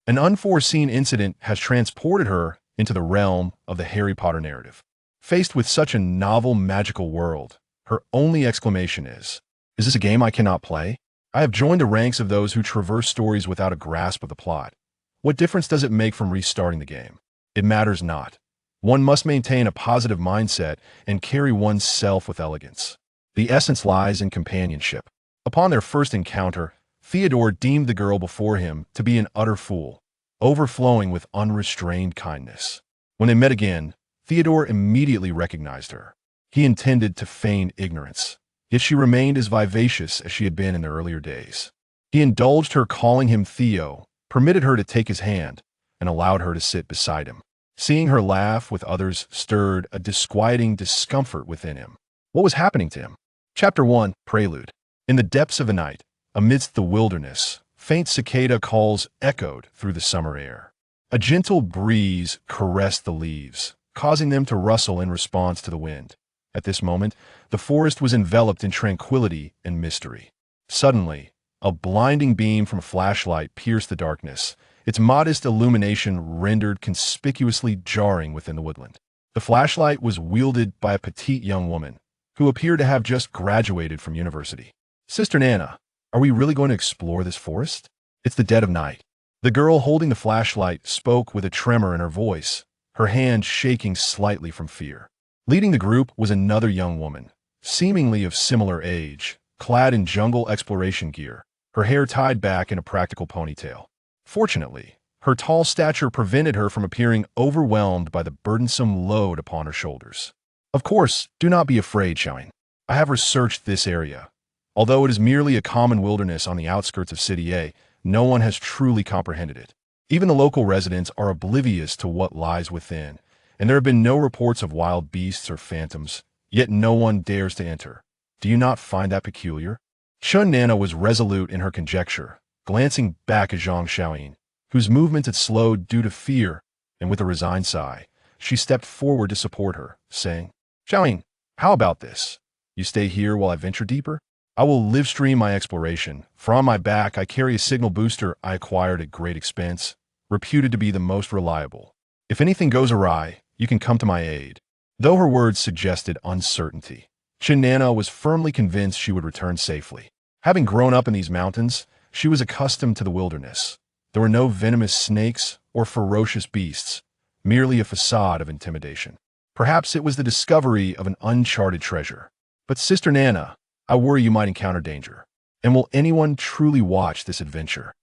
An unforeseen incident has transported her into the realm of the Harry Potter narrative. Faced with such a novel, magical world, her only exclamation is this a game I cannot play? I have joined the ranks of those who traverse stories without a grasp of the plot. What difference does it make from restarting the game? It matters not. One must maintain a positive mindset and carry oneself with elegance. The essence lies in companionship. Upon their first encounter, Theodore deemed the girl before him to be an utter fool, overflowing with unrestrained kindness. When they met again, Theodore immediately recognized her. He intended to feign ignorance, yet she remained as vivacious as she had been in their earlier days. He indulged her, calling him Theo, permitted her to take his hand, and allowed her to sit beside him. Seeing her laugh with others stirred a disquieting discomfort within him. What was happening to him? Chapter 1, Prelude. In the depths of the night, amidst the wilderness, faint cicada calls echoed through the summer air. A gentle breeze caressed the leaves, causing them to rustle in response to the wind. At this moment, the forest was enveloped in tranquility and mystery. Suddenly, a blinding beam from a flashlight pierced the darkness, its modest illumination rendered conspicuously jarring within the woodland. The flashlight was wielded by a petite young woman, who appeared to have just graduated from university. "Sister Nana, are we really going to explore this forest? It's the dead of night." The girl holding the flashlight spoke with a tremor in her voice, her hand shaking slightly from fear. Leading the group was another young woman, seemingly of similar age, clad in jungle exploration gear, her hair tied back in a practical ponytail. Fortunately, her tall stature prevented her from appearing overwhelmed by the burdensome load upon her shoulders. "Of course, do not be afraid, Xiaoyin. I have researched this area. Although it is merely a common wilderness on the outskirts of City A, no one has truly comprehended it. Even the local residents are oblivious to what lies within, and there have been no reports of wild beasts or phantoms, yet no one dares to enter. Do you not find that peculiar?" Chun Nana was resolute in her conjecture, glancing back at Zhang Xiaoyin, whose movements had slowed due to fear, and with a resigned sigh, she stepped forward to support her, saying, "Xiaoyin, how about this? You stay here while I venture deeper? I will live stream my exploration, for on my back I carry a signal booster I acquired at great expense, reputed to be the most reliable. If anything goes awry, you can come to my aid." Though her words suggested uncertainty, Chun Nana was firmly convinced she would return safely. Having grown up in these mountains, she was accustomed to the wilderness. There were no venomous snakes or ferocious beasts, merely a facade of intimidation. Perhaps it was the discovery of an uncharted treasure. "But Sister Nana, I worry you might encounter danger. And will anyone truly watch this adventure?"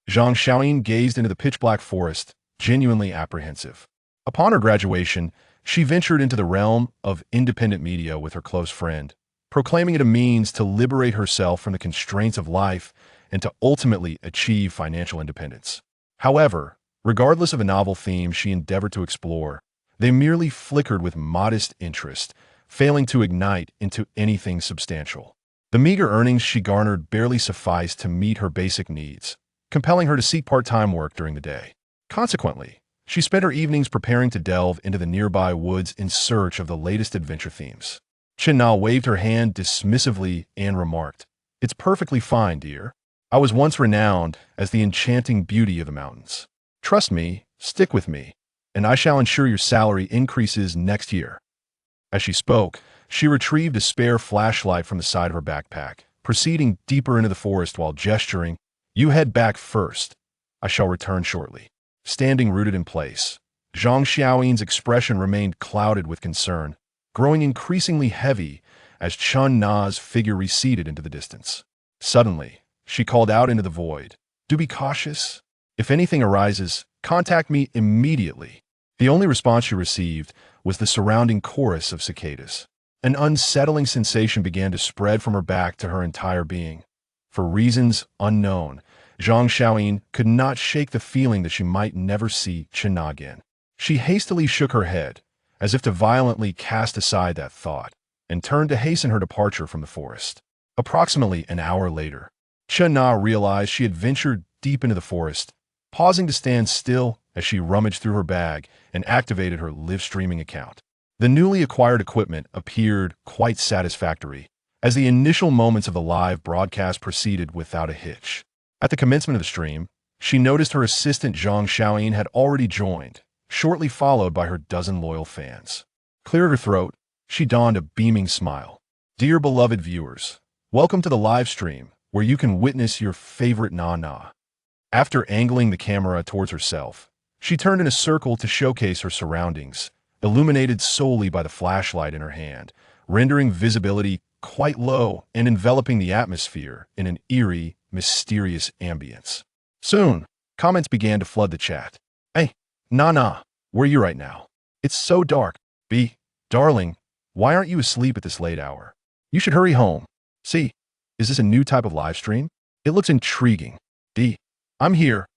Zhang Xiaoyin gazed into the pitch-black forest, genuinely apprehensive. Upon her graduation, she ventured into the realm of independent media with her close friend, proclaiming it a means to liberate herself from the constraints of life and to ultimately achieve financial independence. However, regardless of a novel theme she endeavored to explore, they merely flickered with modest interest, failing to ignite into anything substantial. The meager earnings she garnered barely sufficed to meet her basic needs, compelling her to seek part-time work during the day. Consequently, she spent her evenings preparing to delve into the nearby woods in search of the latest adventure themes. Chun Na waved her hand dismissively and remarked, "It's perfectly fine, dear. I was once renowned as the enchanting beauty of the mountains. Trust me, stick with me, and I shall ensure your salary increases next year." As she spoke, she retrieved a spare flashlight from the side of her backpack, proceeding deeper into the forest while gesturing, "You head back first. I shall return shortly." Standing rooted in place, Zhang Xiaoyin's expression remained clouded with concern, growing increasingly heavy as Chun Na's figure receded into the distance. Suddenly, she called out into the void, "Do be cautious. If anything arises, contact me immediately." The only response she received was the surrounding chorus of cicadas. An unsettling sensation began to spread from her back to her entire being. For reasons unknown, Zhang Xiaoyin could not shake the feeling that she might never see Chun Na again. She hastily shook her head, as if to violently cast aside that thought, and turned to hasten her departure from the forest. Approximately an hour later, Chun Na realized she had ventured deep into the forest, pausing to stand still as she rummaged through her bag and activated her live streaming account. The newly acquired equipment appeared quite satisfactory, as the initial moments of the live broadcast proceeded without a hitch. At the commencement of the stream, She noticed her assistant Zhang Xiaoyin had already joined, shortly followed by her dozen loyal fans. Cleared her throat, she donned a beaming smile. Dear beloved viewers, welcome to the live stream, where you can witness your favorite Nana. After angling the camera towards herself, she turned in a circle to showcase her surroundings, illuminated solely by the flashlight in her hand, rendering visibility quite low and enveloping the atmosphere in an eerie, mysterious ambience. Soon, comments began to flood the chat. Hey, Nana, where are you right now? It's so dark. B, darling, why aren't you asleep at this late hour? You should hurry home. C, is this a new type of live stream? It looks intriguing. D, I'm here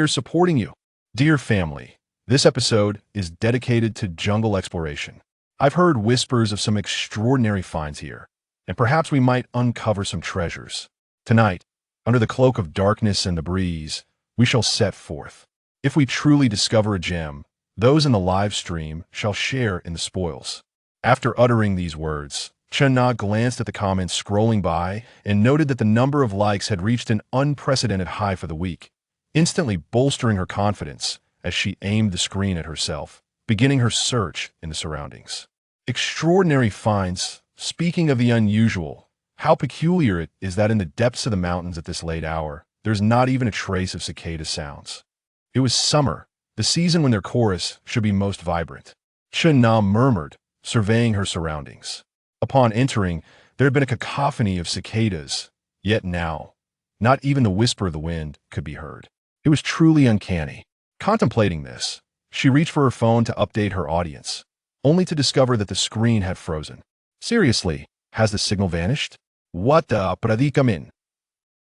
supporting you. Dear family, this episode is dedicated to jungle exploration. I've heard whispers of some extraordinary finds here, and perhaps we might uncover some treasures. Tonight, under the cloak of darkness and the breeze, we shall set forth. If we truly discover a gem, those in the live stream shall share in the spoils. After uttering these words, Chen Na glanced at the comments scrolling by and noted that the number of likes had reached an unprecedented high for the week, instantly bolstering her confidence as she aimed the screen at herself, beginning her search in the surroundings. Extraordinary finds. Speaking of the unusual, how peculiar it is that in the depths of the mountains at this late hour, there's not even a trace of cicada sounds. It was summer, the season when their chorus should be most vibrant. Chen Na murmured, surveying her surroundings. Upon entering, there had been a cacophony of cicadas, yet now, not even the whisper of the wind could be heard. It was truly uncanny. Contemplating this, she reached for her phone to update her audience, only to discover that the screen had frozen. Seriously, has the signal vanished? What the predicament?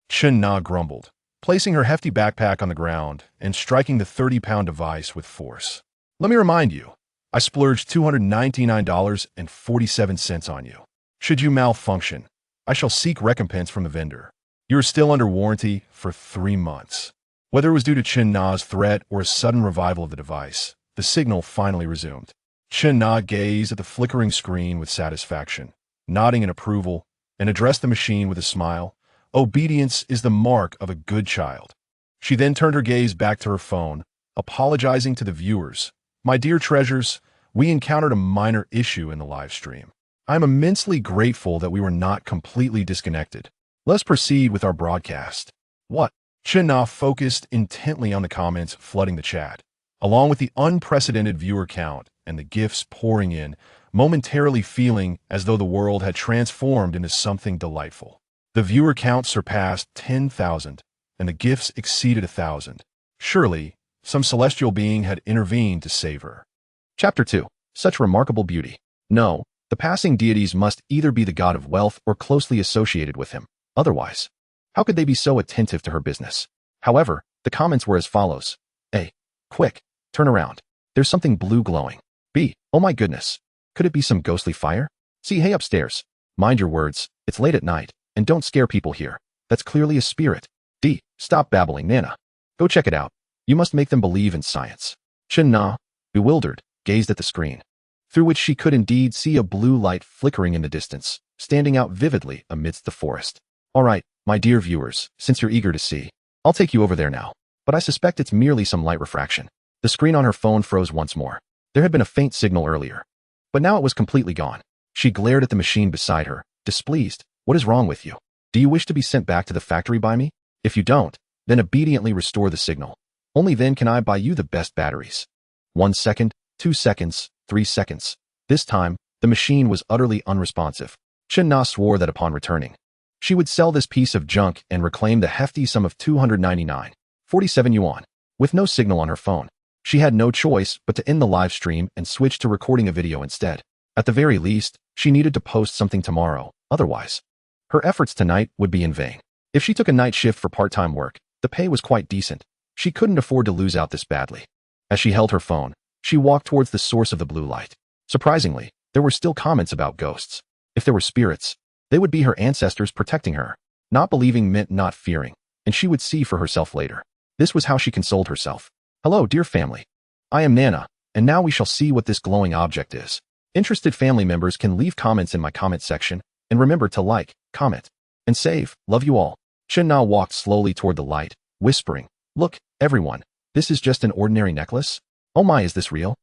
Chen Na grumbled, placing her hefty backpack on the ground and striking the 30-pound device with force. Let me remind you, I splurged $299.47 on you. Should you malfunction, I shall seek recompense from the vendor. You are still under warranty for 3 months. Whether it was due to Chen Na's threat or a sudden revival of the device, the signal finally resumed. Chen Na gazed at the flickering screen with satisfaction, nodding in approval, and addressed the machine with a smile. Obedience is the mark of a good child. She then turned her gaze back to her phone, apologizing to the viewers. My dear treasures, we encountered a minor issue in the live stream. I'm immensely grateful that we were not completely disconnected. Let's proceed with our broadcast. What? Chen Na focused intently on the comments flooding the chat, along with the unprecedented viewer count and the gifts pouring in, momentarily feeling as though the world had transformed into something delightful. The viewer count surpassed 10,000, and the gifts exceeded 1,000. Surely, some celestial being had intervened to save her. Chapter 2. Such remarkable beauty. No, the passing deities must either be the god of wealth or closely associated with him. Otherwise, how could they be so attentive to her business? However, the comments were as follows. A. Quick, turn around. There's something blue glowing. B. Oh my goodness. Could it be some ghostly fire? C. Hey upstairs. Mind your words, it's late at night, and don't scare people here. That's clearly a spirit. D. Stop babbling, Nana. Go check it out. You must make them believe in science. Chen Na, bewildered, gazed at the screen, through which she could indeed see a blue light flickering in the distance, standing out vividly amidst the forest. All right, my dear viewers, since you're eager to see, I'll take you over there now. But I suspect it's merely some light refraction. The screen on her phone froze once more. There had been a faint signal earlier, but now it was completely gone. She glared at the machine beside her, displeased. What is wrong with you? Do you wish to be sent back to the factory by me? If you don't, then obediently restore the signal. Only then can I buy you the best batteries. 1 second, 2 seconds, 3 seconds. This time, the machine was utterly unresponsive. Chen Na swore that upon returning, she would sell this piece of junk and reclaim the hefty sum of 299.47 yuan. With no signal on her phone, she had no choice but to end the live stream and switch to recording a video instead. At the very least, she needed to post something tomorrow, otherwise, her efforts tonight would be in vain. If she took a night shift for part-time work, the pay was quite decent. She couldn't afford to lose out this badly. As she held her phone, she walked towards the source of the blue light. Surprisingly, there were still comments about ghosts. If there were spirits, they would be her ancestors protecting her. Not believing meant not fearing, and she would see for herself later. This was how she consoled herself. Hello, dear family. I am Nana, and now we shall see what this glowing object is. Interested family members can leave comments in my comment section, and remember to like, comment, and save. Love you all. Chen Na walked slowly toward the light, whispering, Look, everyone, this is just an ordinary necklace? Oh my, is this real?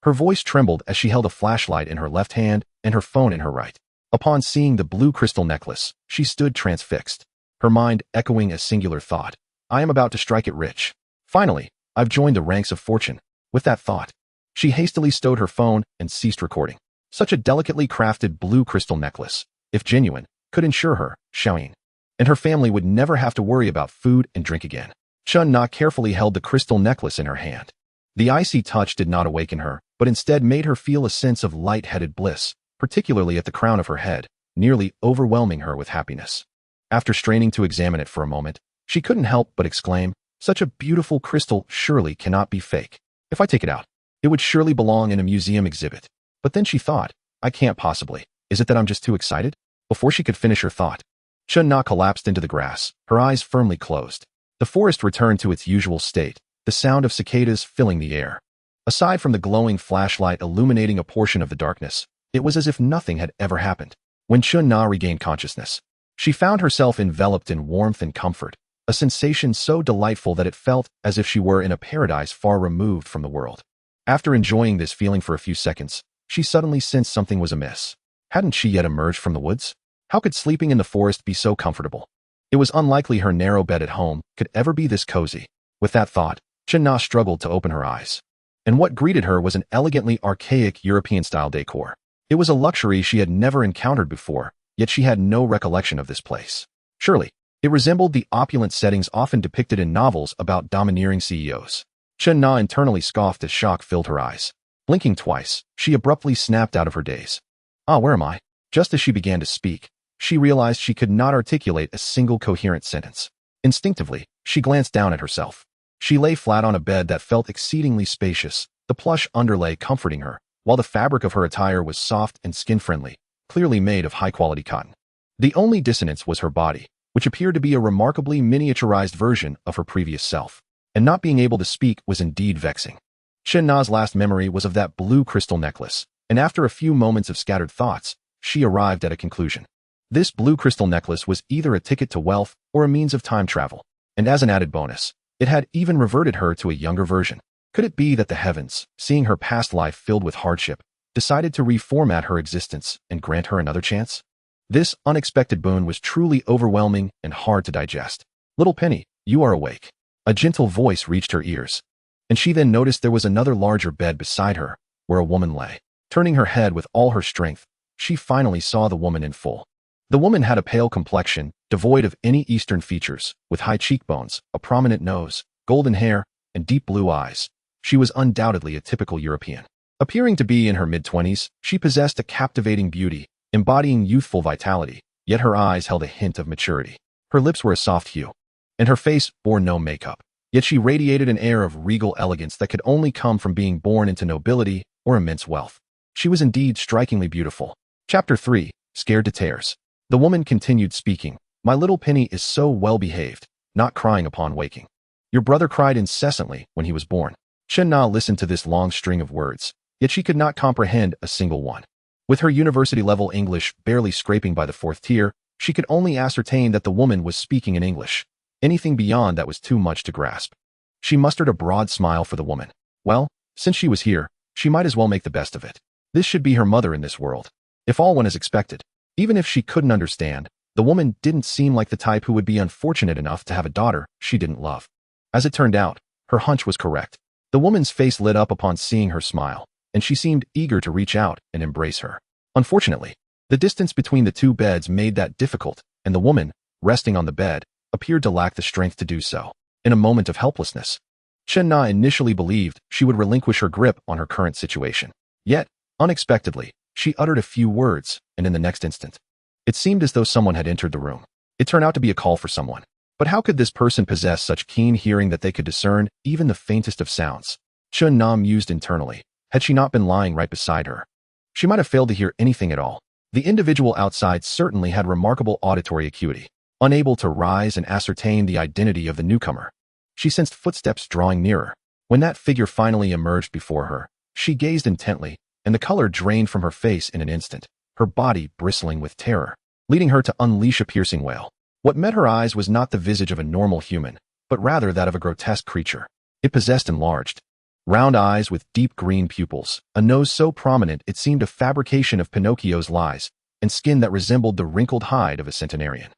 Her voice trembled as she held a flashlight in her left hand and her phone in her right. Upon seeing the blue crystal necklace, she stood transfixed, her mind echoing a singular thought. I am about to strike it rich. Finally, I've joined the ranks of fortune. With that thought, she hastily stowed her phone and ceased recording. Such a delicately crafted blue crystal necklace, if genuine, could ensure her, Xiaoyin, and her family would never have to worry about food and drink again. Chun Na carefully held the crystal necklace in her hand. The icy touch did not awaken her, but instead made her feel a sense of light-headed bliss, particularly at the crown of her head, nearly overwhelming her with happiness. After straining to examine it for a moment, she couldn't help but exclaim, such a beautiful crystal surely cannot be fake. If I take it out, it would surely belong in a museum exhibit. But then she thought, I can't possibly. Is it that I'm just too excited? Before she could finish her thought, Chun Na collapsed into the grass, her eyes firmly closed. The forest returned to its usual state, the sound of cicadas filling the air. Aside from the glowing flashlight illuminating a portion of the darkness, it was as if nothing had ever happened. When Chun Na regained consciousness, she found herself enveloped in warmth and comfort, a sensation so delightful that it felt as if she were in a paradise far removed from the world. After enjoying this feeling for a few seconds, she suddenly sensed something was amiss. Hadn't she yet emerged from the woods? How could sleeping in the forest be so comfortable? It was unlikely her narrow bed at home could ever be this cozy. With that thought, Chun Na struggled to open her eyes. And what greeted her was an elegantly archaic European-style decor. It was a luxury she had never encountered before, yet she had no recollection of this place. Surely, it resembled the opulent settings often depicted in novels about domineering CEOs. Chun Na internally scoffed as shock filled her eyes. Blinking twice, she abruptly snapped out of her daze. Ah, where am I? Just as she began to speak, she realized she could not articulate a single coherent sentence. Instinctively, she glanced down at herself. She lay flat on a bed that felt exceedingly spacious, the plush underlay comforting her, while the fabric of her attire was soft and skin-friendly, clearly made of high-quality cotton. The only dissonance was her body, which appeared to be a remarkably miniaturized version of her previous self. And not being able to speak was indeed vexing. Chun Na's last memory was of that blue crystal necklace, and after a few moments of scattered thoughts, she arrived at a conclusion. This blue crystal necklace was either a ticket to wealth or a means of time travel, and as an added bonus, it had even reverted her to a younger version. Could it be that the heavens, seeing her past life filled with hardship, decided to reformat her existence and grant her another chance? This unexpected boon was truly overwhelming and hard to digest. Little Penny, you are awake. A gentle voice reached her ears, and she then noticed there was another larger bed beside her, where a woman lay. Turning her head with all her strength, she finally saw the woman in full. The woman had a pale complexion, devoid of any Eastern features, with high cheekbones, a prominent nose, golden hair, and deep blue eyes. She was undoubtedly a typical European. Appearing to be in her mid-20s, she possessed a captivating beauty, embodying youthful vitality, yet her eyes held a hint of maturity. Her lips were a soft hue, and her face bore no makeup, yet she radiated an air of regal elegance that could only come from being born into nobility or immense wealth. She was indeed strikingly beautiful. Chapter 3, Scared to Tears. The woman continued speaking. My little Penny is so well behaved, not crying upon waking. Your brother cried incessantly when he was born. Chun Na listened to this long string of words, yet she could not comprehend a single one. With her university-level English barely scraping by the 4th tier, she could only ascertain that the woman was speaking in English. Anything beyond that was too much to grasp. She mustered a broad smile for the woman. Well, since she was here, she might as well make the best of it. This should be her mother in this world. If all went as expected. Even if she couldn't understand, the woman didn't seem like the type who would be unfortunate enough to have a daughter she didn't love. As it turned out, her hunch was correct. The woman's face lit up upon seeing her smile, and she seemed eager to reach out and embrace her. Unfortunately, the distance between the two beds made that difficult, and the woman, resting on the bed, appeared to lack the strength to do so. In a moment of helplessness, Chun Na initially believed she would relinquish her grip on her current situation. Yet, unexpectedly, she uttered a few words, and in the next instant, it seemed as though someone had entered the room. It turned out to be a call for someone. But how could this person possess such keen hearing that they could discern even the faintest of sounds? Chun Na mused internally. Had she not been lying right beside her, she might have failed to hear anything at all. The individual outside certainly had remarkable auditory acuity. Unable to rise and ascertain the identity of the newcomer, she sensed footsteps drawing nearer. When that figure finally emerged before her, she gazed intently, and the color drained from her face in an instant, her body bristling with terror, leading her to unleash a piercing wail. What met her eyes was not the visage of a normal human, but rather that of a grotesque creature. It possessed enlarged, round eyes with deep green pupils, a nose so prominent it seemed a fabrication of Pinocchio's lies, and skin that resembled the wrinkled hide of a centenarian.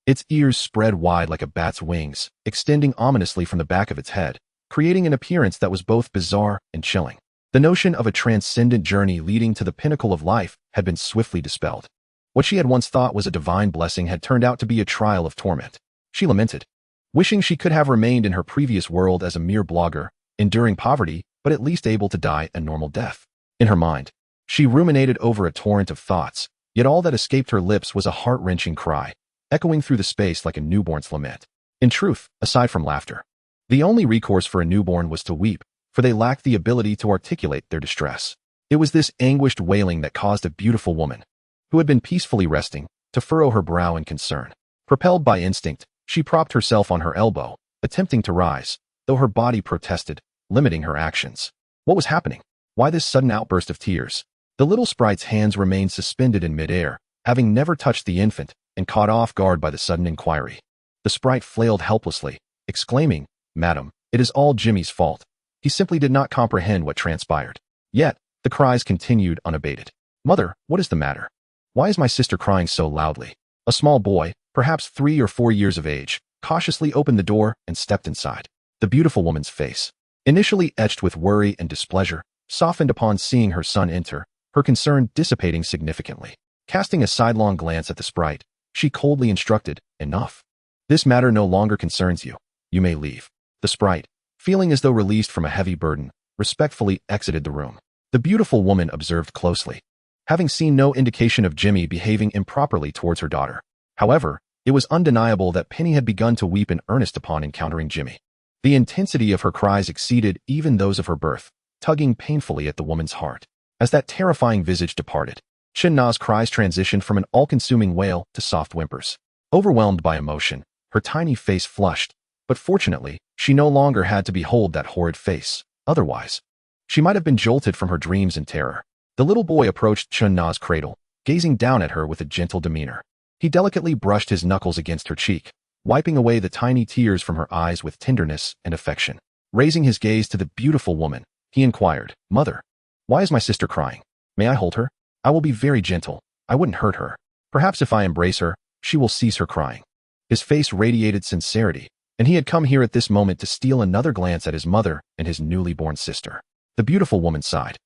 Its ears spread wide like a bat's wings, extending ominously from the back of its head, creating an appearance that was both bizarre and chilling. The notion of a transcendent journey leading to the pinnacle of life had been swiftly dispelled. What she had once thought was a divine blessing had turned out to be a trial of torment. She lamented, wishing she could have remained in her previous world as a mere blogger, enduring poverty, but at least able to die a normal death. In her mind, she ruminated over a torrent of thoughts, yet all that escaped her lips was a heart-wrenching cry, echoing through the space like a newborn's lament. In truth, aside from laughter, the only recourse for a newborn was to weep, for they lacked the ability to articulate their distress. It was this anguished wailing that caused a beautiful woman, who had been peacefully resting, to furrow her brow in concern. Propelled by instinct, she propped herself on her elbow, attempting to rise, though her body protested, limiting her actions. What was happening? Why this sudden outburst of tears? The little sprite's hands remained suspended in midair, having never touched the infant, and caught off guard by the sudden inquiry. The sprite flailed helplessly, exclaiming, "Madam, it is all Jimmy's fault. He simply did not comprehend what transpired." Yet, the cries continued unabated. "Mother, what is the matter? Why is my sister crying so loudly?" A small boy, perhaps 3 or 4 years of age, cautiously opened the door and stepped inside. The beautiful woman's face, initially etched with worry and displeasure, softened upon seeing her son enter, her concern dissipating significantly. Casting a sidelong glance at the sprite, she coldly instructed, "Enough. This matter no longer concerns you. You may leave." The sprite, feeling as though released from a heavy burden, respectfully exited the room. The beautiful woman observed closely, having seen no indication of Jimmy behaving improperly towards her daughter. However, it was undeniable that Penny had begun to weep in earnest upon encountering Jimmy. The intensity of her cries exceeded even those of her birth, tugging painfully at the woman's heart. As that terrifying visage departed, Chin-na's cries transitioned from an all-consuming wail to soft whimpers. Overwhelmed by emotion, her tiny face flushed, but fortunately, she no longer had to behold that horrid face. Otherwise, she might have been jolted from her dreams in terror. The little boy approached Chin-na's cradle, gazing down at her with a gentle demeanor. He delicately brushed his knuckles against her cheek, wiping away the tiny tears from her eyes with tenderness and affection. Raising his gaze to the beautiful woman, he inquired, "Mother, why is my sister crying? May I hold her? I will be very gentle. I wouldn't hurt her. Perhaps if I embrace her, she will cease her crying." His face radiated sincerity, and he had come here at this moment to steal another glance at his mother and his newly born sister. The beautiful woman sighed.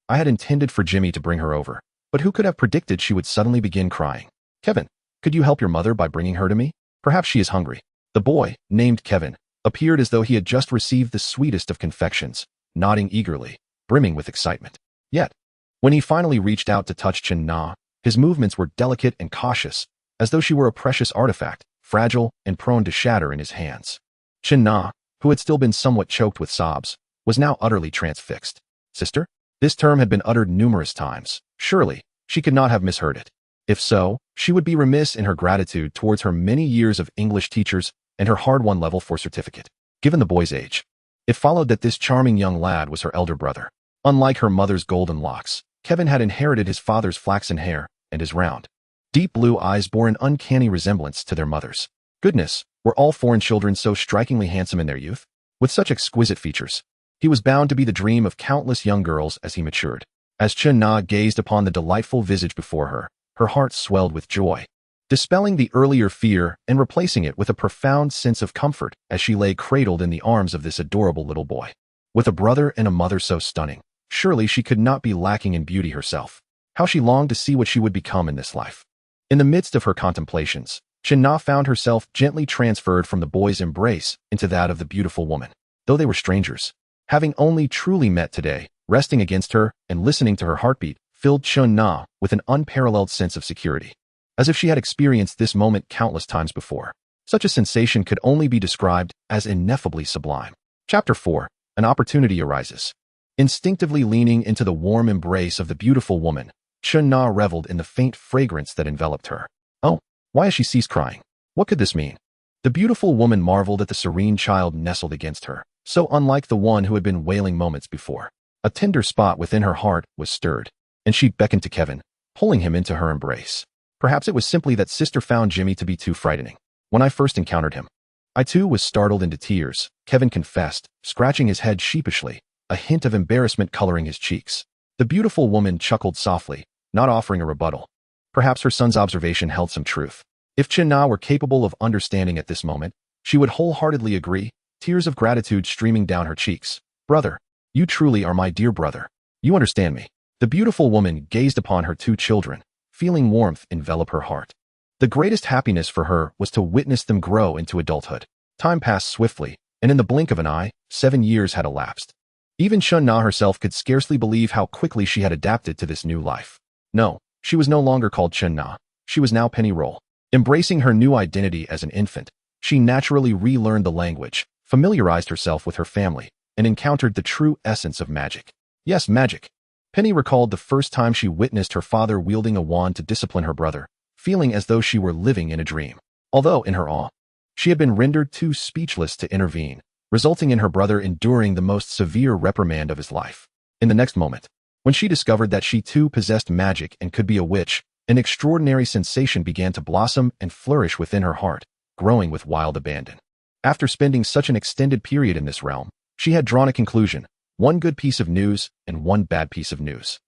"I had intended for Jimmy to bring her over, but who could have predicted she would suddenly begin crying? Kevin, could you help your mother by bringing her to me? Perhaps she is hungry." The boy, named Kevin, appeared as though he had just received the sweetest of confections, nodding eagerly, brimming with excitement. Yet, when he finally reached out to touch Chin-na, his movements were delicate and cautious, as though she were a precious artifact, fragile and prone to shatter in his hands. Chin-na, who had still been somewhat choked with sobs, was now utterly transfixed. "Sister?" This term had been uttered numerous times. Surely, she could not have misheard it. If so, she would be remiss in her gratitude towards her many years of English teachers and her hard-won level 4 certificate. Given the boy's age, it followed that this charming young lad was her elder brother. Unlike her mother's golden locks, Kevin had inherited his father's flaxen hair, and his round, deep blue eyes bore an uncanny resemblance to their mother's. Goodness, were all foreign children so strikingly handsome in their youth? With such exquisite features, he was bound to be the dream of countless young girls as he matured. As Chin-na gazed upon the delightful visage before her, her heart swelled with joy, dispelling the earlier fear and replacing it with a profound sense of comfort as she lay cradled in the arms of this adorable little boy. With a brother and a mother so stunning, surely she could not be lacking in beauty herself. How she longed to see what she would become in this life. In the midst of her contemplations, Chin-na found herself gently transferred from the boy's embrace into that of the beautiful woman. Though they were strangers, having only truly met today, resting against her and listening to her heartbeat filled Chin-na with an unparalleled sense of security, as if she had experienced this moment countless times before. Such a sensation could only be described as ineffably sublime. Chapter 4. An opportunity arises. Instinctively leaning into the warm embrace of the beautiful woman, Chin-na reveled in the faint fragrance that enveloped her. Oh, why has she ceased crying? What could this mean? The beautiful woman marveled at the serene child nestled against her, so unlike the one who had been wailing moments before. A tender spot within her heart was stirred, and she beckoned to Kevin, pulling him into her embrace. Perhaps it was simply that sister found Jimmy to be too frightening. When I first encountered him, I too was startled into tears, Kevin confessed, scratching his head sheepishly, a hint of embarrassment coloring his cheeks. The beautiful woman chuckled softly, not offering a rebuttal. Perhaps her son's observation held some truth. If Chen Na were capable of understanding at this moment, she would wholeheartedly agree, tears of gratitude streaming down her cheeks. Brother, you truly are my dear brother. You understand me. The beautiful woman gazed upon her two children, feeling warmth envelop her heart. The greatest happiness for her was to witness them grow into adulthood. Time passed swiftly, and in the blink of an eye, 7 years had elapsed. Even Chen Na herself could scarcely believe how quickly she had adapted to this new life. No, she was no longer called Chen Na. She was now Penny Roll. Embracing her new identity as an infant, she naturally relearned the language, familiarized herself with her family, and encountered the true essence of magic. Yes, magic. Penny recalled the first time she witnessed her father wielding a wand to discipline her brother, feeling as though she were living in a dream. Although, in her awe, she had been rendered too speechless to intervene, resulting in her brother enduring the most severe reprimand of his life. In the next moment, when she discovered that she too possessed magic and could be a witch, an extraordinary sensation began to blossom and flourish within her heart, growing with wild abandon. After spending such an extended period in this realm, she had drawn a conclusion: one good piece of news and one bad piece of news.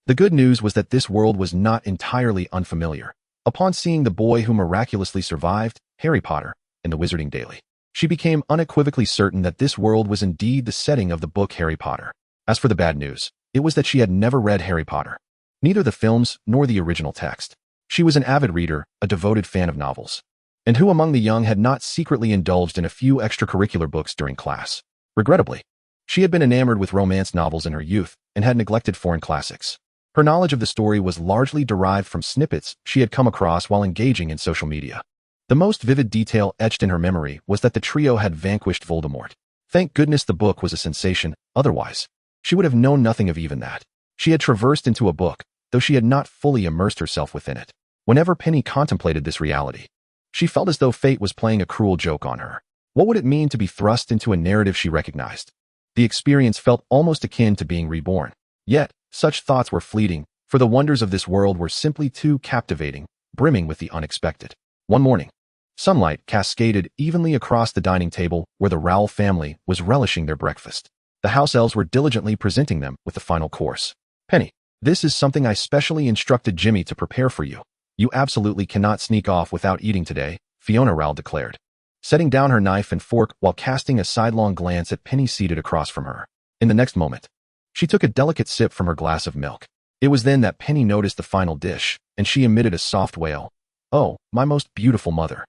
The good news was that this world was not entirely unfamiliar. Upon seeing the boy who miraculously survived, Harry Potter, in the Wizarding Daily, she became unequivocally certain that this world was indeed the setting of the book Harry Potter. As for the bad news, it was that she had never read Harry Potter, neither the films nor the original text. She was an avid reader, a devoted fan of novels. And who among the young had not secretly indulged in a few extracurricular books during class? Regrettably, she had been enamored with romance novels in her youth and had neglected foreign classics. Her knowledge of the story was largely derived from snippets she had come across while engaging in social media. The most vivid detail etched in her memory was that the trio had vanquished Voldemort. Thank goodness the book was a sensation, otherwise, she would have known nothing of even that. She had traversed into a book, though she had not fully immersed herself within it. Whenever Penny contemplated this reality, she felt as though fate was playing a cruel joke on her. What would it mean to be thrust into a narrative she recognized? The experience felt almost akin to being reborn. Yet, such thoughts were fleeting, for the wonders of this world were simply too captivating, brimming with the unexpected. One morning, sunlight cascaded evenly across the dining table where the Rowell family was relishing their breakfast. The house elves were diligently presenting them with the final course. Penny, this is something I specially instructed Jimmy to prepare for you. You absolutely cannot sneak off without eating today, Fiona Rowell declared, setting down her knife and fork while casting a sidelong glance at Penny seated across from her. In the next moment, she took a delicate sip from her glass of milk. It was then that Penny noticed the final dish, and she emitted a soft wail. Oh, my most beautiful mother.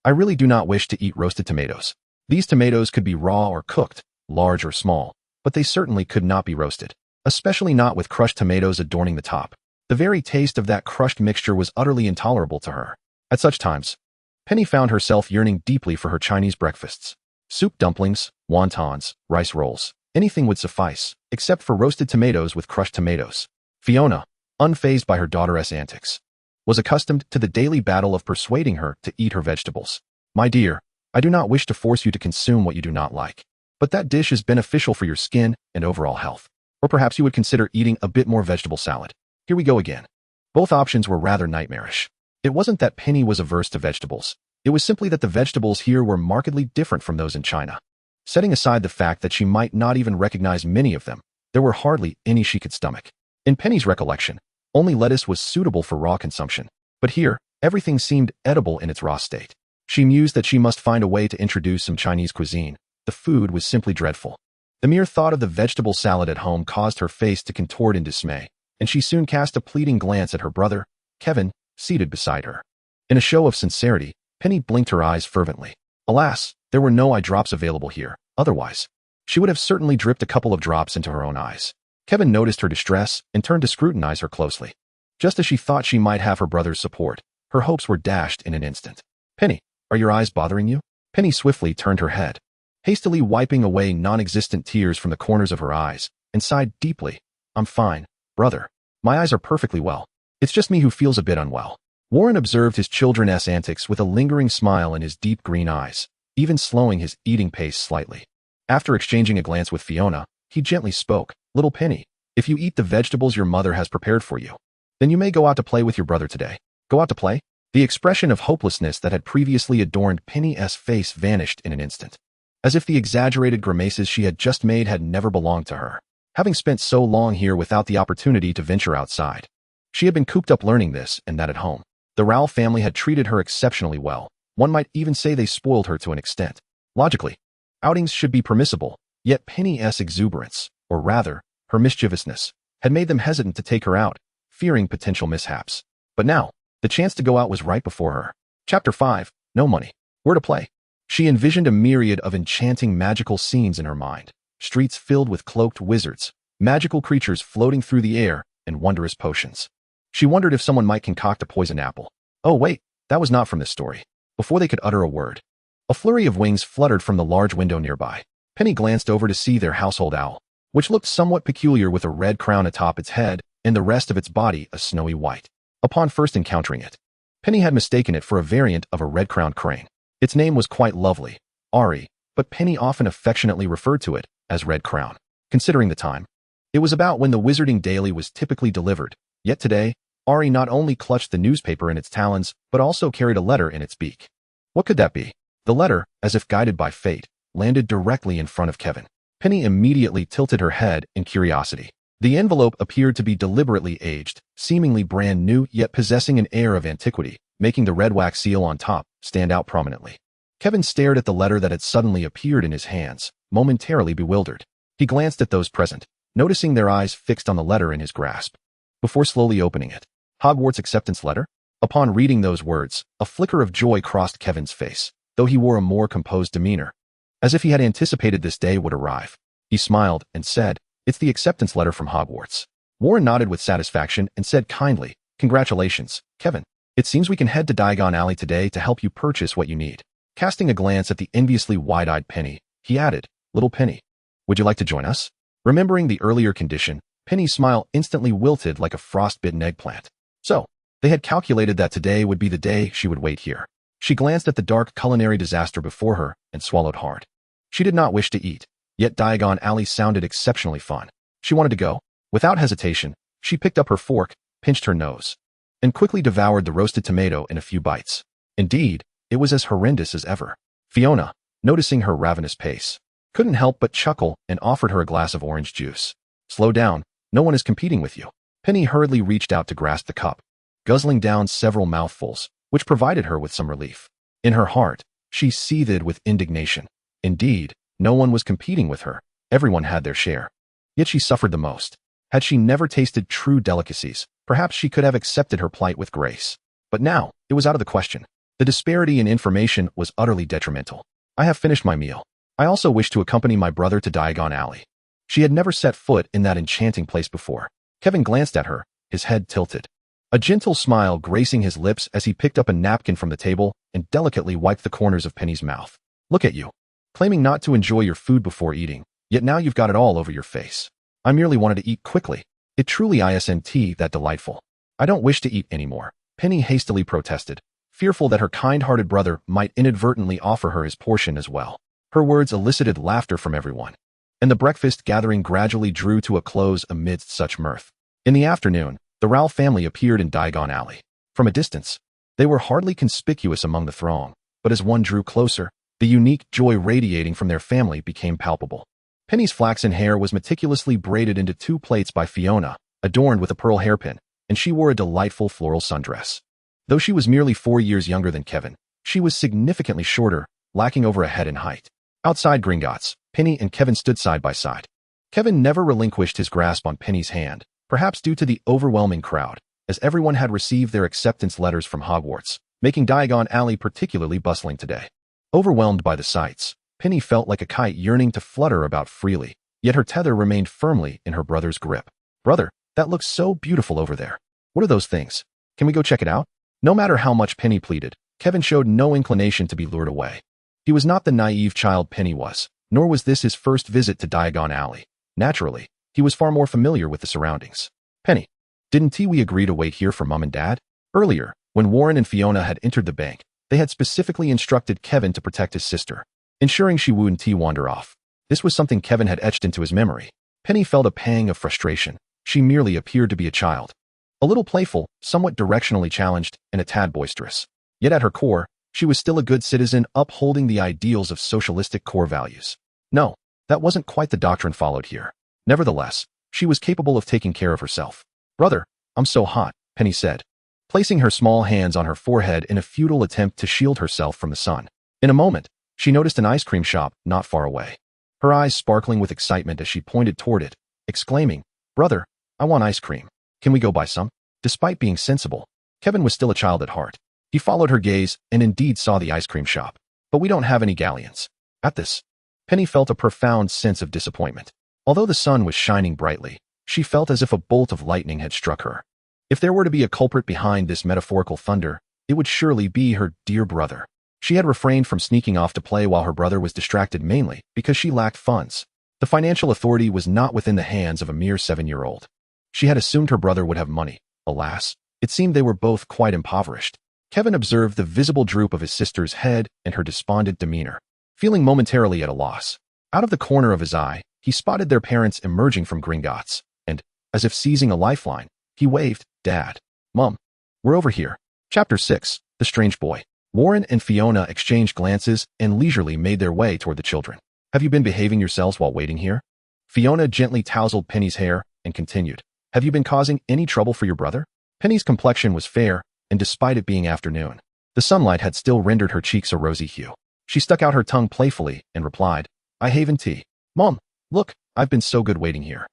I really do not wish to eat roasted tomatoes. These tomatoes could be raw or cooked, large or small, but they certainly could not be roasted, especially not with crushed tomatoes adorning the top. The very taste of that crushed mixture was utterly intolerable to her. At such times, Penny found herself yearning deeply for her Chinese breakfasts. Soup dumplings, wontons, rice rolls, anything would suffice, except for roasted tomatoes with crushed tomatoes. Fiona, unfazed by her daughter's antics, was accustomed to the daily battle of persuading her to eat her vegetables. My dear, I do not wish to force you to consume what you do not like, but that dish is beneficial for your skin and overall health. Or perhaps you would consider eating a bit more vegetable salad. Here we go again. Both options were rather nightmarish. It wasn't that Penny was averse to vegetables. It was simply that the vegetables here were markedly different from those in China. Setting aside the fact that she might not even recognize many of them, there were hardly any she could stomach. In Penny's recollection, only lettuce was suitable for raw consumption. But here, everything seemed edible in its raw state. She mused that she must find a way to introduce some Chinese cuisine. The food was simply dreadful. The mere thought of the vegetable salad at home caused her face to contort in dismay, and she soon cast a pleading glance at her brother, Kevin, seated beside her. In a show of sincerity, Penny blinked her eyes fervently. Alas, there were no eye drops available here. Otherwise, she would have certainly dripped a couple of drops into her own eyes. Kevin noticed her distress and turned to scrutinize her closely. Just as she thought she might have her brother's support, her hopes were dashed in an instant. Penny, are your eyes bothering you? Penny swiftly turned her head, hastily wiping away non-existent tears from the corners of her eyes, and sighed deeply. I'm fine, brother. My eyes are perfectly well. It's just me who feels a bit unwell. Warren observed his children's antics with a lingering smile in his deep green eyes, even slowing his eating pace slightly. After exchanging a glance with Fiona, he gently spoke. Little Penny, if you eat the vegetables your mother has prepared for you, then you may go out to play with your brother today. Go out to play? The expression of hopelessness that had previously adorned Penny's face vanished in an instant, as if the exaggerated grimaces she had just made had never belonged to her. Having spent so long here without the opportunity to venture outside, she had been cooped up learning this and that at home. The Rowell family had treated her exceptionally well. One might even say they spoiled her to an extent. Logically, outings should be permissible, yet Penny's exuberance, or rather, her mischievousness, had made them hesitant to take her out, fearing potential mishaps. But now, the chance to go out was right before her. Chapter 5. No money. Where to play? She envisioned a myriad of enchanting magical scenes in her mind. Streets filled with cloaked wizards, magical creatures floating through the air, and wondrous potions. She wondered if someone might concoct a poison apple. Oh wait, that was not from this story. Before they could utter a word, a flurry of wings fluttered from the large window nearby. Penny glanced over to see their household owl, which looked somewhat peculiar with a red crown atop its head and the rest of its body a snowy white. Upon first encountering it, Penny had mistaken it for a variant of a red-crowned crane. Its name was quite lovely, Ari, but Penny often affectionately referred to it as Red Crown. Considering the time, it was about when the Wizarding Daily was typically delivered, yet today, Ari not only clutched the newspaper in its talons, but also carried a letter in its beak. What could that be? The letter, as if guided by fate, landed directly in front of Kevin. Penny immediately tilted her head in curiosity. The envelope appeared to be deliberately aged, seemingly brand new yet possessing an air of antiquity, making the red wax seal on top stand out prominently. Kevin stared at the letter that had suddenly appeared in his hands, momentarily bewildered. He glanced at those present, noticing their eyes fixed on the letter in his grasp, before slowly opening it. Hogwarts acceptance letter? Upon reading those words, a flicker of joy crossed Kevin's face, though he wore a more composed demeanor, as if he had anticipated this day would arrive. He smiled and said, "It's the acceptance letter from Hogwarts." Warren nodded with satisfaction and said kindly, "Congratulations, Kevin. It seems we can head to Diagon Alley today to help you purchase what you need." Casting a glance at the enviously wide-eyed Penny, he added, "Little Penny, would you like to join us?" Remembering the earlier condition, Penny's smile instantly wilted like a frostbitten eggplant. So, they had calculated that today would be the day she would wait here. She glanced at the dark culinary disaster before her and swallowed hard. She did not wish to eat, yet Diagon Alley sounded exceptionally fun. She wanted to go. Without hesitation, she picked up her fork, pinched her nose, and quickly devoured the roasted tomato in a few bites. Indeed, it was as horrendous as ever. Fiona, noticing her ravenous pace, couldn't help but chuckle and offered her a glass of orange juice. "Slow down, no one is competing with you." Penny hurriedly reached out to grasp the cup, guzzling down several mouthfuls, which provided her with some relief. In her heart, she seethed with indignation. Indeed, no one was competing with her. Everyone had their share. Yet she suffered the most. Had she never tasted true delicacies, perhaps she could have accepted her plight with grace. But now, it was out of the question. The disparity in information was utterly detrimental. "I have finished my meal. I also wish to accompany my brother to Diagon Alley." She had never set foot in that enchanting place before. Kevin glanced at her, his head tilted, a gentle smile gracing his lips as he picked up a napkin from the table and delicately wiped the corners of Penny's mouth. "Look at you, claiming not to enjoy your food before eating, yet now you've got it all over your face." "I merely wanted to eat quickly. It truly isn't that delightful." "I don't wish to eat anymore," Penny hastily protested, fearful that her kind-hearted brother might inadvertently offer her his portion as well. Her words elicited laughter from everyone, and the breakfast gathering gradually drew to a close amidst such mirth. In the afternoon, the Rowell family appeared in Diagon Alley. From a distance, they were hardly conspicuous among the throng, but as one drew closer, the unique joy radiating from their family became palpable. Penny's flaxen hair was meticulously braided into 2 plaits by Fiona, adorned with a pearl hairpin, and she wore a delightful floral sundress. Though she was merely 4 years younger than Kevin, she was significantly shorter, lacking over a head in height. Outside Gringotts, Penny and Kevin stood side by side. Kevin never relinquished his grasp on Penny's hand, perhaps due to the overwhelming crowd, as everyone had received their acceptance letters from Hogwarts, making Diagon Alley particularly bustling today. Overwhelmed by the sights, Penny felt like a kite yearning to flutter about freely, yet her tether remained firmly in her brother's grip. "Brother, that looks so beautiful over there. What are those things? Can we go check it out?" No matter how much Penny pleaded, Kevin showed no inclination to be lured away. He was not the naive child Penny was, nor was this his first visit to Diagon Alley. Naturally, he was far more familiar with the surroundings. "Penny, didn't we agree to wait here for Mom and Dad?" Earlier, when Warren and Fiona had entered the bank, they had specifically instructed Kevin to protect his sister, ensuring she wouldn't wander off. This was something Kevin had etched into his memory. Penny felt a pang of frustration. She merely appeared to be a child. A little playful, somewhat directionally challenged, and a tad boisterous. Yet at her core, she was still a good citizen upholding the ideals of socialistic core values. No, that wasn't quite the doctrine followed here. Nevertheless, she was capable of taking care of herself. "Brother, I'm so hot," Penny said, placing her small hands on her forehead in a futile attempt to shield herself from the sun. In a moment, she noticed an ice cream shop not far away. Her eyes sparkling with excitement as she pointed toward it, exclaiming, "Brother, I want ice cream. Can we go buy some?" Despite being sensible, Kevin was still a child at heart. He followed her gaze and indeed saw the ice cream shop. "But we don't have any galleons." At this, Penny felt a profound sense of disappointment. Although the sun was shining brightly, she felt as if a bolt of lightning had struck her. If there were to be a culprit behind this metaphorical thunder, it would surely be her dear brother. She had refrained from sneaking off to play while her brother was distracted mainly because she lacked funds. The financial authority was not within the hands of a mere 7-year-old. She had assumed her brother would have money. Alas, it seemed they were both quite impoverished. Kevin observed the visible droop of his sister's head and her despondent demeanor, feeling momentarily at a loss. Out of the corner of his eye, he spotted their parents emerging from Gringotts, and, as if seizing a lifeline, he waved, "Dad. Mom. We're over here." Chapter 6. The Strange Boy. Warren and Fiona exchanged glances and leisurely made their way toward the children. "Have you been behaving yourselves while waiting here?" Fiona gently tousled Penny's hair and continued, "Have you been causing any trouble for your brother?" Penny's complexion was fair, and despite it being afternoon, the sunlight had still rendered her cheeks a rosy hue. She stuck out her tongue playfully and replied, "I haven tea. Mom, look, I've been so good waiting here."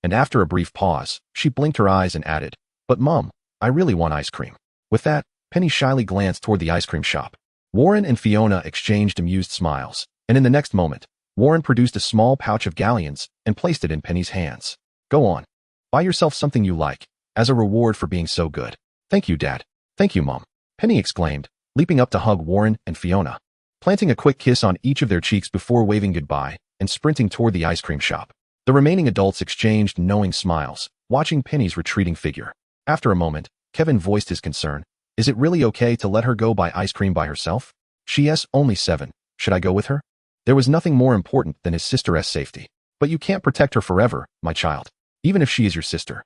And after a brief pause, she blinked her eyes and added, "But Mom, I really want ice cream." With that, Penny shyly glanced toward the ice cream shop. Warren and Fiona exchanged amused smiles, and in the next moment, Warren produced a small pouch of galleons and placed it in Penny's hands. "Go on. Buy yourself something you like, as a reward for being so good." "Thank you, Dad." "Thank you, Mom," Penny exclaimed, leaping up to hug Warren and Fiona, planting a quick kiss on each of their cheeks before waving goodbye and sprinting toward the ice cream shop. The remaining adults exchanged knowing smiles, watching Penny's retreating figure. After a moment, Kevin voiced his concern. "Is it really okay to let her go buy ice cream by herself? She's only 7. Should I go with her?" There was nothing more important than his sister's safety. "But you can't protect her forever, my child, even if she is your sister.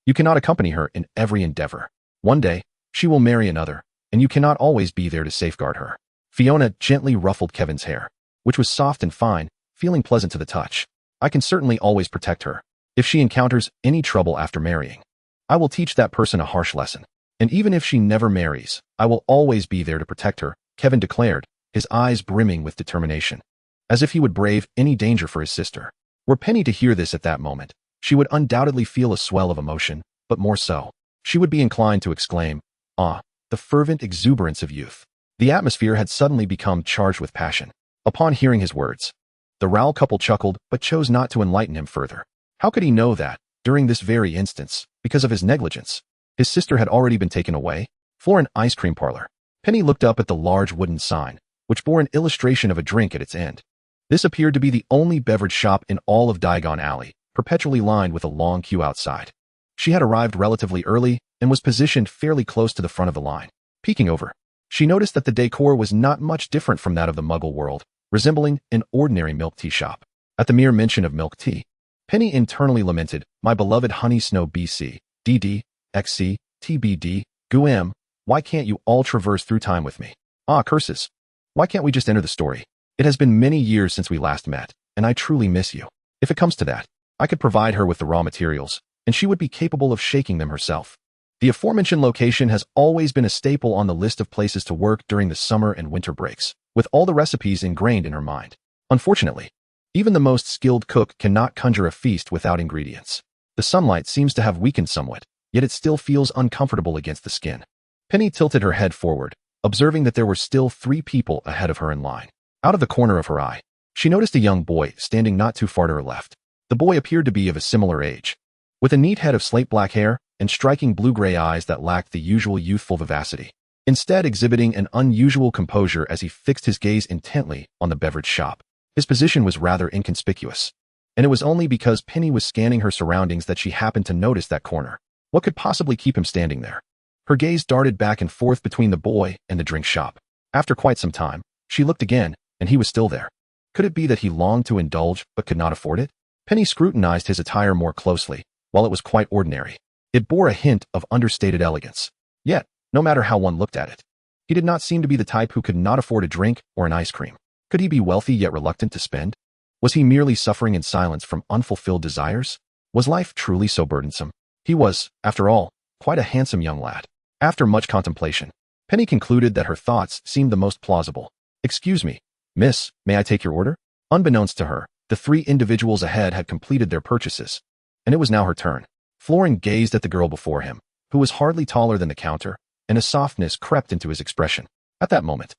You cannot accompany her in every endeavor. One day, she will marry another, and you cannot always be there to safeguard her." Fiona gently ruffled Kevin's hair, which was soft and fine, feeling pleasant to the touch. "I can certainly always protect her. If she encounters any trouble after marrying, I will teach that person a harsh lesson. And even if she never marries, I will always be there to protect her," Kevin declared, his eyes brimming with determination, as if he would brave any danger for his sister. Were Penny to hear this at that moment, she would undoubtedly feel a swell of emotion, but more so, she would be inclined to exclaim, "Ah, the fervent exuberance of youth." The atmosphere had suddenly become charged with passion. Upon hearing his words, the Rowell couple chuckled but chose not to enlighten him further. How could he know that, during this very instance, because of his negligence, his sister had already been taken away? For an ice cream parlor. Penny looked up at the large wooden sign, which bore an illustration of a drink at its end. This appeared to be the only beverage shop in all of Diagon Alley, perpetually lined with a long queue outside. She had arrived relatively early and was positioned fairly close to the front of the line. Peeking over, she noticed that the decor was not much different from that of the Muggle world, resembling an ordinary milk tea shop. At the mere mention of milk tea, Penny internally lamented, "My beloved Honey Snow BC, DD, XC, TBD, GUM, why can't you all traverse through time with me? Ah, curses. Why can't we just enter the story? It has been many years since we last met, and I truly miss you." If it comes to that, I could provide her with the raw materials, and she would be capable of shaking them herself. The aforementioned location has always been a staple on the list of places to work during the summer and winter breaks, with all the recipes ingrained in her mind. Unfortunately, even the most skilled cook cannot conjure a feast without ingredients. The sunlight seems to have weakened somewhat, yet it still feels uncomfortable against the skin. Penny tilted her head forward, observing that there were still 3 people ahead of her in line. Out of the corner of her eye, she noticed a young boy standing not too far to her left. The boy appeared to be of a similar age, with a neat head of slate black hair and striking blue-gray eyes that lacked the usual youthful vivacity, instead exhibiting an unusual composure as he fixed his gaze intently on the beverage shop. His position was rather inconspicuous, and it was only because Penny was scanning her surroundings that she happened to notice that corner. What could possibly keep him standing there? Her gaze darted back and forth between the boy and the drink shop. After quite some time, she looked again, and he was still there. Could it be that he longed to indulge but could not afford it? Penny scrutinized his attire more closely. While it was quite ordinary, It bore a hint of understated elegance. Yet, no matter how one looked at it, he did not seem to be the type who could not afford a drink or an ice cream. Could he be wealthy yet reluctant to spend? Was he merely suffering in silence from unfulfilled desires? Was life truly so burdensome? He was, after all, quite a handsome young lad. After much contemplation, Penny concluded that her thoughts seemed the most plausible. "Excuse me, miss, may I take your order?" Unbeknownst to her, the three individuals ahead had completed their purchases, and it was now her turn. Florin gazed at the girl before him, who was hardly taller than the counter, and a softness crept into his expression. At that moment,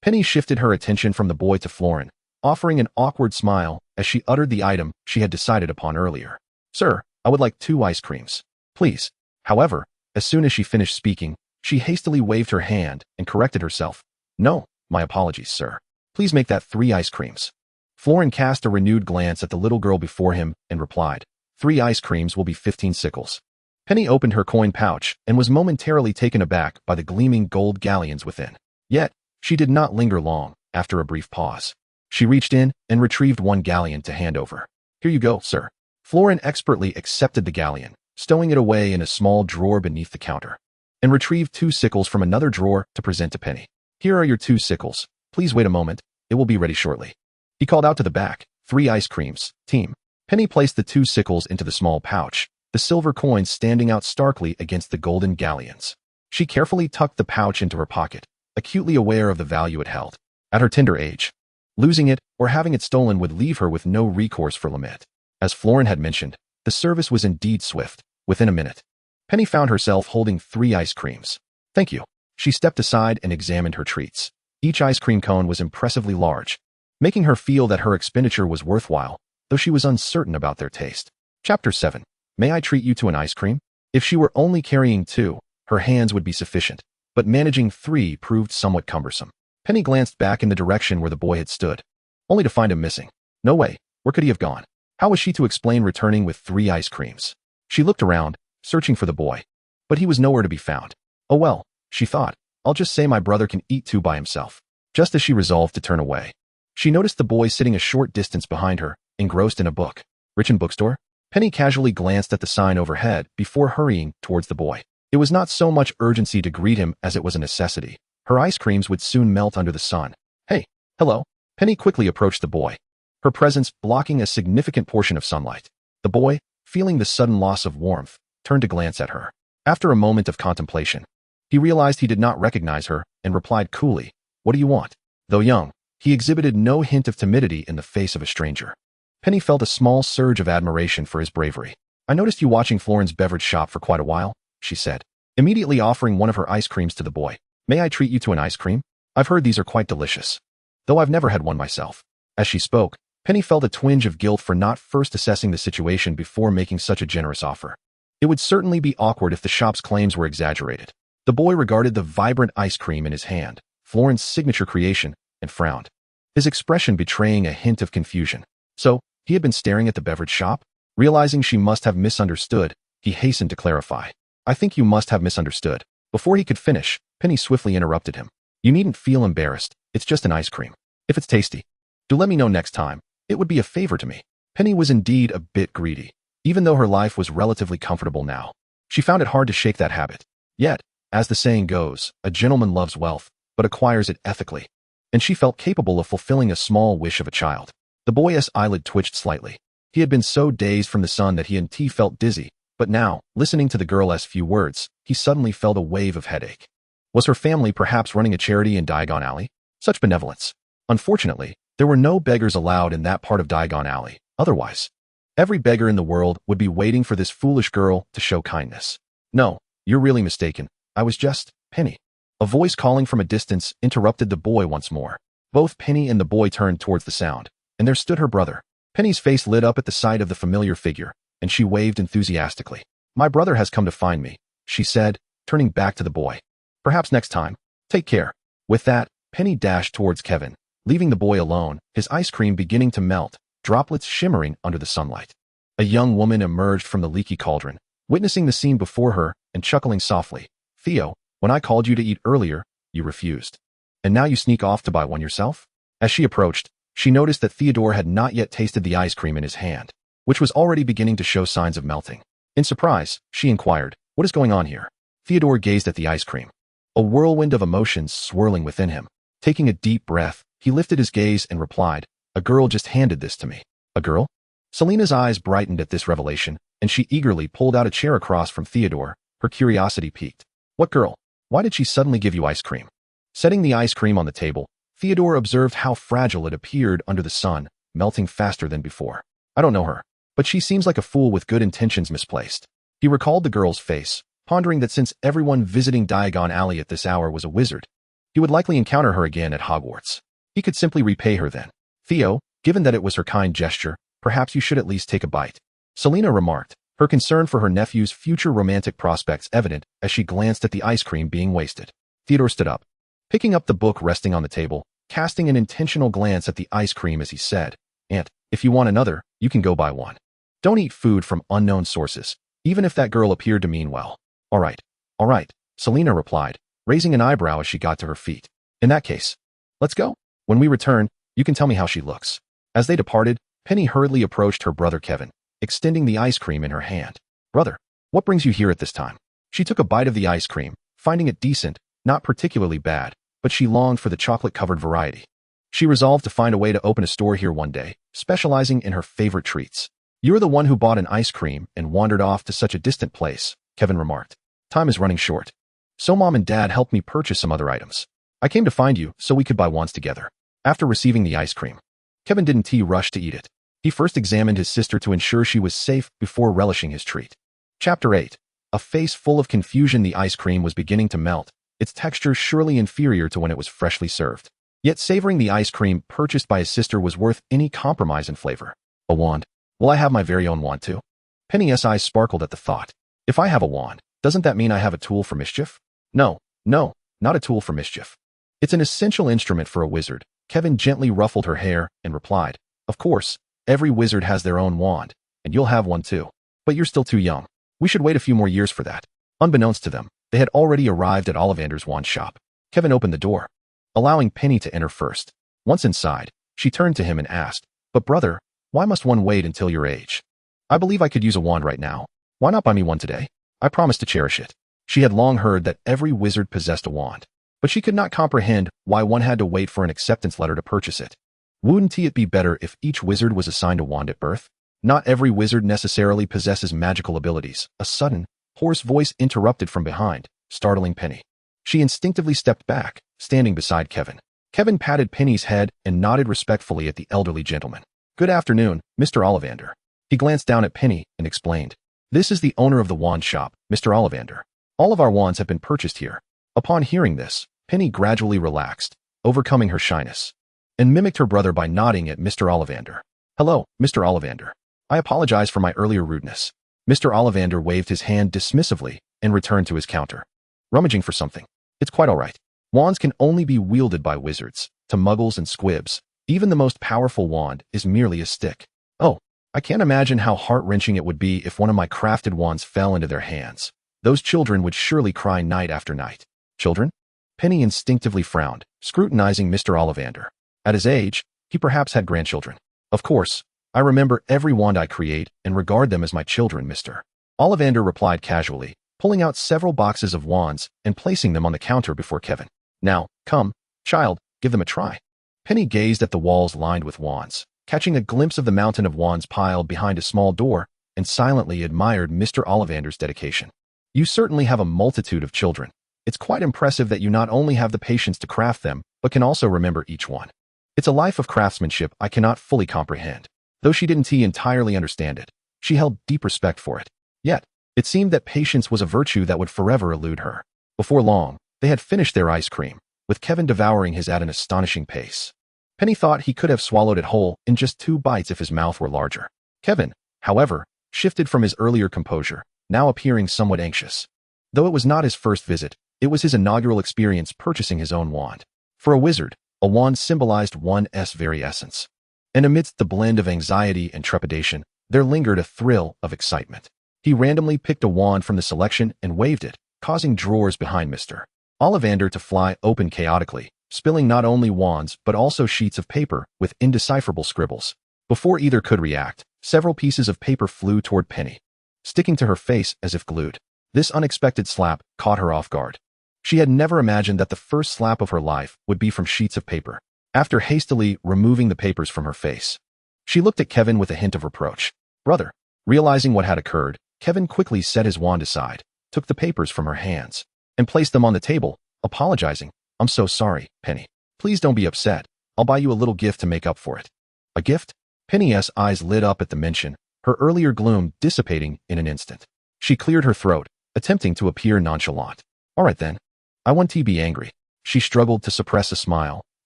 Penny shifted her attention from the boy to Florin, offering an awkward smile as she uttered the item she had decided upon earlier. "Sir, I would like 2 ice creams, please." However, as soon as she finished speaking, she hastily waved her hand and corrected herself. "No, my apologies, sir. Please make that 3 ice creams." Florin cast a renewed glance at the little girl before him and replied, "3 ice creams will be 15 sickles." Penny opened her coin pouch and was momentarily taken aback by the gleaming gold galleons within. Yet, she did not linger long. After a brief pause, she reached in and retrieved 1 galleon to hand over. "Here you go, sir." Florin expertly accepted the galleon, stowing it away in a small drawer beneath the counter, and retrieved 2 sickles from another drawer to present to Penny. "Here are your 2 sickles. Please wait a moment. It will be ready shortly." He called out to the back, "3 ice creams, team." Penny placed the 2 sickles into the small pouch, the silver coins standing out starkly against the golden galleons. She carefully tucked the pouch into her pocket, acutely aware of the value it held. At her tender age, losing it or having it stolen would leave her with no recourse for lament. As Florin had mentioned, the service was indeed swift. Within a minute, Penny found herself holding 3 ice creams. "Thank you." She stepped aside and examined her treats. Each ice cream cone was impressively large, making her feel that her expenditure was worthwhile, though she was uncertain about their taste. Chapter 7. May I treat you to an ice cream? If she were only carrying 2, her hands would be sufficient, but managing 3 proved somewhat cumbersome. Penny glanced back in the direction where the boy had stood, only to find him missing. No way, where could he have gone? How was she to explain returning with 3 ice creams? She looked around, searching for the boy, but he was nowhere to be found. "Oh well," she thought, "I'll just say my brother can eat 2 by himself." Just as she resolved to turn away, she noticed the boy sitting a short distance behind her, engrossed in a book. "Rich Bookstore?" Penny casually glanced at the sign overhead before hurrying towards the boy. It was not so much urgency to greet him as it was a necessity. Her ice creams would soon melt under the sun. "Hey, hello." Penny quickly approached the boy, her presence blocking a significant portion of sunlight. The boy, feeling the sudden loss of warmth, turned to glance at her. After a moment of contemplation, he realized he did not recognize her and replied coolly, "What do you want?" Though young, he exhibited no hint of timidity in the face of a stranger. Penny felt a small surge of admiration for his bravery. "I noticed you watching Florin's beverage shop for quite a while," she said, immediately offering one of her ice creams to the boy. "May I treat you to an ice cream? I've heard these are quite delicious, though I've never had one myself." As she spoke, Penny felt a twinge of guilt for not first assessing the situation before making such a generous offer. It would certainly be awkward if the shop's claims were exaggerated. The boy regarded the vibrant ice cream in his hand, Florin's signature creation, and frowned, his expression betraying a hint of confusion. So, he had been staring at the beverage shop? Realizing she must have misunderstood, he hastened to clarify. "I think you must have misunderstood." Before he could finish, Penny swiftly interrupted him. "You needn't feel embarrassed. It's just an ice cream. If it's tasty, do let me know next time. It would be a favor to me." Penny was indeed a bit greedy. Even though her life was relatively comfortable now, she found it hard to shake that habit. Yet, as the saying goes, a gentleman loves wealth, but acquires it ethically, and she felt capable of fulfilling a small wish of a child. The boy's eyelid twitched slightly. He had been so dazed from the sun that he and T felt dizzy, but now, listening to the girl's few words, he suddenly felt a wave of headache. Was her family perhaps running a charity in Diagon Alley? Such benevolence. Unfortunately, there were no beggars allowed in that part of Diagon Alley. Otherwise, every beggar in the world would be waiting for this foolish girl to show kindness. "No, you're really mistaken. I was just..." Penny. A voice calling from a distance interrupted the boy once more. Both Penny and the boy turned towards the sound, and there stood her brother. Penny's face lit up at the sight of the familiar figure, and she waved enthusiastically. "My brother has come to find me," she said, turning back to the boy. "Perhaps next time. Take care." With that, Penny dashed towards Kevin, leaving the boy alone, his ice cream beginning to melt, droplets shimmering under the sunlight. A young woman emerged from the leaky cauldron, witnessing the scene before her and chuckling softly. "Theo, when I called you to eat earlier, you refused. And now you sneak off to buy one yourself?" As she approached, she noticed that Theodore had not yet tasted the ice cream in his hand, which was already beginning to show signs of melting. In surprise, she inquired, "What is going on here?" Theodore gazed at the ice cream, a whirlwind of emotions swirling within him. Taking a deep breath, he lifted his gaze and replied, "A girl just handed this to me." "A girl?" Selena's eyes brightened at this revelation, and she eagerly pulled out a chair across from Theodore, her curiosity piqued. "What girl? Why did she suddenly give you ice cream?" Setting the ice cream on the table, Theodore observed how fragile it appeared under the sun, melting faster than before. "I don't know her, but she seems like a fool with good intentions misplaced." He recalled the girl's face, pondering that since everyone visiting Diagon Alley at this hour was a wizard, he would likely encounter her again at Hogwarts. He could simply repay her then. "Theo, given that it was her kind gesture, perhaps you should at least take a bite," Selena remarked, her concern for her nephew's future romantic prospects evident as she glanced at the ice cream being wasted. Theodore stood up, picking up the book resting on the table, casting an intentional glance at the ice cream as he said, "Aunt, if you want another, you can go buy one. Don't eat food from unknown sources, even if that girl appeared to mean well." All right, Selena replied, raising an eyebrow as she got to her feet. "In that case, let's go. When we return, you can tell me how she looks." As they departed, Penny hurriedly approached her brother Kevin, extending the ice cream in her hand. "Brother, what brings you here at this time?" She took a bite of the ice cream, finding it decent, not particularly bad, but she longed for the chocolate-covered variety. She resolved to find a way to open a store here one day, specializing in her favorite treats. "You're the one who bought an ice cream and wandered off to such a distant place," Kevin remarked. "Time is running short. So Mom and Dad helped me purchase some other items. I came to find you so we could buy wands together." After receiving the ice cream, Kevin didn't rush to eat it. He first examined his sister to ensure she was safe before relishing his treat. Chapter 8. A face full of confusion. The ice cream was beginning to melt, its texture surely inferior to when it was freshly served. Yet savoring the ice cream purchased by his sister was worth any compromise in flavor. "A wand? Will I have my very own wand too?" Penny's eyes sparkled at the thought. "If I have a wand, doesn't that mean I have a tool for mischief?" No, not a tool for mischief. It's an essential instrument for a wizard." Kevin gently ruffled her hair and replied, "Of course, every wizard has their own wand, and you'll have one too. But you're still too young. We should wait a few more years for that." Unbeknownst to them, they had already arrived at Ollivander's wand shop. Kevin opened the door, allowing Penny to enter first. Once inside, she turned to him and asked, "But brother, why must one wait until your age? I believe I could use a wand right now. Why not buy me one today? I promise to cherish it." She had long heard that every wizard possessed a wand, but she could not comprehend why one had to wait for an acceptance letter to purchase it. Wouldn't it be better if each wizard was assigned a wand at birth? Not every wizard necessarily possesses magical abilities. A sudden, hoarse voice interrupted from behind, startling Penny. She instinctively stepped back, standing beside Kevin. Kevin patted Penny's head and nodded respectfully at the elderly gentleman. "Good afternoon, Mr. Ollivander." He glanced down at Penny and explained, "This is the owner of the wand shop, Mr. Ollivander. All of our wands have been purchased here." Upon hearing this, Penny gradually relaxed, overcoming her shyness, and mimicked her brother by nodding at Mr. Ollivander. "Hello, Mr. Ollivander. I apologize for my earlier rudeness." Mr. Ollivander waved his hand dismissively and returned to his counter. "Rummaging for something? It's quite all right. Wands can only be wielded by wizards. To muggles and squibs, even the most powerful wand is merely a stick. Oh, I can't imagine how heart-wrenching it would be if one of my crafted wands fell into their hands. Those children would surely cry night after night." "Children?" Penny instinctively frowned, scrutinizing Mr. Ollivander. At his age, he perhaps had grandchildren. "Of course, I remember every wand I create and regard them as my children, Mr. Ollivander replied casually, pulling out several boxes of wands and placing them on the counter before Kevin. "Now, come, child, give them a try." Penny gazed at the walls lined with wands, catching a glimpse of the mountain of wands piled behind a small door, and silently admired Mr. Ollivander's dedication. "You certainly have a multitude of children. It's quite impressive that you not only have the patience to craft them, but can also remember each one. It's a life of craftsmanship I cannot fully comprehend." Though she didn't entirely understand it, she held deep respect for it. Yet, it seemed that patience was a virtue that would forever elude her. Before long, they had finished their ice cream, with Kevin devouring his at an astonishing pace. Penny thought he could have swallowed it whole in just 2 bites if his mouth were larger. Kevin, however, shifted from his earlier composure, now appearing somewhat anxious. Though it was not his first visit, it was his inaugural experience purchasing his own wand. For a wizard, a wand symbolized one's very essence. And amidst the blend of anxiety and trepidation, there lingered a thrill of excitement. He randomly picked a wand from the selection and waved it, causing drawers behind Mr. Ollivander to fly open chaotically, spilling not only wands but also sheets of paper with indecipherable scribbles. Before either could react, several pieces of paper flew toward Penny. sticking to her face as if glued. This unexpected slap caught her off guard. She had never imagined that the first slap of her life would be from sheets of paper. After hastily removing the papers from her face, she looked at Kevin with a hint of reproach. Brother. Realizing what had occurred, Kevin quickly set his wand aside, took the papers from her hands, and placed them on the table, apologizing. I'm so sorry, Penny. Please don't be upset. I'll buy you a little gift to make up for it. A gift? Penny's eyes lit up at the mention, her earlier gloom dissipating in an instant. She cleared her throat, attempting to appear nonchalant. All right then. I want to be angry. She struggled to suppress a smile,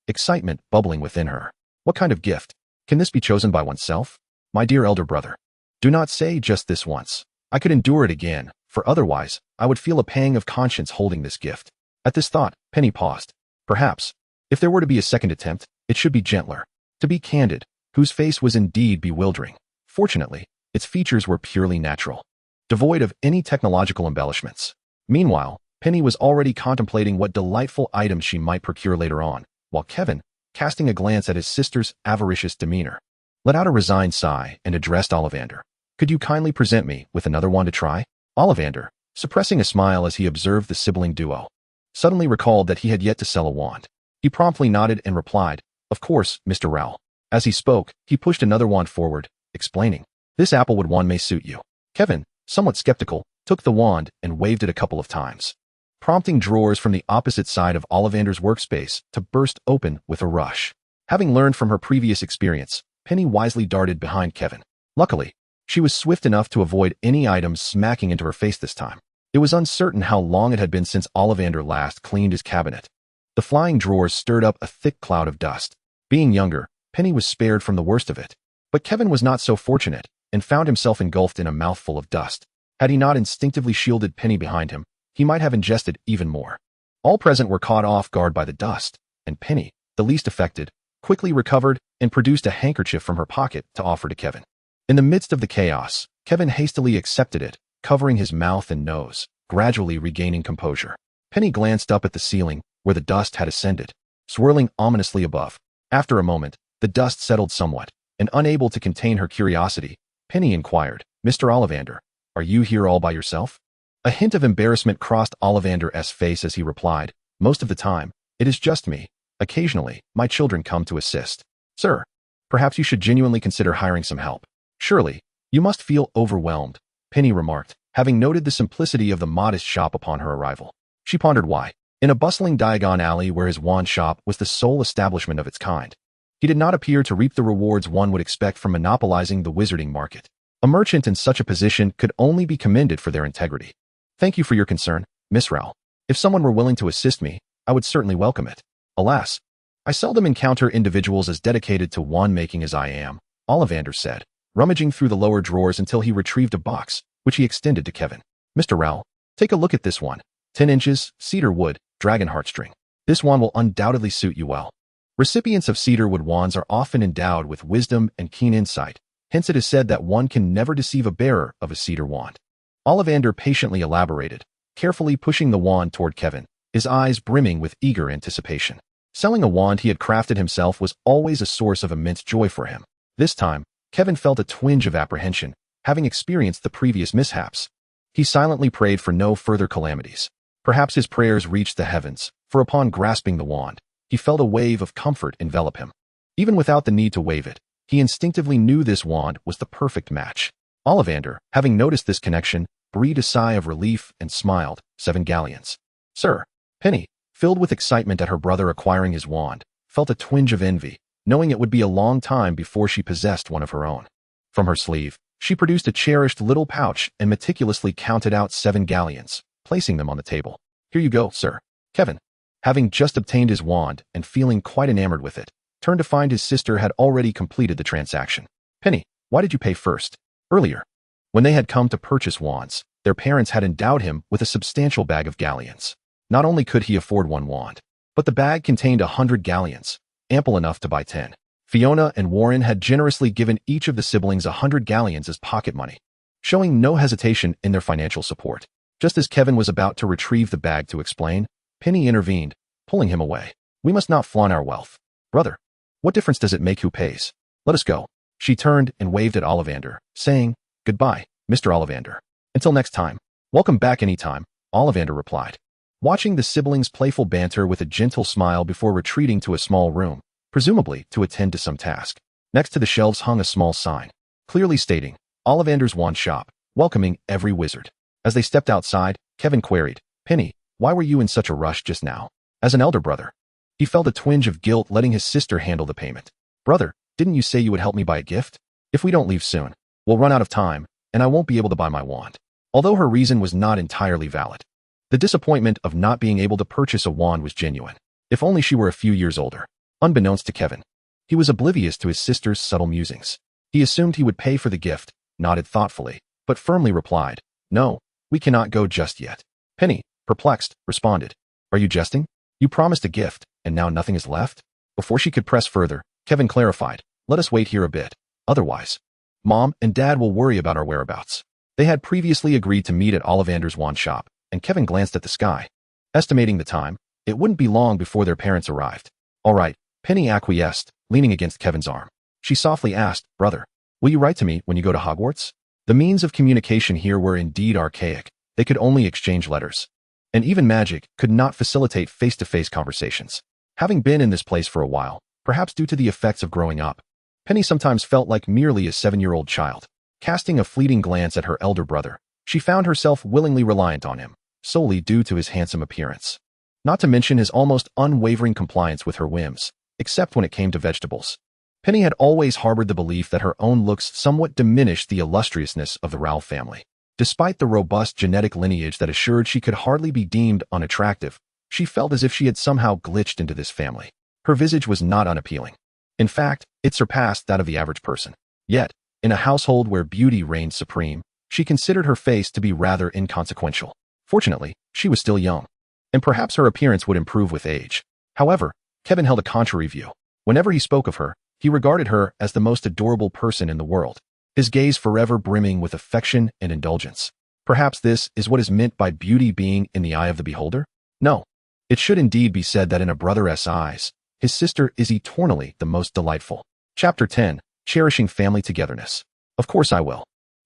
excitement bubbling within her. What kind of gift? Can this be chosen by oneself? My dear elder brother. Do not say just this once. I could endure it again, for otherwise, I would feel a pang of conscience holding this gift. At this thought, Penny paused. Perhaps, if there were to be a second attempt, it should be gentler. To be candid, whose face was indeed bewildering. Fortunately, its features were purely natural, devoid of any technological embellishments. Meanwhile, Penny was already contemplating what delightful items she might procure later on, while Kevin, casting a glance at his sister's avaricious demeanor, let out a resigned sigh and addressed Ollivander. Could you kindly present me with another wand to try? Ollivander, suppressing a smile as he observed the sibling duo, suddenly recalled that he had yet to sell a wand. He promptly nodded and replied, Of course, Mr. Rowell. As he spoke, he pushed another wand forward, explaining, This applewood wand may suit you. Kevin, somewhat skeptical, took the wand and waved it a couple of times, prompting drawers from the opposite side of Ollivander's workspace to burst open with a rush. Having learned from her previous experience, Penny wisely darted behind Kevin. Luckily, she was swift enough to avoid any items smacking into her face this time. It was uncertain how long it had been since Ollivander last cleaned his cabinet. The flying drawers stirred up a thick cloud of dust. Being younger, Penny was spared from the worst of it. But Kevin was not so fortunate, and found himself engulfed in a mouthful of dust. Had he not instinctively shielded Penny behind him, he might have ingested even more. All present were caught off guard by the dust, and Penny, the least affected, quickly recovered and produced a handkerchief from her pocket to offer to Kevin. In the midst of the chaos, Kevin hastily accepted it, covering his mouth and nose, gradually regaining composure. Penny glanced up at the ceiling, where the dust had ascended, swirling ominously above. After a moment, the dust settled somewhat, and unable to contain her curiosity, Penny inquired, Mr. Ollivander, are you here all by yourself? A hint of embarrassment crossed Ollivander's face as he replied, Most of the time, it is just me. Occasionally, my children come to assist. Sir, perhaps you should genuinely consider hiring some help. Surely, you must feel overwhelmed, Penny remarked, having noted the simplicity of the modest shop upon her arrival. She pondered why. In a bustling Diagon alley where his wand shop was the sole establishment of its kind, he did not appear to reap the rewards one would expect from monopolizing the wizarding market. A merchant in such a position could only be commended for their integrity. Thank you for your concern, Miss Rowell. If someone were willing to assist me, I would certainly welcome it. Alas, I seldom encounter individuals as dedicated to wand-making as I am, Ollivander said, rummaging through the lower drawers until he retrieved a box, which he extended to Kevin. Mr. Rowell, take a look at this one. 10 inches, cedar wood, dragon heartstring. This wand will undoubtedly suit you well. Recipients of cedarwood wands are often endowed with wisdom and keen insight, hence it is said that one can never deceive a bearer of a cedar wand. Ollivander patiently elaborated, carefully pushing the wand toward Kevin, his eyes brimming with eager anticipation. Selling a wand he had crafted himself was always a source of immense joy for him. This time, Kevin felt a twinge of apprehension, having experienced the previous mishaps. He silently prayed for no further calamities. Perhaps his prayers reached the heavens, for upon grasping the wand, he felt a wave of comfort envelop him. Even without the need to wave it, he instinctively knew this wand was the perfect match. Ollivander, having noticed this connection, breathed a sigh of relief and smiled. 7 galleons. Sir, Penny, filled with excitement at her brother acquiring his wand, felt a twinge of envy, knowing it would be a long time before she possessed one of her own. From her sleeve, she produced a cherished little pouch and meticulously counted out 7 galleons, placing them on the table. Here you go, sir. Kevin, having just obtained his wand and feeling quite enamored with it, turned to find his sister had already completed the transaction. Penny, why did you pay first? Earlier, when they had come to purchase wands, their parents had endowed him with a substantial bag of galleons. Not only could he afford one wand, but the bag contained 100 galleons, ample enough to buy 10. Fiona and Warren had generously given each of the siblings 100 galleons as pocket money, showing no hesitation in their financial support. Just as Kevin was about to retrieve the bag to explain, Penny intervened, pulling him away. We must not flaunt our wealth. Brother, what difference does it make who pays? Let us go. She turned and waved at Ollivander, saying, Goodbye, Mr. Ollivander. Until next time. Welcome back anytime, Ollivander replied, watching the siblings' playful banter with a gentle smile before retreating to a small room, presumably to attend to some task. Next to the shelves hung a small sign, clearly stating, Ollivander's Wand Shop, welcoming every wizard. As they stepped outside, Kevin queried, Penny, why were you in such a rush just now? As an elder brother, he felt a twinge of guilt letting his sister handle the payment. Brother, didn't you say you would help me buy a gift? If we don't leave soon, we'll run out of time, and I won't be able to buy my wand. Although her reason was not entirely valid, the disappointment of not being able to purchase a wand was genuine. If only she were a few years older. Unbeknownst to Kevin, he was oblivious to his sister's subtle musings. He assumed he would pay for the gift, nodded thoughtfully, but firmly replied, No, we cannot go just yet. Penny, perplexed, responded, Are you jesting? You promised a gift, and now nothing is left? Before she could press further, Kevin clarified, Let us wait here a bit. Otherwise, Mom and Dad will worry about our whereabouts. They had previously agreed to meet at Ollivander's Wand Shop, and Kevin glanced at the sky. Estimating the time, it wouldn't be long before their parents arrived. All right, Penny acquiesced, leaning against Kevin's arm. She softly asked, Brother, will you write to me when you go to Hogwarts? The means of communication here were indeed archaic. They could only exchange letters. And even magic could not facilitate face-to-face conversations. Having been in this place for a while, perhaps due to the effects of growing up, Penny sometimes felt like merely a 7-year-old child. Casting a fleeting glance at her elder brother, she found herself willingly reliant on him, solely due to his handsome appearance. Not to mention his almost unwavering compliance with her whims, except when it came to vegetables. Penny had always harbored the belief that her own looks somewhat diminished the illustriousness of the Rowell family. Despite the robust genetic lineage that assured she could hardly be deemed unattractive, she felt as if she had somehow glitched into this family. Her visage was not unappealing. In fact, it surpassed that of the average person. Yet, in a household where beauty reigned supreme, she considered her face to be rather inconsequential. Fortunately, she was still young, and perhaps her appearance would improve with age. However, Kevin held a contrary view. Whenever he spoke of her, he regarded her as the most adorable person in the world, his gaze forever brimming with affection and indulgence. Perhaps this is what is meant by beauty being in the eye of the beholder? No. It should indeed be said that in a brother's eyes, his sister is eternally the most delightful. Chapter 10. Cherishing Family Togetherness. Of course I will.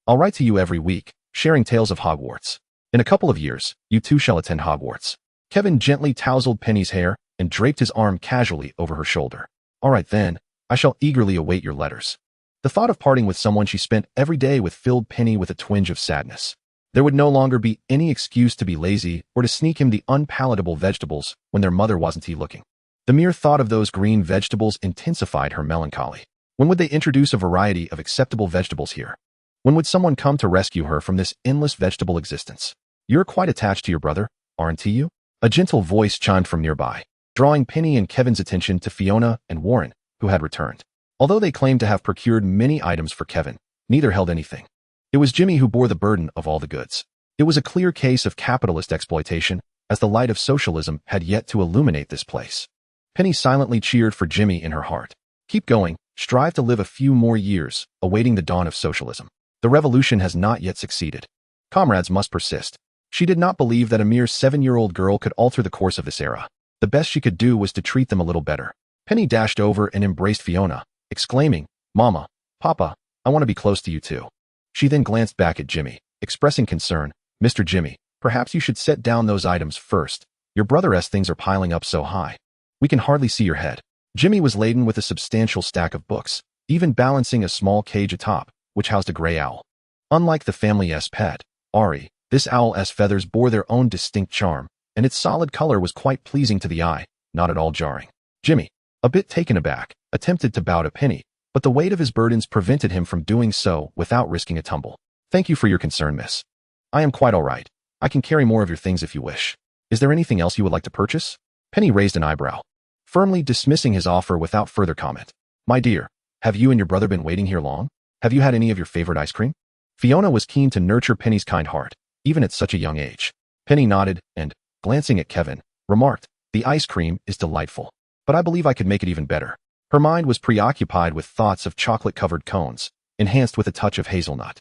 I'll write to you every week, sharing tales of Hogwarts. In a couple of years, you too shall attend Hogwarts. Kevin gently tousled Penny's hair and draped his arm casually over her shoulder. All right then, I shall eagerly await your letters. The thought of parting with someone she spent every day with filled Penny with a twinge of sadness. There would no longer be any excuse to be lazy or to sneak him the unpalatable vegetables when their mother wasn't looking. The mere thought of those green vegetables intensified her melancholy. When would they introduce a variety of acceptable vegetables here? When would someone come to rescue her from this endless vegetable existence? You're quite attached to your brother, aren't you? A gentle voice chimed from nearby, drawing Penny and Kevin's attention to Fiona and Warren, who had returned. Although they claimed to have procured many items for Kevin, neither held anything. It was Jimmy who bore the burden of all the goods. It was a clear case of capitalist exploitation, as the light of socialism had yet to illuminate this place. Penny silently cheered for Jimmy in her heart. Keep going, strive to live a few more years, awaiting the dawn of socialism. The revolution has not yet succeeded. Comrades must persist. She did not believe that a mere 7-year-old girl could alter the course of this era. The best she could do was to treat them a little better. Penny dashed over and embraced Fiona, exclaiming, Mama, Papa, I want to be close to you too. She then glanced back at Jimmy, expressing concern. Mr. Jimmy, perhaps you should set down those items first. Your brother's things are piling up so high. We can hardly see your head. Jimmy was laden with a substantial stack of books, even balancing a small cage atop, which housed a gray owl. Unlike the family's pet, Ari, this owl's feathers bore their own distinct charm, and its solid color was quite pleasing to the eye, not at all jarring. Jimmy, a bit taken aback, attempted to bow to Penny, but the weight of his burdens prevented him from doing so without risking a tumble. Thank you for your concern, miss. I am quite all right. I can carry more of your things if you wish. Is there anything else you would like to purchase? Penny raised an eyebrow, firmly dismissing his offer without further comment. My dear, have you and your brother been waiting here long? Have you had any of your favorite ice cream? Fiona was keen to nurture Penny's kind heart, even at such a young age. Penny nodded and, glancing at Kevin, remarked, The ice cream is delightful, but I believe I could make it even better. Her mind was preoccupied with thoughts of chocolate-covered cones, enhanced with a touch of hazelnut,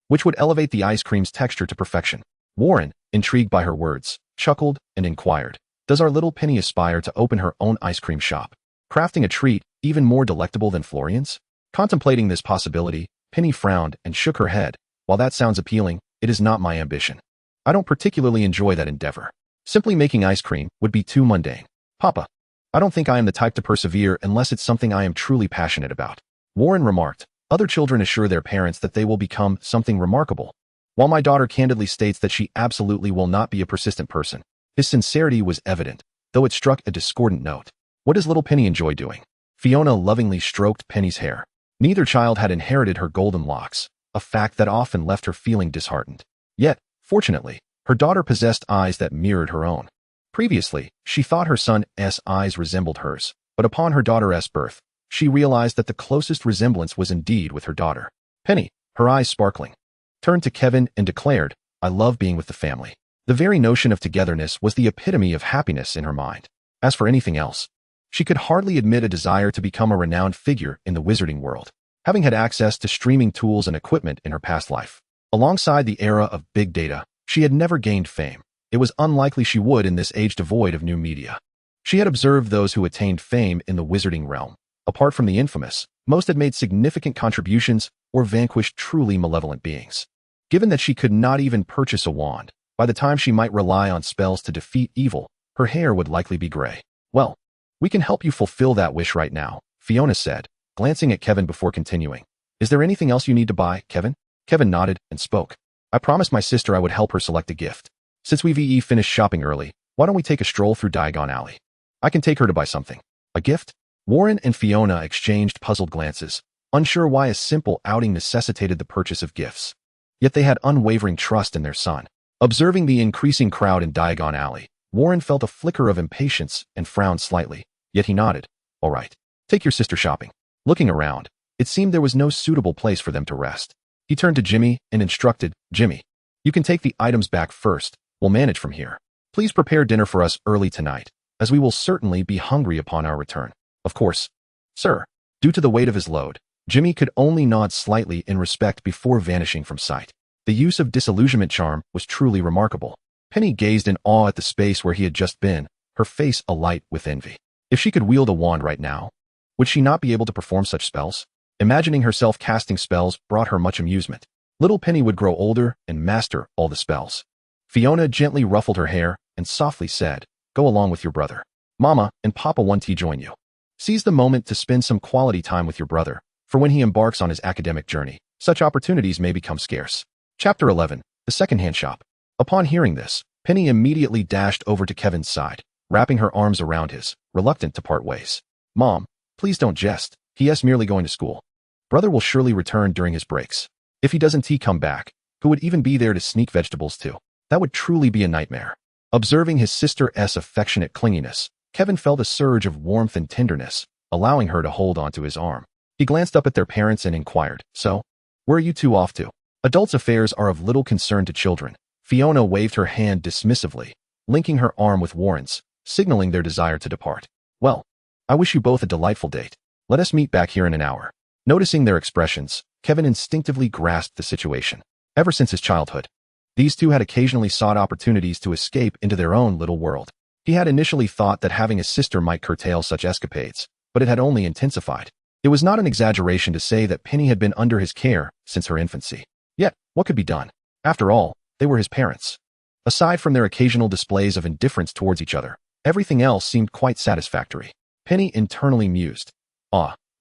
which would elevate the ice cream's texture to perfection. Warren, intrigued by her words, chuckled and inquired, Does our little Penny aspire to open her own ice cream shop, crafting a treat even more delectable than Florian's? Contemplating this possibility, Penny frowned and shook her head. While that sounds appealing, it is not my ambition. I don't particularly enjoy that endeavor. Simply making ice cream would be too mundane. Papa, I don't think I am the type to persevere unless it's something I am truly passionate about. Warren remarked. Other children assure their parents that they will become something remarkable, while my daughter candidly states that she absolutely will not be a persistent person. His sincerity was evident, though it struck a discordant note. What does little Penny enjoy doing? Fiona lovingly stroked Penny's hair. Neither child had inherited her golden locks, a fact that often left her feeling disheartened. Yet, fortunately, her daughter possessed eyes that mirrored her own. Previously, she thought her son's eyes resembled hers, but upon her daughter's birth, she realized that the closest resemblance was indeed with her daughter. Penny, her eyes sparkling, turned to Kevin and declared, I love being with the family. The very notion of togetherness was the epitome of happiness in her mind. As for anything else, she could hardly admit a desire to become a renowned figure in the wizarding world, having had access to streaming tools and equipment in her past life. Alongside the era of big data, she had never gained fame. It was unlikely she would in this age devoid of new media. She had observed those who attained fame in the wizarding realm. Apart from the infamous, most had made significant contributions or vanquished truly malevolent beings. Given that she could not even purchase a wand, by the time she might rely on spells to defeat evil, her hair would likely be gray. Well, we can help you fulfill that wish right now, Fiona said, glancing at Kevin before continuing. Is there anything else you need to buy, Kevin? Kevin nodded and spoke. I promised my sister I would help her select a gift. Since we've finished shopping early, why don't we take a stroll through Diagon Alley? I can take her to buy something. A gift? Warren and Fiona exchanged puzzled glances, unsure why a simple outing necessitated the purchase of gifts. Yet they had unwavering trust in their son. Observing the increasing crowd in Diagon Alley, Warren felt a flicker of impatience and frowned slightly, yet he nodded. All right, take your sister shopping. Looking around, it seemed there was no suitable place for them to rest. He turned to Jimmy and instructed, Jimmy, you can take the items back first. We'll manage from here. Please prepare dinner for us early tonight, as we will certainly be hungry upon our return. Of course, sir. Due to the weight of his load, Jimmy could only nod slightly in respect before vanishing from sight. The use of disillusionment charm was truly remarkable. Penny gazed in awe at the space where he had just been, her face alight with envy. If she could wield a wand right now, would she not be able to perform such spells? Imagining herself casting spells brought her much amusement. Little Penny would grow older and master all the spells. Fiona gently ruffled her hair and softly said, Go along with your brother. Mama and Papa want to join you. Seize the moment to spend some quality time with your brother, for when he embarks on his academic journey, such opportunities may become scarce. Chapter 11. The Secondhand Shop. Upon hearing this, Penny immediately dashed over to Kevin's side, wrapping her arms around his, reluctant to part ways. Mom, please don't jest. He is merely going to school. Brother will surely return during his breaks. If he doesn't come back, who would even be there to sneak vegetables to? That would truly be a nightmare. Observing his sister's affectionate clinginess, Kevin felt a surge of warmth and tenderness, allowing her to hold onto his arm. He glanced up at their parents and inquired, So, where are you two off to? Adults' affairs are of little concern to children. Fiona waved her hand dismissively, linking her arm with Warren's, signaling their desire to depart. Well, I wish you both a delightful date. Let us meet back here in an hour. Noticing their expressions, Kevin instinctively grasped the situation. Ever since his childhood, these two had occasionally sought opportunities to escape into their own little world. He had initially thought that having a sister might curtail such escapades, but it had only intensified. It was not an exaggeration to say that Penny had been under his care since her infancy. Yet, what could be done? After all, they were his parents. Aside from their occasional displays of indifference towards each other, everything else seemed quite satisfactory. Penny internally mused.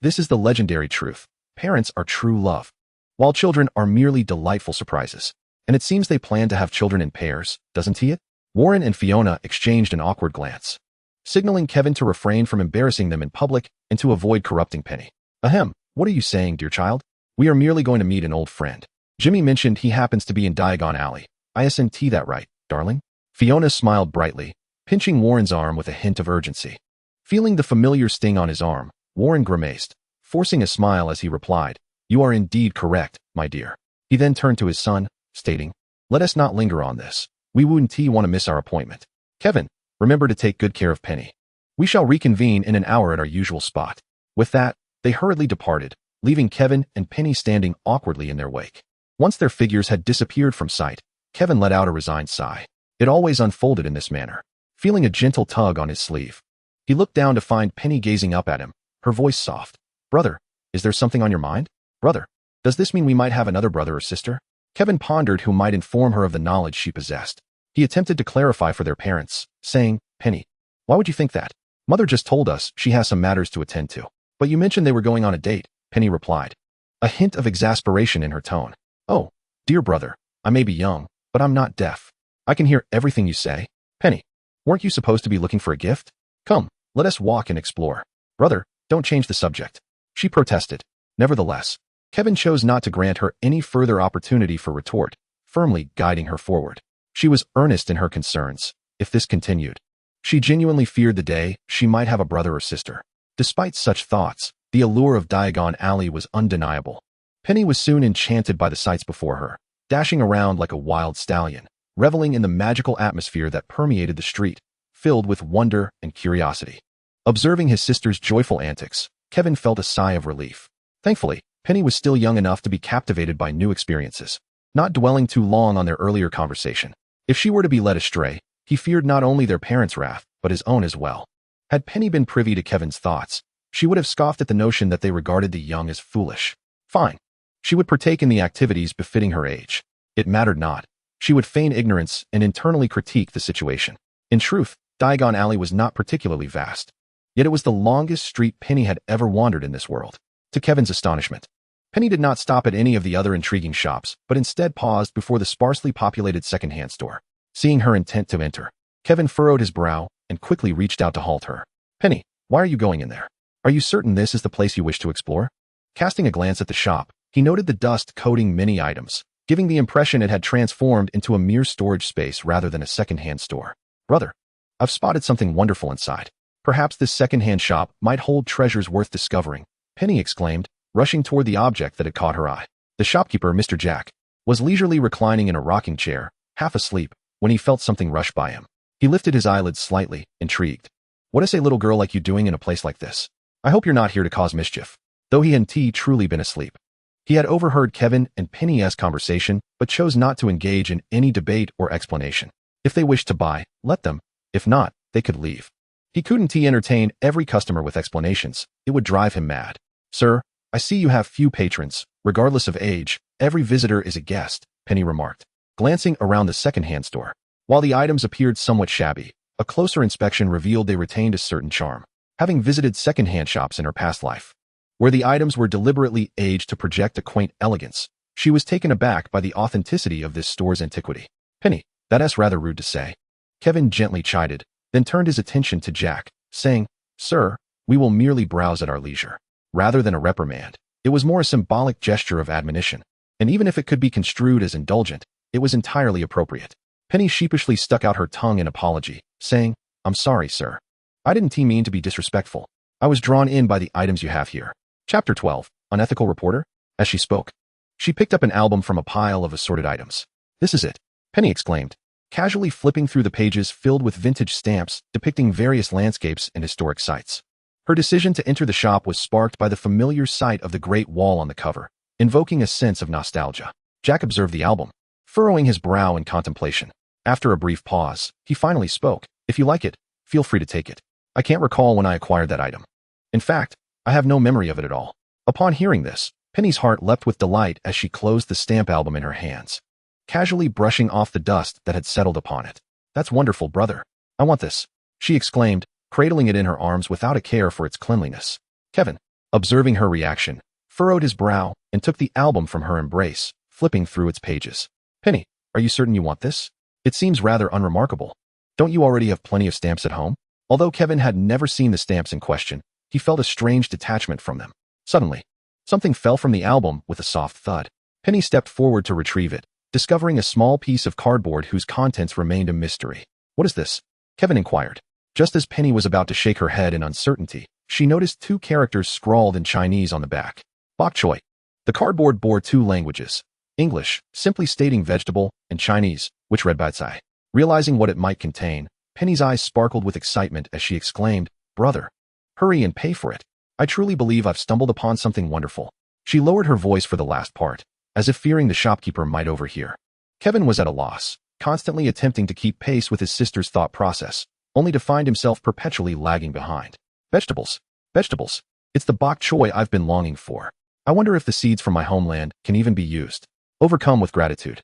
This is the legendary truth. Parents are true love, while children are merely delightful surprises. And it seems they plan to have children in pairs, doesn't he? Warren and Fiona exchanged an awkward glance, signaling Kevin to refrain from embarrassing them in public and to avoid corrupting Penny. Ahem, what are you saying, dear child? We are merely going to meet an old friend. Jimmy mentioned he happens to be in Diagon Alley. Isn't that right, darling? Fiona smiled brightly, pinching Warren's arm with a hint of urgency. Feeling the familiar sting on his arm, Warren grimaced, forcing a smile as he replied, You are indeed correct, my dear. He then turned to his son, stating, Let us not linger on this. We wouldn't want to miss our appointment. Kevin, remember to take good care of Penny. We shall reconvene in an hour at our usual spot. With that, they hurriedly departed, leaving Kevin and Penny standing awkwardly in their wake. Once their figures had disappeared from sight, Kevin let out a resigned sigh. It always unfolded in this manner. Feeling a gentle tug on his sleeve, he looked down to find Penny gazing up at him, her voice soft. Brother, is there something on your mind? Brother, does this mean we might have another brother or sister? Kevin pondered who might inform her of the knowledge she possessed. He attempted to clarify for their parents, saying, "Penny, why would you think that? Mother just told us she has some matters to attend to." "But you mentioned they were going on a date," Penny replied, a hint of exasperation in her tone. "Oh, dear brother, I may be young, but I'm not deaf. I can hear everything you say." "Penny, weren't you supposed to be looking for a gift? Come, let us walk and explore." "Brother, don't change the subject," she protested. Nevertheless, Kevin chose not to grant her any further opportunity for retort, firmly guiding her forward. She was earnest in her concerns. If this continued, she genuinely feared the day she might have a brother or sister. Despite such thoughts, the allure of Diagon Alley was undeniable. Penny was soon enchanted by the sights before her, dashing around like a wild stallion, reveling in the magical atmosphere that permeated the street, filled with wonder and curiosity. Observing his sister's joyful antics, Kevin felt a sigh of relief. Thankfully, Penny was still young enough to be captivated by new experiences, not dwelling too long on their earlier conversation. If she were to be led astray, he feared not only their parents' wrath, but his own as well. Had Penny been privy to Kevin's thoughts, she would have scoffed at the notion that they regarded the young as foolish. Fine. She would partake in the activities befitting her age. It mattered not. She would feign ignorance and internally critique the situation. In truth, Diagon Alley was not particularly vast. Yet it was the longest street Penny had ever wandered in this world. To Kevin's astonishment, Penny did not stop at any of the other intriguing shops, but instead paused before the sparsely populated second-hand store. Seeing her intent to enter, Kevin furrowed his brow and quickly reached out to halt her. "Penny, why are you going in there? Are you certain this is the place you wish to explore?" Casting a glance at the shop, he noted the dust coating many items, giving the impression it had transformed into a mere storage space rather than a second-hand store. "Brother, I've spotted something wonderful inside. Perhaps this second-hand shop might hold treasures worth discovering," Penny exclaimed, rushing toward the object that had caught her eye. The shopkeeper, Mr. Jack, was leisurely reclining in a rocking chair, half asleep, when he felt something rush by him. He lifted his eyelids slightly, intrigued. "What is a little girl like you doing in a place like this? I hope you're not here to cause mischief." Though he had truly been asleep, he had overheard Kevin and Penny's conversation, but chose not to engage in any debate or explanation. If they wished to buy, let them. If not, they could leave. He couldn't entertain every customer with explanations. It would drive him mad. "Sir, I see you have few patrons. Regardless of age, every visitor is a guest," Penny remarked, glancing around the second-hand store. While the items appeared somewhat shabby, a closer inspection revealed they retained a certain charm. Having visited second-hand shops in her past life, where the items were deliberately aged to project a quaint elegance, she was taken aback by the authenticity of this store's antiquity. "Penny, that's rather rude to say," Kevin gently chided, then turned his attention to Jack, saying, "Sir, we will merely browse at our leisure." Rather than a reprimand, it was more a symbolic gesture of admonition, and even if it could be construed as indulgent, it was entirely appropriate. Penny sheepishly stuck out her tongue in apology, saying, "I'm sorry, sir. I didn't mean to be disrespectful. I was drawn in by the items you have here." Chapter 12, Unethical Reporter. As she spoke, she picked up an album from a pile of assorted items. "This is it," Penny exclaimed, casually flipping through the pages filled with vintage stamps depicting various landscapes and historic sites. Her decision to enter the shop was sparked by the familiar sight of the Great Wall on the cover, invoking a sense of nostalgia. Jack observed the album, furrowing his brow in contemplation. After a brief pause, he finally spoke. "If you like it, feel free to take it. I can't recall when I acquired that item. In fact, I have no memory of it at all." Upon hearing this, Penny's heart leapt with delight as she closed the stamp album in her hands, casually brushing off the dust that had settled upon it. "That's wonderful, brother. I want this," she exclaimed, cradling it in her arms without a care for its cleanliness. Kevin, observing her reaction, furrowed his brow and took the album from her embrace, flipping through its pages. "Penny, are you certain you want this? It seems rather unremarkable. Don't you already have plenty of stamps at home?" Although Kevin had never seen the stamps in question, he felt a strange detachment from them. Suddenly, something fell from the album with a soft thud. Penny stepped forward to retrieve it, discovering a small piece of cardboard whose contents remained a mystery. "What is this?" Kevin inquired. Just as Penny was about to shake her head in uncertainty, she noticed two characters scrawled in Chinese on the back. Bok choy. The cardboard bore two languages, English, simply stating vegetable, and Chinese, which read Baicai. Realizing what it might contain, Penny's eyes sparkled with excitement as she exclaimed, "Brother, hurry and pay for it. I truly believe I've stumbled upon something wonderful." She lowered her voice for the last part, as if fearing the shopkeeper might overhear. Kevin was at a loss, constantly attempting to keep pace with his sister's thought process, only to find himself perpetually lagging behind. Vegetables. Vegetables. It's the bok choy I've been longing for. I wonder if the seeds from my homeland can even be used." overcome with gratitude.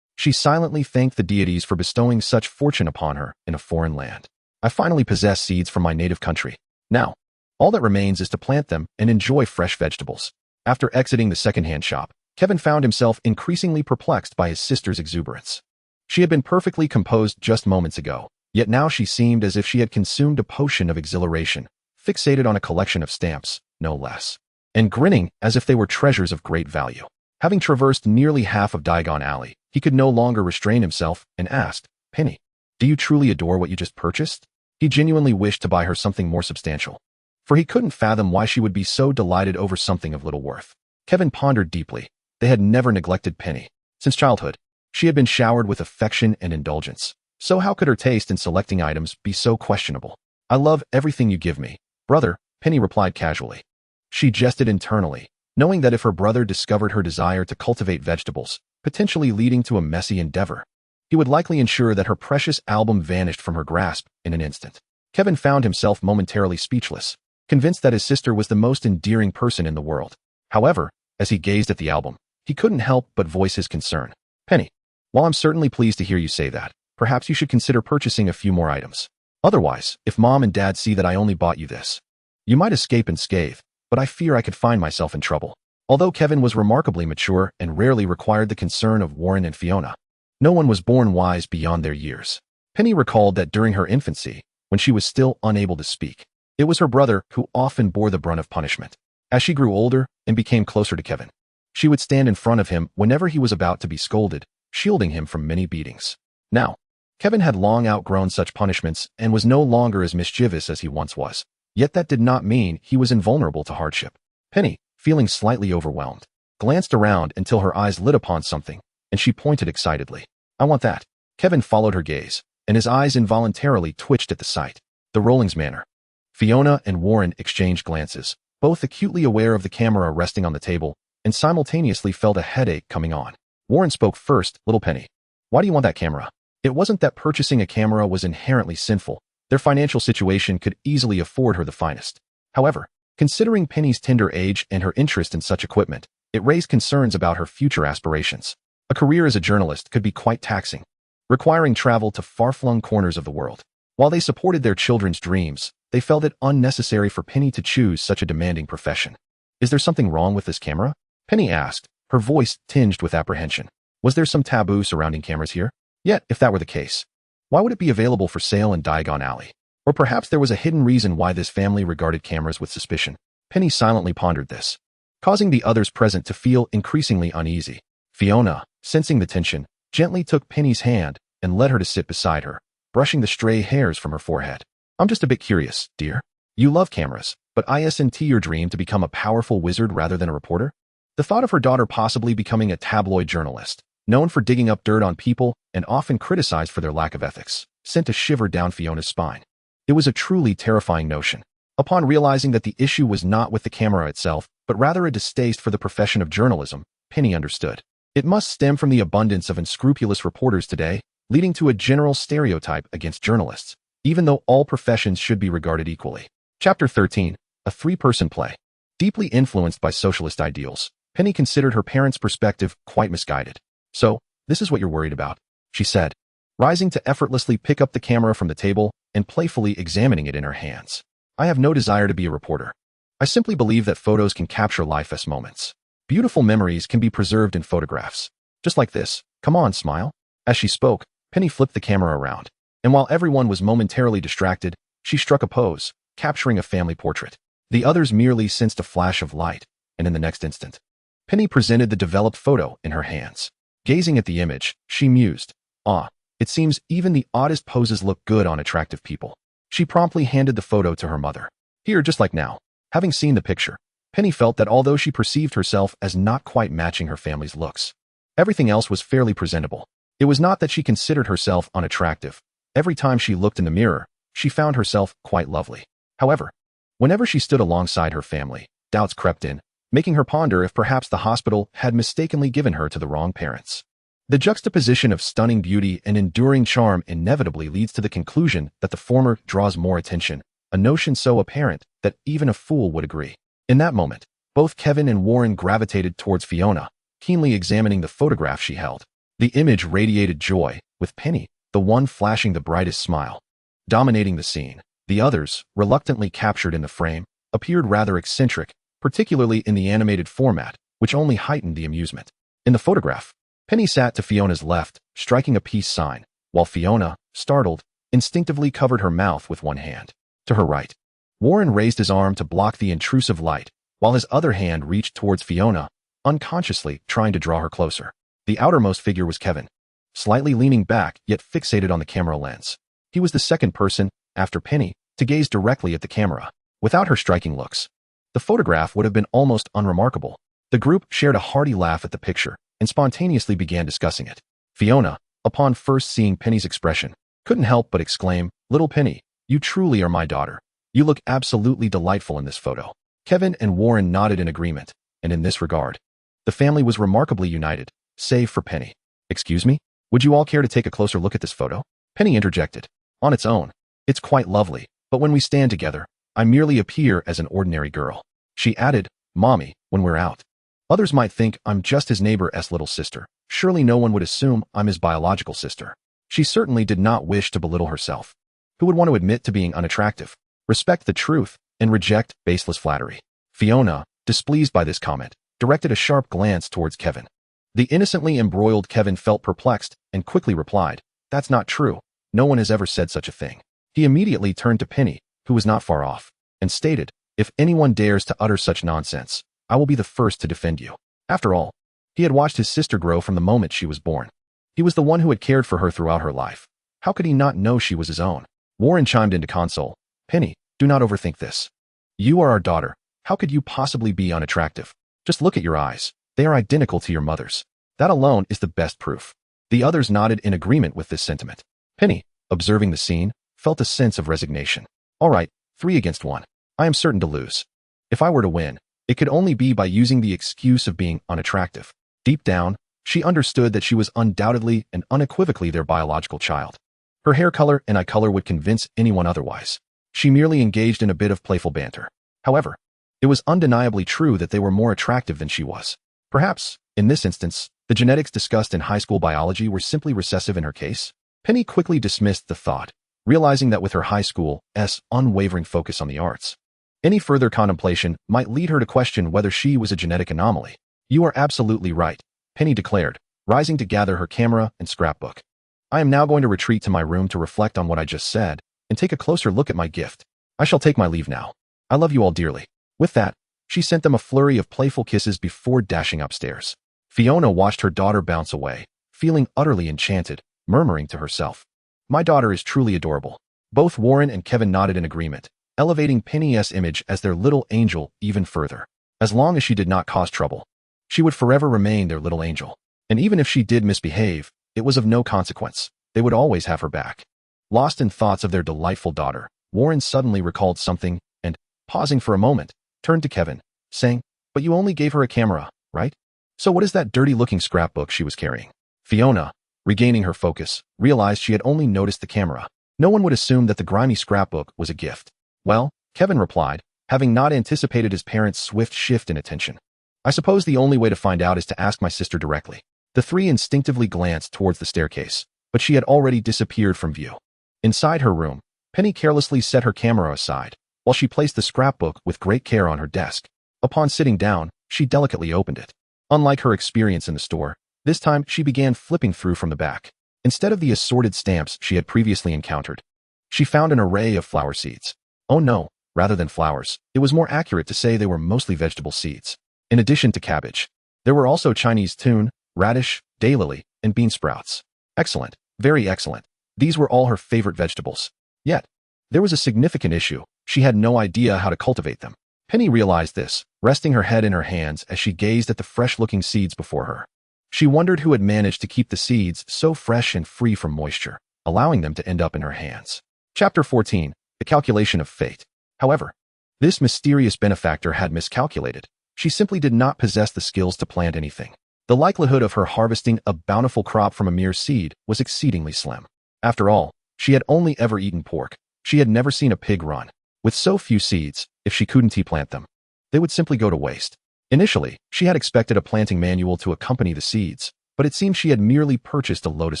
She silently thanked the deities for bestowing such fortune upon her in a foreign land. I finally possess seeds from my native country. Now, all that remains is to plant them and enjoy fresh vegetables. After exiting the secondhand shop, Kevin found himself increasingly perplexed by his sister's exuberance. She had been perfectly composed just moments ago, yet now she seemed as if she had consumed a potion of exhilaration, fixated on a collection of stamps, no less, and grinning as if they were treasures of great value. Having traversed nearly half of Diagon Alley, he could no longer restrain himself and asked, "Penny, do you truly adore what you just purchased?" He genuinely wished to buy her something more substantial, for he couldn't fathom why she would be so delighted over something of little worth. Kevin pondered deeply. They had never neglected Penny. Since childhood, she had been showered with affection and indulgence. So how could her taste in selecting items be so questionable? "I love everything you give me, brother," Penny replied casually. She jested internally, knowing that if her brother discovered her desire to cultivate vegetables, potentially leading to a messy endeavor, he would likely ensure that her precious album vanished from her grasp in an instant. Kevin found himself momentarily speechless, convinced that his sister was the most endearing person in the world. However, as he gazed at the album, he couldn't help but voice his concern. "Penny, while I'm certainly pleased to hear you say that, perhaps you should consider purchasing a few more items. Otherwise, if Mom and Dad see that I only bought you this, you might escape unscathed, but I fear I could find myself in trouble." Although Kevin was remarkably mature and rarely required the concern of Warren and Fiona, no one was born wise beyond their years. Penny recalled that during her infancy, when she was still unable to speak, it was her brother who often bore the brunt of punishment. As she grew older and became closer to Kevin, she would stand in front of him whenever he was about to be scolded, shielding him from many beatings. Now, Kevin had long outgrown such punishments and was no longer as mischievous as he once was. Yet that did not mean he was invulnerable to hardship. Penny, feeling slightly overwhelmed, glanced around until her eyes lit upon something, and she pointed excitedly. "I want that." Kevin followed her gaze, and his eyes involuntarily twitched at the sight. The Rollings Manor. Fiona and Warren exchanged glances, both acutely aware of the camera resting on the table, and simultaneously felt a headache coming on. Warren spoke first. "Little Penny, why do you want that camera?" It wasn't that purchasing a camera was inherently sinful. Their financial situation could easily afford her the finest. However, considering Penny's tender age and her interest in such equipment, it raised concerns about her future aspirations. A career as a journalist could be quite taxing, requiring travel to far-flung corners of the world. While they supported their children's dreams, they felt it unnecessary for Penny to choose such a demanding profession. "Is there something wrong with this camera?" Penny asked, her voice tinged with apprehension. Was there some taboo surrounding cameras here? Yet, if that were the case, why would it be available for sale in Diagon Alley? Or perhaps there was a hidden reason why this family regarded cameras with suspicion. Penny silently pondered this, causing the others present to feel increasingly uneasy. Fiona, sensing the tension, gently took Penny's hand and led her to sit beside her, brushing the stray hairs from her forehead. "I'm just a bit curious, dear. You love cameras, but isn't your dream to become a powerful wizard rather than a reporter?" The thought of her daughter possibly becoming a tabloid journalist, known for digging up dirt on people and often criticized for their lack of ethics, sent a shiver down Fiona's spine. It was a truly terrifying notion. Upon realizing that the issue was not with the camera itself, but rather a distaste for the profession of journalism, Penny understood. It must stem from the abundance of unscrupulous reporters today, leading to a general stereotype against journalists, even though all professions should be regarded equally. Chapter 13, a three-person play. Deeply influenced by socialist ideals, Penny considered her parents' perspective quite misguided. "So, this is what you're worried about," she said, rising to effortlessly pick up the camera from the table and playfully examining it in her hands. "I have no desire to be a reporter. I simply believe that photos can capture life as moments. Beautiful memories can be preserved in photographs. Just like this. Come on, smile." As she spoke, Penny flipped the camera around, and while everyone was momentarily distracted, she struck a pose, capturing a family portrait. The others merely sensed a flash of light, and in the next instant, Penny presented the developed photo in her hands. Gazing at the image, she mused, it seems even the oddest poses look good on attractive people." She promptly handed the photo to her mother. "Here, just like now." Having seen the picture, Penny felt that although she perceived herself as not quite matching her family's looks, everything else was fairly presentable. It was not that she considered herself unattractive. Every time she looked in the mirror, she found herself quite lovely. However, whenever she stood alongside her family, doubts crept in, making her ponder if perhaps the hospital had mistakenly given her to the wrong parents. The juxtaposition of stunning beauty and enduring charm inevitably leads to the conclusion that the former draws more attention, a notion so apparent that even a fool would agree. In that moment, both Kevin and Warren gravitated towards Fiona, keenly examining the photograph she held. The image radiated joy, with Penny, the one flashing the brightest smile, dominating the scene. The others, reluctantly captured in the frame, appeared rather eccentric, particularly in the animated format, which only heightened the amusement. In the photograph, Penny sat to Fiona's left, striking a peace sign, while Fiona, startled, instinctively covered her mouth with one hand. To her right, Warren raised his arm to block the intrusive light, while his other hand reached towards Fiona, unconsciously trying to draw her closer. The outermost figure was Kevin, slightly leaning back yet fixated on the camera lens. He was the second person, after Penny, to gaze directly at the camera, without her striking looks. The photograph would have been almost unremarkable. The group shared a hearty laugh at the picture and spontaneously began discussing it. Fiona, upon first seeing Penny's expression, couldn't help but exclaim, "Little Penny, you truly are my daughter. You look absolutely delightful in this photo." Kevin and Warren nodded in agreement, and in this regard, the family was remarkably united, save for Penny. "Excuse me? Would you all care to take a closer look at this photo?" Penny interjected. "On its own, it's quite lovely, but when we stand together, I merely appear as an ordinary girl." She added, "Mommy, when we're out, others might think I'm just his neighbor's little sister. Surely no one would assume I'm his biological sister." She certainly did not wish to belittle herself. Who would want to admit to being unattractive, respect the truth, and reject baseless flattery? Fiona, displeased by this comment, directed a sharp glance towards Kevin. The innocently embroiled Kevin felt perplexed and quickly replied, "That's not true. No one has ever said such a thing." He immediately turned to Penny, who was not far off, and stated, "If anyone dares to utter such nonsense, I will be the first to defend you." After all, he had watched his sister grow from the moment she was born. He was the one who had cared for her throughout her life. How could he not know she was his own? Warren chimed in to console. "Penny, do not overthink this. You are our daughter. How could you possibly be unattractive? Just look at your eyes. They are identical to your mother's. That alone is the best proof." The others nodded in agreement with this sentiment. Penny, observing the scene, felt a sense of resignation. "All right, 3 against 1. I am certain to lose. If I were to win, it could only be by using the excuse of being unattractive." Deep down, she understood that she was undoubtedly and unequivocally their biological child. Her hair color and eye color would convince anyone otherwise. She merely engaged in a bit of playful banter. However, it was undeniably true that they were more attractive than she was. Perhaps, in this instance, the genetics discussed in high school biology were simply recessive in her case. Penny quickly dismissed the thought, realizing that with her high school's unwavering focus on the arts, any further contemplation might lead her to question whether she was a genetic anomaly. "You are absolutely right," Penny declared, rising to gather her camera and scrapbook. "I am now going to retreat to my room to reflect on what I just said and take a closer look at my gift. I shall take my leave now. I love you all dearly." With that, she sent them a flurry of playful kisses before dashing upstairs. Fiona watched her daughter bounce away, feeling utterly enchanted, murmuring to herself, "My daughter is truly adorable." Both Warren and Kevin nodded in agreement, elevating Penny's image as their little angel even further. As long as she did not cause trouble, she would forever remain their little angel. And even if she did misbehave, it was of no consequence. They would always have her back. Lost in thoughts of their delightful daughter, Warren suddenly recalled something and, pausing for a moment, turned to Kevin, saying, "But you only gave her a camera, right? So what is that dirty-looking scrapbook she was carrying?" Fiona, regaining her focus, realized she had only noticed the camera. No one would assume that the grimy scrapbook was a gift. "Well," Kevin replied, having not anticipated his parents' swift shift in attention, "I suppose the only way to find out is to ask my sister directly." The three instinctively glanced towards the staircase, but she had already disappeared from view. Inside her room, Penny carelessly set her camera aside, while she placed the scrapbook with great care on her desk. Upon sitting down, she delicately opened it. Unlike her experience in the store, this time she began flipping through from the back. Instead of the assorted stamps she had previously encountered, she found an array of flower seeds. Oh no, rather than flowers, it was more accurate to say they were mostly vegetable seeds. In addition to cabbage, there were also Chinese tune, radish, daylily, and bean sprouts. Excellent, very excellent. These were all her favorite vegetables. Yet, there was a significant issue. She had no idea how to cultivate them. Penny realized this, resting her head in her hands as she gazed at the fresh-looking seeds before her. She wondered who had managed to keep the seeds so fresh and free from moisture, allowing them to end up in her hands. Chapter 14. The Calculation of Fate. However, this mysterious benefactor had miscalculated. She simply did not possess the skills to plant anything. The likelihood of her harvesting a bountiful crop from a mere seed was exceedingly slim. After all, she had only ever eaten pork. She had never seen a pig run. With so few seeds, if she couldn't plant them, they would simply go to waste. Initially, she had expected a planting manual to accompany the seeds, but it seemed she had merely purchased a lotus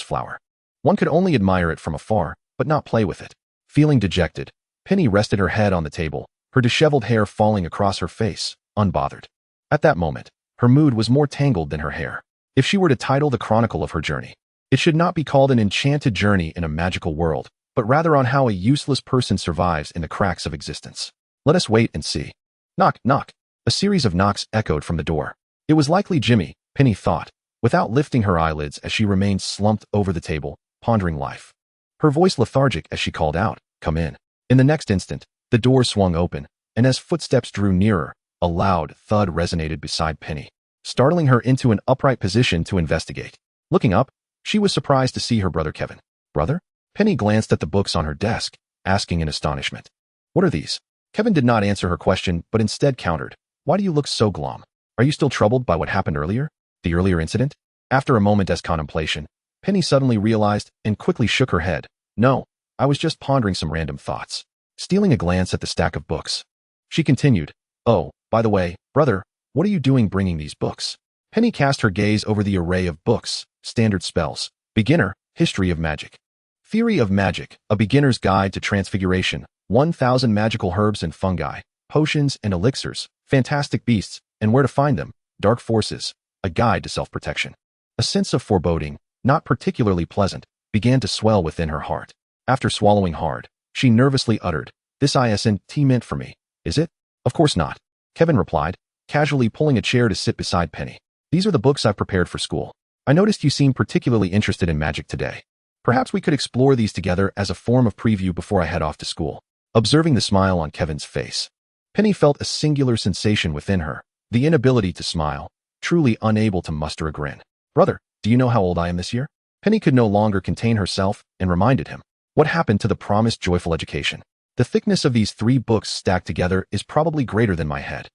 flower. One could only admire it from afar, but not play with it. Feeling dejected, Penny rested her head on the table, her disheveled hair falling across her face, unbothered. At that moment, her mood was more tangled than her hair. If she were to title the chronicle of her journey, it should not be called an enchanted journey in a magical world, but rather on how a useless person survives in the cracks of existence. Let us wait and see. Knock, knock. A series of knocks echoed from the door. It was likely Jimmy, Penny thought, without lifting her eyelids as she remained slumped over the table, pondering life. Her voice lethargic as she called out, "Come in." In the next instant, the door swung open, and as footsteps drew nearer, a loud thud resonated beside Penny, startling her into an upright position to investigate. Looking up, she was surprised to see her brother Kevin. Brother? Penny glanced at the books on her desk, asking in astonishment. What are these? Kevin did not answer her question, but instead countered. Why do you look so glum? Are you still troubled by what happened earlier? The earlier incident? After a moment's contemplation, Penny suddenly realized and quickly shook her head. No, I was just pondering some random thoughts. Stealing a glance at the stack of books, she continued, "Oh, by the way, brother, what are you doing bringing these books?" Penny cast her gaze over the array of books, standard spells, beginner, history of magic. Theory of magic, a beginner's guide to transfiguration, 1,000 magical herbs and fungi, potions and elixirs, fantastic beasts, and where to find them, dark forces, a guide to self-protection. A sense of foreboding, not particularly pleasant, began to swell within her heart. After swallowing hard, she nervously uttered, "This isn't meant for me, is it?" "Of course not," Kevin replied, casually pulling a chair to sit beside Penny. "These are the books I've prepared for school. I noticed you seem particularly interested in magic today. Perhaps we could explore these together as a form of preview before I head off to school." Observing the smile on Kevin's face, Penny felt a singular sensation within her, the inability to smile, truly unable to muster a grin. "Brother, do you know how old I am this year?" Penny could no longer contain herself and reminded him. What happened to the promised joyful education? The thickness of these 3 books stacked together is probably greater than my head.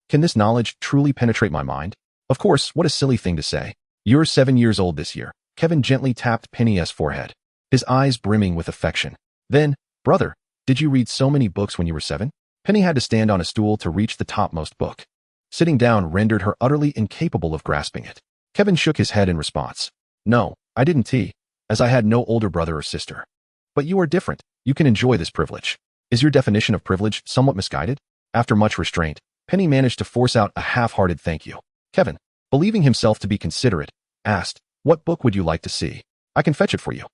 Can this knowledge truly penetrate my mind? Of course, what a silly thing to say. You're 7 years old this year. Kevin gently tapped Penny's forehead, his eyes brimming with affection. Then, brother, did you read so many books when you were 7? Penny had to stand on a stool to reach the topmost book. Sitting down rendered her utterly incapable of grasping it. Kevin shook his head in response. No, I didn't, as I had no older brother or sister. But you are different. You can enjoy this privilege. Is your definition of privilege somewhat misguided? After much restraint, Penny managed to force out a half-hearted thank you. Kevin, believing himself to be considerate, asked, "What book would you like to see? I can fetch it for you."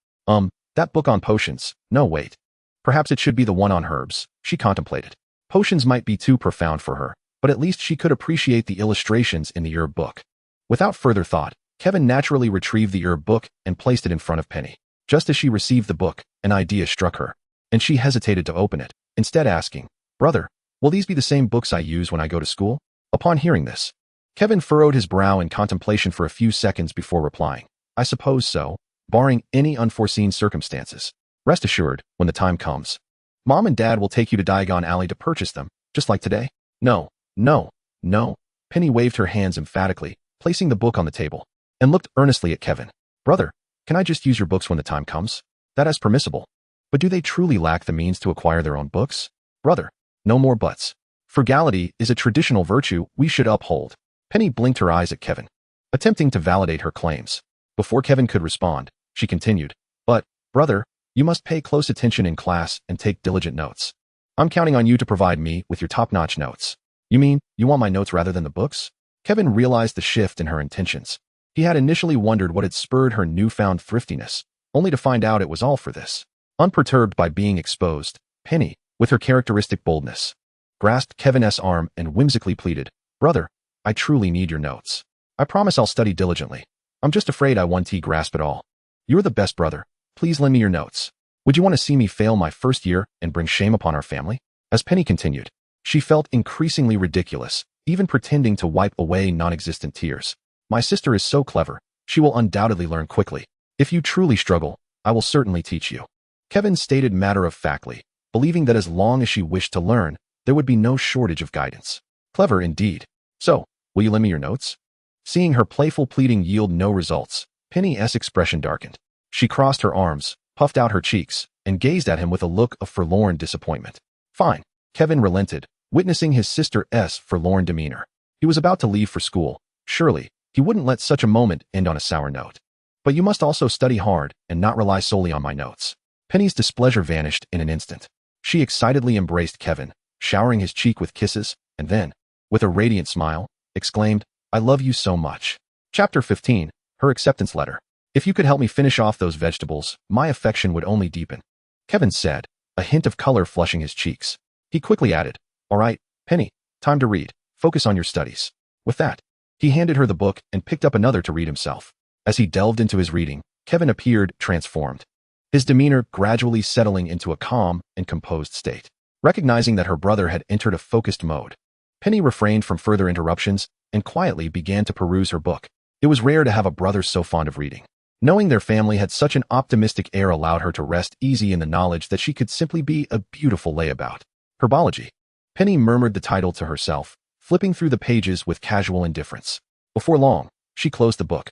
That book on potions. No, wait. Perhaps it should be the one on herbs," she contemplated. Potions might be too profound for her, but at least she could appreciate the illustrations in the herb book. Without further thought, Kevin naturally retrieved the herb book and placed it in front of Penny. Just as she received the book, an idea struck her, and she hesitated to open it, instead asking, "Brother, will these be the same books I use when I go to school?" Upon hearing this, Kevin furrowed his brow in contemplation for a few seconds before replying, "I suppose so, barring any unforeseen circumstances. Rest assured, when the time comes, Mom and Dad will take you to Diagon Alley to purchase them, just like today." No, no, no. Penny waved her hands emphatically, placing the book on the table, and looked earnestly at Kevin. "Brother, can I just use your books when the time comes? That is permissible. But do they truly lack the means to acquire their own books? Brother, no more buts. Frugality is a traditional virtue we should uphold." Penny blinked her eyes at Kevin, attempting to validate her claims. Before Kevin could respond, she continued, "But, brother, you must pay close attention in class and take diligent notes. I'm counting on you to provide me with your top-notch notes." "You mean, you want my notes rather than the books?" Kevin realized the shift in her intentions. He had initially wondered what had spurred her newfound thriftiness, only to find out it was all for this. Unperturbed by being exposed, Penny, with her characteristic boldness, grasped Kevin's arm and whimsically pleaded, "Brother, I truly need your notes. I promise I'll study diligently. I'm just afraid I won't grasp it all. You're the best brother. Please lend me your notes. Would you want to see me fail my first year and bring shame upon our family?" As Penny continued, she felt increasingly ridiculous, even pretending to wipe away non-existent tears. "My sister is so clever. She will undoubtedly learn quickly. If you truly struggle, I will certainly teach you." Kevin stated matter-of-factly, believing that as long as she wished to learn, there would be no shortage of guidance. Clever indeed. "So, will you lend me your notes?" Seeing her playful pleading yield no results, Penny's expression darkened. She crossed her arms, puffed out her cheeks, and gazed at him with a look of forlorn disappointment. "Fine." Kevin relented, witnessing his sister's forlorn demeanor. He was about to leave for school. Surely, he wouldn't let such a moment end on a sour note. But you must also study hard and not rely solely on my notes. Penny's displeasure vanished in an instant. She excitedly embraced Kevin, showering his cheek with kisses, and then, with a radiant smile, exclaimed, "I love you so much." Chapter 15, Her Acceptance Letter. "If you could help me finish off those vegetables, my affection would only deepen," Kevin said, a hint of color flushing his cheeks. He quickly added, "All right, Penny, time to read. Focus on your studies." With that, he handed her the book and picked up another to read himself. As he delved into his reading, Kevin appeared transformed, his demeanor gradually settling into a calm and composed state. Recognizing that her brother had entered a focused mode, Penny refrained from further interruptions and quietly began to peruse her book. It was rare to have a brother so fond of reading. Knowing their family had such an optimistic air allowed her to rest easy in the knowledge that she could simply be a beautiful layabout. Herbology. Penny murmured the title to herself, flipping through the pages with casual indifference. Before long, she closed the book.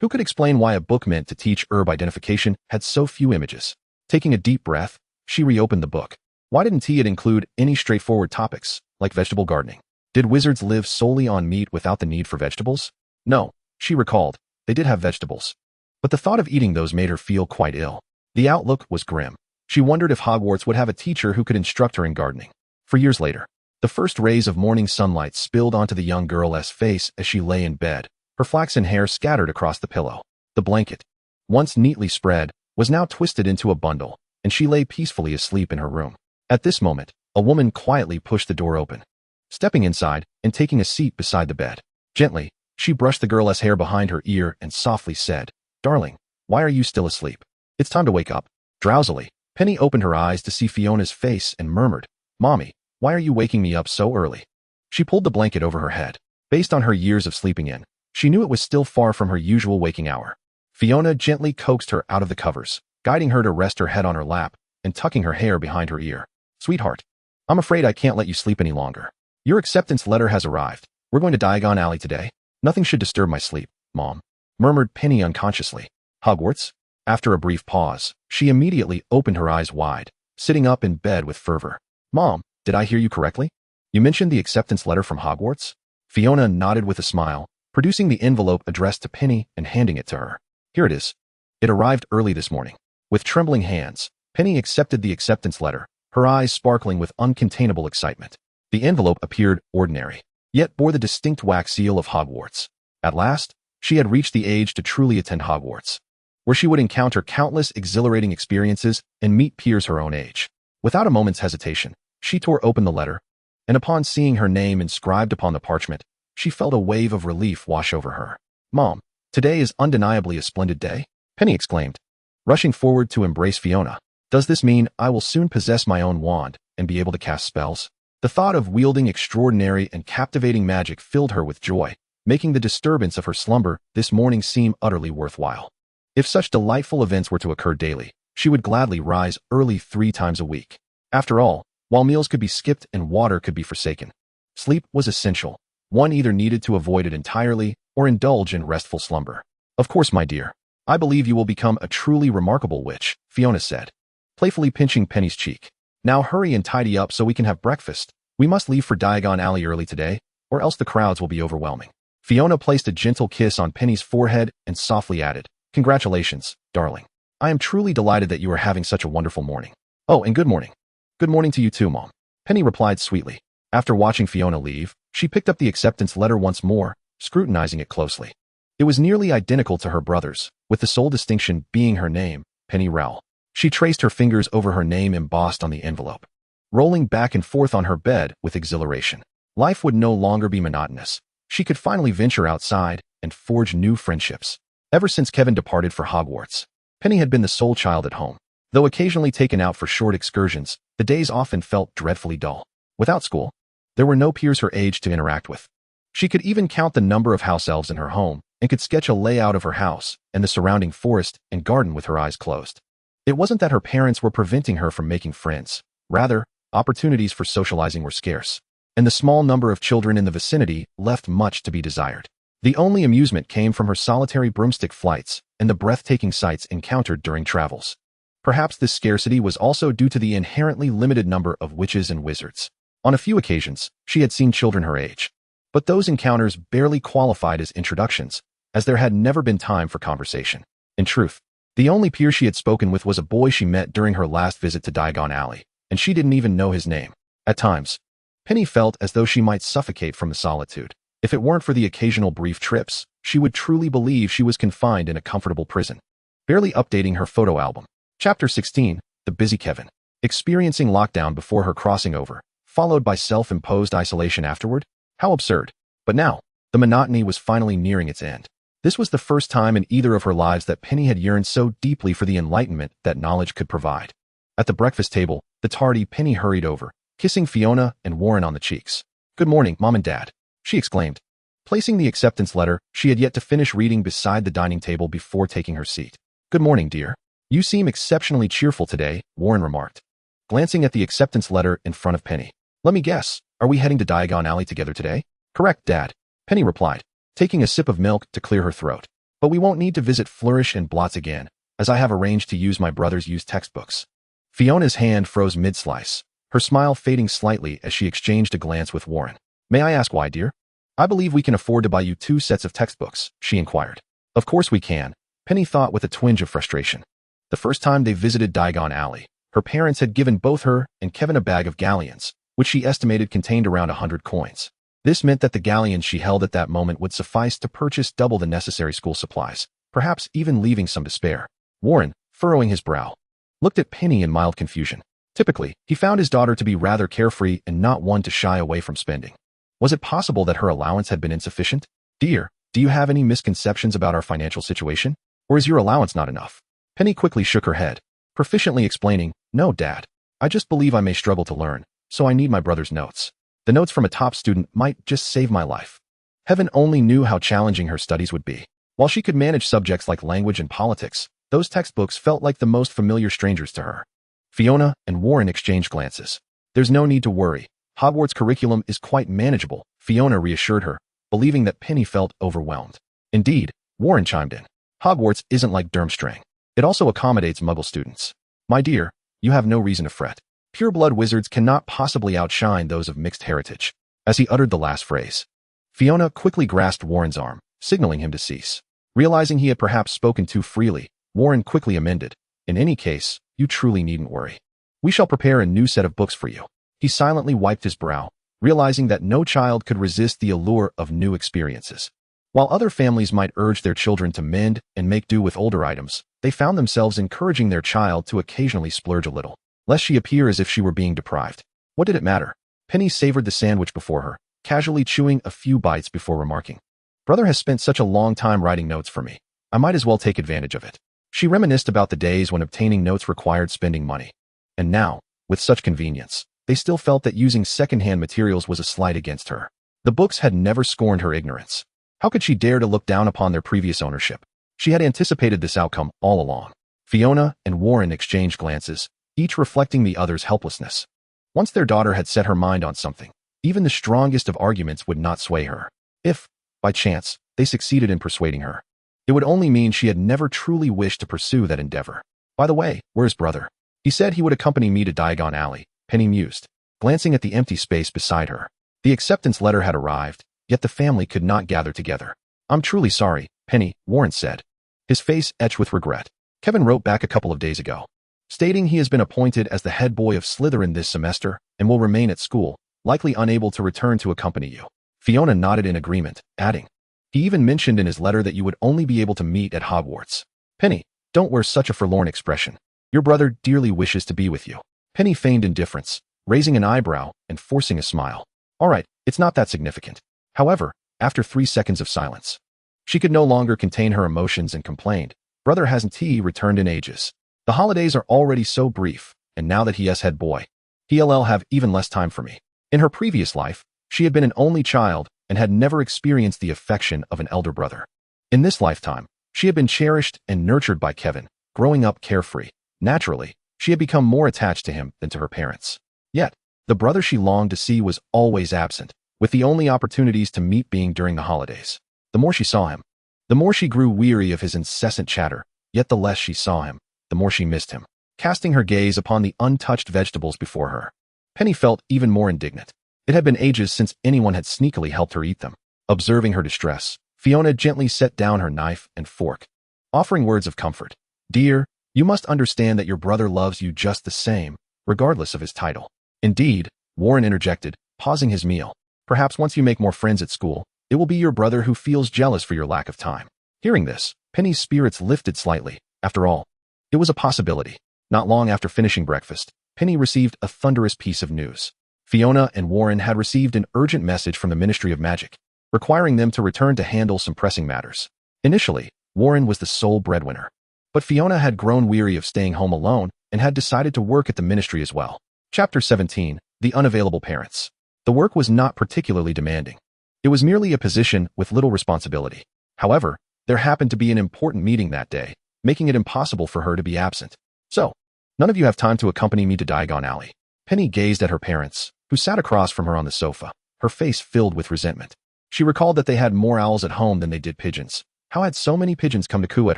Who could explain why a book meant to teach herb identification had so few images? Taking a deep breath, she reopened the book. Why didn't it include any straightforward topics, like vegetable gardening? Did wizards live solely on meat without the need for vegetables? No, she recalled, they did have vegetables. But the thought of eating those made her feel quite ill. The outlook was grim. She wondered if Hogwarts would have a teacher who could instruct her in gardening. For years later, the first rays of morning sunlight spilled onto the young girl's face as she lay in bed, her flaxen hair scattered across the pillow. The blanket, once neatly spread, was now twisted into a bundle, and she lay peacefully asleep in her room. At this moment, a woman quietly pushed the door open. Stepping inside and taking a seat beside the bed, gently, she brushed the girl's hair behind her ear and softly said, "Darling, why are you still asleep? It's time to wake up." Drowsily, Penny opened her eyes to see Fiona's face and murmured, "Mommy, why are you waking me up so early?" She pulled the blanket over her head. Based on her years of sleeping in, she knew it was still far from her usual waking hour. Fiona gently coaxed her out of the covers, guiding her to rest her head on her lap and tucking her hair behind her ear. "Sweetheart, I'm afraid I can't let you sleep any longer. Your acceptance letter has arrived. We're going to Diagon Alley today. Nothing should disturb my sleep, Mom," murmured Penny unconsciously. "Hogwarts?" After a brief pause, she immediately opened her eyes wide, sitting up in bed with fervor. "Mom, did I hear you correctly? You mentioned the acceptance letter from Hogwarts?" Fiona nodded with a smile, producing the envelope addressed to Penny and handing it to her. "Here it is. It arrived early this morning." With trembling hands, Penny accepted the acceptance letter, her eyes sparkling with uncontainable excitement. The envelope appeared ordinary, yet bore the distinct wax seal of Hogwarts. At last, she had reached the age to truly attend Hogwarts, where she would encounter countless exhilarating experiences and meet peers her own age. Without a moment's hesitation, she tore open the letter, and upon seeing her name inscribed upon the parchment, she felt a wave of relief wash over her. "Mom, today is undeniably a splendid day," Penny exclaimed, rushing forward to embrace Fiona. "Does this mean I will soon possess my own wand and be able to cast spells?" The thought of wielding extraordinary and captivating magic filled her with joy, making the disturbance of her slumber this morning seem utterly worthwhile. If such delightful events were to occur daily, she would gladly rise early 3 times a week. After all, while meals could be skipped and water could be forsaken, sleep was essential. One either needed to avoid it entirely or indulge in restful slumber. "Of course, my dear. I believe you will become a truly remarkable witch," Fiona said, playfully pinching Penny's cheek. "Now hurry and tidy up so we can have breakfast. We must leave for Diagon Alley early today, or else the crowds will be overwhelming." Fiona placed a gentle kiss on Penny's forehead and softly added, "Congratulations, darling. I am truly delighted that you are having such a wonderful morning." "Oh, and good morning." "Good morning to you too, Mom," Penny replied sweetly. After watching Fiona leave, she picked up the acceptance letter once more, scrutinizing it closely. It was nearly identical to her brother's, with the sole distinction being her name, Penny Rowell. She traced her fingers over her name embossed on the envelope, rolling back and forth on her bed with exhilaration. Life would no longer be monotonous. She could finally venture outside and forge new friendships. Ever since Kevin departed for Hogwarts, Penny had been the sole child at home. Though occasionally taken out for short excursions, the days often felt dreadfully dull. Without school, there were no peers her age to interact with. She could even count the number of house elves in her home and could sketch a layout of her house and the surrounding forest and garden with her eyes closed. It wasn't that her parents were preventing her from making friends. Rather, opportunities for socializing were scarce, and the small number of children in the vicinity left much to be desired. The only amusement came from her solitary broomstick flights and the breathtaking sights encountered during travels. Perhaps this scarcity was also due to the inherently limited number of witches and wizards. On a few occasions, she had seen children her age, But those encounters barely qualified as introductions, as there had never been time for conversation. In truth, the only peer she had spoken with was a boy she met during her last visit to Diagon Alley, and she didn't even know his name. At times, Penny felt as though she might suffocate from the solitude. If it weren't for the occasional brief trips, she would truly believe she was confined in a comfortable prison. Barely updating her photo album. Chapter 16, The Busy Kevin. Experiencing lockdown before her crossing over, followed by self-imposed isolation afterward? How absurd. But now, the monotony was finally nearing its end. This was the first time in either of her lives that Penny had yearned so deeply for the enlightenment that knowledge could provide. At the breakfast table, the tardy Penny hurried over, kissing Fiona and Warren on the cheeks. "Good morning, Mom and Dad," she exclaimed, placing the acceptance letter she had yet to finish reading beside the dining table before taking her seat. "Good morning, dear. You seem exceptionally cheerful today," Warren remarked, glancing at the acceptance letter in front of Penny. "Let me guess, are we heading to Diagon Alley together today?" "Correct, Dad," Penny replied, taking a sip of milk to clear her throat. "But we won't need to visit Flourish and Blots again, as I have arranged to use my brother's used textbooks." Fiona's hand froze mid-slice, her smile fading slightly as she exchanged a glance with Warren. "May I ask why, dear?" "I believe we can afford to buy you 2 sets of textbooks," she inquired. "Of course we can," Penny thought with a twinge of frustration. The first time they visited Diagon Alley, her parents had given both her and Kevin a bag of galleons, which she estimated contained around 100 coins. This meant that the galleons she held at that moment would suffice to purchase double the necessary school supplies, perhaps even leaving some to spare. Warren, furrowing his brow, looked at Penny in mild confusion. Typically, he found his daughter to be rather carefree and not one to shy away from spending. Was it possible that her allowance had been insufficient? "Dear, do you have any misconceptions about our financial situation? Or is your allowance not enough?" Penny quickly shook her head, proficiently explaining, "No, Dad. I just believe I may struggle to learn, so I need my brother's notes. The notes from a top student might just save my life." Heaven only knew how challenging her studies would be. While she could manage subjects like language and politics, those textbooks felt like the most familiar strangers to her. Fiona and Warren exchanged glances. "There's no need to worry. Hogwarts' curriculum is quite manageable," Fiona reassured her, believing that Penny felt overwhelmed. "Indeed," Warren chimed in. "Hogwarts isn't like Durmstrang. It also accommodates Muggle students. My dear, you have no reason to fret. Pure-blood wizards cannot possibly outshine those of mixed heritage." As he uttered the last phrase, Fiona quickly grasped Warren's arm, signaling him to cease. Realizing he had perhaps spoken too freely, Warren quickly amended, "In any case, you truly needn't worry. We shall prepare a new set of books for you." He silently wiped his brow, realizing that no child could resist the allure of new experiences. While other families might urge their children to mend and make do with older items, they found themselves encouraging their child to occasionally splurge a little, lest she appear as if she were being deprived. What did it matter? Penny savored the sandwich before her, casually chewing a few bites before remarking, "Brother has spent such a long time writing notes for me. I might as well take advantage of it." She reminisced about the days when obtaining notes required spending money. And now, with such convenience, they still felt that using second-hand materials was a slight against her. The books had never scorned her ignorance. How could she dare to look down upon their previous ownership? She had anticipated this outcome all along. Fiona and Warren exchanged glances, each reflecting the other's helplessness. Once their daughter had set her mind on something, even the strongest of arguments would not sway her. If, by chance, they succeeded in persuading her, it would only mean she had never truly wished to pursue that endeavor. "By the way, where's brother? He said he would accompany me to Diagon Alley," Penny mused, glancing at the empty space beside her. The acceptance letter had arrived, yet the family could not gather together. "I'm truly sorry, Penny," Warren said, his face etched with regret. "Kevin wrote back a couple of days ago, stating he has been appointed as the head boy of Slytherin this semester and will remain at school, likely unable to return to accompany you." Fiona nodded in agreement, adding, "He even mentioned in his letter that you would only be able to meet at Hogwarts." "Penny, don't wear such a forlorn expression. Your brother dearly wishes to be with you." Penny feigned indifference, raising an eyebrow and forcing a smile. "All right, it's not that significant." However, after 3 seconds of silence, she could no longer contain her emotions and complained, "Brother hasn't he returned in ages. The holidays are already so brief, and now that he is head boy, he'll have even less time for me." In her previous life, she had been an only child and had never experienced the affection of an elder brother. In this lifetime, she had been cherished and nurtured by Kevin, growing up carefree. Naturally, she had become more attached to him than to her parents. Yet, the brother she longed to see was always absent, with the only opportunities to meet being during the holidays. The more she saw him, the more she grew weary of his incessant chatter, yet the less she saw him, the more she missed him. Casting her gaze upon the untouched vegetables before her, Penny felt even more indignant. It had been ages since anyone had sneakily helped her eat them. Observing her distress, Fiona gently set down her knife and fork, offering words of comfort. Dear, you must understand that your brother loves you just the same, regardless of his title. Indeed, Warren interjected, pausing his meal. Perhaps once you make more friends at school, it will be your brother who feels jealous for your lack of time. Hearing this, Penny's spirits lifted slightly. After all, it was a possibility. Not long after finishing breakfast, Penny received a thunderous piece of news. Fiona and Warren had received an urgent message from the Ministry of Magic, requiring them to return to handle some pressing matters. Initially, Warren was the sole breadwinner, but Fiona had grown weary of staying home alone and had decided to work at the ministry as well. Chapter 17, The Unavailable Parents. The work was not particularly demanding. It was merely a position with little responsibility. However, there happened to be an important meeting that day, making it impossible for her to be absent. So, none of you have time to accompany me to Diagon Alley. Penny gazed at her parents, who sat across from her on the sofa, her face filled with resentment. She recalled that they had more owls at home than they did pigeons. How had so many pigeons come to coo at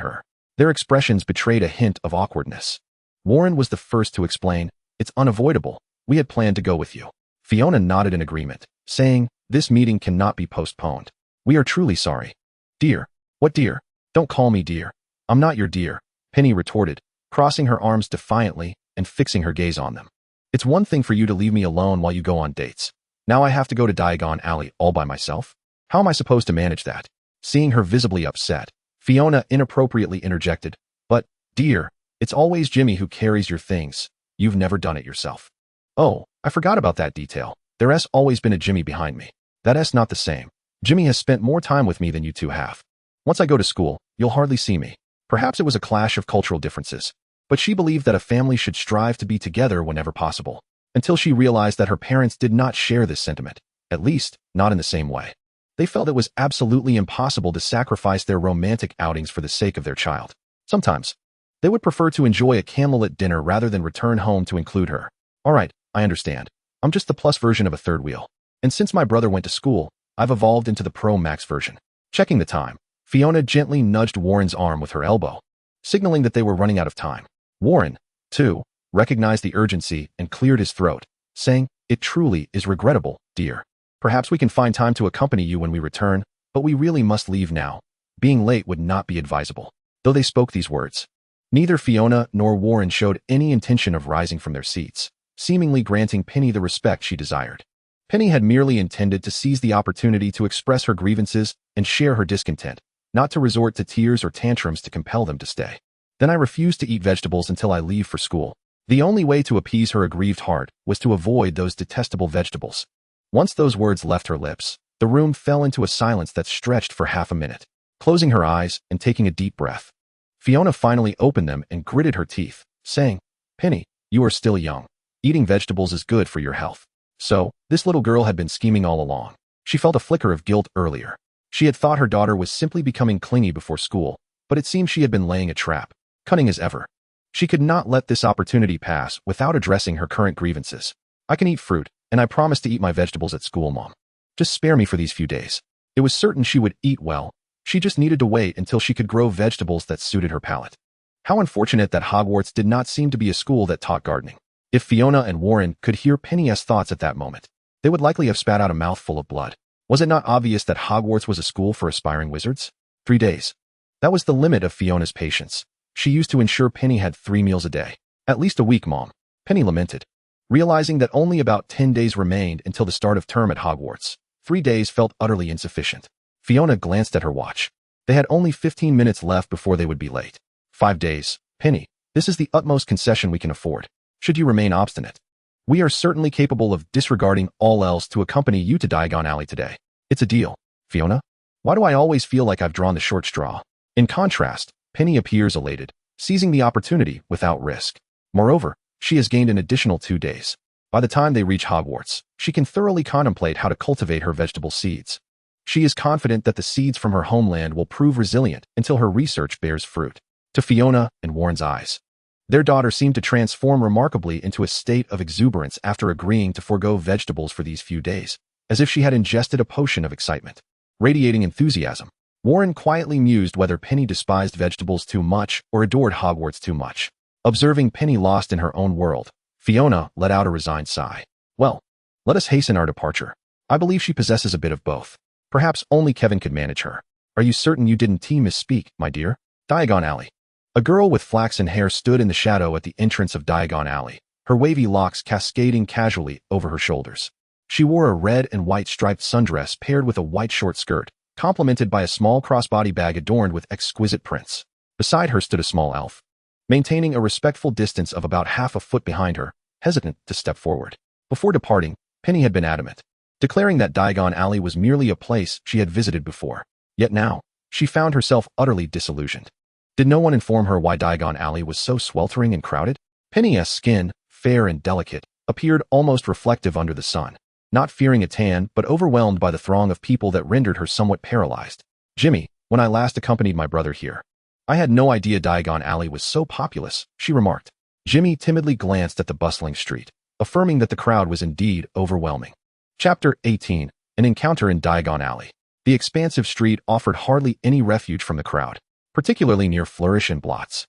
her? Their expressions betrayed a hint of awkwardness. Warren was the first to explain, "It's unavoidable. We had planned to go with you." Fiona nodded in agreement, saying, "This meeting cannot be postponed. We are truly sorry." "Dear? What dear? Don't call me dear. I'm not your dear," Penny retorted, crossing her arms defiantly and fixing her gaze on them. "It's one thing for you to leave me alone while you go on dates. Now I have to go to Diagon Alley all by myself? How am I supposed to manage that?" Seeing her visibly upset, Fiona inappropriately interjected, "But, dear, it's always Jimmy who carries your things. You've never done it yourself." "Oh, I forgot about that detail. There's always been a Jimmy behind me. That's not the same. Jimmy has spent more time with me than you two have. Once I go to school, you'll hardly see me." Perhaps it was a clash of cultural differences, but she believed that a family should strive to be together whenever possible, until she realized that her parents did not share this sentiment, at least, not in the same way. They felt it was absolutely impossible to sacrifice their romantic outings for the sake of their child. Sometimes, they would prefer to enjoy a candlelit dinner rather than return home to include her. "All right, I understand. I'm just the plus version of a third wheel. And since my brother went to school, I've evolved into the Pro Max version." Checking the time, Fiona gently nudged Warren's arm with her elbow, signaling that they were running out of time. Warren, too, recognized the urgency and cleared his throat, saying, "It truly is regrettable, dear. Perhaps we can find time to accompany you when we return, but we really must leave now. Being late would not be advisable." Though they spoke these words, neither Fiona nor Warren showed any intention of rising from their seats, seemingly granting Penny the respect she desired. Penny had merely intended to seize the opportunity to express her grievances and share her discontent, not to resort to tears or tantrums to compel them to stay. "Then I refuse to eat vegetables until I leave for school." The only way to appease her aggrieved heart was to avoid those detestable vegetables. Once those words left her lips, the room fell into a silence that stretched for half a minute. Closing her eyes and taking a deep breath, Fiona finally opened them and gritted her teeth, saying, "Penny, you are still young. Eating vegetables is good for your health." So, this little girl had been scheming all along. She felt a flicker of guilt earlier. She had thought her daughter was simply becoming clingy before school, but it seemed she had been laying a trap, cunning as ever. She could not let this opportunity pass without addressing her current grievances. "I can eat fruit, and I promise to eat my vegetables at school, Mom. Just spare me for these few days." It was certain she would eat well. She just needed to wait until she could grow vegetables that suited her palate. How unfortunate that Hogwarts did not seem to be a school that taught gardening. If Fiona and Warren could hear Penny's thoughts at that moment, they would likely have spat out a mouthful of blood. Was it not obvious that Hogwarts was a school for aspiring wizards? 3 days. That was the limit of Fiona's patience. She used to ensure Penny had 3 meals a day. "At least a week, Mom," Penny lamented. Realizing that only about 10 days remained until the start of term at Hogwarts, 3 days felt utterly insufficient. Fiona glanced at her watch. They had only 15 minutes left before they would be late. 5 days. "Penny, this is the utmost concession we can afford. Should you remain obstinate, we are certainly capable of disregarding all else to accompany you to Diagon Alley today. It's a deal." "Fiona? Why do I always feel like I've drawn the short straw?" In contrast, Penny appears elated, seizing the opportunity without risk. Moreover, she has gained an additional 2 days. By the time they reach Hogwarts, she can thoroughly contemplate how to cultivate her vegetable seeds. She is confident that the seeds from her homeland will prove resilient until her research bears fruit. To Fiona and Warren's eyes, their daughter seemed to transform remarkably into a state of exuberance after agreeing to forego vegetables for these few days, as if she had ingested a potion of excitement. Radiating enthusiasm, Warren quietly mused whether Penny despised vegetables too much or adored Hogwarts too much. Observing Penny lost in her own world, Fiona let out a resigned sigh. "Well, Let us hasten our departure. I believe she possesses a bit of both. Perhaps only Kevin could manage her. Are you certain you didn't misspeak, my dear? Diagon Alley. A girl with flaxen hair stood in the shadow at the entrance of Diagon Alley, her wavy locks cascading casually over her shoulders. She wore a red and white striped sundress paired with a white short skirt, complemented by a small crossbody bag adorned with exquisite prints. Beside her stood a small elf, maintaining a respectful distance of about half a foot behind her, hesitant to step forward. Before departing, Penny had been adamant, declaring that Diagon Alley was merely a place she had visited before. Yet now, she found herself utterly disillusioned. Did no one inform her why Diagon Alley was so sweltering and crowded? Penny's skin, fair and delicate, appeared almost reflective under the sun, not fearing a tan but overwhelmed by the throng of people that rendered her somewhat paralyzed. Jimmy, when I last accompanied my brother here, I had no idea Diagon Alley was so populous, she remarked. Jimmy timidly glanced at the bustling street, affirming that the crowd was indeed overwhelming. Chapter 18. An Encounter in Diagon Alley. The expansive street offered hardly any refuge from the crowd, particularly near Flourish and Blots.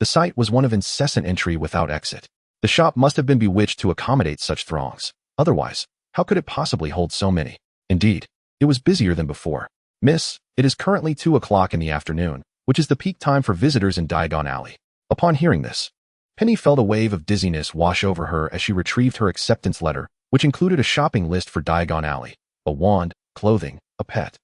The site was one of incessant entry without exit. The shop must have been bewitched to accommodate such throngs. Otherwise, how could it possibly hold so many? Indeed, it was busier than before. Miss, it is currently 2 o'clock in the afternoon, which is the peak time for visitors in Diagon Alley. Upon hearing this, Penny felt a wave of dizziness wash over her as she retrieved her acceptance letter, which included a shopping list for Diagon Alley, a wand, clothing, a pet,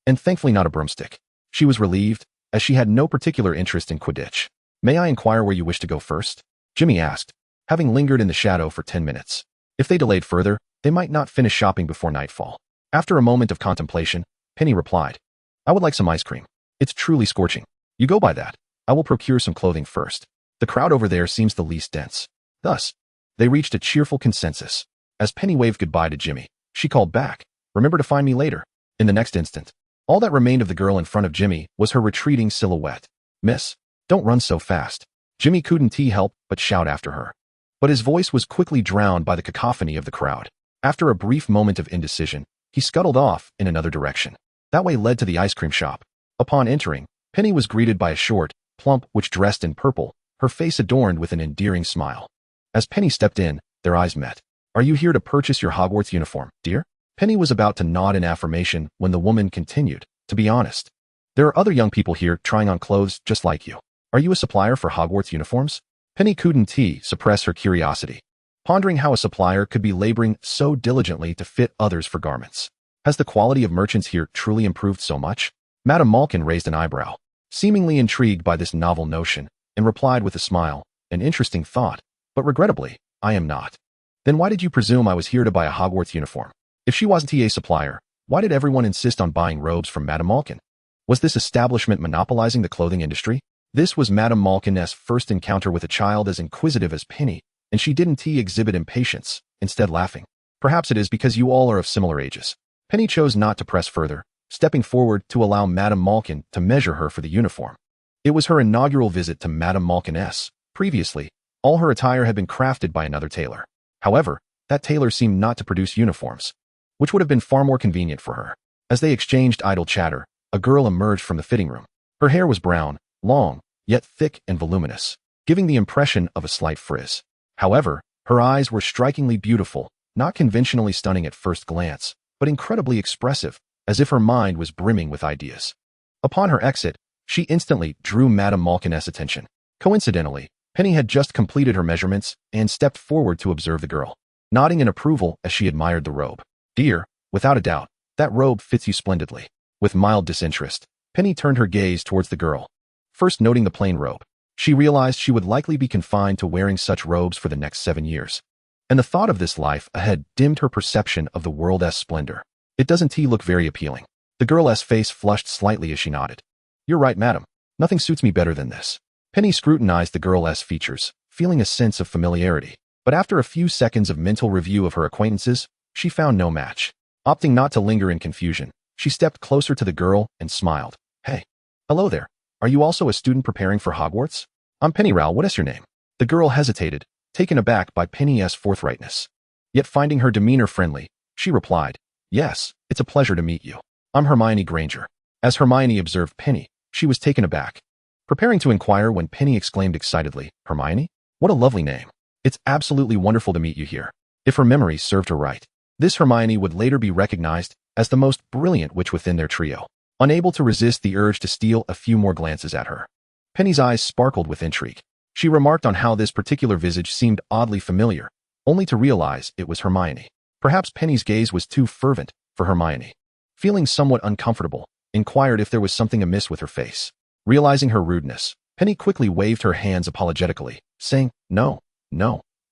and thankfully not a broomstick. She was relieved, as she had no particular interest in Quidditch. May I inquire where you wish to go first? Jimmy asked, having lingered in the shadow for 10 minutes. If they delayed further, they might not finish shopping before nightfall. After a moment of contemplation, Penny replied, I would like some ice cream. It's truly scorching. You go by that. I will procure some clothing first. The crowd over there seems the least dense. Thus, they reached a cheerful consensus. As Penny waved goodbye to Jimmy, she called back, remember to find me later. In the next instant, all that remained of the girl in front of Jimmy was her retreating silhouette. Miss, don't run so fast. Jimmy couldn't help but shout after her. But his voice was quickly drowned by the cacophony of the crowd. After a brief moment of indecision, he scuttled off in another direction. That way led to the ice cream shop. Upon entering, Penny was greeted by a short, plump witch dressed in purple, her face adorned with an endearing smile. As Penny stepped in, their eyes met. Are you here to purchase your Hogwarts uniform, dear? Penny was about to nod in affirmation when the woman continued, to be honest, there are other young people here trying on clothes just like you. Are you a supplier for Hogwarts uniforms? Penny couldn't suppress her curiosity, pondering how a supplier could be laboring so diligently to fit others for garments. Has the quality of merchants here truly improved so much? Madame Malkin raised an eyebrow, seemingly intrigued by this novel notion, and replied with a smile, an interesting thought, but regrettably, I am not. Then why did you presume I was here to buy a Hogwarts uniform? If she wasn't a supplier, why did everyone insist on buying robes from Madame Malkin? Was this establishment monopolizing the clothing industry? This was Madame Malkin's first encounter with a child as inquisitive as Penny, and she didn't exhibit impatience, instead laughing. Perhaps it is because you all are of similar ages. Penny chose not to press further, stepping forward to allow Madame Malkin to measure her for the uniform. It was her inaugural visit to Madame Malkin's. Previously, all her attire had been crafted by another tailor. However, that tailor seemed not to produce uniforms, which would have been far more convenient for her. As they exchanged idle chatter, a girl emerged from the fitting room. Her hair was brown, long, yet thick and voluminous, giving the impression of a slight frizz. However, her eyes were strikingly beautiful, not conventionally stunning at first glance, but incredibly expressive, as if her mind was brimming with ideas. Upon her exit, she instantly drew Madame Malkin's attention. Coincidentally, Penny had just completed her measurements and stepped forward to observe the girl, nodding in approval as she admired the robe. Dear, without a doubt, that robe fits you splendidly. With mild disinterest, Penny turned her gaze towards the girl. First noting the plain robe, she realized she would likely be confined to wearing such robes for the next 7 years. And the thought of this life ahead dimmed her perception of the world's splendor. It doesn't look very appealing. The girl's face flushed slightly as she nodded. You're right, madam. Nothing suits me better than this. Penny scrutinized the girl's features, feeling a sense of familiarity. But after a few seconds of mental review of her acquaintances, she found no match. Opting not to linger in confusion, she stepped closer to the girl and smiled. Hey. Hello there. Are you also a student preparing for Hogwarts? I'm Penny Rowell. What is your name? The girl hesitated, taken aback by Penny's forthrightness. Yet finding her demeanor friendly, she replied, Yes, it's a pleasure to meet you. I'm Hermione Granger. As Hermione observed Penny, she was taken aback, preparing to inquire when Penny exclaimed excitedly, Hermione? What a lovely name. It's absolutely wonderful to meet you here. If her memory served her right, This Hermione would later be recognized as the most brilliant witch within their trio. Unable to resist the urge to steal a few more glances at her, Penny's eyes sparkled with intrigue. She remarked on how this particular visage seemed oddly familiar, only to realize it was Hermione. Perhaps Penny's gaze was too fervent for Hermione. Feeling somewhat uncomfortable, inquired if there was something amiss with her face. Realizing her rudeness, Penny quickly waved her hands apologetically, saying, No,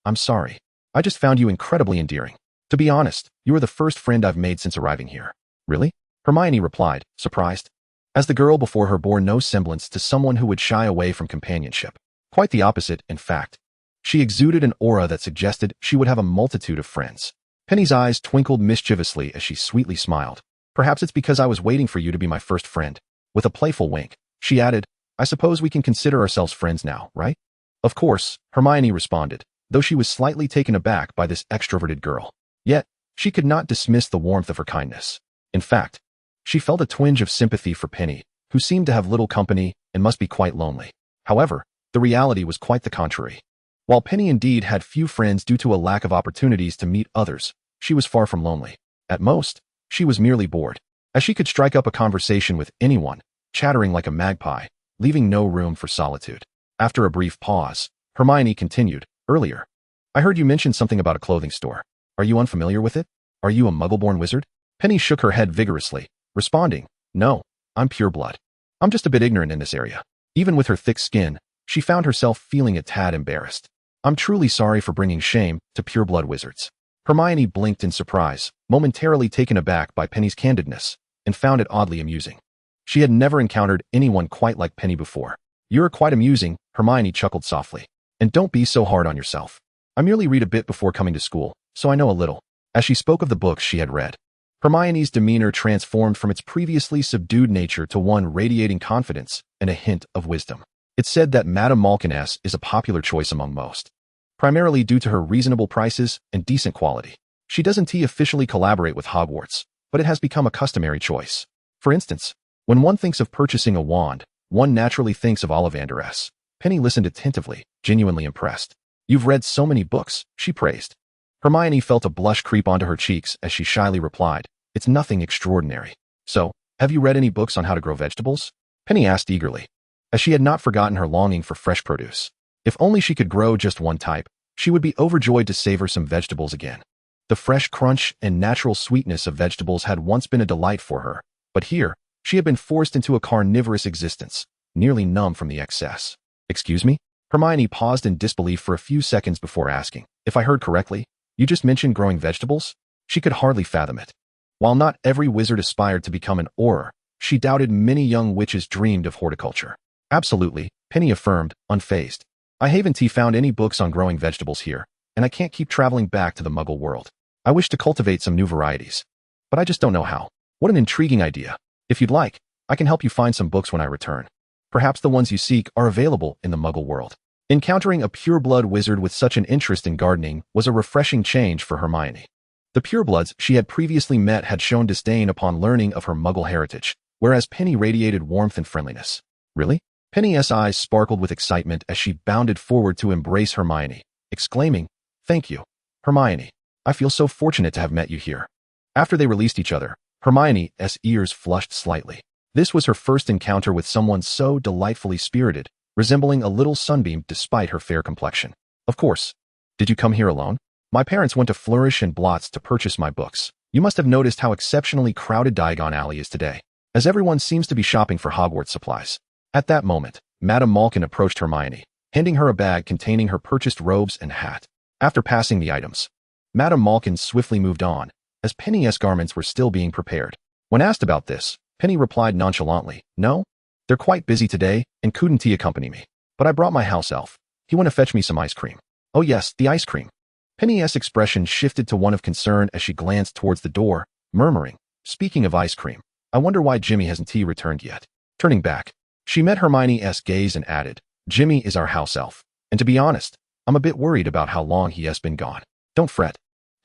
I'm sorry. I just found you incredibly endearing. To be honest, you are the first friend I've made since arriving here. Really? Hermione replied, surprised. As the girl before her bore no semblance to someone who would shy away from companionship. Quite the opposite, in fact. She exuded an aura that suggested she would have a multitude of friends. Penny's eyes twinkled mischievously as she sweetly smiled. Perhaps it's because I was waiting for you to be my first friend. With a playful wink, she added, I suppose we can consider ourselves friends now, right? Of course, Hermione responded, though she was slightly taken aback by this extroverted girl. Yet, she could not dismiss the warmth of her kindness. In fact, she felt a twinge of sympathy for Penny, who seemed to have little company and must be quite lonely. However, the reality was quite the contrary. While Penny indeed had few friends due to a lack of opportunities to meet others, she was far from lonely. At most, she was merely bored, as she could strike up a conversation with anyone, chattering like a magpie, leaving no room for solitude. After a brief pause, Hermione continued, Earlier, I heard you mention something about a clothing store. Are you unfamiliar with it? Are you a muggle-born wizard? Penny shook her head vigorously, responding, No, I'm pure blood. I'm just a bit ignorant in this area. Even with her thick skin, she found herself feeling a tad embarrassed. I'm truly sorry for bringing shame to pure-blood wizards. Hermione blinked in surprise, momentarily taken aback by Penny's candidness, and found it oddly amusing. She had never encountered anyone quite like Penny before. You're quite amusing, Hermione chuckled softly. And don't be so hard on yourself. I merely read a bit before coming to school, so I know a little. As she spoke of the books she had read, Hermione's demeanor transformed from its previously subdued nature to one radiating confidence and a hint of wisdom. It's said that Madame Malkiness is a popular choice among most, primarily due to her reasonable prices and decent quality. She doesn't officially collaborate with Hogwarts, but it has become a customary choice. For instance, when one thinks of purchasing a wand, one naturally thinks of Ollivandress. Penny listened attentively, genuinely impressed. You've read so many books, she praised. Hermione felt a blush creep onto her cheeks as she shyly replied, It's nothing extraordinary. So, have you read any books on how to grow vegetables? Penny asked eagerly, as she had not forgotten her longing for fresh produce. If only she could grow just one type, she would be overjoyed to savor some vegetables again. The fresh crunch and natural sweetness of vegetables had once been a delight for her, but here, she had been forced into a carnivorous existence, nearly numb from the excess. Excuse me? Hermione paused in disbelief for a few seconds before asking, If I heard correctly, you just mentioned growing vegetables? She could hardly fathom it. While not every wizard aspired to become an Auror, she doubted many young witches dreamed of horticulture. Absolutely, Penny affirmed, unfazed. I haven't found any books on growing vegetables here, and I can't keep traveling back to the Muggle world. I wish to cultivate some new varieties, but I just don't know how. What an intriguing idea. If you'd like, I can help you find some books when I return. Perhaps the ones you seek are available in the Muggle world. Encountering a pure-blood wizard with such an interest in gardening was a refreshing change for Hermione. The purebloods she had previously met had shown disdain upon learning of her Muggle heritage, whereas Penny radiated warmth and friendliness. Really? Penny's eyes sparkled with excitement as she bounded forward to embrace Hermione, exclaiming, Thank you, Hermione. I feel so fortunate to have met you here. After they released each other, Hermione's ears flushed slightly. This was her first encounter with someone so delightfully spirited, resembling a little sunbeam despite her fair complexion. Of course. Did you come here alone? My parents went to Flourish and Blotts to purchase my books. You must have noticed how exceptionally crowded Diagon Alley is today, as everyone seems to be shopping for Hogwarts supplies. At that moment, Madame Malkin approached Hermione, handing her a bag containing her purchased robes and hat. After passing the items, Madame Malkin swiftly moved on, as Penny's garments were still being prepared. When asked about this, Penny replied nonchalantly, No, they're quite busy today and couldn't accompany me. But I brought my house elf. He went to fetch me some ice cream. Oh yes, the ice cream. Penny's expression shifted to one of concern as she glanced towards the door, murmuring, Speaking of ice cream, I wonder why Jimmy hasn't returned yet. Turning back, she met Hermione's gaze and added, Jimmy is our house elf, and to be honest, I'm a bit worried about how long he has been gone. Don't fret.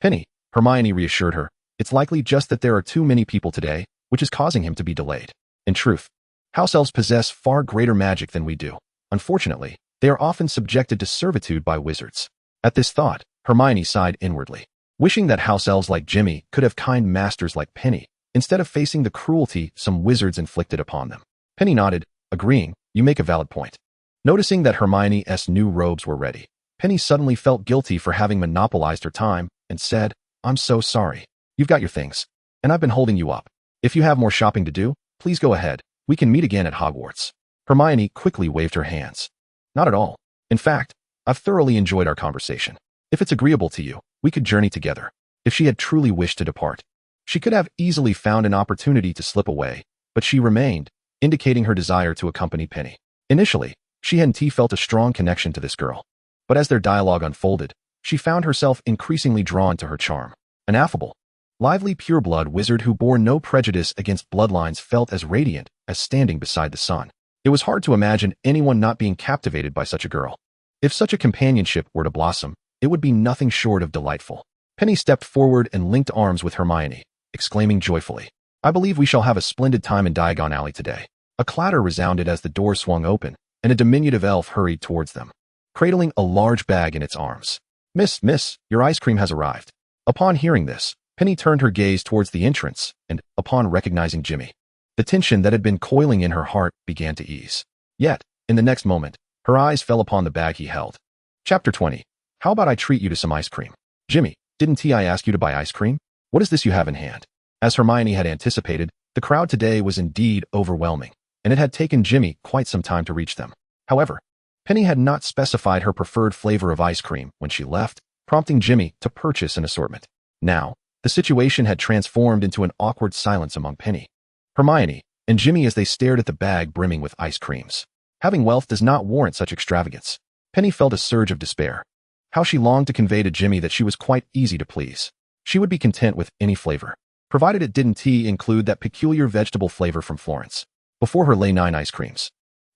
Penny, Hermione reassured her, it's likely just that there are too many people today, which is causing him to be delayed. In truth, house elves possess far greater magic than we do. Unfortunately, they are often subjected to servitude by wizards. At this thought, Hermione sighed inwardly. wishing that house elves like Jimmy could have kind masters like Penny, instead of facing the cruelty some wizards inflicted upon them. Penny nodded, agreeing, "You make a valid point." Noticing that Hermione's new robes were ready, Penny suddenly felt guilty for having monopolized her time and said, "I'm so sorry. You've got your things, and I've been holding you up. If you have more shopping to do, please go ahead. We can meet again at Hogwarts." Hermione quickly waved her hands. "Not at all. In fact, I've thoroughly enjoyed our conversation. If it's agreeable to you, we could journey together." If she had truly wished to depart, she could have easily found an opportunity to slip away, but she remained, indicating her desire to accompany Penny. Initially, she and T felt a strong connection to this girl, but as their dialogue unfolded, she found herself increasingly drawn to her charm. An affable, lively pureblood wizard who bore no prejudice against bloodlines felt as radiant as standing beside the sun. It was hard to imagine anyone not being captivated by such a girl. If such a companionship were to blossom, it would be nothing short of delightful. Penny stepped forward and linked arms with Hermione, exclaiming joyfully, "I believe we shall have a splendid time in Diagon Alley today." A clatter resounded as the door swung open, and a diminutive elf hurried towards them, cradling a large bag in its arms. Miss, your ice cream has arrived." Upon hearing this, Penny turned her gaze towards the entrance, and, upon recognizing Jimmy, the tension that had been coiling in her heart began to ease. Yet, in the next moment, her eyes fell upon the bag he held. Chapter 20. How about I treat you to some ice cream? "Jimmy, didn't I ask you to buy ice cream? What is this you have in hand?" As Hermione had anticipated, the crowd today was indeed overwhelming, and it had taken Jimmy quite some time to reach them. However, Penny had not specified her preferred flavor of ice cream when she left, prompting Jimmy to purchase an assortment. Now, the situation had transformed into an awkward silence among Penny, Hermione, and Jimmy as they stared at the bag brimming with ice creams. Having wealth does not warrant such extravagance. Penny felt a surge of despair. How she longed to convey to Jimmy that she was quite easy to please. She would be content with any flavor, provided it didn't include that peculiar vegetable flavor from Florence. Before her lay 9 ice creams,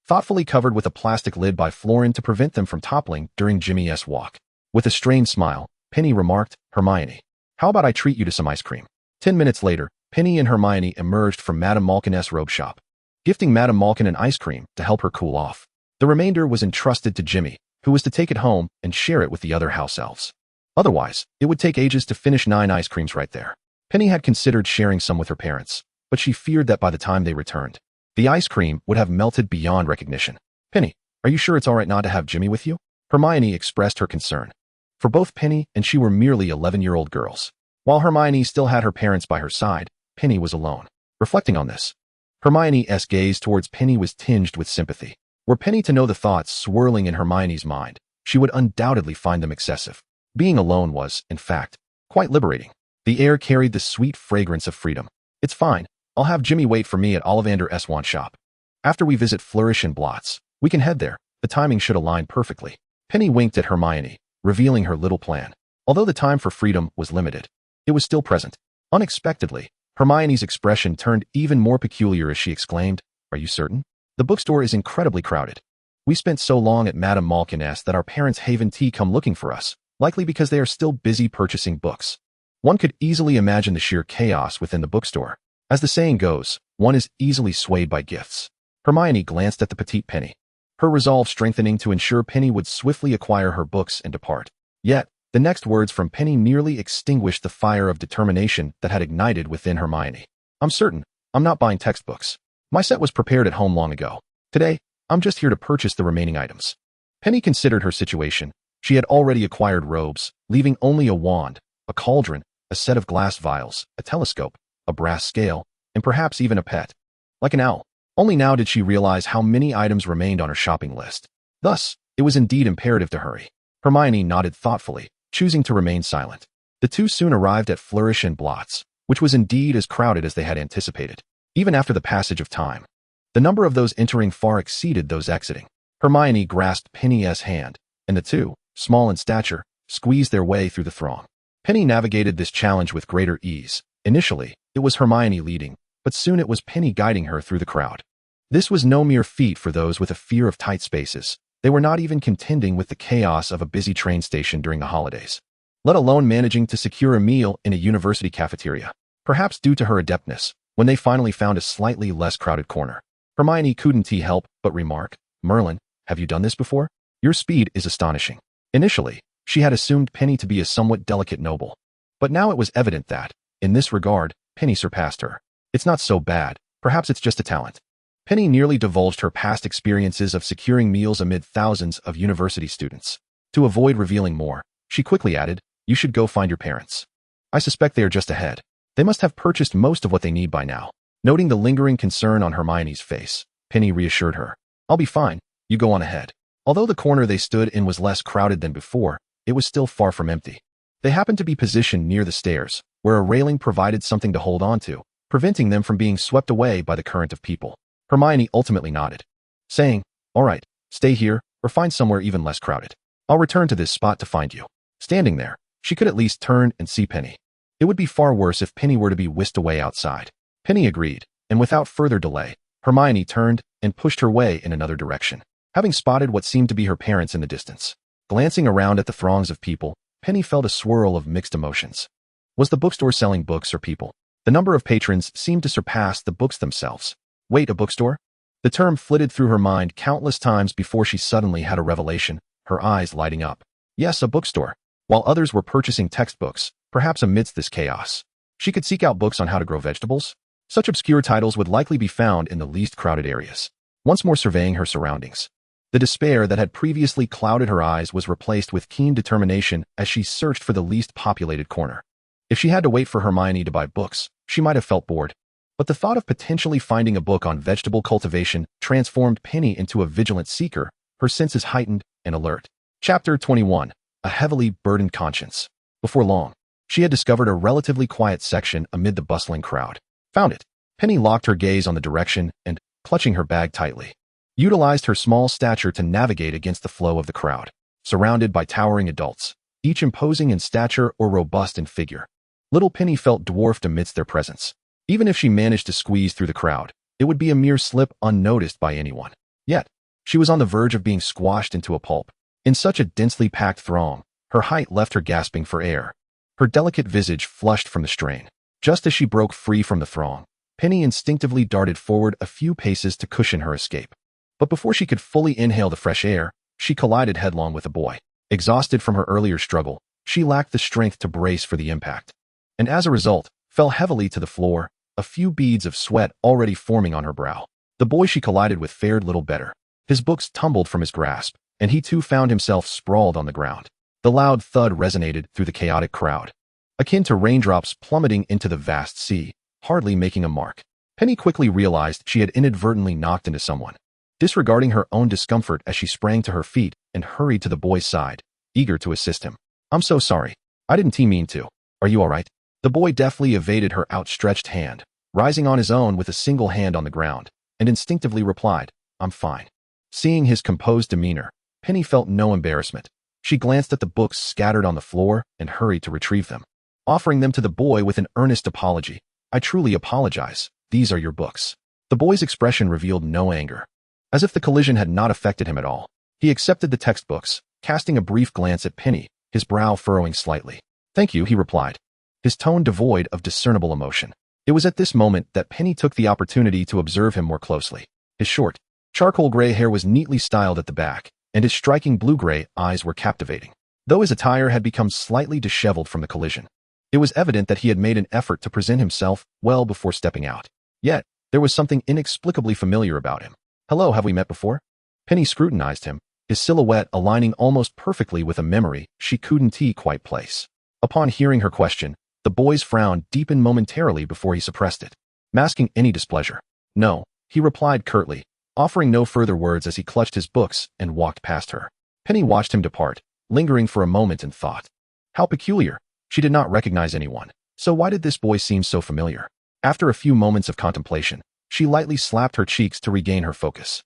thoughtfully covered with a plastic lid by Florin to prevent them from toppling during Jimmy's walk. With a strained smile, Penny remarked, "Hermione, how about I treat you to some ice cream?" 10 minutes later, Penny and Hermione emerged from Madame Malkin's robe shop, gifting Madame Malkin an ice cream to help her cool off. The remainder was entrusted to Jimmy, who was to take it home and share it with the other house elves. Otherwise, it would take ages to finish 9 ice creams right there. Penny had considered sharing some with her parents, but she feared that by the time they returned, the ice cream would have melted beyond recognition. "Penny, are you sure it's all right not to have Jimmy with you?" Hermione expressed her concern. For both Penny and she were merely 11-year-old girls. While Hermione still had her parents by her side, Penny was alone. Reflecting on this, Hermione's gaze towards Penny was tinged with sympathy. Were Penny to know the thoughts swirling in Hermione's mind, she would undoubtedly find them excessive. Being alone was, in fact, quite liberating. The air carried the sweet fragrance of freedom. "It's fine. I'll have Jimmy wait for me at Ollivander's wand shop. After we visit Flourish and Blots, we can head there. The timing should align perfectly." Penny winked at Hermione, revealing her little plan. Although the time for freedom was limited, it was still present. Unexpectedly, Hermione's expression turned even more peculiar as she exclaimed, "Are you certain? The bookstore is incredibly crowded. We spent so long at Madame Malkin's that our parents haven't come looking for us, likely because they are still busy purchasing books." One could easily imagine the sheer chaos within the bookstore. As the saying goes, one is easily swayed by gifts. Hermione glanced at the petite Penny, her resolve strengthening to ensure Penny would swiftly acquire her books and depart. Yet, the next words from Penny nearly extinguished the fire of determination that had ignited within Hermione. "I'm certain I'm not buying textbooks. My set was prepared at home long ago. Today, I'm just here to purchase the remaining items." Penny considered her situation. She had already acquired robes, leaving only a wand, a cauldron, a set of glass vials, a telescope, a brass scale, and perhaps even a pet. Like an owl. Only now did she realize how many items remained on her shopping list. Thus, it was indeed imperative to hurry. Hermione nodded thoughtfully, choosing to remain silent. The two soon arrived at Flourish and Blots, which was indeed as crowded as they had anticipated. Even after the passage of time, the number of those entering far exceeded those exiting. Hermione grasped Penny's hand, and the two, small in stature, squeezed their way through the throng. Penny navigated this challenge with greater ease. Initially, it was Hermione leading, but soon it was Penny guiding her through the crowd. This was no mere feat for those with a fear of tight spaces. They were not even contending with the chaos of a busy train station during the holidays, let alone managing to secure a meal in a university cafeteria. Perhaps due to her adeptness, when they finally found a slightly less crowded corner, Hermione couldn't help but remark, "Merlin, have you done this before? Your speed is astonishing." Initially, she had assumed Penny to be a somewhat delicate noble, But now it was evident that, in this regard, Penny surpassed her. It's not so bad. Perhaps it's just a talent. Penny nearly divulged her past experiences of securing meals amid thousands of university students. To avoid revealing more, she quickly added, "You should go find your parents. I suspect they are just ahead. They must have purchased most of what they need by now." Noting the lingering concern on Hermione's face, Penny reassured her. "I'll be fine. You go on ahead." Although the corner they stood in was less crowded than before, it was still far from empty. They happened to be positioned near the stairs, where a railing provided something to hold on to, preventing them from being swept away by the current of people. Hermione ultimately nodded, saying, "All right, stay here, or find somewhere even less crowded. I'll return to this spot to find you." Standing there, she could at least turn and see Penny. It would be far worse if Penny were to be whisked away outside. Penny agreed, and without further delay, Hermione turned and pushed her way in another direction, having spotted what seemed to be her parents in the distance. Glancing around at the throngs of people, Penny felt a swirl of mixed emotions. Was the bookstore selling books or people? The number of patrons seemed to surpass the books themselves. Wait, a bookstore? The term flitted through her mind countless times before she suddenly had a revelation, her eyes lighting up. Yes, a bookstore. While others were purchasing textbooks, perhaps amidst this chaos, she could seek out books on how to grow vegetables. Such obscure titles would likely be found in the least crowded areas. Once more surveying her surroundings, the despair that had previously clouded her eyes was replaced with keen determination as she searched for the least populated corner. If she had to wait for Hermione to buy books, she might have felt bored. But the thought of potentially finding a book on vegetable cultivation transformed Penny into a vigilant seeker, her senses heightened and alert. Chapter 21. A heavily burdened conscience. Before long, she had discovered a relatively quiet section amid the bustling crowd. Found it. Penny locked her gaze on the direction and, clutching her bag tightly, utilized her small stature to navigate against the flow of the crowd. Surrounded by towering adults, each imposing in stature or robust in figure, little Penny felt dwarfed amidst their presence. Even if she managed to squeeze through the crowd, it would be a mere slip unnoticed by anyone. Yet, she was on the verge of being squashed into a pulp. In such a densely packed throng, her height left her gasping for air. Her delicate visage flushed from the strain. Just as she broke free from the throng, Penny instinctively darted forward a few paces to cushion her escape. But before she could fully inhale the fresh air, she collided headlong with a boy. Exhausted from her earlier struggle, she lacked the strength to brace for the impact, and as a result, fell heavily to the floor, a few beads of sweat already forming on her brow. The boy she collided with fared little better. His books tumbled from his grasp, and he too found himself sprawled on the ground. The loud thud resonated through the chaotic crowd, akin to raindrops plummeting into the vast sea, hardly making a mark. Penny quickly realized she had inadvertently knocked into someone. Disregarding her own discomfort as she sprang to her feet and hurried to the boy's side, eager to assist him. "I'm so sorry. I didn't mean to. Are you all right?" The boy deftly evaded her outstretched hand, rising on his own with a single hand on the ground, and instinctively replied, "I'm fine." Seeing his composed demeanor, Penny felt no embarrassment. She glanced at the books scattered on the floor and hurried to retrieve them, offering them to the boy with an earnest apology. "I truly apologize. These are your books." The boy's expression revealed no anger, as if the collision had not affected him at all. He accepted the textbooks, casting a brief glance at Penny, his brow furrowing slightly. "Thank you," he replied, his tone devoid of discernible emotion. It was at this moment that Penny took the opportunity to observe him more closely. His short, charcoal gray hair was neatly styled at the back, and his striking blue-gray eyes were captivating. Though his attire had become slightly disheveled from the collision, it was evident that he had made an effort to present himself well before stepping out. Yet, there was something inexplicably familiar about him. "Hello, have we met before?" Penny scrutinized him, his silhouette aligning almost perfectly with a memory she couldn't quite place. Upon hearing her question, the boy's frown deepened momentarily before he suppressed it, masking any displeasure. "No," he replied curtly, offering no further words as he clutched his books and walked past her. Penny watched him depart, lingering for a moment in thought. How peculiar. She did not recognize anyone. So why did this boy seem so familiar? After a few moments of contemplation, she lightly slapped her cheeks to regain her focus.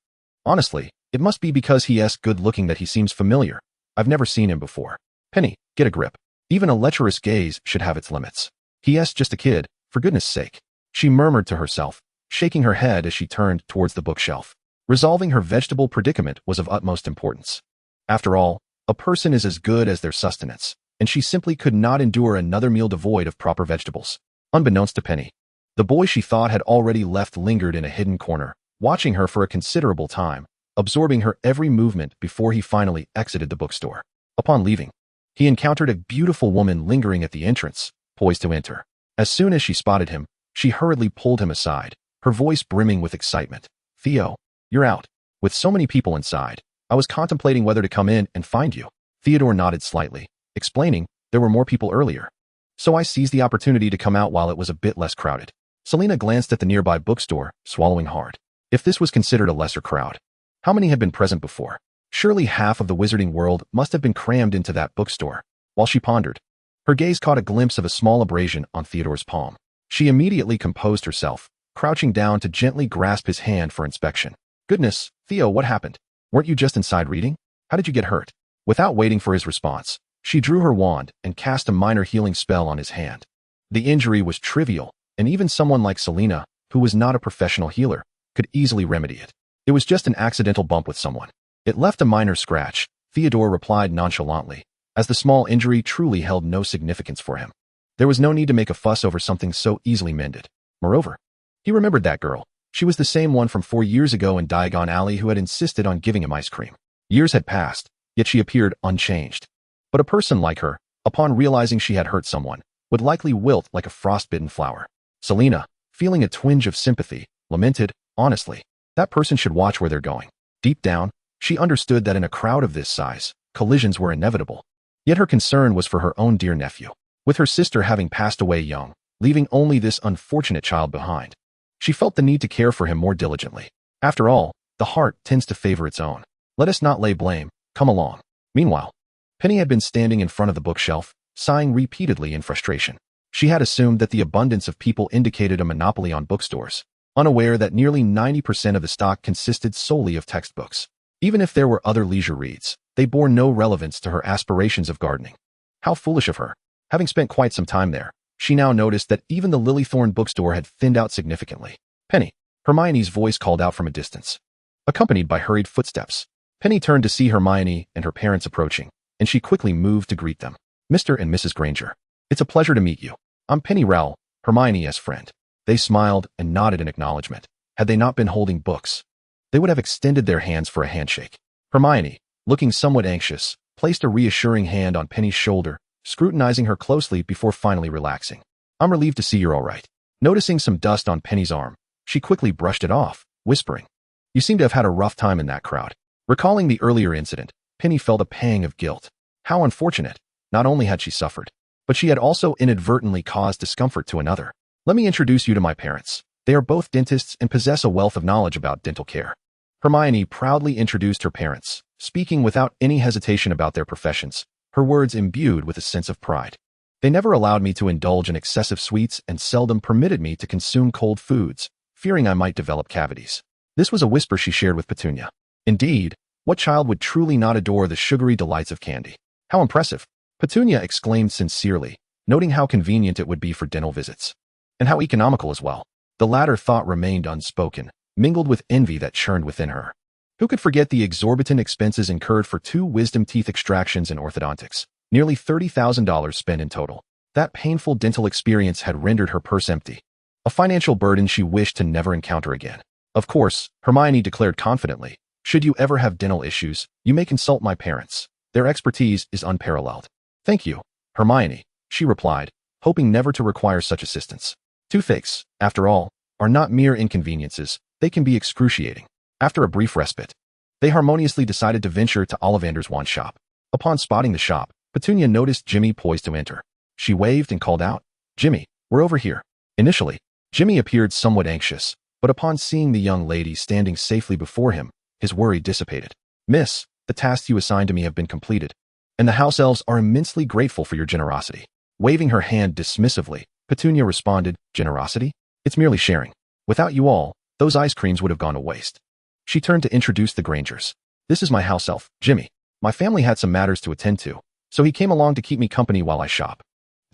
"Honestly, it must be because he's good-looking that he seems familiar. I've never seen him before." "Penny, get a grip. Even a lecherous gaze should have its limits. He's just a kid, for goodness sake," she murmured to herself, shaking her head as she turned towards the bookshelf. Resolving her vegetable predicament was of utmost importance. After all, a person is as good as their sustenance, and she simply could not endure another meal devoid of proper vegetables. Unbeknownst to Penny, the boy she thought had already left lingered in a hidden corner, watching her for a considerable time, absorbing her every movement before he finally exited the bookstore. Upon leaving, he encountered a beautiful woman lingering at the entrance, poised to enter. As soon as she spotted him, she hurriedly pulled him aside, her voice brimming with excitement. Theo, you're out. With so many people inside, I was contemplating whether to come in and find you. Theodore nodded slightly, explaining there were more people earlier. So I seized the opportunity to come out while it was a bit less crowded. Selena glanced at the nearby bookstore, swallowing hard. If this was considered a lesser crowd, how many had been present before? Surely half of the wizarding world must have been crammed into that bookstore. While she pondered, her gaze caught a glimpse of a small abrasion on Theodore's palm. She immediately composed herself, crouching down to gently grasp his hand for inspection. Goodness, Theo, what happened? Weren't you just inside reading? How did you get hurt? Without waiting for his response, she drew her wand and cast a minor healing spell on his hand. The injury was trivial, and even someone like Selena, who was not a professional healer, could easily remedy it. It was just an accidental bump with someone. It left a minor scratch, Theodore replied nonchalantly, as the small injury truly held no significance for him. There was no need to make a fuss over something so easily mended. Moreover, he remembered that girl. She was the same one from 4 years ago in Diagon Alley who had insisted on giving him ice cream. Years had passed, yet she appeared unchanged. But a person like her, upon realizing she had hurt someone, would likely wilt like a frostbitten flower. Selena, feeling a twinge of sympathy, lamented, honestly, that person should watch where they're going. Deep down, she understood that in a crowd of this size, collisions were inevitable. Yet her concern was for her own dear nephew. With her sister having passed away young, leaving only this unfortunate child behind, she felt the need to care for him more diligently. After all, the heart tends to favor its own. Let us not lay blame. Come along. Meanwhile, Penny had been standing in front of the bookshelf, sighing repeatedly in frustration. She had assumed that the abundance of people indicated a monopoly on bookstores, unaware that nearly 90% of the stock consisted solely of textbooks. Even if there were other leisure reads, they bore no relevance to her aspirations of gardening. How foolish of her. Having spent quite some time there, she now noticed that even the Lilythorn bookstore had thinned out significantly. Penny, Hermione's voice called out from a distance, accompanied by hurried footsteps. Penny turned to see Hermione and her parents approaching, and she quickly moved to greet them. Mr. and Mrs. Granger, it's a pleasure to meet you. I'm Penny Rowell, Hermione's friend. They smiled and nodded in acknowledgement. Had they not been holding books, they would have extended their hands for a handshake. Hermione, looking somewhat anxious, placed a reassuring hand on Penny's shoulder, scrutinizing her closely before finally relaxing. I'm relieved to see you're all right. Noticing some dust on Penny's arm, she quickly brushed it off, whispering, you seem to have had a rough time in that crowd. Recalling the earlier incident, Penny felt a pang of guilt. How unfortunate. Not only had she suffered, but she had also inadvertently caused discomfort to another. Let me introduce you to my parents. They are both dentists and possess a wealth of knowledge about dental care. Hermione proudly introduced her parents, speaking without any hesitation about their professions, her words imbued with a sense of pride. They never allowed me to indulge in excessive sweets and seldom permitted me to consume cold foods, fearing I might develop cavities. This was a whisper she shared with Petunia. Indeed, what child would truly not adore the sugary delights of candy? How impressive! Petunia exclaimed sincerely, noting how convenient it would be for dental visits. And how economical as well. The latter thought remained unspoken, mingled with envy that churned within her. Who could forget the exorbitant expenses incurred for 2 wisdom teeth extractions and orthodontics? Nearly $30,000 spent in total. That painful dental experience had rendered her purse empty. A financial burden she wished to never encounter again. Of course, Hermione declared confidently, should you ever have dental issues, you may consult my parents. Their expertise is unparalleled. Thank you, Hermione, she replied, hoping never to require such assistance. Toothaches, after all, are not mere inconveniences, they can be excruciating. After a brief respite, they harmoniously decided to venture to Ollivander's wand shop. Upon spotting the shop, Petunia noticed Jimmy poised to enter. She waved and called out, Jimmy, we're over here. Initially, Jimmy appeared somewhat anxious, but upon seeing the young lady standing safely before him, his worry dissipated. Miss, the tasks you assigned to me have been completed, and the house elves are immensely grateful for your generosity. Waving her hand dismissively, Petunia responded, generosity? It's merely sharing. Without you all, those ice creams would have gone to waste. She turned to introduce the Grangers. This is my house elf, Jimmy. My family had some matters to attend to, so he came along to keep me company while I shop.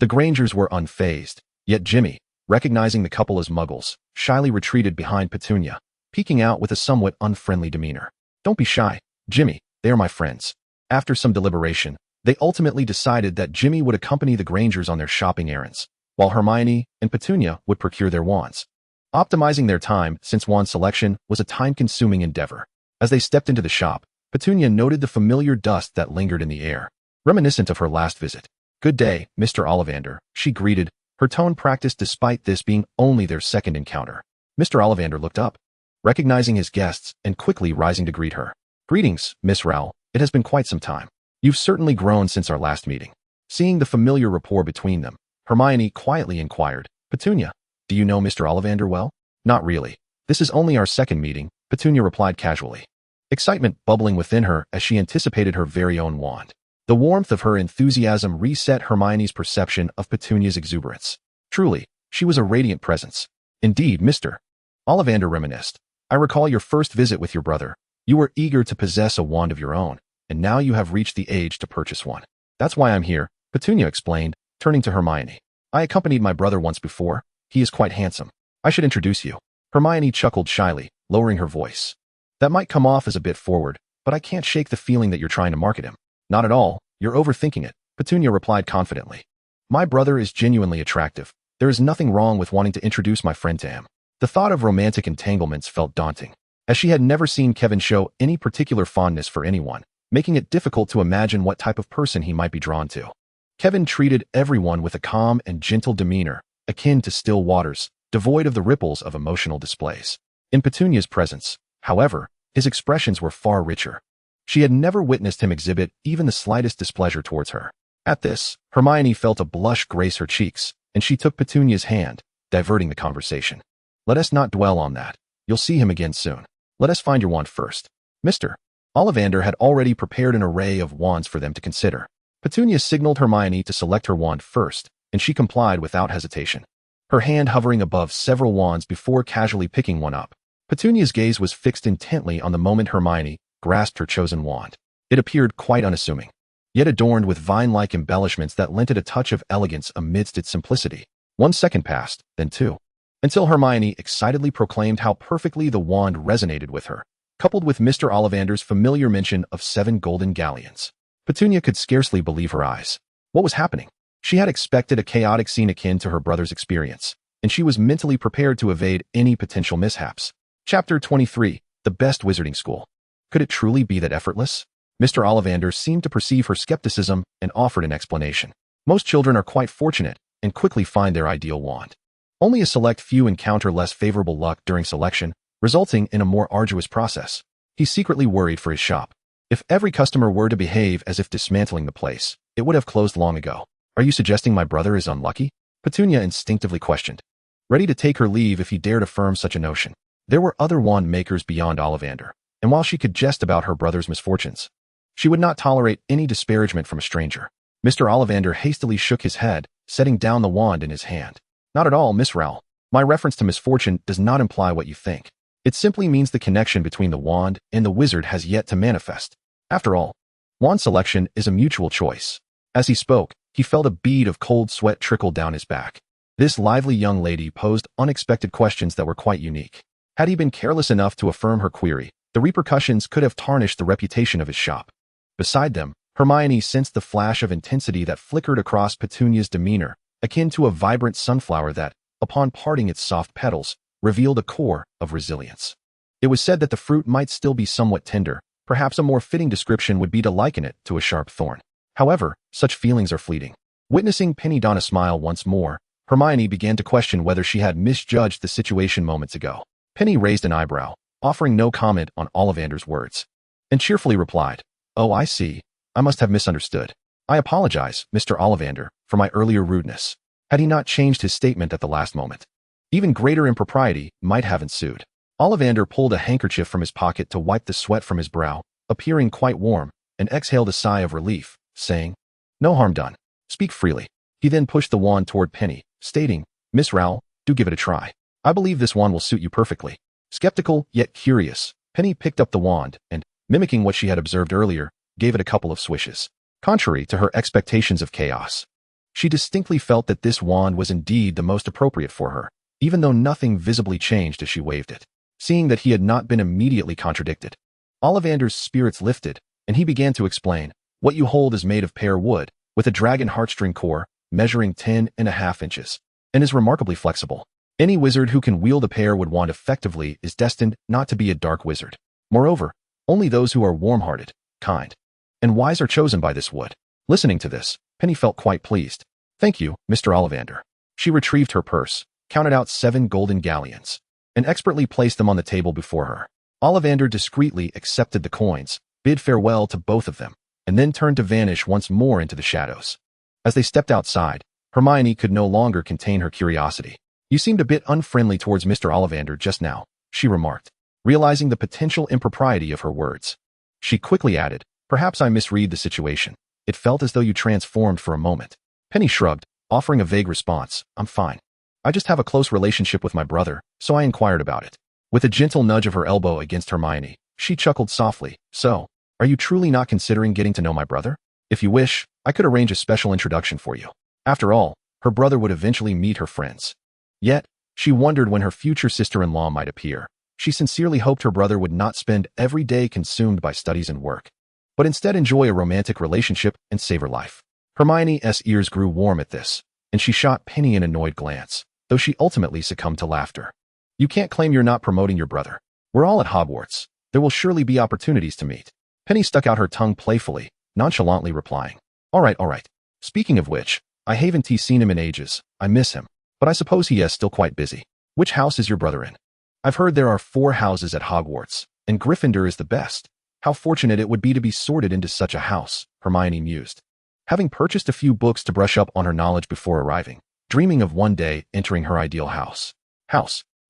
The Grangers were unfazed, yet Jimmy, recognizing the couple as muggles, shyly retreated behind Petunia, peeking out with a somewhat unfriendly demeanor. Don't be shy, Jimmy, they are my friends. After some deliberation, they ultimately decided that Jimmy would accompany the Grangers on their shopping errands, while Hermione and Petunia would procure their wands. Optimizing their time, since wand selection was a time-consuming endeavor. As they stepped into the shop, Petunia noted the familiar dust that lingered in the air, reminiscent of her last visit. "Good day, Mr. Ollivander," she greeted, her tone practiced despite this being only their second encounter. Mr. Ollivander looked up, recognizing his guests and quickly rising to greet her. "Greetings, Miss Rowell. It has been quite some time. You've certainly grown since our last meeting." Seeing the familiar rapport between them, Hermione quietly inquired, "Petunia, do you know Mr. Ollivander well?" "Not really. This is only our second meeting," Petunia replied casually, excitement bubbling within her as she anticipated her very own wand. The warmth of her enthusiasm reset Hermione's perception of Petunia's exuberance. Truly, she was a radiant presence. "Indeed, Mr. Ollivander reminisced. I recall your first visit with your brother. You were eager to possess a wand of your own, and now you have reached the age to purchase one. That's why I'm here," Petunia explained, turning to Hermione. "I accompanied my brother once before. He is quite handsome. I should introduce you." Hermione chuckled shyly, lowering her voice. "That might come off as a bit forward, but I can't shake the feeling that you're trying to market him." "Not at all. You're overthinking it," Petunia replied confidently. "My brother is genuinely attractive. There is nothing wrong with wanting to introduce my friend to him." The thought of romantic entanglements felt daunting, as she had never seen Kevin show any particular fondness for anyone, making it difficult to imagine what type of person he might be drawn to. Kevin treated everyone with a calm and gentle demeanor, akin to still waters, devoid of the ripples of emotional displays. In Petunia's presence, however, his expressions were far richer. She had never witnessed him exhibit even the slightest displeasure towards her. At this, Hermione felt a blush grace her cheeks, and she took Petunia's hand, diverting the conversation. "Let us not dwell on that. You'll see him again soon. Let us find your wand first." Mr. Ollivander had already prepared an array of wands for them to consider. Petunia signaled Hermione to select her wand first, and she complied without hesitation, her hand hovering above several wands before casually picking one up. Petunia's gaze was fixed intently on the moment Hermione grasped her chosen wand. It appeared quite unassuming, yet adorned with vine-like embellishments that lent it a touch of elegance amidst its simplicity. 1 second passed, then 2, until Hermione excitedly proclaimed how perfectly the wand resonated with her, coupled with Mr. Ollivander's familiar mention of 7 golden galleons. Petunia could scarcely believe her eyes. What was happening? She had expected a chaotic scene akin to her brother's experience, and she was mentally prepared to evade any potential mishaps. Chapter 23, The Best Wizarding School. Could it truly be that effortless? Mr. Ollivander seemed to perceive her skepticism and offered an explanation. Most children are quite fortunate and quickly find their ideal wand. Only a select few encounter less favorable luck during selection, resulting in a more arduous process. He secretly worried for his shop. If every customer were to behave as if dismantling the place, it would have closed long ago. "Are you suggesting my brother is unlucky?" Petunia instinctively questioned, ready to take her leave if he dared affirm such a notion. There were other wand makers beyond Ollivander, and while she could jest about her brother's misfortunes, she would not tolerate any disparagement from a stranger. Mr. Ollivander hastily shook his head, setting down the wand in his hand. "Not at all, Miss Rowell. My reference to misfortune does not imply what you think. It simply means the connection between the wand and the wizard has yet to manifest. After all, wand selection is a mutual choice." As he spoke, he felt a bead of cold sweat trickle down his back. This lively young lady posed unexpected questions that were quite unique. Had he been careless enough to affirm her query, the repercussions could have tarnished the reputation of his shop. Beside them, Hermione sensed the flash of intensity that flickered across Petunia's demeanor, akin to a vibrant sunflower that, upon parting its soft petals, revealed a core of resilience. It was said that the fruit might still be somewhat tender. Perhaps a more fitting description would be to liken it to a sharp thorn. However, such feelings are fleeting. Witnessing Penny don a smile once more, Hermione began to question whether she had misjudged the situation moments ago. Penny raised an eyebrow, offering no comment on Ollivander's words, and cheerfully replied, "Oh, I see. I must have misunderstood. I apologize, Mr. Ollivander, for my earlier rudeness." Had he not changed his statement at the last moment, even greater impropriety might have ensued. Ollivander pulled a handkerchief from his pocket to wipe the sweat from his brow, appearing quite warm, and exhaled a sigh of relief, saying, "No harm done. Speak freely." He then pushed the wand toward Penny, stating, "Miss Rowell, do give it a try. I believe this wand will suit you perfectly." Skeptical, yet curious, Penny picked up the wand and, mimicking what she had observed earlier, gave it a couple of swishes. Contrary to her expectations of chaos, she distinctly felt that this wand was indeed the most appropriate for her, even though nothing visibly changed as she waved it. Seeing that he had not been immediately contradicted, Ollivander's spirits lifted, and he began to explain, "What you hold is made of pear wood, with a dragon heartstring core, measuring 10.5 inches, and is remarkably flexible. Any wizard who can wield a pear wood wand effectively is destined not to be a dark wizard. Moreover, only those who are warm-hearted, kind, and wise are chosen by this wood." Listening to this, Penny felt quite pleased. Thank you, Mr. Ollivander. She retrieved her purse, counted out 7 golden galleons, and expertly placed them on the table before her. Ollivander discreetly accepted the coins, bid farewell to both of them, and then turned to vanish once more into the shadows. As they stepped outside, Hermione could no longer contain her curiosity. You seemed a bit unfriendly towards Mr. Ollivander just now, she remarked, realizing the potential impropriety of her words. She quickly added, perhaps I misread the situation. It felt as though you transformed for a moment. Penny shrugged, offering a vague response. I'm fine. I just have a close relationship with my brother, so I inquired about it. With a gentle nudge of her elbow against Hermione, she chuckled softly. So, are you truly not considering getting to know my brother? If you wish, I could arrange a special introduction for you. After all, her brother would eventually meet her friends. Yet, she wondered when her future sister-in-law might appear. She sincerely hoped her brother would not spend every day consumed by studies and work, but instead enjoy a romantic relationship and savor life. Hermione's ears grew warm at this, and she shot Penny an annoyed glance, though she ultimately succumbed to laughter. You can't claim you're not promoting your brother. We're all at Hogwarts. There will surely be opportunities to meet. Penny stuck out her tongue playfully, nonchalantly replying. All right. Speaking of which, I haven't seen him in ages. I miss him, but I suppose he is still quite busy. Which house is your brother in? I've heard there are 4 houses at Hogwarts, and Gryffindor is the best. How fortunate it would be to be sorted into such a house, Hermione mused. Having purchased a few books to brush up on her knowledge before arriving, dreaming of one day entering her ideal house.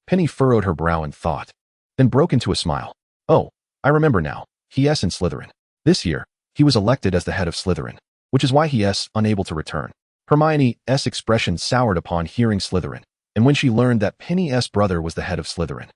Penny furrowed her brow in thought, then broke into a smile. Oh, I remember now. He is in Slytherin. This year, he was elected as the head of Slytherin, which is why he is unable to return. Hermione's expression soured upon hearing Slytherin, and when she learned that Penny's brother was the head of Slytherin,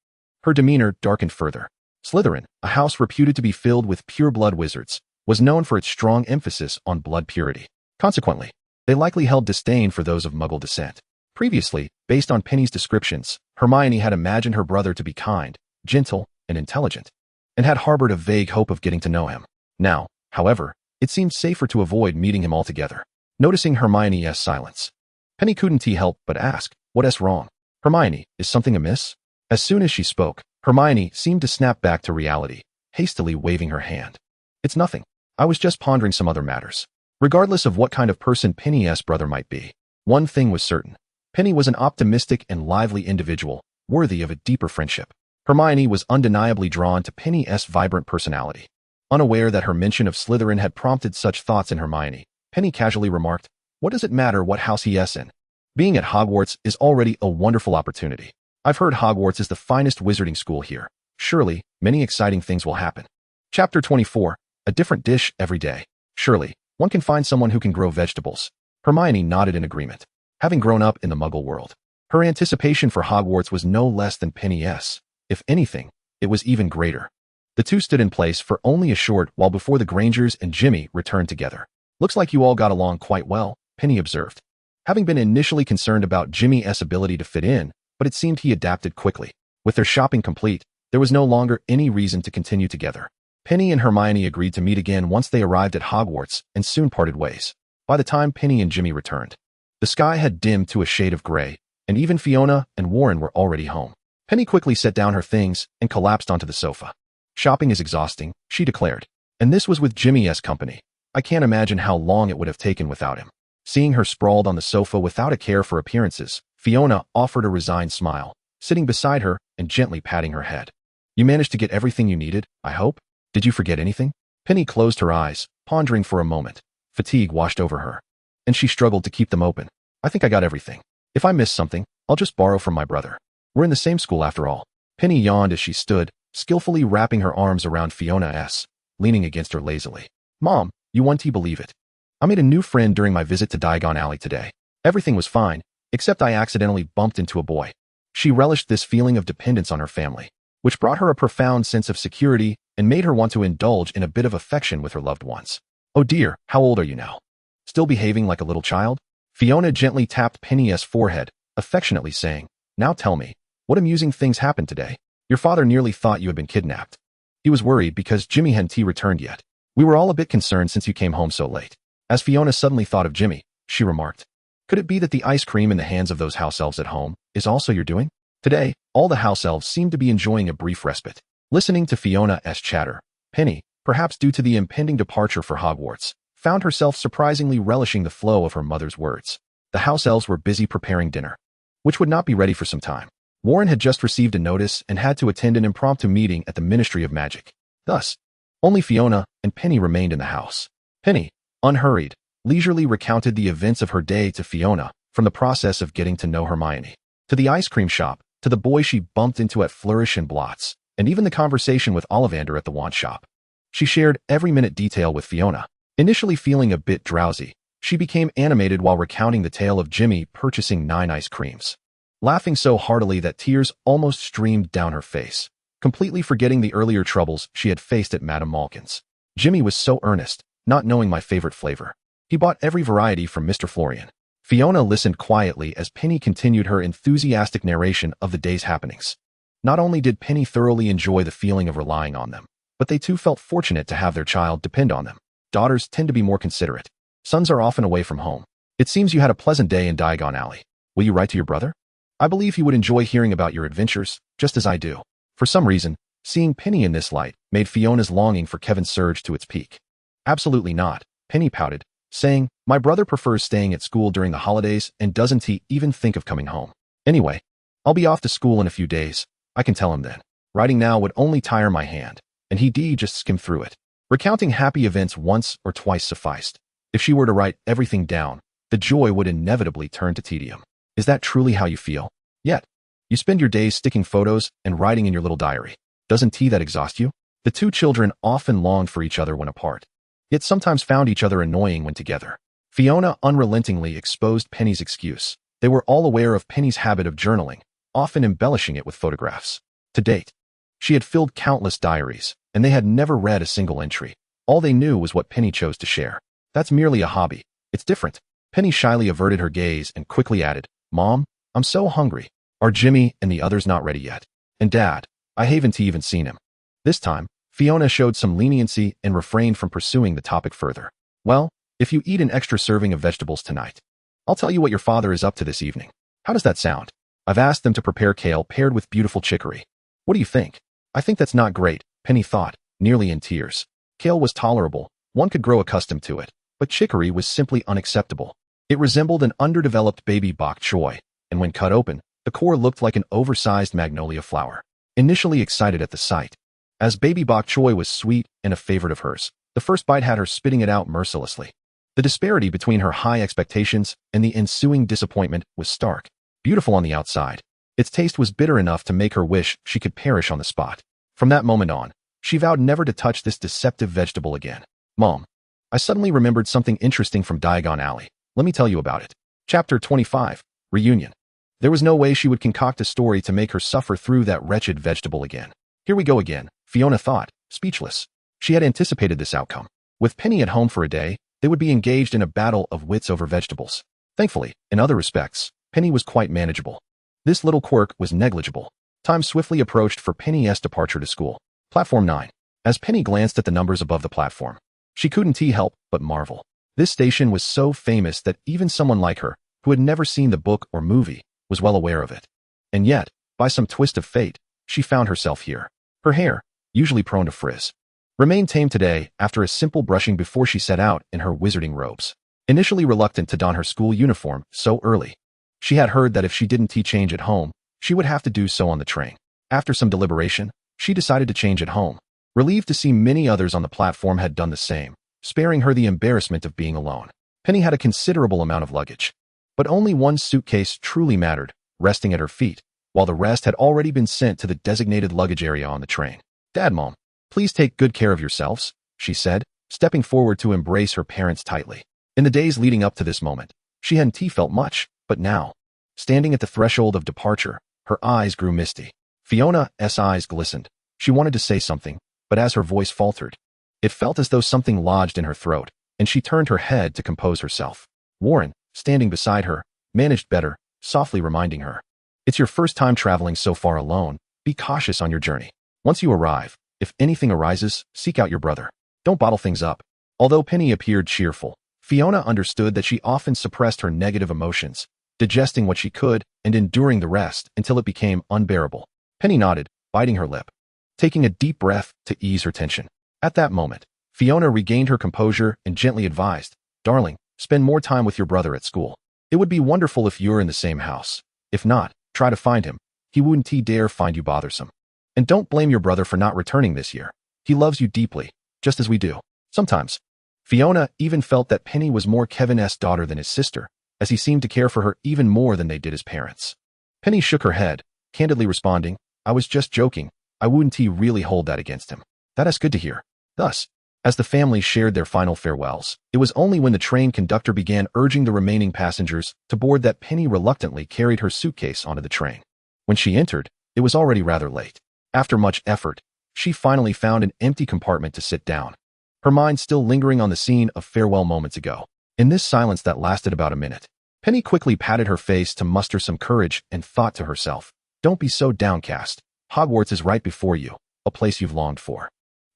her demeanor darkened further. Slytherin, a house reputed to be filled with pure-blood wizards, was known for its strong emphasis on blood purity. Consequently, they likely held disdain for those of Muggle descent. Previously, based on Penny's descriptions, Hermione had imagined her brother to be kind, gentle, and intelligent, and had harbored a vague hope of getting to know him. Now, however, it seemed safer to avoid meeting him altogether. Noticing Hermione's silence, Penny couldn't help but ask, "What's wrong? Hermione, is something amiss?" As soon as she spoke, Hermione seemed to snap back to reality, hastily waving her hand. "It's nothing. I was just pondering some other matters." Regardless of what kind of person Penny's brother might be, one thing was certain. Penny was an optimistic and lively individual, worthy of a deeper friendship. Hermione was undeniably drawn to Penny's vibrant personality. Unaware that her mention of Slytherin had prompted such thoughts in Hermione, Penny casually remarked, "What does it matter what house he is in? Being at Hogwarts is already a wonderful opportunity. I've heard Hogwarts is the finest wizarding school here. Surely, many exciting things will happen." Chapter 24, A Different Dish Every Day. Surely, one can find someone who can grow vegetables. Hermione nodded in agreement. Having grown up in the Muggle world, her anticipation for Hogwarts was no less than Penny's. If anything, it was even greater. The two stood in place for only a short while before the Grangers and Jimmy returned together. "Looks like you all got along quite well," Penny observed. Having been initially concerned about Jimmy's ability to fit in, but it seemed he adapted quickly. With their shopping complete, there was no longer any reason to continue together. Penny and Hermione agreed to meet again once they arrived at Hogwarts and soon parted ways. By the time Penny and Jimmy returned, the sky had dimmed to a shade of gray, and even Fiona and Warren were already home. Penny quickly set down her things and collapsed onto the sofa. "Shopping is exhausting," she declared. "And this was with Jimmy's company. I can't imagine how long it would have taken without him." Seeing her sprawled on the sofa without a care for appearances, Fiona offered a resigned smile, sitting beside her and gently patting her head. "You managed to get everything you needed, I hope? Did you forget anything?" Penny closed her eyes, pondering for a moment. Fatigue washed over her, and she struggled to keep them open. "I think I got everything. If I miss something, I'll just borrow from my brother. We're in the same school after all." Penny yawned as she stood, skillfully wrapping her arms around Fiona's, leaning against her lazily. "Mom, you won't believe it. I made a new friend during my visit to Diagon Alley today. Everything was fine, except I accidentally bumped into a boy." She relished this feeling of dependence on her family, which brought her a profound sense of security and made her want to indulge in a bit of affection with her loved ones. "Oh dear, how old are you now? Still behaving like a little child?" Fiona gently tapped Penny's forehead, affectionately saying, "Now tell me, what amusing things happened today? Your father nearly thought you had been kidnapped. He was worried because Jimmy hadn't returned yet. We were all a bit concerned since you came home so late." As Fiona suddenly thought of Jimmy, she remarked, "Could it be that the ice cream in the hands of those house elves at home is also your doing?" Today, all the house elves seemed to be enjoying a brief respite. Listening to Fiona's chatter, Penny, perhaps due to the impending departure for Hogwarts, found herself surprisingly relishing the flow of her mother's words. The house elves were busy preparing dinner, which would not be ready for some time. Warren had just received a notice and had to attend an impromptu meeting at the Ministry of Magic. Thus, only Fiona and Penny remained in the house. Penny, unhurried, leisurely recounted the events of her day to Fiona, from the process of getting to know Hermione, to the ice cream shop, to the boy she bumped into at Flourish and Blots, and even the conversation with Ollivander at the wand shop. She shared every minute detail with Fiona. Initially feeling a bit drowsy, she became animated while recounting the tale of Jimmy purchasing 9 ice creams, laughing so heartily that tears almost streamed down her face, completely forgetting the earlier troubles she had faced at Madame Malkin's. Jimmy was so earnest, not knowing my favorite flavor. He bought every variety from Mr. Florian. Fiona listened quietly as Penny continued her enthusiastic narration of the day's happenings. Not only did Penny thoroughly enjoy the feeling of relying on them, but they too felt fortunate to have their child depend on them. Daughters tend to be more considerate. Sons are often away from home. It seems you had a pleasant day in Diagon Alley. Will you write to your brother? I believe he would enjoy hearing about your adventures, just as I do. For some reason, seeing Penny in this light made Fiona's longing for Kevin surge to its peak. Absolutely not, Penny pouted, saying, my brother prefers staying at school during the holidays and doesn't he even think of coming home. Anyway, I'll be off to school in a few days. I can tell him then. Writing now would only tire my hand, and he'd just skim through it. Recounting happy events once or twice sufficed. If she were to write everything down, the joy would inevitably turn to tedium. Is that truly how you feel? Yet, you spend your days sticking photos and writing in your little diary. Doesn't that exhaust you? The two children often longed for each other when apart, yet sometimes found each other annoying when together. Fiona unrelentingly exposed Penny's excuse. They were all aware of Penny's habit of journaling, often embellishing it with photographs. To date, she had filled countless diaries, and they had never read a single entry. All they knew was what Penny chose to share. That's merely a hobby. It's different. Penny shyly averted her gaze and quickly added, Mom, I'm so hungry. Are Jimmy and the others not ready yet? And Dad, I haven't even seen him. This time, Fiona showed some leniency and refrained from pursuing the topic further. Well, if you eat an extra serving of vegetables tonight, I'll tell you what your father is up to this evening. How does that sound? I've asked them to prepare kale paired with beautiful chicory. What do you think? I think that's not great, Penny thought, nearly in tears. Kale was tolerable, one could grow accustomed to it, but chicory was simply unacceptable. It resembled an underdeveloped baby bok choy, and when cut open, the core looked like an oversized magnolia flower. Initially excited at the sight, as baby bok choy was sweet and a favorite of hers, the first bite had her spitting it out mercilessly. The disparity between her high expectations and the ensuing disappointment was stark. Beautiful on the outside, its taste was bitter enough to make her wish she could perish on the spot. From that moment on, she vowed never to touch this deceptive vegetable again. Mom, I suddenly remembered something interesting from Diagon Alley. Let me tell you about it. Chapter 25, Reunion. There was no way she would concoct a story to make her suffer through that wretched vegetable again. Here we go again, Fiona thought, speechless. She had anticipated this outcome. With Penny at home for a day, they would be engaged in a battle of wits over vegetables. Thankfully, in other respects, Penny was quite manageable. This little quirk was negligible. Time swiftly approached for Penny's departure to school. Platform 9. As Penny glanced at the numbers above the platform, she couldn't help but marvel. This station was so famous that even someone like her, who had never seen the book or movie, was well aware of it. And yet, by some twist of fate, she found herself here. Her hair, usually prone to frizz, remained tame today after a simple brushing before she set out in her wizarding robes. Initially reluctant to don her school uniform so early, she had heard that if she didn't change at home, she would have to do so on the train. After some deliberation, she decided to change at home, relieved to see many others on the platform had done the same, sparing her the embarrassment of being alone. Penny had a considerable amount of luggage, but only one suitcase truly mattered, resting at her feet, while the rest had already been sent to the designated luggage area on the train. Dad, Mom, please take good care of yourselves, she said, stepping forward to embrace her parents tightly. In the days leading up to this moment, she hadn't felt much, but now, standing at the threshold of departure, her eyes grew misty. Fiona's eyes glistened. She wanted to say something, but as her voice faltered, it felt as though something lodged in her throat, and she turned her head to compose herself. Warren, standing beside her, managed better, softly reminding her, it's your first time traveling so far alone. Be cautious on your journey. Once you arrive, if anything arises, seek out your brother. Don't bottle things up. Although Penny appeared cheerful, Fiona understood that she often suppressed her negative emotions, digesting what she could and enduring the rest until it became unbearable. Penny nodded, biting her lip, taking a deep breath to ease her tension. At that moment, Fiona regained her composure and gently advised, "Darling, spend more time with your brother at school. It would be wonderful if you're in the same house. If not, try to find him. He wouldn't dare find you bothersome. And don't blame your brother for not returning this year. He loves you deeply, just as we do. Sometimes." Fiona even felt that Penny was more Kevin's daughter than his sister, as he seemed to care for her even more than they did his parents. Penny shook her head, candidly responding, "I was just joking. I wouldn't really hold that against him." That is good to hear. Thus, as the family shared their final farewells, it was only when the train conductor began urging the remaining passengers to board that Penny reluctantly carried her suitcase onto the train. When she entered, it was already rather late. After much effort, she finally found an empty compartment to sit down, her mind still lingering on the scene of farewell moments ago. In this silence that lasted about a minute, Penny quickly patted her face to muster some courage and thought to herself, "Don't be so downcast. Hogwarts is right before you, a place you've longed for.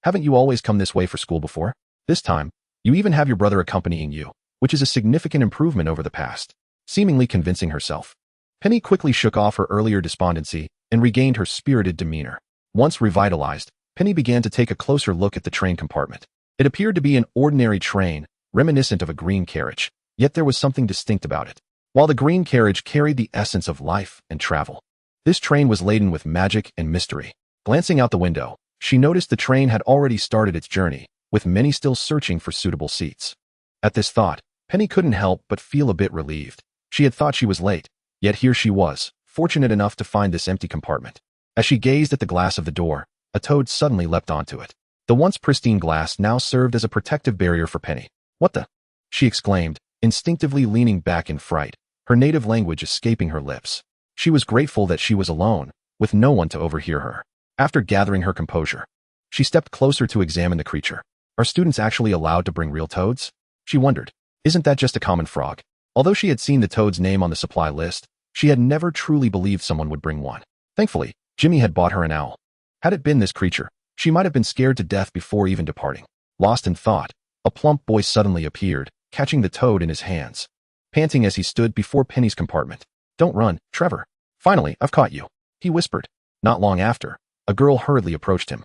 Haven't you always come this way for school before? This time, you even have your brother accompanying you, which is a significant improvement over the past." Seemingly convincing herself, Penny quickly shook off her earlier despondency and regained her spirited demeanor. Once revitalized, Penny began to take a closer look at the train compartment. It appeared to be an ordinary train, reminiscent of a green carriage, yet there was something distinct about it. While the green carriage carried the essence of life and travel, this train was laden with magic and mystery. Glancing out the window, she noticed the train had already started its journey, with many still searching for suitable seats. At this thought, Penny couldn't help but feel a bit relieved. She had thought she was late, yet here she was, fortunate enough to find this empty compartment. As she gazed at the glass of the door, a toad suddenly leapt onto it. The once pristine glass now served as a protective barrier for Penny. "What the?" she exclaimed, instinctively leaning back in fright, her native language escaping her lips. She was grateful that she was alone, with no one to overhear her. After gathering her composure, she stepped closer to examine the creature. Are students actually allowed to bring real toads? She wondered. Isn't that just a common frog? Although she had seen the toad's name on the supply list, she had never truly believed someone would bring one. Thankfully, Jimmy had bought her an owl. Had it been this creature, she might have been scared to death before even departing. Lost in thought, a plump boy suddenly appeared, catching the toad in his hands, panting as he stood before Penny's compartment. "Don't run, Trevor. Finally, I've caught you," he whispered. Not long after, a girl hurriedly approached him.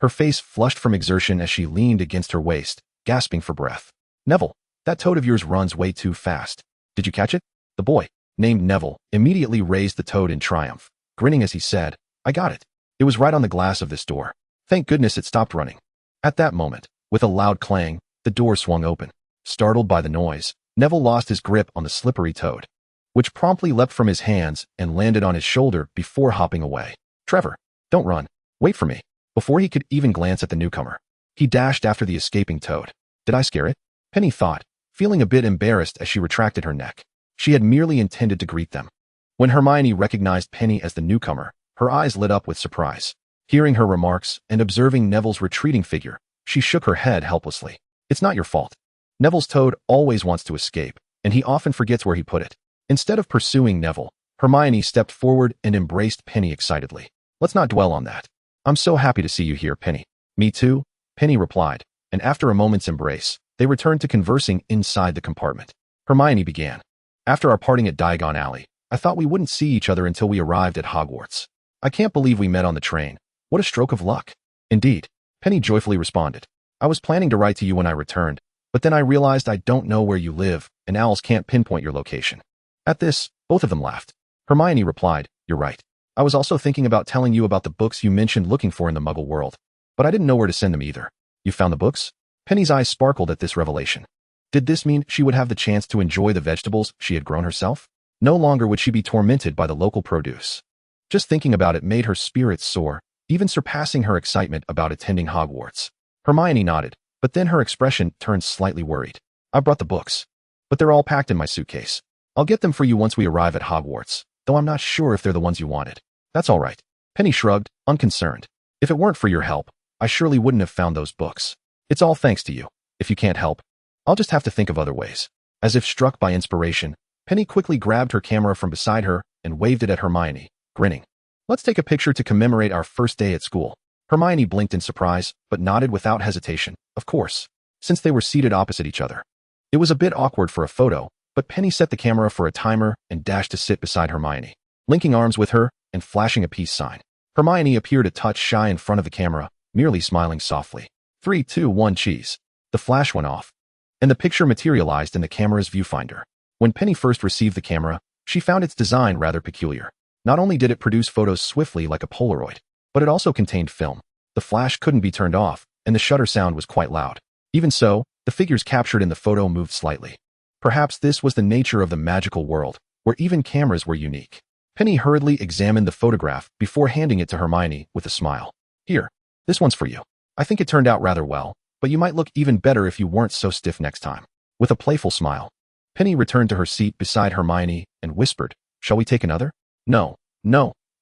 Her face flushed from exertion as she leaned against her waist, gasping for breath. "Neville, that toad of yours runs way too fast. Did you catch it?" The boy, named Neville, immediately raised the toad in triumph, grinning as he said, "I got it. It was right on the glass of this door. Thank goodness it stopped running." At that moment, with a loud clang, the door swung open. Startled by the noise, Neville lost his grip on the slippery toad, which promptly leapt from his hands and landed on his shoulder before hopping away. "Trevor, don't run. Wait for me." Before he could even glance at the newcomer, he dashed after the escaping toad. Did I scare it? Penny thought, feeling a bit embarrassed as she retracted her neck. She had merely intended to greet them. When Hermione recognized Penny as the newcomer, her eyes lit up with surprise. Hearing her remarks and observing Neville's retreating figure, she shook her head helplessly. "It's not your fault. Neville's toad always wants to escape, and he often forgets where he put it." Instead of pursuing Neville, Hermione stepped forward and embraced Penny excitedly. "Let's not dwell on that. I'm so happy to see you here, Penny." "Me too," Penny replied, and after a moment's embrace, they returned to conversing inside the compartment. Hermione began. "After our parting at Diagon Alley, I thought we wouldn't see each other until we arrived at Hogwarts. I can't believe we met on the train. What a stroke of luck." "Indeed," Penny joyfully responded. "I was planning to write to you when I returned, but then I realized I don't know where you live, and owls can't pinpoint your location." At this, both of them laughed. Hermione replied, "You're right. I was also thinking about telling you about the books you mentioned looking for in the Muggle world, but I didn't know where to send them either." "You found the books?" Penny's eyes sparkled at this revelation. Did this mean she would have the chance to enjoy the vegetables she had grown herself? No longer would she be tormented by the local produce. Just thinking about it made her spirits soar, even surpassing her excitement about attending Hogwarts. Hermione nodded, but then her expression turned slightly worried. "I brought the books, but they're all packed in my suitcase. I'll get them for you once we arrive at Hogwarts, though I'm not sure if they're the ones you wanted." "That's all right." Penny shrugged, unconcerned. "If it weren't for your help, I surely wouldn't have found those books. It's all thanks to you. If you can't help, I'll just have to think of other ways." As if struck by inspiration, Penny quickly grabbed her camera from beside her and waved it at Hermione, grinning. "Let's take a picture to commemorate our first day at school." Hermione blinked in surprise, but nodded without hesitation. Of course, since they were seated opposite each other. It was a bit awkward for a photo, but Penny set the camera for a timer and dashed to sit beside Hermione, linking arms with her and flashing a peace sign. Hermione appeared a touch shy in front of the camera, merely smiling softly. 3, 2, 1, cheese. The flash went off, and the picture materialized in the camera's viewfinder. When Penny first received the camera, she found its design rather peculiar. Not only did it produce photos swiftly like a Polaroid, but it also contained film. The flash couldn't be turned off, and the shutter sound was quite loud. Even so, the figures captured in the photo moved slightly. Perhaps this was the nature of the magical world, where even cameras were unique. Penny hurriedly examined the photograph before handing it to Hermione with a smile. Here, this one's for you. I think it turned out rather well, but you might look even better if you weren't so stiff next time. With a playful smile, Penny returned to her seat beside Hermione and whispered, "Shall we take another?" No,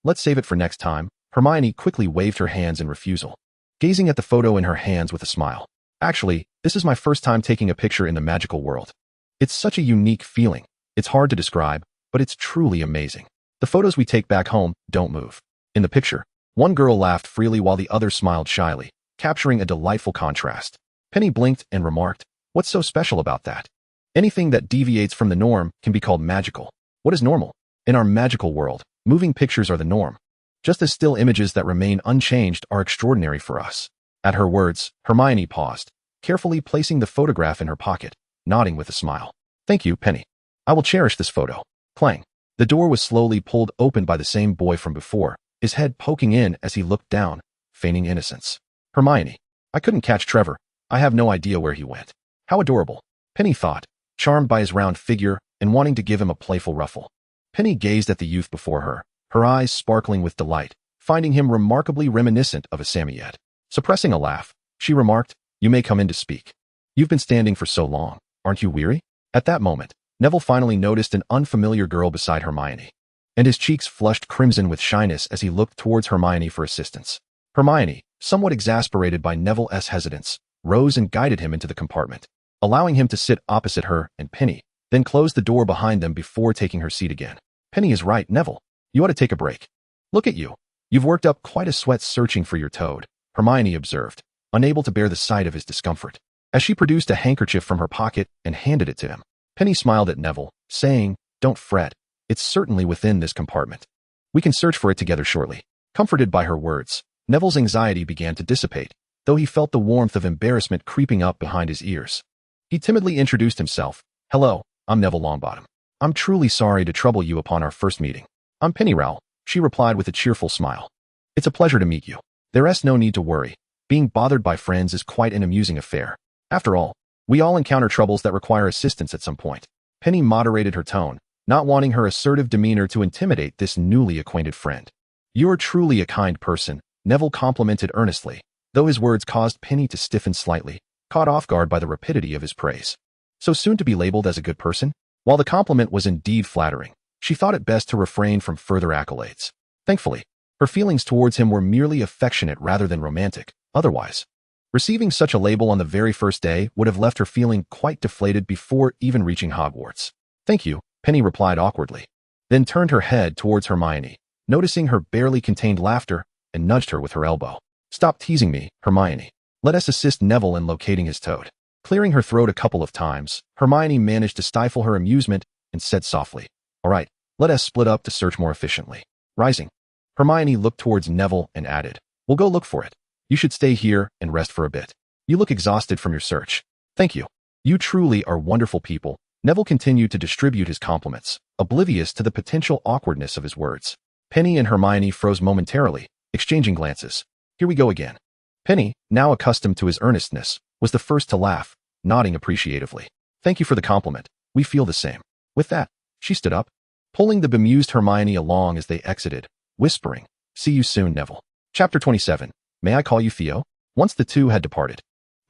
let's save it for next time." Hermione quickly waved her hands in refusal, gazing at the photo in her hands with a smile. "Actually, this is my first time taking a picture in the magical world. It's such a unique feeling. It's hard to describe, but it's truly amazing. The photos we take back home don't move." In the picture, one girl laughed freely while the other smiled shyly, capturing a delightful contrast. Penny blinked and remarked, "What's so special about that? Anything that deviates from the norm can be called magical. What is normal? In our magical world, moving pictures are the norm. Just as still images that remain unchanged are extraordinary for us." At her words, Hermione paused, carefully placing the photograph in her pocket, nodding with a smile. "Thank you, Penny. I will cherish this photo." Clang. The door was slowly pulled open by the same boy from before, his head poking in as he looked down, feigning innocence. "Hermione, I couldn't catch Trevor. I have no idea where he went." How adorable, Penny thought, charmed by his round figure and wanting to give him a playful ruffle. Penny gazed at the youth before her, her eyes sparkling with delight, finding him remarkably reminiscent of a Samoyed. Suppressing a laugh, she remarked, "You may come in to speak. You've been standing for so long, aren't you weary?" At that moment, Neville finally noticed an unfamiliar girl beside Hermione, and his cheeks flushed crimson with shyness as he looked towards Hermione for assistance. Hermione, somewhat exasperated by Neville's hesitance, rose and guided him into the compartment, allowing him to sit opposite her and Penny, then closed the door behind them before taking her seat again. "Penny is right, Neville. You ought to take a break. Look at you. You've worked up quite a sweat searching for your toad," Hermione observed, unable to bear the sight of his discomfort. As she produced a handkerchief from her pocket and handed it to him, Penny smiled at Neville, saying, "Don't fret. It's certainly within this compartment. We can search for it together shortly." Comforted by her words, Neville's anxiety began to dissipate, though he felt the warmth of embarrassment creeping up behind his ears. He timidly introduced himself. "Hello, I'm Neville Longbottom. I'm truly sorry to trouble you upon our first meeting." "I'm Penny Rowell," she replied with a cheerful smile. "It's a pleasure to meet you. There's no need to worry. Being bothered by friends is quite an amusing affair. After all, we all encounter troubles that require assistance at some point." Penny moderated her tone, not wanting her assertive demeanor to intimidate this newly acquainted friend. "You're truly a kind person," Neville complimented earnestly, though his words caused Penny to stiffen slightly, caught off guard by the rapidity of his praise. So soon to be labeled as a good person? While the compliment was indeed flattering, she thought it best to refrain from further accolades. Thankfully, her feelings towards him were merely affectionate rather than romantic. Otherwise, receiving such a label on the very first day would have left her feeling quite deflated before even reaching Hogwarts. "Thank you," Penny replied awkwardly, then turned her head towards Hermione, noticing her barely contained laughter, and nudged her with her elbow. "Stop teasing me, Hermione. Let us assist Neville in locating his toad." Clearing her throat a couple of times, Hermione managed to stifle her amusement and said softly, "All right, let us split up to search more efficiently." Rising, Hermione looked towards Neville and added, "We'll go look for it. You should stay here and rest for a bit. You look exhausted from your search." "Thank you. You truly are wonderful people." Neville continued to distribute his compliments, oblivious to the potential awkwardness of his words. Penny and Hermione froze momentarily, exchanging glances. "Here we go again." Penny, now accustomed to his earnestness, was the first to laugh, nodding appreciatively. "Thank you for the compliment. We feel the same." With that, she stood up, pulling the bemused Hermione along as they exited, whispering, "See you soon, Neville." Chapter 27. May I call you Theo? Once the two had departed,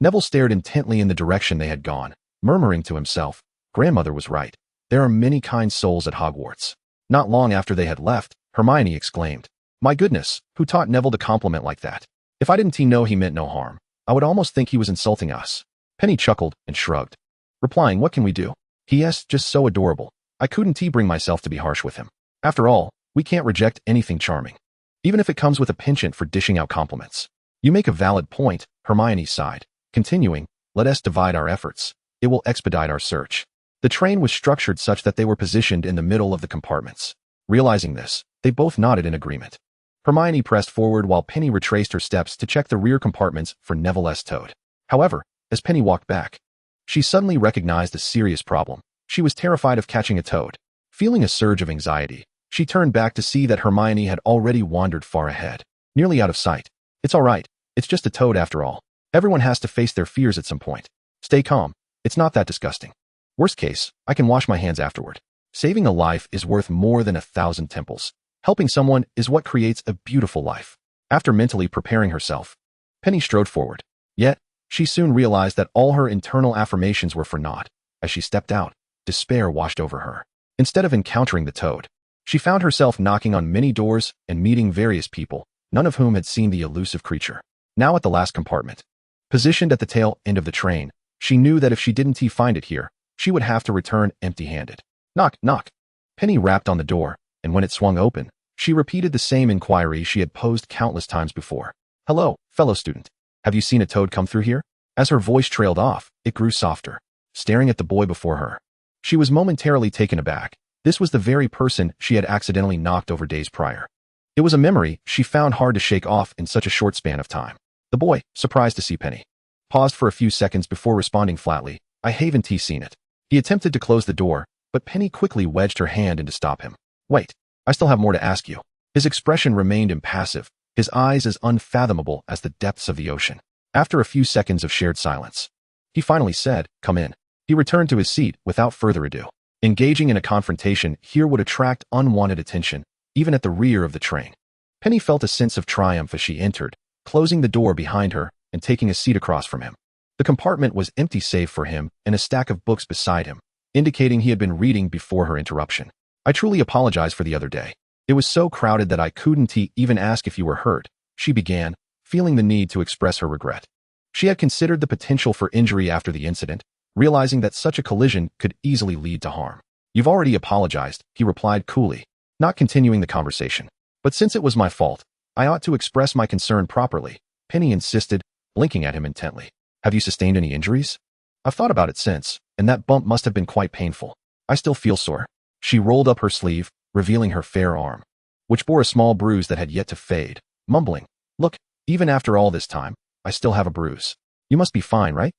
Neville stared intently in the direction they had gone, murmuring to himself, "Grandmother was right. There are many kind souls at Hogwarts." Not long after they had left, Hermione exclaimed, "My goodness, who taught Neville to compliment like that? If I didn't know he meant no harm, I would almost think he was insulting us." Penny chuckled and shrugged, replying, "What can we do? He.S. just so adorable. I couldn't bring myself to be harsh with him. After all, we can't reject anything charming, even if it comes with a penchant for dishing out compliments." "You make a valid point," Hermione sighed, continuing, "Let us divide our efforts. It will expedite our search." The train was structured such that they were positioned in the middle of the compartments. Realizing this, they both nodded in agreement. Hermione pressed forward while Penny retraced her steps to check the rear compartments for Neville's toad. However, as Penny walked back, she suddenly recognized a serious problem. She was terrified of catching a toad. Feeling a surge of anxiety, she turned back to see that Hermione had already wandered far ahead, nearly out of sight. It's all right. It's just a toad after all. Everyone has to face their fears at some point. Stay calm. It's not that disgusting. Worst case, I can wash my hands afterward. Saving a life is worth more than 1,000 temples. Helping someone is what creates a beautiful life. After mentally preparing herself, Penny strode forward. Yet, she soon realized that all her internal affirmations were for naught. As she stepped out, despair washed over her. Instead of encountering the toad, she found herself knocking on many doors and meeting various people, none of whom had seen the elusive creature. Now at the last compartment, positioned at the tail end of the train, she knew that if she didn't find it here, she would have to return empty-handed. Knock, knock. Penny rapped on the door, and when it swung open, she repeated the same inquiry she had posed countless times before. Hello, fellow student. Have you seen a toad come through here? As her voice trailed off, it grew softer, staring at the boy before her. She was momentarily taken aback. This was the very person she had accidentally knocked over days prior. It was a memory she found hard to shake off in such a short span of time. The boy, surprised to see Penny, paused for a few seconds before responding flatly, I haven't seen it. He attempted to close the door, but Penny quickly wedged her hand in to stop him. Wait, I still have more to ask you. His expression remained impassive, his eyes as unfathomable as the depths of the ocean. After a few seconds of shared silence, he finally said, come in. He returned to his seat without further ado. Engaging in a confrontation here would attract unwanted attention, even at the rear of the train. Penny felt a sense of triumph as she entered, closing the door behind her and taking a seat across from him. The compartment was empty save for him and a stack of books beside him, indicating he had been reading before her interruption. I truly apologize for the other day. It was so crowded that I couldn't even ask if you were hurt, she began, feeling the need to express her regret. She had considered the potential for injury after the incident, realizing that such a collision could easily lead to harm. You've already apologized, he replied coolly, not continuing the conversation. But since it was my fault, I ought to express my concern properly, Penny insisted, blinking at him intently. Have you sustained any injuries? I've thought about it since, and that bump must have been quite painful. I still feel sore. She rolled up her sleeve, revealing her fair arm, which bore a small bruise that had yet to fade, mumbling, look, even after all this time, I still have a bruise. You must be fine, right?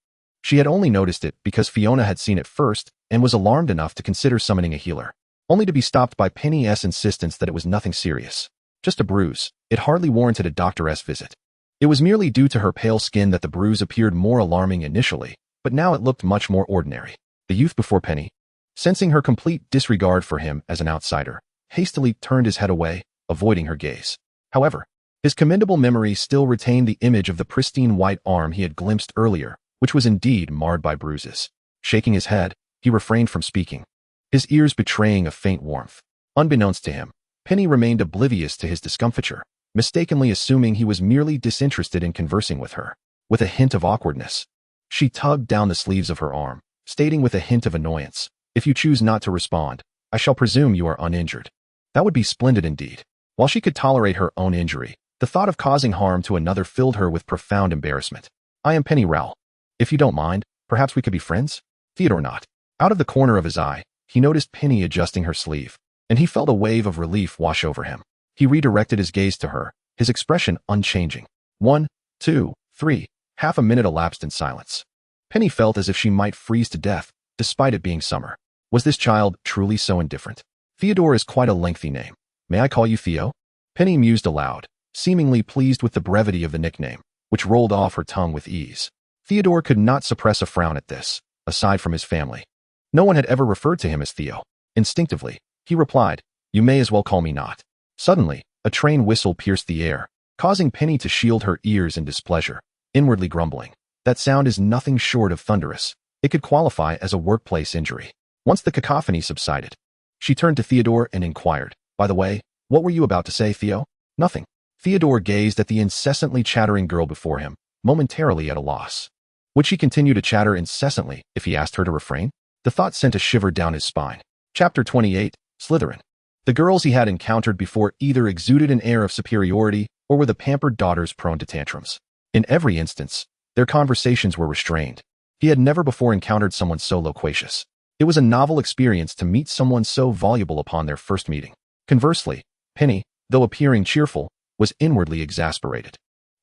She had only noticed it because Fiona had seen it first and was alarmed enough to consider summoning a healer, only to be stopped by Penny's insistence that it was nothing serious. Just a bruise. It hardly warranted a doctor's visit. It was merely due to her pale skin that the bruise appeared more alarming initially, but now it looked much more ordinary. The youth before Penny, sensing her complete disregard for him as an outsider, hastily turned his head away, avoiding her gaze. However, his commendable memory still retained the image of the pristine white arm he had glimpsed earlier, which was indeed marred by bruises. Shaking his head, he refrained from speaking, his ears betraying a faint warmth. Unbeknownst to him, Penny remained oblivious to his discomfiture, mistakenly assuming he was merely disinterested in conversing with her. With a hint of awkwardness, she tugged down the sleeves of her arm, stating with a hint of annoyance, if you choose not to respond, I shall presume you are uninjured. That would be splendid indeed. While she could tolerate her own injury, the thought of causing harm to another filled her with profound embarrassment. I am Penny Rowell. If you don't mind, perhaps we could be friends? Theodore not. Out of the corner of his eye, he noticed Penny adjusting her sleeve, and he felt a wave of relief wash over him. He redirected his gaze to her, his expression unchanging. 1, 2, 3. Half a minute elapsed in silence. Penny felt as if she might freeze to death, despite it being summer. Was this child truly so indifferent? Theodore is quite a lengthy name. May I call you Theo? Penny mused aloud, seemingly pleased with the brevity of the nickname, which rolled off her tongue with ease. Theodore could not suppress a frown at this, aside from his family. No one had ever referred to him as Theo. Instinctively, he replied, you may as well call me not. Suddenly, a train whistle pierced the air, causing Penny to shield her ears in displeasure, inwardly grumbling. That sound is nothing short of thunderous. It could qualify as a workplace injury. Once the cacophony subsided, she turned to Theodore and inquired, by the way, what were you about to say, Theo? Nothing. Theodore gazed at the incessantly chattering girl before him, momentarily at a loss. Would she continue to chatter incessantly if he asked her to refrain? The thought sent a shiver down his spine. Chapter 28, Slytherin. The girls he had encountered before either exuded an air of superiority or were the pampered daughters prone to tantrums. In every instance, their conversations were restrained. He had never before encountered someone so loquacious. It was a novel experience to meet someone so voluble upon their first meeting. Conversely, Penny, though appearing cheerful, was inwardly exasperated.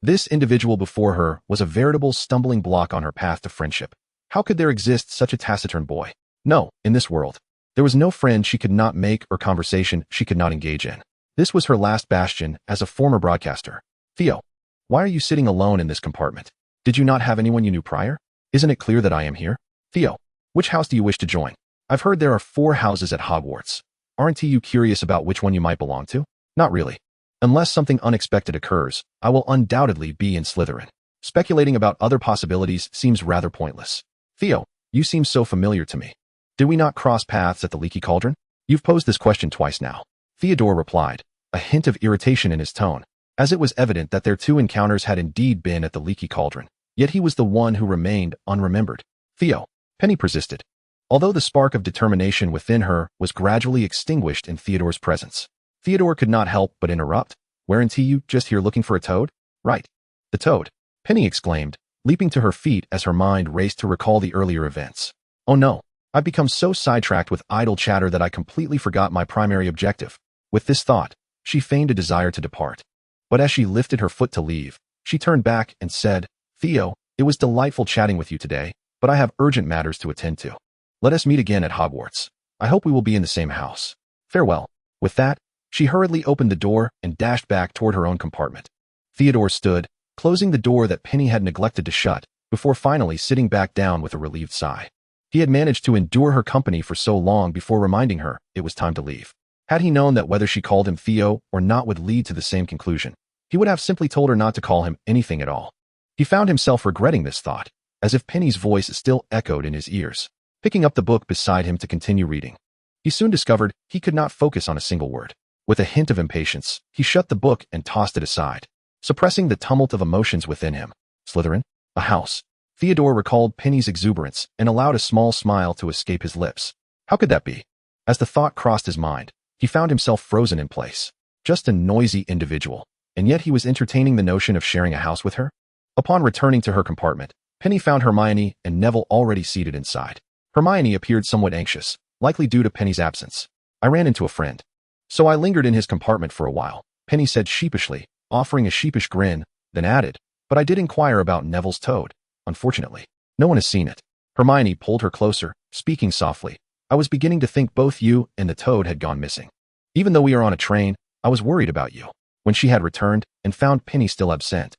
This individual before her was a veritable stumbling block on her path to friendship. How could there exist such a taciturn boy? No, in this world. There was no friend she could not make or conversation she could not engage in. This was her last bastion as a former broadcaster. Theo, why are you sitting alone in this compartment? Did you not have anyone you knew prior? Isn't it clear that I am here? Theo, which house do you wish to join? I've heard there are 4 houses at Hogwarts. Aren't you curious about which one you might belong to? Not really. Unless something unexpected occurs, I will undoubtedly be in Slytherin. Speculating about other possibilities seems rather pointless. Theo, you seem so familiar to me. Did we not cross paths at the Leaky Cauldron? You've posed this question twice now. Theodore replied, a hint of irritation in his tone, as it was evident that their 2 encounters had indeed been at the Leaky Cauldron, yet he was the one who remained unremembered. Theo, Penny persisted, although the spark of determination within her was gradually extinguished in Theodore's presence. Theodore could not help but interrupt. Weren't you just here looking for a toad? Right. The toad, Penny exclaimed, leaping to her feet as her mind raced to recall the earlier events. Oh no, I've become so sidetracked with idle chatter that I completely forgot my primary objective. With this thought, she feigned a desire to depart. But as she lifted her foot to leave, she turned back and said, Theo, it was delightful chatting with you today, but I have urgent matters to attend to. Let us meet again at Hogwarts. I hope we will be in the same house. Farewell. With that, she hurriedly opened the door and dashed back toward her own compartment. Theodore stood, closing the door that Penny had neglected to shut, before finally sitting back down with a relieved sigh. He had managed to endure her company for so long before reminding her it was time to leave. Had he known that whether she called him Theo or not would lead to the same conclusion, he would have simply told her not to call him anything at all. He found himself regretting this thought, as if Penny's voice still echoed in his ears. Picking up the book beside him to continue reading, he soon discovered he could not focus on a single word. With a hint of impatience, he shut the book and tossed it aside, suppressing the tumult of emotions within him. Slytherin? A house. Theodore recalled Penny's exuberance and allowed a small smile to escape his lips. How could that be? As the thought crossed his mind, he found himself frozen in place. Just a noisy individual, and yet he was entertaining the notion of sharing a house with her? Upon returning to her compartment, Penny found Hermione and Neville already seated inside. Hermione appeared somewhat anxious, likely due to Penny's absence. I ran into a friend, so I lingered in his compartment for a while, Penny said sheepishly, offering a sheepish grin, then added, but I did inquire about Neville's toad. Unfortunately, no one has seen it. Hermione pulled her closer, speaking softly. I was beginning to think both you and the toad had gone missing. Even though we are on a train, I was worried about you. When she had returned and found Penny still absent,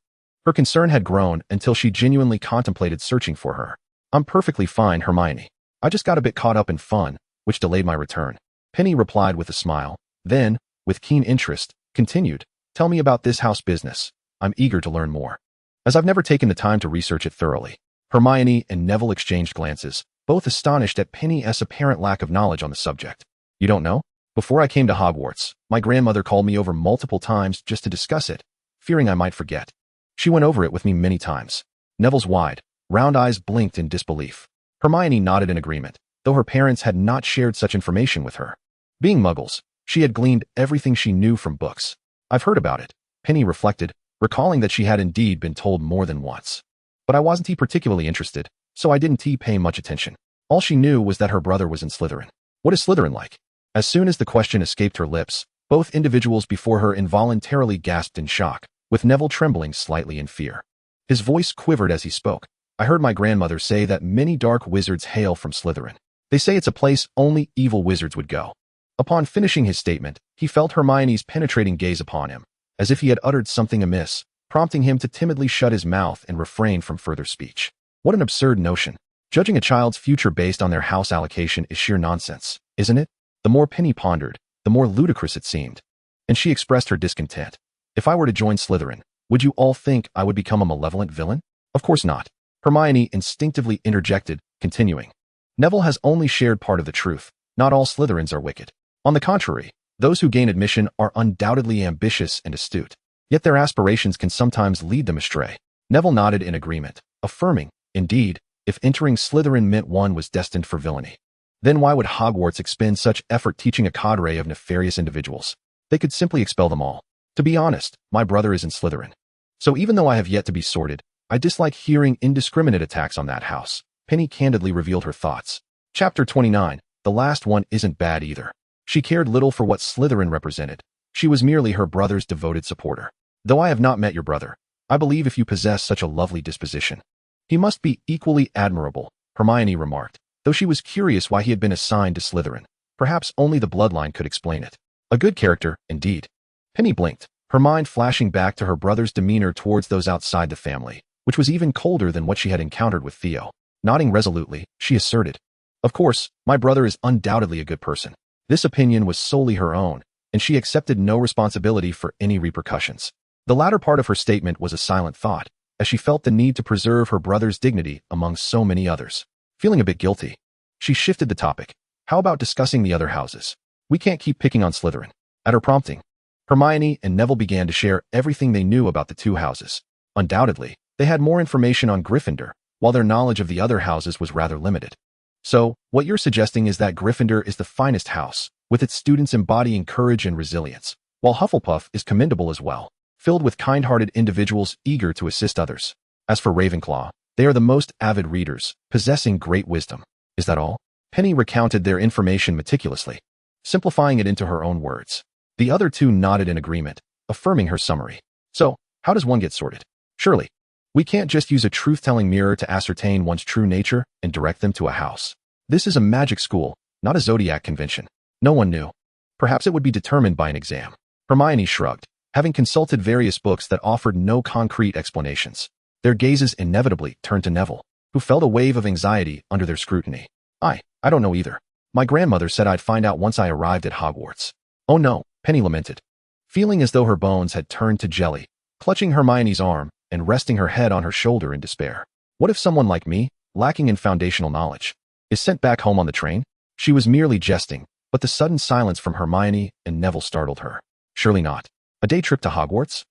her concern had grown until she genuinely contemplated searching for her. I'm perfectly fine, Hermione. I just got a bit caught up in fun, which delayed my return. Penny replied with a smile, then, with keen interest, continued, tell me about this house business. I'm eager to learn more. As I've never taken the time to research it thoroughly. Hermione and Neville exchanged glances, both astonished at Penny's apparent lack of knowledge on the subject. You don't know? Before I came to Hogwarts, my grandmother called me over multiple times just to discuss it, fearing I might forget. She went over it with me many times. Neville's wide, round eyes blinked in disbelief. Hermione nodded in agreement, though her parents had not shared such information with her. Being muggles, she had gleaned everything she knew from books. I've heard about it, Penny reflected, recalling that she had indeed been told more than once. But I wasn't particularly interested, so I didn't pay much attention. All she knew was that her brother was in Slytherin. What is Slytherin like? As soon as the question escaped her lips, both individuals before her involuntarily gasped in shock, with Neville trembling slightly in fear. His voice quivered as he spoke. I heard my grandmother say that many dark wizards hail from Slytherin. They say it's a place only evil wizards would go. Upon finishing his statement, he felt Hermione's penetrating gaze upon him, as if he had uttered something amiss, prompting him to timidly shut his mouth and refrain from further speech. What an absurd notion. Judging a child's future based on their house allocation is sheer nonsense, isn't it? The more Penny pondered, the more ludicrous it seemed. And she expressed her discontent. If I were to join Slytherin, would you all think I would become a malevolent villain? Of course not. Hermione instinctively interjected, continuing. Neville has only shared part of the truth. Not all Slytherins are wicked. On the contrary, those who gain admission are undoubtedly ambitious and astute. Yet their aspirations can sometimes lead them astray. Neville nodded in agreement, affirming, indeed, if entering Slytherin meant one was destined for villainy, then why would Hogwarts expend such effort teaching a cadre of nefarious individuals? They could simply expel them all. To be honest, my brother is in Slytherin. So even though I have yet to be sorted, I dislike hearing indiscriminate attacks on that house. Penny candidly revealed her thoughts. Chapter 29. The last one isn't bad either. She cared little for what Slytherin represented. She was merely her brother's devoted supporter. Though I have not met your brother, I believe if you possess such a lovely disposition, he must be equally admirable, Hermione remarked, though she was curious why he had been assigned to Slytherin. Perhaps only the bloodline could explain it. A good character, indeed. Penny blinked, her mind flashing back to her brother's demeanor towards those outside the family, which was even colder than what she had encountered with Theo. Nodding resolutely, she asserted, "Of course, my brother is undoubtedly a good person." This opinion was solely her own, and she accepted no responsibility for any repercussions. The latter part of her statement was a silent thought, as she felt the need to preserve her brother's dignity among so many others. Feeling a bit guilty, she shifted the topic. How about discussing the other houses? We can't keep picking on Slytherin. At her prompting, Hermione and Neville began to share everything they knew about the two houses. Undoubtedly, they had more information on Gryffindor, while their knowledge of the other houses was rather limited. So, what you're suggesting is that Gryffindor is the finest house, with its students embodying courage and resilience, while Hufflepuff is commendable as well, filled with kind-hearted individuals eager to assist others. As for Ravenclaw, they are the most avid readers, possessing great wisdom. Is that all? Penny recounted their information meticulously, simplifying it into her own words. The other two nodded in agreement, affirming her summary. So, how does one get sorted? Surely, we can't just use a truth-telling mirror to ascertain one's true nature and direct them to a house. This is a magic school, not a zodiac convention. No one knew. Perhaps it would be determined by an exam. Hermione shrugged, having consulted various books that offered no concrete explanations. Their gazes inevitably turned to Neville, who felt a wave of anxiety under their scrutiny. I don't know either. My grandmother said I'd find out once I arrived at Hogwarts. Oh no, Penny lamented, feeling as though her bones had turned to jelly, clutching Hermione's arm and resting her head on her shoulder in despair. What if someone like me, lacking in foundational knowledge, is sent back home on the train? She was merely jesting, but the sudden silence from Hermione and Neville startled her. Surely not. A day trip to Hogwarts?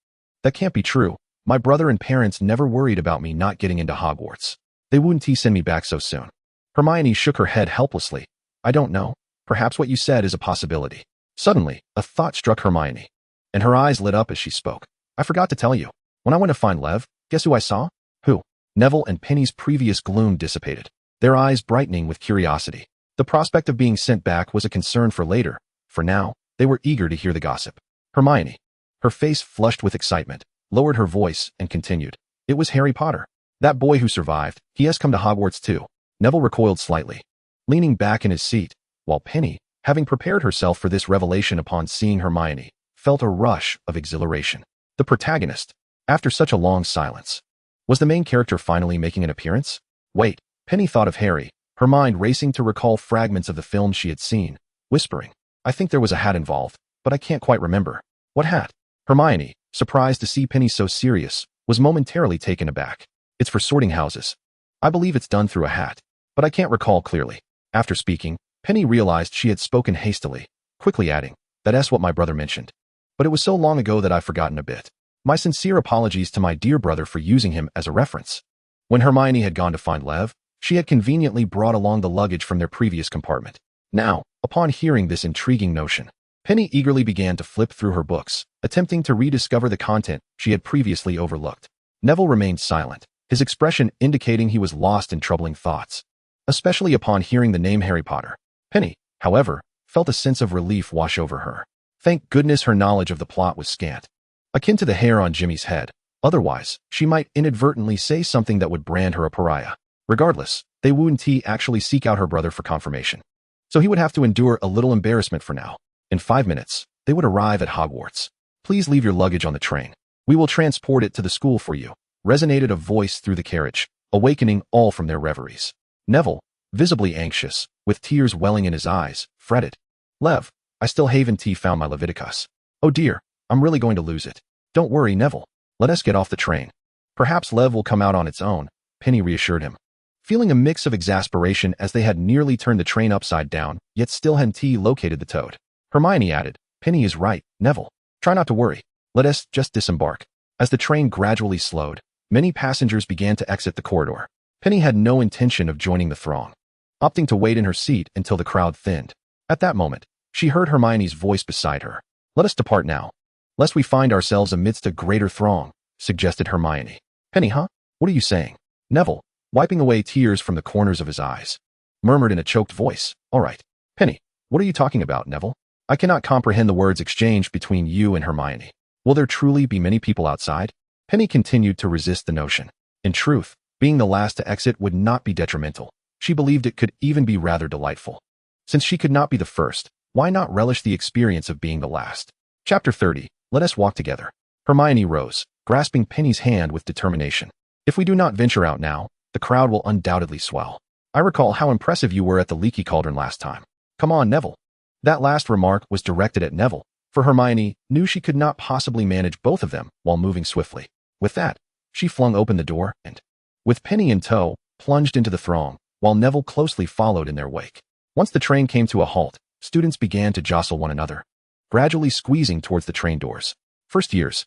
That can't be true. My brother and parents never worried about me not getting into Hogwarts. They wouldn't send me back so soon. Hermione shook her head helplessly. I don't know. Perhaps what you said is a possibility. Suddenly, a thought struck Hermione, and her eyes lit up as she spoke. I forgot to tell you. When I went to find Lev, guess who I saw? Who? Neville and Penny's previous gloom dissipated, their eyes brightening with curiosity. The prospect of being sent back was a concern for later. For now, they were eager to hear the gossip. Hermione, her face flushed with excitement, lowered her voice and continued. It was Harry Potter. That boy who survived. He has come to Hogwarts too. Neville recoiled slightly, leaning back in his seat, while Penny, having prepared herself for this revelation upon seeing Hermione, felt a rush of exhilaration. The protagonist, after such a long silence, was the main character finally making an appearance? Wait, Penny thought of Harry, her mind racing to recall fragments of the film she had seen, whispering, I think there was a hat involved, but I can't quite remember. What hat? Hermione, surprised to see Penny so serious, was momentarily taken aback. It's for sorting houses. I believe it's done through a hat, but I can't recall clearly. After speaking, Penny realized she had spoken hastily, quickly adding, that's what my brother mentioned. But it was so long ago that I've forgotten a bit. My sincere apologies to my dear brother for using him as a reference. When Hermione had gone to find Lev, she had conveniently brought along the luggage from their previous compartment. Now, upon hearing this intriguing notion, Penny eagerly began to flip through her books, attempting to rediscover the content she had previously overlooked. Neville remained silent, his expression indicating he was lost in troubling thoughts, especially upon hearing the name Harry Potter. Penny, however, felt a sense of relief wash over her. Thank goodness her knowledge of the plot was scant, akin to the hair on Jimmy's head. Otherwise, she might inadvertently say something that would brand her a pariah. Regardless, they wouldn't actually seek out her brother for confirmation, so he would have to endure a little embarrassment for now. In 5 minutes, they would arrive at Hogwarts. Please leave your luggage on the train. We will transport it to the school for you, resonated a voice through the carriage, awakening all from their reveries. Neville, visibly anxious, with tears welling in his eyes, fretted. Lev, I still haven't found my Leviticus. Oh dear, I'm really going to lose it. Don't worry, Neville. Let us get off the train. Perhaps Lev will come out on its own, Penny reassured him, feeling a mix of exasperation as they had nearly turned the train upside down, yet still hadn't located the toad. Hermione added, Penny is right, Neville. Try not to worry. Let us just disembark. As the train gradually slowed, many passengers began to exit the corridor. Penny had no intention of joining the throng, opting to wait in her seat until the crowd thinned. At that moment, she heard Hermione's voice beside her. Let us depart now, lest we find ourselves amidst a greater throng, suggested Hermione. Penny, huh? What are you saying? Neville, wiping away tears from the corners of his eyes, murmured in a choked voice. All right. Penny, what are you talking about, Neville? I cannot comprehend the words exchanged between you and Hermione. Will there truly be many people outside? Penny continued to resist the notion. In truth, being the last to exit would not be detrimental. She believed it could even be rather delightful. Since she could not be the first, why not relish the experience of being the last? Chapter 30. Let us walk together. Hermione rose, grasping Penny's hand with determination. If we do not venture out now, the crowd will undoubtedly swell. I recall how impressive you were at the Leaky Cauldron last time. Come on, Neville. That last remark was directed at Neville, for Hermione knew she could not possibly manage both of them while moving swiftly. With that, she flung open the door and, with Penny in tow, plunged into the throng, while Neville closely followed in their wake. Once the train came to a halt, students began to jostle one another, gradually squeezing towards the train doors. First years,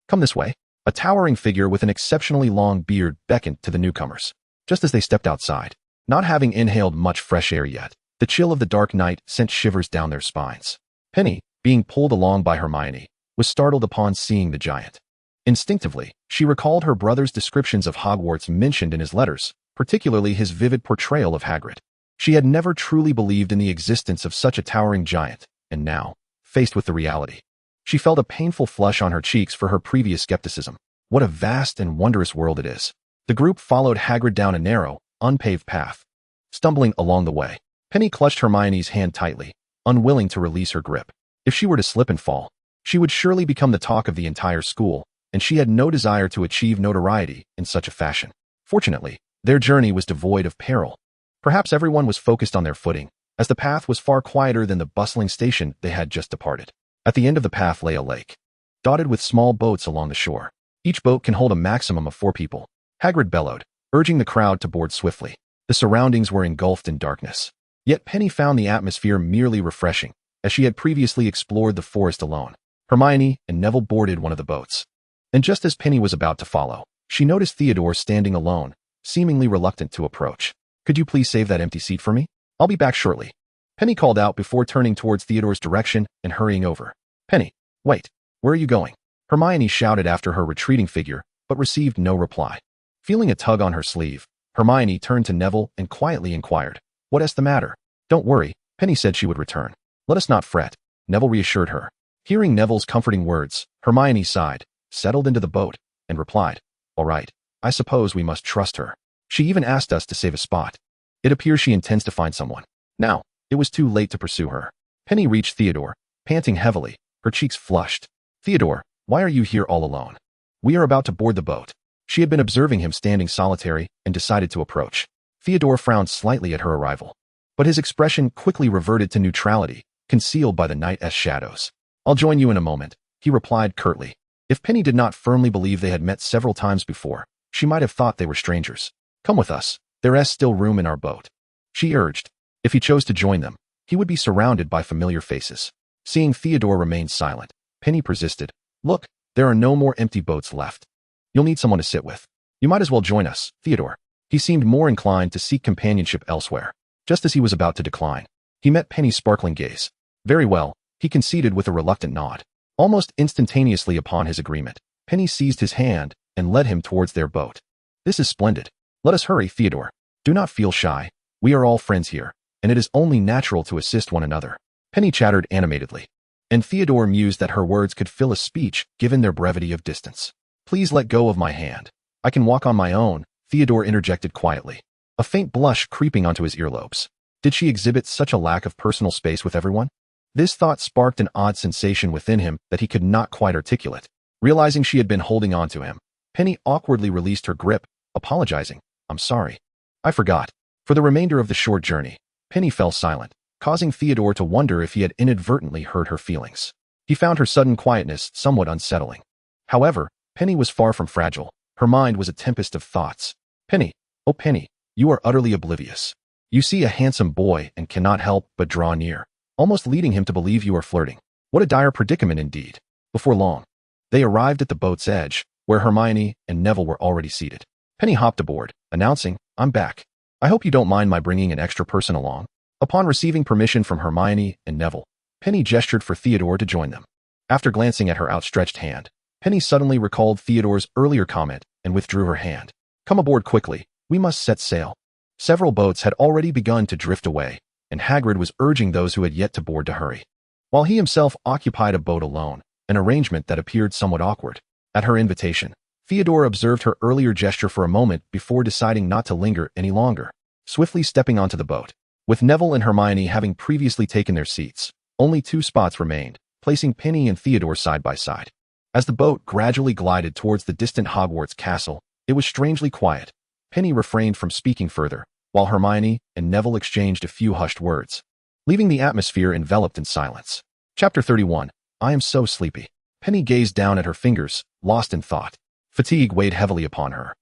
come this way. A towering figure with an exceptionally long beard beckoned to the newcomers. Just as they stepped outside, not having inhaled much fresh air yet, the chill of the dark night sent shivers down their spines. Penny, being pulled along by Hermione, was startled upon seeing the giant. Instinctively, she recalled her brother's descriptions of Hogwarts mentioned in his letters, particularly his vivid portrayal of Hagrid. She had never truly believed in the existence of such a towering giant, and now, faced with the reality, she felt a painful flush on her cheeks for her previous skepticism. What a vast and wondrous world it is. The group followed Hagrid down a narrow, unpaved path. Stumbling along the way, Penny clutched Hermione's hand tightly, unwilling to release her grip. If she were to slip and fall, she would surely become the talk of the entire school, and she had no desire to achieve notoriety in such a fashion. Fortunately, their journey was devoid of peril. Perhaps everyone was focused on their footing, as the path was far quieter than the bustling station they had just departed. At the end of the path lay a lake, dotted with small boats along the shore. Each boat can hold a maximum of 4 people. Hagrid bellowed, urging the crowd to board swiftly. The surroundings were engulfed in darkness. Yet Penny found the atmosphere merely refreshing, as she had previously explored the forest alone. Hermione and Neville boarded one of the boats. And just as Penny was about to follow, she noticed Theodore standing alone, seemingly reluctant to approach. Could you please save that empty seat for me? I'll be back shortly. Penny called out before turning towards Theodore's direction and hurrying over. Penny, wait, where are you going? Hermione shouted after her retreating figure, but received no reply. Feeling a tug on her sleeve, Hermione turned to Neville and quietly inquired, What's the matter? Don't worry, Penny said she would return. Let us not fret, Neville reassured her. Hearing Neville's comforting words, Hermione sighed, settled into the boat, and replied, All right, I suppose we must trust her. She even asked us to save a spot. It appears she intends to find someone. Now, it was too late to pursue her. Penny reached Theodore, panting heavily, her cheeks flushed. Theodore, why are you here all alone? We are about to board the boat. She had been observing him standing solitary and decided to approach. Theodore frowned slightly at her arrival, but his expression quickly reverted to neutrality, concealed by the night's shadows. I'll join you in a moment, he replied curtly. If Penny did not firmly believe they had met several times before, she might have thought they were strangers. Come with us, there's still room in our boat, she urged. If he chose to join them, he would be surrounded by familiar faces. Seeing Theodore remain silent, Penny persisted. Look, there are no more empty boats left. You'll need someone to sit with. You might as well join us, Theodore. He seemed more inclined to seek companionship elsewhere. Just as he was about to decline, he met Penny's sparkling gaze. Very well, he conceded with a reluctant nod. Almost instantaneously upon his agreement, Penny seized his hand and led him towards their boat. This is splendid. Let us hurry, Theodore. Do not feel shy. We are all friends here, and it is only natural to assist one another. Penny chattered animatedly, and Theodore mused that her words could fill a speech given their brevity of distance. Please let go of my hand. I can walk on my own, Theodore interjected quietly, a faint blush creeping onto his earlobes. Did she exhibit such a lack of personal space with everyone? This thought sparked an odd sensation within him that he could not quite articulate. Realizing she had been holding on to him, Penny awkwardly released her grip, apologizing. I'm sorry. I forgot. For the remainder of the short journey, Penny fell silent, causing Theodore to wonder if he had inadvertently hurt her feelings. He found her sudden quietness somewhat unsettling. However, Penny was far from fragile. Her mind was a tempest of thoughts. Penny, oh Penny, you are utterly oblivious. You see a handsome boy and cannot help but draw near, almost leading him to believe you are flirting. What a dire predicament indeed. Before long, they arrived at the boat's edge, where Hermione and Neville were already seated. Penny hopped aboard, announcing, I'm back. I hope you don't mind my bringing an extra person along. Upon receiving permission from Hermione and Neville, Penny gestured for Theodore to join them. After glancing at her outstretched hand, Penny suddenly recalled Theodore's earlier comment and withdrew her hand. Come aboard quickly, we must set sail. Several boats had already begun to drift away, and Hagrid was urging those who had yet to board to hurry, while he himself occupied a boat alone, an arrangement that appeared somewhat awkward. At her invitation, Theodore observed her earlier gesture for a moment before deciding not to linger any longer, swiftly stepping onto the boat. With Neville and Hermione having previously taken their seats, only 2 spots remained, placing Penny and Theodore side by side. As the boat gradually glided towards the distant Hogwarts castle, it was strangely quiet. Penny refrained from speaking further, while Hermione and Neville exchanged a few hushed words, leaving the atmosphere enveloped in silence. Chapter 31. I am so sleepy. Penny gazed down at her fingers, lost in thought. Fatigue weighed heavily upon her,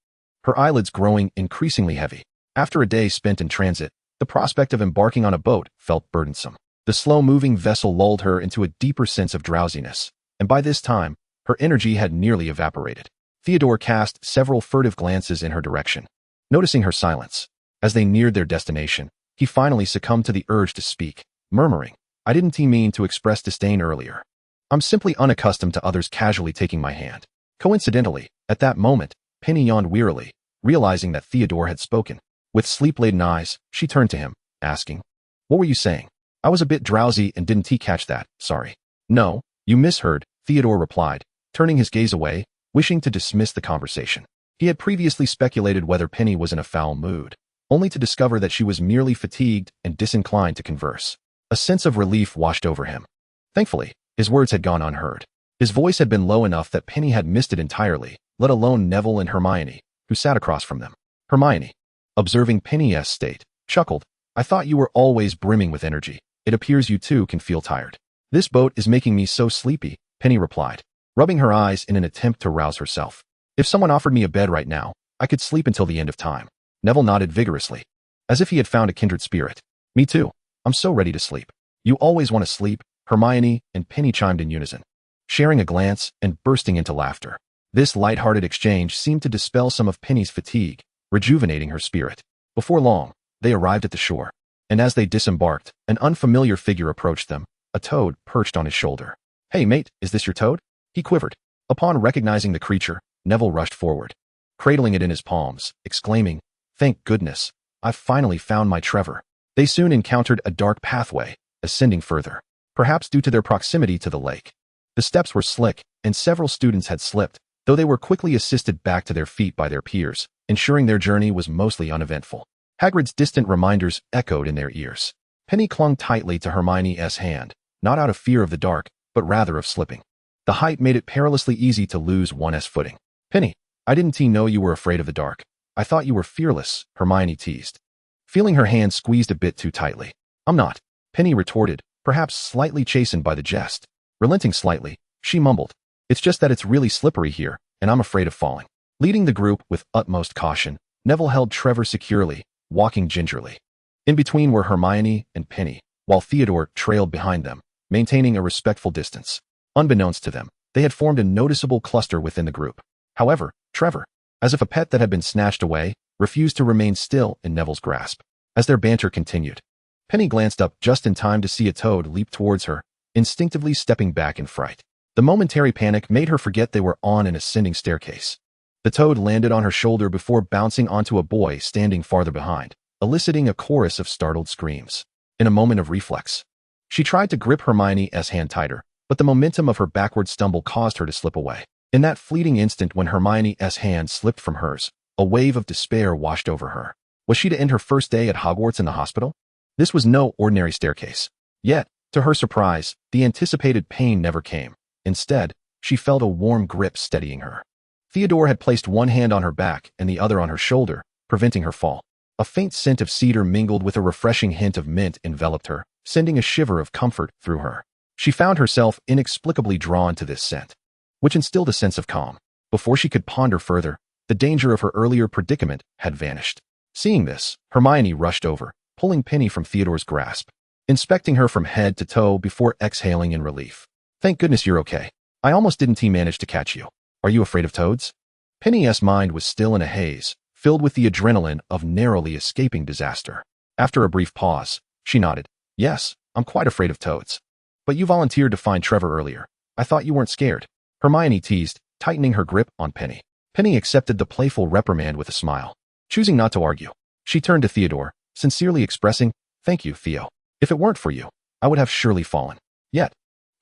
her eyelids growing increasingly heavy. After a day spent in transit, the prospect of embarking on a boat felt burdensome. The slow-moving vessel lulled her into a deeper sense of drowsiness, and by this time, her energy had nearly evaporated. Theodore cast several furtive glances in her direction, noticing her silence. As they neared their destination, he finally succumbed to the urge to speak, murmuring, "I didn't mean to express disdain earlier. I'm simply unaccustomed to others casually taking my hand." Coincidentally, at that moment, Penny yawned wearily, realizing that Theodore had spoken. With sleep-laden eyes, she turned to him, asking, "What were you saying?" "I was a bit drowsy and didn't catch that, sorry." "No, you misheard," Theodore replied, turning his gaze away, wishing to dismiss the conversation. He had previously speculated whether Penny was in a foul mood, only to discover that she was merely fatigued and disinclined to converse. A sense of relief washed over him. Thankfully, his words had gone unheard. His voice had been low enough that Penny had missed it entirely, let alone Neville and Hermione, who sat across from them. Hermione, observing Penny's state, chuckled, "I thought you were always brimming with energy. It appears you too can feel tired." "This boat is making me so sleepy," Penny replied, rubbing her eyes in an attempt to rouse herself. "If someone offered me a bed right now, I could sleep until the end of time." Neville nodded vigorously, as if he had found a kindred spirit. "Me too. I'm so ready to sleep." "You always want to sleep," Hermione and Penny chimed in unison, sharing a glance and bursting into laughter. This light-hearted exchange seemed to dispel some of Penny's fatigue, rejuvenating her spirit. Before long, they arrived at the shore, and as they disembarked, an unfamiliar figure approached them, a toad perched on his shoulder. "Hey mate, is this your toad?" He quivered. Upon recognizing the creature, Neville rushed forward, cradling it in his palms, exclaiming, "Thank goodness, I've finally found my Trevor." They soon encountered a dark pathway, ascending further, perhaps due to their proximity to the lake. The steps were slick, and several students had slipped, though they were quickly assisted back to their feet by their peers, ensuring their journey was mostly uneventful. Hagrid's distant reminders echoed in their ears. Penny clung tightly to Hermione's hand, not out of fear of the dark, but rather of slipping. The height made it perilously easy to lose one's footing. "Penny, I didn't know you were afraid of the dark. I thought you were fearless," Hermione teased, feeling her hand squeezed a bit too tightly. "I'm not," Penny retorted, perhaps slightly chastened by the jest. Relenting slightly, she mumbled, "It's just that it's really slippery here, and I'm afraid of falling." Leading the group with utmost caution, Neville held Trevor securely, walking gingerly. In between were Hermione and Penny, while Theodore trailed behind them, maintaining a respectful distance. Unbeknownst to them, they had formed a noticeable cluster within the group. However, Trevor, as if a pet that had been snatched away, refused to remain still in Neville's grasp. As their banter continued, Penny glanced up just in time to see a toad leap towards her, instinctively stepping back in fright. The momentary panic made her forget they were on an ascending staircase. The toad landed on her shoulder before bouncing onto a boy standing farther behind, eliciting a chorus of startled screams. In a moment of reflex, she tried to grip Hermione's hand tighter, but the momentum of her backward stumble caused her to slip away. In that fleeting instant when Hermione's hand slipped from hers, a wave of despair washed over her. Was she to end her first day at Hogwarts in the hospital? This was no ordinary staircase. Yet, to her surprise, the anticipated pain never came. Instead, she felt a warm grip steadying her. Theodore had placed one hand on her back and the other on her shoulder, preventing her fall. A faint scent of cedar mingled with a refreshing hint of mint enveloped her, sending a shiver of comfort through her. She found herself inexplicably drawn to this scent, which instilled a sense of calm. Before she could ponder further, the danger of her earlier predicament had vanished. Seeing this, Hermione rushed over, pulling Penny from Theodore's grasp, inspecting her from head to toe before exhaling in relief. "Thank goodness you're okay. I almost didn't manage to catch you. Are you afraid of toads?" Penny's mind was still in a haze, filled with the adrenaline of narrowly escaping disaster. After a brief pause, she nodded. "Yes, I'm quite afraid of toads. But you volunteered to find Trevor earlier. I thought you weren't scared." Hermione teased, tightening her grip on Penny. Penny accepted the playful reprimand with a smile. Choosing not to argue, she turned to Theodore, sincerely expressing, "Thank you, Theo. If it weren't for you, I would have surely fallen." Yet,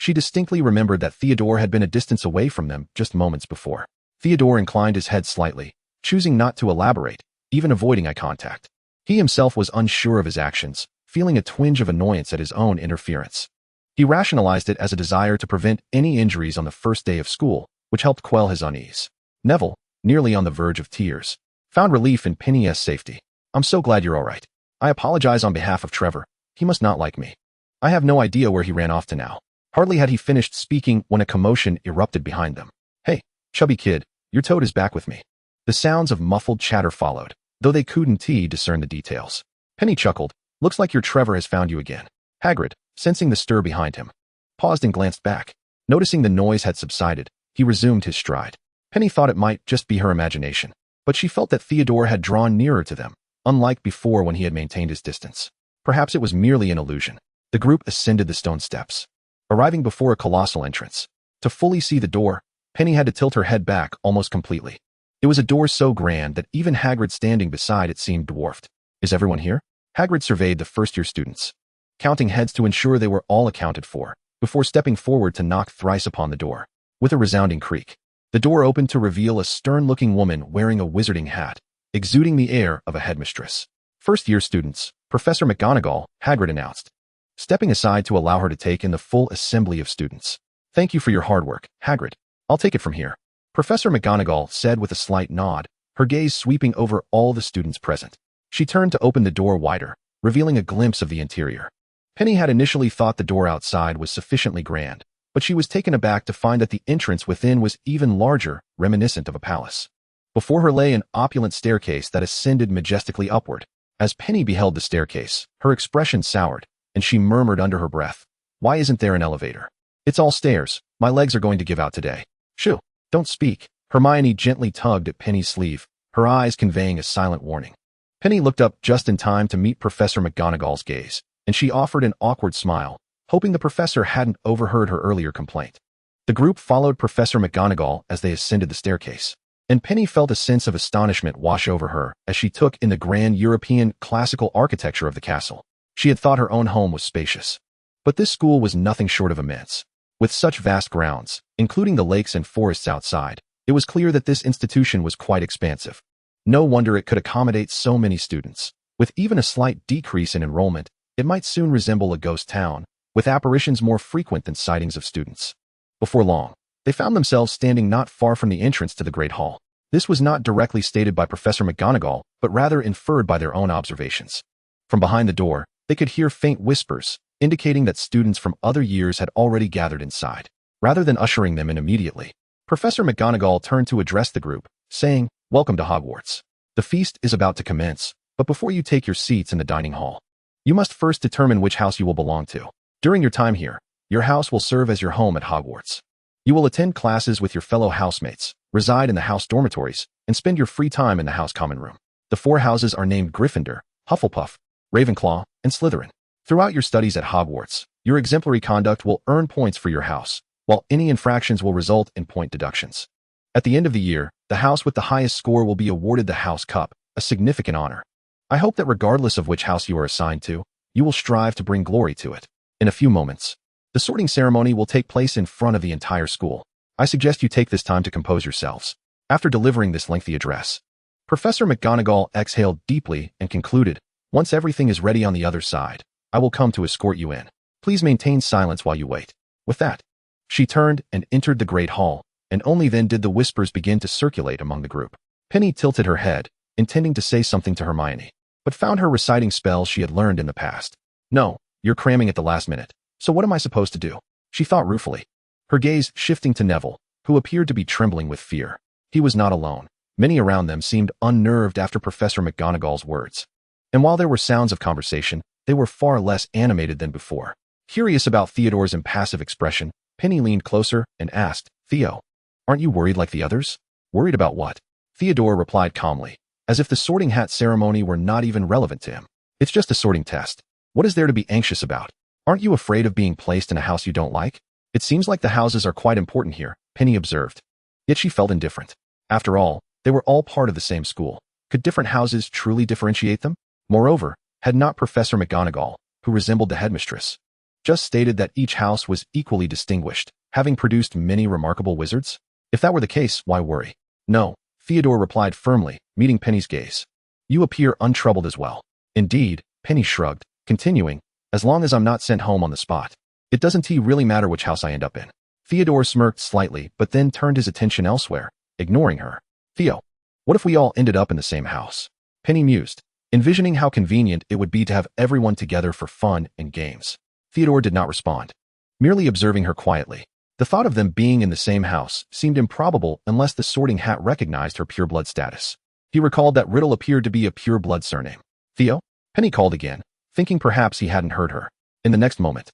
She distinctly remembered that Theodore had been a distance away from them just moments before. Theodore inclined his head slightly, choosing not to elaborate, even avoiding eye contact. He himself was unsure of his actions, feeling a twinge of annoyance at his own interference. He rationalized it as a desire to prevent any injuries on the first day of school, which helped quell his unease. Neville, nearly on the verge of tears, found relief in Penny's safety. "I'm so glad you're all right. I apologize on behalf of Trevor. He must not like me. I have no idea where he ran off to now." Hardly had he finished speaking when a commotion erupted behind them. "Hey, chubby kid, your toad is back with me." The sounds of muffled chatter followed, though they couldn't discern the details. Penny chuckled. "Looks like your Trevor has found you again." Hagrid, sensing the stir behind him, paused and glanced back. Noticing the noise had subsided, he resumed his stride. Penny thought it might just be her imagination, but she felt that Theodore had drawn nearer to them, unlike before when he had maintained his distance. Perhaps it was merely an illusion. The group ascended the stone steps, arriving before a colossal entrance. To fully see the door, Penny had to tilt her head back almost completely. It was a door so grand that even Hagrid standing beside it seemed dwarfed. "Is everyone here?" Hagrid surveyed the first-year students, counting heads to ensure they were all accounted for, before stepping forward to knock thrice upon the door. With a resounding creak, the door opened to reveal a stern-looking woman wearing a wizarding hat, exuding the air of a headmistress. "First-year students, Professor McGonagall," Hagrid announced, stepping aside to allow her to take in the full assembly of students. "Thank you for your hard work, Hagrid. I'll take it from here," Professor McGonagall said with a slight nod, her gaze sweeping over all the students present. She turned to open the door wider, revealing a glimpse of the interior. Penny had initially thought the door outside was sufficiently grand, but she was taken aback to find that the entrance within was even larger, reminiscent of a palace. Before her lay an opulent staircase that ascended majestically upward. As Penny beheld the staircase, her expression soured, and she murmured under her breath, "Why isn't there an elevator? It's all stairs. My legs are going to give out today." "Shoo, don't speak." Hermione gently tugged at Penny's sleeve, her eyes conveying a silent warning. Penny looked up just in time to meet Professor McGonagall's gaze, and she offered an awkward smile, hoping the professor hadn't overheard her earlier complaint. The group followed Professor McGonagall as they ascended the staircase, and Penny felt a sense of astonishment wash over her as she took in the grand European classical architecture of the castle. She had thought her own home was spacious, but this school was nothing short of immense. With such vast grounds, including the lakes and forests outside, it was clear that this institution was quite expansive. No wonder it could accommodate so many students. With even a slight decrease in enrollment, it might soon resemble a ghost town, with apparitions more frequent than sightings of students. Before long, they found themselves standing not far from the entrance to the Great Hall. This was not directly stated by Professor McGonagall, but rather inferred by their own observations. From behind the door, they could hear faint whispers, indicating that students from other years had already gathered inside. Rather than ushering them in immediately, Professor McGonagall turned to address the group, saying, "Welcome to Hogwarts. The feast is about to commence, but before you take your seats in the dining hall, you must first determine which house you will belong to. During your time here, your house will serve as your home at Hogwarts. You will attend classes with your fellow housemates, reside in the house dormitories, and spend your free time in the house common room. The 4 houses are named Gryffindor, Hufflepuff, Ravenclaw, and Slytherin. Throughout your studies at Hogwarts, your exemplary conduct will earn points for your house, while any infractions will result in point deductions. At the end of the year, the house with the highest score will be awarded the House Cup, a significant honor. I hope that regardless of which house you are assigned to, you will strive to bring glory to it." In a few moments, the sorting ceremony will take place in front of the entire school. I suggest you take this time to compose yourselves. After delivering this lengthy address, Professor McGonagall exhaled deeply and concluded, "Once everything is ready on the other side, I will come to escort you in. Please maintain silence while you wait." With that, she turned and entered the Great Hall, and only then did the whispers begin to circulate among the group. Penny tilted her head, intending to say something to Hermione, but found her reciting spells she had learned in the past. "No, you're cramming at the last minute. So what am I supposed to do?" she thought ruefully, her gaze shifting to Neville, who appeared to be trembling with fear. He was not alone. Many around them seemed unnerved after Professor McGonagall's words. And while there were sounds of conversation, they were far less animated than before. Curious about Theodore's impassive expression, Penny leaned closer and asked, "Theo, aren't you worried like the others?" "Worried about what?" Theodore replied calmly, as if the sorting hat ceremony were not even relevant to him. "It's just a sorting test. What is there to be anxious about? Aren't you afraid of being placed in a house you don't like?" "It seems like the houses are quite important here," Penny observed. Yet she felt indifferent. After all, they were all part of the same school. Could different houses truly differentiate them? Moreover, had not Professor McGonagall, who resembled the headmistress, just stated that each house was equally distinguished, having produced many remarkable wizards? If that were the case, why worry? No, Theodore replied firmly, meeting Penny's gaze. You appear untroubled as well. Indeed, Penny shrugged, continuing, as long as I'm not sent home on the spot. It doesn't really matter which house I end up in. Theodore smirked slightly, but then turned his attention elsewhere, ignoring her. Theo, what if we all ended up in the same house? Penny mused, envisioning how convenient it would be to have everyone together for fun and games. Theodore did not respond, merely observing her quietly. The thought of them being in the same house seemed improbable unless the Sorting Hat recognized her pureblood status. He recalled that Riddle appeared to be a pureblood surname. Theo? Penny called again, thinking perhaps he hadn't heard her. In the next moment,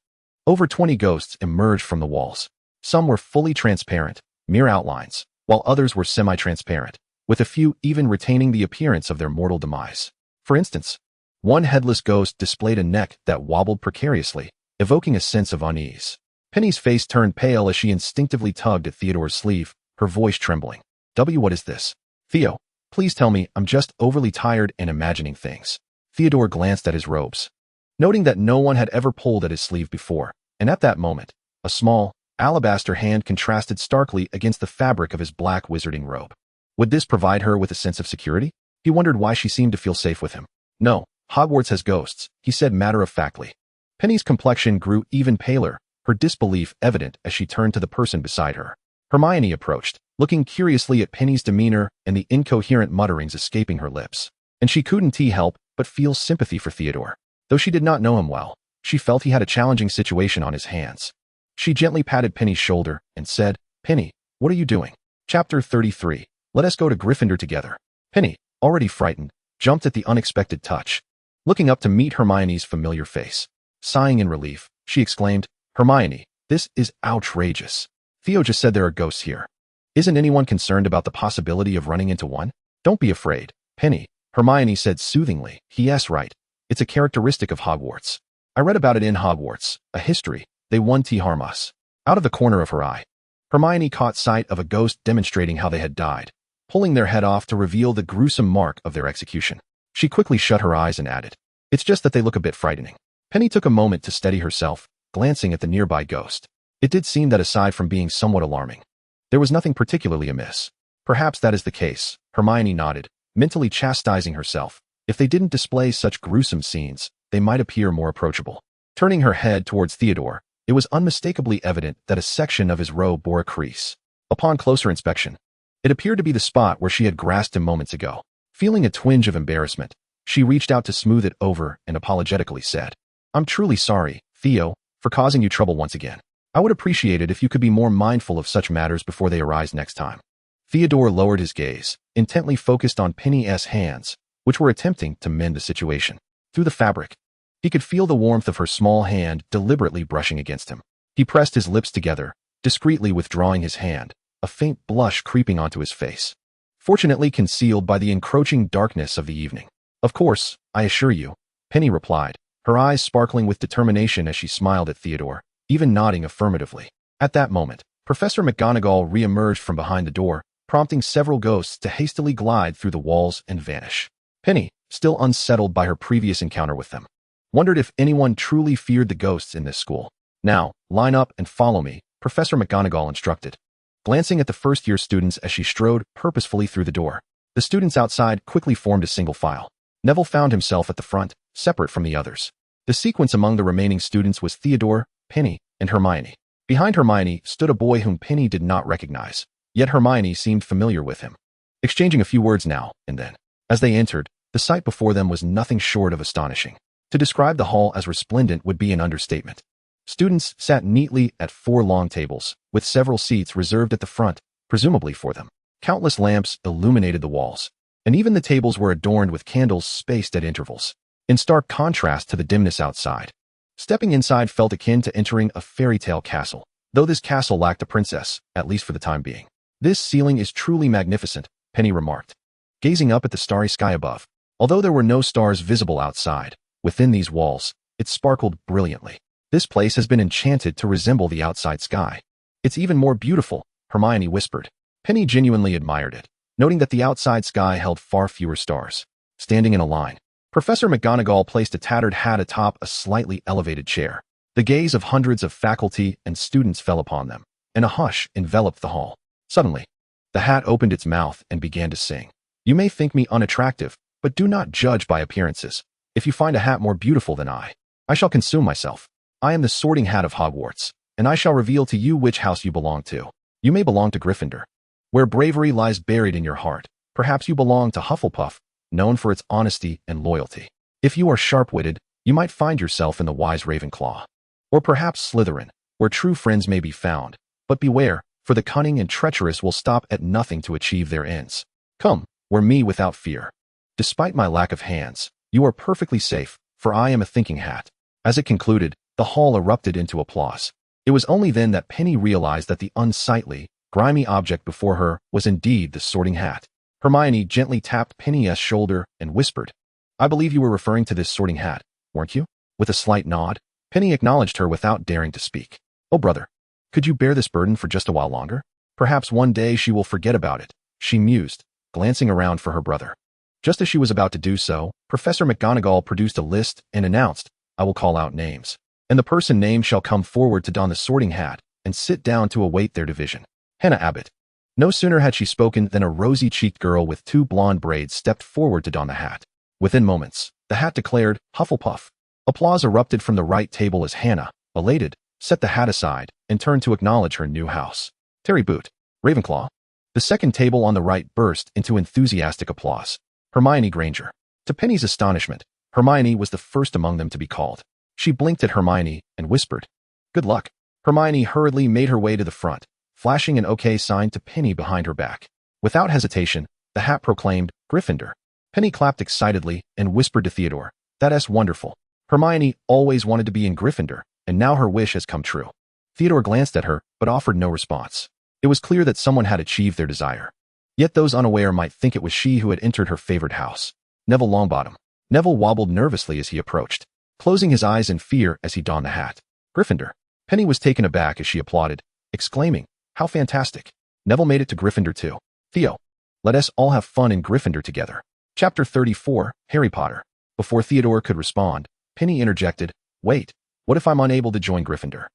over 20 ghosts emerged from the walls. Some were fully transparent, mere outlines, while others were semi-transparent, with a few even retaining the appearance of their mortal demise. For instance, one headless ghost displayed a neck that wobbled precariously, evoking a sense of unease. Penny's face turned pale as she instinctively tugged at Theodore's sleeve, her voice trembling. What is this? Theo, please tell me I'm just overly tired and imagining things. Theodore glanced at his robes, noting that no one had ever pulled at his sleeve before, and at that moment, a small, alabaster hand contrasted starkly against the fabric of his black wizarding robe. Would this provide her with a sense of security? He wondered why she seemed to feel safe with him. No, Hogwarts has ghosts, he said matter-of-factly. Penny's complexion grew even paler, her disbelief evident as she turned to the person beside her. Hermione approached, looking curiously at Penny's demeanor and the incoherent mutterings escaping her lips. And she couldn't help but feel sympathy for Theodore. Though she did not know him well, she felt he had a challenging situation on his hands. She gently patted Penny's shoulder and said, Penny, what are you doing? Chapter 33. Let us go to Gryffindor together. Penny, already frightened, jumped at the unexpected touch, looking up to meet Hermione's familiar face. Sighing in relief, she exclaimed, Hermione, this is outrageous. Theo just said there are ghosts here. Isn't anyone concerned about the possibility of running into one? Don't be afraid, Penny, Hermione said soothingly. Yes, right. It's a characteristic of Hogwarts. I read about it in Hogwarts, a history. They won't harm us. Out of the corner of her eye, Hermione caught sight of a ghost demonstrating how they had died, pulling their head off to reveal the gruesome mark of their execution. She quickly shut her eyes and added, It's just that they look a bit frightening. Penny took a moment to steady herself, glancing at the nearby ghost. It did seem that aside from being somewhat alarming, there was nothing particularly amiss. Perhaps that is the case, Hermione nodded, mentally chastising herself. If they didn't display such gruesome scenes, they might appear more approachable. Turning her head towards Theodore, it was unmistakably evident that a section of his robe bore a crease. Upon closer inspection, it appeared to be the spot where she had grasped him moments ago. Feeling a twinge of embarrassment, she reached out to smooth it over and apologetically said, I'm truly sorry, Theo, for causing you trouble once again. I would appreciate it if you could be more mindful of such matters before they arise next time. Theodore lowered his gaze, intently focused on Penny's hands, which were attempting to mend the situation. Through the fabric, he could feel the warmth of her small hand deliberately brushing against him. He pressed his lips together, discreetly withdrawing his hand, a faint blush creeping onto his face, fortunately concealed by the encroaching darkness of the evening. Of course, I assure you, Penny replied, her eyes sparkling with determination as she smiled at Theodore, even nodding affirmatively. At that moment, Professor McGonagall re-emerged from behind the door, prompting several ghosts to hastily glide through the walls and vanish. Penny, still unsettled by her previous encounter with them, wondered if anyone truly feared the ghosts in this school. Now, line up and follow me, Professor McGonagall instructed, glancing at the first-year students as she strode purposefully through the door. The students outside quickly formed a single file. Neville found himself at the front, separate from the others. The sequence among the remaining students was Theodore, Penny, and Hermione. Behind Hermione stood a boy whom Penny did not recognize, yet Hermione seemed familiar with him. Exchanging a few words now and then, as they entered, the sight before them was nothing short of astonishing. To describe the hall as resplendent would be an understatement. Students sat neatly at 4 long tables, with several seats reserved at the front, presumably for them. Countless lamps illuminated the walls, and even the tables were adorned with candles spaced at intervals, in stark contrast to the dimness outside. Stepping inside felt akin to entering a fairy tale castle, though this castle lacked a princess, at least for the time being. This ceiling is truly magnificent, Penny remarked, gazing up at the starry sky above. Although there were no stars visible outside, within these walls, it sparkled brilliantly. This place has been enchanted to resemble the outside sky. It's even more beautiful, Hermione whispered. Penny genuinely admired it, noting that the outside sky held far fewer stars. Standing in a line, Professor McGonagall placed a tattered hat atop a slightly elevated chair. The gaze of hundreds of faculty and students fell upon them, and a hush enveloped the hall. Suddenly, the hat opened its mouth and began to sing. You may think me unattractive, but do not judge by appearances. If you find a hat more beautiful than I shall consume myself. I am the Sorting Hat of Hogwarts, and I shall reveal to you which house you belong to. You may belong to Gryffindor, where bravery lies buried in your heart. Perhaps you belong to Hufflepuff, known for its honesty and loyalty. If you are sharp-witted, you might find yourself in the wise Ravenclaw. Or perhaps Slytherin, where true friends may be found. But beware, for the cunning and treacherous will stop at nothing to achieve their ends. Come, wear me without fear. Despite my lack of hands, you are perfectly safe, for I am a thinking hat. As it concluded, the hall erupted into applause. It was only then that Penny realized that the unsightly, grimy object before her was indeed the Sorting Hat. Hermione gently tapped Penny's shoulder and whispered, I believe you were referring to this Sorting Hat, weren't you? With a slight nod, Penny acknowledged her without daring to speak. Oh, brother, could you bear this burden for just a while longer? Perhaps one day she will forget about it, she mused, glancing around for her brother. Just as she was about to do so, Professor McGonagall produced a list and announced, I will call out names, and the person named shall come forward to don the Sorting Hat and sit down to await their division. Hannah Abbott. No sooner had she spoken than a rosy-cheeked girl with 2 blonde braids stepped forward to don the hat. Within moments, the hat declared, Hufflepuff. Applause erupted from the right table as Hannah, elated, set the hat aside and turned to acknowledge her new house. Terry Boot, Ravenclaw. The second table on the right burst into enthusiastic applause. Hermione Granger. To Penny's astonishment, Hermione was the first among them to be called. She blinked at Hermione and whispered, Good luck. Hermione hurriedly made her way to the front, flashing an OK sign to Penny behind her back. Without hesitation, the hat proclaimed, Gryffindor. Penny clapped excitedly and whispered to Theodore, That's wonderful. Hermione always wanted to be in Gryffindor, and now her wish has come true. Theodore glanced at her, but offered no response. It was clear that someone had achieved their desire. Yet those unaware might think it was she who had entered her favored house. Neville Longbottom. Neville wobbled nervously as he approached, closing his eyes in fear as he donned the hat. Gryffindor. Penny was taken aback as she applauded, exclaiming, How fantastic. Neville made it to Gryffindor too. Theo. Let us all have fun in Gryffindor together. Chapter 34, Harry Potter. Before Theodore could respond, Penny interjected, Wait, what if I'm unable to join Gryffindor?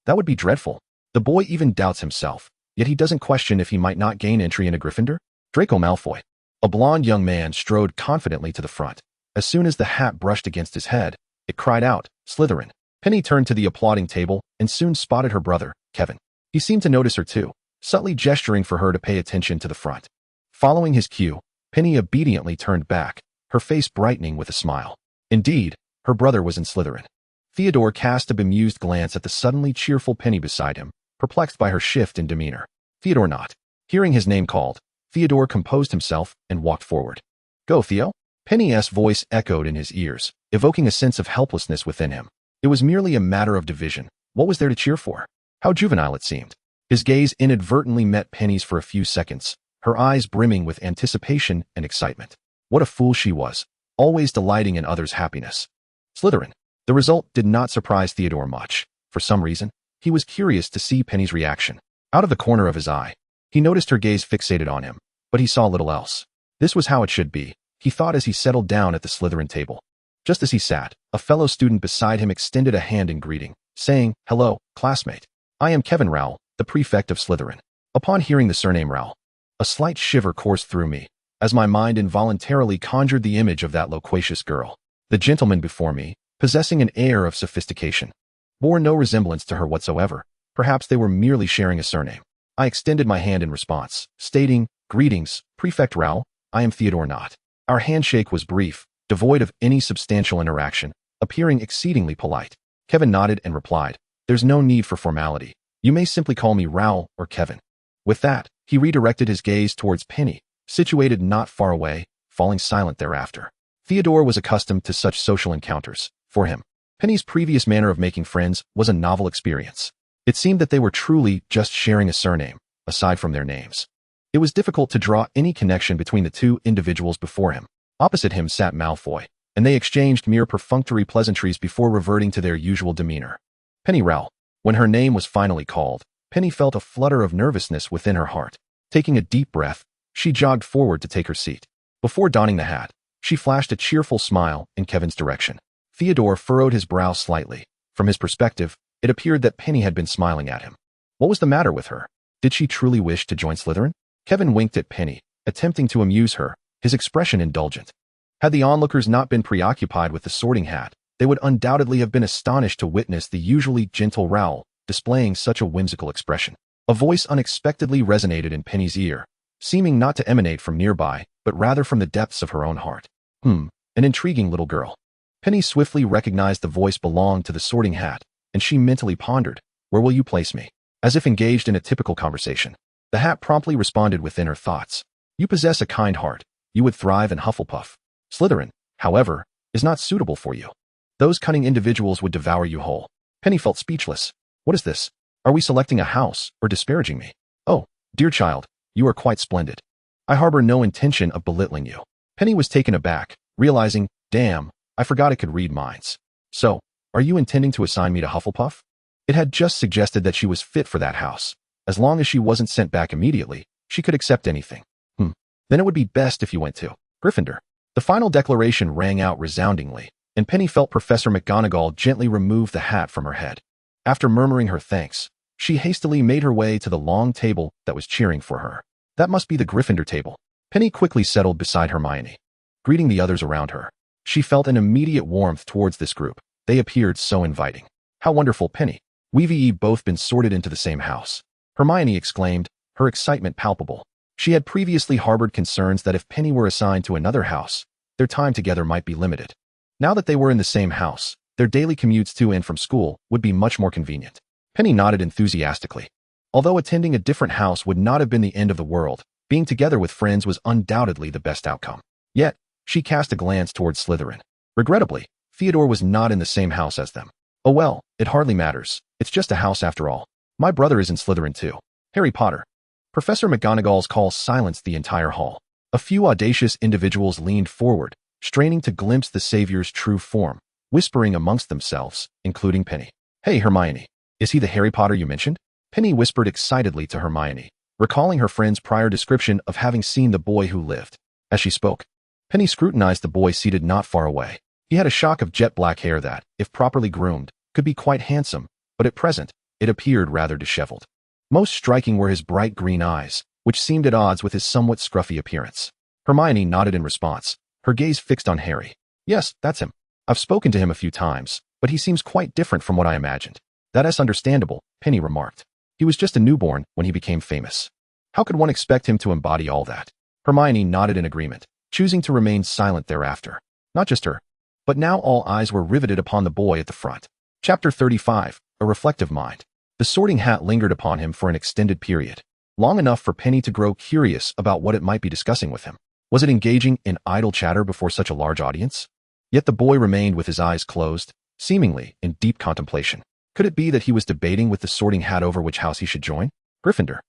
That would be dreadful. The boy even doubts himself, yet he doesn't question if he might not gain entry into Gryffindor. Draco Malfoy. A blond young man strode confidently to the front. As soon as the hat brushed against his head, it cried out, Slytherin. Penny turned to the applauding table and soon spotted her brother, Kevin. He seemed to notice her too, subtly gesturing for her to pay attention to the front. Following his cue, Penny obediently turned back, her face brightening with a smile. Indeed, her brother was in Slytherin. Theodore cast a bemused glance at the suddenly cheerful Penny beside him, perplexed by her shift in demeanor. Theodore not. Hearing his name called, Theodore composed himself and walked forward. Go, Theo. Penny's voice echoed in his ears, evoking a sense of helplessness within him. It was merely a matter of division. What was there to cheer for? How juvenile it seemed. His gaze inadvertently met Penny's for a few seconds, her eyes brimming with anticipation and excitement. What a fool she was, always delighting in others' happiness. Slytherin. The result did not surprise Theodore much. For some reason, he was curious to see Penny's reaction. Out of the corner of his eye, he noticed her gaze fixated on him, but he saw little else. This was how it should be, he thought as he settled down at the Slytherin table. Just as he sat, a fellow student beside him extended a hand in greeting, saying, Hello, classmate. I am Kevin Rowell, the prefect of Slytherin. Upon hearing the surname Rowell, a slight shiver coursed through me, as my mind involuntarily conjured the image of that loquacious girl. The gentleman before me, possessing an air of sophistication, bore no resemblance to her whatsoever. Perhaps they were merely sharing a surname. I extended my hand in response, stating, Greetings, Prefect Rowell, I am Theodore Knott. Our handshake was brief, devoid of any substantial interaction, appearing exceedingly polite. Kevin nodded and replied, There's no need for formality. You may simply call me Rowell or Kevin. With that, he redirected his gaze towards Penny, situated not far away, falling silent thereafter. Theodore was accustomed to such social encounters. For him, Penny's previous manner of making friends was a novel experience. It seemed that they were truly just sharing a surname, aside from their names. It was difficult to draw any connection between the two individuals before him. Opposite him sat Malfoy, and they exchanged mere perfunctory pleasantries before reverting to their usual demeanor. Penny Rowell. When her name was finally called, Penny felt a flutter of nervousness within her heart. Taking a deep breath, she jogged forward to take her seat. Before donning the hat, she flashed a cheerful smile in Kevin's direction. Theodore furrowed his brow slightly, From his perspective, it appeared that Penny had been smiling at him. What was the matter with her? Did she truly wish to join Slytherin? Kevin winked at Penny, attempting to amuse her, his expression indulgent. Had the onlookers not been preoccupied with the Sorting Hat, they would undoubtedly have been astonished to witness the usually gentle Raoul displaying such a whimsical expression. A voice unexpectedly resonated in Penny's ear, seeming not to emanate from nearby, but rather from the depths of her own heart. An intriguing little girl. Penny swiftly recognized the voice belonged to the Sorting Hat, and she mentally pondered, "Where will you place me?" As if engaged in a typical conversation. The Hat promptly responded within her thoughts. "You possess a kind heart. You would thrive in Hufflepuff. Slytherin, however, is not suitable for you. Those cunning individuals would devour you whole." Penny felt speechless. What is this? Are we selecting a house, or disparaging me? Oh, dear child, you are quite splendid. I harbor no intention of belittling you. Penny was taken aback, realizing, damn, I forgot I could read minds. So, are you intending to assign me to Hufflepuff? It had just suggested that she was fit for that house. As long as she wasn't sent back immediately, she could accept anything. Then it would be best if you went to Gryffindor. The final declaration rang out resoundingly, and Penny felt Professor McGonagall gently remove the hat from her head. After murmuring her thanks, she hastily made her way to the long table that was cheering for her. That must be the Gryffindor table. Penny quickly settled beside Hermione, greeting the others around her. She felt an immediate warmth towards this group. They appeared so inviting. How wonderful, Penny. We've both been sorted into the same house. Hermione exclaimed, her excitement palpable. She had previously harbored concerns that if Penny were assigned to another house, their time together might be limited. Now that they were in the same house, their daily commutes to and from school would be much more convenient. Penny nodded enthusiastically. Although attending a different house would not have been the end of the world, being together with friends was undoubtedly the best outcome. Yet, she cast a glance towards Slytherin. Regrettably, Theodore was not in the same house as them. Oh well, it hardly matters. It's just a house after all. My brother is in Slytherin too. Harry Potter. Professor McGonagall's call silenced the entire hall. A few audacious individuals leaned forward, straining to glimpse the Savior's true form, whispering amongst themselves, including Penny. Hey, Hermione. Is he the Harry Potter you mentioned? Penny whispered excitedly to Hermione, recalling her friend's prior description of having seen the boy who lived. As she spoke, Penny scrutinized the boy seated not far away. He had a shock of jet black hair that, if properly groomed, could be quite handsome, but at present, it appeared rather disheveled. Most striking were his bright green eyes, which seemed at odds with his somewhat scruffy appearance. Hermione nodded in response, her gaze fixed on Harry. Yes, that's him. I've spoken to him a few times, but he seems quite different from what I imagined. That's understandable, Penny remarked. He was just a newborn when he became famous. How could one expect him to embody all that? Hermione nodded in agreement, choosing to remain silent thereafter. Not just her, but now all eyes were riveted upon the boy at the front. Chapter 35, A Reflective Mind. The Sorting Hat lingered upon him for an extended period, long enough for Penny to grow curious about what it might be discussing with him. Was it engaging in idle chatter before such a large audience? Yet the boy remained with his eyes closed, seemingly in deep contemplation. Could it be that he was debating with the Sorting Hat over which house he should join? Gryffindor.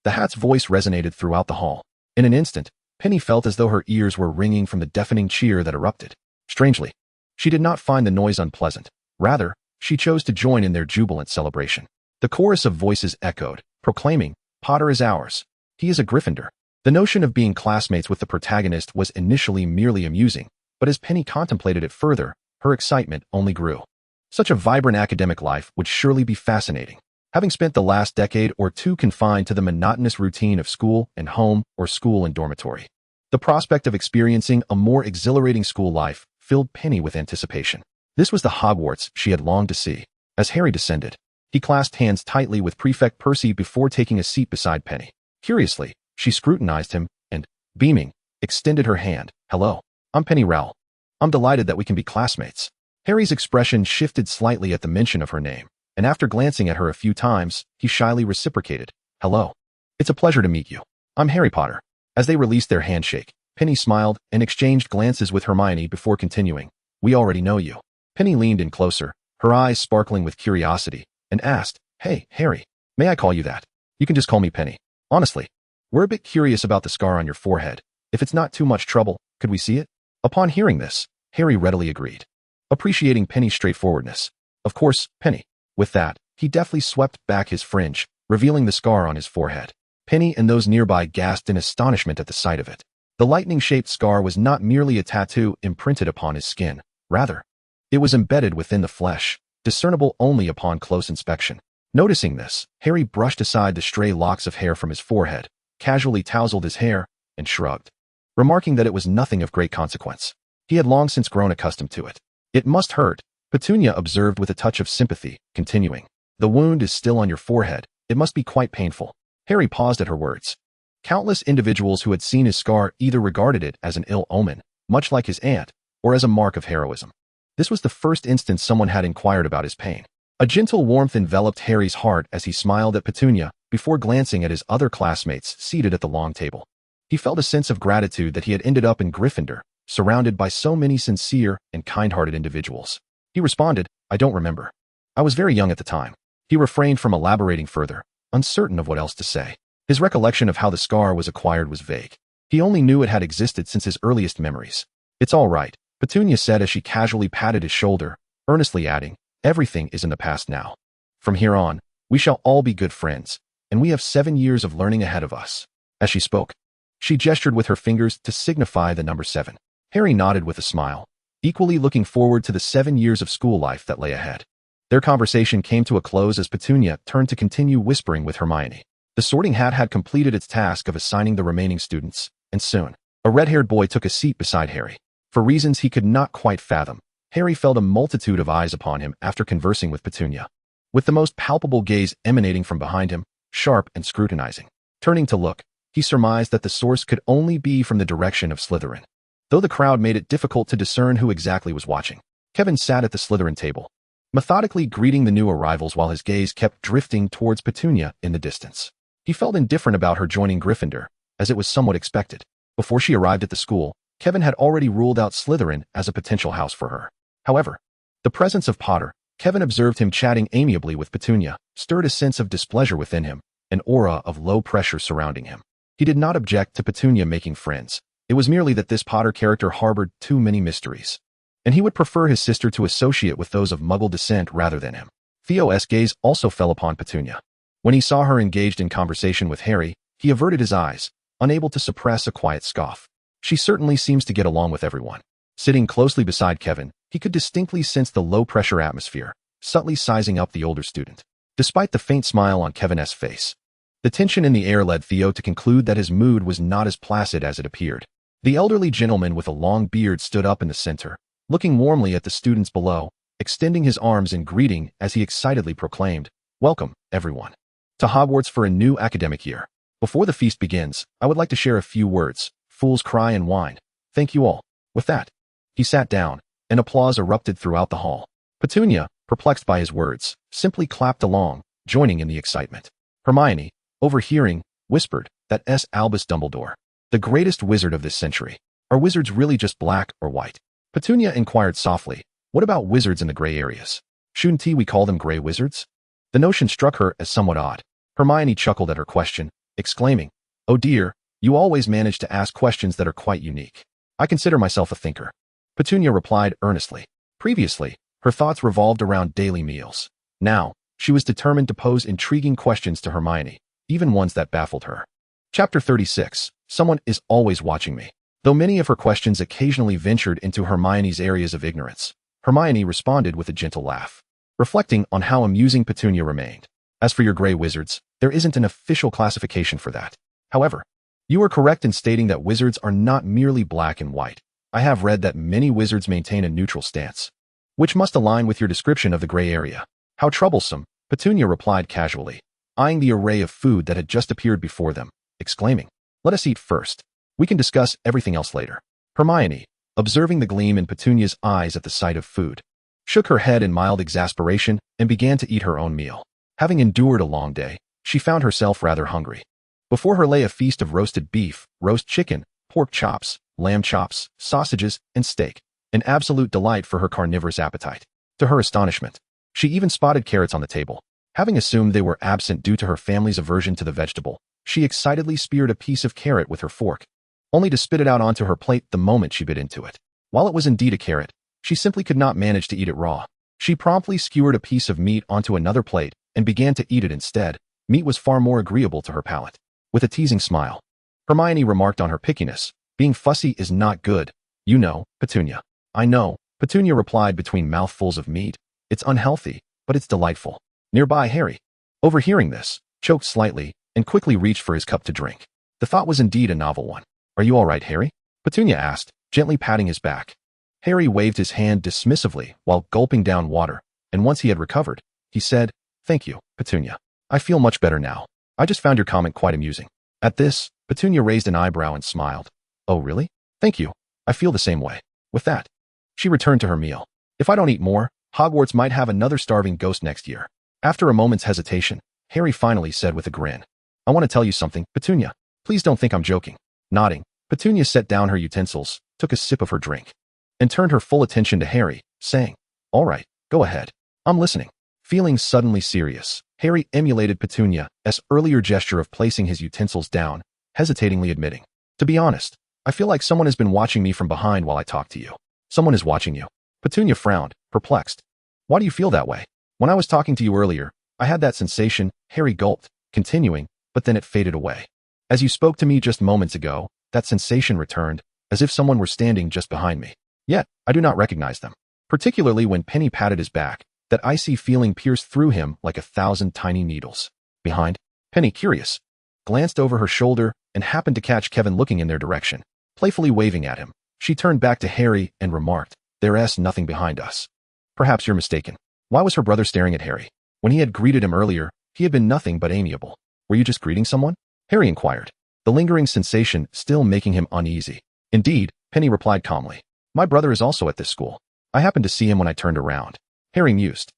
The Hat's voice resonated throughout the hall. In an instant, Penny felt as though her ears were ringing from the deafening cheer that erupted. Strangely, she did not find the noise unpleasant. Rather, she chose to join in their jubilant celebration. The chorus of voices echoed, proclaiming, Potter is ours. He is a Gryffindor. The notion of being classmates with the protagonist was initially merely amusing, but as Penny contemplated it further, her excitement only grew. Such a vibrant academic life would surely be fascinating. Having spent the last decade or two confined to the monotonous routine of school and home or school and dormitory, the prospect of experiencing a more exhilarating school life filled Penny with anticipation. This was the Hogwarts she had longed to see. As Harry descended, he clasped hands tightly with Prefect Percy before taking a seat beside Penny. Curiously, she scrutinized him and, beaming, extended her hand. Hello, I'm Penny Rowell. I'm delighted that we can be classmates. Harry's expression shifted slightly at the mention of her name, and after glancing at her a few times, he shyly reciprocated. Hello. It's a pleasure to meet you. I'm Harry Potter. As they released their handshake, Penny smiled and exchanged glances with Hermione before continuing. We already know you. Penny leaned in closer, her eyes sparkling with curiosity, and asked, Hey, Harry, may I call you that? You can just call me Penny. Honestly, we're a bit curious about the scar on your forehead. If it's not too much trouble, could we see it? Upon hearing this, Harry readily agreed, appreciating Penny's straightforwardness. Of course, Penny. With that, he deftly swept back his fringe, revealing the scar on his forehead. Penny and those nearby gasped in astonishment at the sight of it. The lightning-shaped scar was not merely a tattoo imprinted upon his skin. Rather, it was embedded within the flesh, discernible only upon close inspection. Noticing this, Harry brushed aside the stray locks of hair from his forehead, casually tousled his hair, and shrugged, remarking that it was nothing of great consequence. He had long since grown accustomed to it. It must hurt, Petunia observed with a touch of sympathy, continuing. The wound is still on your forehead. It must be quite painful. Harry paused at her words. Countless individuals who had seen his scar either regarded it as an ill omen, much like his aunt, or as a mark of heroism. This was the first instance someone had inquired about his pain. A gentle warmth enveloped Harry's heart as he smiled at Petunia before glancing at his other classmates seated at the long table. He felt a sense of gratitude that he had ended up in Gryffindor, surrounded by so many sincere and kind-hearted individuals. He responded, I don't remember. I was very young at the time. He refrained from elaborating further, uncertain of what else to say. His recollection of how the scar was acquired was vague. He only knew it had existed since his earliest memories. It's all right, Petunia said as she casually patted his shoulder, earnestly adding, everything is in the past now. From here on, we shall all be good friends, and we have 7 years of learning ahead of us. As she spoke, she gestured with her fingers to signify the number 7. Harry nodded with a smile, equally looking forward to the 7 years of school life that lay ahead. Their conversation came to a close as Petunia turned to continue whispering with Hermione. The sorting hat had completed its task of assigning the remaining students, and soon, a red-haired boy took a seat beside Harry. For reasons he could not quite fathom, Harry felt a multitude of eyes upon him after conversing with Petunia, with the most palpable gaze emanating from behind him, sharp and scrutinizing. Turning to look, he surmised that the source could only be from the direction of Slytherin, though the crowd made it difficult to discern who exactly was watching. Kevin sat at the Slytherin table, methodically greeting the new arrivals while his gaze kept drifting towards Petunia in the distance. He felt indifferent about her joining Gryffindor, as it was somewhat expected. Before she arrived at the school, Kevin had already ruled out Slytherin as a potential house for her. However, the presence of Potter, Kevin observed him chatting amiably with Petunia, stirred a sense of displeasure within him, an aura of low pressure surrounding him. He did not object to Petunia making friends. It was merely that this Potter character harbored too many mysteries, and he would prefer his sister to associate with those of Muggle descent rather than him. Theo's gaze also fell upon Petunia. When he saw her engaged in conversation with Harry, he averted his eyes, unable to suppress a quiet scoff. She certainly seems to get along with everyone. Sitting closely beside Kevin, he could distinctly sense the low-pressure atmosphere, subtly sizing up the older student. Despite the faint smile on Kevin's face, the tension in the air led Theo to conclude that his mood was not as placid as it appeared. The elderly gentleman with a long beard stood up in the center, looking warmly at the students below, extending his arms in greeting as he excitedly proclaimed, "Welcome, everyone, to Hogwarts for a new academic year. Before the feast begins, I would like to share a few words. Fools cry and whine. Thank you all." With that, he sat down, and applause erupted throughout the hall. Petunia, perplexed by his words, simply clapped along, joining in the excitement. Hermione, overhearing, whispered, "That S. Albus Dumbledore, the greatest wizard of this century. Are wizards really just black or white?" Petunia inquired softly, "What about wizards in the gray areas? Shouldn't we call them gray wizards?" The notion struck her as somewhat odd. Hermione chuckled at her question, exclaiming, "Oh dear, you always manage to ask questions that are quite unique. I consider myself a thinker." Petunia replied earnestly. Previously, her thoughts revolved around daily meals. Now, she was determined to pose intriguing questions to Hermione, even ones that baffled her. Chapter 36. Someone is always watching me. Though many of her questions occasionally ventured into Hermione's areas of ignorance, Hermione responded with a gentle laugh, reflecting on how amusing Petunia remained. "As for your gray wizards, there isn't an official classification for that. However, you are correct in stating that wizards are not merely black and white. I have read that many wizards maintain a neutral stance, which must align with your description of the gray area." "How troublesome," Petunia replied casually, eyeing the array of food that had just appeared before them, exclaiming, "Let us eat first. We can discuss everything else later." Hermione, observing the gleam in Petunia's eyes at the sight of food, shook her head in mild exasperation and began to eat her own meal. Having endured a long day, she found herself rather hungry. Before her lay a feast of roasted beef, roast chicken, pork chops, lamb chops, sausages, and steak, an absolute delight for her carnivorous appetite. To her astonishment, she even spotted carrots on the table. Having assumed they were absent due to her family's aversion to the vegetable, she excitedly speared a piece of carrot with her fork, only to spit it out onto her plate the moment she bit into it. While it was indeed a carrot, she simply could not manage to eat it raw. She promptly skewered a piece of meat onto another plate and began to eat it instead. Meat was far more agreeable to her palate. With a teasing smile, Hermione remarked on her pickiness, "Being fussy is not good, you know, Petunia." "I know," Petunia replied between mouthfuls of meat, It's unhealthy, but it's delightful. Nearby, Harry, overhearing this, choked slightly and quickly reached for his cup to drink. The thought was indeed a novel one. Are you all right, Harry? Petunia asked, gently patting his back. Harry waved his hand dismissively while gulping down water, and once he had recovered, he said, Thank you, Petunia. I feel much better now. I just found your comment quite amusing. At this, Petunia raised an eyebrow and smiled. Oh, really? Thank you. I feel the same way. With that, she returned to her meal. If I don't eat more, Hogwarts might have another starving ghost next year. After a moment's hesitation, Harry finally said with a grin, I want to tell you something, Petunia. Please don't think I'm joking. Nodding, Petunia set down her utensils, took a sip of her drink, and turned her full attention to Harry, saying, All right, go ahead. I'm listening. Feeling suddenly serious, Harry emulated Petunia's earlier gesture of placing his utensils down, hesitatingly admitting, To be honest, I feel like someone has been watching me from behind while I talk to you. Someone is watching you. Petunia frowned, perplexed. Why do you feel that way? When I was talking to you earlier, I had that sensation, Harry gulped, continuing, but then it faded away. As you spoke to me just moments ago, that sensation returned, as if someone were standing just behind me. Yet, I do not recognize them. Particularly when Penny patted his back, that icy feeling pierced through him like 1,000 tiny needles. Behind, Penny, curious, glanced over her shoulder and happened to catch Kevin looking in their direction, playfully waving at him. She turned back to Harry and remarked, There's nothing behind us. Perhaps you're mistaken. Why was her brother staring at Harry? When he had greeted him earlier, he had been nothing but amiable. Were you just greeting someone? Harry inquired, the lingering sensation still making him uneasy. Indeed, Penny replied calmly. My brother is also at this school. I happened to see him when I turned around. Harry mused.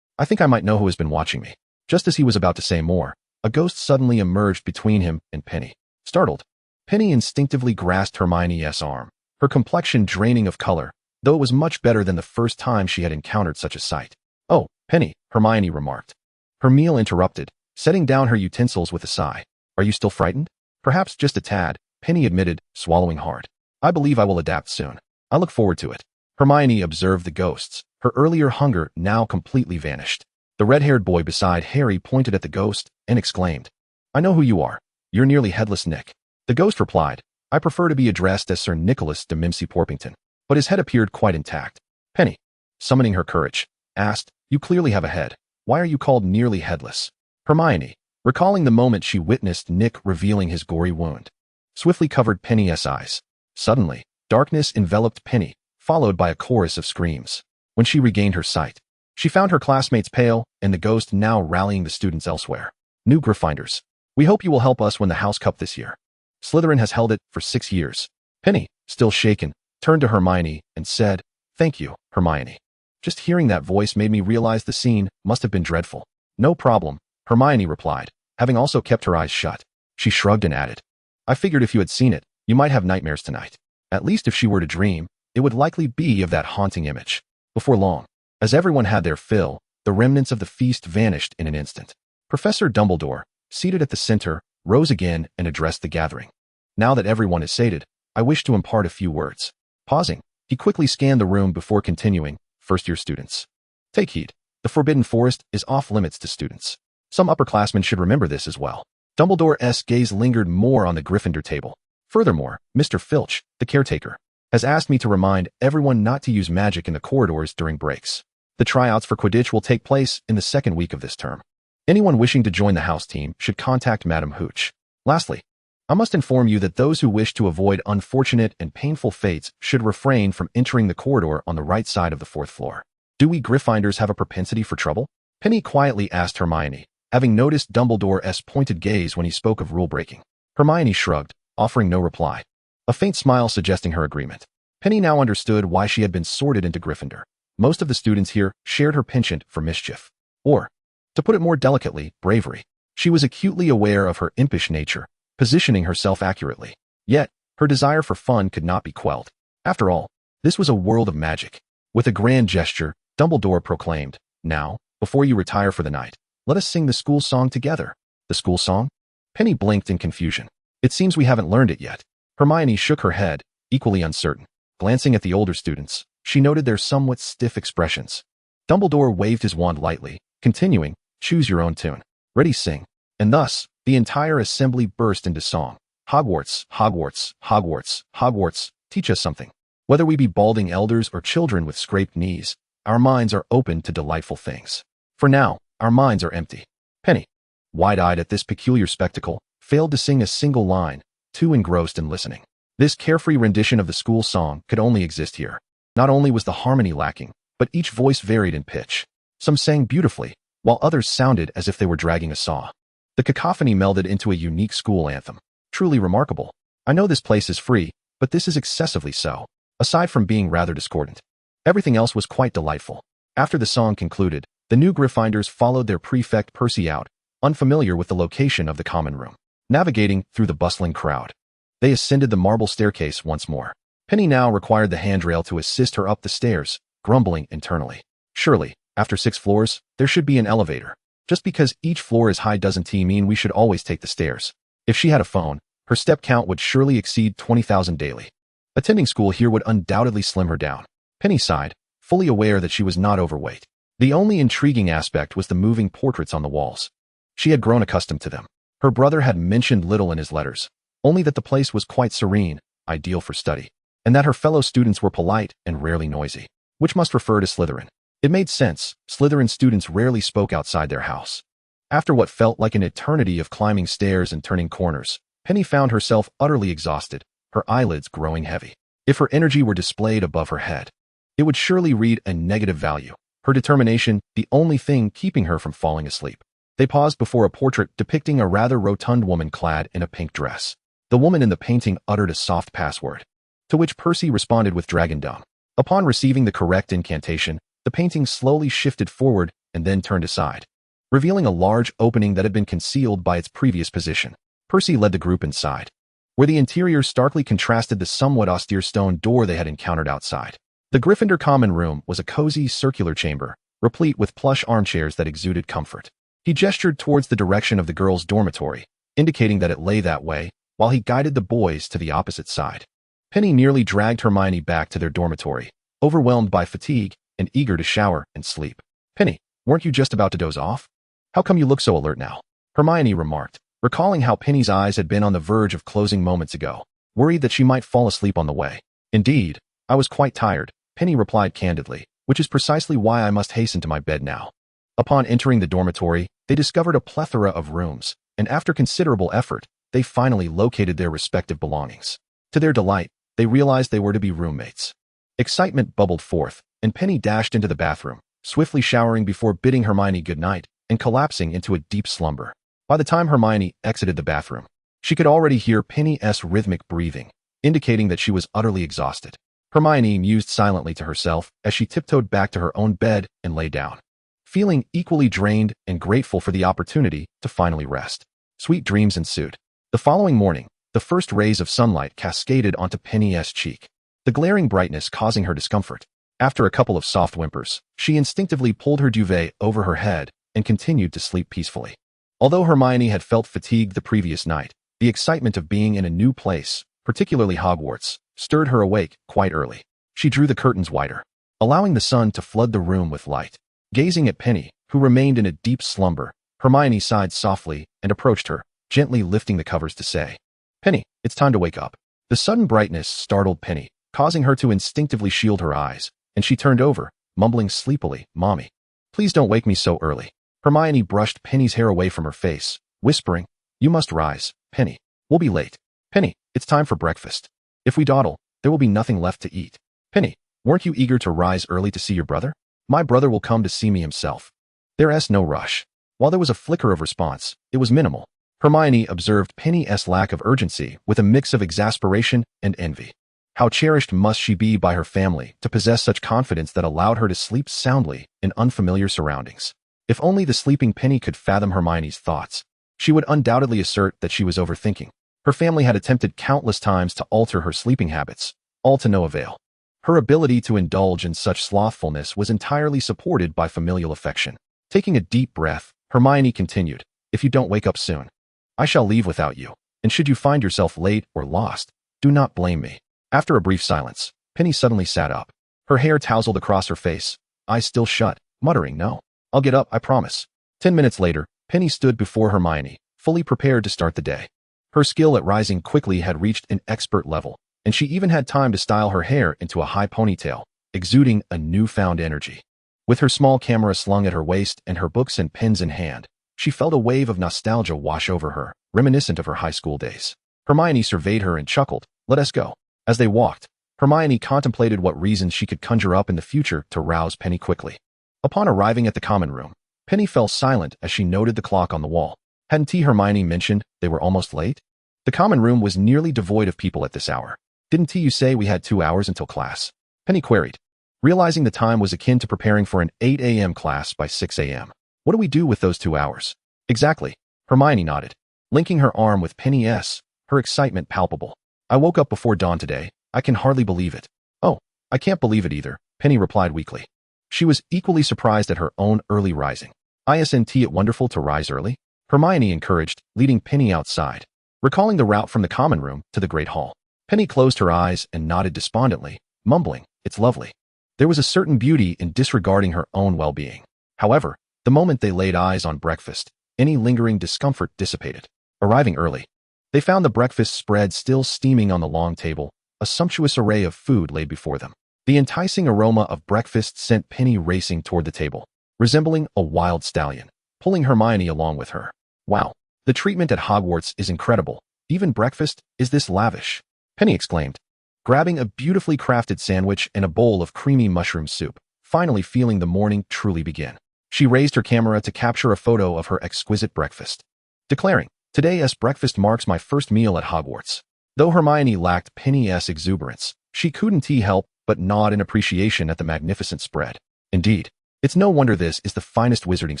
I think I might know who has been watching me. Just as he was about to say more, a ghost suddenly emerged between him and Penny. Startled, Penny instinctively grasped Hermione's arm, her complexion draining of color, though it was much better than the first time she had encountered such a sight. Oh, Penny, Hermione remarked. Her meal interrupted, setting down her utensils with a sigh. Are you still frightened? Perhaps just a tad, Penny admitted, swallowing hard. I believe I will adapt soon. I look forward to it. Hermione observed the ghosts. Her earlier hunger now completely vanished. The red-haired boy beside Harry pointed at the ghost and exclaimed, I know who you are. You're nearly headless Nick. The ghost replied, I prefer to be addressed as Sir Nicholas de Mimsy Porpington, but his head appeared quite intact. Penny, summoning her courage, asked, You clearly have a head. Why are you called nearly headless? Hermione, recalling the moment she witnessed Nick revealing his gory wound, swiftly covered Penny's eyes. Suddenly, darkness enveloped Penny, followed by a chorus of screams. When she regained her sight, she found her classmates pale and the ghost now rallying the students elsewhere. New Gryffindors, we hope you will help us win the House Cup this year. Slytherin has held it for 6 years. Penny, still shaken, turned to Hermione and said, Thank you, Hermione. Just hearing that voice made me realize the scene must have been dreadful. No problem, Hermione replied, having also kept her eyes shut. She shrugged and added, I figured if you had seen it, you might have nightmares tonight. At least if she were to dream, it would likely be of that haunting image. Before long, as everyone had their fill, the remnants of the feast vanished in an instant. Professor Dumbledore, seated at the center, rose again and addressed the gathering. Now that everyone is sated, I wish to impart a few words. Pausing, he quickly scanned the room before continuing, First-year students. Take heed. The Forbidden Forest is off-limits to students. Some upperclassmen should remember this as well. Dumbledore's gaze lingered more on the Gryffindor table. Furthermore, Mr. Filch, the caretaker, has asked me to remind everyone not to use magic in the corridors during breaks. The tryouts for Quidditch will take place in the second week of this term. Anyone wishing to join the house team should contact Madam Hooch. Lastly, I must inform you that those who wish to avoid unfortunate and painful fates should refrain from entering the corridor on the right side of the 4th floor. Do we Gryffindors have a propensity for trouble? Penny quietly asked Hermione, having noticed Dumbledore's pointed gaze when he spoke of rule-breaking. Hermione shrugged, offering no reply, a faint smile suggesting her agreement. Penny now understood why she had been sorted into Gryffindor. Most of the students here shared her penchant for mischief. Or, to put it more delicately, bravery. She was acutely aware of her impish nature, positioning herself accurately. Yet, her desire for fun could not be quelled. After all, this was a world of magic. With a grand gesture, Dumbledore proclaimed, Now, before you retire for the night, let us sing the school song together. The school song? Penny blinked in confusion. It seems we haven't learned it yet. Hermione shook her head, equally uncertain. Glancing at the older students, she noted their somewhat stiff expressions. Dumbledore waved his wand lightly, continuing, Choose your own tune. Ready, sing. And thus, the entire assembly burst into song. Hogwarts, Hogwarts, Hogwarts, Hogwarts, teach us something. Whether we be balding elders or children with scraped knees, our minds are open to delightful things. For now, our minds are empty. Penny, wide-eyed at this peculiar spectacle, failed to sing a single line, too engrossed in listening. This carefree rendition of the school song could only exist here. Not only was the harmony lacking, but each voice varied in pitch. Some sang beautifully, while others sounded as if they were dragging a saw. The cacophony melded into a unique school anthem. Truly remarkable. I know this place is free, but this is excessively so. Aside from being rather discordant, everything else was quite delightful. After the song concluded, the new Gryffindors followed their prefect Percy out, unfamiliar with the location of the common room. Navigating through the bustling crowd, they ascended the marble staircase once more. Penny now required the handrail to assist her up the stairs, grumbling internally. Surely, after 6 floors, there should be an elevator. Just because each floor is high doesn't mean we should always take the stairs. If she had a phone, her step count would surely exceed 20,000 daily. Attending school here would undoubtedly slim her down. Penny sighed, fully aware that she was not overweight. The only intriguing aspect was the moving portraits on the walls. She had grown accustomed to them. Her brother had mentioned little in his letters, only that the place was quite serene, ideal for study, and that her fellow students were polite and rarely noisy, which must refer to Slytherin. It made sense. Slytherin students rarely spoke outside their house. After what felt like an eternity of climbing stairs and turning corners, Penny found herself utterly exhausted, her eyelids growing heavy. If her energy were displayed above her head, it would surely read a negative value. Her determination, the only thing keeping her from falling asleep. They paused before a portrait depicting a rather rotund woman clad in a pink dress. The woman in the painting uttered a soft password, to which Percy responded with Dragon Dung. Upon receiving the correct incantation, the painting slowly shifted forward and then turned aside, revealing a large opening that had been concealed by its previous position. Percy led the group inside, where the interior starkly contrasted the somewhat austere stone door they had encountered outside. The Gryffindor common room was a cozy circular chamber, replete with plush armchairs that exuded comfort. He gestured towards the direction of the girls' dormitory, indicating that it lay that way, while he guided the boys to the opposite side. Penny nearly dragged Hermione back to their dormitory, overwhelmed by fatigue and eager to shower and sleep. "Penny, weren't you just about to doze off? How come you look so alert now?" Hermione remarked, recalling how Penny's eyes had been on the verge of closing moments ago, worried that she might fall asleep on the way. "Indeed, I was quite tired," Penny replied candidly, "which is precisely why I must hasten to my bed now." Upon entering the dormitory, they discovered a plethora of rooms, and after considerable effort, they finally located their respective belongings. To their delight, they realized they were to be roommates. Excitement bubbled forth, and Penny dashed into the bathroom, swiftly showering before bidding Hermione goodnight and collapsing into a deep slumber. By the time Hermione exited the bathroom, she could already hear Penny's rhythmic breathing, indicating that she was utterly exhausted. Hermione mused silently to herself as she tiptoed back to her own bed and lay down, feeling equally drained and grateful for the opportunity to finally rest. Sweet dreams ensued. The following morning, the first rays of sunlight cascaded onto Penny's cheek, the glaring brightness causing her discomfort. After a couple of soft whimpers, she instinctively pulled her duvet over her head and continued to sleep peacefully. Although Hermione had felt fatigued the previous night, the excitement of being in a new place, particularly Hogwarts, stirred her awake quite early. She drew the curtains wider, allowing the sun to flood the room with light. Gazing at Penny, who remained in a deep slumber, Hermione sighed softly and approached her, gently lifting the covers to say, "Penny, it's time to wake up." The sudden brightness startled Penny, causing her to instinctively shield her eyes, and she turned over, mumbling sleepily, "Mommy, please don't wake me so early." Hermione brushed Penny's hair away from her face, whispering, "You must rise, Penny. We'll be late. Penny, it's time for breakfast. If we dawdle, there will be nothing left to eat. Penny, weren't you eager to rise early to see your brother? My brother will come to see me himself." There's no rush. While there was a flicker of response, it was minimal. Hermione observed Penny's lack of urgency with a mix of exasperation and envy. How cherished must she be by her family to possess such confidence that allowed her to sleep soundly in unfamiliar surroundings. If only the sleeping Penny could fathom Hermione's thoughts, she would undoubtedly assert that she was overthinking. Her family had attempted countless times to alter her sleeping habits, all to no avail. Her ability to indulge in such slothfulness was entirely supported by familial affection. Taking a deep breath, Hermione continued, "If you don't wake up soon, I shall leave without you, and should you find yourself late or lost, do not blame me." After a brief silence, Penny suddenly sat up. Her hair tousled across her face, eyes still shut, muttering, "No, I'll get up, I promise." 10 minutes later, Penny stood before Hermione, fully prepared to start the day. Her skill at rising quickly had reached an expert level, and she even had time to style her hair into a high ponytail, exuding a newfound energy. With her small camera slung at her waist and her books and pens in hand, she felt a wave of nostalgia wash over her, reminiscent of her high school days. Hermione surveyed her and chuckled. Let us go. As they walked, Hermione contemplated what reasons she could conjure up in the future to rouse Penny quickly. Upon arriving at the common room, Penny fell silent as she noted the clock on the wall. Hadn't Hermione mentioned they were almost late? The common room was nearly devoid of people at this hour. Didn't you say we had 2 hours until class? Penny queried, realizing the time was akin to preparing for an 8 a.m. class by 6 a.m. What do we do with those 2 hours? Exactly. Hermione nodded, linking her arm with Penny's, her excitement palpable. I woke up before dawn today. I can hardly believe it. Oh, I can't believe it either, Penny replied weakly. She was equally surprised at her own early rising. Isn't it wonderful to rise early? Hermione encouraged, leading Penny outside. Recalling the route from the common room to the great hall, Penny closed her eyes and nodded despondently, mumbling, it's lovely. There was a certain beauty in disregarding her own well-being. However, the moment they laid eyes on breakfast, any lingering discomfort dissipated. Arriving early, they found the breakfast spread still steaming on the long table, a sumptuous array of food laid before them. The enticing aroma of breakfast sent Penny racing toward the table, resembling a wild stallion, pulling Hermione along with her. Wow, the treatment at Hogwarts is incredible. Even breakfast is this lavish, Penny exclaimed, grabbing a beautifully crafted sandwich and a bowl of creamy mushroom soup, finally feeling the morning truly begin. She raised her camera to capture a photo of her exquisite breakfast, declaring, today's breakfast marks my first meal at Hogwarts. Though Hermione lacked Penny's exuberance, she couldn't help but nod in appreciation at the magnificent spread. Indeed, it's no wonder this is the finest wizarding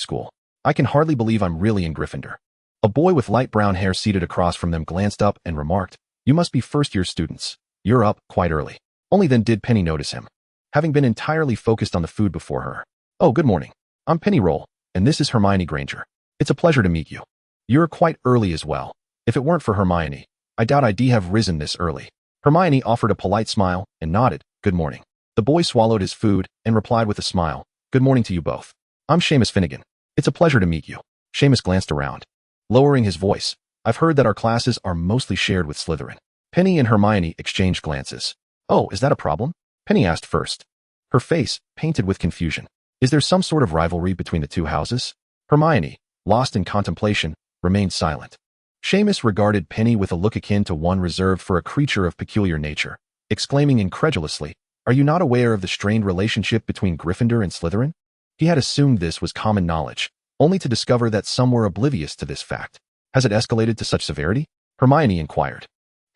school. I can hardly believe I'm really in Gryffindor. A boy with light brown hair seated across from them glanced up and remarked, you must be first-year students. You're up quite early. Only then did Penny notice him, having been entirely focused on the food before her. Oh, good morning. I'm Penny Roll, and this is Hermione Granger. It's a pleasure to meet you. You're quite early as well. If it weren't for Hermione, I doubt I'd have risen this early. Hermione offered a polite smile and nodded, good morning. The boy swallowed his food and replied with a smile, good morning to you both. I'm Seamus Finnegan. It's a pleasure to meet you. Seamus glanced around, lowering his voice. I've heard that our classes are mostly shared with Slytherin. Penny and Hermione exchanged glances. Oh, is that a problem? Penny asked first, her face painted with confusion. Is there some sort of rivalry between the two houses? Hermione, lost in contemplation, remained silent. Seamus regarded Penny with a look akin to one reserved for a creature of peculiar nature, exclaiming incredulously, are you not aware of the strained relationship between Gryffindor and Slytherin? He had assumed this was common knowledge, only to discover that some were oblivious to this fact. Has it escalated to such severity? Hermione inquired,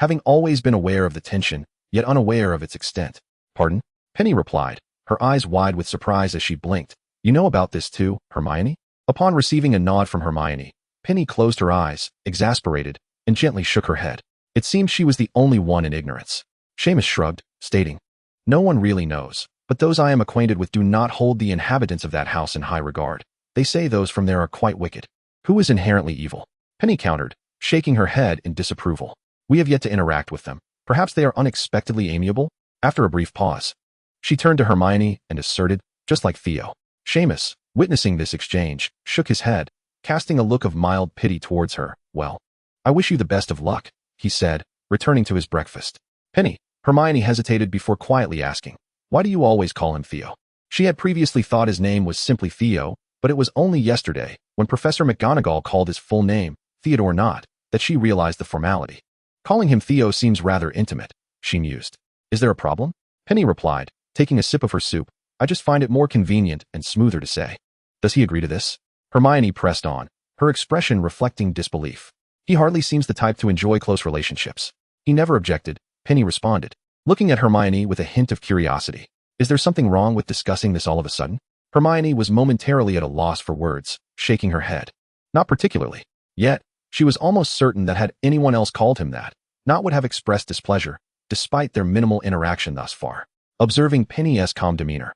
having always been aware of the tension, yet unaware of its extent. Pardon? Penny replied, her eyes wide with surprise as she blinked. You know about this too, Hermione? Upon receiving a nod from Hermione, Penny closed her eyes, exasperated, and gently shook her head. It seemed she was the only one in ignorance. Seamus shrugged, stating, no one really knows, but those I am acquainted with do not hold the inhabitants of that house in high regard. They say those from there are quite wicked. Who is inherently evil? Penny countered, shaking her head in disapproval. We have yet to interact with them. Perhaps they are unexpectedly amiable? After a brief pause, she turned to Hermione and asserted, just like Theo. Seamus, witnessing this exchange, shook his head, casting a look of mild pity towards her. Well, I wish you the best of luck, he said, returning to his breakfast. Penny, Hermione hesitated before quietly asking, why do you always call him Theo? She had previously thought his name was simply Theo, but it was only yesterday, when Professor McGonagall called his full name, Theodore not, that she realized the formality. Calling him Theo seems rather intimate, she mused. Is there a problem? Penny replied, taking a sip of her soup. I just find it more convenient and smoother to say. Does he agree to this? Hermione pressed on, her expression reflecting disbelief. He hardly seems the type to enjoy close relationships. He never objected, Penny responded, looking at Hermione with a hint of curiosity. Is there something wrong with discussing this all of a sudden? Hermione was momentarily at a loss for words, shaking her head. Not particularly. Yet, she was almost certain that had anyone else called him that, not would have expressed displeasure, despite their minimal interaction thus far. Observing Penny's calm demeanor,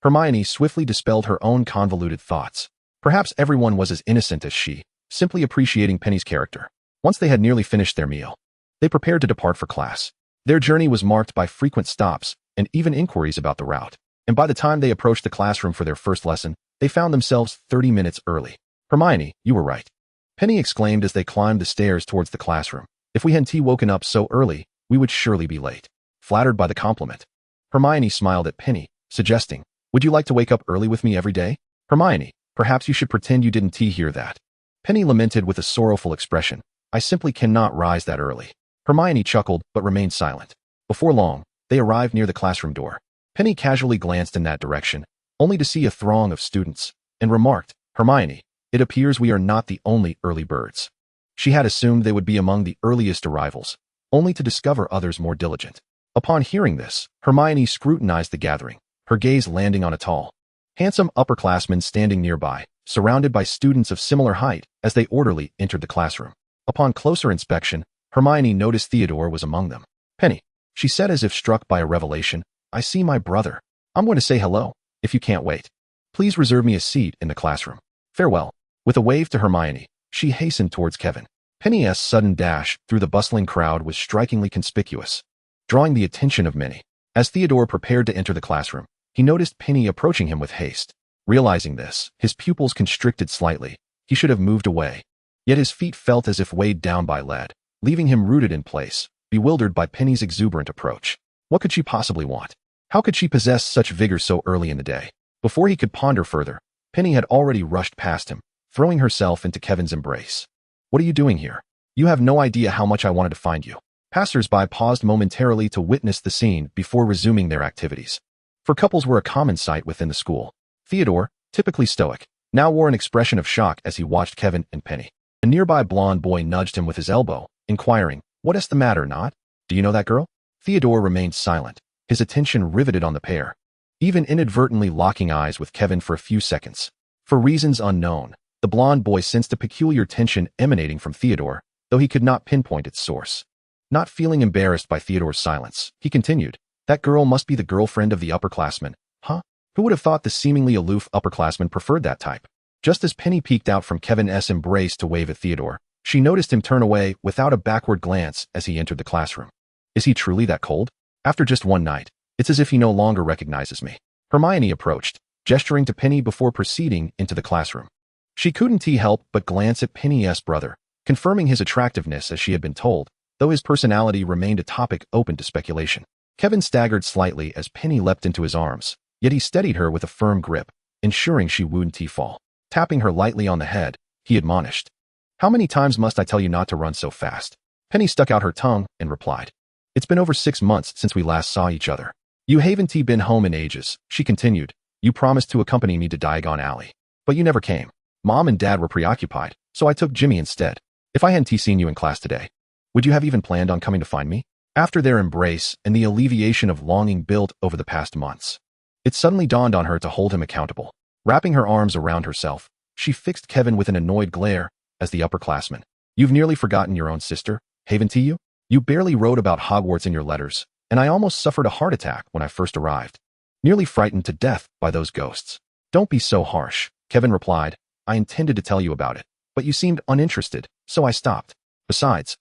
Hermione swiftly dispelled her own convoluted thoughts. Perhaps everyone was as innocent as she, simply appreciating Penny's character. Once they had nearly finished their meal, they prepared to depart for class. Their journey was marked by frequent stops and even inquiries about the route, and by the time they approached the classroom for their first lesson, they found themselves 30 minutes early. Hermione, you were right, Penny exclaimed as they climbed the stairs towards the classroom. If we hadn't woken up so early, we would surely be late. Flattered by the compliment, Hermione smiled at Penny, suggesting, Would you like to wake up early with me every day? Hermione, perhaps you should pretend you didn't hear that. Penny lamented with a sorrowful expression. I simply cannot rise that early. Hermione chuckled but remained silent. Before long, they arrived near the classroom door. Penny casually glanced in that direction, only to see a throng of students, and remarked, Hermione, it appears we are not the only early birds. She had assumed they would be among the earliest arrivals, only to discover others more diligent. Upon hearing this, Hermione scrutinized the gathering, her gaze landing on a tall, handsome upperclassman standing nearby, surrounded by students of similar height as they orderly entered the classroom. Upon closer inspection, Hermione noticed Theodore was among them. Penny, she said as if struck by a revelation, I see my brother. I'm going to say hello, if you can't wait. Please reserve me a seat in the classroom. Farewell. With a wave to Hermione, she hastened towards Kevin. Penny's sudden dash through the bustling crowd was strikingly conspicuous, drawing the attention of many. As Theodore prepared to enter the classroom, he noticed Penny approaching him with haste. Realizing this, his pupils constricted slightly. He should have moved away. Yet his feet felt as if weighed down by lead, leaving him rooted in place, bewildered by Penny's exuberant approach. What could she possibly want? How could she possess such vigor so early in the day? Before he could ponder further, Penny had already rushed past him, throwing herself into Kevin's embrace. What are you doing here? You have no idea how much I wanted to find you. Passers-by paused momentarily to witness the scene before resuming their activities. For couples were a common sight within the school. Theodore, typically stoic, now wore an expression of shock as he watched Kevin and Penny. A nearby blonde boy nudged him with his elbow, inquiring, What is the matter, not? Do you know that girl? Theodore remained silent, his attention riveted on the pair, even inadvertently locking eyes with Kevin for a few seconds. For reasons unknown, the blonde boy sensed a peculiar tension emanating from Theodore, though he could not pinpoint its source. Not feeling embarrassed by Theodore's silence, he continued, That girl must be the girlfriend of the upperclassman. Huh? Who would have thought the seemingly aloof upperclassman preferred that type? Just as Penny peeked out from Kevin's embrace to wave at Theodore, she noticed him turn away without a backward glance as he entered the classroom. Is he truly that cold? After just one night, it's as if he no longer recognizes me. Hermione approached, gesturing to Penny before proceeding into the classroom. She couldn't help but glance at Penny's brother, confirming his attractiveness as she had been told, though his personality remained a topic open to speculation. Kevin staggered slightly as Penny leapt into his arms, yet he steadied her with a firm grip, ensuring she wouldn't fall. Tapping her lightly on the head, he admonished, How many times must I tell you not to run so fast? Penny stuck out her tongue and replied, It's been over 6 months since we last saw each other. You haven't been home in ages, she continued. You promised to accompany me to Diagon Alley, but you never came. Mom and Dad were preoccupied, so I took Jimmy instead. If I hadn't seen you in class today, would you have even planned on coming to find me? After their embrace and the alleviation of longing built over the past months, it suddenly dawned on her to hold him accountable. Wrapping her arms around herself, she fixed Kevin with an annoyed glare as the upperclassman. You've nearly forgotten your own sister, haven't you? You barely wrote about Hogwarts in your letters, and I almost suffered a heart attack when I first arrived. Nearly frightened to death by those ghosts. Don't be so harsh, Kevin replied. I intended to tell you about it, but you seemed uninterested, so I stopped. Besides,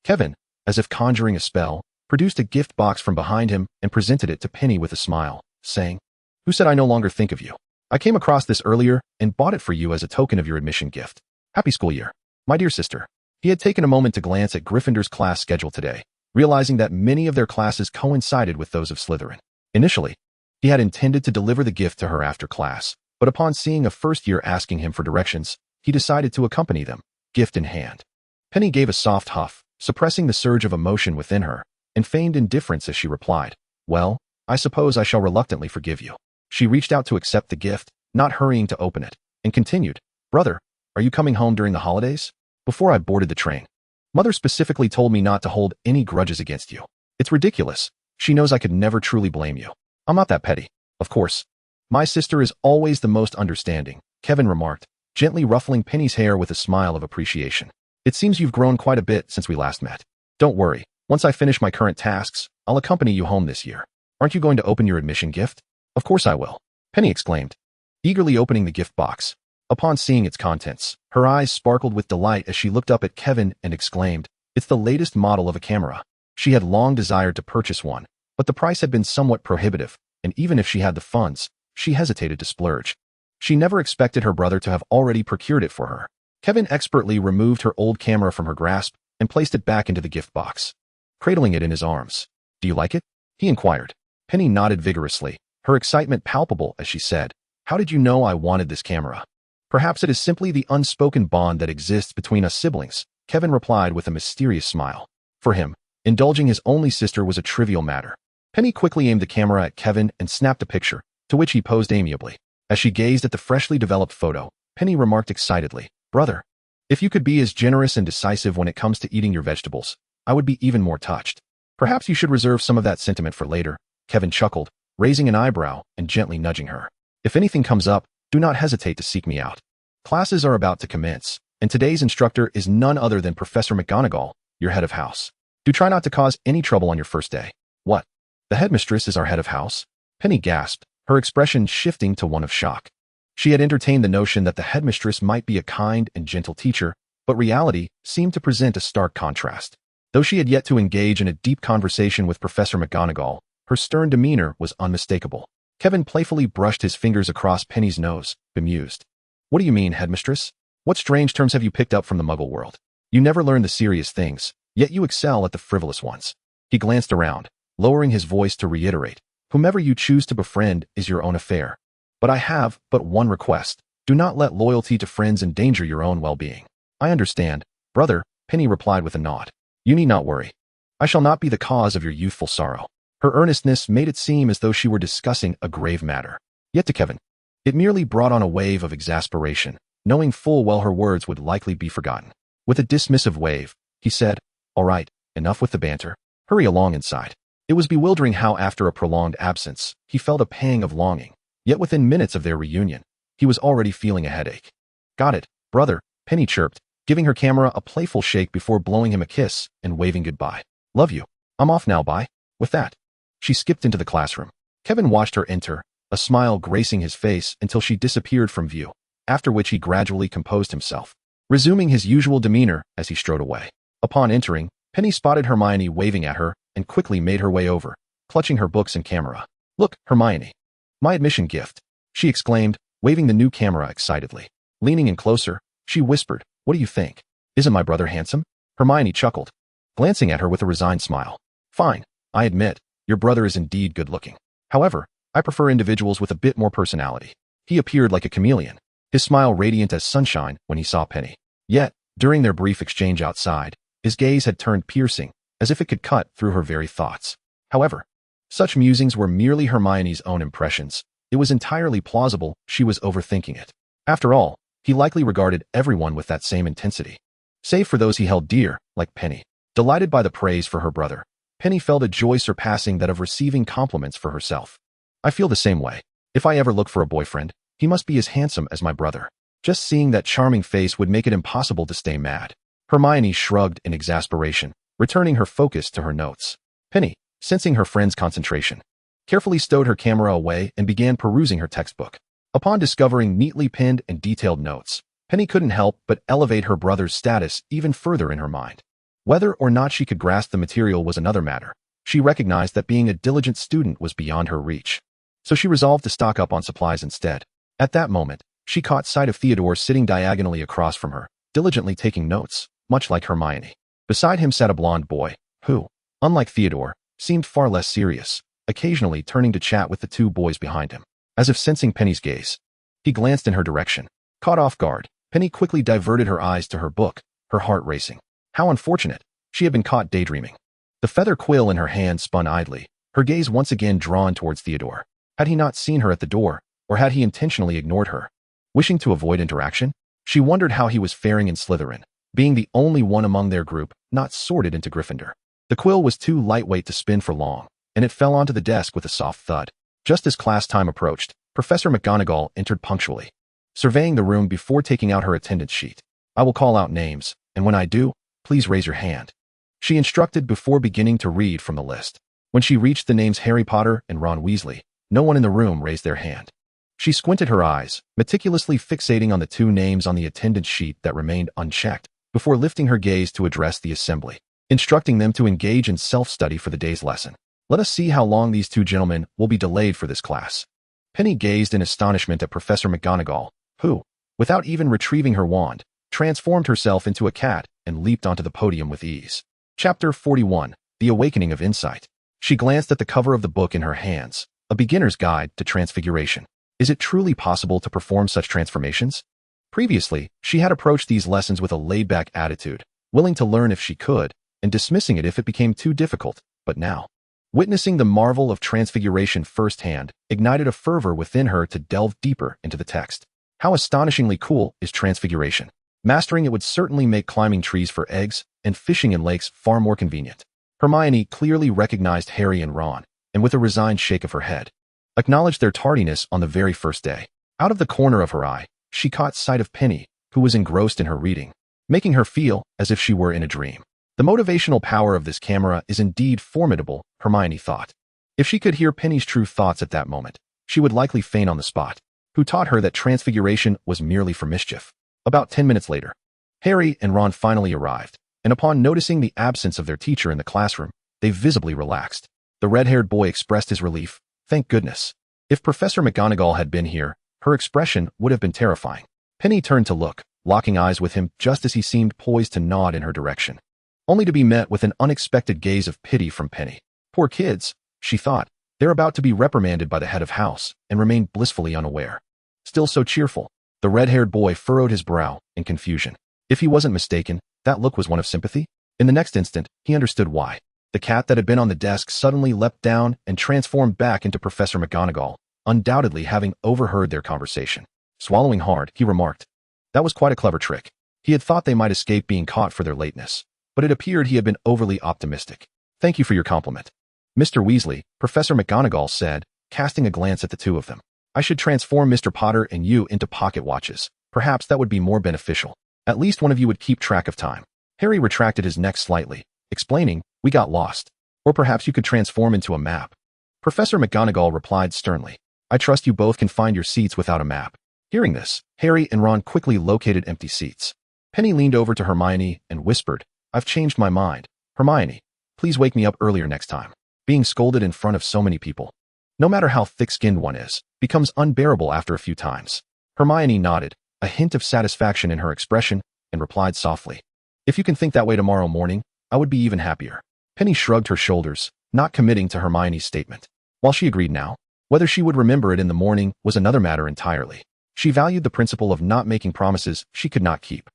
Kevin, as if conjuring a spell, produced a gift box from behind him and presented it to Penny with a smile, saying, Who said I no longer think of you? I came across this earlier and bought it for you as a token of your admission gift. Happy school year. My dear sister. He had taken a moment to glance at Gryffindor's class schedule today, realizing that many of their classes coincided with those of Slytherin. Initially, he had intended to deliver the gift to her after class, but upon seeing a first year asking him for directions, he decided to accompany them, gift in hand. Penny gave a soft huff, suppressing the surge of emotion within her, and feigned indifference as she replied, Well, I suppose I shall reluctantly forgive you. She reached out to accept the gift, not hurrying to open it, and continued, Brother, are you coming home during the holidays? Before I boarded the train, Mother specifically told me not to hold any grudges against you. It's ridiculous. She knows I could never truly blame you. I'm not that petty. Of course. My sister is always the most understanding, Kevin remarked, gently ruffling Penny's hair with a smile of appreciation. It seems you've grown quite a bit since we last met. Don't worry. Once I finish my current tasks, I'll accompany you home this year. Aren't you going to open your admission gift? Of course I will, Penny exclaimed, eagerly opening the gift box. Upon seeing its contents, her eyes sparkled with delight as she looked up at Kevin and exclaimed, It's the latest model of a camera. She had long desired to purchase one, but the price had been somewhat prohibitive, and even if she had the funds, she hesitated to splurge. She never expected her brother to have already procured it for her. Kevin expertly removed her old camera from her grasp and placed it back into the gift box, cradling it in his arms. Do you like it? He inquired. Penny nodded vigorously, her excitement palpable as she said, "How did you know I wanted this camera?" "Perhaps it is simply the unspoken bond that exists between us siblings," Kevin replied with a mysterious smile. For him, indulging his only sister was a trivial matter. Penny quickly aimed the camera at Kevin and snapped a picture, to which he posed amiably. As she gazed at the freshly developed photo, Penny remarked excitedly, "Brother, if you could be as generous and decisive when it comes to eating your vegetables, I would be even more touched." "Perhaps you should reserve some of that sentiment for later," Kevin chuckled, raising an eyebrow and gently nudging her. "If anything comes up, do not hesitate to seek me out. Classes are about to commence, and today's instructor is none other than Professor McGonagall, your head of house. Do try not to cause any trouble on your first day." "What? The headmistress is our head of house?" Penny gasped, her expression shifting to one of shock. She had entertained the notion that the headmistress might be a kind and gentle teacher, but reality seemed to present a stark contrast. Though she had yet to engage in a deep conversation with Professor McGonagall, her stern demeanor was unmistakable. Kevin playfully brushed his fingers across Penny's nose, bemused. "What do you mean, headmistress? What strange terms have you picked up from the Muggle world? You never learn the serious things, yet you excel at the frivolous ones." He glanced around, lowering his voice to reiterate, "Whomever you choose to befriend is your own affair. But I have but one request. Do not let loyalty to friends endanger your own well-being." "I understand, brother," Penny replied with a nod. "You need not worry. I shall not be the cause of your youthful sorrow." Her earnestness made it seem as though she were discussing a grave matter. Yet to Kevin, it merely brought on a wave of exasperation, knowing full well her words would likely be forgotten. With a dismissive wave, he said, "All right, enough with the banter. Hurry along inside." It was bewildering how after a prolonged absence, he felt a pang of longing. Yet within minutes of their reunion, he was already feeling a headache. "Got it, brother," Penny chirped, giving her camera a playful shake before blowing him a kiss and waving goodbye. "Love you. I'm off now, bye." With that, she skipped into the classroom. Kevin watched her enter, a smile gracing his face until she disappeared from view, after which he gradually composed himself, resuming his usual demeanor as he strode away. Upon entering, Penny spotted Hermione waving at her and quickly made her way over, clutching her books and camera. "Look, Hermione. My admission gift," she exclaimed, waving the new camera excitedly. Leaning in closer, she whispered, "What do you think? Isn't my brother handsome?" Hermione chuckled, glancing at her with a resigned smile. "Fine, I admit, your brother is indeed good-looking. However, I prefer individuals with a bit more personality." He appeared like a chameleon, his smile radiant as sunshine when he saw Penny. Yet, during their brief exchange outside, his gaze had turned piercing, as if it could cut through her very thoughts. However, such musings were merely Hermione's own impressions. It was entirely plausible she was overthinking it. After all, he likely regarded everyone with that same intensity, save for those he held dear, like Penny. Delighted by the praise for her brother, Penny felt a joy surpassing that of receiving compliments for herself. "I feel the same way. If I ever look for a boyfriend, he must be as handsome as my brother." Just seeing that charming face would make it impossible to stay mad. Hermione shrugged in exasperation, returning her focus to her notes. Penny, sensing her friend's concentration, carefully stowed her camera away and began perusing her textbook. Upon discovering neatly penned and detailed notes, Penny couldn't help but elevate her brother's status even further in her mind. Whether or not she could grasp the material was another matter. She recognized that being a diligent student was beyond her reach. So she resolved to stock up on supplies instead. At that moment, she caught sight of Theodore sitting diagonally across from her, diligently taking notes, much like Hermione. Beside him sat a blonde boy, who, unlike Theodore, seemed far less serious, occasionally turning to chat with the two boys behind him. As if sensing Penny's gaze, he glanced in her direction. Caught off guard, Penny quickly diverted her eyes to her book, her heart racing. How unfortunate, she had been caught daydreaming. The feather quill in her hand spun idly, her gaze once again drawn towards Theodore. Had he not seen her at the door, or had he intentionally ignored her? Wishing to avoid interaction, she wondered how he was faring in Slytherin, being the only one among their group not sorted into Gryffindor. The quill was too lightweight to spin for long, and it fell onto the desk with a soft thud. Just as class time approached, Professor McGonagall entered punctually, surveying the room before taking out her attendance sheet. "I will call out names, and when I do, please raise your hand," she instructed before beginning to read from the list. When she reached the names Harry Potter and Ron Weasley, no one in the room raised their hand. She squinted her eyes, meticulously fixating on the two names on the attendance sheet that remained unchecked, before lifting her gaze to address the assembly, instructing them to engage in self-study for the day's lesson. "Let us see how long these two gentlemen will be delayed for this class." Penny gazed in astonishment at Professor McGonagall, who, without even retrieving her wand, transformed herself into a cat and leaped onto the podium with ease. Chapter 41, The Awakening of Insight. She glanced at the cover of the book in her hands, A Beginner's Guide to Transfiguration. Is it truly possible to perform such transformations? Previously, she had approached these lessons with a laid-back attitude, willing to learn if she could, and dismissing it if it became too difficult. But now, witnessing the marvel of transfiguration firsthand ignited a fervor within her to delve deeper into the text. How astonishingly cool is transfiguration! Mastering it would certainly make climbing trees for eggs and fishing in lakes far more convenient. Hermione clearly recognized Harry and Ron, and with a resigned shake of her head, acknowledged their tardiness on the very first day. Out of the corner of her eye, she caught sight of Penny, who was engrossed in her reading, making her feel as if she were in a dream. The motivational power of this camera is indeed formidable, Hermione thought. If she could hear Penny's true thoughts at that moment, she would likely faint on the spot. Who taught her that transfiguration was merely for mischief? About 10 minutes later, Harry and Ron finally arrived, and upon noticing the absence of their teacher in the classroom, they visibly relaxed. The red-haired boy expressed his relief. Thank goodness. If Professor McGonagall had been here, her expression would have been terrifying. Penny turned to look, locking eyes with him just as he seemed poised to nod in her direction, only to be met with an unexpected gaze of pity from Penny. Poor kids, she thought. They're about to be reprimanded by the head of house and remained blissfully unaware. Still so cheerful. The red-haired boy furrowed his brow in confusion. If he wasn't mistaken, that look was one of sympathy. In the next instant, he understood why. The cat that had been on the desk suddenly leapt down and transformed back into Professor McGonagall, undoubtedly having overheard their conversation. Swallowing hard, he remarked, "That was quite a clever trick." He had thought they might escape being caught for their lateness, but it appeared he had been overly optimistic. "Thank you for your compliment, Mr. Weasley," Professor McGonagall said, casting a glance at the two of them. "I should transform Mr. Potter and you into pocket watches. Perhaps that would be more beneficial. At least one of you would keep track of time." Harry retracted his neck slightly, explaining, "We got lost. Or perhaps you could transform into a map." Professor McGonagall replied sternly, "I trust you both can find your seats without a map." Hearing this, Harry and Ron quickly located empty seats. Penny leaned over to Hermione and whispered, "I've changed my mind. Hermione, please wake me up earlier next time." Being scolded in front of so many people, no matter how thick-skinned one is, becomes unbearable after a few times. Hermione nodded, a hint of satisfaction in her expression, and replied softly, "If you can think that way tomorrow morning, I would be even happier." Penny shrugged her shoulders, not committing to Hermione's statement. While she agreed now, whether she would remember it in the morning was another matter entirely. She valued the principle of not making promises she could not keep.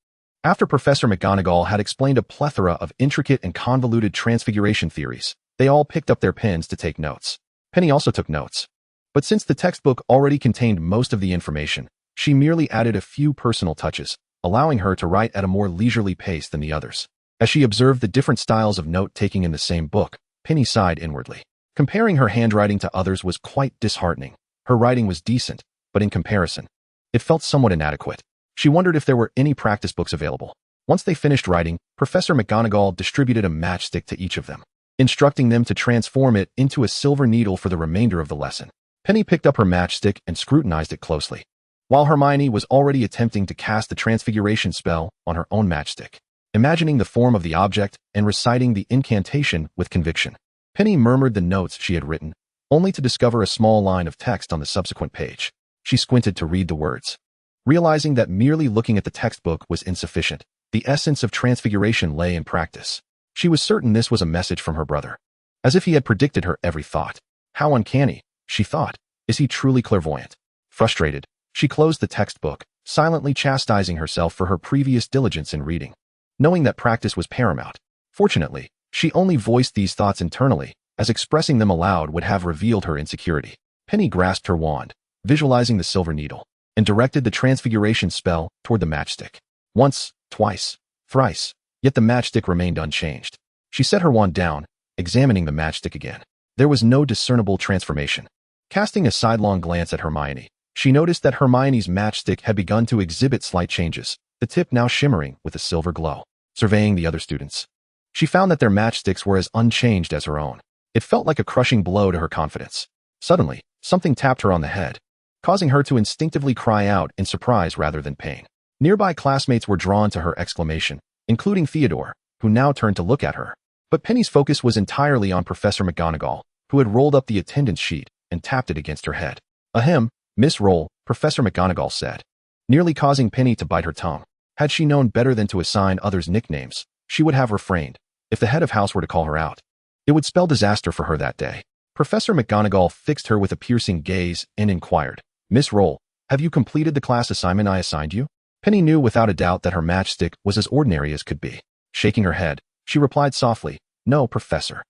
After Professor McGonagall had explained a plethora of intricate and convoluted transfiguration theories, they all picked up their pens to take notes. Penny also took notes. But since the textbook already contained most of the information, she merely added a few personal touches, allowing her to write at a more leisurely pace than the others. As she observed the different styles of note-taking in the same book, Penny sighed inwardly. Comparing her handwriting to others was quite disheartening. Her writing was decent, but in comparison, it felt somewhat inadequate. She wondered if there were any practice books available. Once they finished writing, Professor McGonagall distributed a matchstick to each of them, instructing them to transform it into a silver needle for the remainder of the lesson. Penny picked up her matchstick and scrutinized it closely, while Hermione was already attempting to cast the transfiguration spell on her own matchstick, imagining the form of the object and reciting the incantation with conviction. Penny murmured the notes she had written, only to discover a small line of text on the subsequent page. She squinted to read the words. Realizing that merely looking at the textbook was insufficient, the essence of transfiguration lay in practice. She was certain this was a message from her brother, as if he had predicted her every thought. How uncanny, she thought. Is he truly clairvoyant? Frustrated, she closed the textbook, silently chastising herself for her previous diligence in reading, knowing that practice was paramount. Fortunately, she only voiced these thoughts internally, as expressing them aloud would have revealed her insecurity. Penny grasped her wand, visualizing the silver needle, and directed the transfiguration spell toward the matchstick. Once, twice, thrice, yet the matchstick remained unchanged. She set her wand down, examining the matchstick again. There was no discernible transformation. Casting a sidelong glance at Hermione, she noticed that Hermione's matchstick had begun to exhibit slight changes, the tip now shimmering with a silver glow. Surveying the other students, she found that their matchsticks were as unchanged as her own. It felt like a crushing blow to her confidence. Suddenly, something tapped her on the head, causing her to instinctively cry out in surprise rather than pain. Nearby classmates were drawn to her exclamation, including Theodore, who now turned to look at her. But Penny's focus was entirely on Professor McGonagall, who had rolled up the attendance sheet and tapped it against her head. "Ahem, Miss Roll," Professor McGonagall said, nearly causing Penny to bite her tongue. Had she known better than to assign others nicknames, she would have refrained. If the head of house were to call her out, it would spell disaster for her that day. Professor McGonagall fixed her with a piercing gaze and inquired, "Miss Roll, have you completed the class assignment I assigned you?" Penny knew without a doubt that her matchstick was as ordinary as could be. Shaking her head, she replied softly, "No, Professor.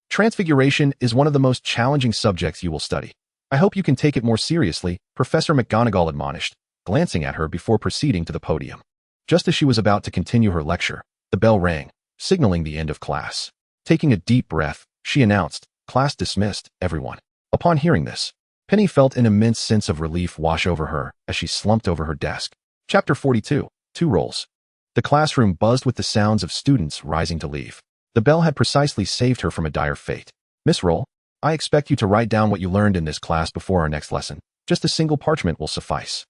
Transfiguration is one of the most challenging subjects you will study. I hope you can take it more seriously," Professor McGonagall admonished, glancing at her before proceeding to the podium. Just as she was about to continue her lecture, the bell rang, signaling the end of class. Taking a deep breath, she announced, "Class dismissed, everyone." Upon hearing this, Penny felt an immense sense of relief wash over her as she slumped over her desk. Chapter 42, 2 Rolls. The classroom buzzed with the sounds of students rising to leave. The bell had precisely saved her from a dire fate. "Miss Roll, I expect you to write down what you learned in this class before our next lesson. Just a single parchment will suffice."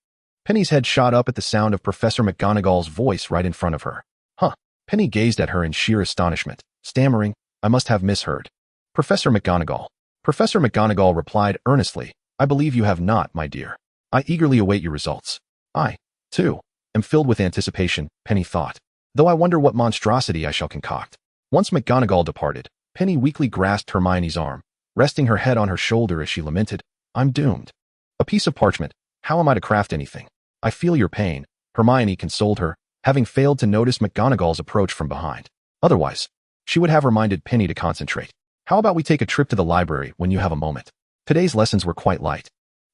Penny's head shot up at the sound of Professor McGonagall's voice right in front of her. "Huh." Penny gazed at her in sheer astonishment, stammering, "I must have misheard." "Professor McGonagall." Professor McGonagall replied earnestly, "I believe you have not, my dear. I eagerly await your results." "I, too, am filled with anticipation," Penny thought, "though I wonder what monstrosity I shall concoct." Once McGonagall departed, Penny weakly grasped Hermione's arm, resting her head on her shoulder as she lamented, "I'm doomed. A piece of parchment. How am I to craft anything?" "I feel your pain," Hermione consoled her, having failed to notice McGonagall's approach from behind. Otherwise, she would have reminded Penny to concentrate. "How about we take a trip to the library when you have a moment? Today's lessons were quite light.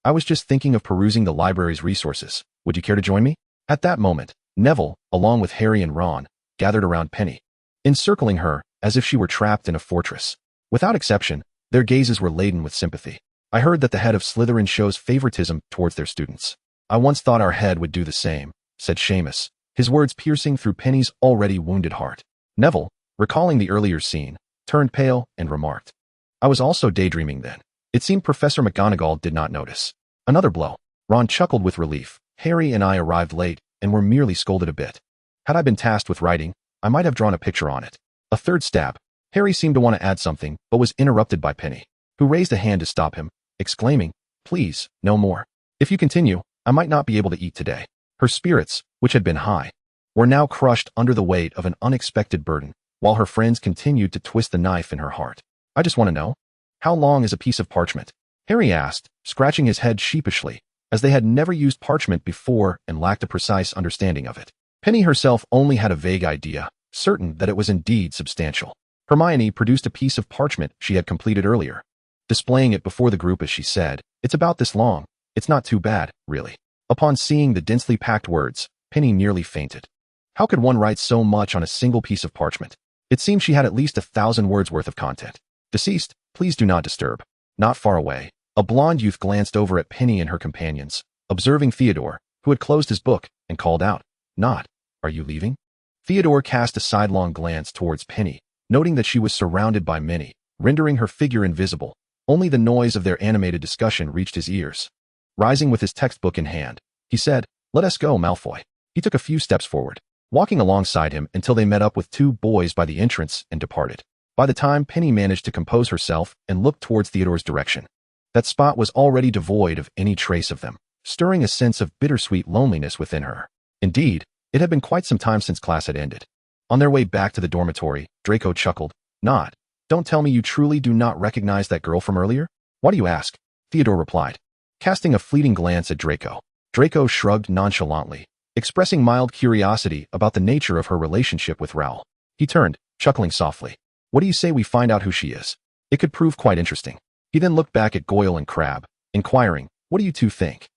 I was just thinking of perusing the library's resources. Would you care to join me?" At that moment, Neville, along with Harry and Ron, gathered around Penny, encircling her as if she were trapped in a fortress. Without exception, their gazes were laden with sympathy. "I heard that the head of Slytherin shows favoritism towards their students. I once thought our head would do the same," said Seamus, his words piercing through Penny's already wounded heart. Neville, recalling the earlier scene, turned pale and remarked, "I was also daydreaming then." It seemed Professor McGonagall did not notice. Another blow. Ron chuckled with relief. "Harry and I arrived late and were merely scolded a bit. Had I been tasked with writing, I might have drawn a picture on it." A third stab. Harry seemed to want to add something, but was interrupted by Penny, who raised a hand to stop him, exclaiming, "Please, no more. If you continue, I might not be able to eat today." Her spirits, which had been high, were now crushed under the weight of an unexpected burden, while her friends continued to twist the knife in her heart. "I just want to know, how long is a piece of parchment?" Harry asked, scratching his head sheepishly, as they had never used parchment before and lacked a precise understanding of it. Penny herself only had a vague idea, certain that it was indeed substantial. Hermione produced a piece of parchment she had completed earlier, displaying it before the group as she said, "It's about this long. It's not too bad, really." Upon seeing the densely packed words, Penny nearly fainted. How could one write so much on a single piece of parchment? It seemed she had at least 1,000 words worth of content. "Deceased, please do not disturb." Not far away, a blonde youth glanced over at Penny and her companions, observing Theodore, who had closed his book, and called out, "Not, are you leaving?" Theodore cast a sidelong glance towards Penny, noting that she was surrounded by many, rendering her figure invisible. Only the noise of their animated discussion reached his ears. Rising with his textbook in hand, he said, "Let us go, Malfoy." He took a few steps forward, walking alongside him until they met up with 2 boys by the entrance and departed. By the time Penny managed to compose herself and look towards Theodore's direction, that spot was already devoid of any trace of them, stirring a sense of bittersweet loneliness within her. Indeed, it had been quite some time since class had ended. On their way back to the dormitory, Draco chuckled, "Not. Don't tell me you truly do not recognize that girl from earlier?" "Why do you ask?" Theodore replied, casting a fleeting glance at Draco. Draco shrugged nonchalantly, expressing mild curiosity about the nature of her relationship with Raoul. He turned, chuckling softly. "What do you say we find out who she is? It could prove quite interesting." He then looked back at Goyle and Crabbe, inquiring, "What do you two think?"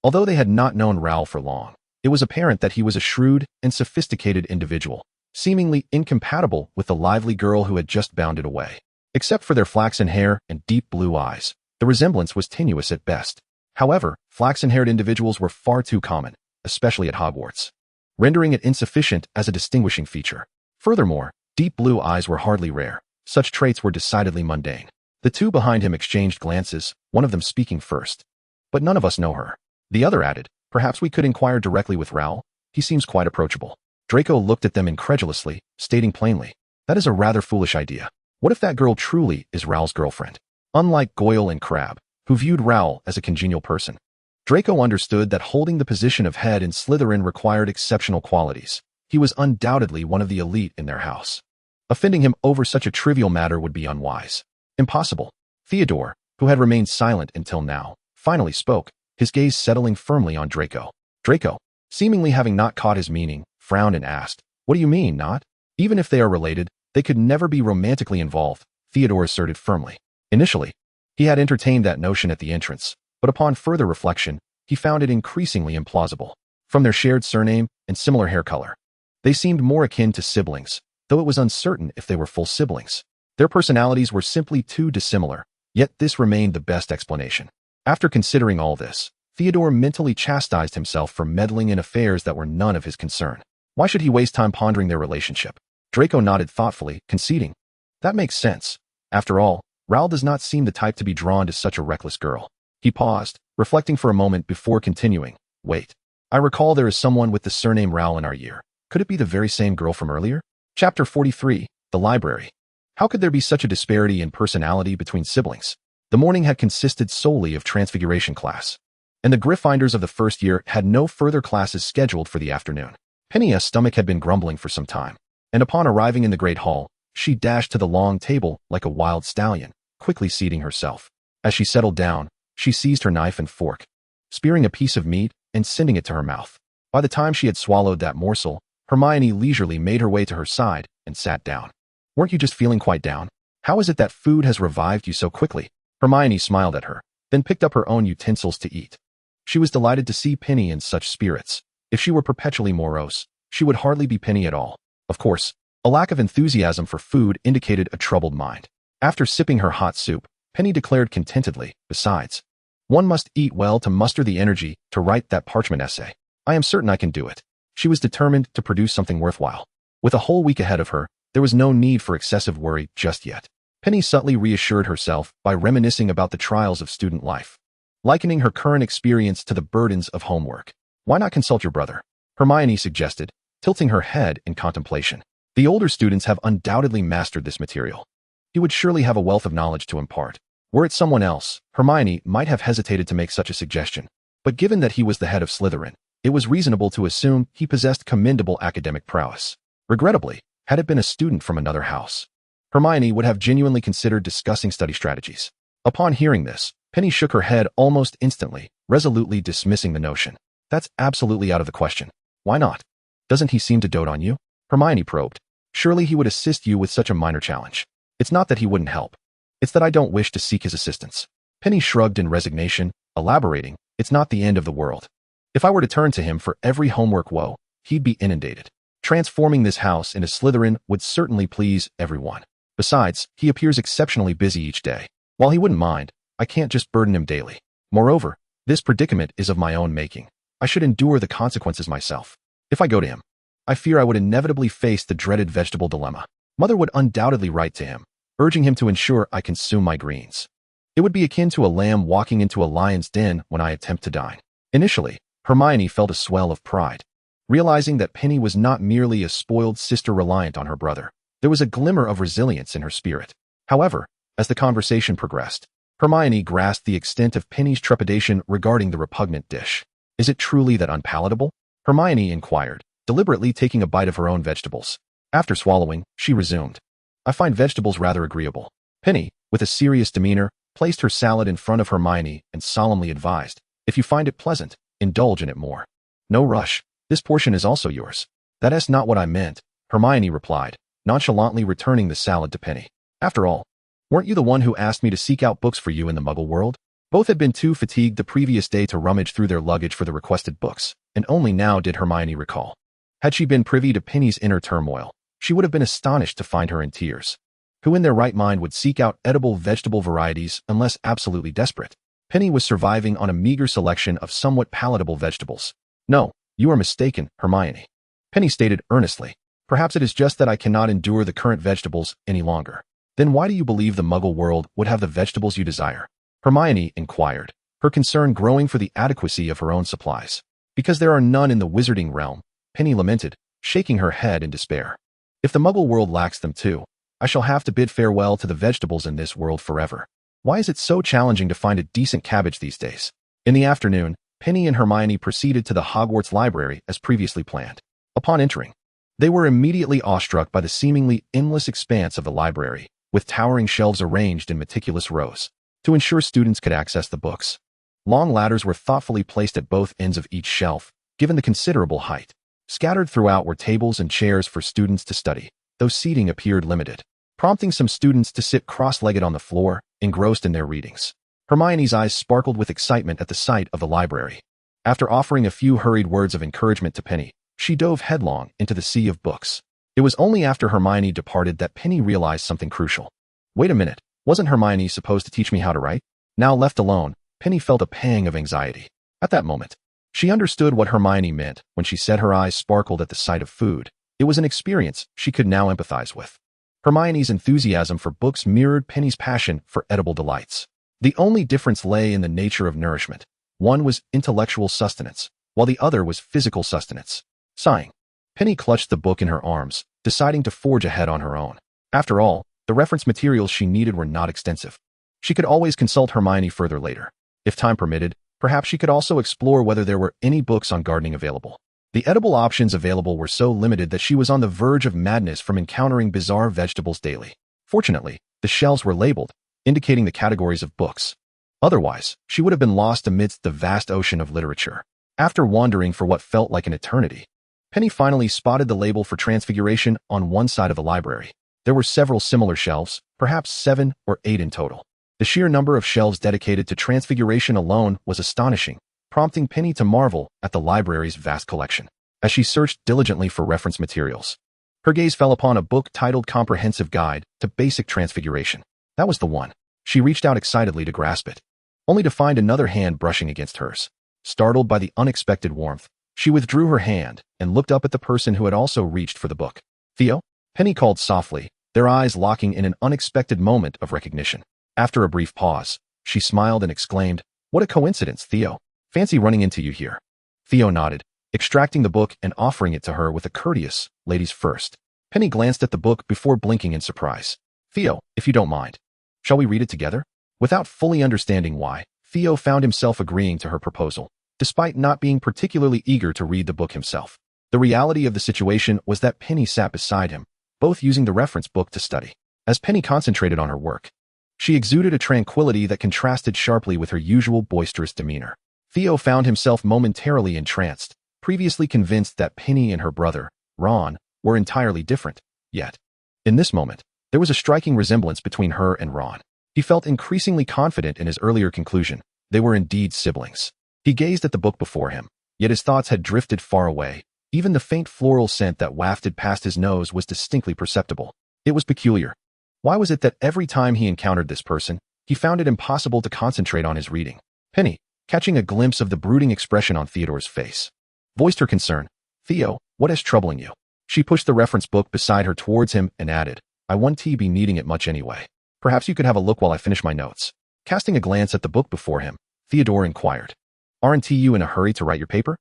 Although they had not known Raoul for long, it was apparent that he was a shrewd and sophisticated individual, seemingly incompatible with the lively girl who had just bounded away. Except for their flaxen hair and deep blue eyes, the resemblance was tenuous at best. However, flaxen-haired individuals were far too common, especially at Hogwarts, rendering it insufficient as a distinguishing feature. Furthermore, deep blue eyes were hardly rare. Such traits were decidedly mundane. The two behind him exchanged glances, one of them speaking first. "But none of us know her." The other added, "Perhaps we could inquire directly with Raoul. He seems quite approachable." Draco looked at them incredulously, stating plainly, "That is a rather foolish idea. What if that girl truly is Raoul's girlfriend?" Unlike Goyle and Crabbe, who viewed Raoul as a congenial person, Draco understood that holding the position of head in Slytherin required exceptional qualities. He was undoubtedly one of the elite in their house. Offending him over such a trivial matter would be unwise. Impossible. Theodore, who had remained silent until now, finally spoke, his gaze settling firmly on Draco. Draco, seemingly having not caught his meaning, frowned and asked, "What do you mean, not? Even if they are related, they could never be romantically involved," Theodore asserted firmly. Initially, he had entertained that notion at the entrance, but upon further reflection, he found it increasingly implausible. From their shared surname and similar hair color, they seemed more akin to siblings, though it was uncertain if they were full siblings. Their personalities were simply too dissimilar, yet this remained the best explanation. After considering all this, Theodore mentally chastised himself for meddling in affairs that were none of his concern. Why should he waste time pondering their relationship? Draco nodded thoughtfully, conceding, "That makes sense. After all, Raoul does not seem the type to be drawn to such a reckless girl." He paused, reflecting for a moment before continuing, "Wait. I recall there is someone with the surname Raoul in our year. Could it be the very same girl from earlier?" Chapter 43, The Library. How could there be such a disparity in personality between siblings? The morning had consisted solely of Transfiguration class, and the Gryffindors of the first year had no further classes scheduled for the afternoon. Penny's stomach had been grumbling for some time, and upon arriving in the great hall, she dashed to the long table like a wild stallion, quickly seating herself. As she settled down, she seized her knife and fork, spearing a piece of meat and sending it to her mouth. By the time she had swallowed that morsel, Hermione leisurely made her way to her side and sat down. "Weren't you just feeling quite down? How is it that food has revived you so quickly?" Hermione smiled at her, then picked up her own utensils to eat. She was delighted to see Penny in such spirits. If she were perpetually morose, she would hardly be Penny at all. Of course, a lack of enthusiasm for food indicated a troubled mind. After sipping her hot soup, Penny declared contentedly, "Besides, one must eat well to muster the energy to write that parchment essay. I am certain I can do it." She was determined to produce something worthwhile. With a whole week ahead of her, there was no need for excessive worry just yet. Penny subtly reassured herself by reminiscing about the trials of student life, likening her current experience to the burdens of homework. "Why not consult your brother?" Hermione suggested, tilting her head in contemplation. "The older students have undoubtedly mastered this material. He would surely have a wealth of knowledge to impart." Were it someone else, Hermione might have hesitated to make such a suggestion. But given that he was the head of Slytherin, it was reasonable to assume he possessed commendable academic prowess. Regrettably, had it been a student from another house, Hermione would have genuinely considered discussing study strategies. Upon hearing this, Penny shook her head almost instantly, resolutely dismissing the notion. "That's absolutely out of the question. Why not? Doesn't he seem to dote on you?" Hermione probed. "Surely he would assist you with such a minor challenge." "It's not that he wouldn't help. It's that I don't wish to seek his assistance." Penny shrugged in resignation, elaborating, "It's not the end of the world. If I were to turn to him for every homework woe, he'd be inundated. Transforming this house into Slytherin would certainly please everyone. Besides, he appears exceptionally busy each day. While he wouldn't mind, I can't just burden him daily. Moreover, this predicament is of my own making. I should endure the consequences myself. If I go to him, I fear I would inevitably face the dreaded vegetable dilemma. Mother would undoubtedly write to him, urging him to ensure I consume my greens. It would be akin to a lamb walking into a lion's den when I attempt to dine." Initially, Hermione felt a swell of pride. Realizing that Penny was not merely a spoiled sister reliant on her brother, there was a glimmer of resilience in her spirit. However, as the conversation progressed, Hermione grasped the extent of Penny's trepidation regarding the repugnant dish. "Is it truly that unpalatable?" Hermione inquired, deliberately taking a bite of her own vegetables. After swallowing, she resumed, "I find vegetables rather agreeable." Penny, with a serious demeanor, placed her salad in front of Hermione and solemnly advised, "If you find it pleasant, indulge in it more. No rush. This portion is also yours." "That's not what I meant," Hermione replied, nonchalantly returning the salad to Penny. "After all, weren't you the one who asked me to seek out books for you in the Muggle world?" Both had been too fatigued the previous day to rummage through their luggage for the requested books, and only now did Hermione recall. Had she been privy to Penny's inner turmoil, she would have been astonished to find her in tears. Who in their right mind would seek out edible vegetable varieties unless absolutely desperate? Penny was surviving on a meager selection of somewhat palatable vegetables. "No, you are mistaken, Hermione," Penny stated earnestly. "Perhaps it is just that I cannot endure the current vegetables any longer." "Then why do you believe the Muggle world would have the vegetables you desire?" Hermione inquired, her concern growing for the adequacy of her own supplies. "Because there are none in the wizarding realm," Penny lamented, shaking her head in despair. "If the Muggle world lacks them too, I shall have to bid farewell to the vegetables in this world forever. Why is it so challenging to find a decent cabbage these days?" In the afternoon, Penny and Hermione proceeded to the Hogwarts library as previously planned. Upon entering, they were immediately awestruck by the seemingly endless expanse of the library, with towering shelves arranged in meticulous rows. to ensure students could access the books. Long ladders were thoughtfully placed at both ends of each shelf, given the considerable height. Scattered throughout were tables and chairs for students to study, though seating appeared limited, prompting some students to sit cross-legged on the floor, engrossed in their readings. Hermione's eyes sparkled with excitement at the sight of the library. After offering a few hurried words of encouragement to Penny, she dove headlong into the sea of books. It was only after Hermione departed that Penny realized something crucial. Wait a minute, wasn't Hermione supposed to teach me how to write? Now left alone, Penny felt a pang of anxiety. At that moment, she understood what Hermione meant when she said her eyes sparkled at the sight of food. It was an experience she could now empathize with. Hermione's enthusiasm for books mirrored Penny's passion for edible delights. The only difference lay in the nature of nourishment. One was intellectual sustenance, while the other was physical sustenance. Sighing, Penny clutched the book in her arms, deciding to forge ahead on her own. After all, the reference materials she needed were not extensive. She could always consult Hermione further later. If time permitted, perhaps she could also explore whether there were any books on gardening available. The edible options available were so limited that she was on the verge of madness from encountering bizarre vegetables daily. Fortunately, the shelves were labeled, indicating the categories of books. Otherwise, she would have been lost amidst the vast ocean of literature. After wandering for what felt like an eternity, Penny finally spotted the label for Transfiguration on one side of the library. There were several similar shelves, perhaps 7 or 8 in total. The sheer number of shelves dedicated to Transfiguration alone was astonishing, prompting Penny to marvel at the library's vast collection. As she searched diligently for reference materials, her gaze fell upon a book titled Comprehensive Guide to Basic Transfiguration. That was the one. She reached out excitedly to grasp it, only to find another hand brushing against hers. Startled by the unexpected warmth, she withdrew her hand and looked up at the person who had also reached for the book. Theo? Penny called softly, their eyes locking in an unexpected moment of recognition. After a brief pause, she smiled and exclaimed, "What a coincidence, Theo. Fancy running into you here." Theo nodded, extracting the book and offering it to her with a courteous, "Ladies first." Penny glanced at the book before blinking in surprise. "Theo, if you don't mind, shall we read it together?" Without fully understanding why, Theo found himself agreeing to her proposal, despite not being particularly eager to read the book himself. The reality of the situation was that Penny sat beside him, both using the reference book to study. As Penny concentrated on her work, she exuded a tranquility that contrasted sharply with her usual boisterous demeanor. Theo found himself momentarily entranced, previously convinced that Penny and her brother, Ron, were entirely different. Yet, in this moment, there was a striking resemblance between her and Ron. He felt increasingly confident in his earlier conclusion. They were indeed siblings. He gazed at the book before him, yet his thoughts had drifted far away. Even the faint floral scent that wafted past his nose was distinctly perceptible. It was peculiar. Why was it that every time he encountered this person, he found it impossible to concentrate on his reading? Penny, catching a glimpse of the brooding expression on Theodore's face, voiced her concern. "Theo, what is troubling you?" She pushed the reference book beside her towards him and added, "I won't be needing it much anyway. Perhaps you could have a look while I finish my notes." Casting a glance at the book before him, Theodore inquired, "Aren't you in a hurry to write your paper?"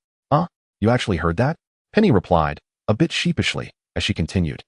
You actually heard that?" Penny replied, a bit sheepishly, as she continued,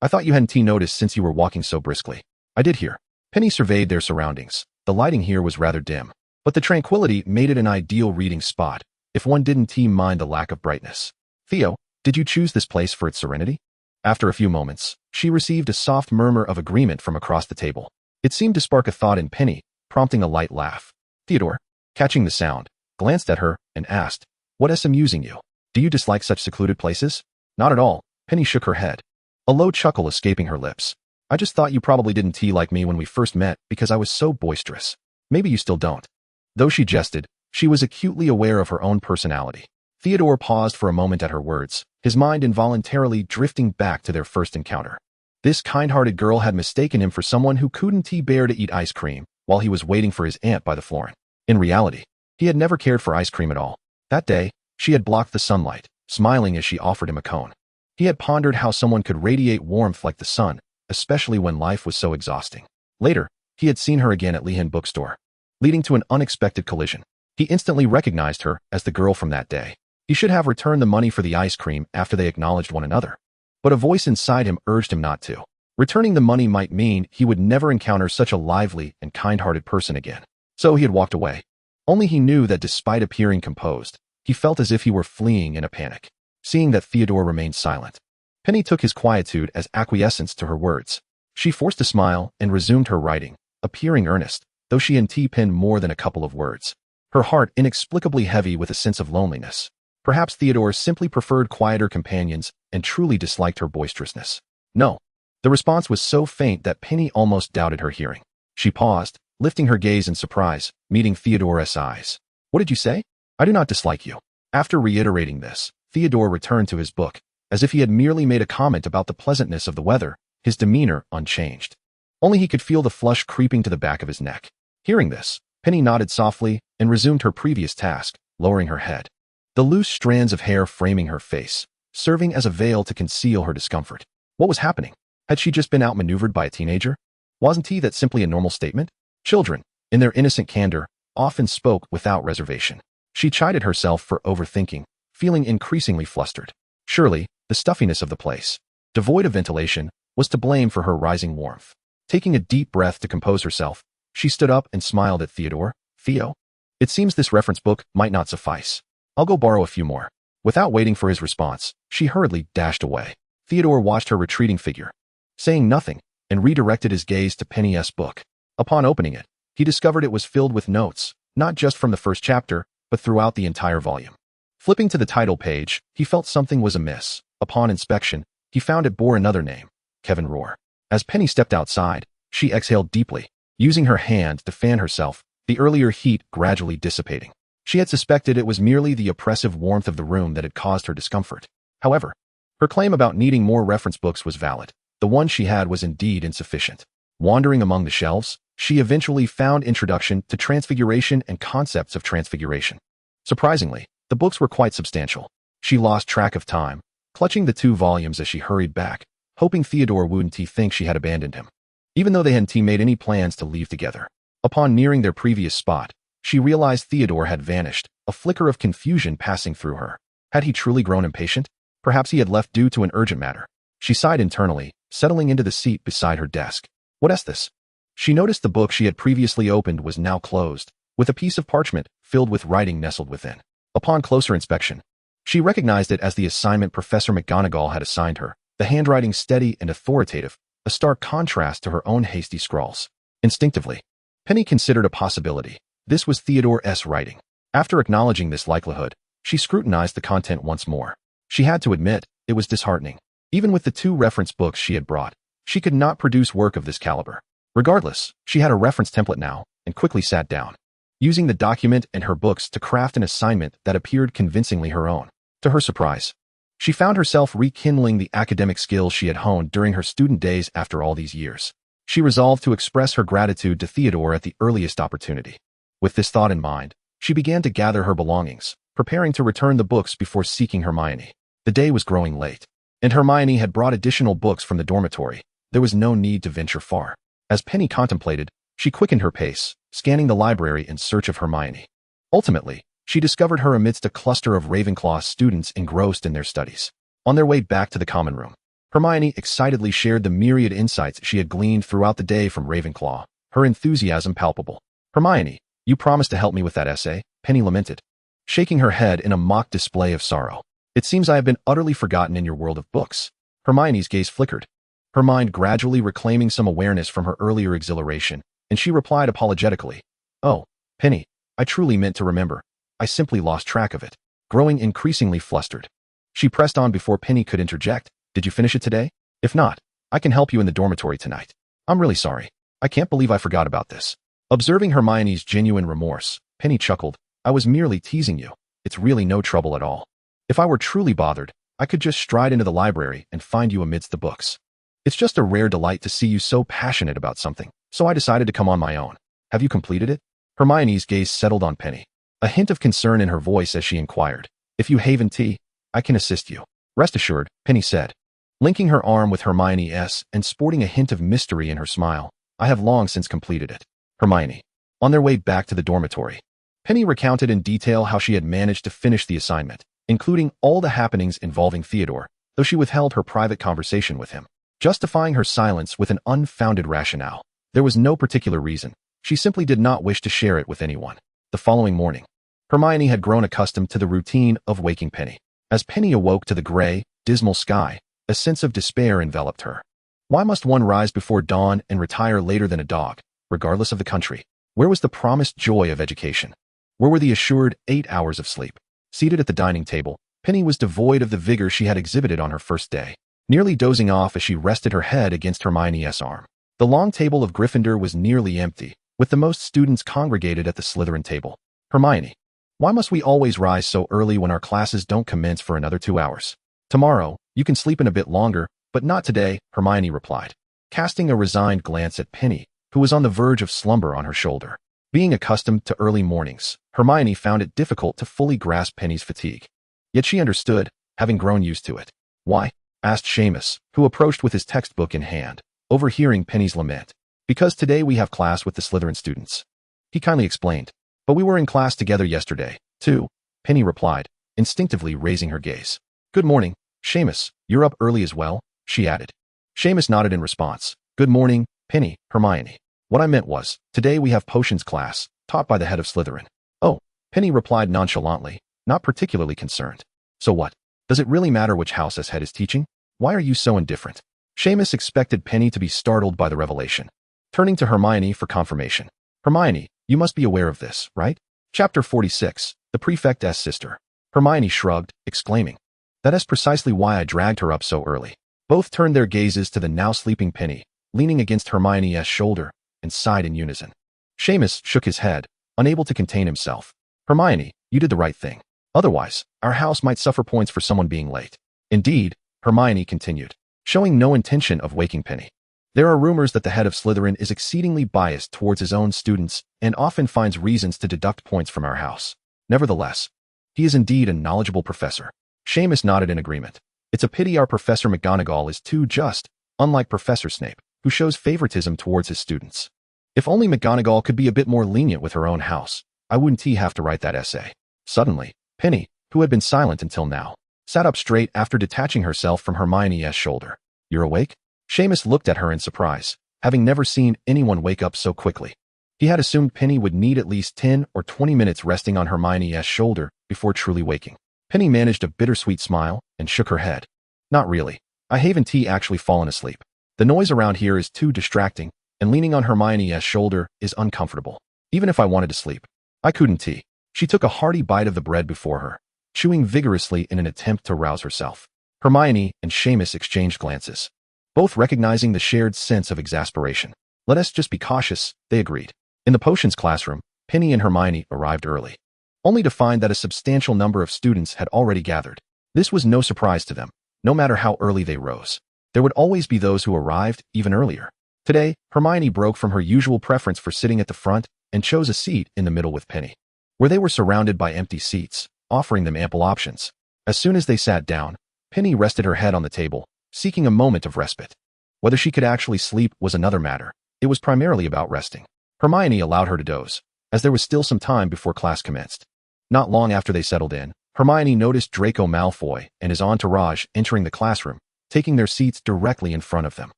"I thought you hadn't noticed since you were walking so briskly." "I did hear." Penny surveyed their surroundings. The lighting here was rather dim, but the tranquility made it an ideal reading spot, if one didn't mind the lack of brightness. "Theo, did you choose this place for its serenity?" After a few moments, she received a soft murmur of agreement from across the table. It seemed to spark a thought in Penny, prompting a light laugh. Theodore, catching the sound, glanced at her and asked, "What is amusing you? Do you dislike such secluded places?" "Not at all." Penny shook her head, a low chuckle escaping her lips. "I just thought you probably didn't like me when we first met because I was so boisterous. Maybe you still don't." Though she jested, she was acutely aware of her own personality. Theodore paused for a moment at her words, his mind involuntarily drifting back to their first encounter. This kind-hearted girl had mistaken him for someone who couldn't bear to eat ice cream while he was waiting for his aunt by the Florin. In reality, he had never cared for ice cream at all. That day, she had blocked the sunlight, smiling as she offered him a cone. He had pondered how someone could radiate warmth like the sun, especially when life was so exhausting. Later, he had seen her again at Lehan bookstore, leading to an unexpected collision. He instantly recognized her as the girl from that day. He should have returned the money for the ice cream after they acknowledged one another. But a voice inside him urged him not to. Returning the money might mean he would never encounter such a lively and kind-hearted person again. So he had walked away. Only he knew that despite appearing composed, he felt as if he were fleeing in a panic. Seeing that Theodore remained silent, Penny took his quietude as acquiescence to her words. She forced a smile and resumed her writing, appearing earnest. though she and T penned more than a couple of words. Her heart inexplicably heavy with a sense of loneliness. Perhaps Theodore simply preferred quieter companions and truly disliked her boisterousness. No. The response was so faint that Penny almost doubted her hearing. She paused, lifting her gaze in surprise, meeting Theodore's eyes. What did you say? I do not dislike you. After reiterating this, Theodore returned to his book, as if he had merely made a comment about the pleasantness of the weather, his demeanor unchanged. Only he could feel the flush creeping to the back of his neck. Hearing this, Penny nodded softly and resumed her previous task, lowering her head. The loose strands of hair framing her face, serving as a veil to conceal her discomfort. What was happening? Had she just been outmaneuvered by a teenager? Wasn't that simply a normal statement? Children, in their innocent candor, often spoke without reservation. She chided herself for overthinking, feeling increasingly flustered. Surely, the stuffiness of the place, devoid of ventilation, was to blame for her rising warmth. Taking a deep breath to compose herself, she stood up and smiled at Theodore. Theo? It seems this reference book might not suffice. I'll go borrow a few more. Without waiting for his response, she hurriedly dashed away. Theodore watched her retreating figure, saying nothing, and redirected his gaze to Penny's book. Upon opening it, he discovered it was filled with notes, not just from the first chapter, but throughout the entire volume. Flipping to the title page, he felt something was amiss. Upon inspection, he found it bore another name, Kevin Rohr. As Penny stepped outside, she exhaled deeply, using her hand to fan herself, the earlier heat gradually dissipating. She had suspected it was merely the oppressive warmth of the room that had caused her discomfort. However, her claim about needing more reference books was valid. The one she had was indeed insufficient. Wandering among the shelves, she eventually found Introduction to Transfiguration and Concepts of Transfiguration. Surprisingly, the books were quite substantial. She lost track of time, clutching the 2 volumes as she hurried back, hoping Theodore wouldn't think she had abandoned him, even though they hadn't made any plans to leave together. Upon nearing their previous spot, she realized Theodore had vanished, a flicker of confusion passing through her. Had he truly grown impatient? Perhaps he had left due to an urgent matter. She sighed internally, settling into the seat beside her desk. What is this? She noticed the book she had previously opened was now closed, with a piece of parchment filled with writing nestled within. Upon closer inspection, she recognized it as the assignment Professor McGonagall had assigned her, the handwriting steady and authoritative, a stark contrast to her own hasty scrawls. Instinctively, Penny considered a possibility. This was Theodore's writing. After acknowledging this likelihood, she scrutinized the content once more. She had to admit, it was disheartening. Even with the 2 reference books she had brought, she could not produce work of this caliber. Regardless, she had a reference template now, and quickly sat down, using the document and her books to craft an assignment that appeared convincingly her own. To her surprise, she found herself rekindling the academic skills she had honed during her student days after all these years. She resolved to express her gratitude to Theodore at the earliest opportunity. With this thought in mind, she began to gather her belongings, preparing to return the books before seeking Hermione. The day was growing late, and Hermione had brought additional books from the dormitory. There was no need to venture far. As Penny contemplated, she quickened her pace, scanning the library in search of Hermione. Ultimately, she discovered her amidst a cluster of Ravenclaw students engrossed in their studies. On their way back to the common room, Hermione excitedly shared the myriad insights she had gleaned throughout the day from Ravenclaw, her enthusiasm palpable. Hermione, you promised to help me with that essay, Penny lamented, shaking her head in a mock display of sorrow. It seems I have been utterly forgotten in your world of books. Hermione's gaze flickered, her mind gradually reclaiming some awareness from her earlier exhilaration, and she replied apologetically, "Oh, Penny, I truly meant to remember. I simply lost track of it." Growing increasingly flustered, she pressed on before Penny could interject. "Did you finish it today? If not, I can help you in the dormitory tonight. I'm really sorry. I can't believe I forgot about this." Observing Hermione's genuine remorse, Penny chuckled. "I was merely teasing you. It's really no trouble at all. If I were truly bothered, I could just stride into the library and find you amidst the books. It's just a rare delight to see you so passionate about something, so I decided to come on my own. Have you completed it?" Hermione's gaze settled on Penny, a hint of concern in her voice as she inquired, "If you haven't tea, I can assist you." "Rest assured," Penny said, linking her arm with Hermione's and sporting a hint of mystery in her smile, "I have long since completed it." Hermione. On their way back to the dormitory, Penny recounted in detail how she had managed to finish the assignment, including all the happenings involving Theodore, though she withheld her private conversation with him, justifying her silence with an unfounded rationale. There was no particular reason. She simply did not wish to share it with anyone. The following morning, Hermione had grown accustomed to the routine of waking Penny. As Penny awoke to the gray, dismal sky, a sense of despair enveloped her. Why must one rise before dawn and retire later than a dog, regardless of the country? Where was the promised joy of education? Where were the assured 8 hours of sleep? Seated at the dining table, Penny was devoid of the vigor she had exhibited on her first day, nearly dozing off as she rested her head against Hermione's arm. The long table of Gryffindor was nearly empty, with the most students congregated at the Slytherin table. Hermione, why must we always rise so early when our classes don't commence for another 2 hours? Tomorrow, you can sleep in a bit longer, but not today, Hermione replied, casting a resigned glance at Penny, who was on the verge of slumber on her shoulder. Being accustomed to early mornings, Hermione found it difficult to fully grasp Penny's fatigue. Yet she understood, having grown used to it. Why? Asked Seamus, who approached with his textbook in hand, overhearing Penny's lament. Because today we have class with the Slytherin students. He kindly explained. But we were in class together yesterday, too, Penny replied, instinctively raising her gaze. Good morning, Seamus, you're up early as well, she added. Seamus nodded in response. Good morning, Penny, Hermione. What I meant was, today we have potions class, taught by the head of Slytherin. Oh, Penny replied nonchalantly, not particularly concerned. So what? Does it really matter which house's head is teaching? Why are you so indifferent? Seamus expected Penny to be startled by the revelation. Turning to Hermione for confirmation. Hermione, you must be aware of this, right? Chapter 46, The Prefect's Sister. Hermione shrugged, exclaiming. That is precisely why I dragged her up so early. Both turned their gazes to the now sleeping Penny, leaning against Hermione's shoulder, and sighed in unison. Seamus shook his head, unable to contain himself. Hermione, you did the right thing. Otherwise, our house might suffer points for someone being late. Indeed, Hermione continued, showing no intention of waking Penny. There are rumors that the head of Slytherin is exceedingly biased towards his own students and often finds reasons to deduct points from our house. Nevertheless, he is indeed a knowledgeable professor. Seamus nodded in agreement. It's a pity our Professor McGonagall is too just, unlike Professor Snape, who shows favoritism towards his students. If only McGonagall could be a bit more lenient with her own house, I wouldn't have to write that essay. Suddenly, Penny, who had been silent until now, sat up straight after detaching herself from Hermione's shoulder. You're awake? Seamus looked at her in surprise, having never seen anyone wake up so quickly. He had assumed Penny would need at least 10 or 20 minutes resting on Hermione's shoulder before truly waking. Penny managed a bittersweet smile and shook her head. Not really. I haven't actually fallen asleep. The noise around here is too distracting, and leaning on Hermione's shoulder is uncomfortable. Even if I wanted to sleep, I couldn't. She took a hearty bite of the bread before her, chewing vigorously in an attempt to rouse herself. Hermione and Seamus exchanged glances, both recognizing the shared sense of exasperation. Let us just be cautious, they agreed. In the potions classroom, Penny and Hermione arrived early, only to find that a substantial number of students had already gathered. This was no surprise to them, no matter how early they rose. There would always be those who arrived even earlier. Today, Hermione broke from her usual preference for sitting at the front and chose a seat in the middle with Penny, where they were surrounded by empty seats, offering them ample options. As soon as they sat down, Penny rested her head on the table, seeking a moment of respite. Whether she could actually sleep was another matter. It was primarily about resting. Hermione allowed her to doze, as there was still some time before class commenced. Not long after they settled in, Hermione noticed Draco Malfoy and his entourage entering the classroom, taking their seats directly in front of them.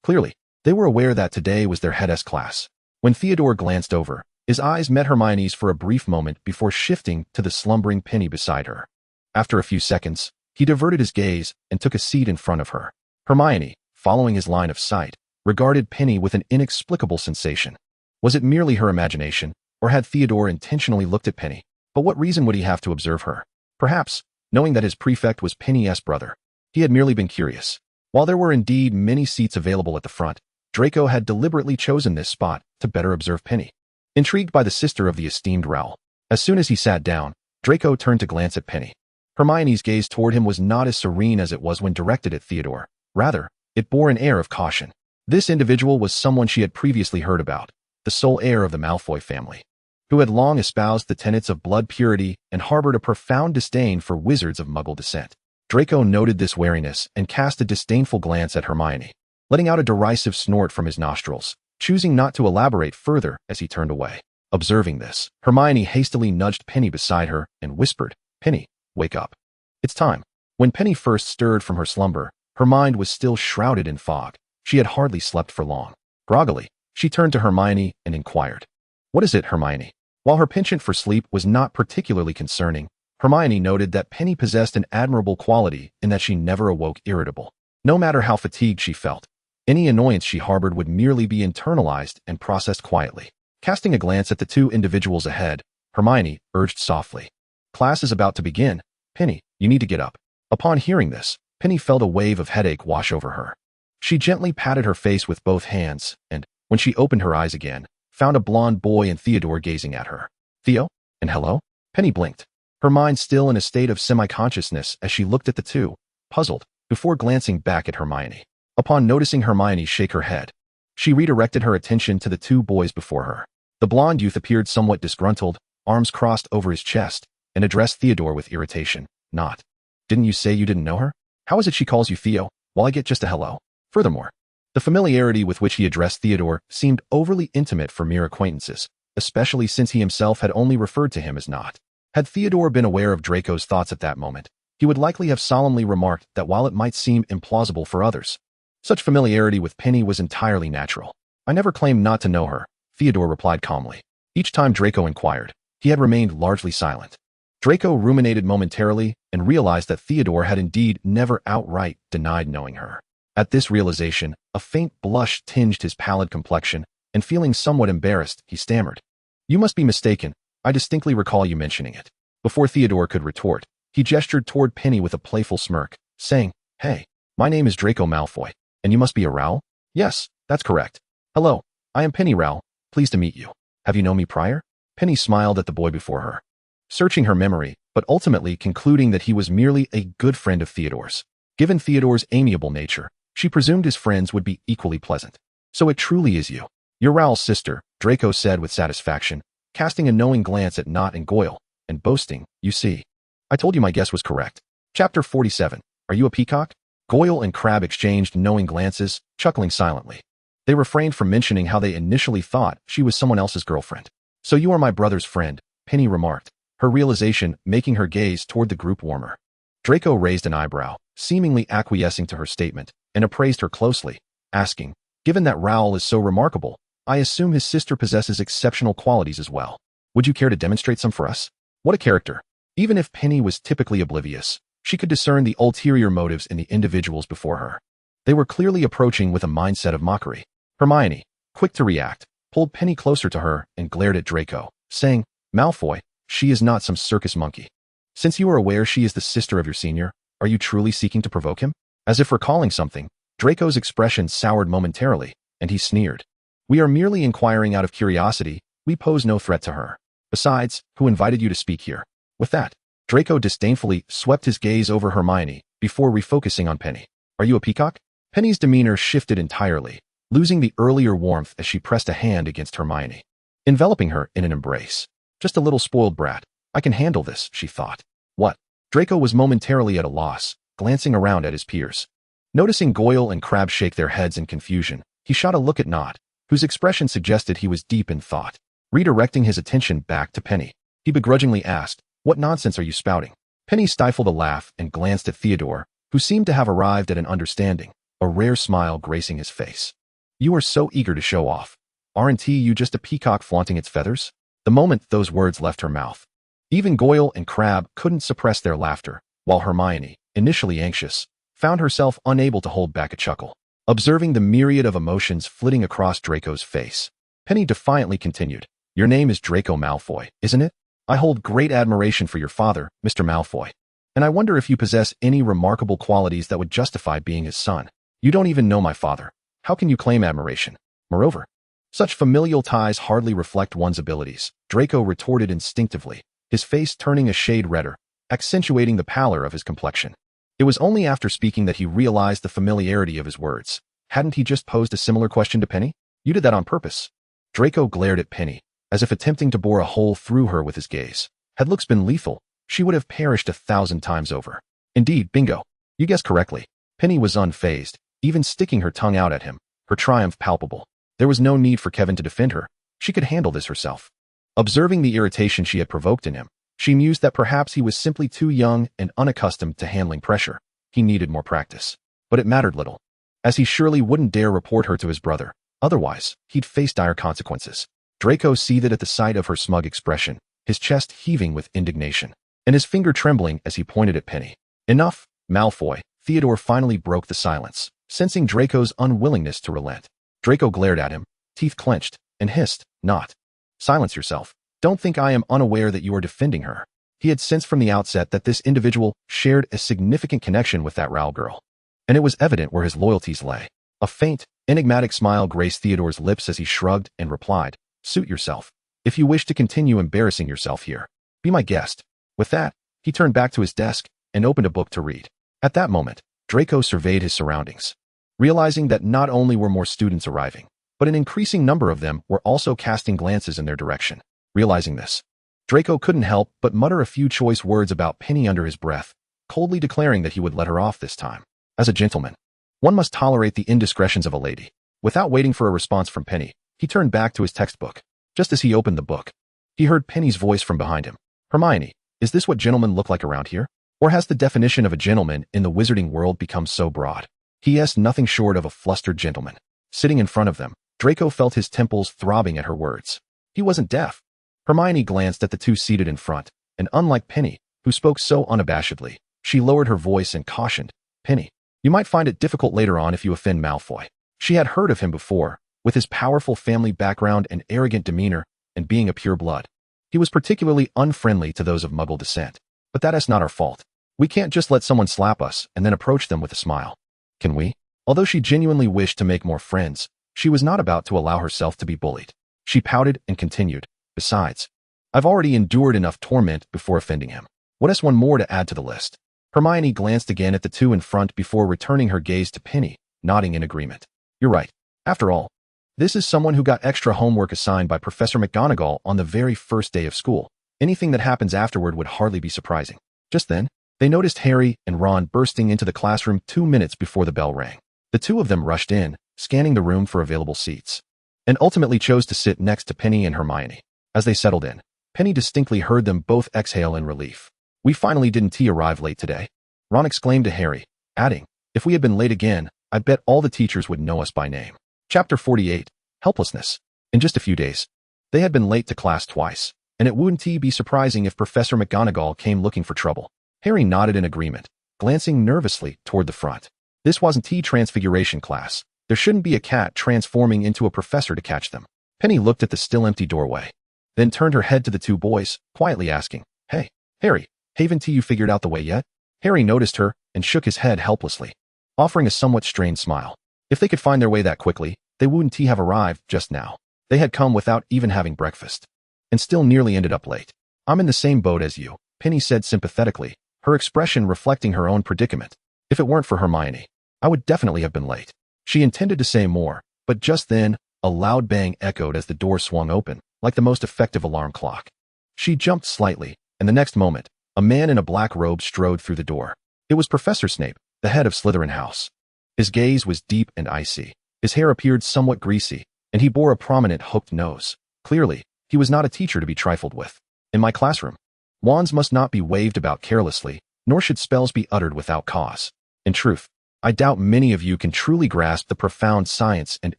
Clearly, they were aware that today was their head's class. When Theodore glanced over, his eyes met Hermione's for a brief moment before shifting to the slumbering Penny beside her. After a few seconds, he diverted his gaze and took a seat in front of her. Hermione, following his line of sight, regarded Penny with an inexplicable sensation. Was it merely her imagination, or had Theodore intentionally looked at Penny? But what reason would he have to observe her? Perhaps, knowing that his prefect was Penny's brother, he had merely been curious. While there were indeed many seats available at the front, Draco had deliberately chosen this spot to better observe Penny. Intrigued by the sister of the esteemed Rowell, as soon as he sat down, Draco turned to glance at Penny. Hermione's gaze toward him was not as serene as it was when directed at Theodore. Rather, it bore an air of caution. This individual was someone she had previously heard about, the sole heir of the Malfoy family, who had long espoused the tenets of blood purity and harbored a profound disdain for wizards of Muggle descent. Draco noted this wariness and cast a disdainful glance at Hermione, letting out a derisive snort from his nostrils, choosing not to elaborate further as he turned away. Observing this, Hermione hastily nudged Penny beside her and whispered, Penny, wake up. It's time. When Penny first stirred from her slumber, her mind was still shrouded in fog. She had hardly slept for long. Groggily, she turned to Hermione and inquired, What is it, Hermione? While her penchant for sleep was not particularly concerning, Hermione noted that Penny possessed an admirable quality in that she never awoke irritable. No matter how fatigued she felt, any annoyance she harbored would merely be internalized and processed quietly. Casting a glance at the two individuals ahead, Hermione urged softly. Class is about to begin. Penny, you need to get up. Upon hearing this, Penny felt a wave of headache wash over her. She gently patted her face with both hands, and, when she opened her eyes again, found a blonde boy and Theodore gazing at her. Theo? And hello? Penny blinked, her mind still in a state of semi-consciousness as she looked at the two, puzzled, before glancing back at Hermione. Upon noticing Hermione shake her head, she redirected her attention to the two boys before her. The blonde youth appeared somewhat disgruntled, arms crossed over his chest, and addressed Theodore with irritation. Not. Didn't you say you didn't know her? How is it she calls you Theo, while I get just a hello? Furthermore, the familiarity with which he addressed Theodore seemed overly intimate for mere acquaintances, especially since he himself had only referred to him as Not. Had Theodore been aware of Draco's thoughts at that moment, he would likely have solemnly remarked that while it might seem implausible for others, such familiarity with Penny was entirely natural. I never claimed not to know her, Theodore replied calmly. Each time Draco inquired, he had remained largely silent. Draco ruminated momentarily and realized that Theodore had indeed never outright denied knowing her. At this realization, a faint blush tinged his pallid complexion, and feeling somewhat embarrassed, he stammered. You must be mistaken. I distinctly recall you mentioning it. Before Theodore could retort, he gestured toward Penny with a playful smirk, saying, Hey, my name is Draco Malfoy, and you must be a Rowell? Yes, that's correct. Hello, I am Penny Rowell, pleased to meet you. Have you known me prior? Penny smiled at the boy before her, searching her memory, but ultimately concluding that he was merely a good friend of Theodore's. Given Theodore's amiable nature, she presumed his friends would be equally pleasant. So it truly is you. You're Rowell's sister, Draco said with satisfaction, casting a knowing glance at Not and Goyle, and boasting, You see. I told you my guess was correct. Chapter 47. Are you a peacock? Goyle and Crabbe exchanged knowing glances, chuckling silently. They refrained from mentioning how they initially thought she was someone else's girlfriend. So you are my brother's friend, Penny remarked, her realization making her gaze toward the group warmer. Draco raised an eyebrow, seemingly acquiescing to her statement, and appraised her closely, asking, Given that Rowell is so remarkable, I assume his sister possesses exceptional qualities as well. Would you care to demonstrate some for us? What a character. Even if Penny was typically oblivious, she could discern the ulterior motives in the individuals before her. They were clearly approaching with a mindset of mockery. Hermione, quick to react, pulled Penny closer to her and glared at Draco, saying, Malfoy, she is not some circus monkey. Since you are aware she is the sister of your senior, are you truly seeking to provoke him? As if recalling something, Draco's expression soured momentarily, and he sneered. We are merely inquiring out of curiosity, we pose no threat to her. Besides, who invited you to speak here? With that, Draco disdainfully swept his gaze over Hermione before refocusing on Penny. Are you a peacock? Penny's demeanor shifted entirely, losing the earlier warmth as she pressed a hand against Hermione, enveloping her in an embrace. Just a little spoiled brat. I can handle this, she thought. What? Draco was momentarily at a loss, glancing around at his peers. Noticing Goyle and Crabbe shake their heads in confusion, he shot a look at Not, whose expression suggested he was deep in thought. Redirecting his attention back to Penny, he begrudgingly asked, What nonsense are you spouting? Penny stifled a laugh and glanced at Theodore, who seemed to have arrived at an understanding, a rare smile gracing his face. You are so eager to show off. Aren't you just a peacock flaunting its feathers? The moment those words left her mouth, even Goyle and Crabbe couldn't suppress their laughter, while Hermione, initially anxious, found herself unable to hold back a chuckle. Observing the myriad of emotions flitting across Draco's face, Penny defiantly continued, Your name is Draco Malfoy, isn't it? I hold great admiration for your father, Mr. Malfoy, and I wonder if you possess any remarkable qualities that would justify being his son. You don't even know my father. How can you claim admiration? Moreover, such familial ties hardly reflect one's abilities, Draco retorted instinctively, his face turning a shade redder, accentuating the pallor of his complexion. It was only after speaking that he realized the familiarity of his words. Hadn't he just posed a similar question to Penny? You did that on purpose. Draco glared at Penny, as if attempting to bore a hole through her with his gaze. Had looks been lethal, she would have perished 1,000 times over. Indeed, bingo. You guessed correctly. Penny was unfazed, even sticking her tongue out at him, her triumph palpable. There was no need for Kevin to defend her. She could handle this herself. Observing the irritation she had provoked in him, she mused that perhaps he was simply too young and unaccustomed to handling pressure. He needed more practice. But it mattered little, as he surely wouldn't dare report her to his brother. Otherwise, he'd face dire consequences. Draco seethed at the sight of her smug expression, his chest heaving with indignation, and his finger trembling as he pointed at Penny. Enough, Malfoy. Theodore finally broke the silence, sensing Draco's unwillingness to relent. Draco glared at him, teeth clenched, and hissed, Not. Silence yourself. Don't think I am unaware that you are defending her. He had sensed from the outset that this individual shared a significant connection with that Raoul girl, and it was evident where his loyalties lay. A faint, enigmatic smile graced Theodore's lips as he shrugged and replied, "Suit yourself. If you wish to continue embarrassing yourself here, be my guest." With that, he turned back to his desk and opened a book to read. At that moment, Draco surveyed his surroundings, realizing that not only were more students arriving, but an increasing number of them were also casting glances in their direction. Realizing this, Draco couldn't help but mutter a few choice words about Penny under his breath, coldly declaring that he would let her off this time. As a gentleman, one must tolerate the indiscretions of a lady. Without waiting for a response from Penny, he turned back to his textbook. Just as he opened the book, he heard Penny's voice from behind him. "Hermione, is this what gentlemen look like around here? Or has the definition of a gentleman in the wizarding world become so broad?" He asked nothing short of a flustered gentleman. Sitting in front of them, Draco felt his temples throbbing at her words. He wasn't deaf. Hermione glanced at the two seated in front, and unlike Penny, who spoke so unabashedly, she lowered her voice and cautioned, "Penny, you might find it difficult later on if you offend Malfoy." She had heard of him before, with his powerful family background and arrogant demeanor, and being a pure blood. He was particularly unfriendly to those of Muggle descent. But that is not our fault. We can't just let someone slap us and then approach them with a smile. Can we? Although she genuinely wished to make more friends, she was not about to allow herself to be bullied. She pouted and continued, "Besides, I've already endured enough torment before offending him. What is one more to add to the list?" Hermione glanced again at the two in front before returning her gaze to Penny, nodding in agreement. "You're right. After all, this is someone who got extra homework assigned by Professor McGonagall on the very first day of school. Anything that happens afterward would hardly be surprising." Just then, they noticed Harry and Ron bursting into the classroom 2 minutes before the bell rang. The two of them rushed in, scanning the room for available seats, and ultimately chose to sit next to Penny and Hermione. As they settled in, Penny distinctly heard them both exhale in relief. "We finally didn't arrive late today," Ron exclaimed to Harry, adding, "If we had been late again, I bet all the teachers would know us by name." Chapter 48, Helplessness. In just a few days, they had been late to class twice, and it wouldn't be surprising if Professor McGonagall came looking for trouble. Harry nodded in agreement, glancing nervously toward the front. This wasn't transfiguration class. There shouldn't be a cat transforming into a professor to catch them. Penny looked at the still empty doorway, then turned her head to the two boys, quietly asking, "Hey, Harry, haven't you figured out the way yet?" Harry noticed her and shook his head helplessly, offering a somewhat strained smile. If they could find their way that quickly, they wouldn't have arrived just now. They had come without even having breakfast, and still nearly ended up late. "I'm in the same boat as you," Penny said sympathetically, her expression reflecting her own predicament. "If it weren't for Hermione, I would definitely have been late." She intended to say more, but just then, a loud bang echoed as the door swung open, like the most effective alarm clock. She jumped slightly, and the next moment, a man in a black robe strode through the door. It was Professor Snape, the head of Slytherin House. His gaze was deep and icy. His hair appeared somewhat greasy, and he bore a prominent hooked nose. Clearly, he was not a teacher to be trifled with. "In my classroom, wands must not be waved about carelessly, nor should spells be uttered without cause. In truth, I doubt many of you can truly grasp the profound science and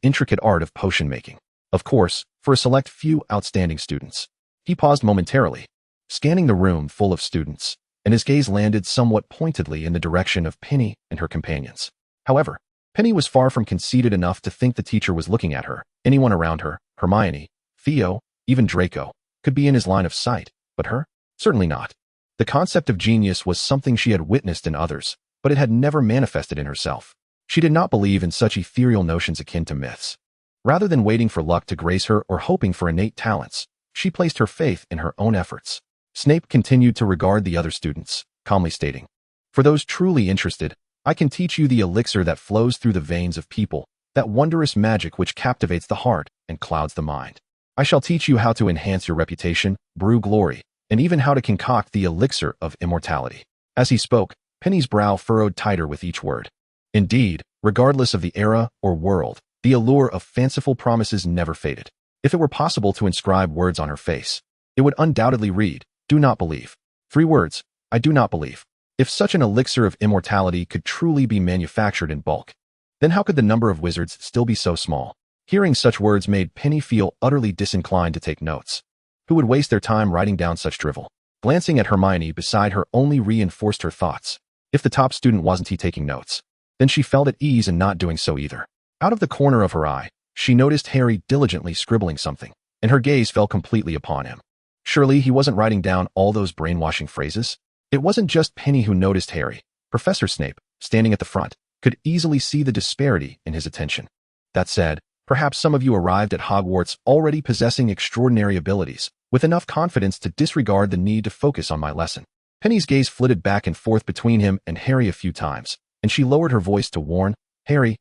intricate art of potion making. Of course, for a select few outstanding students." He paused momentarily, scanning the room full of students, and his gaze landed somewhat pointedly in the direction of Penny and her companions. However, Penny was far from conceited enough to think the teacher was looking at her. Anyone around her, Hermione, Theo, even Draco, could be in his line of sight, but her? Certainly not. The concept of genius was something she had witnessed in others, but it had never manifested in herself. She did not believe in such ethereal notions akin to myths. Rather than waiting for luck to grace her or hoping for innate talents, she placed her faith in her own efforts. Snape continued to regard the other students, calmly stating, "For those truly interested, I can teach you the elixir that flows through the veins of people, that wondrous magic which captivates the heart and clouds the mind. I shall teach you how to enhance your reputation, brew glory, and even how to concoct the elixir of immortality." As he spoke, Penny's brow furrowed tighter with each word. Indeed, regardless of the era or world, the allure of fanciful promises never faded. If it were possible to inscribe words on her face, it would undoubtedly read, "Do not believe." 3 words, "I do not believe." If such an elixir of immortality could truly be manufactured in bulk, then how could the number of wizards still be so small? Hearing such words made Penny feel utterly disinclined to take notes. Who would waste their time writing down such drivel? Glancing at Hermione beside her only reinforced her thoughts. If the top student wasn't taking notes, then she felt at ease in not doing so either. Out of the corner of her eye, she noticed Harry diligently scribbling something. and her gaze fell completely upon him. Surely he wasn't writing down all those brainwashing phrases? It wasn't just Penny who noticed Harry. Professor Snape, standing at the front, could easily see the disparity in his attention. That said, perhaps some of you arrived at Hogwarts already possessing extraordinary abilities, with enough confidence to disregard the need to focus on my lesson. Penny's gaze flitted back and forth between him and Harry a few times, and she lowered her voice to warn, Harry,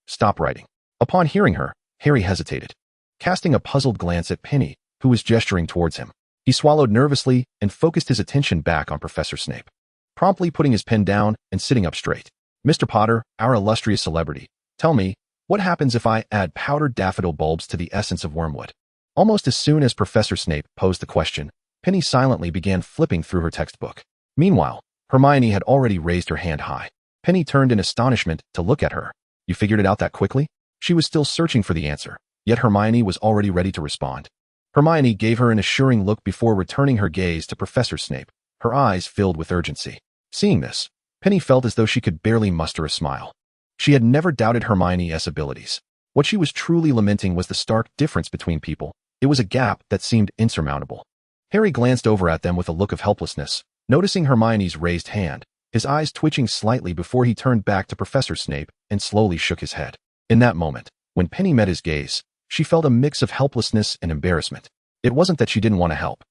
stop writing. Upon hearing her, Harry hesitated, casting a puzzled glance at Penny, who was gesturing towards him. He swallowed nervously and focused his attention back on Professor Snape, promptly putting his pen down and sitting up straight. Mr. Potter, our illustrious celebrity, tell me, what happens if I add powdered daffodil bulbs to the essence of wormwood? Almost as soon as Professor Snape posed the question, Penny silently began flipping through her textbook. Meanwhile, Hermione had already raised her hand high. Penny turned in astonishment to look at her. You figured it out that quickly? She was still searching for the answer, yet Hermione was already ready to respond. Hermione gave her an assuring look before returning her gaze to Professor Snape, her eyes filled with urgency. Seeing this, Penny felt as though she could barely muster a smile. She had never doubted Hermione's abilities. What she was truly lamenting was the stark difference between people. It was a gap that seemed insurmountable. Harry glanced over at them with a look of helplessness, noticing Hermione's raised hand, his eyes twitching slightly before he turned back to Professor Snape and slowly shook his head. In that moment, when Penny met his gaze, she felt a mix of helplessness and embarrassment. It wasn't that she didn't want to help.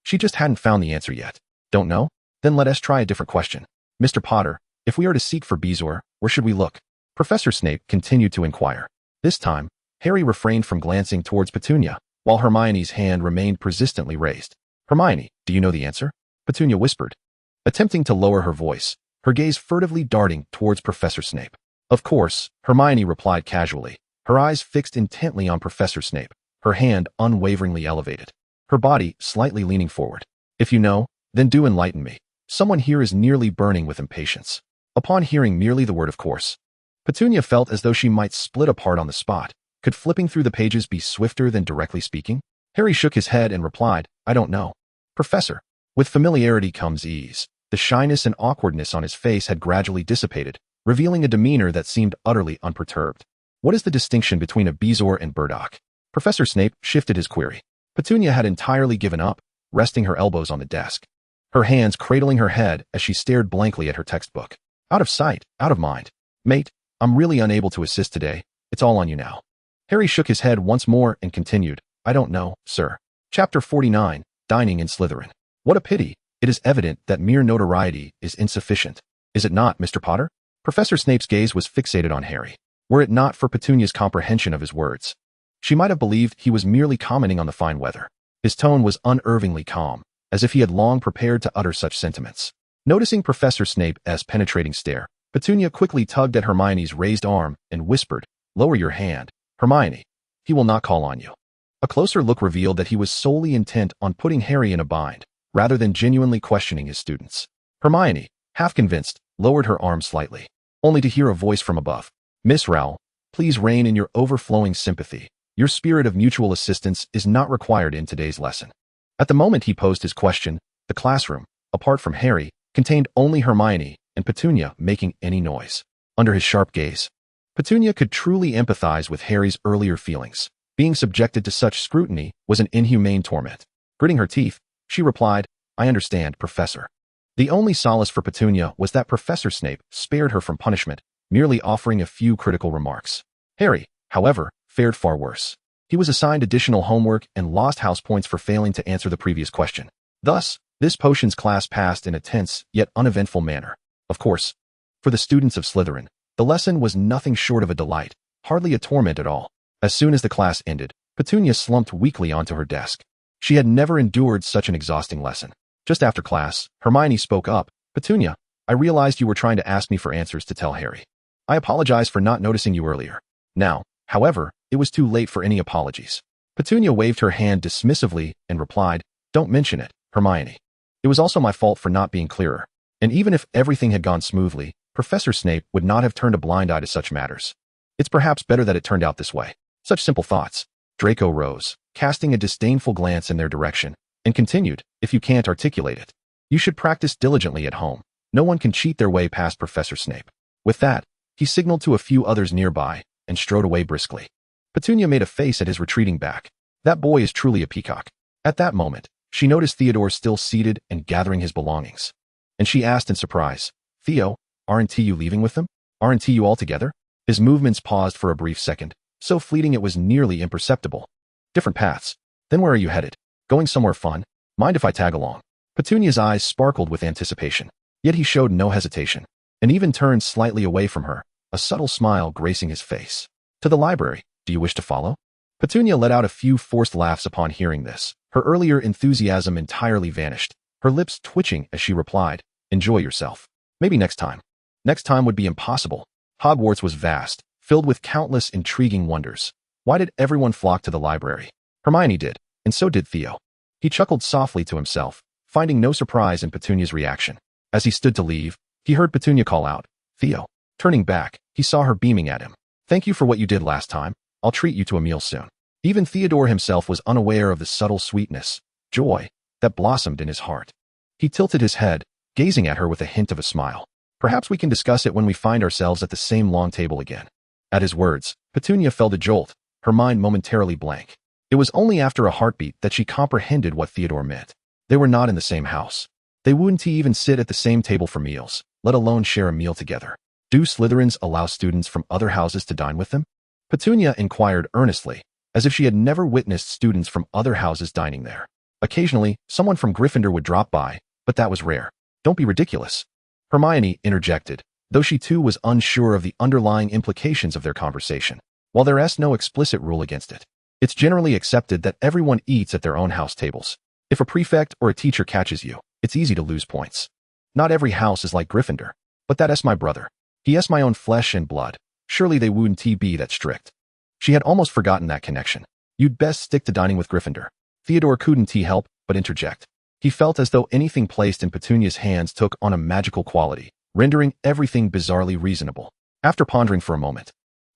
She just hadn't found the answer yet. Don't know? Then let us try a different question. Mr. Potter, if we are to seek for Bezoar, where should we look? Professor Snape continued to inquire. This time, Harry refrained from glancing towards Petunia, while Hermione's hand remained persistently raised. Hermione, do you know the answer? Petunia whispered, attempting to lower her voice, her gaze furtively darting towards Professor Snape. Of course, Hermione replied casually, her eyes fixed intently on Professor Snape, her hand unwaveringly elevated, her body slightly leaning forward. If you know, then do enlighten me. Someone here is nearly burning with impatience. Upon hearing merely the word of course, Petunia felt as though she might split apart on the spot. Could flipping through the pages be swifter than directly speaking? Harry shook his head and replied, I don't know. Professor. With familiarity comes ease. The shyness and awkwardness on his face had gradually dissipated, revealing a demeanor that seemed utterly unperturbed. What is the distinction between a Bezoar and Burdock? Professor Snape shifted his query. Petunia had entirely given up, resting her elbows on the desk, her hands cradling her head as she stared blankly at her textbook. Out of sight, out of mind. Mate, I'm really unable to assist today. It's all on you now. Harry shook his head once more and continued, I don't know, sir. Chapter 49, Dining in Slytherin. What a pity. It is evident that mere notoriety is insufficient. Is it not, Mr. Potter? Professor Snape's gaze was fixated on Harry. Were it not for Petunia's comprehension of his words, she might have believed he was merely commenting on the fine weather. His tone was unervingly calm, as if he had long prepared to utter such sentiments. Noticing Professor Snape's penetrating stare, Petunia quickly tugged at Hermione's raised arm and whispered, Lower your hand, Hermione. He will not call on you. A closer look revealed that he was solely intent on putting Harry in a bind, rather than genuinely questioning his students. Hermione, half convinced, lowered her arm slightly, only to hear a voice from above. Miss Rowell, please rein in your overflowing sympathy. Your spirit of mutual assistance is not required in today's lesson. At the moment he posed his question, the classroom, apart from Harry, contained only Hermione and Petunia making any noise. Under his sharp gaze, Petunia could truly empathize with Harry's earlier feelings. Being subjected to such scrutiny was an inhumane torment. Gritting her teeth, she replied, I understand, Professor. The only solace for Petunia was that Professor Snape spared her from punishment, merely offering a few critical remarks. Harry, however, fared far worse. He was assigned additional homework and lost house points for failing to answer the previous question. Thus, this potions class passed in a tense yet uneventful manner. Of course, for the students of Slytherin, the lesson was nothing short of a delight, hardly a torment at all. As soon as the class ended, Petunia slumped weakly onto her desk. She had never endured such an exhausting lesson. Just after class, Hermione spoke up. Petunia, I realized you were trying to ask me for answers to tell Harry. I apologize for not noticing you earlier. Now, however, it was too late for any apologies. Petunia waved her hand dismissively and replied, Don't mention it, Hermione. It was also my fault for not being clearer. And even if everything had gone smoothly, Professor Snape would not have turned a blind eye to such matters. It's perhaps better that it turned out this way. Such simple thoughts. Draco rose, casting a disdainful glance in their direction, and continued, If you can't articulate it, you should practice diligently at home. No one can cheat their way past Professor Snape. With that, he signaled to a few others nearby and strode away briskly. Petunia made a face at his retreating back. That boy is truly a peacock. At that moment, she noticed Theodore still seated and gathering his belongings. And she asked in surprise, Theo, aren't you leaving with them? Aren't you all together? His movements paused for a brief second, so fleeting it was nearly imperceptible. Different paths. Then where are you headed? Going somewhere fun? Mind if I tag along? Petunia's eyes sparkled with anticipation, yet he showed no hesitation, and even turned slightly away from her, a subtle smile gracing his face. To the library, do you wish to follow? Petunia let out a few forced laughs upon hearing this. Her earlier enthusiasm entirely vanished, her lips twitching as she replied, enjoy yourself. Maybe next time. Next time would be impossible. Hogwarts was vast, filled with countless intriguing wonders. Why did everyone flock to the library? Hermione did, and so did Theo. He chuckled softly to himself, finding no surprise in Petunia's reaction. As he stood to leave, he heard Petunia call out, Theo. Turning back, he saw her beaming at him. Thank you for what you did last time. I'll treat you to a meal soon. Even Theodore himself was unaware of the subtle sweetness, joy, that blossomed in his heart. He tilted his head, gazing at her with a hint of a smile. Perhaps we can discuss it when we find ourselves at the same long table again. At his words, Petunia felt a jolt, her mind momentarily blank. It was only after a heartbeat that she comprehended what Theodore meant. They were not in the same house. They wouldn't even sit at the same table for meals, let alone share a meal together. Do Slytherins allow students from other houses to dine with them? Petunia inquired earnestly, as if she had never witnessed students from other houses dining there. Occasionally, someone from Gryffindor would drop by, but that was rare. Don't be ridiculous. Hermione interjected, though she too was unsure of the underlying implications of their conversation. While there is no explicit rule against it, it's generally accepted that everyone eats at their own house tables. If a prefect or a teacher catches you, it's easy to lose points. Not every house is like Gryffindor, but that is my brother. He is my own flesh and blood. Surely they wouldn't be that strict. She had almost forgotten that connection. You'd best stick to dining with Gryffindor. Theodore couldn't help but interject. He felt as though anything placed in Petunia's hands took on a magical quality, rendering everything bizarrely reasonable. After pondering for a moment,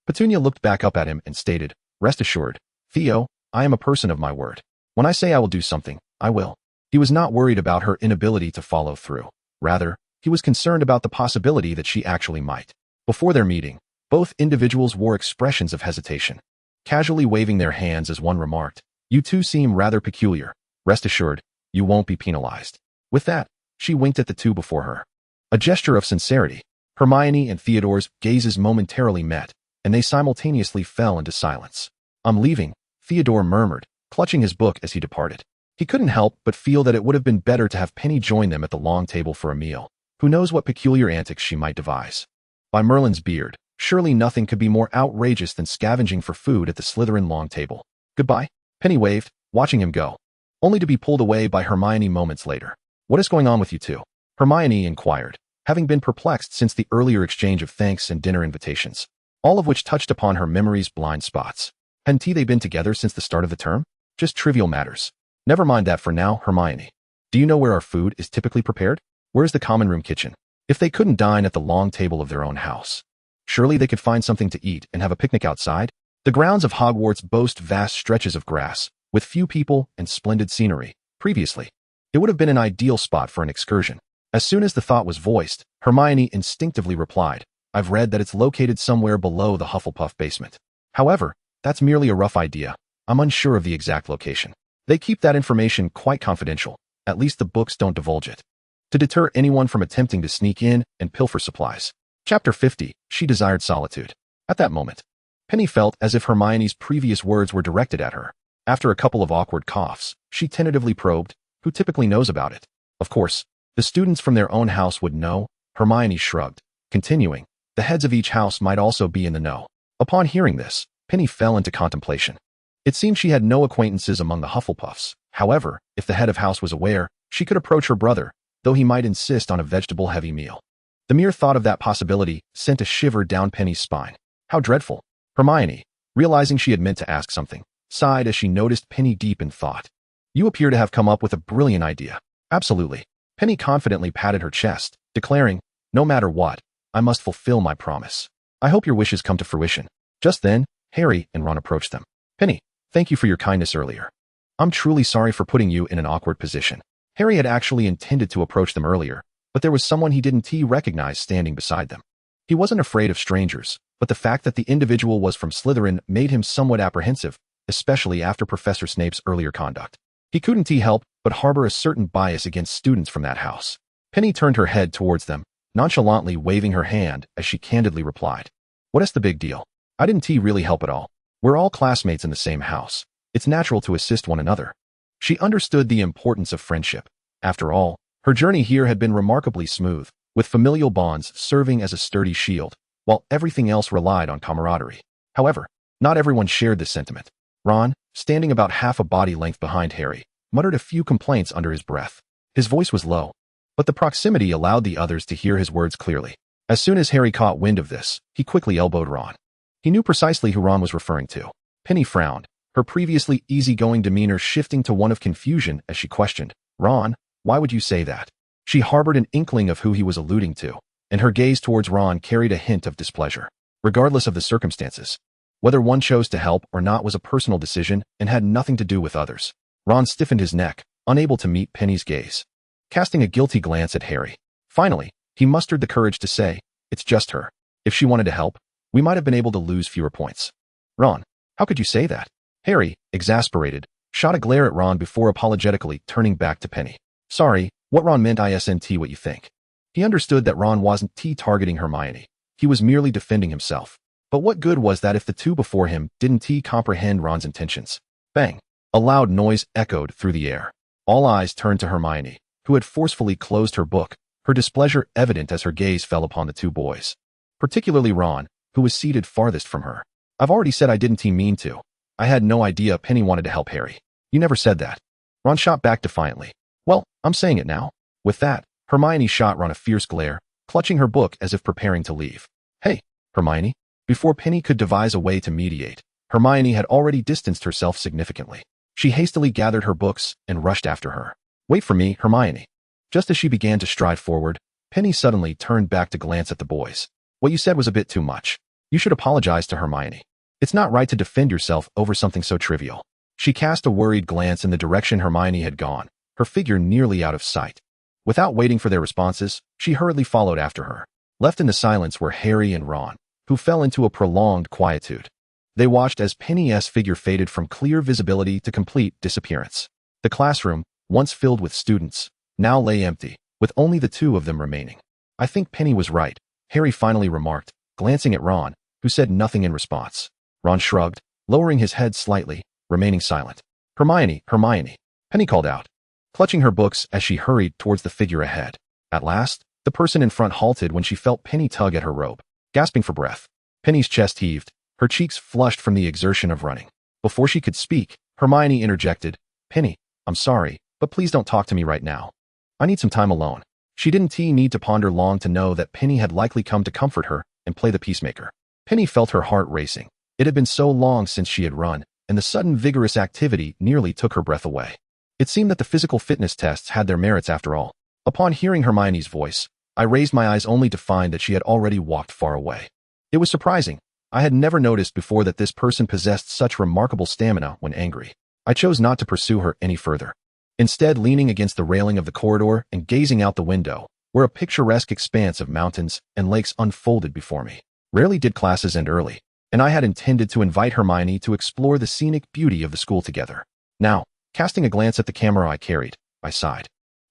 Petunia looked back up at him and stated, rest assured, Theo, I am a person of my word. When I say I will do something, I will. He was not worried about her inability to follow through. Rather, he was concerned about the possibility that she actually might. Before their meeting, both individuals wore expressions of hesitation, casually waving their hands as one remarked, you two seem rather peculiar. Rest assured, you won't be penalized. With that, she winked at the two before her. A gesture of sincerity. Hermione and Theodore's gazes momentarily met, and they simultaneously fell into silence. I'm leaving, Theodore murmured, clutching his book as he departed. He couldn't help but feel that it would have been better to have Penny join them at the long table for a meal. Who knows what peculiar antics she might devise. By Merlin's beard, surely nothing could be more outrageous than scavenging for food at the Slytherin long table. Goodbye, Penny waved, watching him go, only to be pulled away by Hermione moments later. What is going on with you two? Hermione inquired, having been perplexed since the earlier exchange of thanks and dinner invitations, all of which touched upon her memory's blind spots. Hadn't they been together since the start of the term? Just trivial matters. Never mind that for now, Hermione. Do you know where our food is typically prepared? Where's the common room kitchen? If they couldn't dine at the long table of their own house, surely they could find something to eat and have a picnic outside? The grounds of Hogwarts boast vast stretches of grass, with few people and splendid scenery. Previously, it would have been an ideal spot for an excursion. As soon as the thought was voiced, Hermione instinctively replied, I've read that it's located somewhere below the Hufflepuff basement. However, that's merely a rough idea. I'm unsure of the exact location. They keep that information quite confidential. At least the books don't divulge it, to deter anyone from attempting to sneak in and pilfer supplies. Chapter 50, She Desired Solitude. At that moment, Penny felt as if Hermione's previous words were directed at her. After a couple of awkward coughs, she tentatively probed, who typically knows about it? Of course, the students from their own house would know. Hermione shrugged, continuing, the heads of each house might also be in the know. Upon hearing this, Penny fell into contemplation. It seemed she had no acquaintances among the Hufflepuffs. However, if the head of house was aware, she could approach her brother, though he might insist on a vegetable-heavy meal. The mere thought of that possibility sent a shiver down Penny's spine. How dreadful. Hermione, realizing she had meant to ask something, sighed as she noticed Penny deep in thought. You appear to have come up with a brilliant idea. Absolutely. Penny confidently patted her chest, declaring, no matter what, I must fulfill my promise. I hope your wishes come to fruition. Just then, Harry and Ron approached them. Penny, thank you for your kindness earlier. I'm truly sorry for putting you in an awkward position. Harry had actually intended to approach them earlier, but there was someone he didn't recognize standing beside them. He wasn't afraid of strangers, but the fact that the individual was from Slytherin made him somewhat apprehensive, especially after Professor Snape's earlier conduct. He couldn't help but harbor a certain bias against students from that house. Penny turned her head towards them, nonchalantly waving her hand as she candidly replied, "What's the big deal? I didn't really help at all. We're all classmates in the same house. It's natural to assist one another." She understood the importance of friendship. After all, her journey here had been remarkably smooth, with familial bonds serving as a sturdy shield, while everything else relied on camaraderie. However, not everyone shared this sentiment. Ron, standing about half a body length behind Harry, muttered a few complaints under his breath. His voice was low, but the proximity allowed the others to hear his words clearly. As soon as Harry caught wind of this, he quickly elbowed Ron. He knew precisely who Ron was referring to. Penny frowned, her previously easygoing demeanor shifting to one of confusion as she questioned, "Ron, why would you say that?" She harbored an inkling of who he was alluding to, and her gaze towards Ron carried a hint of displeasure. Regardless of the circumstances, whether one chose to help or not was a personal decision and had nothing to do with others. Ron stiffened his neck, unable to meet Penny's gaze, casting a guilty glance at Harry. Finally, he mustered the courage to say, "It's just her. If she wanted to help, we might have been able to lose fewer points." "Ron, how could you say that?" Harry, exasperated, shot a glare at Ron before apologetically turning back to Penny. "Sorry, what Ron meant isn't what you think." He understood that Ron wasn't targeting Hermione. He was merely defending himself. But what good was that if the two before him didn't comprehend Ron's intentions? Bang! A loud noise echoed through the air. All eyes turned to Hermione, who had forcefully closed her book, her displeasure evident as her gaze fell upon the two boys. Particularly Ron, who was seated farthest from her. "I've already said I didn't mean to. I had no idea Penny wanted to help Harry." "You never said that." Ron shot back defiantly. "Well, I'm saying it now." With that, Hermione shot Ron a fierce glare, clutching her book as if preparing to leave. "Hey, Hermione." Before Penny could devise a way to mediate, Hermione had already distanced herself significantly. She hastily gathered her books and rushed after her. "Wait for me, Hermione." Just as she began to stride forward, Penny suddenly turned back to glance at the boys. "What you said was a bit too much. You should apologize to Hermione. It's not right to defend yourself over something so trivial." She cast a worried glance in the direction Hermione had gone, her figure nearly out of sight. Without waiting for their responses, she hurriedly followed after her. Left in the silence were Harry and Ron, who fell into a prolonged quietude. They watched as Penny's figure faded from clear visibility to complete disappearance. The classroom, once filled with students, now lay empty, with only the two of them remaining. "I think Penny was right," Harry finally remarked, glancing at Ron, who said nothing in response. Ron shrugged, lowering his head slightly, remaining silent. "Hermione, Hermione," Penny called out, clutching her books as she hurried towards the figure ahead. At last, the person in front halted when she felt Penny tug at her robe. Gasping for breath, Penny's chest heaved, her cheeks flushed from the exertion of running. Before she could speak, Hermione interjected, "Penny, I'm sorry, but please don't talk to me right now. I need some time alone." She didn't need to ponder long to know that Penny had likely come to comfort her and play the peacemaker. Penny felt her heart racing. It had been so long since she had run, and the sudden vigorous activity nearly took her breath away. It seemed that the physical fitness tests had their merits after all. Upon hearing Hermione's voice, I raised my eyes only to find that she had already walked far away. It was surprising. I had never noticed before that this person possessed such remarkable stamina when angry. I chose not to pursue her any further. Instead, leaning against the railing of the corridor and gazing out the window, where a picturesque expanse of mountains and lakes unfolded before me. Rarely did classes end early, and I had intended to invite Hermione to explore the scenic beauty of the school together. Now, casting a glance at the camera I carried, I sighed.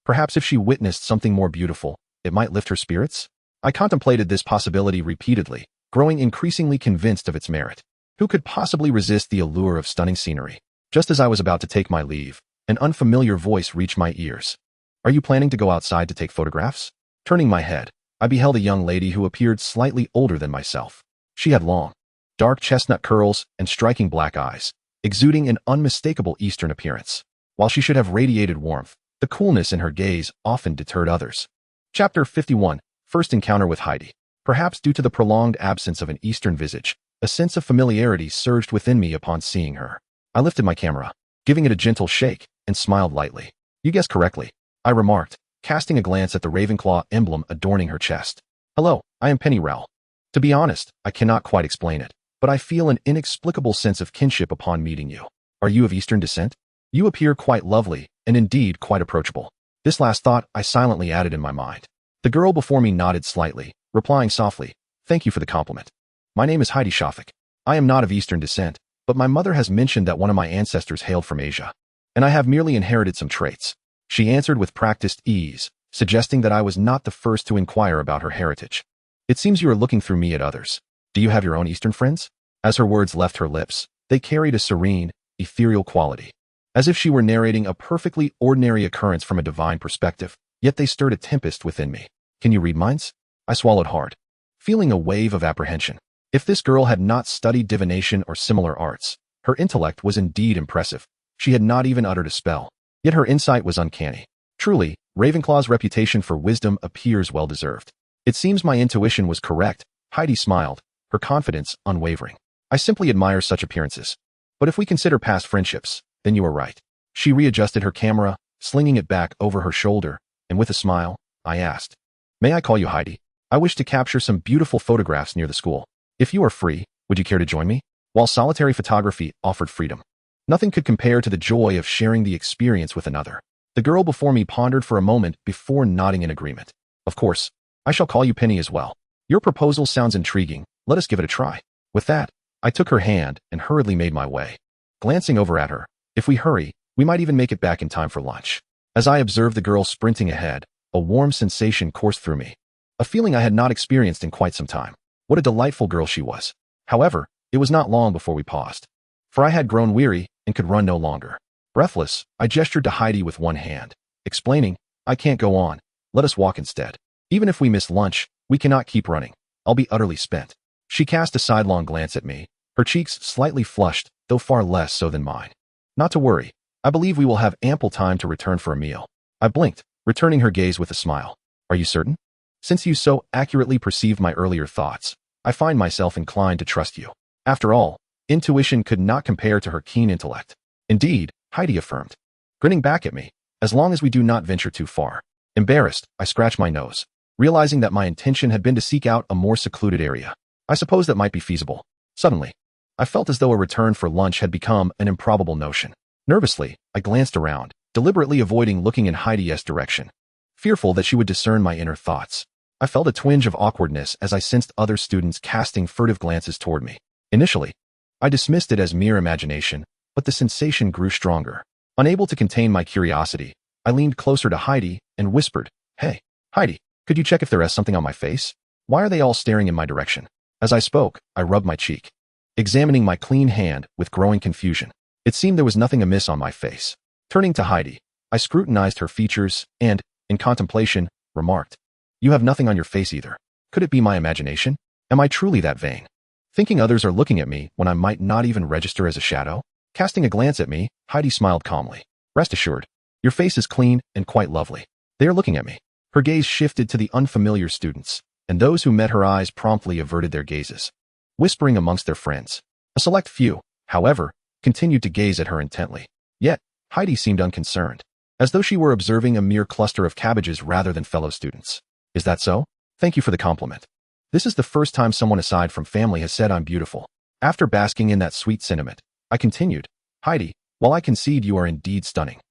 Perhaps if she witnessed something more beautiful, it might lift her spirits? I contemplated this possibility repeatedly, growing increasingly convinced of its merit. Who could possibly resist the allure of stunning scenery? Just as I was about to take my leave, an unfamiliar voice reached my ears. "Are you planning to go outside to take photographs?" Turning my head, I beheld a young lady who appeared slightly older than myself. She had long, dark chestnut curls and striking black eyes, exuding an unmistakable Eastern appearance. While she should have radiated warmth, the coolness in her gaze often deterred others. Chapter 51, First Encounter with Heidi. Perhaps due to the prolonged absence of an Eastern visage, a sense of familiarity surged within me upon seeing her. I lifted my camera, giving it a gentle shake, and smiled lightly. "You guessed correctly," I remarked, casting a glance at the Ravenclaw emblem adorning her chest. "Hello, I am Penny Rowell. To be honest, I cannot quite explain it, but I feel an inexplicable sense of kinship upon meeting you. Are you of Eastern descent? You appear quite lovely, and indeed quite approachable." This last thought I silently added in my mind. The girl before me nodded slightly, replying softly, "Thank you for the compliment. My name is Heidi Schafik. I am not of Eastern descent, but my mother has mentioned that one of my ancestors hailed from Asia, and I have merely inherited some traits. She answered with practiced ease, suggesting that I was not the first to inquire about her heritage. It seems you are looking through me at others. Do you have your own Eastern friends? As her words left her lips, they carried a serene, ethereal quality, as if she were narrating a perfectly ordinary occurrence from a divine perspective, yet they stirred a tempest within me. Can you read minds? I swallowed hard, feeling a wave of apprehension. If this girl had not studied divination or similar arts, her intellect was indeed impressive. She had not even uttered a spell, yet her insight was uncanny. Truly, Ravenclaw's reputation for wisdom appears well-deserved. It seems my intuition was correct. Heidi smiled, her confidence unwavering. I simply admire such appearances. But if we consider past friendships, then you are right. She readjusted her camera, slinging it back over her shoulder, and with a smile, I asked, "May I call you Heidi? I wish to capture some beautiful photographs near the school. If you are free, would you care to join me?" While solitary photography offered freedom, nothing could compare to the joy of sharing the experience with another. The girl before me pondered for a moment before nodding in agreement. Of course, I shall call you Penny as well. Your proposal sounds intriguing. Let us give it a try. With that, I took her hand and hurriedly made my way. Glancing over at her, if we hurry, we might even make it back in time for lunch. As I observed the girl sprinting ahead, a warm sensation coursed through me, a feeling I had not experienced in quite some time. What a delightful girl she was. However, it was not long before we paused, for I had grown weary and could run no longer. Breathless, I gestured to Heidi with one hand, explaining, "I can't go on. Let us walk instead. Even if we miss lunch, we cannot keep running. I'll be utterly spent." She cast a sidelong glance at me, her cheeks slightly flushed, though far less so than mine. "Not to worry. I believe we will have ample time to return for a meal." I blinked, returning her gaze with a smile. "Are you certain? Since you so accurately perceived my earlier thoughts, I find myself inclined to trust you." After all, intuition could not compare to her keen intellect. "Indeed," Heidi affirmed, grinning back at me, "as long as we do not venture too far." Embarrassed, I scratched my nose, realizing that my intention had been to seek out a more secluded area. I suppose that might be feasible. Suddenly, I felt as though a return for lunch had become an improbable notion. Nervously, I glanced around, deliberately avoiding looking in Heidi's direction, fearful that she would discern my inner thoughts. I felt a twinge of awkwardness as I sensed other students casting furtive glances toward me. Initially, I dismissed it as mere imagination, but the sensation grew stronger. Unable to contain my curiosity, I leaned closer to Heidi and whispered, "Hey, Heidi, could you check if there is something on my face? Why are they all staring in my direction?" As I spoke, I rubbed my cheek, examining my clean hand with growing confusion. It seemed there was nothing amiss on my face. Turning to Heidi, I scrutinized her features and, in contemplation, remarked, "You have nothing on your face either. Could it be my imagination? Am I truly that vain? Thinking others are looking at me when I might not even register as a shadow?" Casting a glance at me, Heidi smiled calmly. "Rest assured, your face is clean and quite lovely. They are looking at me." Her gaze shifted to the unfamiliar students, and those who met her eyes promptly averted their gazes, whispering amongst their friends. A select few, however, continued to gaze at her intently. Yet, Heidi seemed unconcerned, as though she were observing a mere cluster of cabbages rather than fellow students. "Is that so? Thank you for the compliment. This is the first time someone aside from family has said I'm beautiful." After basking in that sweet sentiment, I continued, "Heidi, while I concede you are indeed stunning,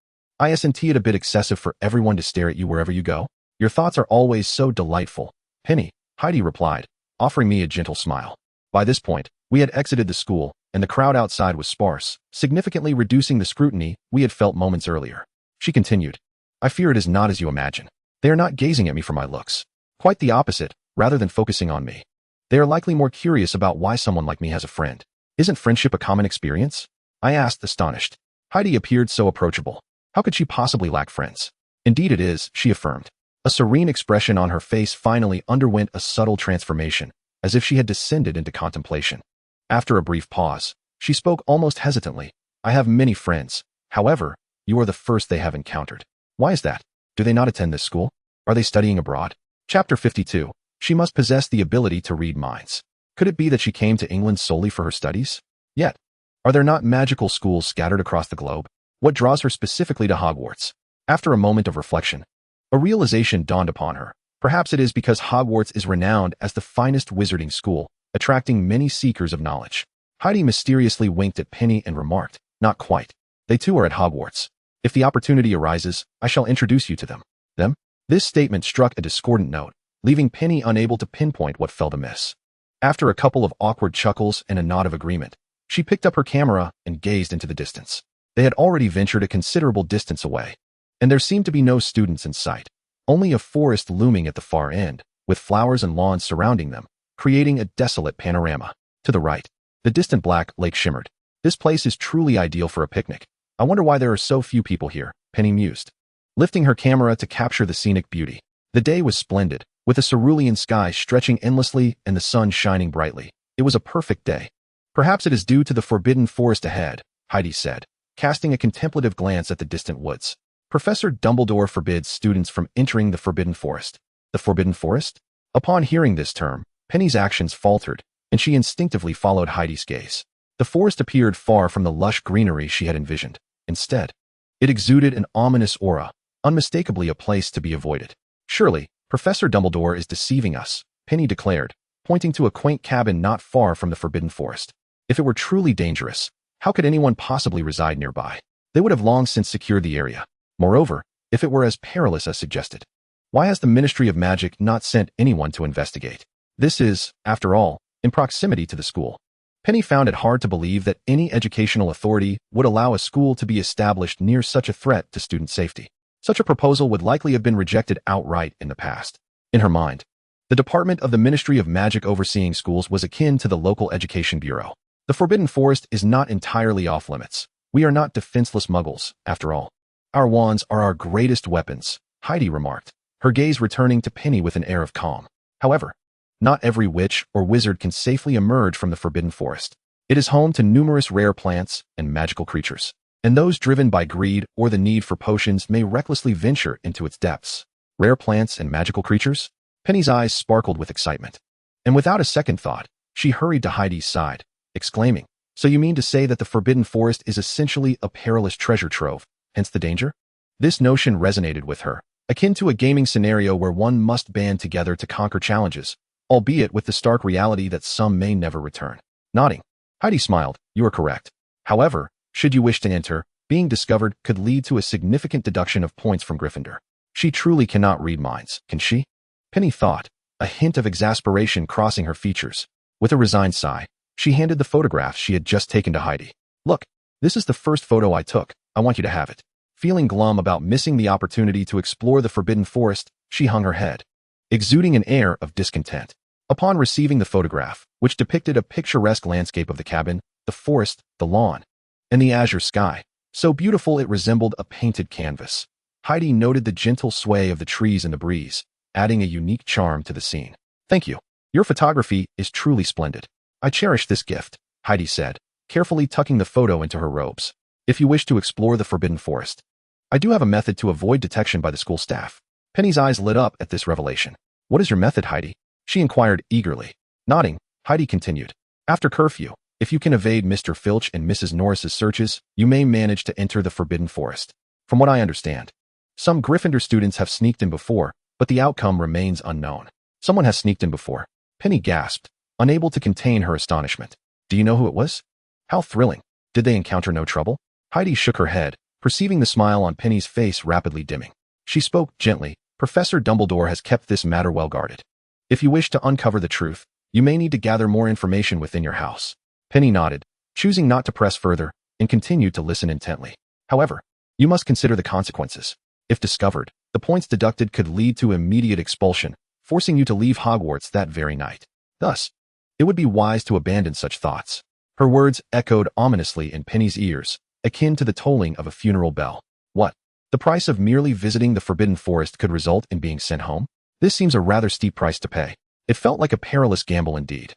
isn't it a bit excessive for everyone to stare at you wherever you go? Your thoughts are always so delightful." "Penny," Heidi replied, offering me a gentle smile. By this point, we had exited the school, and the crowd outside was sparse, significantly reducing the scrutiny we had felt moments earlier. She continued, "I fear it is not as you imagine. They are not gazing at me for my looks. Quite the opposite, rather than focusing on me. They are likely more curious about why someone like me has a friend. Isn't friendship a common experience?" I asked, astonished. Heidi appeared so approachable. How could she possibly lack friends? "Indeed it is," she affirmed. A serene expression on her face finally underwent a subtle transformation, as if she had descended into contemplation. After a brief pause, she spoke almost hesitantly. "I have many friends. However, you are the first they have encountered. Why is that? Do they not attend this school? Are they studying abroad?" Chapter 52. She must possess the ability to read minds. Could it be that she came to England solely for her studies? Yet, are there not magical schools scattered across the globe? What draws her specifically to Hogwarts? After a moment of reflection, a realization dawned upon her. Perhaps it is because Hogwarts is renowned as the finest wizarding school, attracting many seekers of knowledge. Heidi mysteriously winked at Penny and remarked, "Not quite. They too are at Hogwarts. If the opportunity arises, I shall introduce you to them." Them? This statement struck a discordant note, leaving Penny unable to pinpoint what felt amiss. After a couple of awkward chuckles and a nod of agreement, She picked up her camera and gazed into the distance. They had already ventured a considerable distance away, and there seemed to be no students in sight, only a forest looming at the far end, with flowers and lawns surrounding them, creating a desolate panorama. To the right, the distant black lake shimmered. This place is truly ideal for a picnic. I wonder why there are so few people here, Penny mused, lifting her camera to capture the scenic beauty. The day was splendid, with a cerulean sky stretching endlessly and the sun shining brightly. It was a perfect day. Perhaps it is due to the forbidden forest ahead, Heidi said, casting a contemplative glance at the distant woods. Professor Dumbledore forbids students from entering the forbidden forest. The forbidden forest? Upon hearing this term, Penny's actions faltered, and she instinctively followed Heidi's gaze. The forest appeared far from the lush greenery she had envisioned. Instead, it exuded an ominous aura, unmistakably a place to be avoided. Surely, Professor Dumbledore is deceiving us, Penny declared, pointing to a quaint cabin not far from the forbidden forest. If it were truly dangerous, how could anyone possibly reside nearby? They would have long since secured the area. Moreover, if it were as perilous as suggested, why has the Ministry of Magic not sent anyone to investigate? This is, after all, in proximity to the school. Penny found it hard to believe that any educational authority would allow a school to be established near such a threat to student safety. Such a proposal would likely have been rejected outright in the past. In her mind, the Department of the Ministry of Magic overseeing schools was akin to the local education bureau. The Forbidden Forest is not entirely off limits. We are not defenseless muggles, after all. Our wands are our greatest weapons, Heidi remarked, her gaze returning to Penny with an air of calm. However, not every witch or wizard can safely emerge from the Forbidden Forest. It is home to numerous rare plants and magical creatures, and those driven by greed or the need for potions may recklessly venture into its depths. Rare plants and magical creatures? Penny's eyes sparkled with excitement, and without a second thought, she hurried to Heidi's side, exclaiming, "So you mean to say that the Forbidden Forest is essentially a perilous treasure trove, hence the danger?" This notion resonated with her, akin to a gaming scenario where one must band together to conquer challenges, albeit with the stark reality that some may never return. Nodding, Heidi smiled, "You are correct. However, should you wish to enter, being discovered could lead to a significant deduction of points from Gryffindor. She truly cannot read minds, can she?" Penny thought, a hint of exasperation crossing her features. With a resigned sigh, she handed the photograph she had just taken to Heidi. "Look, this is the first photo I took. I want you to have it." Feeling glum about missing the opportunity to explore the Forbidden Forest, she hung her head, exuding an air of discontent. Upon receiving the photograph, which depicted a picturesque landscape of the cabin, the forest, the lawn, and the azure sky, so beautiful it resembled a painted canvas, Heidi noted the gentle sway of the trees in the breeze, adding a unique charm to the scene. "Thank you. Your photography is truly splendid. I cherish this gift," Heidi said, carefully tucking the photo into her robes. "If you wish to explore the Forbidden Forest, I do have a method to avoid detection by the school staff." Penny's eyes lit up at this revelation. "What is your method, Heidi?" she inquired eagerly. Nodding, Heidi continued, "After curfew, if you can evade Mr. Filch and Mrs. Norris's searches, you may manage to enter the Forbidden Forest. From what I understand, some Gryffindor students have sneaked in before, but the outcome remains unknown." "Someone has sneaked in before?" Penny gasped, unable to contain her astonishment. "Do you know who it was? How thrilling. Did they encounter no trouble?" Heidi shook her head, perceiving the smile on Penny's face rapidly dimming. She spoke gently. "Professor Dumbledore has kept this matter well guarded. If you wish to uncover the truth, you may need to gather more information within your house." Penny nodded, choosing not to press further, and continued to listen intently. "However, you must consider the consequences. If discovered, the points deducted could lead to immediate expulsion, forcing you to leave Hogwarts that very night. Thus, it would be wise to abandon such thoughts." Her words echoed ominously in Penny's ears, akin to the tolling of a funeral bell. What? The price of merely visiting the Forbidden Forest could result in being sent home? This seems a rather steep price to pay. It felt like a perilous gamble indeed.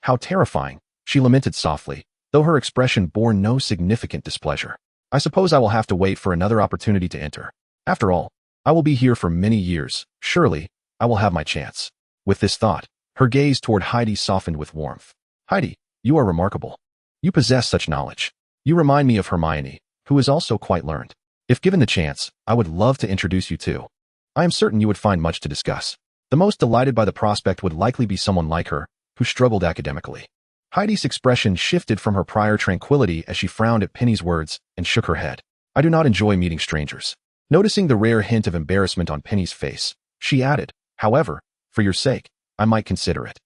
How terrifying, she lamented softly, though her expression bore no significant displeasure. "I suppose I will have to wait for another opportunity to enter. After all, I will be here for many years. Surely, I will have my chance." With this thought, her gaze toward Heidi softened with warmth. "Heidi, you are remarkable. You possess such knowledge. You remind me of Hermione, who is also quite learned. If given the chance, I would love to introduce you to. I am certain you would find much to discuss." The most delighted by the prospect would likely be someone like her, who struggled academically. Heidi's expression shifted from her prior tranquility as she frowned at Penny's words and shook her head. "I do not enjoy meeting strangers." Noticing the rare hint of embarrassment on Penny's face, she added, "However, for your sake, I might consider it."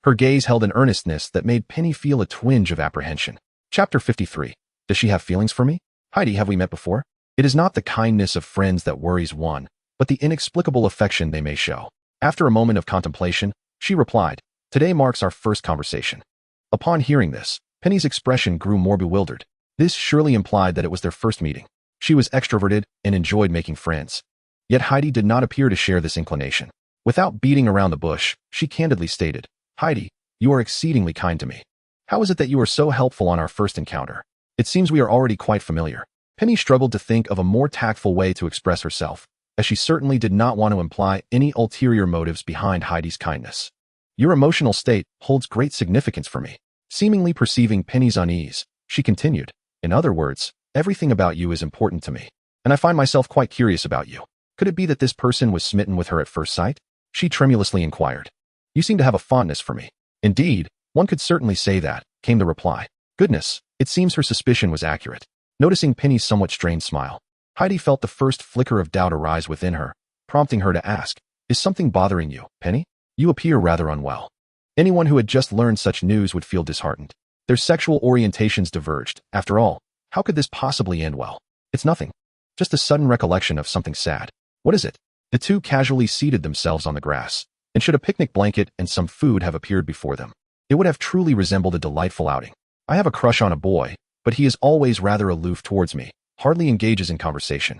Her gaze held an earnestness that made Penny feel a twinge of apprehension. Chapter 53. Does she have feelings for me? Heidi, have we met before? It is not the kindness of friends that worries one, but the inexplicable affection they may show. After a moment of contemplation, she replied, Today marks our first conversation. Upon hearing this, Penny's expression grew more bewildered. This surely implied that it was their first meeting. She was extroverted and enjoyed making friends. Yet Heidi did not appear to share this inclination. Without beating around the bush, she candidly stated, Heidi, you are exceedingly kind to me. How is it that you were so helpful on our first encounter? It seems we are already quite familiar. Penny struggled to think of a more tactful way to express herself, as she certainly did not want to imply any ulterior motives behind Heidi's kindness. Your emotional state holds great significance for me. Seemingly perceiving Penny's unease, she continued, In other words, everything about you is important to me, and I find myself quite curious about you. Could it be that this person was smitten with her at first sight? She tremulously inquired. You seem to have a fondness for me. Indeed, one could certainly say that, came the reply. Goodness, it seems her suspicion was accurate. Noticing Penny's somewhat strained smile, Heidi felt the first flicker of doubt arise within her, prompting her to ask, Is something bothering you, Penny? You appear rather unwell. Anyone who had just learned such news would feel disheartened. Their sexual orientations diverged. After all, how could this possibly end well? It's nothing. Just a sudden recollection of something sad. What is it? The two casually seated themselves on the grass, and should a picnic blanket and some food have appeared before them, it would have truly resembled a delightful outing. I have a crush on a boy, but he is always rather aloof towards me, hardly engages in conversation.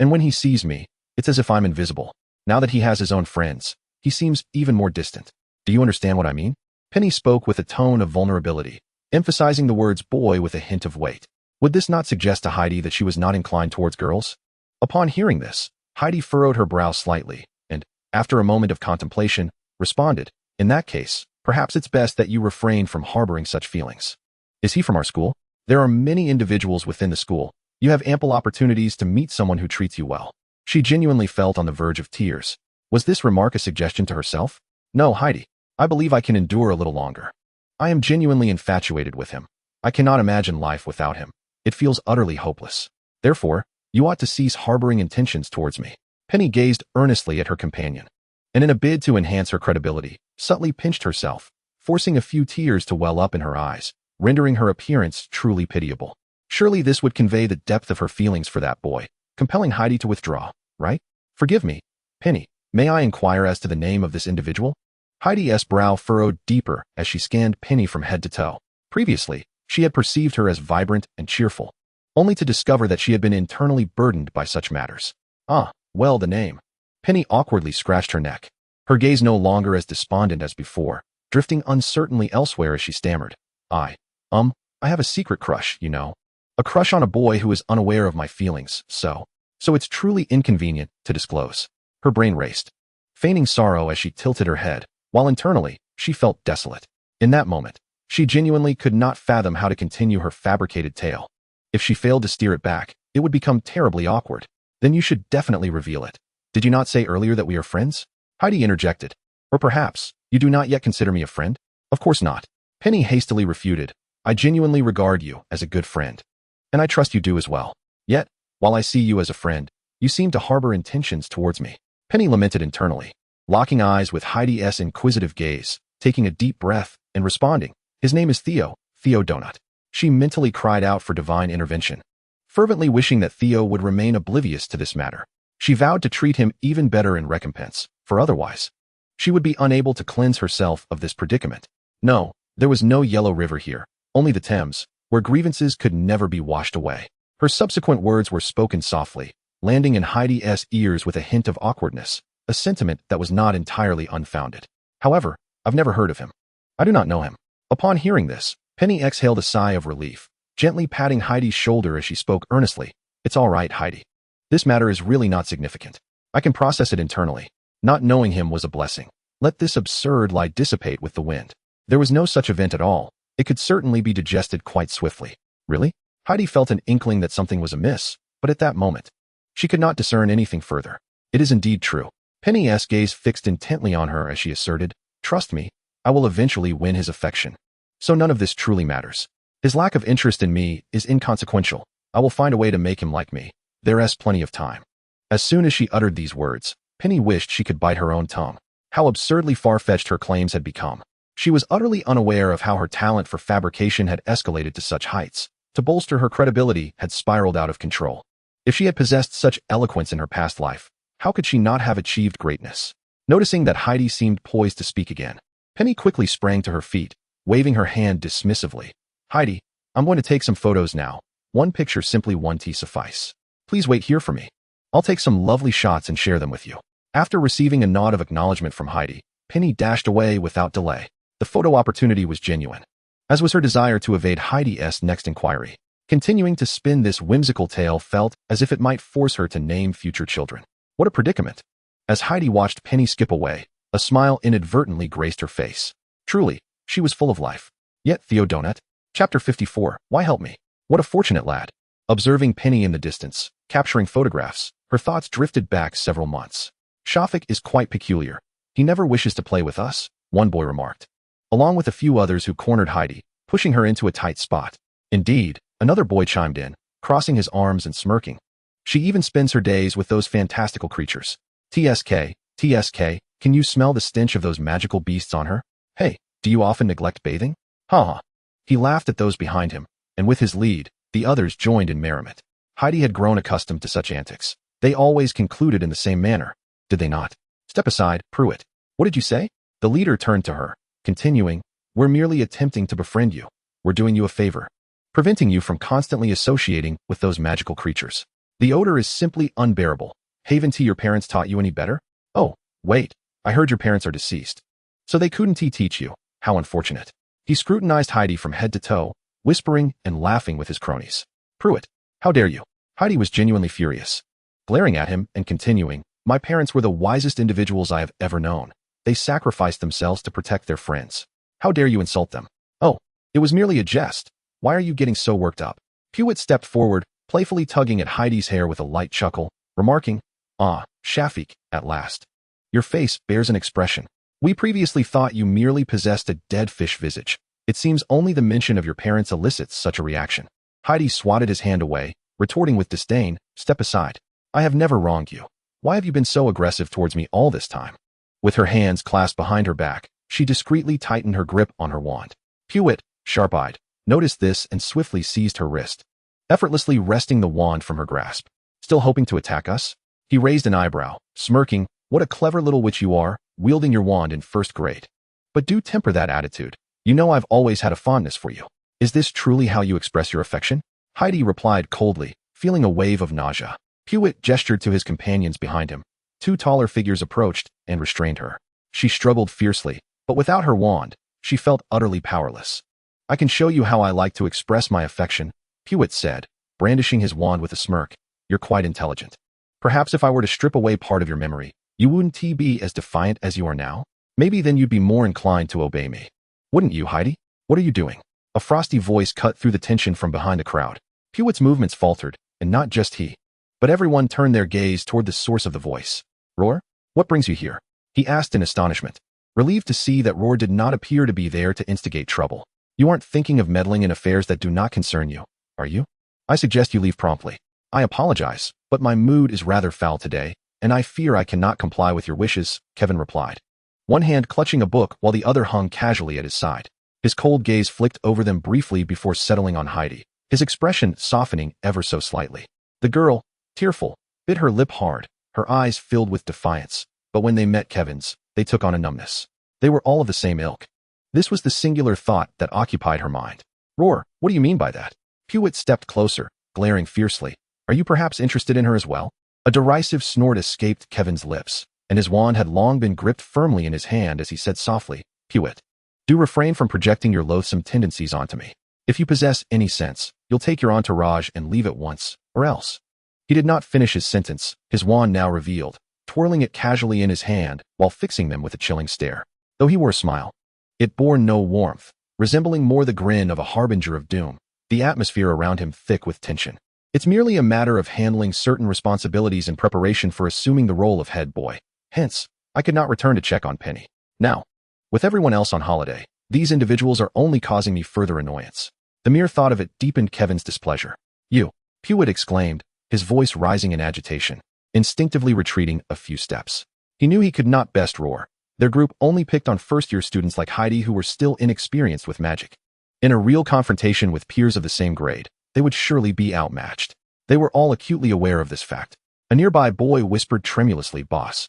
And when he sees me, it's as if I'm invisible. Now that he has his own friends, he seems even more distant. Do you understand what I mean? Penny spoke with a tone of vulnerability, emphasizing the words boy with a hint of weight. Would this not suggest to Heidi that she was not inclined towards girls? Upon hearing this, Heidi furrowed her brow slightly, and, after a moment of contemplation, responded, In that case, perhaps it's best that you refrain from harboring such feelings. Is he from our school? There are many individuals within the school. You have ample opportunities to meet someone who treats you well. She genuinely felt on the verge of tears. Was this remark a suggestion to herself? No, Heidi. I believe I can endure a little longer. I am genuinely infatuated with him. I cannot imagine life without him. It feels utterly hopeless. Therefore, you ought to cease harboring intentions towards me. Penny gazed earnestly at her companion, and in a bid to enhance her credibility, subtly pinched herself, forcing a few tears to well up in her eyes, rendering her appearance truly pitiable. Surely this would convey the depth of her feelings for that boy, compelling Heidi to withdraw, right? Forgive me, Penny, may I inquire as to the name of this individual? Heidi's brow furrowed deeper as she scanned Penny from head to toe. Previously, she had perceived her as vibrant and cheerful, only to discover that she had been internally burdened by such matters. Ah, well, the name. Penny awkwardly scratched her neck, her gaze no longer as despondent as before, drifting uncertainly elsewhere as she stammered. I have a secret crush, you know. A crush on a boy who is unaware of my feelings, so it's truly inconvenient to disclose. Her brain raced, feigning sorrow as she tilted her head, while internally, she felt desolate. In that moment, she genuinely could not fathom how to continue her fabricated tale. If she failed to steer it back, it would become terribly awkward. Then you should definitely reveal it. Did you not say earlier that we are friends? Heidi interjected. Or perhaps, you do not yet consider me a friend? Of course not. Penny hastily refuted. I genuinely regard you as a good friend. And I trust you do as well. Yet, while I see you as a friend, you seem to harbor intentions towards me. Penny lamented internally, locking eyes with Heidi's inquisitive gaze, taking a deep breath, and responding, His name is Theo, Theo Donut. She mentally cried out for divine intervention, fervently wishing that Theo would remain oblivious to this matter. She vowed to treat him even better in recompense, for otherwise, she would be unable to cleanse herself of this predicament. No, there was no yellow river here, only the Thames, where grievances could never be washed away. Her subsequent words were spoken softly, landing in Heidi's ears with a hint of awkwardness, a sentiment that was not entirely unfounded. However, I've never heard of him. I do not know him. Upon hearing this, Penny exhaled a sigh of relief, gently patting Heidi's shoulder as she spoke earnestly. It's all right, Heidi. This matter is really not significant. I can process it internally. Not knowing him was a blessing. Let this absurd lie dissipate with the wind. There was no such event at all. It could certainly be digested quite swiftly. Really? Heidi felt an inkling that something was amiss, but at that moment, she could not discern anything further. It is indeed true. Penny's gaze fixed intently on her as she asserted, Trust me, I will eventually win his affection. So none of this truly matters. His lack of interest in me is inconsequential. I will find a way to make him like me. There's plenty of time. As soon as she uttered these words, Penny wished she could bite her own tongue. How absurdly far-fetched her claims had become. She was utterly unaware of how her talent for fabrication had escalated to such heights. To bolster her credibility had spiraled out of control. If she had possessed such eloquence in her past life, how could she not have achieved greatness? Noticing that Heidi seemed poised to speak again, Penny quickly sprang to her feet, waving her hand dismissively. Heidi, I'm going to take some photos now. One picture simply won't suffice. Please wait here for me. I'll take some lovely shots and share them with you. After receiving a nod of acknowledgement from Heidi, Penny dashed away without delay. The photo opportunity was genuine, as was her desire to evade Heidi's next inquiry. Continuing to spin this whimsical tale felt as if it might force her to name future children. What a predicament! As Heidi watched Penny skip away, a smile inadvertently graced her face. Truly, she was full of life. Yet Theodore. Chapter 54. Why help me? What a fortunate lad. Observing Penny in the distance, capturing photographs, her thoughts drifted back several months. Shafik is quite peculiar. He never wishes to play with us, one boy remarked, along with a few others who cornered Heidi, pushing her into a tight spot. Indeed, another boy chimed in, crossing his arms and smirking. She even spends her days with those fantastical creatures. TSK, can you smell the stench of those magical beasts on her? Hey, do you often neglect bathing? Ha. He laughed at those behind him, and with his lead, the others joined in merriment. Heidi had grown accustomed to such antics. They always concluded in the same manner, did they not? Step aside, Pruitt. What did you say? The leader turned to her, continuing, we're merely attempting to befriend you. We're doing you a favor, preventing you from constantly associating with those magical creatures. The odor is simply unbearable. Haven't your parents taught you any better? Oh, wait, I heard your parents are deceased. So they couldn't teach you. How unfortunate. He scrutinized Heidi from head to toe, whispering and laughing with his cronies. Pruitt, how dare you? Heidi was genuinely furious, glaring at him and continuing, my parents were the wisest individuals I have ever known. They sacrificed themselves to protect their friends. How dare you insult them? Oh, it was merely a jest. Why are you getting so worked up? Pruitt stepped forward, playfully tugging at Heidi's hair with a light chuckle, remarking, Shafik, at last. Your face bears an expression. We previously thought you merely possessed a dead fish visage. It seems only the mention of your parents elicits such a reaction. Heidi swatted his hand away, retorting with disdain, step aside. I have never wronged you. Why have you been so aggressive towards me all this time? With her hands clasped behind her back, she discreetly tightened her grip on her wand. Pruitt, sharp-eyed, noticed this and swiftly seized her wrist, effortlessly wresting the wand from her grasp. Still hoping to attack us? He raised an eyebrow, smirking, what a clever little witch you are, wielding your wand in first grade. But do temper that attitude. You know I've always had a fondness for you. Is this truly how you express your affection? Heidi replied coldly, feeling a wave of nausea. Pruitt gestured to his companions behind him. Two taller figures approached and restrained her. She struggled fiercely, but without her wand, she felt utterly powerless. I can show you how I like to express my affection, Pruitt said, brandishing his wand with a smirk. You're quite intelligent. Perhaps if I were to strip away part of your memory, you wouldn't be as defiant as you are now? Maybe then you'd be more inclined to obey me. Wouldn't you, Heidi? What are you doing? A frosty voice cut through the tension from behind the crowd. Pruitt's movements faltered, and not just he, but everyone turned their gaze toward the source of the voice. Roar? What brings you here? He asked in astonishment, relieved to see that Roar did not appear to be there to instigate trouble. You aren't thinking of meddling in affairs that do not concern you, are you? I suggest you leave promptly. I apologize, but my mood is rather foul today, and I fear I cannot comply with your wishes, Kevin replied, one hand clutching a book while the other hung casually at his side. His cold gaze flicked over them briefly before settling on Heidi, his expression softening ever so slightly. The girl, tearful, bit her lip hard, her eyes filled with defiance, but when they met Kevin's, they took on a numbness. They were all of the same ilk. This was the singular thought that occupied her mind. Roar, what do you mean by that? Pruitt stepped closer, glaring fiercely. Are you perhaps interested in her as well? A derisive snort escaped Kevin's lips, and his wand had long been gripped firmly in his hand as he said softly, Pruitt, do refrain from projecting your loathsome tendencies onto me. If you possess any sense, you'll take your entourage and leave at once, or else. He did not finish his sentence, his wand now revealed, twirling it casually in his hand while fixing them with a chilling stare. Though he wore a smile, it bore no warmth, resembling more the grin of a harbinger of doom, the atmosphere around him thick with tension. It's merely a matter of handling certain responsibilities in preparation for assuming the role of head boy. Hence, I could not return to check on Penny. Now, with everyone else on holiday, these individuals are only causing me further annoyance. The mere thought of it deepened Kevin's displeasure. You, Pruitt exclaimed, his voice rising in agitation, instinctively retreating a few steps. He knew he could not best Roar, Their group only picked on first-year students like Heidi who were still inexperienced with magic. In a real confrontation with peers of the same grade, they would surely be outmatched. They were all acutely aware of this fact. A nearby boy whispered tremulously, "Boss.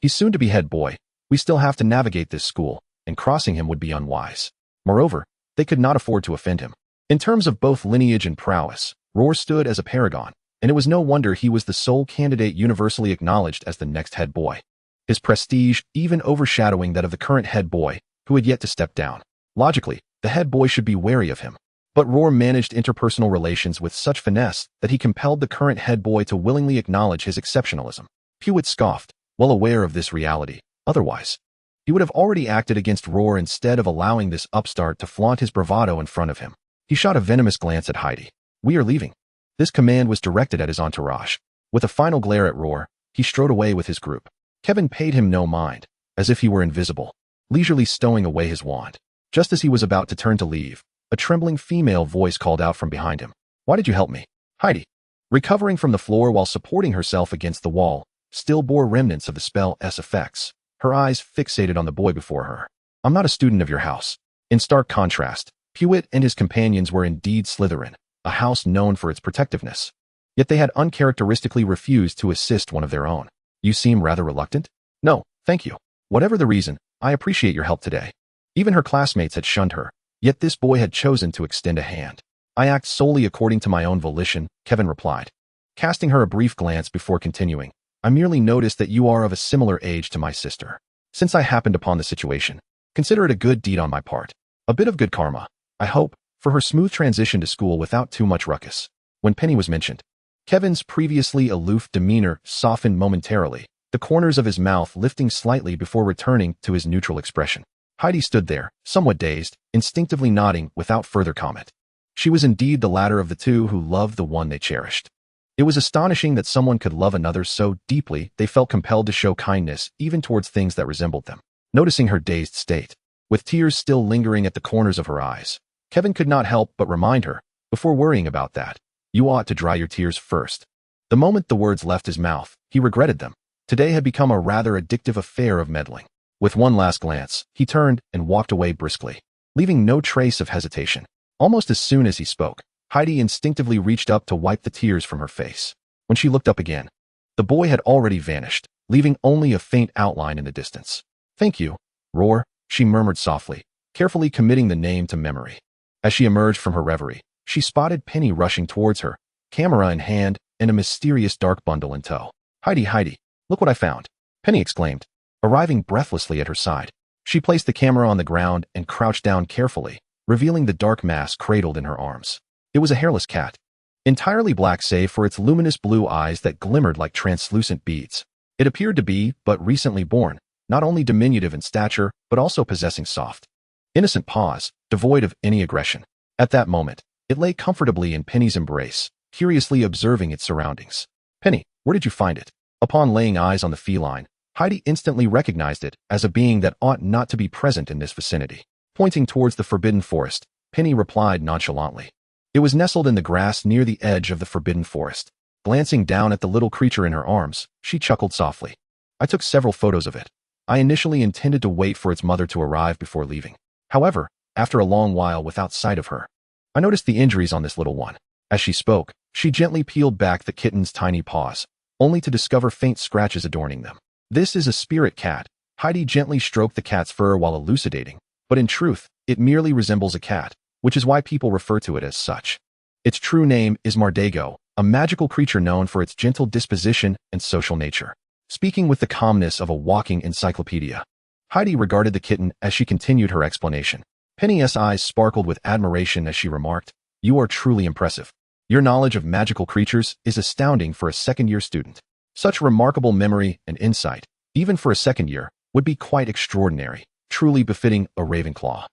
He's soon to be head boy. We still have to navigate this school, and crossing him would be unwise." Moreover, they could not afford to offend him. In terms of both lineage and prowess, Roar stood as a paragon, and it was no wonder he was the sole candidate universally acknowledged as the next head boy. His prestige even overshadowing that of the current head boy, who had yet to step down. Logically, the head boy should be wary of him. But Roar managed interpersonal relations with such finesse that he compelled the current head boy to willingly acknowledge his exceptionalism. Hewitt scoffed, well aware of this reality. Otherwise, he would have already acted against Roar instead of allowing this upstart to flaunt his bravado in front of him. He shot a venomous glance at Heidi. "We are leaving." This command was directed at his entourage. With a final glare at Roar, he strode away with his group. Kevin paid him no mind, as if he were invisible, leisurely stowing away his wand. Just as he was about to turn to leave, a trembling female voice called out from behind him. "Why did you help me?" Heidi, recovering from the floor while supporting herself against the wall, still bore remnants of the spell's effects, her eyes fixated on the boy before her. "I'm not a student of your house." In stark contrast, Hewitt and his companions were indeed Slytherin, a house known for its protectiveness. Yet they had uncharacteristically refused to assist one of their own. "You seem rather reluctant?" "No, thank you. Whatever the reason, I appreciate your help today." Even her classmates had shunned her, yet this boy had chosen to extend a hand. "I act solely according to my own volition," Kevin replied, casting her a brief glance before continuing. "I merely noticed that you are of a similar age to my sister. Since I happened upon the situation, consider it a good deed on my part. A bit of good karma, I hope, for her smooth transition to school without too much ruckus." When Penny was mentioned, Kevin's previously aloof demeanor softened momentarily, the corners of his mouth lifting slightly before returning to his neutral expression. Heidi stood there, somewhat dazed, instinctively nodding without further comment. She was indeed the latter of the two who loved the one they cherished. It was astonishing that someone could love another so deeply they felt compelled to show kindness even towards things that resembled them. Noticing her dazed state, with tears still lingering at the corners of her eyes, Kevin could not help but remind her, before worrying about that, "You ought to dry your tears first." The moment the words left his mouth, he regretted them. Today had become a rather addictive affair of meddling. With one last glance, he turned and walked away briskly, leaving no trace of hesitation. Almost as soon as he spoke, Heidi instinctively reached up to wipe the tears from her face. When she looked up again, the boy had already vanished, leaving only a faint outline in the distance. "Thank you, Roar," she murmured softly, carefully committing the name to memory. As she emerged from her reverie, she spotted Penny rushing towards her, camera in hand and a mysterious dark bundle in tow. Heidi, look what I found," Penny exclaimed, arriving breathlessly at her side. She placed the camera on the ground and crouched down carefully, revealing the dark mass cradled in her arms. It was a hairless cat, entirely black save for its luminous blue eyes that glimmered like translucent beads. It appeared to be but recently born, not only diminutive in stature, but also possessing soft, innocent paws, devoid of any aggression. At that moment, it lay comfortably in Penny's embrace, curiously observing its surroundings. "Penny, where did you find it?" Upon laying eyes on the feline, Heidi instantly recognized it as a being that ought not to be present in this vicinity. Pointing towards the forbidden forest, Penny replied nonchalantly. It was nestled in the grass near the edge of the forbidden forest. Glancing down at the little creature in her arms, she chuckled softly. "I took several photos of it. I initially intended to wait for its mother to arrive before leaving. However, after a long while without sight of her, I noticed the injuries on this little one." As she spoke, she gently peeled back the kitten's tiny paws, only to discover faint scratches adorning them. "This is a spirit cat." Heidi gently stroked the cat's fur while elucidating, but in truth, it merely resembles a cat, which is why people refer to it as such. Its true name is Mardago, a magical creature known for its gentle disposition and social nature. Speaking with the calmness of a walking encyclopedia, Heidi regarded the kitten as she continued her explanation. Penny's eyes sparkled with admiration as she remarked, "You are truly impressive. Your knowledge of magical creatures is astounding for a second-year student. Such remarkable memory and insight, even for a second year, would be quite extraordinary, truly befitting a Ravenclaw,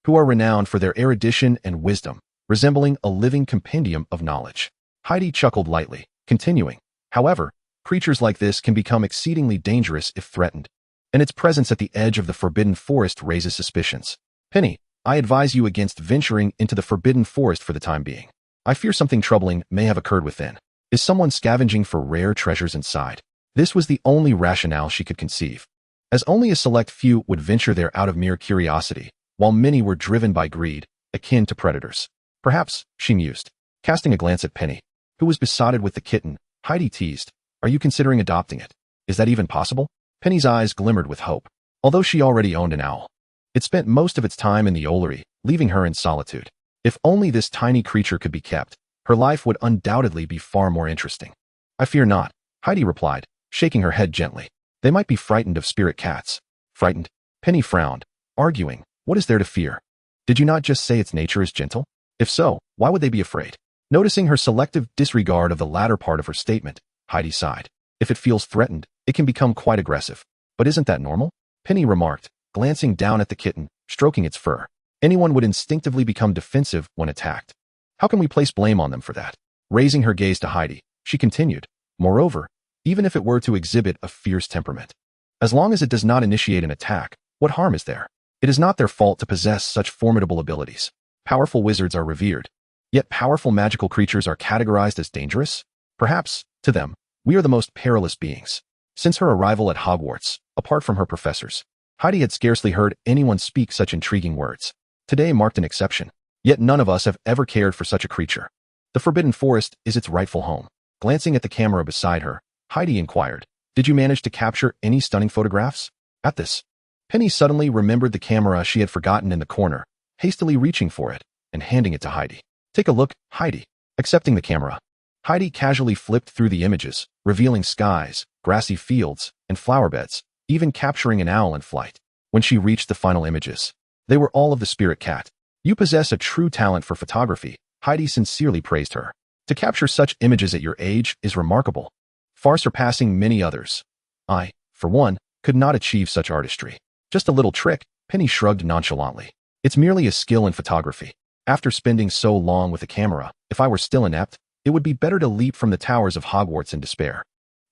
who are renowned for their erudition and wisdom, resembling a living compendium of knowledge." Heidi chuckled lightly, continuing, "However, creatures like this can become exceedingly dangerous if threatened, and its presence at the edge of the forbidden forest raises suspicions. Penny, I advise you against venturing into the forbidden forest for the time being. I fear something troubling may have occurred within. Is someone scavenging for rare treasures inside?" This was the only rationale she could conceive. as only a select few would venture there out of mere curiosity, while many were driven by greed, akin to predators. Perhaps, she mused, casting a glance at Penny, who was besotted with the kitten. Heidi teased, "Are you considering adopting it? Is that even possible?" Penny's eyes glimmered with hope. Although she already owned an owl, it spent most of its time in the Ollery, leaving her in solitude. If only this tiny creature could be kept, her life would undoubtedly be far more interesting. "I fear not," Heidi replied, shaking her head gently. "They might be frightened of spirit cats." "Frightened?" Penny frowned, arguing, "What is there to fear? Did you not just say its nature is gentle? If so, why would they be afraid?" Noticing her selective disregard of the latter part of her statement, Heidi sighed. "If it feels threatened, it can become quite aggressive. But isn't that normal?" Penny remarked, glancing down at the kitten, stroking its fur. "Anyone would instinctively become defensive when attacked. How can we place blame on them for that?" Raising her gaze to Heidi, she continued, "Moreover, even if it were to exhibit a fierce temperament, as long as it does not initiate an attack, what harm is there? It is not their fault to possess such formidable abilities. Powerful wizards are revered, yet powerful magical creatures are categorized as dangerous? Perhaps, to them, we are the most perilous beings." Since her arrival at Hogwarts, apart from her professors, Heidi had scarcely heard anyone speak such intriguing words. Today marked an exception, yet none of us have ever cared for such a creature. "The Forbidden Forest is its rightful home." Glancing at the camera beside her, Heidi inquired, "Did you manage to capture any stunning photographs?" At this, Penny suddenly remembered the camera she had forgotten in the corner, hastily reaching for it and handing it to Heidi. "Take a look, Heidi." Accepting the camera, Heidi casually flipped through the images, revealing skies, grassy fields, and flower beds, even capturing an owl in flight. When she reached the final images, they were all of the spirit cat. "You possess a true talent for photography," Heidi sincerely praised her. "To capture such images at your age is remarkable, far surpassing many others. I, for one, could not achieve such artistry." "Just a little trick," Penny shrugged nonchalantly. "It's merely a skill in photography. After spending so long with a camera, if I were still inept, it would be better to leap from the towers of Hogwarts in despair."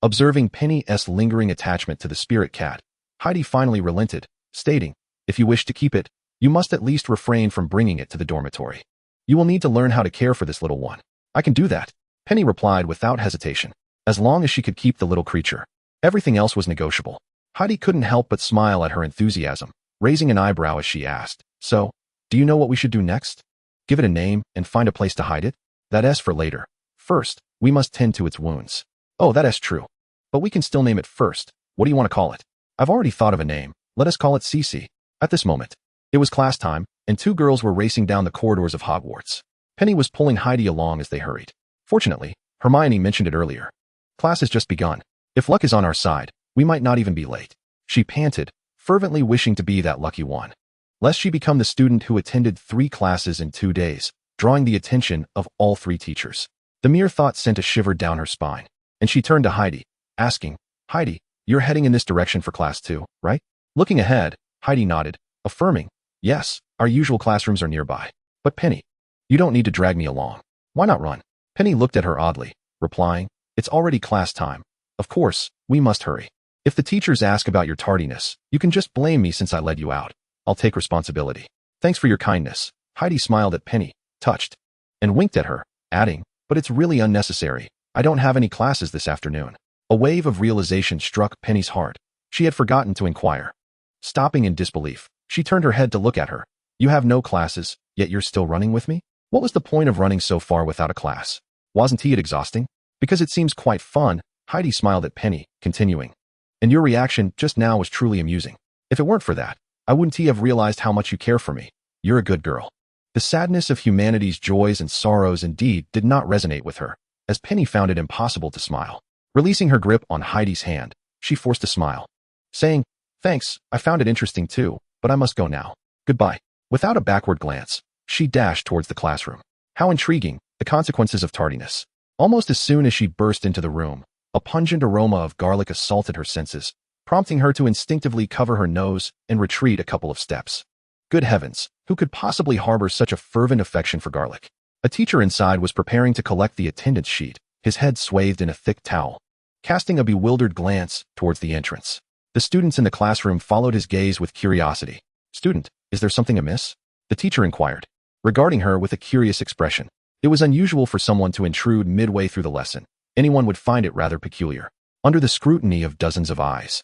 Observing Penny's lingering attachment to the spirit cat, Heidi finally relented, stating, "If you wish to keep it, you must at least refrain from bringing it to the dormitory. You will need to learn how to care for this little one." "I can do that," Penny replied without hesitation, as long as she could keep the little creature. Everything else was negotiable. Heidi couldn't help but smile at her enthusiasm, raising an eyebrow as she asked, "So, do you know what we should do next?" "Give it a name and find a place to hide it? That's for later. First, we must tend to its wounds." "Oh, that's true. But we can still name it first. What do you want to call it?" "I've already thought of a name. Let us call it Cece." At this moment, it was class time, and two girls were racing down the corridors of Hogwarts. Penny was pulling Heidi along as they hurried. Fortunately, Hermione mentioned it earlier. "Class has just begun. If luck is on our side, we might not even be late." She panted, fervently wishing to be that lucky one. Lest she become the student who attended 3 classes in 2 days, drawing the attention of all 3 teachers. The mere thought sent a shiver down her spine, and she turned to Heidi, asking, "Heidi, you're heading in this direction for class 2, right?" Looking ahead, Heidi nodded, affirming, "Yes, our usual classrooms are nearby. But Penny, you don't need to drag me along. Why not run?" Penny looked at her oddly, replying, "It's already class time. Of course, we must hurry. If the teachers ask about your tardiness, you can just blame me since I led you out. I'll take responsibility." "Thanks for your kindness." Heidi smiled at Penny, touched, and winked at her, adding, "But it's really unnecessary. I don't have any classes this afternoon." A wave of realization struck Penny's heart. She had forgotten to inquire. Stopping in disbelief, she turned her head to look at her. "You have no classes, yet you're still running with me? What was the point of running so far without a class? Wasn't it exhausting?" "Because it seems quite fun," Heidi smiled at Penny, continuing. "And your reaction just now was truly amusing. If it weren't for that, I wouldn't have realized how much you care for me. You're a good girl." The sadness of humanity's joys and sorrows indeed did not resonate with her, as Penny found it impossible to smile. Releasing her grip on Heidi's hand, she forced a smile, saying, "Thanks, I found it interesting too, but I must go now. Goodbye." Without a backward glance, she dashed towards the classroom. How intriguing, the consequences of tardiness. Almost as soon as she burst into the room, a pungent aroma of garlic assaulted her senses, prompting her to instinctively cover her nose and retreat a couple of steps. Good heavens, who could possibly harbor such a fervent affection for garlic? A teacher inside was preparing to collect the attendance sheet, his head swathed in a thick towel, casting a bewildered glance towards the entrance. The students in the classroom followed his gaze with curiosity. "Student, is there something amiss?" the teacher inquired, regarding her with a curious expression. It was unusual for someone to intrude midway through the lesson. Anyone would find it rather peculiar. Under the scrutiny of dozens of eyes,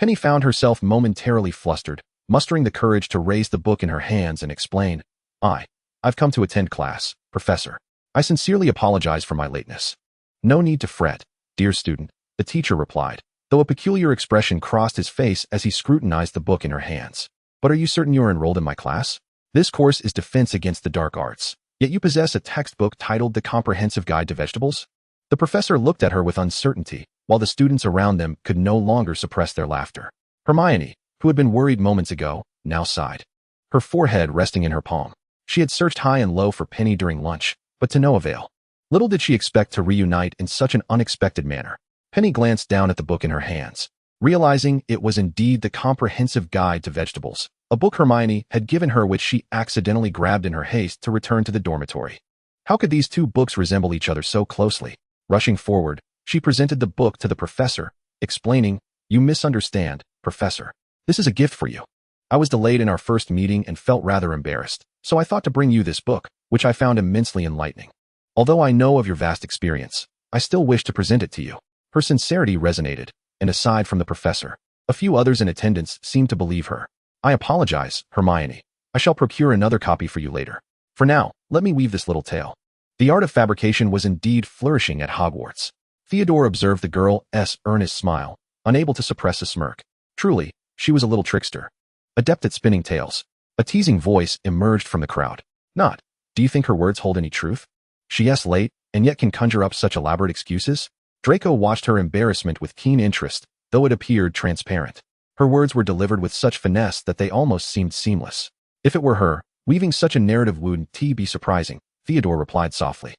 Penny found herself momentarily flustered, mustering the courage to raise the book in her hands and explain, I've come to attend class, Professor. I sincerely apologize for my lateness. No need to fret, dear student, the teacher replied, though a peculiar expression crossed his face as he scrutinized the book in her hands. But are you certain you are enrolled in my class? This course is Defense Against the Dark Arts, yet you possess a textbook titled The Comprehensive Guide to Vegetables? The professor looked at her with uncertainty, while the students around them could no longer suppress their laughter. Hermione, who had been worried moments ago, now sighed, her forehead resting in her palm. She had searched high and low for Penny during lunch, but to no avail. Little did she expect to reunite in such an unexpected manner. Penny glanced down at the book in her hands, realizing it was indeed The Comprehensive Guide to Vegetables, a book Hermione had given her which she accidentally grabbed in her haste to return to the dormitory. How could these two books resemble each other so closely? Rushing forward, she presented the book to the professor, explaining, You misunderstand, Professor. This is a gift for you. I was delayed in our first meeting and felt rather embarrassed, so I thought to bring you this book, which I found immensely enlightening. Although I know of your vast experience, I still wish to present it to you. Her sincerity resonated, and aside from the professor, a few others in attendance seemed to believe her. I apologize, Hermione. I shall procure another copy for you later. For now, let me weave this little tale. The art of fabrication was indeed flourishing at Hogwarts. Theodore observed the girl's earnest smile, unable to suppress a smirk. Truly, she was a little trickster. Adept at spinning tales. A teasing voice emerged from the crowd. Not, do you think her words hold any truth? She is late, and yet can conjure up such elaborate excuses? Draco watched her embarrassment with keen interest, though it appeared transparent. Her words were delivered with such finesse that they almost seemed seamless. If it were her, weaving such a narrative wouldn't be surprising, Theodore replied softly.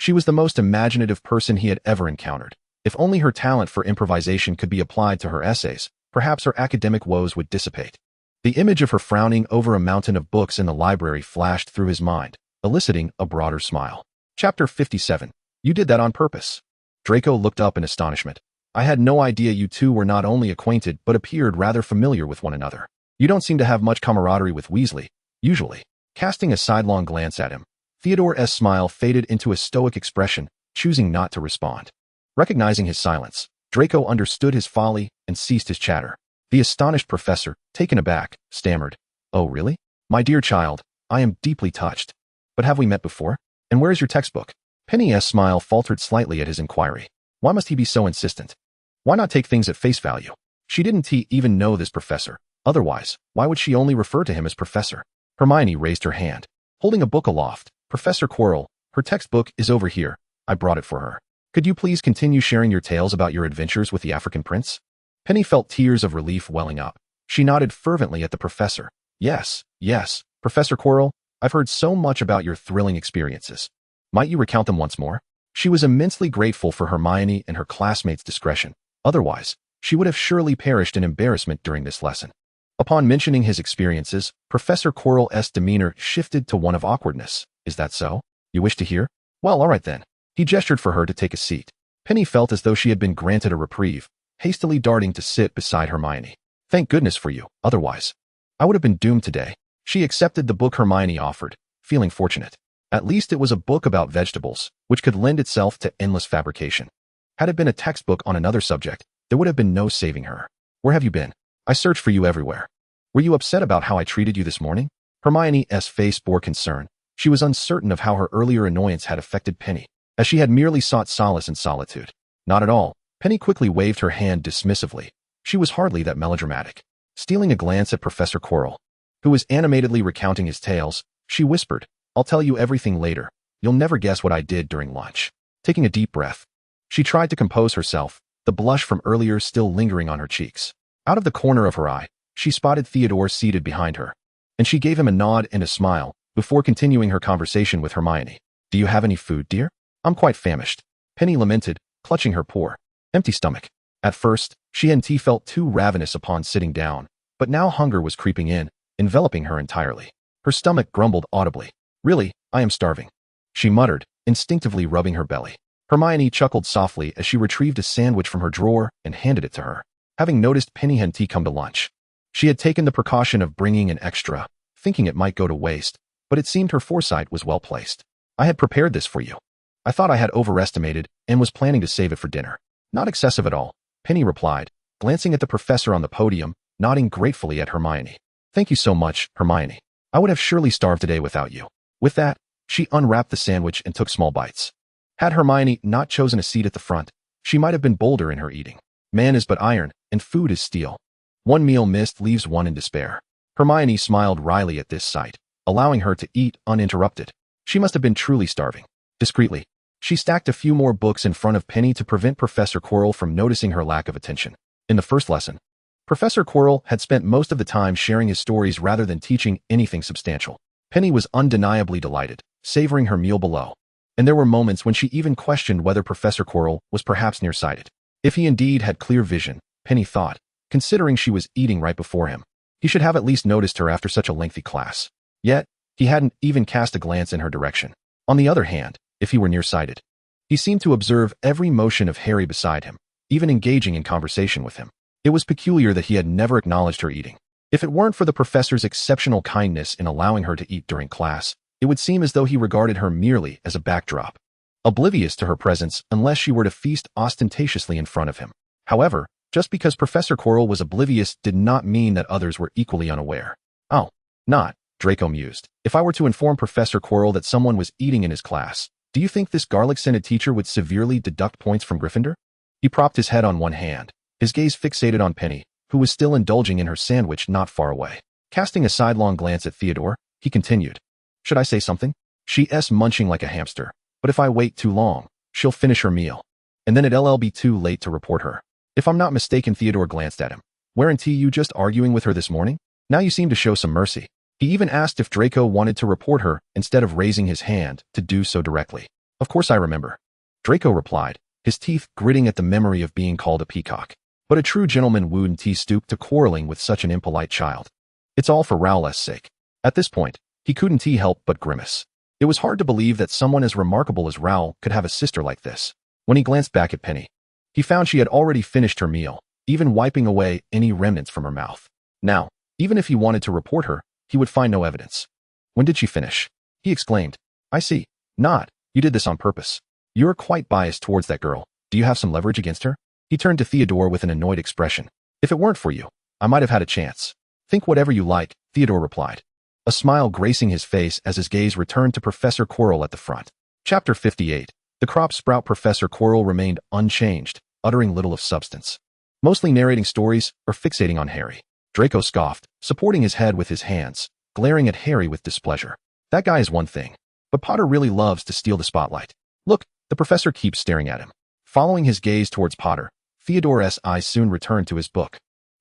She was the most imaginative person he had ever encountered. If only her talent for improvisation could be applied to her essays, perhaps her academic woes would dissipate. The image of her frowning over a mountain of books in the library flashed through his mind, eliciting a broader smile. Chapter 57. You did that on purpose. Draco looked up in astonishment. I had no idea you two were not only acquainted but appeared rather familiar with one another. You don't seem to have much camaraderie with Weasley, usually. Casting a sidelong glance at him, Theodore's smile faded into a stoic expression, choosing not to respond. Recognizing his silence, Draco understood his folly and ceased his chatter. The astonished professor, taken aback, stammered, Oh really? My dear child, I am deeply touched. But have we met before? And where is your textbook? Penny's smile faltered slightly at his inquiry. Why must he be so insistent? Why not take things at face value? She didn't even know this professor. Otherwise, why would she only refer to him as professor? Hermione raised her hand, holding a book aloft. Professor Quirrell, her textbook is over here. I brought it for her. Could you please continue sharing your tales about your adventures with the African prince? Penny felt tears of relief welling up. She nodded fervently at the professor. Yes, Professor Quirrell, I've heard so much about your thrilling experiences. Might you recount them once more? She was immensely grateful for Hermione and her classmates' discretion. Otherwise, she would have surely perished in embarrassment during this lesson. Upon mentioning his experiences, Professor Quirrell's demeanor shifted to one of awkwardness. Is that so? You wish to hear? Well, all right then. He gestured for her to take a seat. Penny felt as though she had been granted a reprieve, hastily darting to sit beside Hermione. Thank goodness for you, otherwise I would have been doomed today. She accepted the book Hermione offered, feeling fortunate. At least it was a book about vegetables, which could lend itself to endless fabrication. Had it been a textbook on another subject, there would have been no saving her. Where have you been? I searched for you everywhere. Were you upset about how I treated you this morning? Hermione's face bore concern. She was uncertain of how her earlier annoyance had affected Penny, as she had merely sought solace in solitude. Not at all. Penny quickly waved her hand dismissively. She was hardly that melodramatic. Stealing a glance at Professor Quirrell, who was animatedly recounting his tales, she whispered, I'll tell you everything later. You'll never guess what I did during lunch. Taking a deep breath, she tried to compose herself, the blush from earlier still lingering on her cheeks. Out of the corner of her eye, she spotted Theodore seated behind her, and she gave him a nod and a smile before continuing her conversation with Hermione. Do you have any food, dear? I'm quite famished. Penny lamented, clutching her poor, empty stomach. At first, she and T felt too ravenous upon sitting down, but now hunger was creeping in, enveloping her entirely. Her stomach grumbled audibly. Really, I am starving, she muttered, instinctively rubbing her belly. Hermione chuckled softly as she retrieved a sandwich from her drawer and handed it to her. Having noticed Penny and T come to lunch, she had taken the precaution of bringing an extra, thinking it might go to waste, but it seemed her foresight was well placed. I had prepared this for you. I thought I had overestimated and was planning to save it for dinner. Not excessive at all, Penny replied, glancing at the professor on the podium, nodding gratefully at Hermione. Thank you so much, Hermione. I would have surely starved today without you. With that, she unwrapped the sandwich and took small bites. Had Hermione not chosen a seat at the front, she might have been bolder in her eating. Man is but iron, and food is steel. One meal missed leaves one in despair. Hermione smiled wryly at this sight, allowing her to eat uninterrupted. She must have been truly starving. Discreetly, she stacked a few more books in front of Penny to prevent Professor Quirrell from noticing her lack of attention. In the first lesson, Professor Quirrell had spent most of the time sharing his stories rather than teaching anything substantial. Penny was undeniably delighted, savoring her meal below. And there were moments when she even questioned whether Professor Quirrell was perhaps nearsighted. If he indeed had clear vision, Penny thought, considering she was eating right before him, he should have at least noticed her after such a lengthy class. Yet, he hadn't even cast a glance in her direction. On the other hand, if he were nearsighted, he seemed to observe every motion of Harry beside him, even engaging in conversation with him. It was peculiar that he had never acknowledged her eating. If it weren't for the professor's exceptional kindness in allowing her to eat during class, it would seem as though he regarded her merely as a backdrop, oblivious to her presence unless she were to feast ostentatiously in front of him. However, just because Professor Quirrell was oblivious did not mean that others were equally unaware. Oh, not, Draco mused. If I were to inform Professor Quirrell that someone was eating in his class, do you think this garlic-scented teacher would severely deduct points from Gryffindor? He propped his head on one hand, his gaze fixated on Penny, who was still indulging in her sandwich not far away. Casting a sidelong glance at Theodore, he continued. Should I say something? She's munching like a hamster, but if I wait too long, she'll finish her meal. And then it'll be too late to report her. If I'm not mistaken, Theodore glanced at him. Weren't you just arguing with her this morning? Now you seem to show some mercy. He even asked if Draco wanted to report her instead of raising his hand to do so directly. Of course I remember. Draco replied, his teeth gritting at the memory of being called a peacock. But a true gentleman wouldn't stoop to quarreling with such an impolite child. It's all for Rowl's sake. At this point, he couldn't help but grimace. It was hard to believe that someone as remarkable as Rowell could have a sister like this. When he glanced back at Penny, he found she had already finished her meal, even wiping away any remnants from her mouth. Now, even if he wanted to report her, he would find no evidence. When did she finish? He exclaimed. I see. Not. You did this on purpose. You're quite biased towards that girl. Do you have some leverage against her? He turned to Theodore with an annoyed expression. If it weren't for you, I might have had a chance. Think whatever you like, Theodore replied, a smile gracing his face as his gaze returned to Professor Quirrell at the front. Chapter 58. The crop sprout. Professor Quirrell remained unchanged, uttering little of substance, mostly narrating stories or fixating on Harry. Draco scoffed, supporting his head with his hands, glaring at Harry with displeasure. That guy is one thing, but Potter really loves to steal the spotlight. Look, the professor keeps staring at him. Following his gaze towards Potter, Theodore's eyes soon returned to his book.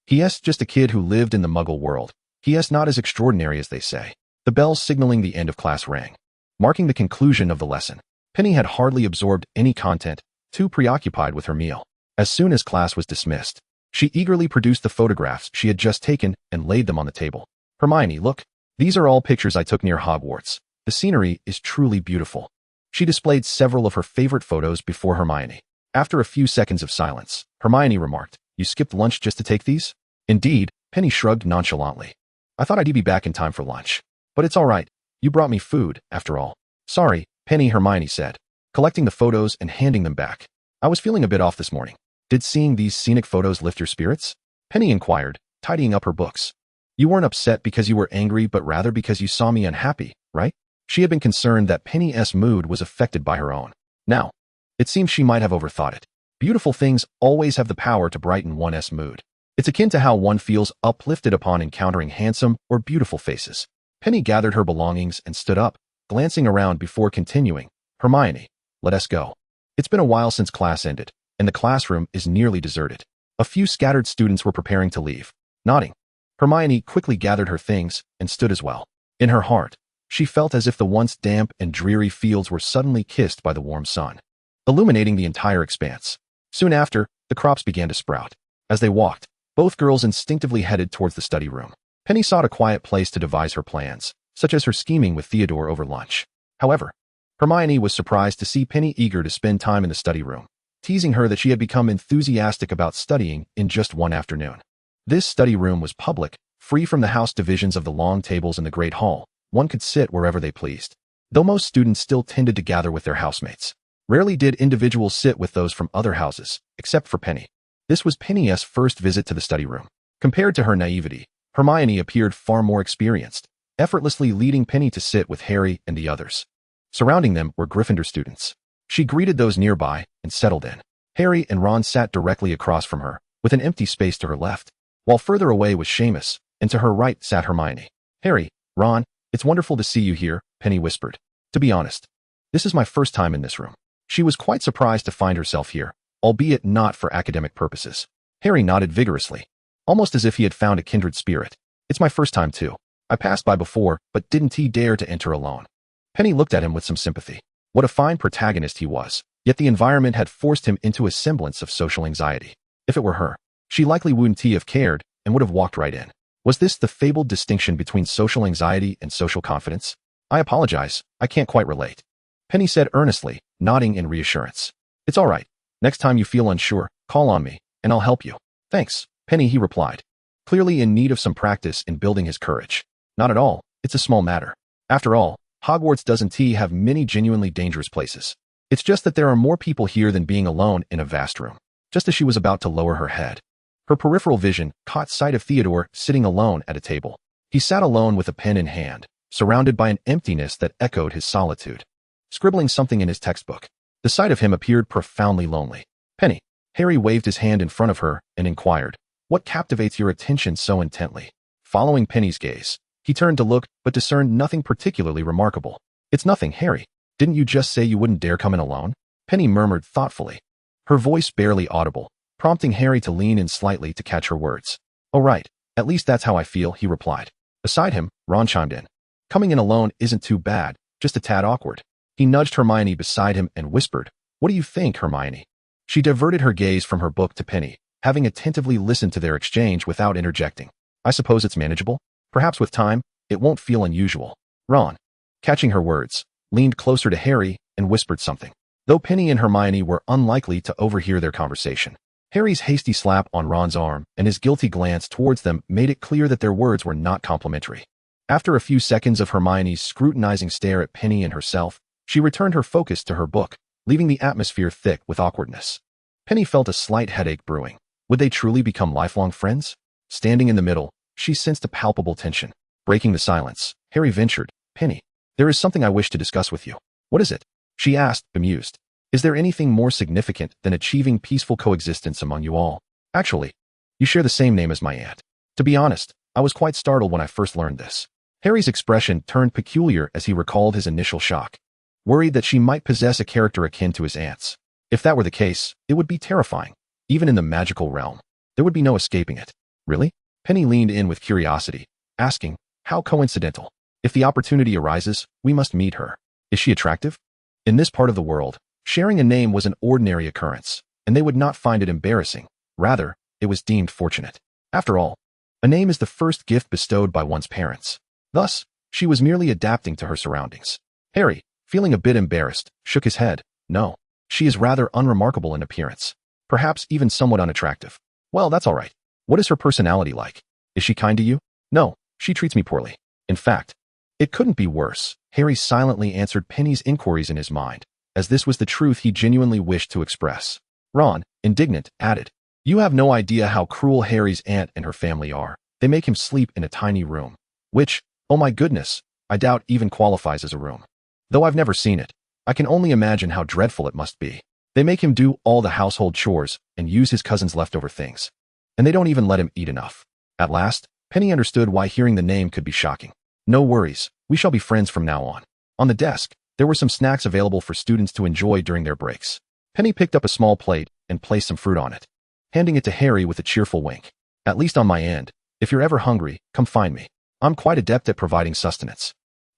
He's just a kid who lived in the Muggle world. He's not as extraordinary as they say. The bell signaling the end of class rang, marking the conclusion of the lesson. Penny had hardly absorbed any content, too preoccupied with her meal. As soon as class was dismissed, she eagerly produced the photographs she had just taken and laid them on the table. Hermione, look. These are all pictures I took near Hogwarts. The scenery is truly beautiful. She displayed several of her favorite photos before Hermione. After a few seconds of silence, Hermione remarked, You skipped lunch just to take these? Indeed, Penny shrugged nonchalantly. I thought I'd be back in time for lunch. But it's all right. You brought me food, after all. Sorry, Penny, Hermione said, collecting the photos and handing them back. I was feeling a bit off this morning. Did seeing these scenic photos lift your spirits? Penny inquired, tidying up her books. You weren't upset because you were angry, but rather because you saw me unhappy, right? She had been concerned that Penny's mood was affected by her own. Now, it seems she might have overthought it. Beautiful things always have the power to brighten one's mood. It's akin to how one feels uplifted upon encountering handsome or beautiful faces. Penny gathered her belongings and stood up, glancing around before continuing. Hermione, let us go. It's been a while since class ended, and the classroom is nearly deserted. A few scattered students were preparing to leave. Nodding, Hermione quickly gathered her things and stood as well. In her heart, she felt as if the once damp and dreary fields were suddenly kissed by the warm sun, illuminating the entire expanse. Soon after, the crops began to sprout. As they walked, both girls instinctively headed towards the study room. Penny sought a quiet place to devise her plans, such as her scheming with Theodore over lunch. However, Hermione was surprised to see Penny eager to spend time in the study room, teasing her that she had become enthusiastic about studying in just one afternoon. This study room was public, free from the house divisions of the long tables in the great hall. One could sit wherever they pleased. Though most students still tended to gather with their housemates, rarely did individuals sit with those from other houses, except for Penny. This was Penny's first visit to the study room. Compared to her naivety, Hermione appeared far more experienced, effortlessly leading Penny to sit with Harry and the others. Surrounding them were Gryffindor students. She greeted those nearby and settled in. Harry and Ron sat directly across from her, with an empty space to her left, while further away was Seamus, and to her right sat Hermione. Harry, Ron, it's wonderful to see you here, Penny whispered. To be honest, this is my first time in this room. She was quite surprised to find herself here, albeit not for academic purposes. Harry nodded vigorously, almost as if he had found a kindred spirit. It's my first time too. I passed by before, but didn't he dare to enter alone. Penny looked at him with some sympathy. What a fine protagonist he was, yet the environment had forced him into a semblance of social anxiety. If it were her, she likely wouldn't have cared and would have walked right in. Was this the fabled distinction between social anxiety and social confidence? I apologize, I can't quite relate. Penny said earnestly, nodding in reassurance. It's all right. Next time you feel unsure, call on me, and I'll help you. Thanks, Penny, he replied, clearly in need of some practice in building his courage. Not at all, it's a small matter. After all, Hogwarts doesn't have many genuinely dangerous places. It's just that there are more people here than being alone in a vast room. Just as she was about to lower her head, her peripheral vision caught sight of Theodore sitting alone at a table. He sat alone with a pen in hand, surrounded by an emptiness that echoed his solitude, scribbling something in his textbook. The sight of him appeared profoundly lonely. Penny, Harry waved his hand in front of her and inquired, what captivates your attention so intently? Following Penny's gaze, he turned to look but discerned nothing particularly remarkable. It's nothing, Harry. Didn't you just say you wouldn't dare come in alone? Penny murmured thoughtfully, her voice barely audible, prompting Harry to lean in slightly to catch her words. Oh right, at least that's how I feel, he replied. Beside him, Ron chimed in. Coming in alone isn't too bad, just a tad awkward. He nudged Hermione beside him and whispered, what do you think, Hermione? She diverted her gaze from her book to Penny, having attentively listened to their exchange without interjecting. I suppose it's manageable. Perhaps with time, it won't feel unusual. Ron, catching her words, leaned closer to Harry and whispered something, though Penny and Hermione were unlikely to overhear their conversation. Harry's hasty slap on Ron's arm and his guilty glance towards them made it clear that their words were not complimentary. After a few seconds of Hermione's scrutinizing stare at Penny and herself, she returned her focus to her book, leaving the atmosphere thick with awkwardness. Penny felt a slight headache brewing. Would they truly become lifelong friends? Standing in the middle, she sensed a palpable tension. Breaking the silence, Harry ventured, Penny, there is something I wish to discuss with you. What is it? She asked, bemused. Is there anything more significant than achieving peaceful coexistence among you all? Actually, you share the same name as my aunt. To be honest, I was quite startled when I first learned this. Harry's expression turned peculiar as he recalled his initial shock, worried that she might possess a character akin to his aunt's. If that were the case, it would be terrifying. Even in the magical realm, there would be no escaping it. Really? Penny leaned in with curiosity, asking, how coincidental. If the opportunity arises, we must meet her. Is she attractive? In this part of the world, sharing a name was an ordinary occurrence, and they would not find it embarrassing. Rather, it was deemed fortunate. After all, a name is the first gift bestowed by one's parents. Thus, she was merely adapting to her surroundings. Harry, feeling a bit embarrassed, shook his head. No, she is rather unremarkable in appearance. Perhaps even somewhat unattractive. Well, that's all right. What is her personality like? Is she kind to you? No, she treats me poorly. In fact, it couldn't be worse. Harry silently answered Penny's inquiries in his mind, as this was the truth he genuinely wished to express. Ron, indignant, added, you have no idea how cruel Harry's aunt and her family are. They make him sleep in a tiny room, which, oh my goodness, I doubt even qualifies as a room. Though I've never seen it, I can only imagine how dreadful it must be. They make him do all the household chores and use his cousin's leftover things. And they don't even let him eat enough. At last, Penny understood why hearing the name could be shocking. No worries, we shall be friends from now on. On the desk, there were some snacks available for students to enjoy during their breaks. Penny picked up a small plate and placed some fruit on it, handing it to Harry with a cheerful wink. At least on my end, if you're ever hungry, come find me. I'm quite adept at providing sustenance.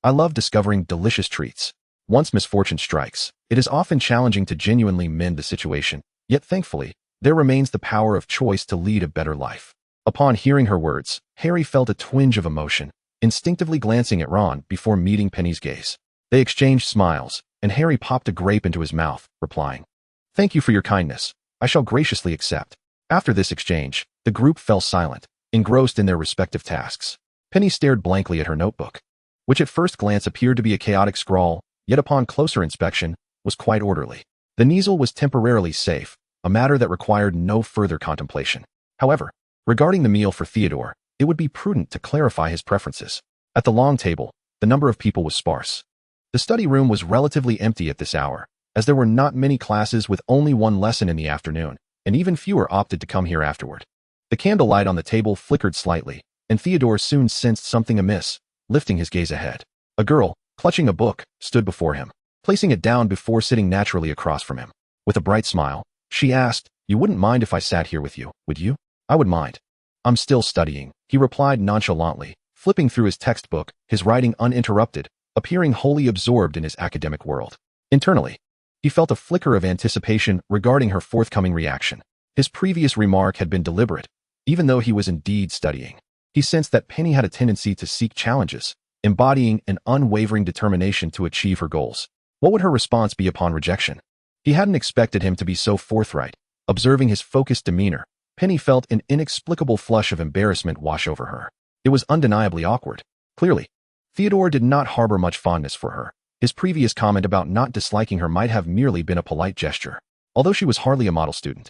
I love discovering delicious treats. Once misfortune strikes, it is often challenging to genuinely mend the situation, yet thankfully, there remains the power of choice to lead a better life. Upon hearing her words, Harry felt a twinge of emotion, instinctively glancing at Ron before meeting Penny's gaze. They exchanged smiles, and Harry popped a grape into his mouth, replying, Thank you for your kindness. I shall graciously accept. After this exchange, the group fell silent, engrossed in their respective tasks. Penny stared blankly at her notebook, which at first glance appeared to be a chaotic scrawl, yet upon closer inspection, was quite orderly. The easel was temporarily safe, a matter that required no further contemplation. However, regarding the meal for Theodore, it would be prudent to clarify his preferences. At the long table, the number of people was sparse. The study room was relatively empty at this hour, as there were not many classes with only one lesson in the afternoon, and even fewer opted to come here afterward. The candlelight on the table flickered slightly, and Theodore soon sensed something amiss, lifting his gaze ahead. A girl, clutching a book, stood before him, placing it down before sitting naturally across from him. With a bright smile, she asked, "You wouldn't mind if I sat here with you, would you?" "I would mind. I'm still studying," he replied nonchalantly, flipping through his textbook, his writing uninterrupted, appearing wholly absorbed in his academic world. Internally, he felt a flicker of anticipation regarding her forthcoming reaction. His previous remark had been deliberate, even though he was indeed studying. He sensed that Penny had a tendency to seek challenges, embodying an unwavering determination to achieve her goals. What would her response be upon rejection? He hadn't expected him to be so forthright. Observing his focused demeanor, Penny felt an inexplicable flush of embarrassment wash over her. It was undeniably awkward. Clearly, Theodore did not harbor much fondness for her. His previous comment about not disliking her might have merely been a polite gesture, although she was hardly a model student.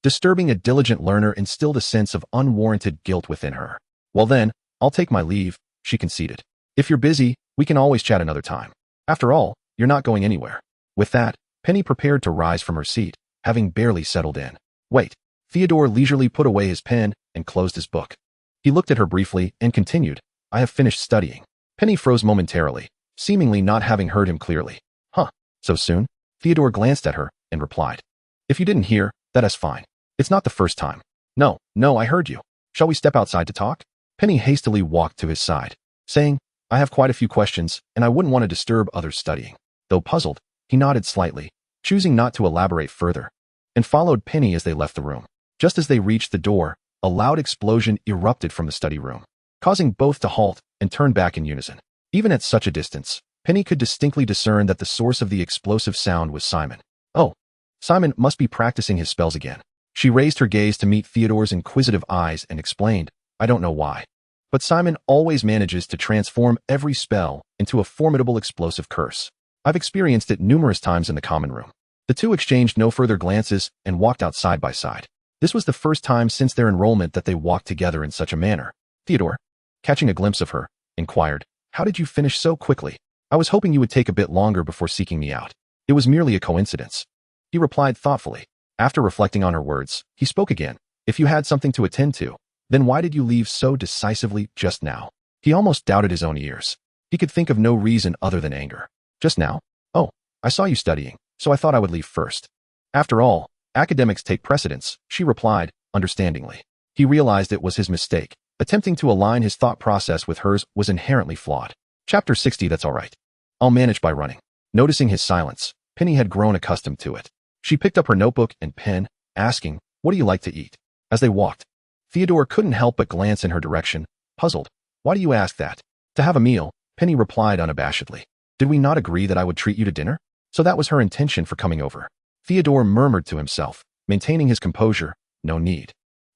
Disturbing a diligent learner instilled a sense of unwarranted guilt within her. "Well then, I'll take my leave," she conceded. "If you're busy, we can always chat another time. After all, you're not going anywhere." With that, Penny prepared to rise from her seat, having barely settled in. "Wait." Theodore leisurely put away his pen and closed his book. He looked at her briefly and continued, "I have finished studying." Penny froze momentarily, seemingly not having heard him clearly. "Huh, so soon?" Theodore glanced at her and replied, "If you didn't hear, that is fine. It's not the first time." No, I heard you. Shall we step outside to talk?" Penny hastily walked to his side, saying, "I have quite a few questions, and I wouldn't want to disturb others studying." Though puzzled, he nodded slightly, choosing not to elaborate further, and followed Penny as they left the room. Just as they reached the door, a loud explosion erupted from the study room, causing both to halt and turn back in unison. Even at such a distance, Penny could distinctly discern that the source of the explosive sound was Simon. Oh, Simon must be practicing his spells again. She raised her gaze to meet Theodore's inquisitive eyes and explained, "I don't know why, but Simon always manages to transform every spell into a formidable explosive curse. I've experienced it numerous times in the common room." The two exchanged no further glances and walked out side by side. This was the first time since their enrollment that they walked together in such a manner. Theodore, catching a glimpse of her, inquired, "How did you finish so quickly? I was hoping you would take a bit longer before seeking me out." "It was merely a coincidence," he replied thoughtfully. After reflecting on her words, he spoke again. "If you had something to attend to, then why did you leave so decisively just now?" He almost doubted his own ears. He could think of no reason other than anger. "Just now? Oh, I saw you studying, so I thought I would leave first." "After all, academics take precedence," she replied, understandingly. He realized it was his mistake. Attempting to align his thought process with hers was inherently flawed. Chapter 60. That's all right. I'll manage by running. Noticing his silence, Penny had grown accustomed to it. She picked up her notebook and pen, asking, "What do you like to eat?" As they walked, Theodore couldn't help but glance in her direction, puzzled. "Why do you ask that?" "To have a meal," Penny replied unabashedly. "Did we not agree that I would treat you to dinner?" So that was her intention for coming over. Theodore murmured to himself, maintaining his composure, "No need.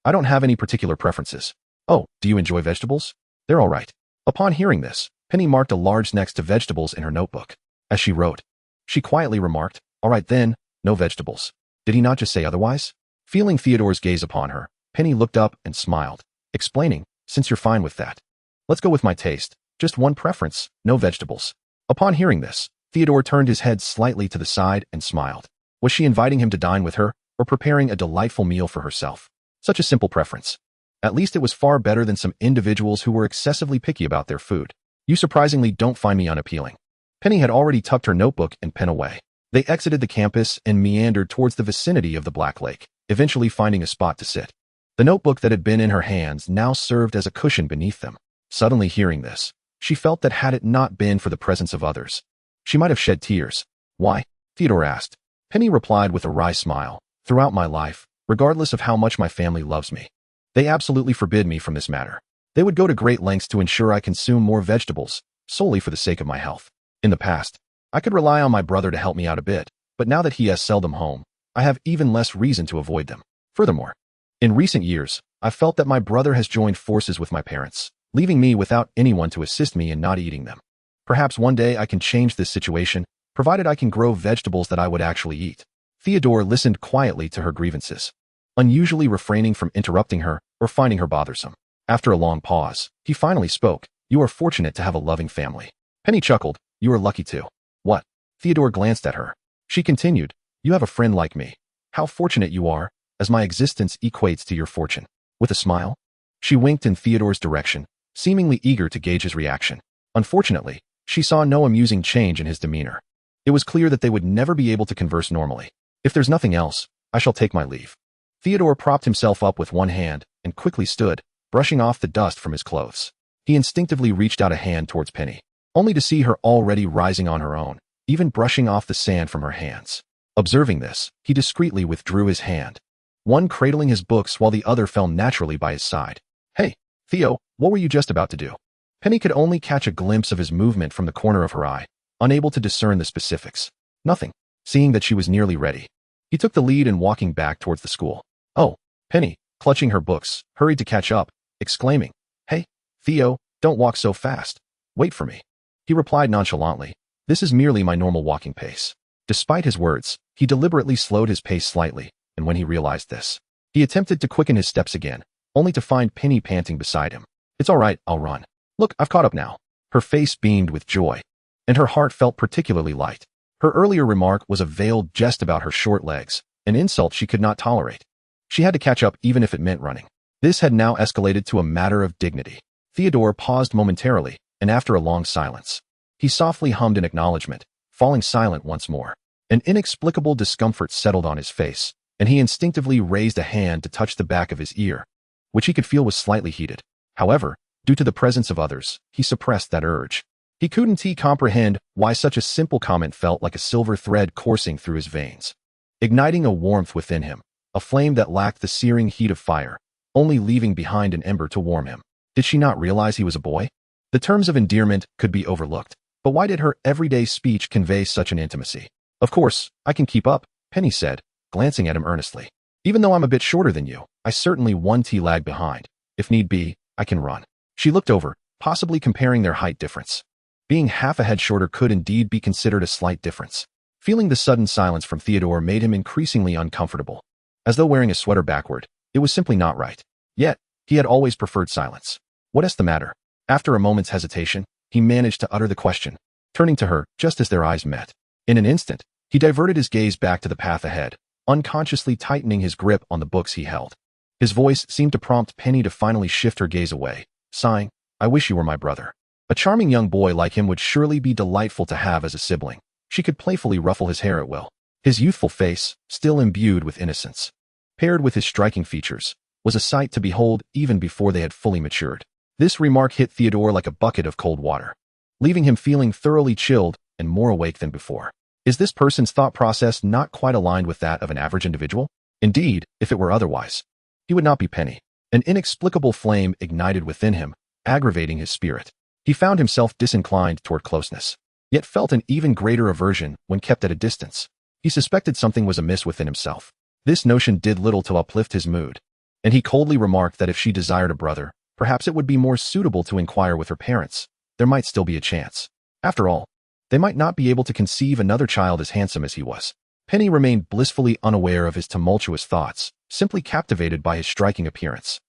I don't have any particular preferences." "Oh, do you enjoy vegetables?" "They're all right." Upon hearing this, Penny marked a large next to vegetables in her notebook. As she wrote, she quietly remarked, "All right then, no vegetables." Did he not just say otherwise? Feeling Theodore's gaze upon her, Penny looked up and smiled, explaining, "Since you're fine with that, let's go with my taste. Just one preference, no vegetables." Upon hearing this, Theodore turned his head slightly to the side and smiled. Was she inviting him to dine with her, or preparing a delightful meal for herself? Such a simple preference. At least it was far better than some individuals who were excessively picky about their food. "You surprisingly don't find me unappealing." Penny had already tucked her notebook and pen away. They exited the campus and meandered towards the vicinity of the Black Lake, eventually finding a spot to sit. The notebook that had been in her hands now served as a cushion beneath them. Suddenly hearing this, she felt that had it not been for the presence of others, she might have shed tears. "Why?" Theodore asked. Penny replied with a wry smile, "Throughout my life, regardless of how much my family loves me, they absolutely forbid me from this matter. They would go to great lengths to ensure I consume more vegetables, solely for the sake of my health. In the past, I could rely on my brother to help me out a bit, but now that he has seldom home, I have even less reason to avoid them. Furthermore, in recent years, I've felt that my brother has joined forces with my parents, leaving me without anyone to assist me in not eating them. Perhaps one day I can change this situation, provided I can grow vegetables that I would actually eat." Theodore listened quietly to her grievances, unusually refraining from interrupting her or finding her bothersome. After a long pause, he finally spoke. You are fortunate to have a loving family. Penny chuckled. You are lucky too. What? Theodore glanced at her. She continued. You have a friend like me. How fortunate you are, as my existence equates to your fortune. With a smile, she winked in Theodore's direction, seemingly eager to gauge his reaction. Unfortunately, she saw no amusing change in his demeanor. It was clear that they would never be able to converse normally. If there's nothing else, I shall take my leave. Theodore propped himself up with one hand and quickly stood, brushing off the dust from his clothes. He instinctively reached out a hand towards Penny, only to see her already rising on her own, even brushing off the sand from her hands. Observing this, he discreetly withdrew his hand, one cradling his books while the other fell naturally by his side. Hey, Theo, what were you just about to do? Penny could only catch a glimpse of his movement from the corner of her eye, unable to discern the specifics. Nothing, seeing that she was nearly ready. He took the lead in walking back towards the school. Oh, Penny, clutching her books, hurried to catch up, exclaiming, Hey, Theo, don't walk so fast. Wait for me. He replied nonchalantly, This is merely my normal walking pace. Despite his words, he deliberately slowed his pace slightly, and when he realized this, he attempted to quicken his steps again, only to find Penny panting beside him. It's all right, I'll run. Look, I've caught up now. Her face beamed with joy, and her heart felt particularly light. Her earlier remark was a veiled jest about her short legs, an insult she could not tolerate. She had to catch up even if it meant running. This had now escalated to a matter of dignity. Theodore paused momentarily, and after a long silence, he softly hummed an acknowledgement, falling silent once more. An inexplicable discomfort settled on his face, and he instinctively raised a hand to touch the back of his ear, which he could feel was slightly heated. However, due to the presence of others, he suppressed that urge. He couldn't comprehend why such a simple comment felt like a silver thread coursing through his veins, igniting a warmth within him, a flame that lacked the searing heat of fire, only leaving behind an ember to warm him. Did she not realize he was a boy? The terms of endearment could be overlooked, but why did her everyday speech convey such an intimacy? Of course, I can keep up, Penny said, glancing at him earnestly. Even though I'm a bit shorter than you, I certainly lag behind. If need be, I can run. She looked over, possibly comparing their height difference. Being half a head shorter could indeed be considered a slight difference. Feeling the sudden silence from Theodore made him increasingly uncomfortable. As though wearing a sweater backward, it was simply not right. Yet, he had always preferred silence. What's the matter? After a moment's hesitation, he managed to utter the question, turning to her just as their eyes met. In an instant, he diverted his gaze back to the path ahead, unconsciously tightening his grip on the books he held. His voice seemed to prompt Penny to finally shift her gaze away, sighing, I wish you were my brother. A charming young boy like him would surely be delightful to have as a sibling. She could playfully ruffle his hair at will. His youthful face, still imbued with innocence, paired with his striking features, was a sight to behold even before they had fully matured. This remark hit Theodore like a bucket of cold water, leaving him feeling thoroughly chilled and more awake than before. Is this person's thought process not quite aligned with that of an average individual? Indeed, if it were otherwise, he would not be Penny. An inexplicable flame ignited within him, aggravating his spirit. He found himself disinclined toward closeness, yet felt an even greater aversion when kept at a distance. He suspected something was amiss within himself. This notion did little to uplift his mood, and he coldly remarked that if she desired a brother, perhaps it would be more suitable to inquire with her parents. There might still be a chance. After all, they might not be able to conceive another child as handsome as he was. Penny remained blissfully unaware of his tumultuous thoughts, simply captivated by his striking appearance.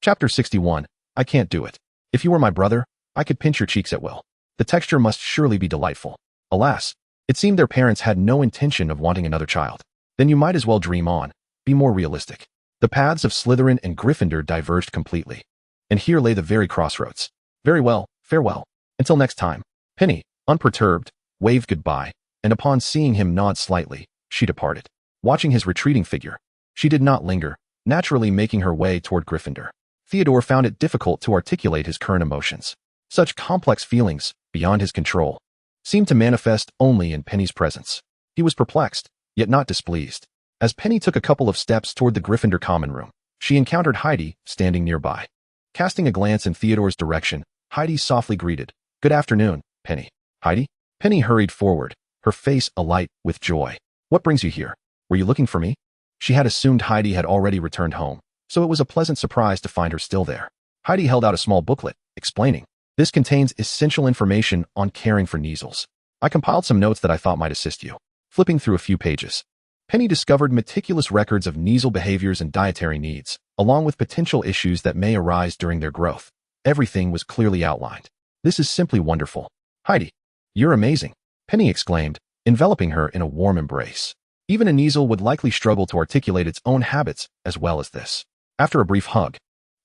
Chapter 61. I can't do it. If you were my brother, I could pinch your cheeks at will. The texture must surely be delightful. Alas, it seemed their parents had no intention of wanting another child. Then you might as well dream on. Be more realistic. The paths of Slytherin and Gryffindor diverged completely, and here lay the very crossroads. Very well, farewell. Until next time. Penny, unperturbed, waved goodbye, and upon seeing him nod slightly, she departed. Watching his retreating figure, she did not linger, naturally making her way toward Gryffindor. Theodore found it difficult to articulate his current emotions. Such complex feelings, beyond his control, seemed to manifest only in Penny's presence. He was perplexed, yet not displeased. As Penny took a couple of steps toward the Gryffindor common room, she encountered Heidi, standing nearby. Casting a glance in Theodore's direction, Heidi softly greeted, Good afternoon, Penny. Heidi? Penny hurried forward, her face alight with joy. What brings you here? Were you looking for me? She had assumed Heidi had already returned home, so it was a pleasant surprise to find her still there. Heidi held out a small booklet, explaining, This contains essential information on caring for measles. I compiled some notes that I thought might assist you. Flipping through a few pages, Penny discovered meticulous records of nasal behaviors and dietary needs, along with potential issues that may arise during their growth. Everything was clearly outlined. This is simply wonderful. Heidi, you're amazing, Penny exclaimed, enveloping her in a warm embrace. Even a nasal would likely struggle to articulate its own habits as well as this. After a brief hug,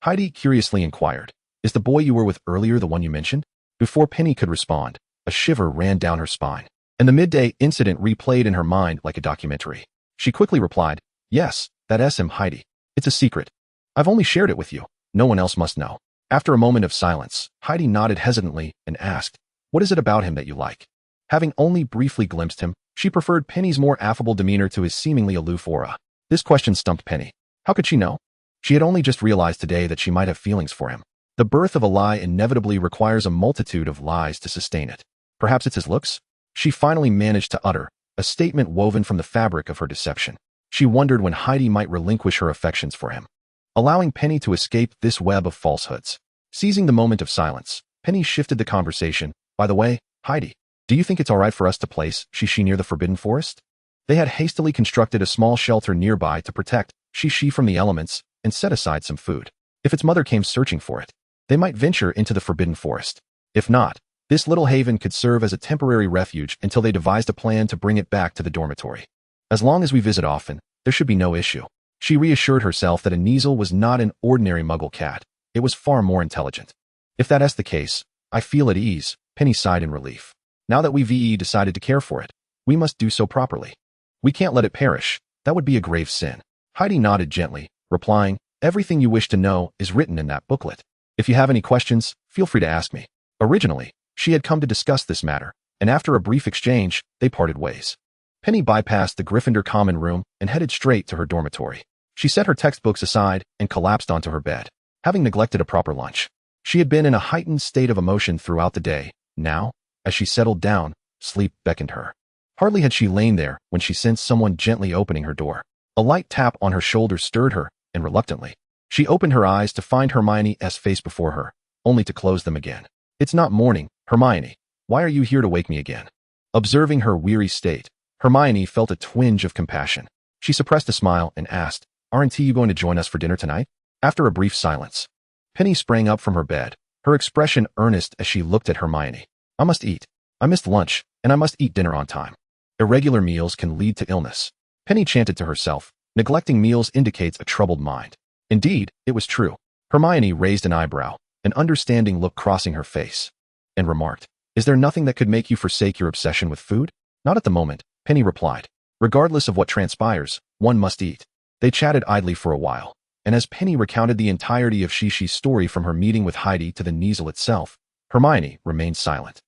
Heidi curiously inquired, "Is the boy you were with earlier the one you mentioned?" Before Penny could respond, a shiver ran down her spine, and the midday incident replayed in her mind like a documentary. She quickly replied, "Yes, that's him, Heidi. It's a secret. I've only shared it with you. No one else must know." After a moment of silence, Heidi nodded hesitantly and asked, "What is it about him that you like?" Having only briefly glimpsed him, she preferred Penny's more affable demeanor to his seemingly aloof aura. This question stumped Penny. How could she know? She had only just realized today that she might have feelings for him. The birth of a lie inevitably requires a multitude of lies to sustain it. Perhaps it's his looks? She finally managed to utter, a statement woven from the fabric of her deception. She wondered when Heidi might relinquish her affections for him, allowing Penny to escape this web of falsehoods. Seizing the moment of silence, Penny shifted the conversation. "By the way, Heidi, do you think it's all right for us to place Shishi near the Forbidden Forest?" They had hastily constructed a small shelter nearby to protect Shishi from the elements and set aside some food. If its mother came searching for it, they might venture into the Forbidden Forest. If not, this little haven could serve as a temporary refuge until they devised a plan to bring it back to the dormitory. As long as we visit often, there should be no issue. She reassured herself that a Neasel was not an ordinary Muggle cat. It was far more intelligent. If that's the case, I feel at ease, Penny sighed in relief. Now that we've decided to care for it, we must do so properly. We can't let it perish. That would be a grave sin. Heidi nodded gently, replying, "Everything you wish to know is written in that booklet. If you have any questions, feel free to ask me." Originally, she had come to discuss this matter, and after a brief exchange, they parted ways. Penny bypassed the Gryffindor common room and headed straight to her dormitory. She set her textbooks aside and collapsed onto her bed. Having neglected a proper lunch, she had been in a heightened state of emotion throughout the day. Now, as she settled down, sleep beckoned her. Hardly had she lain there when she sensed someone gently opening her door. A light tap on her shoulder stirred her, and reluctantly, she opened her eyes to find Hermione's face before her, only to close them again. "It's not morning, Hermione. Why are you here to wake me again?" Observing her weary state, Hermione felt a twinge of compassion. She suppressed a smile and asked, "Aren't you going to join us for dinner tonight?" After a brief silence, Penny sprang up from her bed, her expression earnest as she looked at Hermione. "I must eat. I missed lunch, and I must eat dinner on time. Irregular meals can lead to illness." Penny chanted to herself. Neglecting meals indicates a troubled mind. Indeed, it was true. Hermione raised an eyebrow, an understanding look crossing her face, and remarked, "Is there nothing that could make you forsake your obsession with food?" "Not at the moment," Penny replied. "Regardless of what transpires, one must eat." They chatted idly for a while, and as Penny recounted the entirety of Shishi's story from her meeting with Heidi to the Neasel itself, Hermione remained silent,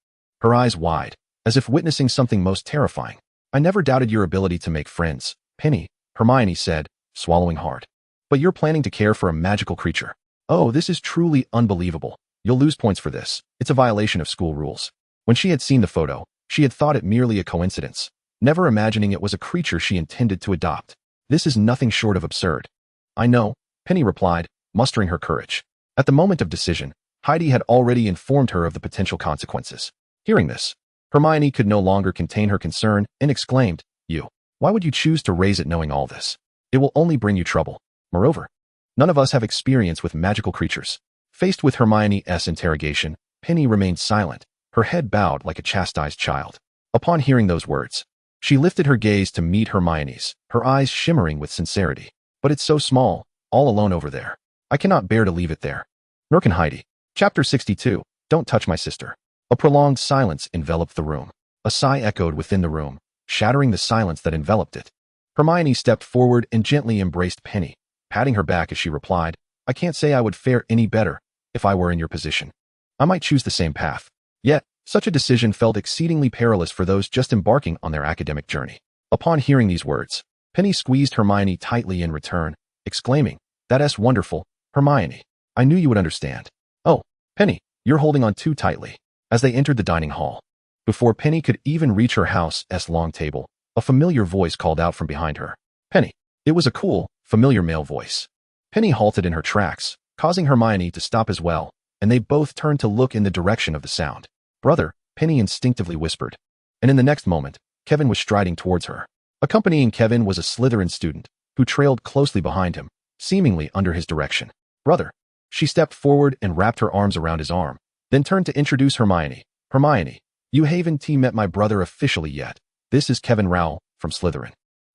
her eyes wide, as if witnessing something most terrifying. "I never doubted your ability to make friends, Penny," Hermione said, swallowing hard. "But you're planning to care for a magical creature. Oh, this is truly unbelievable. You'll lose points for this. It's a violation of school rules." When she had seen the photo, she had thought it merely a coincidence, never imagining it was a creature she intended to adopt. "This is nothing short of absurd." "I know," Penny replied, mustering her courage. At the moment of decision, Heidi had already informed her of the potential consequences. Hearing this, Hermione could no longer contain her concern and exclaimed, "You, why would you choose to raise it knowing all this? It will only bring you trouble. Moreover, none of us have experience with magical creatures." Faced with Hermione's interrogation, Penny remained silent, her head bowed like a chastised child. Upon hearing those words, she lifted her gaze to meet Hermione's, her eyes shimmering with sincerity. "But it's so small, all alone over there. I cannot bear to leave it there." Nurkin Heidi. Chapter 62. Don't touch my sister. A prolonged silence enveloped the room. A sigh echoed within the room, shattering the silence that enveloped it. Hermione stepped forward and gently embraced Penny, patting her back as she replied, "I can't say I would fare any better if I were in your position. I might choose the same path. Yet, such a decision felt exceedingly perilous for those just embarking on their academic journey." Upon hearing these words, Penny squeezed Hermione tightly in return, exclaiming, "That's wonderful, Hermione. I knew you would understand." "Oh, Penny, you're holding on too tightly." As they entered the dining hall, before Penny could even reach her house's long table, a familiar voice called out from behind her. "Penny." It was a cool, familiar male voice. Penny halted in her tracks, causing Hermione to stop as well, and they both turned to look in the direction of the sound. "Brother," Penny instinctively whispered. And in the next moment, Kevin was striding towards her. Accompanying Kevin was a Slytherin student, who trailed closely behind him, seemingly under his direction. Brother. She stepped forward and wrapped her arms around his arm, then turned to introduce Hermione. Hermione, you haven't met my brother officially yet. This is Kevin Rowell, from Slytherin.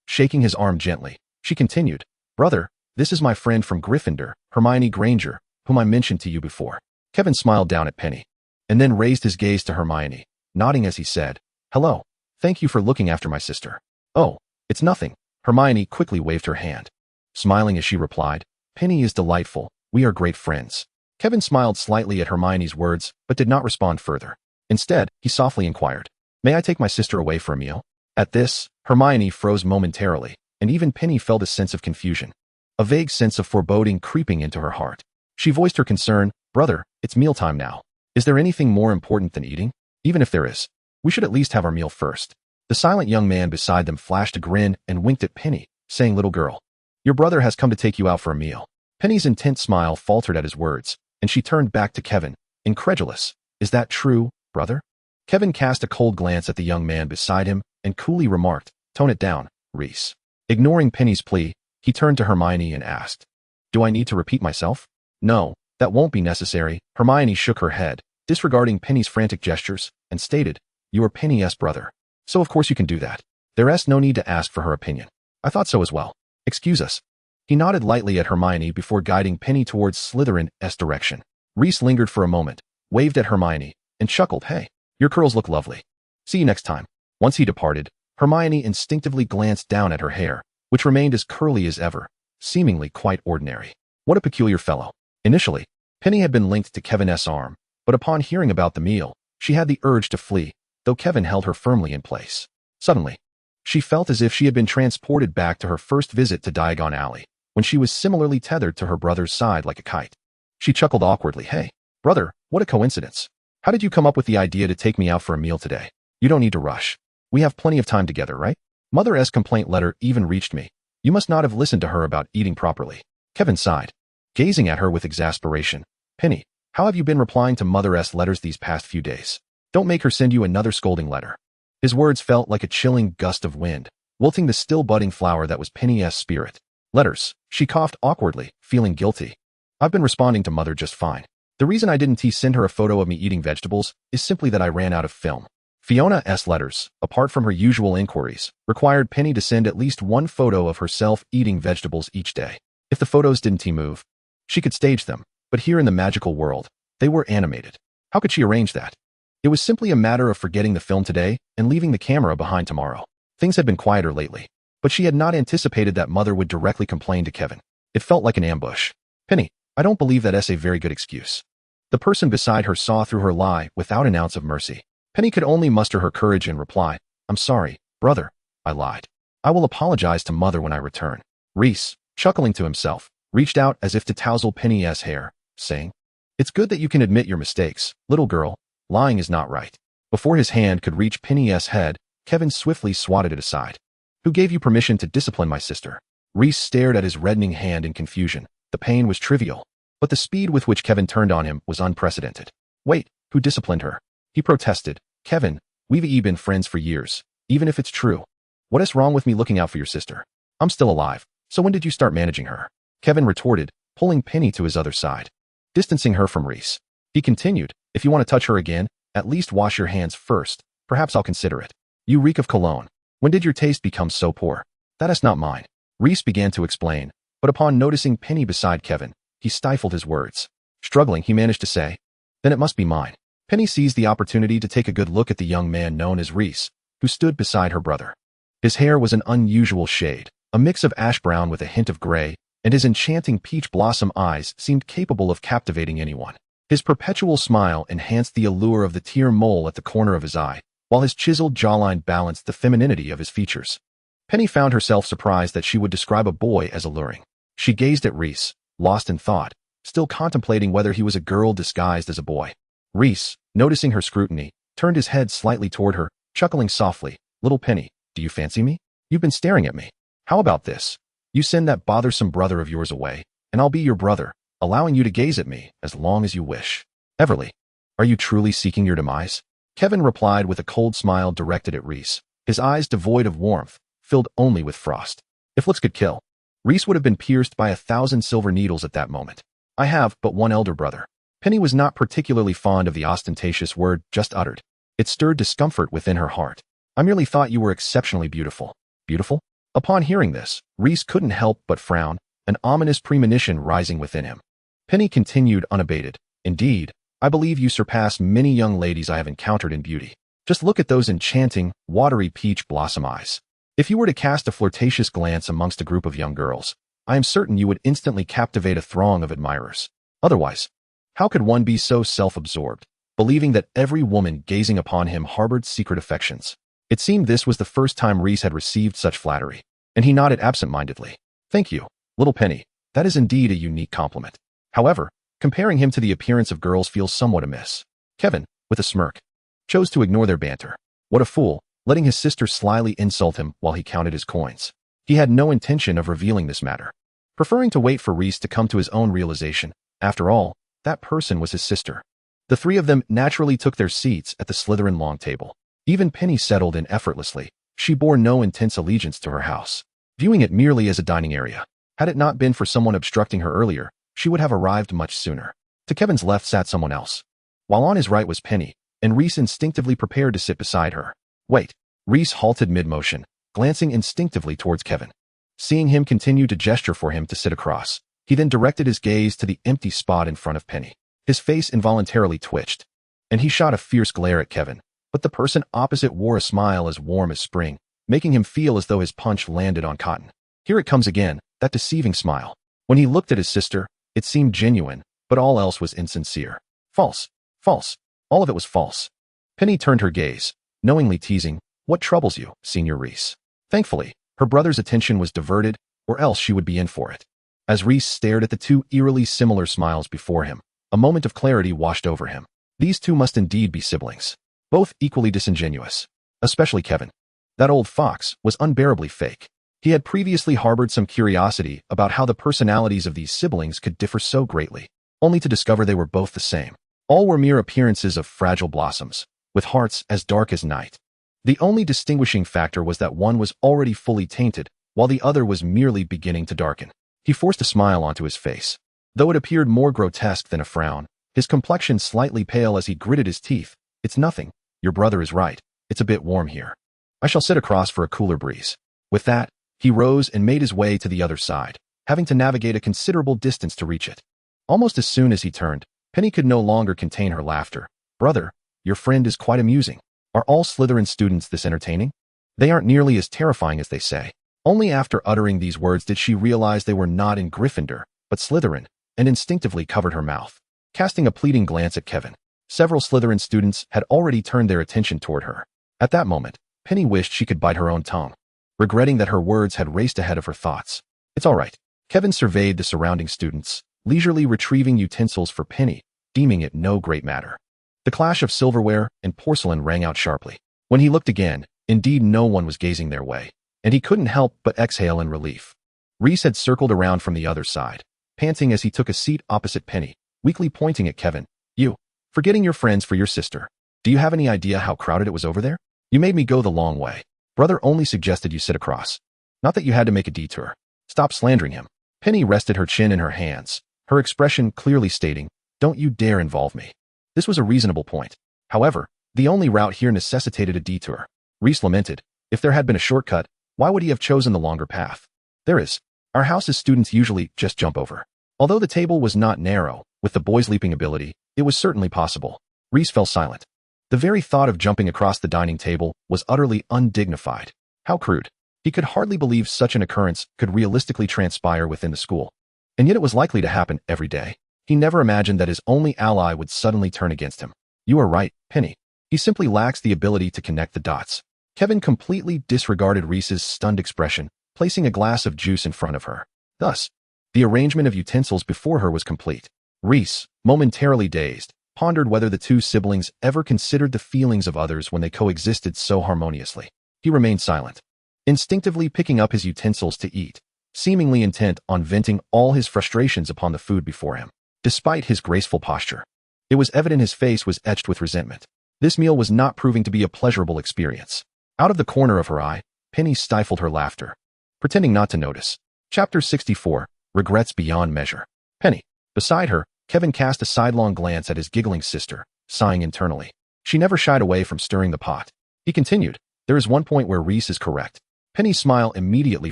Shaking his arm gently, she continued, Brother, this is my friend from Gryffindor, Hermione Granger, whom I mentioned to you before. Kevin smiled down at Penny, and then raised his gaze to Hermione, nodding as he said, Hello. Thank you for looking after my sister. Oh, it's nothing. Hermione quickly waved her hand, smiling as she replied, Penny is delightful. We are great friends. Kevin smiled slightly at Hermione's words, but did not respond further. Instead, he softly inquired, May I take my sister away for a meal? At this, Hermione froze momentarily, and even Penny felt a sense of confusion, a vague sense of foreboding creeping into her heart. She voiced her concern, Brother, it's mealtime now. Is there anything more important than eating? Even if there is, we should at least have our meal first. The silent young man beside them flashed a grin and winked at Penny, saying, Little girl, your brother has come to take you out for a meal. Penny's intense smile faltered at his words, and she turned back to Kevin, incredulous. Is that true, brother? Kevin cast a cold glance at the young man beside him and coolly remarked, Tone it down, Reese. Ignoring Penny's plea, he turned to Hermione and asked, Do I need to repeat myself? No, that won't be necessary. Hermione shook her head, disregarding Penny's frantic gestures, and stated, You are Penny's brother. So of course you can do that. There's no need to ask for her opinion. I thought so as well. Excuse us. He nodded lightly at Hermione before guiding Penny towards Slytherin's direction. Reese lingered for a moment, waved at Hermione, and chuckled, Hey, your curls look lovely. See you next time. Once he departed, Hermione instinctively glanced down at her hair, which remained as curly as ever, seemingly quite ordinary. What a peculiar fellow. Initially, Penny had been linked to Kevin's arm, but upon hearing about the meal, she had the urge to flee, though Kevin held her firmly in place. Suddenly, she felt as if she had been transported back to her first visit to Diagon Alley, when she was similarly tethered to her brother's side like a kite. She chuckled awkwardly, Hey, brother, what a coincidence. How did you come up with the idea to take me out for a meal today? You don't need to rush. We have plenty of time together, right? Mother's complaint letter even reached me. You must not have listened to her about eating properly. Kevin sighed, gazing at her with exasperation. Penny, how have you been replying to Mother's letters these past few days? Don't make her send you another scolding letter. His words felt like a chilling gust of wind, wilting the still budding flower that was Penny's spirit. Letters. She coughed awkwardly, feeling guilty. I've been responding to Mother just fine. The reason I didn't send her a photo of me eating vegetables is simply that I ran out of film. Fiona's letters, apart from her usual inquiries, required Penny to send at least one photo of herself eating vegetables each day. If the photos didn't move, she could stage them, but here in the magical world, they were animated. How could she arrange that? It was simply a matter of forgetting the film today and leaving the camera behind tomorrow. Things had been quieter lately, but she had not anticipated that Mother would directly complain to Kevin. It felt like an ambush. Penny, I don't believe that's a very good excuse. The person beside her saw through her lie without an ounce of mercy. Penny could only muster her courage and reply, I'm sorry, brother. I lied. I will apologize to Mother when I return. Reese, chuckling to himself, reached out as if to tousle Penny's hair, saying, It's good that you can admit your mistakes, little girl. Lying is not right. Before his hand could reach Penny's head, Kevin swiftly swatted it aside. Who gave you permission to discipline my sister? Reese stared at his reddening hand in confusion. The pain was trivial, but the speed with which Kevin turned on him was unprecedented. Wait, who disciplined her? He protested. Kevin, we've been friends for years, even if it's true. What is wrong with me looking out for your sister? I'm still alive, so when did you start managing her? Kevin retorted, pulling Penny to his other side, distancing her from Reese. He continued, If you want to touch her again, at least wash your hands first. Perhaps I'll consider it. You reek of cologne. When did your taste become so poor? That is not mine. Reese began to explain, but upon noticing Penny beside Kevin, he stifled his words. Struggling, he managed to say, Then it must be mine. Penny seized the opportunity to take a good look at the young man known as Reese, who stood beside her brother. His hair was an unusual shade, a mix of ash brown with a hint of gray, and his enchanting peach blossom eyes seemed capable of captivating anyone. His perpetual smile enhanced the allure of the tear mole at the corner of his eye, while his chiseled jawline balanced the femininity of his features. Penny found herself surprised that she would describe a boy as alluring. She gazed at Reese, lost in thought, still contemplating whether he was a girl disguised as a boy. Reese, noticing her scrutiny, turned his head slightly toward her, chuckling softly. Little Penny, do you fancy me? You've been staring at me. How about this? You send that bothersome brother of yours away, and I'll be your brother, allowing you to gaze at me as long as you wish. Everly, are you truly seeking your demise? Kevin replied with a cold smile directed at Reese, his eyes devoid of warmth, filled only with frost. If looks could kill, Reese would have been pierced by 1,000 silver needles at that moment. I have but one elder brother. Penny was not particularly fond of the ostentatious word just uttered. It stirred discomfort within her heart. I merely thought you were exceptionally beautiful. Beautiful? Upon hearing this, Reese couldn't help but frown, an ominous premonition rising within him. Penny continued unabated. Indeed, I believe you surpass many young ladies I have encountered in beauty. Just look at those enchanting, watery peach blossom eyes. If you were to cast a flirtatious glance amongst a group of young girls, I am certain you would instantly captivate a throng of admirers. Otherwise, how could one be so self-absorbed, believing that every woman gazing upon him harbored secret affections? It seemed this was the first time Reese had received such flattery, and he nodded absent-mindedly. Thank you, little Penny. That is indeed a unique compliment. However, comparing him to the appearance of girls feels somewhat amiss. Kevin, with a smirk, chose to ignore their banter. What a fool, letting his sister slyly insult him while he counted his coins. He had no intention of revealing this matter, preferring to wait for Reese to come to his own realization. After all, that person was his sister. The three of them naturally took their seats at the Slytherin long table. Even Penny settled in effortlessly. She bore no intense allegiance to her house, viewing it merely as a dining area. Had it not been for someone obstructing her earlier, she would have arrived much sooner. To Kevin's left sat someone else, while on his right was Penny, and Reese instinctively prepared to sit beside her. Wait. Reese halted mid-motion, glancing instinctively towards Kevin. Seeing him continue to gesture for him to sit across, he then directed his gaze to the empty spot in front of Penny. His face involuntarily twitched, and he shot a fierce glare at Kevin, but the person opposite wore a smile as warm as spring, making him feel as though his punch landed on cotton. Here it comes again, that deceiving smile. When he looked at his sister, it seemed genuine, but all else was insincere. False. False. All of it was false. Penny turned her gaze, knowingly teasing, "What troubles you, Senior Reese?" Thankfully, her brother's attention was diverted, or else she would be in for it. As Reese stared at the two eerily similar smiles before him, a moment of clarity washed over him. These two must indeed be siblings, both equally disingenuous. Especially Kevin. That old fox was unbearably fake. He had previously harbored some curiosity about how the personalities of these siblings could differ so greatly, only to discover they were both the same. All were mere appearances of fragile blossoms, with hearts as dark as night. The only distinguishing factor was that one was already fully tainted, while the other was merely beginning to darken. He forced a smile onto his face. Though it appeared more grotesque than a frown, his complexion slightly pale as he gritted his teeth. It's nothing. Your brother is right. It's a bit warm here. I shall sit across for a cooler breeze. With that, he rose and made his way to the other side, having to navigate a considerable distance to reach it. Almost as soon as he turned, Penny could no longer contain her laughter. Brother, your friend is quite amusing. Are all Slytherin students this entertaining? They aren't nearly as terrifying as they say. Only after uttering these words did she realize they were not in Gryffindor, but Slytherin, and instinctively covered her mouth. Casting a pleading glance at Kevin, several Slytherin students had already turned their attention toward her. At that moment, Penny wished she could bite her own tongue, regretting that her words had raced ahead of her thoughts. It's all right. Kevin surveyed the surrounding students, leisurely retrieving utensils for Penny, deeming it no great matter. The clash of silverware and porcelain rang out sharply. When he looked again, indeed no one was gazing their way, and he couldn't help but exhale in relief. Reese had circled around from the other side, panting as he took a seat opposite Penny, weakly pointing at Kevin. You, forgetting your friends for your sister. Do you have any idea how crowded it was over there? You made me go the long way. Brother only suggested you sit across. Not that you had to make a detour. Stop slandering him. Penny rested her chin in her hands, her expression clearly stating, don't you dare involve me. This was a reasonable point. However, the only route here necessitated a detour. Reese lamented. If there had been a shortcut, why would he have chosen the longer path? There is. Our house's students usually just jump over. Although the table was not narrow, with the boy's leaping ability, it was certainly possible. Reese fell silent. The very thought of jumping across the dining table was utterly undignified. How crude. He could hardly believe such an occurrence could realistically transpire within the school. And yet it was likely to happen every day. He never imagined that his only ally would suddenly turn against him. You are right, Penny. He simply lacks the ability to connect the dots. Kevin completely disregarded Reese's stunned expression, placing a glass of juice in front of her. Thus, the arrangement of utensils before her was complete. Reese, momentarily dazed, pondered whether the two siblings ever considered the feelings of others when they coexisted so harmoniously. He remained silent, instinctively picking up his utensils to eat, seemingly intent on venting all his frustrations upon the food before him. Despite his graceful posture, it was evident his face was etched with resentment. This meal was not proving to be a pleasurable experience. Out of the corner of her eye, Penny stifled her laughter, pretending not to notice. Chapter 64, Regrets Beyond Measure. Penny. Beside her, Kevin cast a sidelong glance at his giggling sister, sighing internally. She never shied away from stirring the pot. He continued, there is one point where Reese is correct. Penny's smile immediately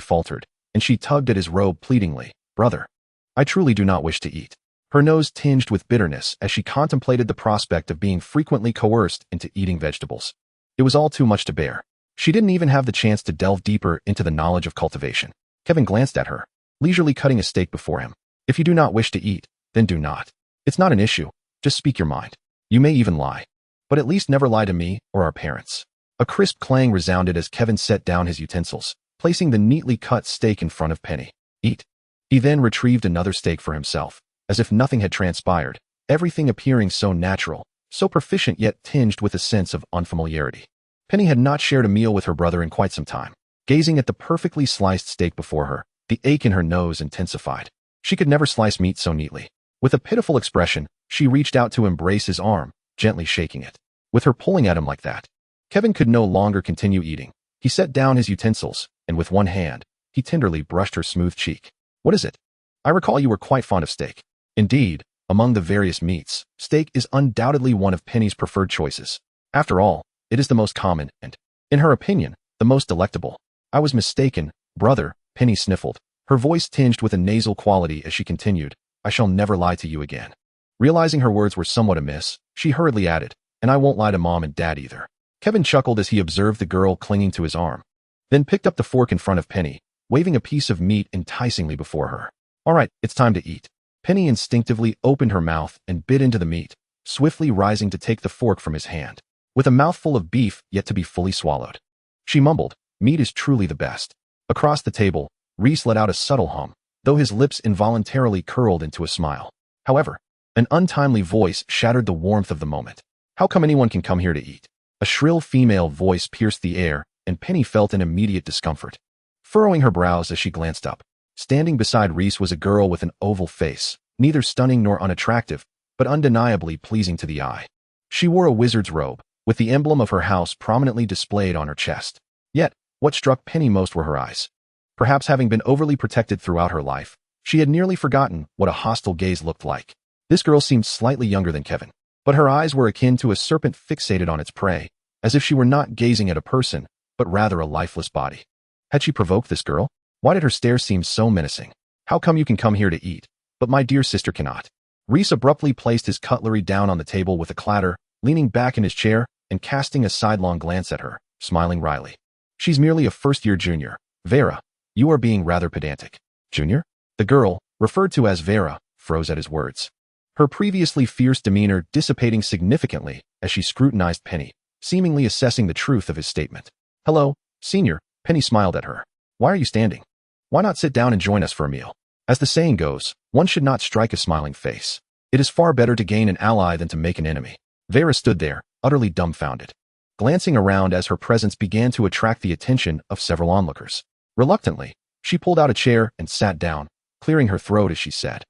faltered, and she tugged at his robe pleadingly. Brother, I truly do not wish to eat. Her nose tinged with bitterness as she contemplated the prospect of being frequently coerced into eating vegetables. It was all too much to bear. She didn't even have the chance to delve deeper into the knowledge of cultivation. Kevin glanced at her, leisurely cutting a steak before him. If you do not wish to eat, then do not. It's not an issue. Just speak your mind. You may even lie. But at least never lie to me or our parents. A crisp clang resounded as Kevin set down his utensils, placing the neatly cut steak in front of Penny. Eat. He then retrieved another steak for himself, as if nothing had transpired, everything appearing so natural, so proficient yet tinged with a sense of unfamiliarity. Penny had not shared a meal with her brother in quite some time. Gazing at the perfectly sliced steak before her, the ache in her nose intensified. She could never slice meat so neatly. With a pitiful expression, she reached out to embrace his arm, gently shaking it. With her pulling at him like that, Kevin could no longer continue eating. He set down his utensils, and with one hand, he tenderly brushed her smooth cheek. What is it? I recall you were quite fond of steak. Indeed, among the various meats, steak is undoubtedly one of Penny's preferred choices. After all, it is the most common and, in her opinion, the most delectable. I was mistaken, brother, Penny sniffled, her voice tinged with a nasal quality as she continued, I shall never lie to you again. Realizing her words were somewhat amiss, she hurriedly added, and I won't lie to Mom and Dad either. Kevin chuckled as he observed the girl clinging to his arm, then picked up the fork in front of Penny, waving a piece of meat enticingly before her. All right, it's time to eat. Penny instinctively opened her mouth and bit into the meat, swiftly rising to take the fork from his hand. With a mouthful of beef yet to be fully swallowed, she mumbled, meat is truly the best. Across the table, Reese let out a subtle hum, though his lips involuntarily curled into a smile. However, an untimely voice shattered the warmth of the moment. How come anyone can come here to eat? A shrill female voice pierced the air, and Penny felt an immediate discomfort. Furrowing her brows as she glanced up, standing beside Reese was a girl with an oval face, neither stunning nor unattractive, but undeniably pleasing to the eye. She wore a wizard's robe, with the emblem of her house prominently displayed on her chest. Yet, what struck Penny most were her eyes. Perhaps having been overly protected throughout her life, she had nearly forgotten what a hostile gaze looked like. This girl seemed slightly younger than Kevin, but her eyes were akin to a serpent fixated on its prey, as if she were not gazing at a person, but rather a lifeless body. Had she provoked this girl? Why did her stare seem so menacing? How come you can come here to eat, but my dear sister cannot? Reese abruptly placed his cutlery down on the table with a clatter, leaning back in his chair and casting a sidelong glance at her, smiling wryly. She's merely a first-year junior. Vera, you are being rather pedantic. Junior? The girl, referred to as Vera, froze at his words. Her previously fierce demeanor dissipating significantly as she scrutinized Penny, seemingly assessing the truth of his statement. Hello, senior, Penny smiled at her. Why are you standing? Why not sit down and join us for a meal? As the saying goes, one should not strike a smiling face. It is far better to gain an ally than to make an enemy. Vera stood there, utterly dumbfounded, glancing around as her presence began to attract the attention of several onlookers. Reluctantly, she pulled out a chair and sat down, clearing her throat as she said,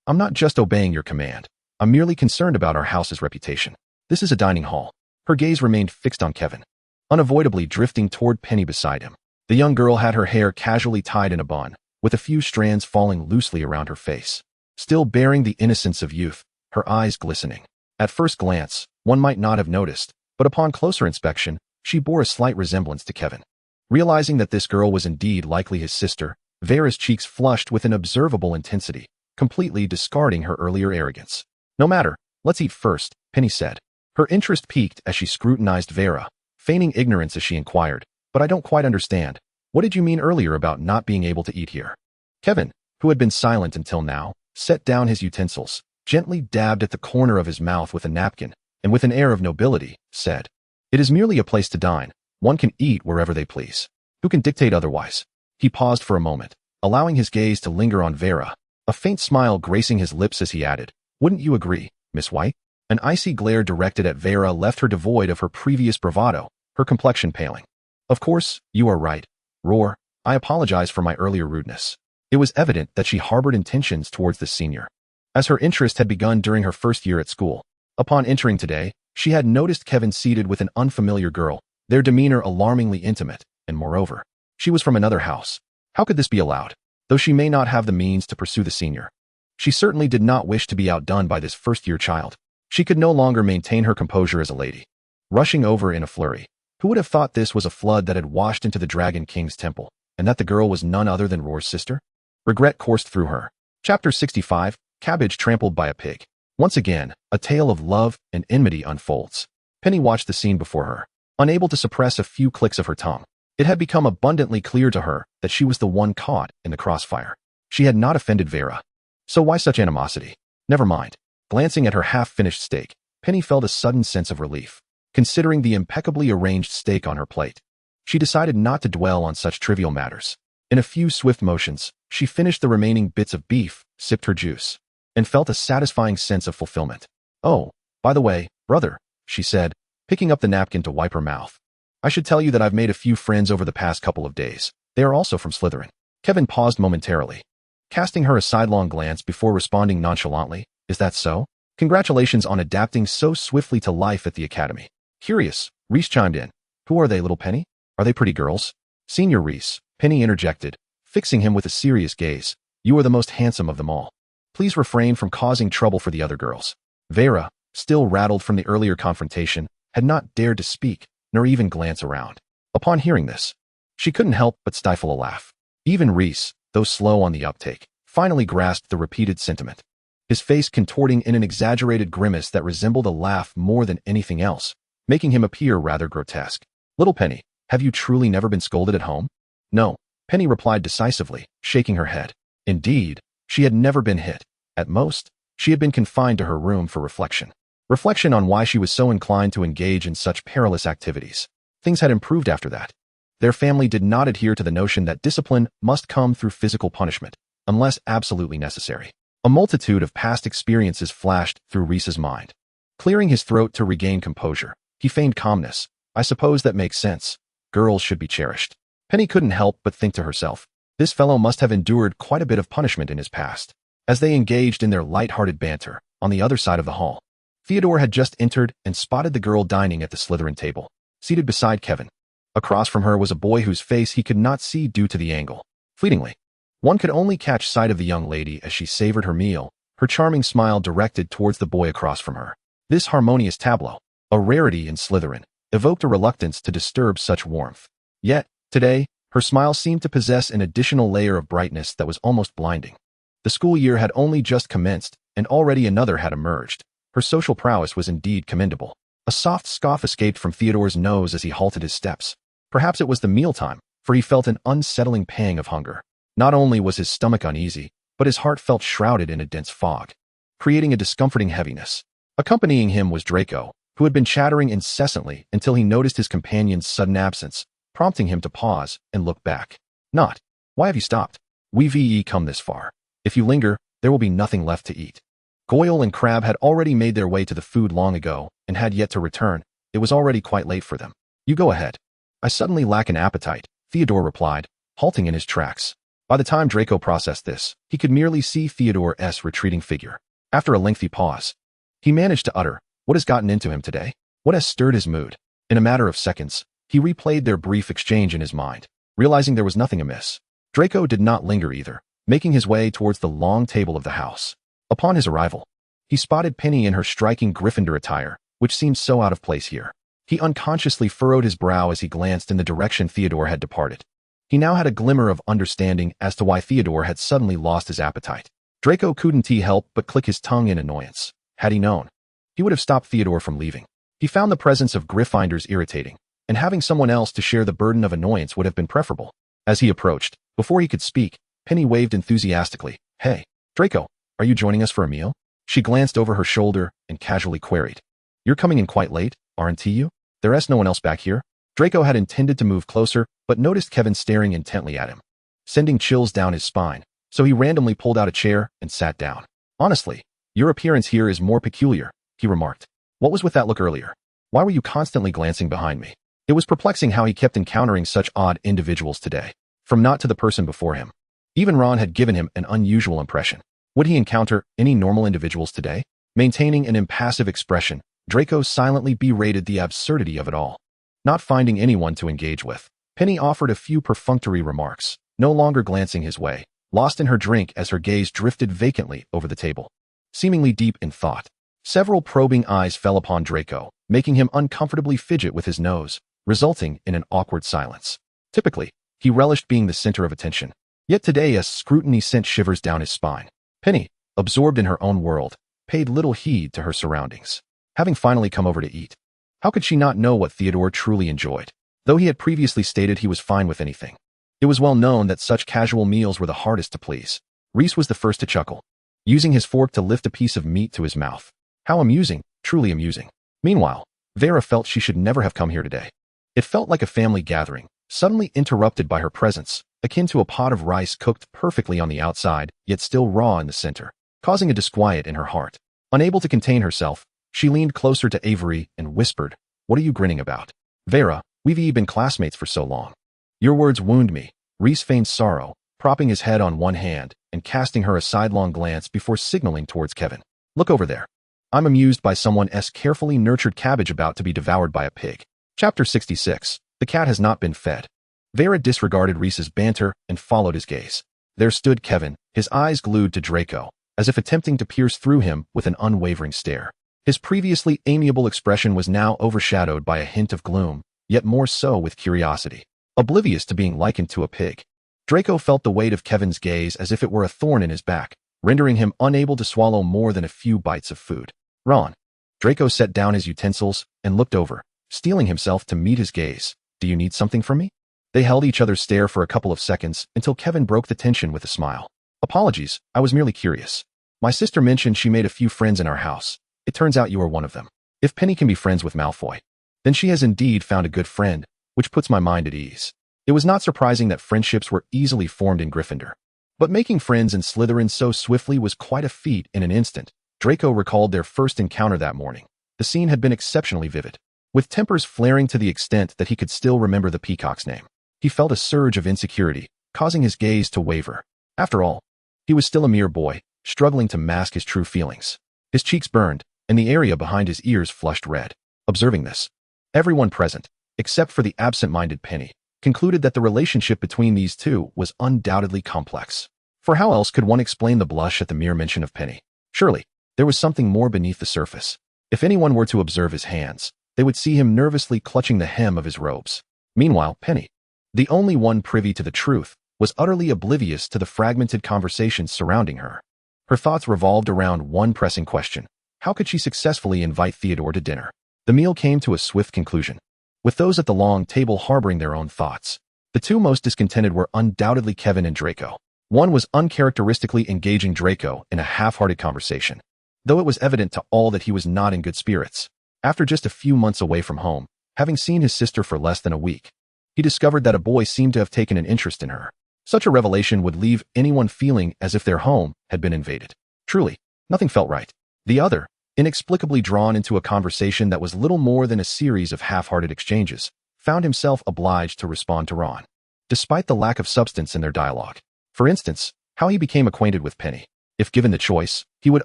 I'm not just obeying your command. I'm merely concerned about our house's reputation. This is a dining hall. Her gaze remained fixed on Kevin, unavoidably drifting toward Penny beside him. The young girl had her hair casually tied in a bun, with a few strands falling loosely around her face. Still bearing the innocence of youth, her eyes glistening. At first glance, one might not have noticed, but upon closer inspection, she bore a slight resemblance to Kevin. Realizing that this girl was indeed likely his sister, Vera's cheeks flushed with an observable intensity, completely discarding her earlier arrogance. No matter, let's eat first, Penny said. Her interest piqued as she scrutinized Vera, feigning ignorance as she inquired, but I don't quite understand. What did you mean earlier about not being able to eat here? Kevin, who had been silent until now, set down his utensils, gently dabbed at the corner of his mouth with a napkin, and with an air of nobility, said, It is merely a place to dine. One can eat wherever they please. Who can dictate otherwise? He paused for a moment, allowing his gaze to linger on Vera, a faint smile gracing his lips as he added, Wouldn't you agree, Miss White? An icy glare directed at Vera left her devoid of her previous bravado, her complexion paling. Of course, you are right. Roar, I apologize for my earlier rudeness. It was evident that she harbored intentions towards the senior, as her interest had begun during her first year at school. Upon entering today, she had noticed Kevin seated with an unfamiliar girl, their demeanor alarmingly intimate, and moreover, She was from another house. How could this be allowed? Though she may not have the means to pursue the senior, she certainly did not wish to be outdone by this first-year child. She could no longer maintain her composure as a lady. Rushing over in a flurry, who would have thought this was a flood that had washed into the Dragon King's temple, and that the girl was none other than Roar's sister? Regret coursed through her. Chapter 65, Cabbage Trampled by a Pig. Once again, a tale of love and enmity unfolds. Penny watched the scene before her, unable to suppress a few clicks of her tongue. It had become abundantly clear to her that she was the one caught in the crossfire. She had not offended Vera. So why such animosity? Never mind. Glancing at her half-finished steak, Penny felt a sudden sense of relief. Considering the impeccably arranged steak on her plate, she decided not to dwell on such trivial matters. In a few swift motions, she finished the remaining bits of beef, sipped her juice, and felt a satisfying sense of fulfillment. "Oh, by the way, brother," she said, picking up the napkin to wipe her mouth. "I should tell you that I've made a few friends over the past couple of days. They are also from Slytherin." Kevin paused momentarily, casting her a sidelong glance before responding nonchalantly, "Is that so? Congratulations on adapting so swiftly to life at the academy." "Curious," Reese chimed in. "Who are they, little Penny? Are they pretty girls?" "Senior Reese," Penny interjected, fixing him with a serious gaze. "You are the most handsome of them all. Please refrain from causing trouble for the other girls." Vera, still rattled from the earlier confrontation, had not dared to speak, nor even glance around. Upon hearing this, she couldn't help but stifle a laugh. Even Reese, though slow on the uptake, finally grasped the repeated sentiment, his face contorting in an exaggerated grimace that resembled a laugh more than anything else, making him appear rather grotesque. "Little Penny, have you truly never been scolded at home?" "No," Penny replied decisively, shaking her head. Indeed, she had never been hit. At most, she had been confined to her room for reflection. Reflection on why she was so inclined to engage in such perilous activities. Things had improved after that. Their family did not adhere to the notion that discipline must come through physical punishment, unless absolutely necessary. A multitude of past experiences flashed through Reese's mind. Clearing his throat to regain composure, he feigned calmness. "I suppose that makes sense. Girls should be cherished." Penny couldn't help but think to herself, this fellow must have endured quite a bit of punishment in his past. As they engaged in their light-hearted banter, on the other side of the hall, Theodore had just entered and spotted the girl dining at the Slytherin table, seated beside Kevin. Across from her was a boy whose face he could not see due to the angle. Fleetingly, one could only catch sight of the young lady as she savored her meal, her charming smile directed towards the boy across from her. This harmonious tableau, a rarity in Slytherin, evoked a reluctance to disturb such warmth. Yet, today, her smile seemed to possess an additional layer of brightness that was almost blinding. The school year had only just commenced, and already another had emerged. Her social prowess was indeed commendable. A soft scoff escaped from Theodore's nose as he halted his steps. Perhaps it was the mealtime, for he felt an unsettling pang of hunger. Not only was his stomach uneasy, but his heart felt shrouded in a dense fog, creating a discomforting heaviness. Accompanying him was Draco, who had been chattering incessantly until he noticed his companion's sudden absence, prompting him to pause and look back. "Not. Why have you stopped? We've come this far. If you linger, there will be nothing left to eat." Goyle and Crab had already made their way to the food long ago and had yet to return. It was already quite late for them. "You go ahead." "I suddenly lack an appetite," Theodore replied, halting in his tracks. By the time Draco processed this, he could merely see Theodore's retreating figure. After a lengthy pause, he managed to utter, "What has gotten into him today? What has stirred his mood?" In a matter of seconds, he replayed their brief exchange in his mind, realizing there was nothing amiss. Draco did not linger either, making his way towards the long table of the house. Upon his arrival, he spotted Penny in her striking Gryffindor attire, which seemed so out of place here. He unconsciously furrowed his brow as he glanced in the direction Theodore had departed. He now had a glimmer of understanding as to why Theodore had suddenly lost his appetite. Draco couldn't help but click his tongue in annoyance. Had he known, he would have stopped Theodore from leaving. He found the presence of Gryffindors irritating, and having someone else to share the burden of annoyance would have been preferable. As he approached, before he could speak, Penny waved enthusiastically. "Hey, Draco, are you joining us for a meal?" She glanced over her shoulder and casually queried, "You're coming in quite late, aren't you? There's no one else back here?" Draco had intended to move closer, but noticed Kevin staring intently at him, sending chills down his spine, so he randomly pulled out a chair and sat down. "Honestly, your appearance here is more peculiar," he remarked. "What was with that look earlier? Why were you constantly glancing behind me?" It was perplexing how he kept encountering such odd individuals today, from not to the person before him. Even Ron had given him an unusual impression. Would he encounter any normal individuals today? Maintaining an impassive expression, Draco silently berated the absurdity of it all. Not finding anyone to engage with, Penny offered a few perfunctory remarks, no longer glancing his way, lost in her drink as her gaze drifted vacantly over the table. Seemingly deep in thought, several probing eyes fell upon Draco, making him uncomfortably fidget with his nose, resulting in an awkward silence. Typically, he relished being the center of attention. Yet today a scrutiny sent shivers down his spine. Penny, absorbed in her own world, paid little heed to her surroundings. Having finally come over to eat, how could she not know what Theodore truly enjoyed? Though he had previously stated he was fine with anything, it was well known that such casual meals were the hardest to please. Reese was the first to chuckle, using his fork to lift a piece of meat to his mouth. How amusing, truly amusing. Meanwhile, Vera felt she should never have come here today. It felt like a family gathering, suddenly interrupted by her presence, akin to a pot of rice cooked perfectly on the outside, yet still raw in the center, causing a disquiet in her heart. Unable to contain herself, she leaned closer to Avery and whispered, "What are you grinning about? Vera, we've been classmates for so long." "Your words wound me." Reese feigned sorrow, propping his head on one hand and casting her a sidelong glance before signaling towards Kevin. "Look over there. I'm amused by someone's carefully nurtured cabbage about to be devoured by a pig." Chapter 66. The cat has not been fed. Vera disregarded Reese's banter and followed his gaze. There stood Kevin, his eyes glued to Draco, as if attempting to pierce through him with an unwavering stare. His previously amiable expression was now overshadowed by a hint of gloom, yet more so with curiosity, oblivious to being likened to a pig. Draco felt the weight of Kevin's gaze as if it were a thorn in his back, rendering him unable to swallow more than a few bites of food. "Ron." Draco set down his utensils and looked over, steeling himself to meet his gaze. "Do you need something from me?" They held each other's stare for a couple of seconds until Kevin broke the tension with a smile. "Apologies, I was merely curious. My sister mentioned she made a few friends in our house. It turns out you are one of them. If Penny can be friends with Malfoy, then she has indeed found a good friend, which puts my mind at ease." It was not surprising that friendships were easily formed in Gryffindor. But making friends in Slytherin so swiftly was quite a feat in an instant. Draco recalled their first encounter that morning. The scene had been exceptionally vivid, with tempers flaring to the extent that he could still remember the peacock's name. He felt a surge of insecurity, causing his gaze to waver. After all, he was still a mere boy, struggling to mask his true feelings. His cheeks burned, and the area behind his ears flushed red. Observing this, everyone present, except for the absent-minded Penny, concluded that the relationship between these two was undoubtedly complex. For how else could one explain the blush at the mere mention of Penny? Surely, there was something more beneath the surface. If anyone were to observe his hands, they would see him nervously clutching the hem of his robes. Meanwhile, Penny, the only one privy to the truth, was utterly oblivious to the fragmented conversations surrounding her. Her thoughts revolved around one pressing question: how could she successfully invite Theodore to dinner? The meal came to a swift conclusion, with those at the long table harboring their own thoughts. The two most discontented were undoubtedly Kevin and Draco. One was uncharacteristically engaging Draco in a half-hearted conversation, though it was evident to all that he was not in good spirits. After just a few months away from home, having seen his sister for less than a week, he discovered that a boy seemed to have taken an interest in her. Such a revelation would leave anyone feeling as if their home had been invaded. Truly, nothing felt right. The other, inexplicably drawn into a conversation that was little more than a series of half-hearted exchanges, found himself obliged to respond to Ron, despite the lack of substance in their dialogue. For instance, how he became acquainted with Penny. If given the choice, he would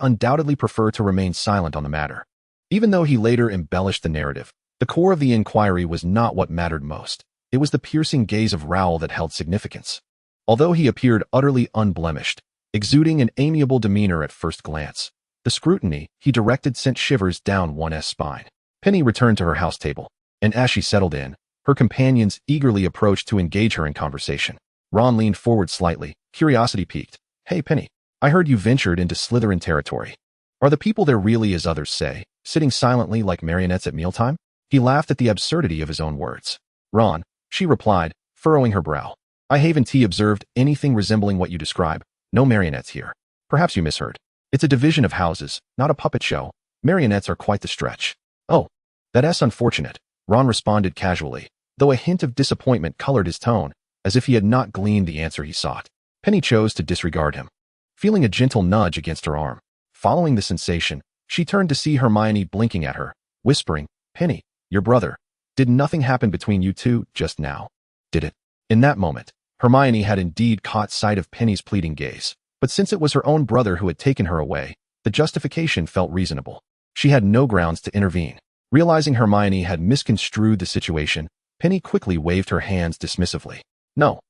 undoubtedly prefer to remain silent on the matter. Even though he later embellished the narrative, the core of the inquiry was not what mattered most. It was the piercing gaze of Raoul that held significance. Although he appeared utterly unblemished, exuding an amiable demeanor at first glance, the scrutiny he directed sent shivers down one's spine. Penny returned to her house table, and as she settled in, her companions eagerly approached to engage her in conversation. Ron leaned forward slightly, curiosity piqued. "Hey Penny, I heard you ventured into Slytherin territory. Are the people there really as others say, sitting silently like marionettes at mealtime?" He laughed at the absurdity of his own words. "Ron," she replied, furrowing her brow, "I haven't observed anything resembling what you describe. No marionettes here. Perhaps you misheard. It's a division of houses, not a puppet show. Marionettes are quite the stretch." "Oh, that's unfortunate," Ron responded casually, though a hint of disappointment colored his tone, as if he had not gleaned the answer he sought. Penny chose to disregard him, feeling a gentle nudge against her arm. Following the sensation, she turned to see Hermione blinking at her, whispering, "Penny, your brother. Did nothing happen between you two just now, did it?" In that moment, Hermione had indeed caught sight of Penny's pleading gaze, but since it was her own brother who had taken her away, the justification felt reasonable. She had no grounds to intervene. Realizing Hermione had misconstrued the situation, Penny quickly waved her hands dismissively. No,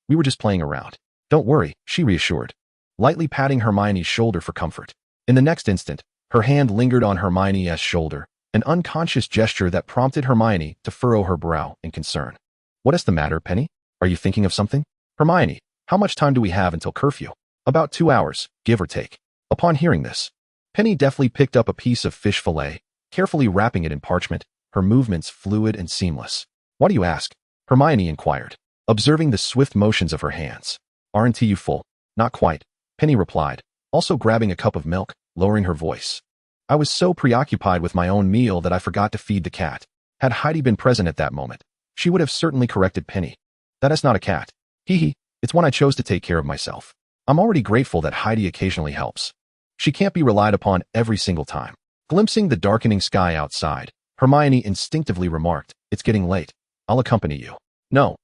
we were just playing around. Don't worry, she reassured, lightly patting Hermione's shoulder for comfort. In the next instant, her hand lingered on Hermione's shoulder, an unconscious gesture that prompted Hermione to furrow her brow in concern. What is the matter, Penny? Are you thinking of something? Hermione, how much time do we have until curfew? About 2 hours, give or take. Upon hearing this, Penny deftly picked up a piece of fish fillet, carefully wrapping it in parchment, her movements fluid and seamless. Why do you ask? Hermione inquired, observing the swift motions of her hands. Aren't you full? Not quite, Penny replied, also grabbing a cup of milk, lowering her voice. I was so preoccupied with my own meal that I forgot to feed the cat. Had Heidi been present at that moment, she would have certainly corrected Penny. That is not a cat. Hee, it's one I chose to take care of myself. I'm already grateful that Heidi occasionally helps. She can't be relied upon every single time. Glimpsing the darkening sky outside, Hermione instinctively remarked, it's getting late. I'll accompany you. No,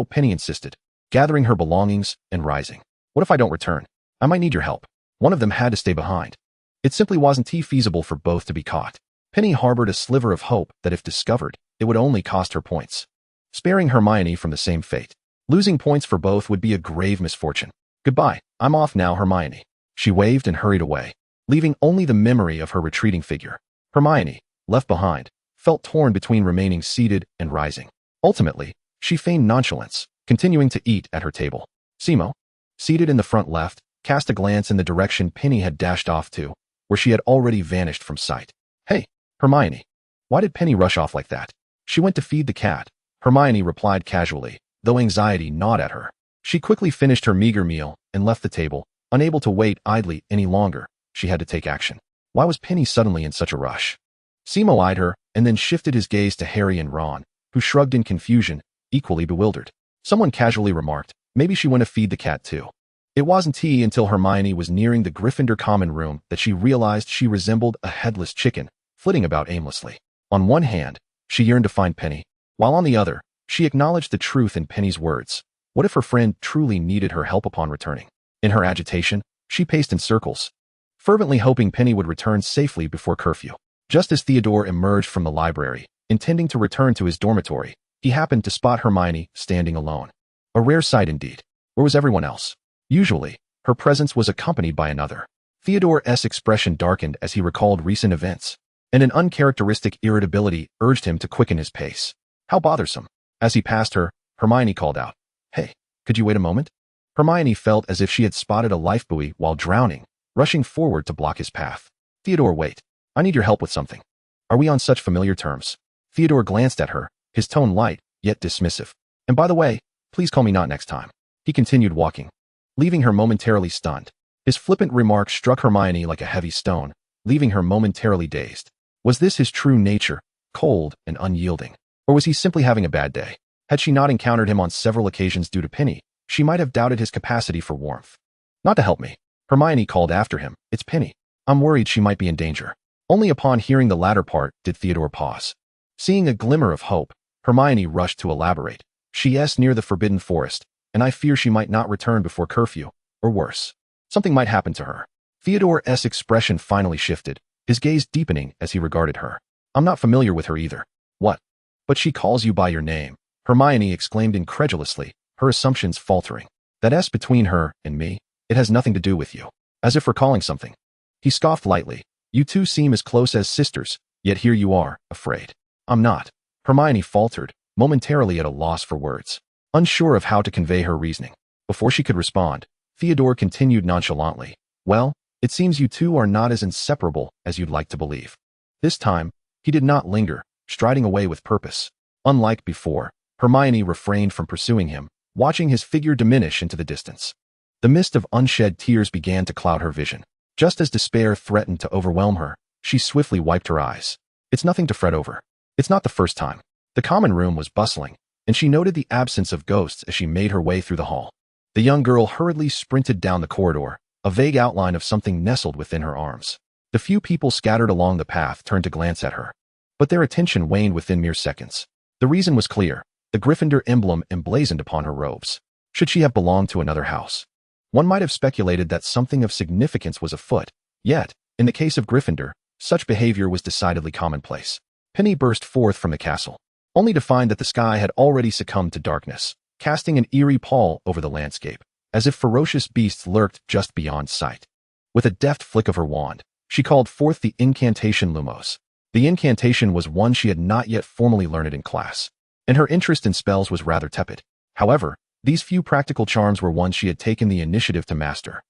Penny insisted, gathering her belongings and rising. What if I don't return? I might need your help. One of them had to stay behind. It simply wasn't feasible for both to be caught. Penny harbored a sliver of hope that if discovered, it would only cost her points, sparing Hermione from the same fate. Losing points for both would be a grave misfortune. Goodbye, I'm off now, Hermione. She waved and hurried away, leaving only the memory of her retreating figure. Hermione, left behind, felt torn between remaining seated and rising. Ultimately, she feigned nonchalance, continuing to eat at her table. Simo, seated in the front left, cast a glance in the direction Penny had dashed off to, where she had already vanished from sight. Hey, Hermione, why did Penny rush off like that? She went to feed the cat, Hermione replied casually, though anxiety gnawed at her. She quickly finished her meager meal and left the table, unable to wait idly any longer. She had to take action. Why was Penny suddenly in such a rush? Simo eyed her and then shifted his gaze to Harry and Ron, who shrugged in confusion, equally bewildered. Someone casually remarked, maybe she went to feed the cat too. It wasn't until Hermione was nearing the Gryffindor common room that she realized she resembled a headless chicken, flitting about aimlessly. On one hand, she yearned to find Penny, while on the other, she acknowledged the truth in Penny's words. What if her friend truly needed her help upon returning? In her agitation, she paced in circles, fervently hoping Penny would return safely before curfew. Just as Theodore emerged from the library, intending to return to his dormitory, he happened to spot Hermione standing alone. A rare sight indeed. Where was everyone else? Usually, her presence was accompanied by another. Theodore's expression darkened as he recalled recent events, and an uncharacteristic irritability urged him to quicken his pace. How bothersome. As he passed her, Hermione called out, Hey, could you wait a moment? Hermione felt as if she had spotted a lifebuoy while drowning, rushing forward to block his path. Theodore, wait. I need your help with something. Are we on such familiar terms? Theodore glanced at her, his tone light, yet dismissive. And by the way, please call me not next time. He continued walking, leaving her momentarily stunned. His flippant remark struck Hermione like a heavy stone, leaving her momentarily dazed. Was this his true nature, cold and unyielding? Or was he simply having a bad day? Had she not encountered him on several occasions due to Penny, she might have doubted his capacity for warmth. Not to help me. Hermione called after him. It's Penny. I'm worried she might be in danger. Only upon hearing the latter part did Theodore pause. Seeing a glimmer of hope, Hermione rushed to elaborate. She's near the Forbidden Forest, and I fear she might not return before curfew, or worse. Something might happen to her. Theodore's expression finally shifted, his gaze deepening as he regarded her. I'm not familiar with her either. What? But she calls you by your name, Hermione exclaimed incredulously, her assumptions faltering. That S between her and me, it has nothing to do with you. As if recalling something. He scoffed lightly. You two seem as close as sisters, yet here you are, afraid. I'm not. Hermione faltered, momentarily at a loss for words, unsure of how to convey her reasoning. Before she could respond, Theodore continued nonchalantly. Well, it seems you two are not as inseparable as you'd like to believe. This time, he did not linger, striding away with purpose. Unlike before, Hermione refrained from pursuing him, watching his figure diminish into the distance. The mist of unshed tears began to cloud her vision. Just as despair threatened to overwhelm her, she swiftly wiped her eyes. It's nothing to fret over. It's not the first time. The common room was bustling, and she noted the absence of ghosts as she made her way through the hall. The young girl hurriedly sprinted down the corridor, a vague outline of something nestled within her arms. The few people scattered along the path turned to glance at her, but their attention waned within mere seconds. The reason was clear, the Gryffindor emblem emblazoned upon her robes. Should she have belonged to another house? One might have speculated that something of significance was afoot, yet, in the case of Gryffindor, such behavior was decidedly commonplace. Penny burst forth from the castle. only to find that the sky had already succumbed to darkness, casting an eerie pall over the landscape, as if ferocious beasts lurked just beyond sight. With a deft flick of her wand, she called forth the incantation Lumos. The incantation was one she had not yet formally learned in class, and her interest in spells was rather tepid. However, these few practical charms were ones she had taken the initiative to master.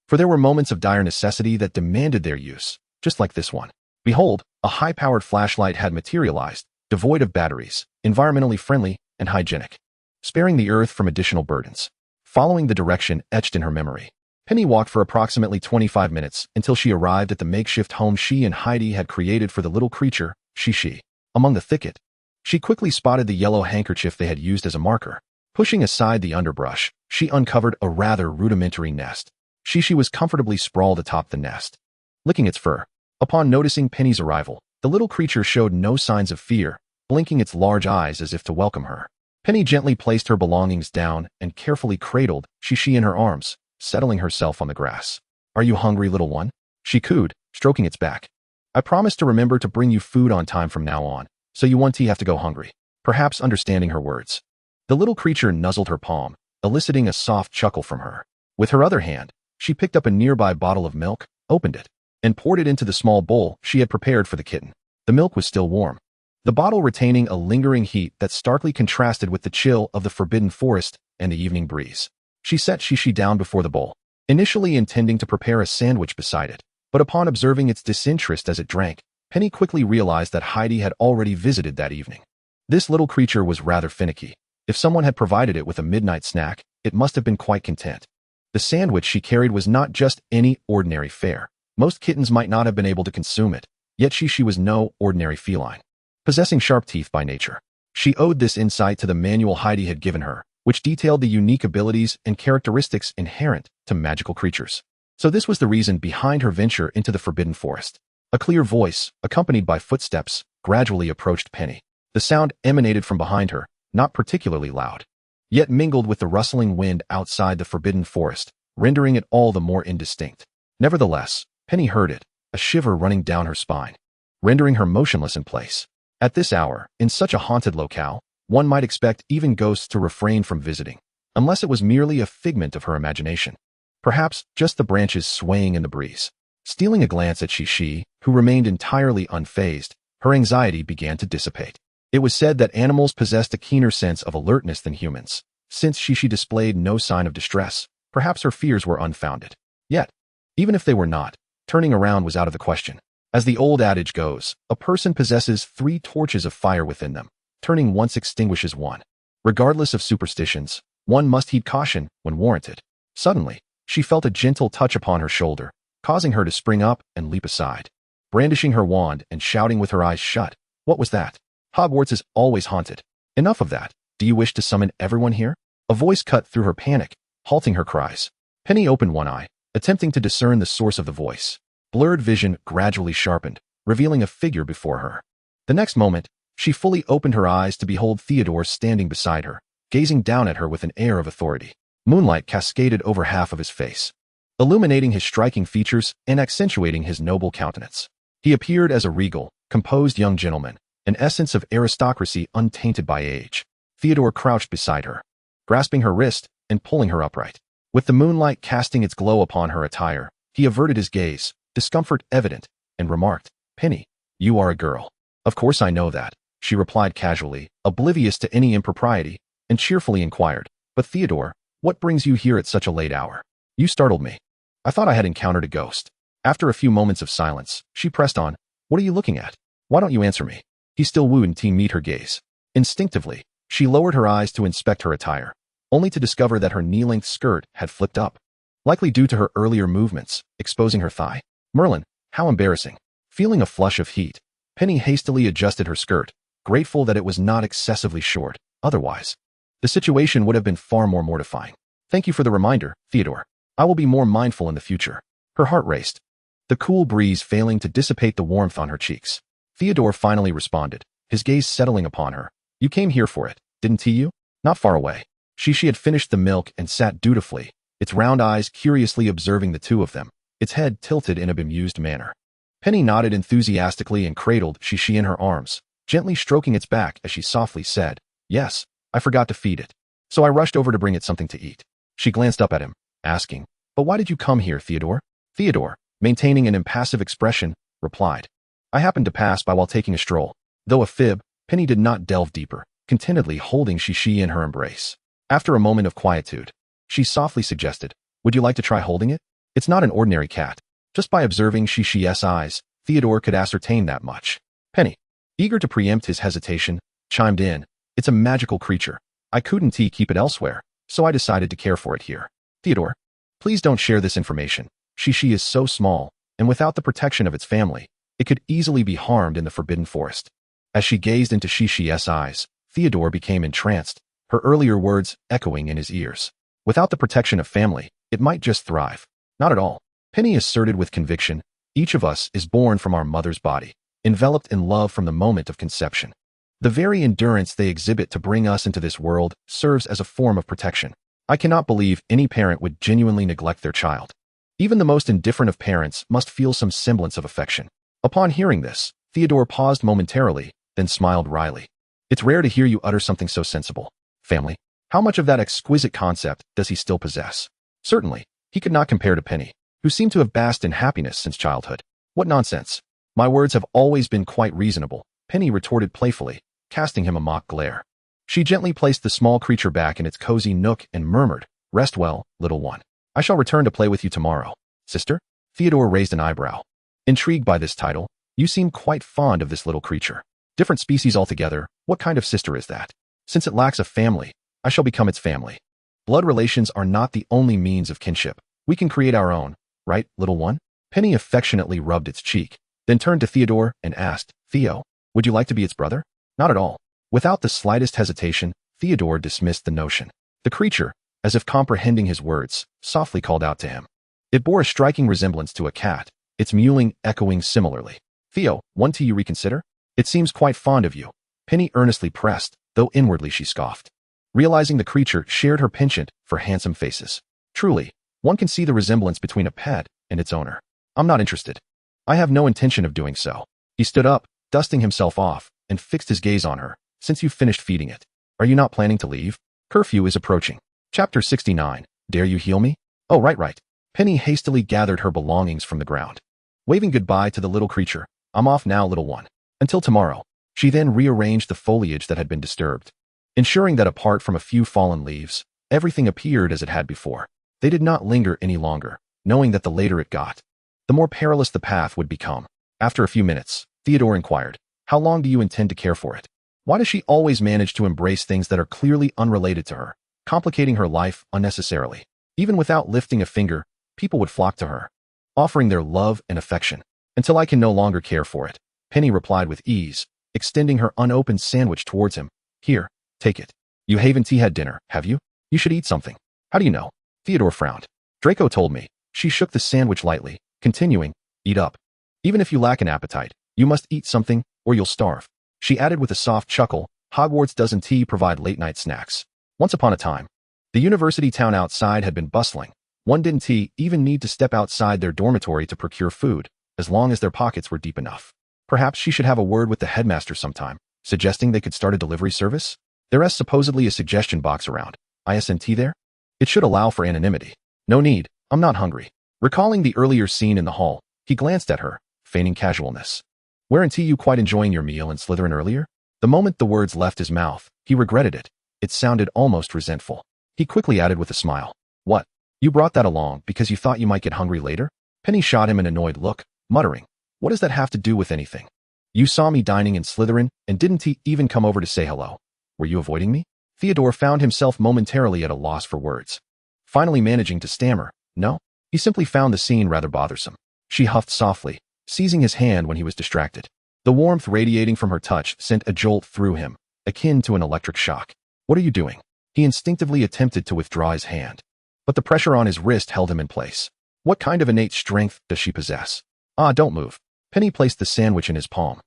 For there were moments of dire necessity that demanded their use, just like this one. Behold, a high-powered flashlight had materialized, devoid of batteries, environmentally friendly, and hygienic, sparing the earth from additional burdens. Following the direction etched in her memory, Penny walked for approximately 25 minutes until she arrived at the makeshift home she and Heidi had created for the little creature, Shishi. Among the thicket, she quickly spotted the yellow handkerchief they had used as a marker. Pushing aside the underbrush, she uncovered a rather rudimentary nest. Shishi was comfortably sprawled atop the nest, licking its fur. Upon noticing Penny's arrival, the little creature showed no signs of fear, blinking its large eyes as if to welcome her. Penny gently placed her belongings down and carefully cradled Shishi in her arms, settling herself on the grass. "Are you hungry, little one?" she cooed, stroking its back. "I promise to remember to bring you food on time from now on, so you won't have to go hungry." Perhaps understanding her words, the little creature nuzzled her palm, eliciting a soft chuckle from her. With her other hand, she picked up a nearby bottle of milk, opened it, and poured it into the small bowl she had prepared for the kitten. The milk was still warm, the bottle retaining a lingering heat that starkly contrasted with the chill of the forbidden forest and the evening breeze. She set Shishi down before the bowl, initially intending to prepare a sandwich beside it, but upon observing its disinterest as it drank, Penny quickly realized that Heidi had already visited that evening. This little creature was rather finicky. If someone had provided it with a midnight snack, it must have been quite content. The sandwich she carried was not just any ordinary fare. Most kittens might not have been able to consume it, yet Shishi was no ordinary feline. Possessing sharp teeth by nature, she owed this insight to the manual Heidi had given her, which detailed the unique abilities and characteristics inherent to magical creatures. So this was the reason behind her venture into the forbidden forest. A clear voice, accompanied by footsteps, gradually approached Penny. The sound emanated from behind her, not particularly loud, yet mingled with the rustling wind outside the forbidden forest, rendering it all the more indistinct. Nevertheless, Penny heard it, a shiver running down her spine, rendering her motionless in place. At this hour, in such a haunted locale, one might expect even ghosts to refrain from visiting, unless it was merely a figment of her imagination. Perhaps just the branches swaying in the breeze. Stealing a glance at Shishi, who remained entirely unfazed, her anxiety began to dissipate. It was said that animals possessed a keener sense of alertness than humans. Since Shishi displayed no sign of distress, perhaps her fears were unfounded. Yet, even if they were not, turning around was out of the question. As the old adage goes, a person possesses 3 torches of fire within them. Turning once extinguishes one. Regardless of superstitions, one must heed caution when warranted. Suddenly, she felt a gentle touch upon her shoulder, causing her to spring up and leap aside. Brandishing her wand and shouting with her eyes shut, "What was that? Hogwarts is always haunted. Enough of that. Do you wish to summon everyone here?" A voice cut through her panic, halting her cries. Penny opened one eye, attempting to discern the source of the voice. Blurred vision gradually sharpened, revealing a figure before her. The next moment, she fully opened her eyes to behold Theodore standing beside her, gazing down at her with an air of authority. Moonlight cascaded over half of his face, illuminating his striking features and accentuating his noble countenance. He appeared as a regal, composed young gentleman, an essence of aristocracy untainted by age. Theodore crouched beside her, grasping her wrist and pulling her upright. With the moonlight casting its glow upon her attire, he averted his gaze, discomfort evident, and remarked, "Penny, you are a girl." "Of course I know that," she replied casually, oblivious to any impropriety, and cheerfully inquired, "But Theodore, what brings you here at such a late hour? You startled me. I thought I had encountered a ghost." After a few moments of silence, she pressed on, "What are you looking at? Why don't you answer me?" He still wouldn't meet her gaze. Instinctively, she lowered her eyes to inspect her attire, only to discover that her knee-length skirt had flipped up, likely due to her earlier movements, exposing her thigh. Merlin, how embarrassing. Feeling a flush of heat, Penny hastily adjusted her skirt, grateful that it was not excessively short. Otherwise, the situation would have been far more mortifying. "Thank you for the reminder, Theodore. I will be more mindful in the future." Her heart raced, the cool breeze failing to dissipate the warmth on her cheeks. Theodore finally responded, his gaze settling upon her. "You came here for it, didn't you?" "Not far away." She had finished the milk and sat dutifully, its round eyes curiously observing the two of them, its head tilted in a bemused manner. Penny nodded enthusiastically and cradled Shishi in her arms, gently stroking its back as she softly said, "Yes, I forgot to feed it. So I rushed over to bring it something to eat." She glanced up at him, asking, "But why did you come here, Theodore?" Theodore, maintaining an impassive expression, replied, "I happened to pass by while taking a stroll." Though a fib, Penny did not delve deeper, contentedly holding Shishi in her embrace. After a moment of quietude, she softly suggested, "Would you like to try holding it? It's not an ordinary cat." Just by observing Shishi's eyes, Theodore could ascertain that much. Penny, eager to preempt his hesitation, chimed in, "It's a magical creature. I couldn't keep it elsewhere, so I decided to care for it here." Theodore, please don't share this information. Shishi is so small, and without the protection of its family, it could easily be harmed in the Forbidden Forest. As she gazed into Shishi's eyes, Theodore became entranced, her earlier words echoing in his ears. Without the protection of family, it might just thrive. Not at all. Penny asserted with conviction, each of us is born from our mother's body, enveloped in love from the moment of conception. The very endurance they exhibit to bring us into this world serves as a form of protection. I cannot believe any parent would genuinely neglect their child. Even the most indifferent of parents must feel some semblance of affection. Upon hearing this, Theodore paused momentarily, then smiled wryly. It's rare to hear you utter something so sensible. Family. How much of that exquisite concept does he still possess? Certainly, he could not compare to Penny, who seemed to have basked in happiness since childhood. What nonsense. My words have always been quite reasonable, Penny retorted playfully, casting him a mock glare. She gently placed the small creature back in its cozy nook and murmured, "Rest well, little one. I shall return to play with you tomorrow." Sister? Theodore raised an eyebrow. Intrigued by this title, you seem quite fond of this little creature. Different species altogether, what kind of sister is that? Since it lacks a family, I shall become its family. Blood relations are not the only means of kinship. We can create our own, right, little one? Penny affectionately rubbed its cheek, then turned to Theodore and asked, "Theo, would you like to be its brother?" Not at all. Without the slightest hesitation, Theodore dismissed the notion. The creature, as if comprehending his words, softly called out to him. It bore a striking resemblance to a cat, its mewling echoing similarly. "Theo, want you reconsider? It seems quite fond of you." Penny earnestly pressed, though inwardly she scoffed. Realizing the creature shared her penchant for handsome faces. Truly, one can see the resemblance between a pet and its owner. "I'm not interested. I have no intention of doing so." He stood up, dusting himself off, and fixed his gaze on her. "Since you've finished feeding it, are you not planning to leave? Curfew is approaching." Chapter 69. Dare you heal me? Oh, right. Penny hastily gathered her belongings from the ground. Waving goodbye to the little creature, "I'm off now, little one. Until tomorrow." She then rearranged the foliage that had been disturbed, ensuring that apart from a few fallen leaves, everything appeared as it had before. They did not linger any longer, knowing that the later it got, the more perilous the path would become. After a few minutes, Theodore inquired, "How long do you intend to care for it? Why does she always manage to embrace things that are clearly unrelated to her, complicating her life unnecessarily? Even without lifting a finger, people would flock to her, offering their love and affection." "Until I can no longer care for it," Penny replied with ease, extending her unopened sandwich towards him. "Here, take it. You haven't had dinner, have you? You should eat something." "How do you know?" Theodore frowned. "Draco told me." She shook the sandwich lightly, continuing, "Eat up. Even if you lack an appetite, you must eat something, or you'll starve." She added with a soft chuckle, "Hogwarts doesn't provide late-night snacks. Once upon a time, the university town outside had been bustling. One didn't even need to step outside their dormitory to procure food, as long as their pockets were deep enough. Perhaps she should have a word with the headmaster sometime, suggesting they could start a delivery service? There is supposedly a suggestion box around. ISNT there? It should allow for anonymity. "No need, I'm not hungry." Recalling the earlier scene in the hall, he glanced at her, feigning casualness. "Weren't you quite enjoying your meal in Slytherin earlier?" The moment the words left his mouth, he regretted it. It sounded almost resentful. He quickly added with a smile, "What? You brought that along because you thought you might get hungry later?" Penny shot him an annoyed look, muttering, "What does that have to do with anything? You saw me dining in Slytherin and didn't even come over to say hello. Were you avoiding me?" Theodore found himself momentarily at a loss for words. Finally managing to stammer, "No." He simply found the scene rather bothersome. She huffed softly, seizing his hand when he was distracted. The warmth radiating from her touch sent a jolt through him, akin to an electric shock. "What are you doing?" He instinctively attempted to withdraw his hand, but the pressure on his wrist held him in place. What kind of innate strength does she possess? "Ah, don't move." Penny placed the sandwich in his palm,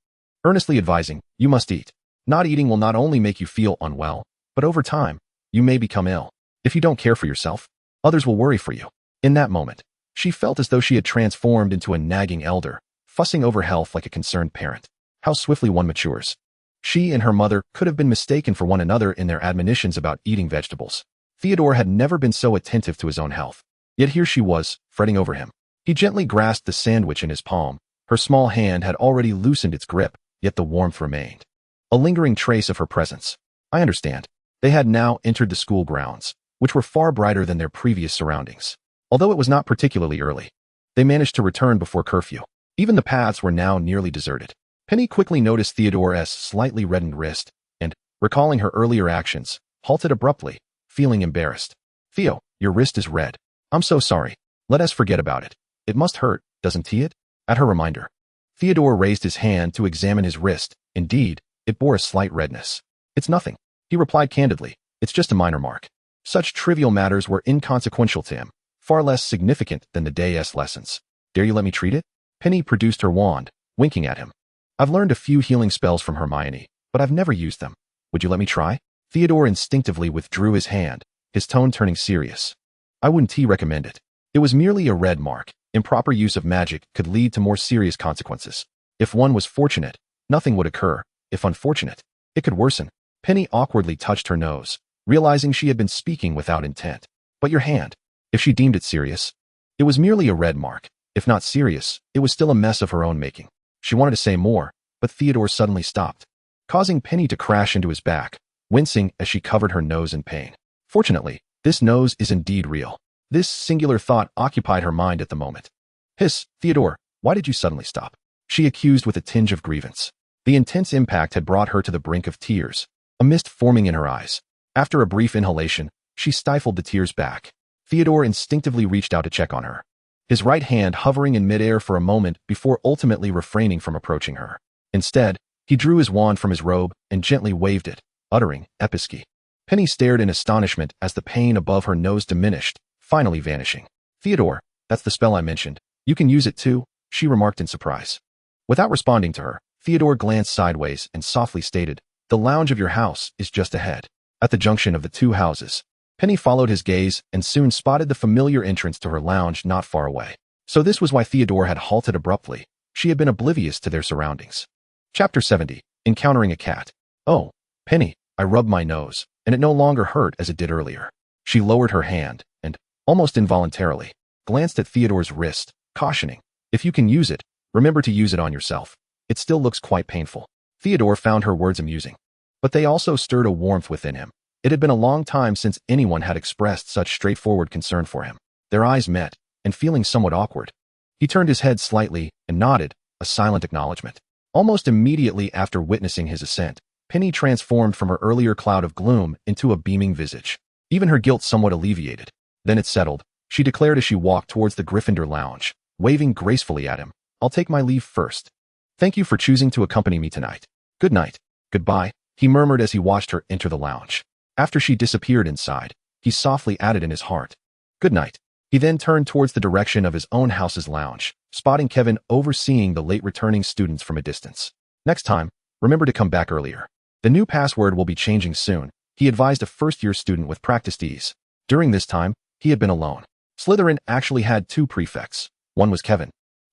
earnestly advising, "You must eat. Not eating will not only make you feel unwell, but over time, you may become ill. If you don't care for yourself, others will worry for you." In that moment, she felt as though she had transformed into a nagging elder, fussing over health like a concerned parent. How swiftly one matures. She and her mother could have been mistaken for one another in their admonitions about eating vegetables. Theodore had never been so attentive to his own health. Yet here she was, fretting over him. He gently grasped the sandwich in his palm. Her small hand had already loosened its grip, yet the warmth remained. A lingering trace of her presence. I understand. They had now entered the school grounds, which were far brighter than their previous surroundings. Although it was not particularly early, they managed to return before curfew. Even the paths were now nearly deserted. Penny quickly noticed Theodore's slightly reddened wrist, and, recalling her earlier actions, halted abruptly, feeling embarrassed. Theo, your wrist is red. I'm so sorry. Let us forget about it. It must hurt, doesn't it? At her reminder, Theodore raised his hand to examine his wrist. Indeed, it bore a slight redness. It's nothing, he replied candidly. It's just a minor mark. Such trivial matters were inconsequential to him, far less significant than the day's lessons. Dare you let me treat it? Penny produced her wand, winking at him. I've learned a few healing spells from Hermione, but I've never used them. Would you let me try? Theodore instinctively withdrew his hand, his tone turning serious. I wouldn't recommend it. It was merely a red mark. Improper use of magic could lead to more serious consequences. If one was fortunate, nothing would occur. If unfortunate, it could worsen. Penny awkwardly touched her nose, realizing she had been speaking without intent. But your hand, if she deemed it serious, it was merely a red mark. If not serious, it was still a mess of her own making. She wanted to say more, but Theodore suddenly stopped, causing Penny to crash into his back, wincing as she covered her nose in pain. Fortunately, this nose is indeed real. This singular thought occupied her mind at the moment. Hiss, Theodore, why did you suddenly stop? She accused with a tinge of grievance. The intense impact had brought her to the brink of tears, a mist forming in her eyes. After a brief inhalation, she stifled the tears back. Theodore instinctively reached out to check on her, his right hand hovering in midair for a moment before ultimately refraining from approaching her. Instead, he drew his wand from his robe and gently waved it, uttering, Episci. Penny stared in astonishment as the pain above her nose diminished, finally vanishing. Theodore, that's the spell I mentioned. You can use it too, she remarked in surprise. Without responding to her, Theodore glanced sideways and softly stated, the lounge of your house is just ahead. At the junction of the two houses, Penny followed his gaze and soon spotted the familiar entrance to her lounge not far away. So this was why Theodore had halted abruptly. She had been oblivious to their surroundings. Chapter 70. Encountering a cat. Oh, Penny, I rubbed my nose, and it no longer hurt as it did earlier. She lowered her hand, and, almost involuntarily, glanced at Theodore's wrist, cautioning, if you can use it, remember to use it on yourself. It still looks quite painful. Theodore found her words amusing, but they also stirred a warmth within him. It had been a long time since anyone had expressed such straightforward concern for him. Their eyes met, and feeling somewhat awkward, he turned his head slightly and nodded, a silent acknowledgement. Almost immediately after witnessing his assent, Penny transformed from her earlier cloud of gloom into a beaming visage. Even her guilt somewhat alleviated. Then it settled. She declared as she walked towards the Gryffindor lounge, waving gracefully at him. I'll take my leave first. Thank you for choosing to accompany me tonight. Good night. Goodbye, he murmured as he watched her enter the lounge. After she disappeared inside, he softly added in his heart, good night. He then turned towards the direction of his own house's lounge, spotting Kevin overseeing the late returning students from a distance. Next time, remember to come back earlier. The new password will be changing soon, he advised a first-year student with practiced ease. During this time, he had been alone. Slytherin actually had two prefects. One was Kevin,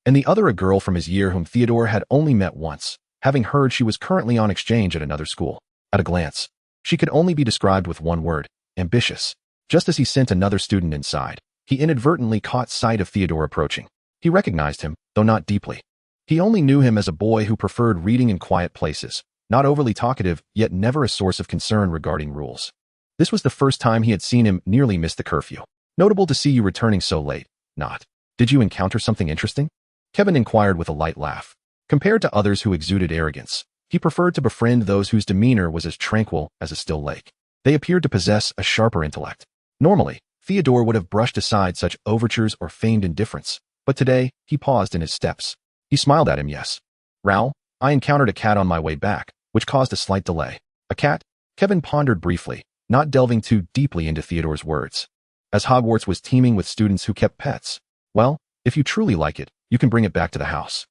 and the other a girl from his year whom Theodore had only met once, having heard she was currently on exchange at another school. At a glance, she could only be described with one word, ambitious. Just as he sent another student inside, he inadvertently caught sight of Theodore approaching. He recognized him, though not deeply. He only knew him as a boy who preferred reading in quiet places, not overly talkative, yet never a source of concern regarding rules. This was the first time he had seen him nearly miss the curfew. Notable to see you returning so late. Not. Did you encounter something interesting? Kevin inquired with a light laugh. Compared to others who exuded arrogance, he preferred to befriend those whose demeanor was as tranquil as a still lake. They appeared to possess a sharper intellect. Normally, Theodore would have brushed aside such overtures or feigned indifference, but today, he paused in his steps. He smiled at him, yes. Raoul, I encountered a cat on my way back, which caused a slight delay. A cat? Kevin pondered briefly, not delving too deeply into Theodore's words. As Hogwarts was teeming with students who kept pets. Well, if you truly like it, you can bring it back to the house.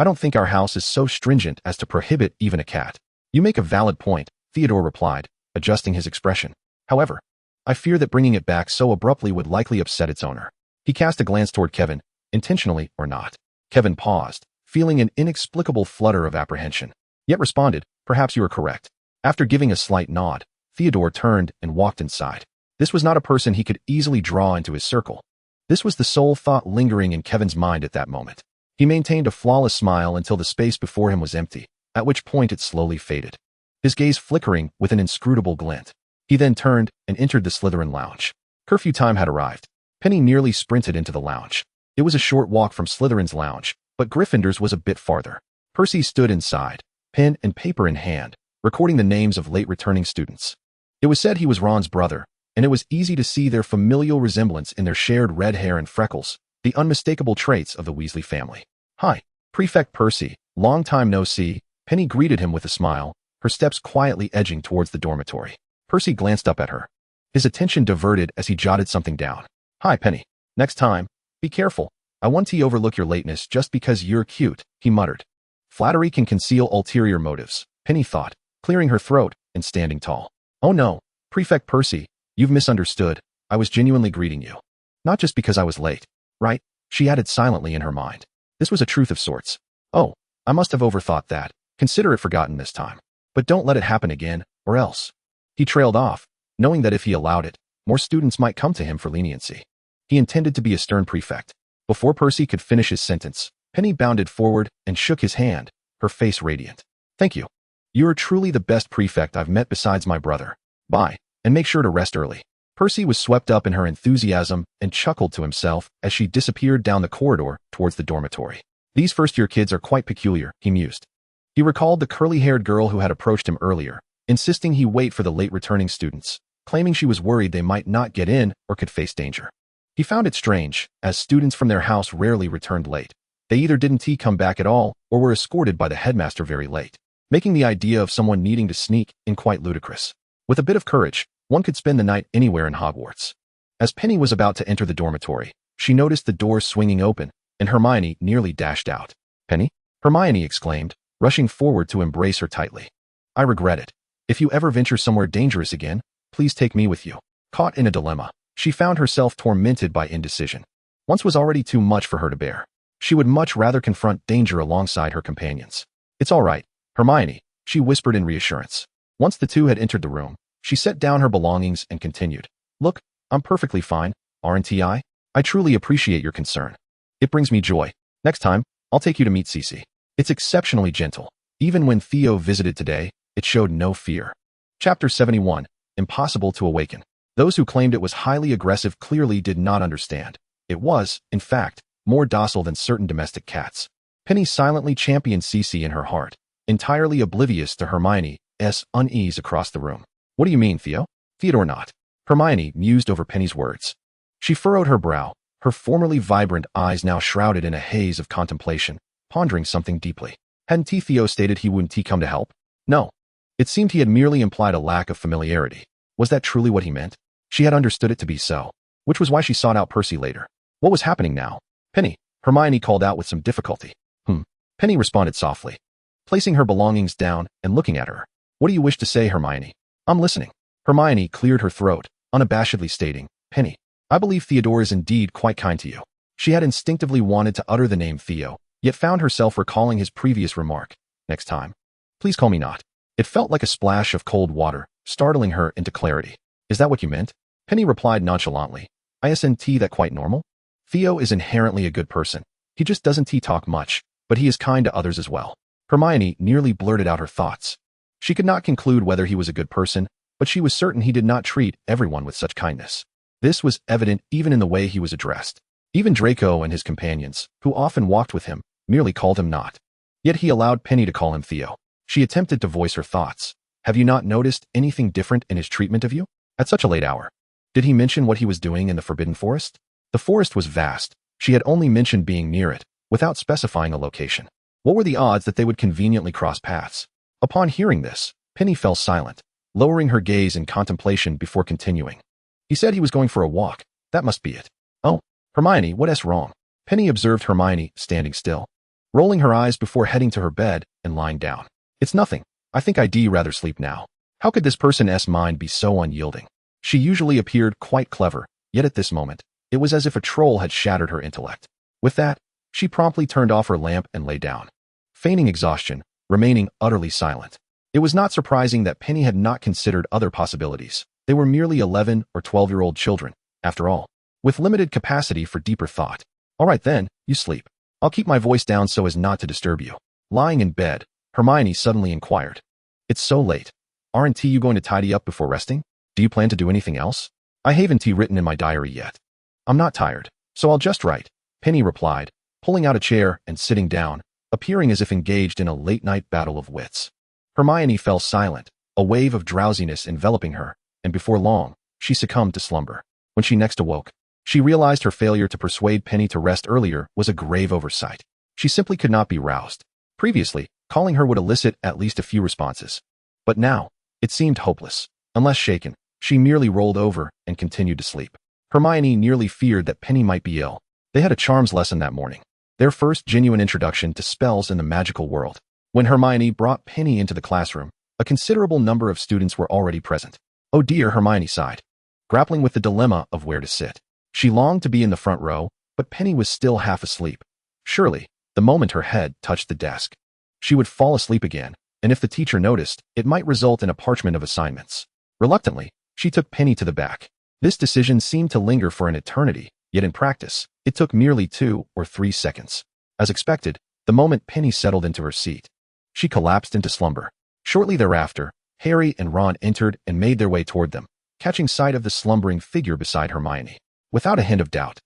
I don't think our house is so stringent as to prohibit even a cat. You make a valid point, Theodore replied, adjusting his expression. However, I fear that bringing it back so abruptly would likely upset its owner. He cast a glance toward Kevin, intentionally or not. Kevin paused, feeling an inexplicable flutter of apprehension. yet responded, "Perhaps you are correct." After giving a slight nod, Theodore turned and walked inside. This was not a person he could easily draw into his circle. This was the sole thought lingering in Kevin's mind at that moment. He maintained a flawless smile until the space before him was empty, at which point it slowly faded, his gaze flickering with an inscrutable glint. He then turned and entered the Slytherin lounge. Curfew time had arrived. Penny nearly sprinted into the lounge. It was a short walk from Slytherin's lounge, but Gryffindor's was a bit farther. Percy stood inside, pen and paper in hand, recording the names of late returning students. It was said he was Ron's brother, and it was easy to see their familial resemblance in their shared red hair and freckles, the unmistakable traits of the Weasley family. "Hi, Prefect Percy, long time no see." Penny greeted him with a smile, her steps quietly edging towards the dormitory. Percy glanced up at her. His attention diverted as he jotted something down. "Hi, Penny. Next time, be careful. I want to overlook your lateness just because you're cute," he muttered. Flattery can conceal ulterior motives, Penny thought, clearing her throat and standing tall. "Oh no, Prefect Percy, you've misunderstood. I was genuinely greeting you. Not just because I was late, right?" she added silently in her mind. This was a truth of sorts. "Oh, I must have overthought that. Consider it forgotten this time. But don't let it happen again, or else." He trailed off, knowing that if he allowed it, more students might come to him for leniency. He intended to be a stern prefect. Before Percy could finish his sentence, Penny bounded forward and shook his hand, her face radiant. "Thank you. You are truly the best prefect I've met besides my brother. Bye, and make sure to rest early." Percy was swept up in her enthusiasm and chuckled to himself as she disappeared down the corridor towards the dormitory. "These first-year kids are quite peculiar," he mused. He recalled the curly-haired girl who had approached him earlier, insisting he wait for the late-returning students, claiming she was worried they might not get in or could face danger. He found it strange, as students from their house rarely returned late. They either didn't come back at all or were escorted by the headmaster very late, making the idea of someone needing to sneak in quite ludicrous. With a bit of courage, one could spend the night anywhere in Hogwarts. As Penny was about to enter the dormitory, she noticed the doors swinging open, and Hermione nearly dashed out. "Penny?" Hermione exclaimed, rushing forward to embrace her tightly. "I regret it. If you ever venture somewhere dangerous again, please take me with you." Caught in a dilemma, she found herself tormented by indecision. Once was already too much for her to bear. She would much rather confront danger alongside her companions. "It's all right, Hermione," she whispered in reassurance. Once the two had entered the room, she set down her belongings and continued. "Look, I'm perfectly fine, aren't I? I truly appreciate your concern. It brings me joy. Next time, I'll take you to meet Cece. It's exceptionally gentle. Even when Theo visited today, it showed no fear." Chapter 71, Impossible to Awaken. Those who claimed it was highly aggressive clearly did not understand. It was, in fact, more docile than certain domestic cats. Penny silently championed Cece in her heart, entirely oblivious to Hermione's unease across the room. "What do you mean, Theo?" Theodore not. Hermione mused over Penny's words. She furrowed her brow, her formerly vibrant eyes now shrouded in a haze of contemplation, pondering something deeply. Hadn't Theo stated he wouldn't come to help? No. It seemed he had merely implied a lack of familiarity. Was that truly what he meant? She had understood it to be so, which was why she sought out Percy later. What was happening now? "Penny," Hermione called out with some difficulty. Penny responded softly, placing her belongings down and looking at her. "What do you wish to say, Hermione?" "I'm listening." Hermione cleared her throat, unabashedly stating, "Penny, I believe Theodore is indeed quite kind to you." She had instinctively wanted to utter the name Theo, yet found herself recalling his previous remark. "Next time, please call me not." It felt like a splash of cold water, startling her into clarity. "Is that what you meant?" Penny replied nonchalantly. "Isn't that quite normal? Theo is inherently a good person. He just doesn't talk much, but he is kind to others as well." Hermione nearly blurted out her thoughts. She could not conclude whether he was a good person, but she was certain he did not treat everyone with such kindness. This was evident even in the way he was addressed. Even Draco and his companions, who often walked with him, merely called him not. Yet he allowed Penny to call him Theo. She attempted to voice her thoughts. "Have you not noticed anything different in his treatment of you? At such a late hour. Did he mention what he was doing in the Forbidden Forest?" The forest was vast. She had only mentioned being near it, without specifying a location. What were the odds that they would conveniently cross paths? Upon hearing this, Penny fell silent, lowering her gaze in contemplation before continuing. "He said he was going for a walk. That must be it." "Oh, Hermione, what's wrong?" Penny observed Hermione standing still, rolling her eyes before heading to her bed and lying down. "It's nothing. I think I'd rather sleep now." How could this person's mind be so unyielding? She usually appeared quite clever, yet at this moment, it was as if a troll had shattered her intellect. With that, she promptly turned off her lamp and lay down. Feigning exhaustion, remaining utterly silent. It was not surprising that Penny had not considered other possibilities. They were merely 11 or 12-year-old children, after all, with limited capacity for deeper thought. All right then, you sleep. I'll keep my voice down so as not to disturb you. Lying in bed, Hermione suddenly inquired. It's so late. Aren't you going to tidy up before resting? Do you plan to do anything else? I haven't written in my diary yet. I'm not tired, so I'll just write, Penny replied, pulling out a chair and sitting down, appearing as if engaged in a late-night battle of wits. Hermione fell silent, a wave of drowsiness enveloping her, and before long, she succumbed to slumber. When she next awoke, she realized her failure to persuade Penny to rest earlier was a grave oversight. She simply could not be roused. Previously, calling her would elicit at least a few responses. But now, it seemed hopeless. Unless shaken, she merely rolled over and continued to sleep. Hermione nearly feared that Penny might be ill. They had a charms lesson that morning, their first genuine introduction to spells in the magical world. When Hermione brought Penny into the classroom, a considerable number of students were already present. Oh dear, Hermione sighed, grappling with the dilemma of where to sit. She longed to be in the front row, but Penny was still half asleep. Surely, the moment her head touched the desk, she would fall asleep again, and if the teacher noticed, it might result in a parchment of assignments. Reluctantly, she took Penny to the back. This decision seemed to linger for an eternity, yet in practice, it took merely 2 or 3 seconds. As expected, the moment Penny settled into her seat, she collapsed into slumber. Shortly thereafter, Harry and Ron entered and made their way toward them, catching sight of the slumbering figure beside Hermione. Without a hint of doubt,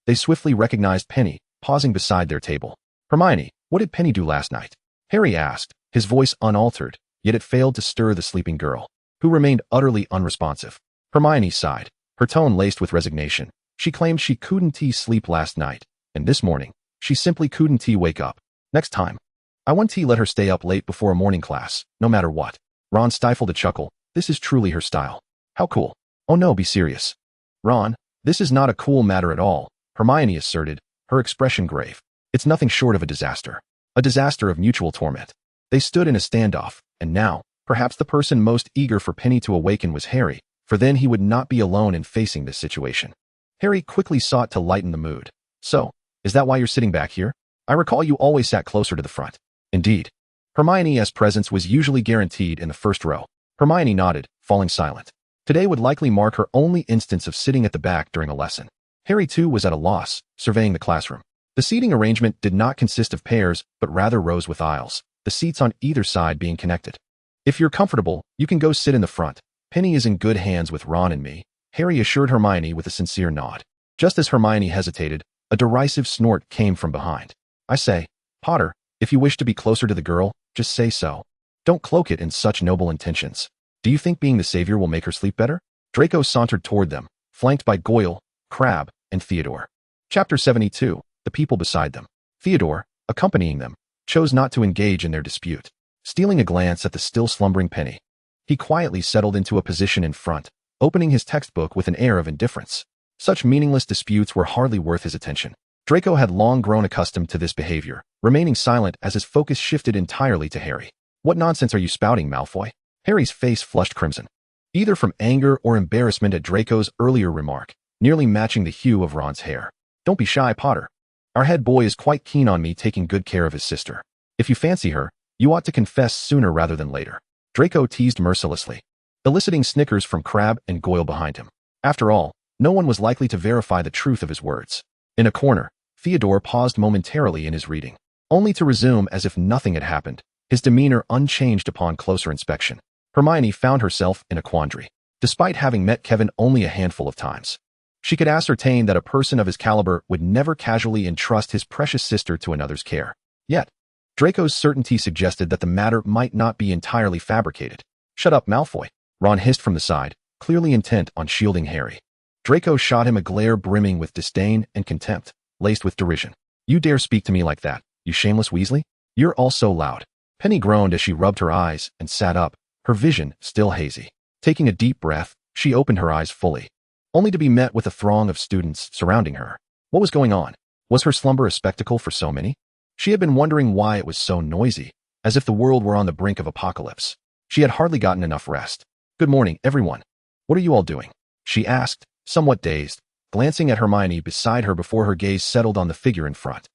they swiftly recognized Penny, pausing beside their table. Hermione, what did Penny do last night? Harry asked, his voice unaltered, yet it failed to stir the sleeping girl, who remained utterly unresponsive. Hermione sighed, her tone laced with resignation. She claimed she couldn't sleep last night, and this morning, she simply couldn't wake up. Next time, I won't let her stay up late before a morning class, no matter what. Ron stifled a chuckle. This is truly her style. How cool. Oh no, be serious. Ron, this is not a cool matter at all, Hermione asserted, her expression grave. It's nothing short of a disaster. A disaster of mutual torment. They stood in a standoff, and now, perhaps the person most eager for Penny to awaken was Harry, for then he would not be alone in facing this situation. Harry quickly sought to lighten the mood. So, is that why you're sitting back here? I recall you always sat closer to the front. Indeed. Hermione's presence was usually guaranteed in the first row. Hermione nodded, falling silent. Today would likely mark her only instance of sitting at the back during a lesson. Harry too was at a loss, surveying the classroom. The seating arrangement did not consist of pairs, but rather rows with aisles, the seats on either side being connected. If you're comfortable, you can go sit in the front. Penny is in good hands with Ron and me, Harry assured Hermione with a sincere nod. Just as Hermione hesitated, a derisive snort came from behind. I say, Potter, if you wish to be closer to the girl, just say so. Don't cloak it in such noble intentions. Do you think being the savior will make her sleep better? Draco sauntered toward them, flanked by Goyle, Crabbe, and Theodore. Chapter 72, the people beside them. Theodore, accompanying them, chose not to engage in their dispute. Stealing a glance at the still slumbering Penny, he quietly settled into a position in front, opening his textbook with an air of indifference. Such meaningless disputes were hardly worth his attention. Draco had long grown accustomed to this behavior, remaining silent as his focus shifted entirely to Harry. What nonsense are you spouting, Malfoy? Harry's face flushed crimson, either from anger or embarrassment at Draco's earlier remark, nearly matching the hue of Ron's hair. Don't be shy, Potter. Our head boy is quite keen on me taking good care of his sister. If you fancy her, you ought to confess sooner rather than later. Draco teased mercilessly, eliciting snickers from Crabbe and Goyle behind him. After all, no one was likely to verify the truth of his words. In a corner, Theodore paused momentarily in his reading, only to resume as if nothing had happened, his demeanor unchanged upon closer inspection. Hermione found herself in a quandary. Despite having met Kevin only a handful of times, she could ascertain that a person of his caliber would never casually entrust his precious sister to another's care. Yet, Draco's certainty suggested that the matter might not be entirely fabricated. Shut up, Malfoy, Ron hissed from the side, clearly intent on shielding Harry. Draco shot him a glare brimming with disdain and contempt, laced with derision. You dare speak to me like that, you shameless Weasley? You're all so loud. Penny groaned as she rubbed her eyes and sat up, her vision still hazy. Taking a deep breath, she opened her eyes fully, only to be met with a throng of students surrounding her. What was going on? Was her slumber a spectacle for so many? She had been wondering why it was so noisy, as if the world were on the brink of apocalypse. She had hardly gotten enough rest. Good morning, everyone. What are you all doing? She asked, somewhat dazed, glancing at Hermione beside her before her gaze settled on the figure in front.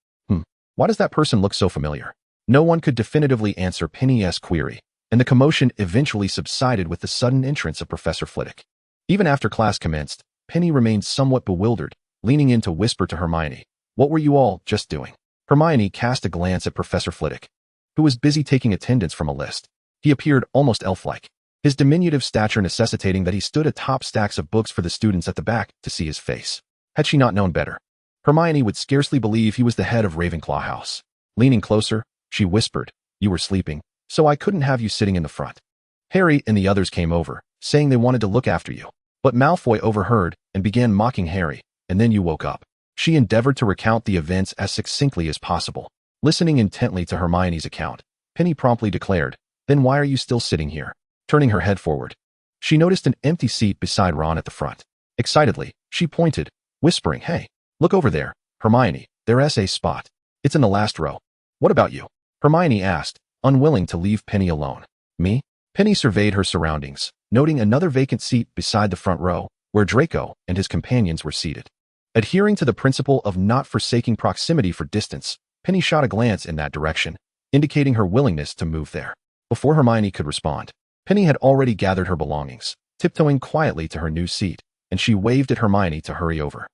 Why does that person look so familiar? No one could definitively answer Penny's query, and the commotion eventually subsided with the sudden entrance of Professor Flitwick. Even after class commenced, Penny remained somewhat bewildered, leaning in to whisper to Hermione, "What were you all just doing?" Hermione cast a glance at Professor Flitwick, who was busy taking attendance from a list. He appeared almost elf-like, his diminutive stature necessitating that he stood atop stacks of books for the students at the back to see his face. Had she not known better, Hermione would scarcely believe he was the head of Ravenclaw House. Leaning closer, she whispered, "You were sleeping, so I couldn't have you sitting in the front." Harry and the others came over, saying they wanted to look after you. But Malfoy overheard and began mocking Harry, "And then you woke up." She endeavored to recount the events as succinctly as possible. Listening intently to Hermione's account, Penny promptly declared, "Then why are you still sitting here?" Turning her head forward, she noticed an empty seat beside Ron at the front. Excitedly, she pointed, whispering, "Hey, look over there, Hermione, there's a spot. It's in the last row." "What about you?" Hermione asked, unwilling to leave Penny alone. "Me?" Penny surveyed her surroundings, noting another vacant seat beside the front row, where Draco and his companions were seated. Adhering to the principle of not forsaking proximity for distance, Penny shot a glance in that direction, indicating her willingness to move there. Before Hermione could respond, Penny had already gathered her belongings, tiptoeing quietly to her new seat, and she waved at Hermione to hurry over.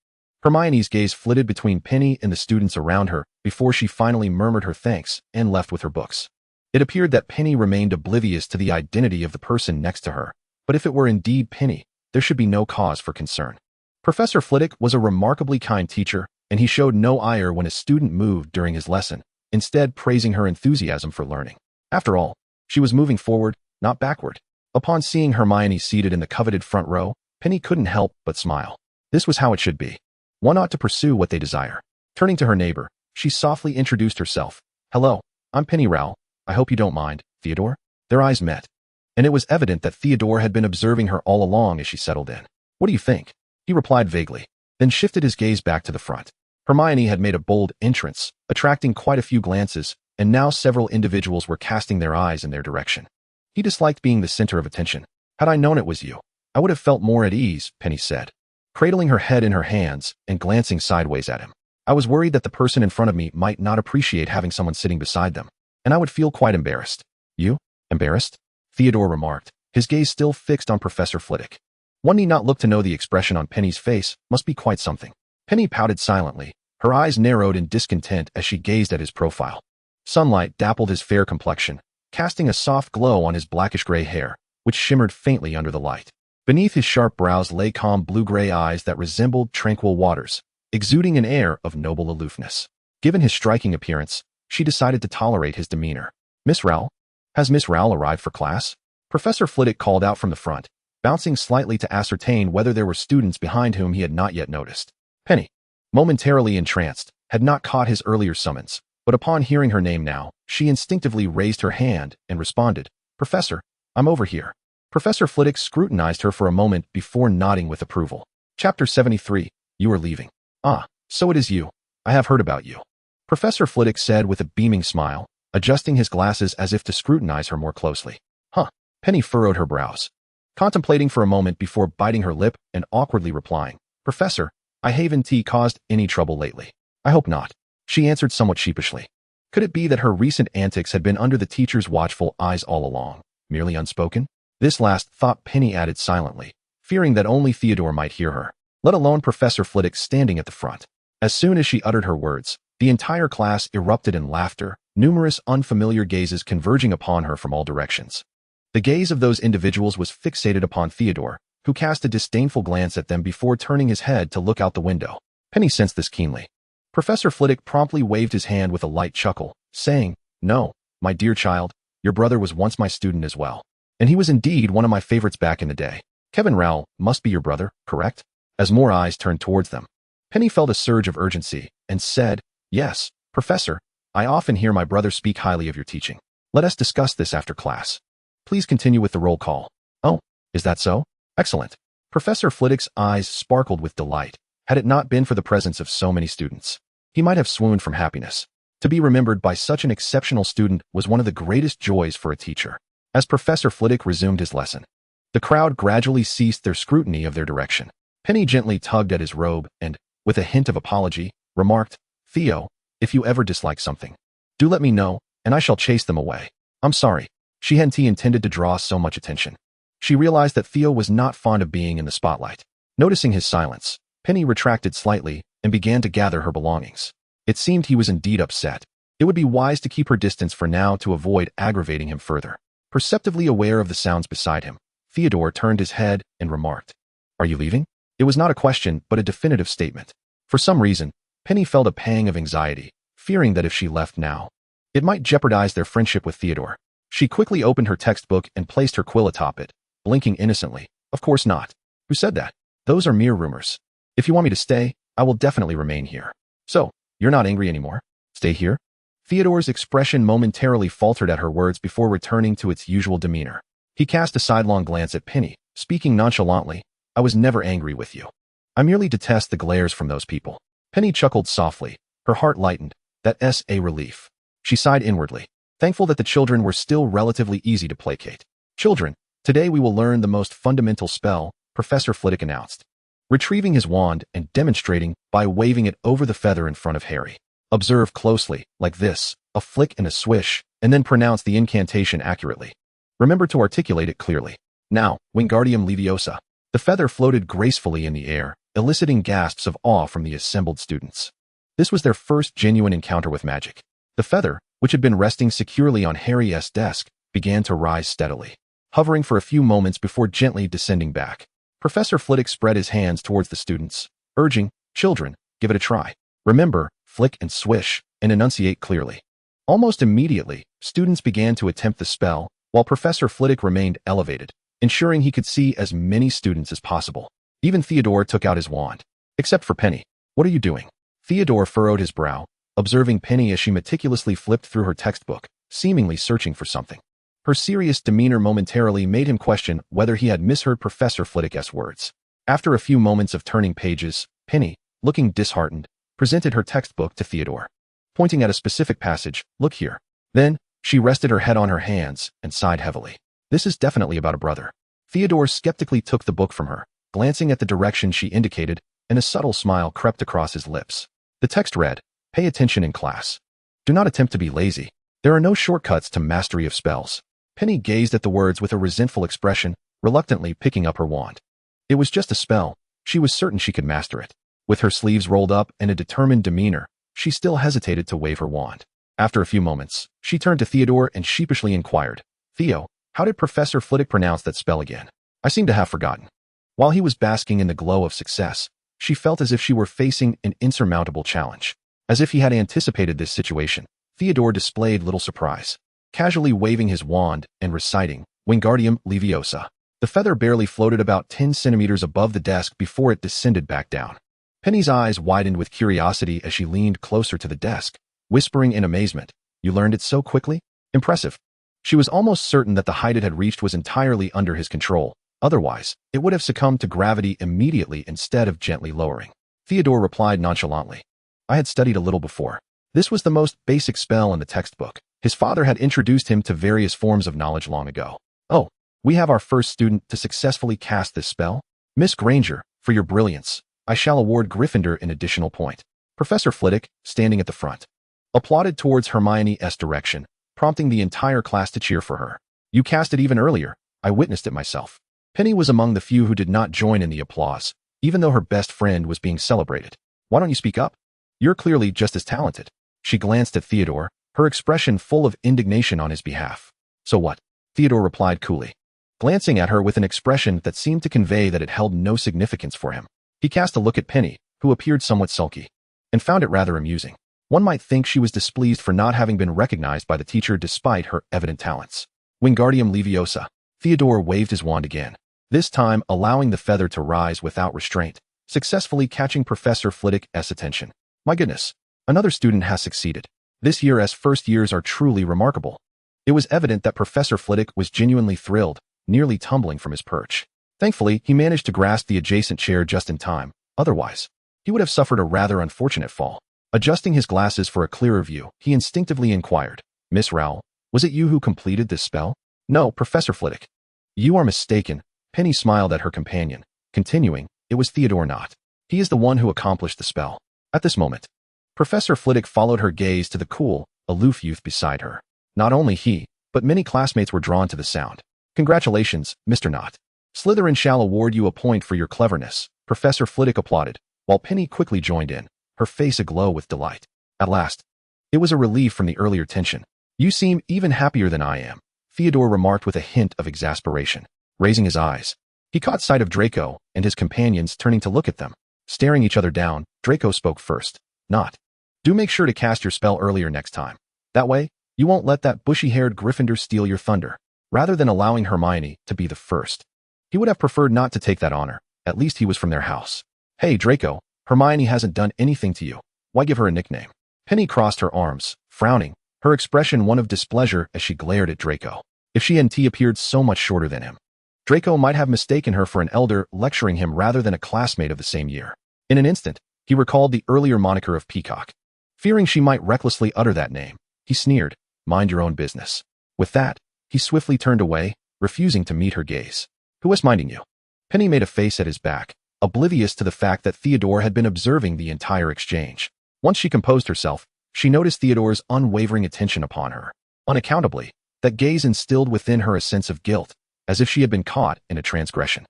Hermione's gaze flitted between Penny and the students around her before she finally murmured her thanks and left with her books. It appeared that Penny remained oblivious to the identity of the person next to her, but if it were indeed Penny, there should be no cause for concern. Professor Flitwick was a remarkably kind teacher, and he showed no ire when a student moved during his lesson, instead praising her enthusiasm for learning. After all, she was moving forward, not backward. Upon seeing Hermione seated in the coveted front row, Penny couldn't help but smile. This was how it should be. One ought to pursue what they desire. Turning to her neighbor, she softly introduced herself. "Hello, I'm Penny Rowell. I hope you don't mind, Theodore." Their eyes met, and it was evident that Theodore had been observing her all along as she settled in. "What do you think?" He replied vaguely, then shifted his gaze back to the front. Hermione had made a bold entrance, attracting quite a few glances, and now several individuals were casting their eyes in their direction. He disliked being the center of attention. "Had I known it was you, I would have felt more at ease," Penny said, cradling her head in her hands and glancing sideways at him. "I was worried that the person in front of me might not appreciate having someone sitting beside them, and I would feel quite embarrassed." "You? Embarrassed?" Theodore remarked, his gaze still fixed on Professor Flitwick. One need not look to know the expression on Penny's face must be quite something. Penny pouted silently, her eyes narrowed in discontent as she gazed at his profile. Sunlight dappled his fair complexion, casting a soft glow on his blackish-gray hair, which shimmered faintly under the light. Beneath his sharp brows lay calm blue-gray eyes that resembled tranquil waters, exuding an air of noble aloofness. Given his striking appearance, she decided to tolerate his demeanor. "Miss Rowell? Has Miss Rowell arrived for class?" Professor Flitwick called out from the front, bouncing slightly to ascertain whether there were students behind whom he had not yet noticed. Penny, momentarily entranced, had not caught his earlier summons, but upon hearing her name now, she instinctively raised her hand and responded, "Professor, I'm over here." Professor Flitwick scrutinized her for a moment before nodding with approval. Chapter 73, You Are Leaving. "Ah, so it is you. I have heard about you," Professor Flitwick said with a beaming smile, adjusting his glasses as if to scrutinize her more closely. "Huh." Penny furrowed her brows, contemplating for a moment before biting her lip and awkwardly replying, "Professor, I haven't caused any trouble lately." "I hope not," she answered somewhat sheepishly. Could it be that her recent antics had been under the teacher's watchful eyes all along, merely unspoken? This last thought Penny added silently, fearing that only Theodore might hear her, let alone Professor Flitwick standing at the front. As soon as she uttered her words, the entire class erupted in laughter, numerous unfamiliar gazes converging upon her from all directions. The gaze of those individuals was fixated upon Theodore, who cast a disdainful glance at them before turning his head to look out the window. Penny sensed this keenly. Professor Flitwick promptly waved his hand with a light chuckle, saying, "No, my dear child, your brother was once my student as well. And he was indeed one of my favorites back in the day. Kevin Rowell must be your brother, correct?" As more eyes turned towards them, Penny felt a surge of urgency and said, "Yes, Professor, I often hear my brother speak highly of your teaching. Let us discuss this after class. Please continue with the roll call." "Oh, is that so? Excellent." Professor Flitwick's eyes sparkled with delight. Had it not been for the presence of so many students, he might have swooned from happiness. To be remembered by such an exceptional student was one of the greatest joys for a teacher. As Professor Flitwick resumed his lesson, the crowd gradually ceased their scrutiny of their direction. Penny gently tugged at his robe and, with a hint of apology, remarked, "Theo, if you ever dislike something, do let me know, and I shall chase them away. I'm sorry. She hadn't intended to draw so much attention. She realized that Theo was not fond of being in the spotlight. Noticing his silence, Penny retracted slightly and began to gather her belongings. It seemed he was indeed upset. It would be wise to keep her distance for now to avoid aggravating him further. Perceptively aware of the sounds beside him, Theodore turned his head and remarked, "Are you leaving?" It was not a question, but a definitive statement. For some reason, Penny felt a pang of anxiety, fearing that if she left now, it might jeopardize their friendship with Theodore. She quickly opened her textbook and placed her quill atop it, blinking innocently. Of course not. Who said that? Those are mere rumors. If you want me to stay, I will definitely remain here. So, you're not angry anymore? Stay here? Theodore's expression momentarily faltered at her words before returning to its usual demeanor. He cast a sidelong glance at Penny, speaking nonchalantly, "I was never angry with you. I merely detest the glares from those people." Penny chuckled softly. Her heart lightened. That's a relief. She sighed inwardly, thankful that the children were still relatively easy to placate. "Children, today we will learn the most fundamental spell," Professor Flitwick announced, retrieving his wand and demonstrating by waving it over the feather in front of Harry. "Observe closely, like this, a flick and a swish, and then pronounce the incantation accurately. Remember to articulate it clearly. Now, Wingardium Leviosa." The feather floated gracefully in the air, eliciting gasps of awe from the assembled students. This was their first genuine encounter with magic. The feather, which had been resting securely on Harry's desk, began to rise steadily, hovering for a few moments before gently descending back. Professor Flitwick spread his hands towards the students, urging, "Children, give it a try. Remember, flick and swish, and enunciate clearly." Almost immediately, students began to attempt the spell, while Professor Flitwick remained elevated, ensuring he could see as many students as possible. Even Theodore took out his wand. "Except for Penny. What are you doing?" Theodore furrowed his brow, observing Penny as she meticulously flipped through her textbook, seemingly searching for something. Her serious demeanor momentarily made him question whether he had misheard Professor Flitwick's words. After a few moments of turning pages, Penny, looking disheartened, presented her textbook to Theodore. Pointing at a specific passage, "Look here." Then, she rested her head on her hands and sighed heavily. "This is definitely about a brother." Theodore skeptically took the book from her, glancing at the direction she indicated, and a subtle smile crept across his lips. The text read, "Pay attention in class. Do not attempt to be lazy. There are no shortcuts to mastery of spells." Penny gazed at the words with a resentful expression, reluctantly picking up her wand. It was just a spell. She was certain she could master it. With her sleeves rolled up and a determined demeanor, she still hesitated to wave her wand. After a few moments, she turned to Theodore and sheepishly inquired, "Theo, how did Professor Flitwick pronounce that spell again? I seem to have forgotten." While he was basking in the glow of success, she felt as if she were facing an insurmountable challenge. As if he had anticipated this situation, Theodore displayed little surprise, casually waving his wand and reciting, "Wingardium Leviosa." The feather barely floated about 10 centimeters above the desk before it descended back down. Penny's eyes widened with curiosity as she leaned closer to the desk, whispering in amazement, "You learned it so quickly? Impressive." She was almost certain that the height it had reached was entirely under his control. Otherwise, it would have succumbed to gravity immediately instead of gently lowering. Theodore replied nonchalantly, "I had studied a little before. This was the most basic spell in the textbook. His father had introduced him to various forms of knowledge long ago." "Oh, we have our first student to successfully cast this spell? Miss Granger, for your brilliance, I shall award Gryffindor an additional point." Professor Flitwick, standing at the front, applauded towards Hermione's direction, prompting the entire class to cheer for her. "You cast it even earlier. I witnessed it myself." Penny was among the few who did not join in the applause, even though her best friend was being celebrated. "Why don't you speak up? You're clearly just as talented." She glanced at Theodore, her expression full of indignation on his behalf. "So what?" Theodore replied coolly, glancing at her with an expression that seemed to convey that it held no significance for him. He cast a look at Penny, who appeared somewhat sulky, and found it rather amusing. One might think she was displeased for not having been recognized by the teacher despite her evident talents. "Wingardium Leviosa." Theodore waved his wand again, this time allowing the feather to rise without restraint, successfully catching Professor Flitwick's attention. "My goodness, another student has succeeded. This year as first years are truly remarkable." It was evident that Professor Flitwick was genuinely thrilled, nearly tumbling from his perch. Thankfully, he managed to grasp the adjacent chair just in time. Otherwise, he would have suffered a rather unfortunate fall. Adjusting his glasses for a clearer view, he instinctively inquired, "Miss Rowell, was it you who completed this spell?" "No, Professor Flitwick." "You are mistaken." Penny smiled at her companion, continuing, "It was Theodore not. He is the one who accomplished the spell." At this moment, Professor Flitwick followed her gaze to the cool, aloof youth beside her. Not only he, but many classmates were drawn to the sound. Congratulations, Mr. Knott. Slytherin shall award you a point for your cleverness, Professor Flitwick applauded, while Penny quickly joined in, her face aglow with delight. At last. It was a relief from the earlier tension. You seem even happier than I am, Theodore remarked with a hint of exasperation. Raising his eyes, he caught sight of Draco and his companions turning to look at them. Staring each other down, Draco spoke first. Not. Do make sure to cast your spell earlier next time. That way, you won't let that bushy-haired Gryffindor steal your thunder. Rather than allowing Hermione to be the first. He would have preferred not to take that honor. At least he was from their house. Hey, Draco, Hermione hasn't done anything to you. Why give her a nickname? Penny crossed her arms, frowning, her expression one of displeasure as she glared at Draco. If she and T appeared so much shorter than him, Draco might have mistaken her for an elder lecturing him rather than a classmate of the same year. In an instant, he recalled the earlier moniker of Peacock. Fearing she might recklessly utter that name, he sneered, mind your own business. With that, he swiftly turned away, refusing to meet her gaze. Who was minding you? Penny made a face at his back, oblivious to the fact that Theodore had been observing the entire exchange. Once she composed herself, she noticed Theodore's unwavering attention upon her. Unaccountably, that gaze instilled within her a sense of guilt, as if she had been caught in a transgression.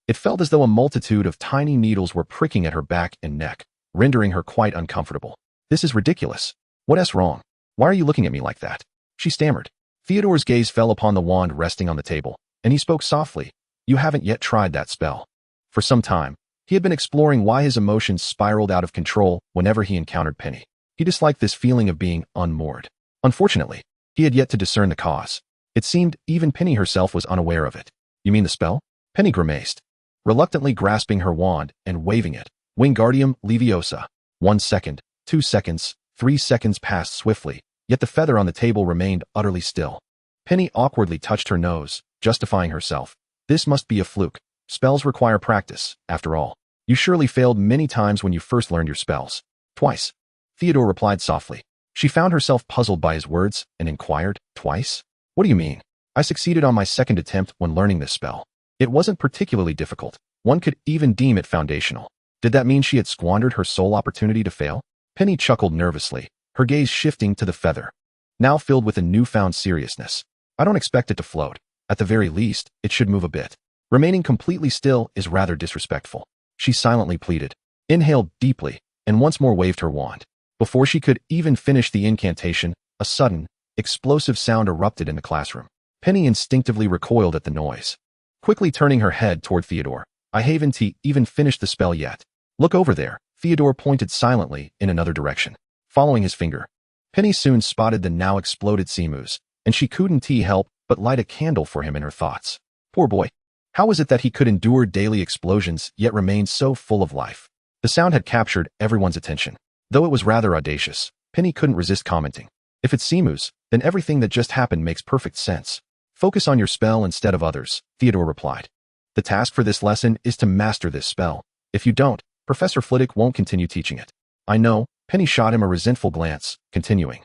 It felt as though a multitude of tiny needles were pricking at her back and neck, rendering her quite uncomfortable. This is ridiculous. What's wrong? Why are you looking at me like that? She stammered. Theodore's gaze fell upon the wand resting on the table, and he spoke softly. You haven't yet tried that spell. For some time, he had been exploring why his emotions spiraled out of control whenever he encountered Penny. He disliked this feeling of being unmoored. Unfortunately, he had yet to discern the cause. It seemed even Penny herself was unaware of it. You mean the spell? Penny grimaced, reluctantly grasping her wand and waving it. Wingardium Leviosa. 1 second, 2 seconds, 3 seconds passed swiftly, yet the feather on the table remained utterly still. Penny awkwardly touched her nose, justifying herself. This must be a fluke. Spells require practice, after all. You surely failed many times when you first learned your spells. Twice. Theodore replied softly. She found herself puzzled by his words and inquired, Twice? What do you mean? I succeeded on my second attempt when learning this spell. It wasn't particularly difficult. One could even deem it foundational. Did that mean she had squandered her sole opportunity to fail? Penny chuckled nervously, her gaze shifting to the feather, now filled with a newfound seriousness. I don't expect it to float. At the very least, it should move a bit. Remaining completely still is rather disrespectful. She silently pleaded, inhaled deeply, and once more waved her wand. Before she could even finish the incantation, a sudden, explosive sound erupted in the classroom. Penny instinctively recoiled at the noise. Quickly turning her head toward Theodore, I haven't even finished the spell yet. Look over there. Theodore pointed silently in another direction. Following his finger, Penny soon spotted the now exploded Seamoose, and she couldn't help but light a candle for him in her thoughts. Poor boy. How was it that he could endure daily explosions yet remain so full of life? The sound had captured everyone's attention. Though it was rather audacious, Penny couldn't resist commenting. If it's Seamoose, then everything that just happened makes perfect sense. Focus on your spell instead of others, Theodore replied. The task for this lesson is to master this spell. If you don't, Professor Flitwick won't continue teaching it. I know. Penny shot him a resentful glance, continuing.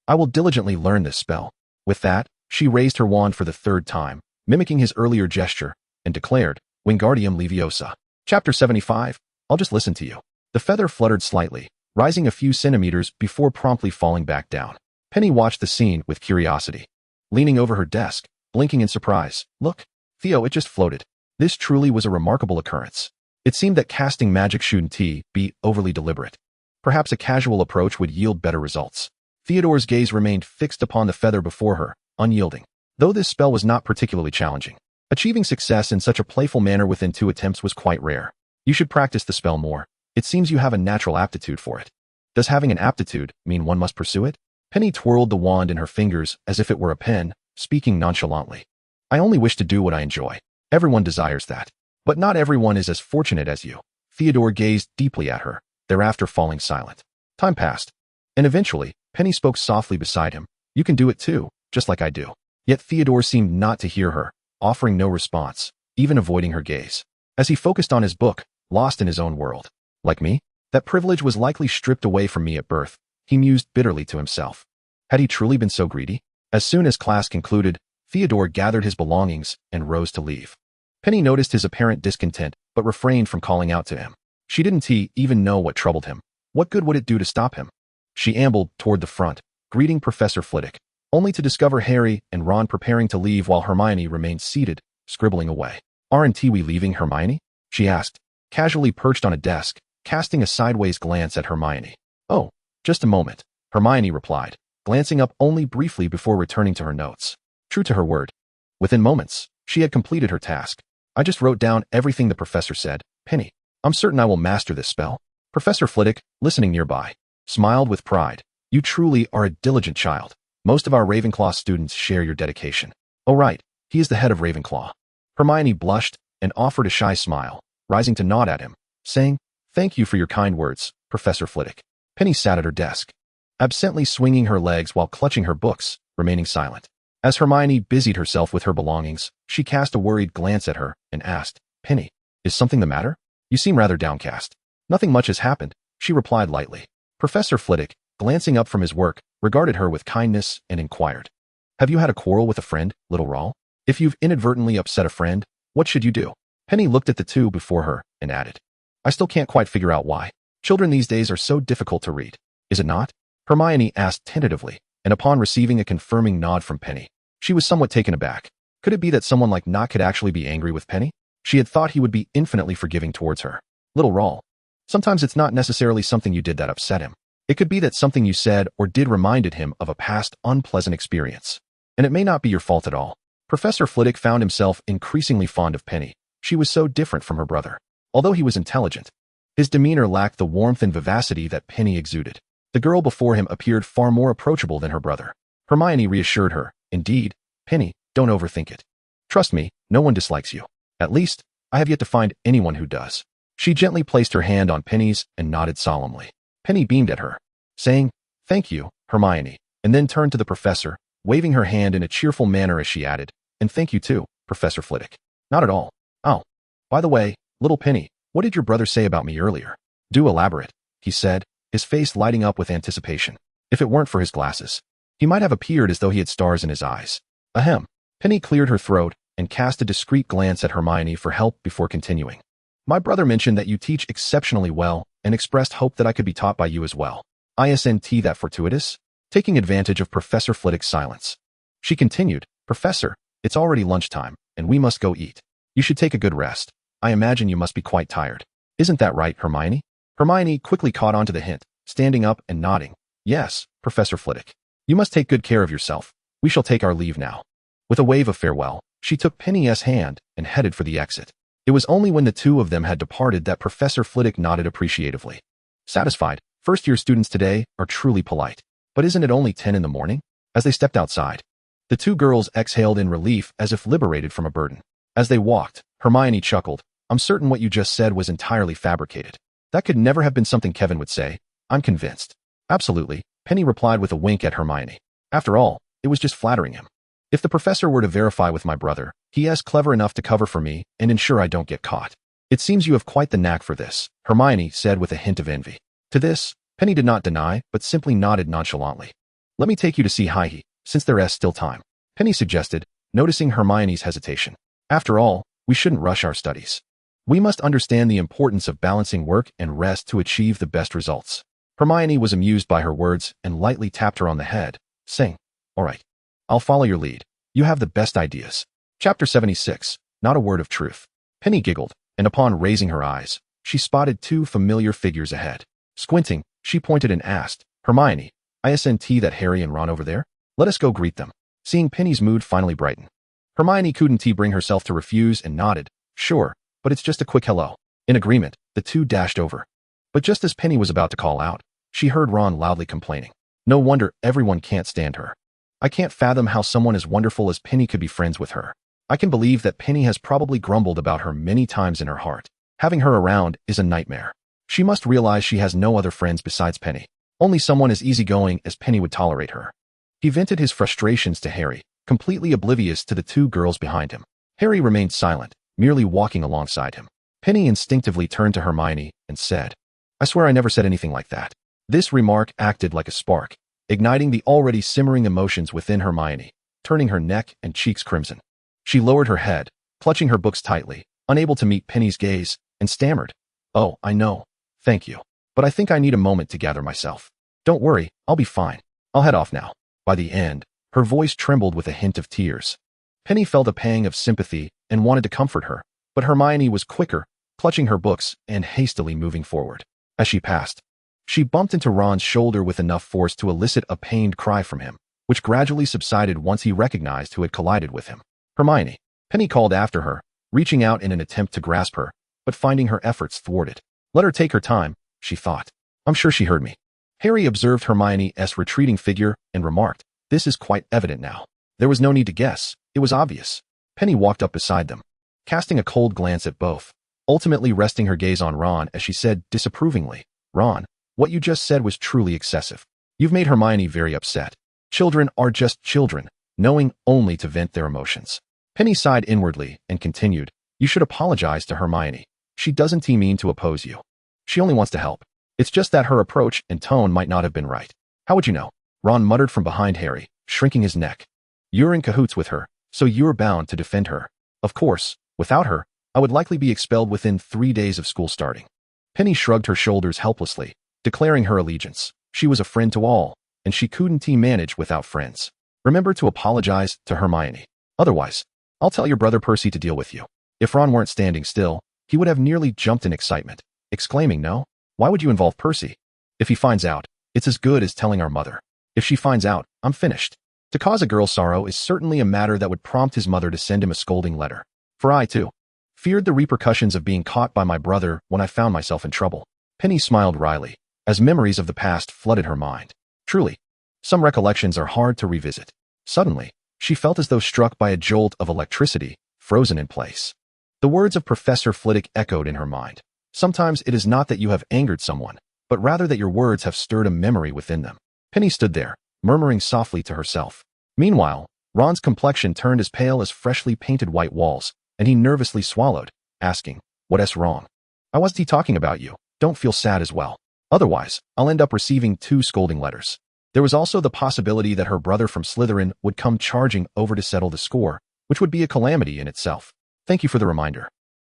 I will diligently learn this spell. With that, she raised her wand for the third time, mimicking his earlier gesture, and declared, Wingardium Leviosa. Chapter 75. I'll just listen to you. The feather fluttered slightly, rising a few centimeters before promptly falling back down. Penny watched the scene with curiosity. Leaning over her desk, blinking in surprise. Look, Theo, it just floated. This truly was a remarkable occurrence. It seemed that casting magic shouldn't be overly deliberate. Perhaps a casual approach would yield better results. Theodore's gaze remained fixed upon the feather before her, unyielding. Though this spell was not particularly challenging, achieving success in such a playful manner within 2 attempts was quite rare. You should practice the spell more. It seems you have a natural aptitude for it. Does having an aptitude mean one must pursue it? Penny twirled the wand in her fingers as if it were a pen, speaking nonchalantly. I only wish to do what I enjoy. Everyone desires that. But not everyone is as fortunate as you. Theodore gazed deeply at her, thereafter falling silent. Time passed. And eventually, Penny spoke softly beside him. You can do it too, just like I do. Yet Theodore seemed not to hear her, offering no response, even avoiding her gaze. As he focused on his book, lost in his own world. Like me? That privilege was likely stripped away from me at birth, he mused bitterly to himself. Had he truly been so greedy? As soon as class concluded, Theodore gathered his belongings and rose to leave. Penny noticed his apparent discontent, but refrained from calling out to him. She didn't even know what troubled him. What good would it do to stop him? She ambled toward the front, greeting Professor Flitwick. only to discover Harry and Ron preparing to leave while Hermione remained seated, scribbling away. "Aren't we leaving, Hermione?" she asked, casually perched on a desk, casting a sideways glance at Hermione. "Oh, just a moment," Hermione replied, glancing up only briefly before returning to her notes. True to her word, within moments, she had completed her task. "I just wrote down everything the professor said. Penny, I'm certain I will master this spell." Professor Flitwick, listening nearby, smiled with pride. "You truly are a diligent child. Most of our Ravenclaw students share your dedication." "Oh right, he is the head of Ravenclaw." Hermione blushed and offered a shy smile, rising to nod at him, saying, "Thank you for your kind words, Professor Flitwick." Penny sat at her desk, absently swinging her legs while clutching her books, remaining silent. As Hermione busied herself with her belongings, she cast a worried glance at her and asked, "Penny, is something the matter? You seem rather downcast." "Nothing much has happened," she replied lightly. Professor Flitwick, glancing up from his work, regarded her with kindness and inquired, "Have you had a quarrel with a friend, little Rawl? If you've inadvertently upset a friend, what should you do?" Penny looked at the two before her and added, "I still can't quite figure out why. Children these days are so difficult to read. Is it not?" Hermione asked tentatively, and upon receiving a confirming nod from Penny, she was somewhat taken aback. Could it be that someone like Not could actually be angry with Penny? She had thought he would be infinitely forgiving towards her. "Little Rawl, sometimes it's not necessarily something you did that upset him. It could be that something you said or did reminded him of a past unpleasant experience. And it may not be your fault at all." Professor Flitwick found himself increasingly fond of Penny. She was so different from her brother. Although he was intelligent, his demeanor lacked the warmth and vivacity that Penny exuded. The girl before him appeared far more approachable than her brother. Hermione reassured her, "Indeed, Penny, don't overthink it. Trust me, no one dislikes you. At least, I have yet to find anyone who does." She gently placed her hand on Penny's and nodded solemnly. Penny beamed at her, saying, "Thank you, Hermione," and then turned to the professor, waving her hand in a cheerful manner as she added, "And thank you too, Professor Flitwick." "Not at all. Oh, by the way, little Penny, what did your brother say about me earlier?" "Do elaborate," he said, his face lighting up with anticipation. If it weren't for his glasses, he might have appeared as though he had stars in his eyes. Ahem. Penny cleared her throat and cast a discreet glance at Hermione for help before continuing. "My brother mentioned that you teach exceptionally well and expressed hope that I could be taught by you as well. Isn't that fortuitous?" Taking advantage of Professor Flitwick's silence, she continued, "Professor, it's already lunchtime, and we must go eat. You should take a good rest. I imagine you must be quite tired. Isn't that right, Hermione?" Hermione quickly caught on to the hint, standing up and nodding. "Yes, Professor Flitwick. You must take good care of yourself. We shall take our leave now." With a wave of farewell, she took Penny's hand and headed for the exit. It was only when the two of them had departed that Professor Flitwick nodded appreciatively. Satisfied, first-year students today are truly polite. But isn't it only 10 in the morning? As they stepped outside, the two girls exhaled in relief as if liberated from a burden. As they walked, Hermione chuckled, "I'm certain what you just said was entirely fabricated. That could never have been something Kevin would say. I'm convinced." "Absolutely," Penny replied with a wink at Hermione. "After all, it was just flattering him. If the professor were to verify with my brother, he is clever enough to cover for me and ensure I don't get caught." "It seems you have quite the knack for this," Hermione said with a hint of envy. To this, Penny did not deny, but simply nodded nonchalantly. "Let me take you to see Hi-Hi, since there is still time," Penny suggested, noticing Hermione's hesitation. "After all, we shouldn't rush our studies. We must understand the importance of balancing work and rest to achieve the best results." Hermione was amused by her words and lightly tapped her on the head, saying, "All right, I'll follow your lead. You have the best ideas." Chapter 76, Not a Word of Truth. Penny giggled, and upon raising her eyes, she spotted two familiar figures ahead. Squinting, she pointed and asked, "Hermione, isn't that Harry and Ron over there? Let us go greet them." Seeing Penny's mood finally brighten, Hermione couldn't bring herself to refuse and nodded, "Sure, but it's just a quick hello." In agreement, the two dashed over. But just as Penny was about to call out, she heard Ron loudly complaining. "No wonder everyone can't stand her. I can't fathom how someone as wonderful as Penny could be friends with her. I can believe that Penny has probably grumbled about her many times in her heart. Having her around is a nightmare. She must realize she has no other friends besides Penny. Only someone as easygoing as Penny would tolerate her." He vented his frustrations to Harry, completely oblivious to the two girls behind him. Harry remained silent, merely walking alongside him. Penny instinctively turned to Hermione and said, "I swear I never said anything like that." This remark acted like a spark, igniting the already simmering emotions within Hermione, turning her neck and cheeks crimson. She lowered her head, clutching her books tightly, unable to meet Penny's gaze, and stammered, "Oh, I know. Thank you. But I think I need a moment to gather myself." "Don't worry, I'll be fine. I'll head off now." By the end, Her voice trembled with a hint of tears. Penny felt a pang of sympathy and wanted to comfort her, but Hermione was quicker, clutching her books and hastily moving forward. As she passed, she bumped into Ron's shoulder with enough force to elicit a pained cry from him, which gradually subsided once he recognized who had collided with him. Hermione. Penny called after her, reaching out in an attempt to grasp her, but finding her efforts thwarted. Let her take her time, she thought. I'm sure she heard me. Harry observed Hermione's retreating figure and remarked, this is quite evident now. There was no need to guess. It was obvious. Penny walked up beside them, casting a cold glance at both, ultimately resting her gaze on Ron as she said disapprovingly, Ron, what you just said was truly excessive. You've made Hermione very upset. Children are just children, knowing only to vent their emotions. Penny sighed inwardly and continued, you should apologize to Hermione. She doesn't mean to oppose you. She only wants to help. It's just that her approach and tone might not have been right. How would you know? Ron muttered from behind Harry, shrinking his neck. You're in cahoots with her, so you're bound to defend her. Of course, without her, I would likely be expelled within 3 days of school starting. Penny shrugged her shoulders helplessly, declaring her allegiance. She was a friend to all, and she couldn't manage without friends. Remember to apologize to Hermione. Otherwise, I'll tell your brother Percy to deal with you. If Ron weren't standing still, he would have nearly jumped in excitement, exclaiming, no? Why would you involve Percy? If he finds out, it's as good as telling our mother. If she finds out, I'm finished. To cause a girl sorrow is certainly a matter that would prompt his mother to send him a scolding letter. For I, too, feared the repercussions of being caught by my brother when I found myself in trouble. Penny smiled wryly, as memories of the past flooded her mind. Truly, some recollections are hard to revisit. Suddenly, she felt as though struck by a jolt of electricity, frozen in place. The words of Professor Flitwick echoed in her mind. Sometimes it is not that you have angered someone, but rather that your words have stirred a memory within them. Penny stood there, murmuring softly to herself. Meanwhile, Ron's complexion turned as pale as freshly painted white walls, and he nervously swallowed, asking, what's wrong? I wasn't talking about you. Don't feel sad as well. Otherwise, I'll end up receiving 2 scolding letters. There was also the possibility that her brother from Slytherin would come charging over to settle the score, which would be a calamity in itself. Thank you for the reminder.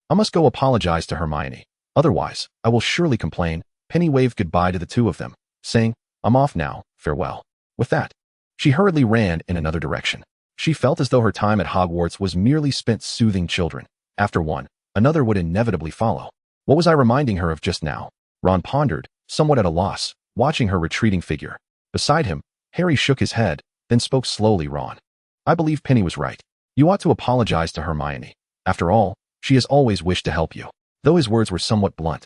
I must go apologize to Hermione. Otherwise, I will surely complain. Penny waved goodbye to the 2 of them, saying, I'm off now, farewell. With that, she hurriedly ran in another direction. She felt as though her time at Hogwarts was merely spent soothing children. After one, another would inevitably follow. What was I reminding her of just now? Ron pondered, somewhat at a loss, watching her retreating figure. Beside him, Harry shook his head, then spoke slowly. Ron, I believe Penny was right. You ought to apologize to Hermione. After all, she has always wished to help you. Though his words were somewhat blunt,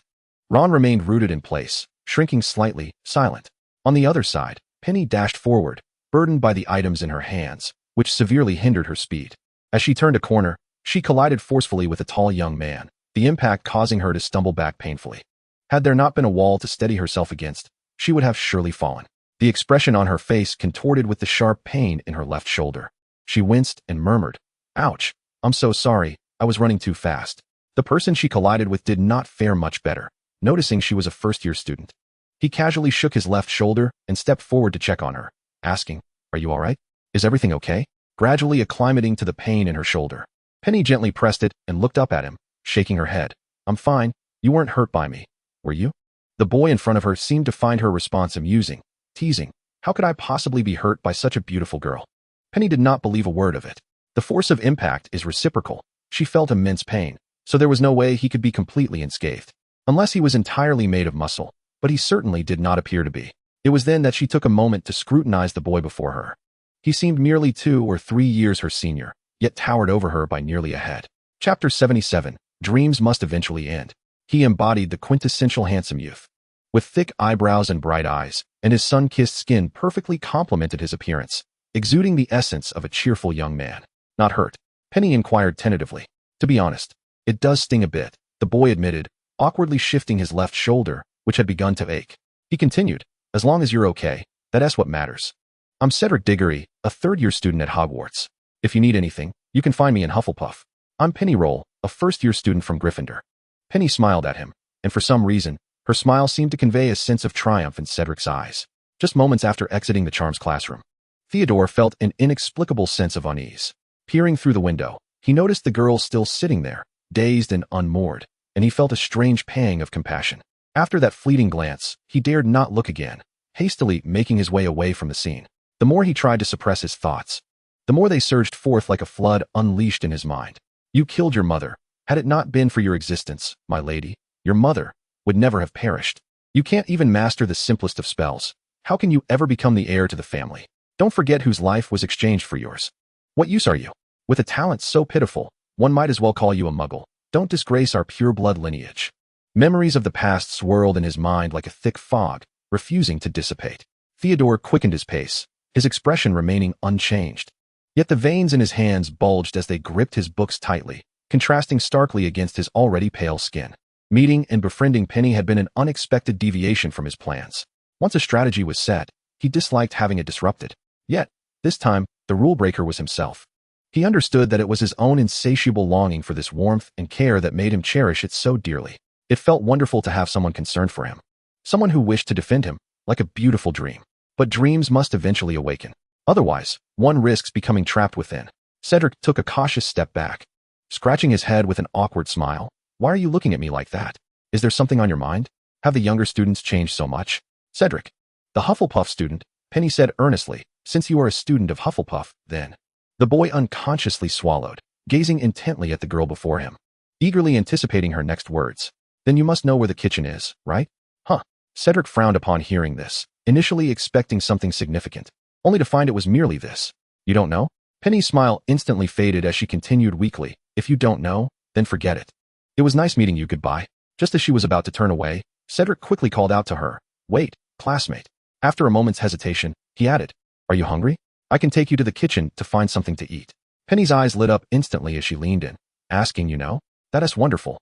Ron remained rooted in place, shrinking slightly, silent. On the other side, Penny dashed forward, burdened by the items in her hands, which severely hindered her speed. As she turned a corner, she collided forcefully with a tall young man, the impact causing her to stumble back painfully. Had there not been a wall to steady herself against, she would have surely fallen. The expression on her face contorted with the sharp pain in her left shoulder. She winced and murmured, ouch, I'm so sorry, I was running too fast. The person she collided with did not fare much better, noticing she was a first-year student. He casually shook his left shoulder and stepped forward to check on her, asking, are you all right? Is everything okay? Gradually acclimating to the pain in her shoulder, Penny gently pressed it and looked up at him, shaking her head. I'm fine, you weren't hurt by me, were you? The boy in front of her seemed to find her response amusing, teasing, how could I possibly be hurt by such a beautiful girl? Penny did not believe a word of it. The force of impact is reciprocal. She felt immense pain, so there was no way he could be completely unscathed. Unless he was entirely made of muscle, but he certainly did not appear to be. It was then that she took a moment to scrutinize the boy before her. He seemed merely 2 or 3 years her senior, yet towered over her by nearly a head. Chapter 77, Dreams Must Eventually End. He embodied the quintessential handsome youth. With thick eyebrows and bright eyes, and his sun-kissed skin perfectly complemented his appearance, exuding the essence of a cheerful young man. Not hurt? Penny inquired tentatively. To be honest, it does sting a bit, the boy admitted, awkwardly shifting his left shoulder, which had begun to ache. He continued, as long as you're okay, that's what matters. I'm Cedric Diggory, a 3rd-year student at Hogwarts. If you need anything, you can find me in Hufflepuff. I'm Pennyroll, a 1st-year student from Gryffindor. Penny smiled at him, and for some reason, her smile seemed to convey a sense of triumph in Cedric's eyes. Just moments after exiting the charms classroom, Theodore felt an inexplicable sense of unease. Peering through the window, he noticed the girl still sitting there, dazed and unmoored, and he felt a strange pang of compassion. After that fleeting glance, he dared not look again, hastily making his way away from the scene. The more he tried to suppress his thoughts, the more they surged forth like a flood unleashed in his mind. You killed your mother. Had it not been for your existence, my lady, your mother would never have perished. You can't even master the simplest of spells. How can you ever become the heir to the family? Don't forget whose life was exchanged for yours. What use are you? With a talent so pitiful, one might as well call you a muggle. Don't disgrace our pure blood lineage. Memories of the past swirled in his mind like a thick fog, refusing to dissipate. Theodore quickened his pace, his expression remaining unchanged. Yet the veins in his hands bulged as they gripped his books tightly, contrasting starkly against his already pale skin. Meeting and befriending Penny had been an unexpected deviation from his plans. Once a strategy was set, he disliked having it disrupted. Yet, this time, the rule-breaker was himself. He understood that it was his own insatiable longing for this warmth and care that made him cherish it so dearly. It felt wonderful to have someone concerned for him. Someone who wished to defend him, like a beautiful dream. But dreams must eventually awaken. Otherwise, one risks becoming trapped within. Cedric took a cautious step back, scratching his head with an awkward smile. Why are you looking at me like that? Is there something on your mind? Have the younger students changed so much? Cedric, the Hufflepuff student, Penny said earnestly, since you are a student of Hufflepuff, then. The boy unconsciously swallowed, gazing intently at the girl before him, eagerly anticipating her next words. Then you must know where the kitchen is, right? Huh. Cedric frowned upon hearing this, initially expecting something significant, only to find it was merely this. You don't know? Penny's smile instantly faded as she continued weakly. If you don't know, then forget it. It was nice meeting you, goodbye. Just as she was about to turn away, Cedric quickly called out to her. Wait, classmate. After a moment's hesitation, he added, are you hungry? I can take you to the kitchen to find something to eat. Penny's eyes lit up instantly as she leaned in, asking, you know? That is wonderful.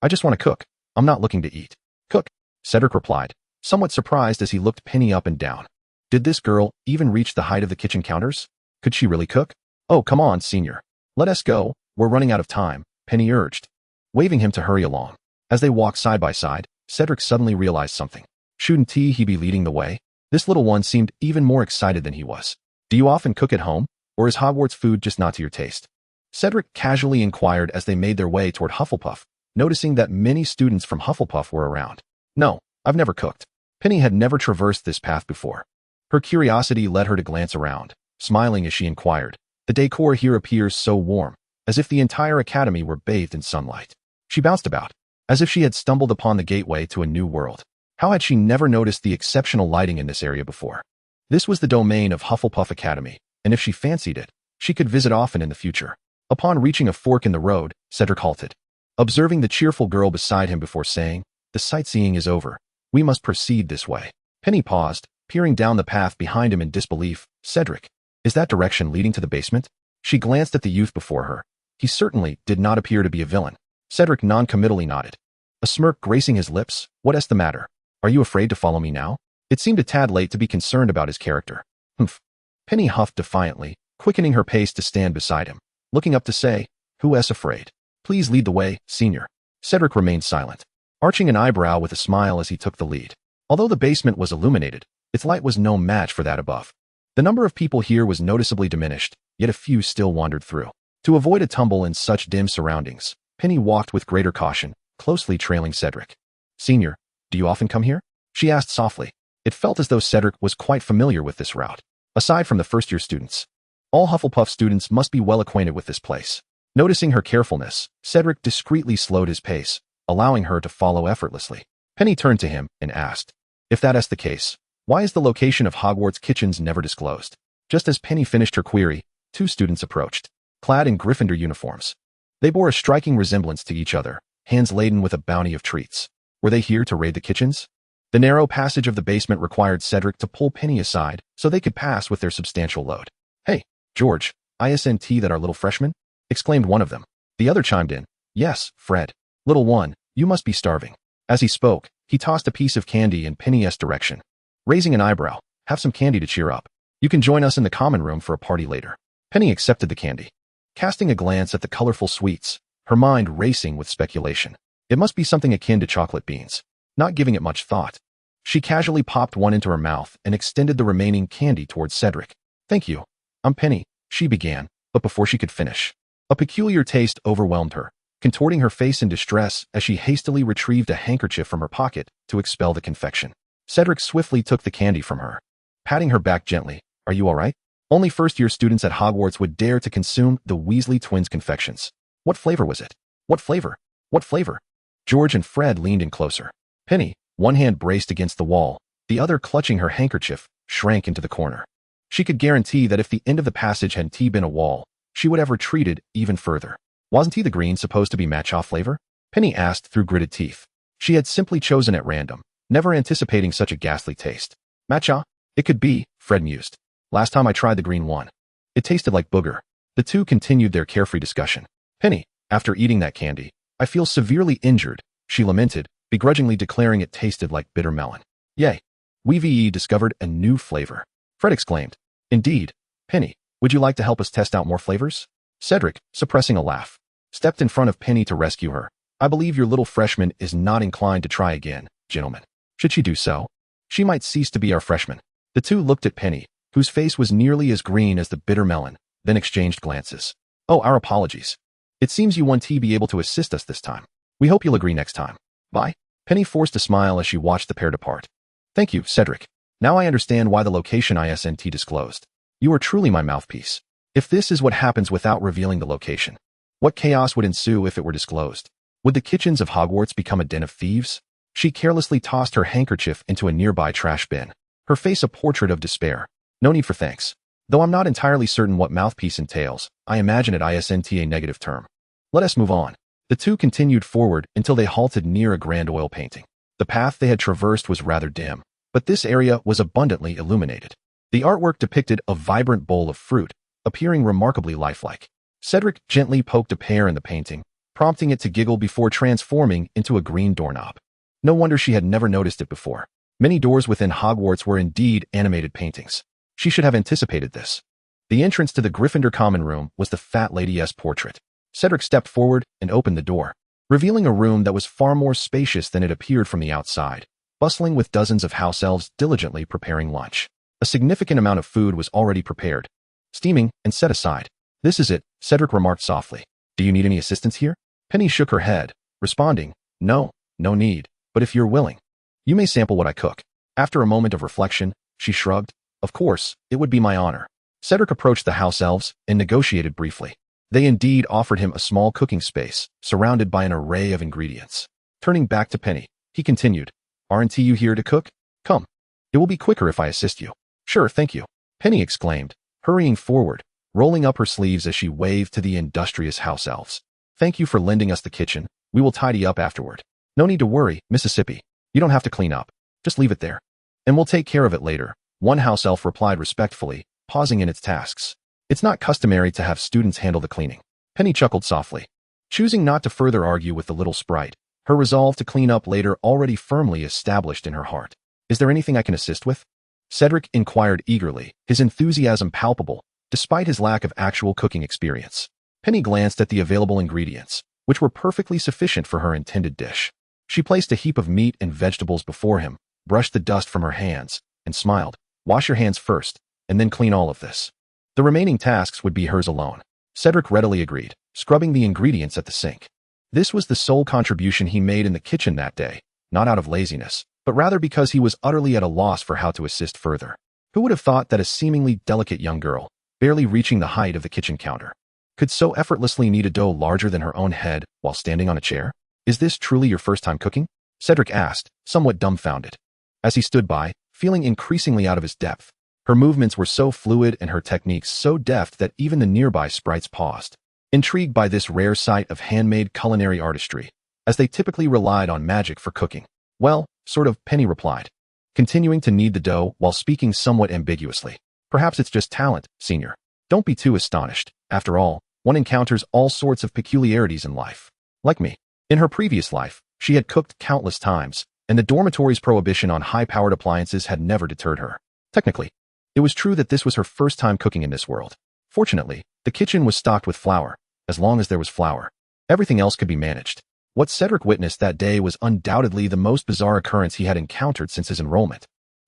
I just want to cook. I'm not looking to eat. Cook, Cedric replied, somewhat surprised as he looked Penny up and down. Did this girl even reach the height of the kitchen counters? Could she really cook? Oh, come on, senior. Let us go. We're running out of time, Penny urged, waving him to hurry along. As they walked side by side, Cedric suddenly realized something. Shouldn't he be leading the way? This little one seemed even more excited than he was. Do you often cook at home, or is Hogwarts food just not to your taste? Cedric casually inquired as they made their way toward Hufflepuff, noticing that many students from Hufflepuff were around. No, I've never cooked. Penny had never traversed this path before. Her curiosity led her to glance around, smiling as she inquired. The decor here appears so warm, as if the entire academy were bathed in sunlight. She bounced about, as if she had stumbled upon the gateway to a new world. How had she never noticed the exceptional lighting in this area before? This was the domain of Hufflepuff Academy, and if she fancied it, she could visit often in the future. Upon reaching a fork in the road, Cedric halted, observing the cheerful girl beside him before saying, the sightseeing is over. We must proceed this way. Penny paused, peering down the path behind him in disbelief. Cedric, is that direction leading to the basement? She glanced at the youth before her. He certainly did not appear to be a villain. Cedric non-committally nodded, a smirk gracing his lips. What's the matter? Are you afraid to follow me now? It seemed a tad late to be concerned about his character. Humph. Penny huffed defiantly, quickening her pace to stand beside him, looking up to say, who's afraid? Please lead the way, senior. Cedric remained silent, arching an eyebrow with a smile as he took the lead. Although the basement was illuminated, its light was no match for that above. The number of people here was noticeably diminished, yet a few still wandered through. To avoid a tumble in such dim surroundings, Penny walked with greater caution, closely trailing Cedric. Senior, do you often come here? She asked softly. It felt as though Cedric was quite familiar with this route. Aside from the first-year students, all Hufflepuff students must be well acquainted with this place. Noticing her carefulness, Cedric discreetly slowed his pace, allowing her to follow effortlessly. Penny turned to him and asked, if that is the case, why is the location of Hogwarts kitchens never disclosed? Just as Penny finished her query, two students approached, clad in Gryffindor uniforms. They bore a striking resemblance to each other, hands laden with a bounty of treats. Were they here to raid the kitchens? The narrow passage of the basement required Cedric to pull Penny aside so they could pass with their substantial load. Hey, George, isn't that our little freshman? Exclaimed one of them. The other chimed in. Yes, Fred. Little one, you must be starving. As he spoke, he tossed a piece of candy in Penny's direction. Raising an eyebrow, have some candy to cheer up. You can join us in the common room for a party later. Penny accepted the candy, casting a glance at the colorful sweets, her mind racing with speculation. It must be something akin to chocolate beans. Not giving it much thought, she casually popped one into her mouth and extended the remaining candy towards Cedric. Thank you. I'm Penny, she began, but before she could finish, a peculiar taste overwhelmed her, contorting her face in distress as she hastily retrieved a handkerchief from her pocket to expel the confection. Cedric swiftly took the candy from her, patting her back gently. are you alright? Only first-year students at Hogwarts would dare to consume the Weasley twins' confections. What flavor was it? What flavor? What flavor? George and Fred leaned in closer. Penny, one hand braced against the wall, the other clutching her handkerchief, shrank into the corner. She could guarantee that if the end of the passage had been a wall, she would have retreated even further. Wasn't the green supposed to be matcha flavor? Penny asked through gritted teeth. She had simply chosen at random, never anticipating such a ghastly taste. Matcha? It could be, Fred mused. Last time I tried the green one. It tasted like booger. The two continued their carefree discussion. Penny, after eating that candy, I feel severely injured, she lamented, begrudgingly declaring it tasted like bitter melon. Yay. We've discovered a new flavor. Fred exclaimed. Indeed. Penny, would you like to help us test out more flavors? Cedric, suppressing a laugh, stepped in front of Penny to rescue her. I believe your little freshman is not inclined to try again, gentlemen. Should she do so? She might cease to be our freshman. The two looked at Penny, whose face was nearly as green as the bitter melon, then exchanged glances. Oh, our apologies. It seems you won't be able to assist us this time. We hope you'll agree next time. Bye. Penny forced a smile as she watched the pair depart. Thank you, Cedric. Now I understand why the location isn't disclosed. You are truly my mouthpiece. If this is what happens without revealing the location, what chaos would ensue if it were disclosed? Would the kitchens of Hogwarts become a den of thieves? She carelessly tossed her handkerchief into a nearby trash bin, her face a portrait of despair. No need for thanks. Though I'm not entirely certain what mouthpiece entails, I imagine it isn't a negative term. Let us move on. The two continued forward until they halted near a grand oil painting. The path they had traversed was rather dim, but this area was abundantly illuminated. The artwork depicted a vibrant bowl of fruit, appearing remarkably lifelike. Cedric gently poked a pear in the painting, prompting it to giggle before transforming into a green doorknob. No wonder she had never noticed it before. Many doors within Hogwarts were indeed animated paintings. She should have anticipated this. The entrance to the Gryffindor common room was the fat lady's portrait. Cedric stepped forward and opened the door, revealing a room that was far more spacious than it appeared from the outside, bustling with dozens of house elves diligently preparing lunch. A significant amount of food was already prepared, steaming, and set aside. This is it, Cedric remarked softly. Do you need any assistance here? Penny shook her head, responding, No need, but if you're willing, you may sample what I cook. After a moment of reflection, she shrugged. Of course, it would be my honor. Cedric approached the house elves and negotiated briefly. They indeed offered him a small cooking space, surrounded by an array of ingredients. Turning back to Penny, he continued, Aren't you here to cook? Come. It will be quicker if I assist you. Sure, thank you. Penny exclaimed, hurrying forward, rolling up her sleeves as she waved to the industrious house elves. Thank you for lending us the kitchen. We will tidy up afterward. No need to worry, Mississippi. You don't have to clean up. Just leave it there. And we'll take care of it later. One house elf replied respectfully, pausing in its tasks. It's not customary to have students handle the cleaning. Penny chuckled softly, choosing not to further argue with the little sprite, her resolve to clean up later already firmly established in her heart. Is there anything I can assist with? Cedric inquired eagerly, his enthusiasm palpable, despite his lack of actual cooking experience. Penny glanced at the available ingredients, which were perfectly sufficient for her intended dish. She placed a heap of meat and vegetables before him, brushed the dust from her hands, and smiled. Wash your hands first, and then clean all of this. The remaining tasks would be hers alone. Cedric readily agreed, scrubbing the ingredients at the sink. This was the sole contribution he made in the kitchen that day, not out of laziness, but rather because he was utterly at a loss for how to assist further. Who would have thought that a seemingly delicate young girl, barely reaching the height of the kitchen counter, could so effortlessly knead a dough larger than her own head while standing on a chair? Is this truly your first time cooking? Cedric asked, somewhat dumbfounded. As he stood by, feeling increasingly out of his depth, her movements were so fluid and her techniques so deft that even the nearby sprites paused, intrigued by this rare sight of handmade culinary artistry, as they typically relied on magic for cooking. Well, sort of, Penny replied, continuing to knead the dough while speaking somewhat ambiguously. Perhaps it's just talent, senior. Don't be too astonished. After all, one encounters all sorts of peculiarities in life. Like me. In her previous life, she had cooked countless times, and the dormitory's prohibition on high-powered appliances had never deterred her. Technically, it was true that this was her first time cooking in this world. Fortunately, the kitchen was stocked with flour. As long as there was flour, everything else could be managed. What Cedric witnessed that day was undoubtedly the most bizarre occurrence he had encountered since his enrollment,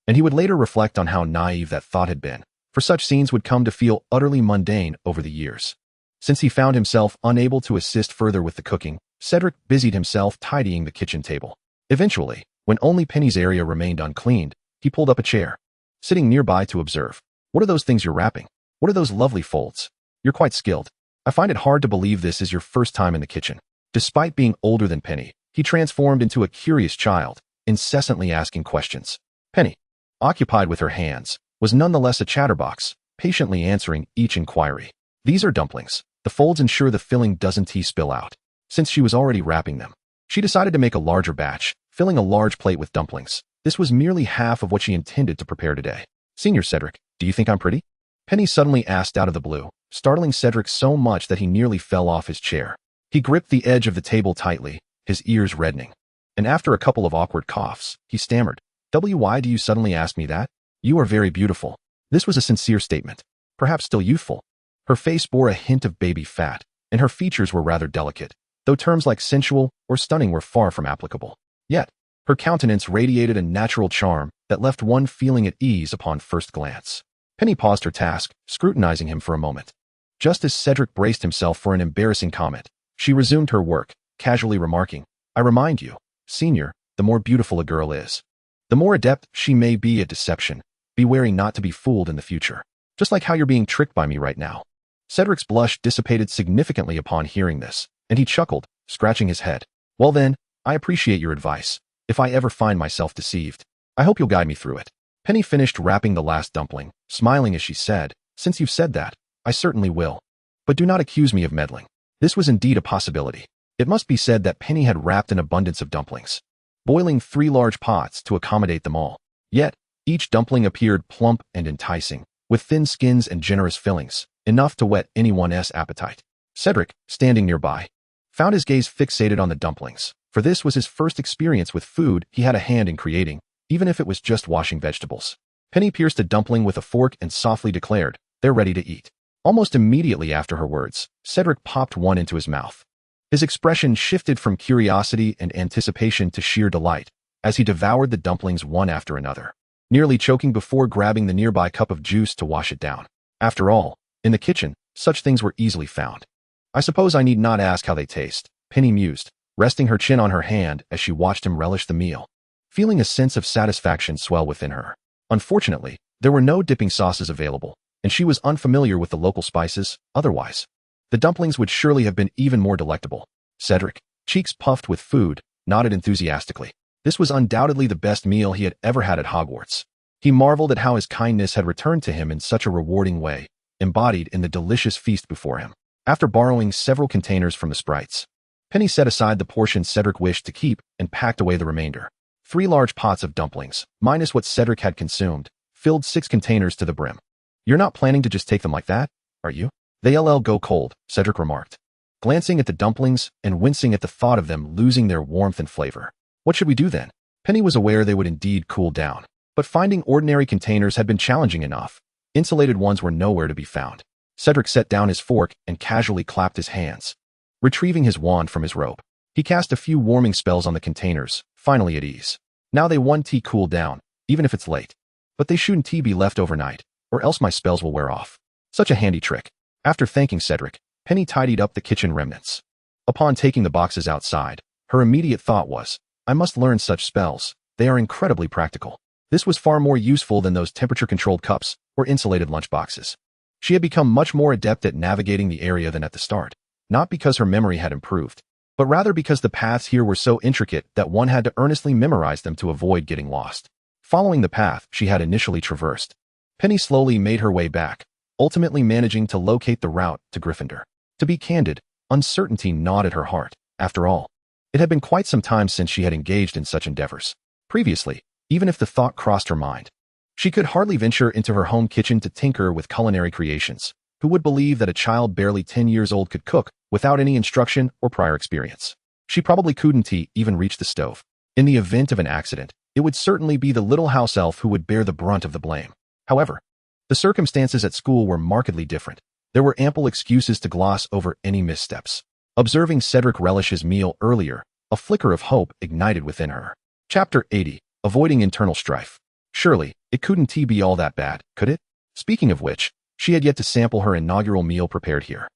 and he would later reflect on how naive that thought had been, for such scenes would come to feel utterly mundane over the years. Since he found himself unable to assist further with the cooking, Cedric busied himself tidying the kitchen table. Eventually, when only Penny's area remained uncleaned, he pulled up a chair, sitting nearby to observe. What are those things you're wrapping? What are those lovely folds? You're quite skilled. I find it hard to believe this is your first time in the kitchen. Despite being older than Penny, he transformed into a curious child, incessantly asking questions. Penny, occupied with her hands, was nonetheless a chatterbox, patiently answering each inquiry. These are dumplings. The folds ensure the filling doesn't spill out. Since she was already wrapping them, she decided to make a larger batch, filling a large plate with dumplings. This was merely half of what she intended to prepare today. Senior Cedric, do you think I'm pretty? Penny suddenly asked out of the blue, startling Cedric so much that he nearly fell off his chair. He gripped the edge of the table tightly, his ears reddening. And after a couple of awkward coughs, he stammered, "Why do you suddenly ask me that? You are very beautiful." This was a sincere statement, perhaps still youthful. Her face bore a hint of baby fat, and her features were rather delicate, though terms like sensual or stunning were far from applicable. Yet, her countenance radiated a natural charm that left one feeling at ease upon first glance. Penny paused her task, scrutinizing him for a moment. Just as Cedric braced himself for an embarrassing comment, she resumed her work, casually remarking, "I remind you, Senior, the more beautiful a girl is, the more adept she may be at deception. Be wary not to be fooled in the future. Just like how you're being tricked by me right now." Cedric's blush dissipated significantly upon hearing this, and he chuckled, scratching his head. "Well then, I appreciate your advice. If I ever find myself deceived, I hope you'll guide me through it." Penny finished wrapping the last dumpling, smiling as she said, "Since you've said that, I certainly will. But do not accuse me of meddling." This was indeed a possibility. It must be said that Penny had wrapped an abundance of dumplings, boiling 3 large pots to accommodate them all. Yet, each dumpling appeared plump and enticing, with thin skins and generous fillings, enough to whet anyone's appetite. Cedric, standing nearby, found his gaze fixated on the dumplings, for this was his first experience with food he had a hand in creating, even if it was just washing vegetables. Penny pierced a dumpling with a fork and softly declared, "They're ready to eat." Almost immediately after her words, Cedric popped one into his mouth. His expression shifted from curiosity and anticipation to sheer delight as he devoured the dumplings one after another, nearly choking before grabbing the nearby cup of juice to wash it down. After all, in the kitchen, such things were easily found. "I suppose I need not ask how they taste," Penny mused, resting her chin on her hand as she watched him relish the meal, feeling a sense of satisfaction swell within her. Unfortunately, there were no dipping sauces available, and she was unfamiliar with the local spices. Otherwise, the dumplings would surely have been even more delectable. Cedric, cheeks puffed with food, nodded enthusiastically. This was undoubtedly the best meal he had ever had at Hogwarts. He marveled at how his kindness had returned to him in such a rewarding way, embodied in the delicious feast before him. After borrowing several containers from the sprites, Penny set aside the portion Cedric wished to keep and packed away the remainder. 3 large pots of dumplings, minus what Cedric had consumed, filled 6 containers to the brim. "You're not planning to just take them like that, are you?" "They'll go cold," Cedric remarked, glancing at the dumplings and wincing at the thought of them losing their warmth and flavor. "What should we do then?" Penny was aware they would indeed cool down, but finding ordinary containers had been challenging enough. Insulated ones were nowhere to be found. Cedric set down his fork and casually clapped his hands. Retrieving his wand from his robe, he cast a few warming spells on the containers, finally at ease. Now they want tea cool down, even if it's late. But they shouldn't be left overnight, or else my spells will wear off. Such a handy trick. After thanking Cedric, Penny tidied up the kitchen remnants. Upon taking the boxes outside, her immediate thought was, "I must learn such spells. They are incredibly practical." This was far more useful than those temperature-controlled cups or insulated lunchboxes. She had become much more adept at navigating the area than at the start, not because her memory had improved, but rather because the paths here were so intricate that one had to earnestly memorize them to avoid getting lost. Following the path she had initially traversed, Penny slowly made her way back, ultimately managing to locate the route to Gryffindor. To be candid, uncertainty gnawed at her heart. After all, it had been quite some time since she had engaged in such endeavors. Previously, even if the thought crossed her mind, she could hardly venture into her home kitchen to tinker with culinary creations. Who would believe that a child barely 10 years old could cook without any instruction or prior experience? She probably couldn't even reach the stove. In the event of an accident, it would certainly be the little house elf who would bear the brunt of the blame. However, the circumstances at school were markedly different. There were ample excuses to gloss over any missteps. Observing Cedric relish his meal earlier, a flicker of hope ignited within her. Chapter 80. Avoiding internal strife. Surely, it couldn't be all that bad, could it? Speaking of which, she had yet to sample her inaugural meal prepared here.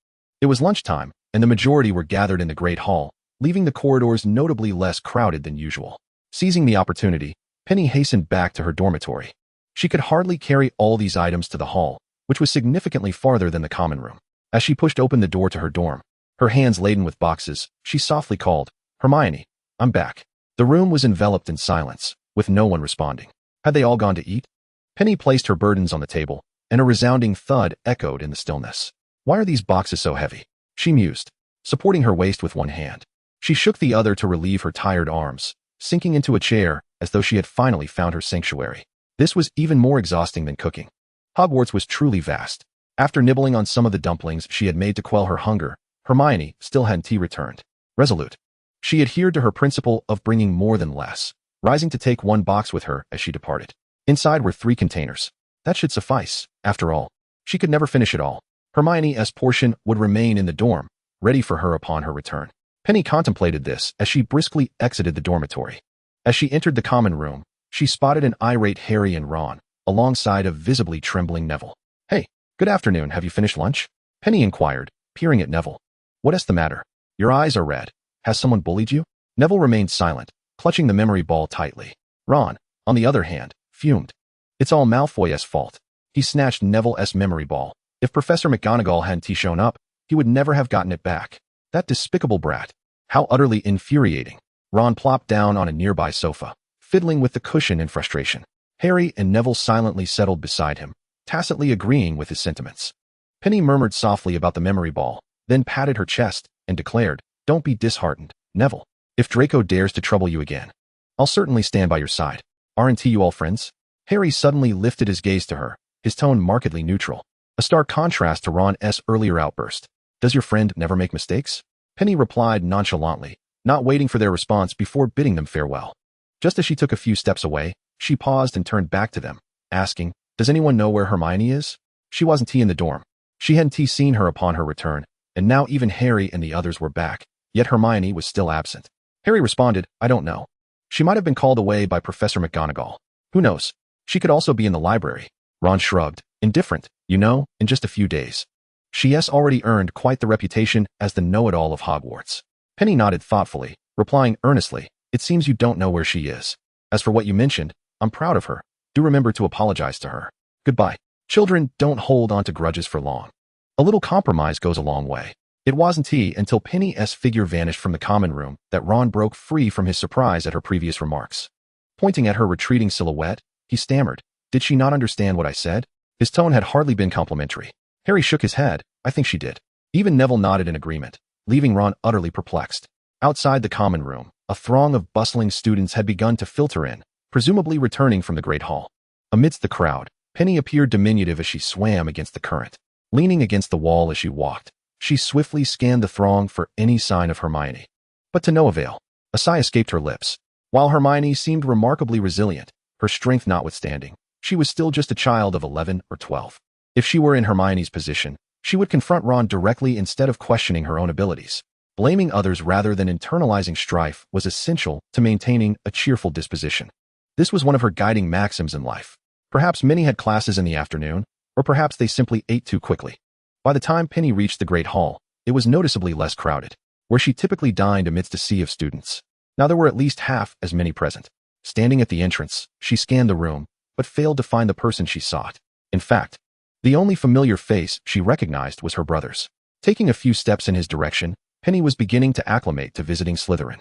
It was lunchtime, and the majority were gathered in the great hall, leaving the corridors notably less crowded than usual. Seizing the opportunity, Penny hastened back to her dormitory. She could hardly carry all these items to the hall, which was significantly farther than the common room. As she pushed open the door to her dorm, her hands laden with boxes, she softly called, "Hermione, I'm back." The room was enveloped in silence, with no one responding. Had they all gone to eat? Penny placed her burdens on the table, and a resounding thud echoed in the stillness. Why are these boxes so heavy? She mused, supporting her waist with one hand. She shook the other to relieve her tired arms, sinking into a chair as though she had finally found her sanctuary. This was even more exhausting than cooking. Hogwarts was truly vast. After nibbling on some of the dumplings she had made to quell her hunger, Hermione still hadn't returned. Resolute, she adhered to her principle of bringing more than less, rising to take one box with her as she departed. Inside were 3 containers. That should suffice. After all, she could never finish it all. Hermione's portion would remain in the dorm, ready for her upon her return. Penny contemplated this as she briskly exited the dormitory. As she entered the common room, she spotted an irate Harry and Ron, alongside a visibly trembling Neville. "Hey, good afternoon, have you finished lunch?" Penny inquired, peering at Neville. "What's the matter? Your eyes are red. Has someone bullied you?" Neville remained silent, clutching the memory ball tightly. Ron, on the other hand, fumed. "It's all Malfoy's fault. He snatched Neville's memory ball. If Professor McGonagall hadn't shown up, he would never have gotten it back. That despicable brat. How utterly infuriating." Ron plopped down on a nearby sofa, fiddling with the cushion in frustration. Harry and Neville silently settled beside him, tacitly agreeing with his sentiments. Penny murmured softly about the memory ball, then patted her chest and declared, "Don't be disheartened, Neville. If Draco dares to trouble you again, I'll certainly stand by your side. Aren't you all friends?" Harry suddenly lifted his gaze to her, his tone markedly neutral, a stark contrast to Ron's earlier outburst. "Does your friend never make mistakes?" Penny replied nonchalantly, not waiting for their response before bidding them farewell. Just as she took a few steps away, she paused and turned back to them, asking, "Does anyone know where Hermione is?" She wasn't in the dorm. She hadn't seen her upon her return, and now even Harry and the others were back, yet Hermione was still absent. Harry responded, "I don't know. She might have been called away by Professor McGonagall. Who knows? She could also be in the library." Ron shrugged, indifferent, in just a few days. She has already earned quite the reputation as the know-it-all of Hogwarts. Penny nodded thoughtfully, replying earnestly, "It seems you don't know where she is. As for what you mentioned, I'm proud of her. Do remember to apologize to her. Goodbye." Children don't hold on to grudges for long. A little compromise goes a long way. It wasn't until Penny's figure vanished from the common room that Ron broke free from his surprise at her previous remarks. Pointing at her retreating silhouette, he stammered, "Did she not understand what I said?" His tone had hardly been complimentary. Harry shook his head. "I think she did." Even Neville nodded in agreement, leaving Ron utterly perplexed. Outside the common room, a throng of bustling students had begun to filter in, presumably returning from the Great Hall. Amidst the crowd, Penny appeared diminutive as she swam against the current. Leaning against the wall as she walked, she swiftly scanned the throng for any sign of Hermione. But to no avail. A sigh escaped her lips. While Hermione seemed remarkably resilient, her strength notwithstanding, she was still just a child of 11 or 12. If she were in Hermione's position, she would confront Ron directly instead of questioning her own abilities. Blaming others rather than internalizing strife was essential to maintaining a cheerful disposition. This was one of her guiding maxims in life. Perhaps many had classes in the afternoon, or perhaps they simply ate too quickly. By the time Penny reached the Great Hall, it was noticeably less crowded, where she typically dined amidst a sea of students. Now there were at least half as many present. Standing at the entrance, she scanned the room, but failed to find the person she sought. In fact, the only familiar face she recognized was her brother's. Taking a few steps in his direction, Penny was beginning to acclimate to visiting Slytherin.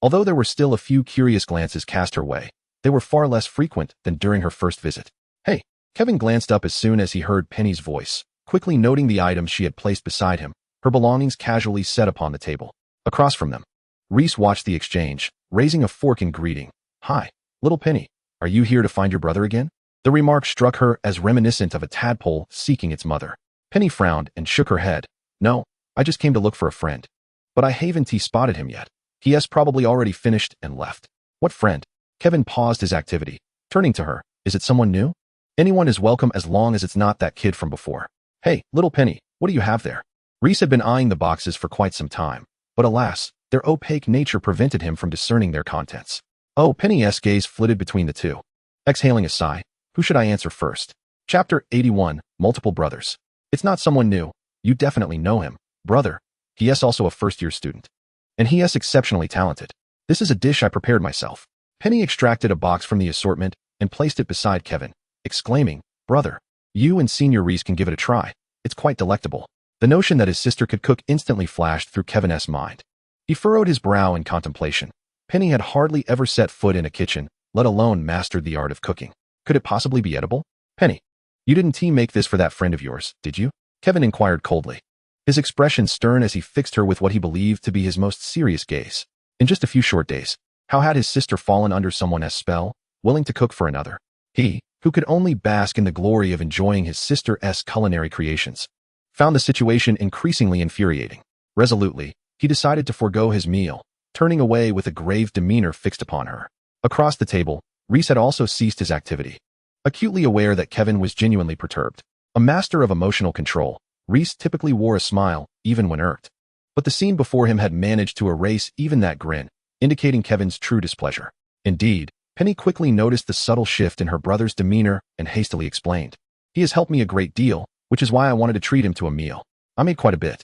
Although there were still a few curious glances cast her way, they were far less frequent than during her first visit. "Hey!" Kevin glanced up as soon as he heard Penny's voice, quickly noting the items she had placed beside him, her belongings casually set upon the table. Across from them, Reese watched the exchange, raising a fork in greeting. "Hi, little Penny. Are you here to find your brother again?" The remark struck her as reminiscent of a tadpole seeking its mother. Penny frowned and shook her head. "No, I just came to look for a friend. But I haven't spotted him yet. He has probably already finished and left." "What friend?" Kevin paused his activity, turning to her. "Is it someone new?" "Anyone is welcome as long as it's not that kid from before." "Hey, little Penny, what do you have there?" Reese had been eyeing the boxes for quite some time, but alas, their opaque nature prevented him from discerning their contents. "Oh," Penny's gaze flitted between the two. Exhaling a sigh, "Who should I answer first?" Chapter 81, Multiple Brothers. "It's not someone new. You definitely know him. Brother. He is also a first-year student. And he is exceptionally talented. This is a dish I prepared myself." Penny extracted a box from the assortment and placed it beside Kevin, exclaiming, "Brother, you and Senior Reese can give it a try. It's quite delectable." The notion that his sister could cook instantly flashed through Kevin's mind. He furrowed his brow in contemplation. Penny had hardly ever set foot in a kitchen, let alone mastered the art of cooking. Could it possibly be edible? "Penny, you didn't make this for that friend of yours, did you?" Kevin inquired coldly, his expression stern as he fixed her with what he believed to be his most serious gaze. In just a few short days, how had his sister fallen under someone's spell, willing to cook for another? He, who could only bask in the glory of enjoying his sister's culinary creations, found the situation increasingly infuriating. Resolutely, he decided to forego his meal, turning away with a grave demeanor fixed upon her. Across the table, Reese had also ceased his activity. Acutely aware that Kevin was genuinely perturbed, a master of emotional control, Reese typically wore a smile, even when irked. But the scene before him had managed to erase even that grin, indicating Kevin's true displeasure. Indeed, Penny quickly noticed the subtle shift in her brother's demeanor and hastily explained, "He has helped me a great deal, which is why I wanted to treat him to a meal. I made quite a bit.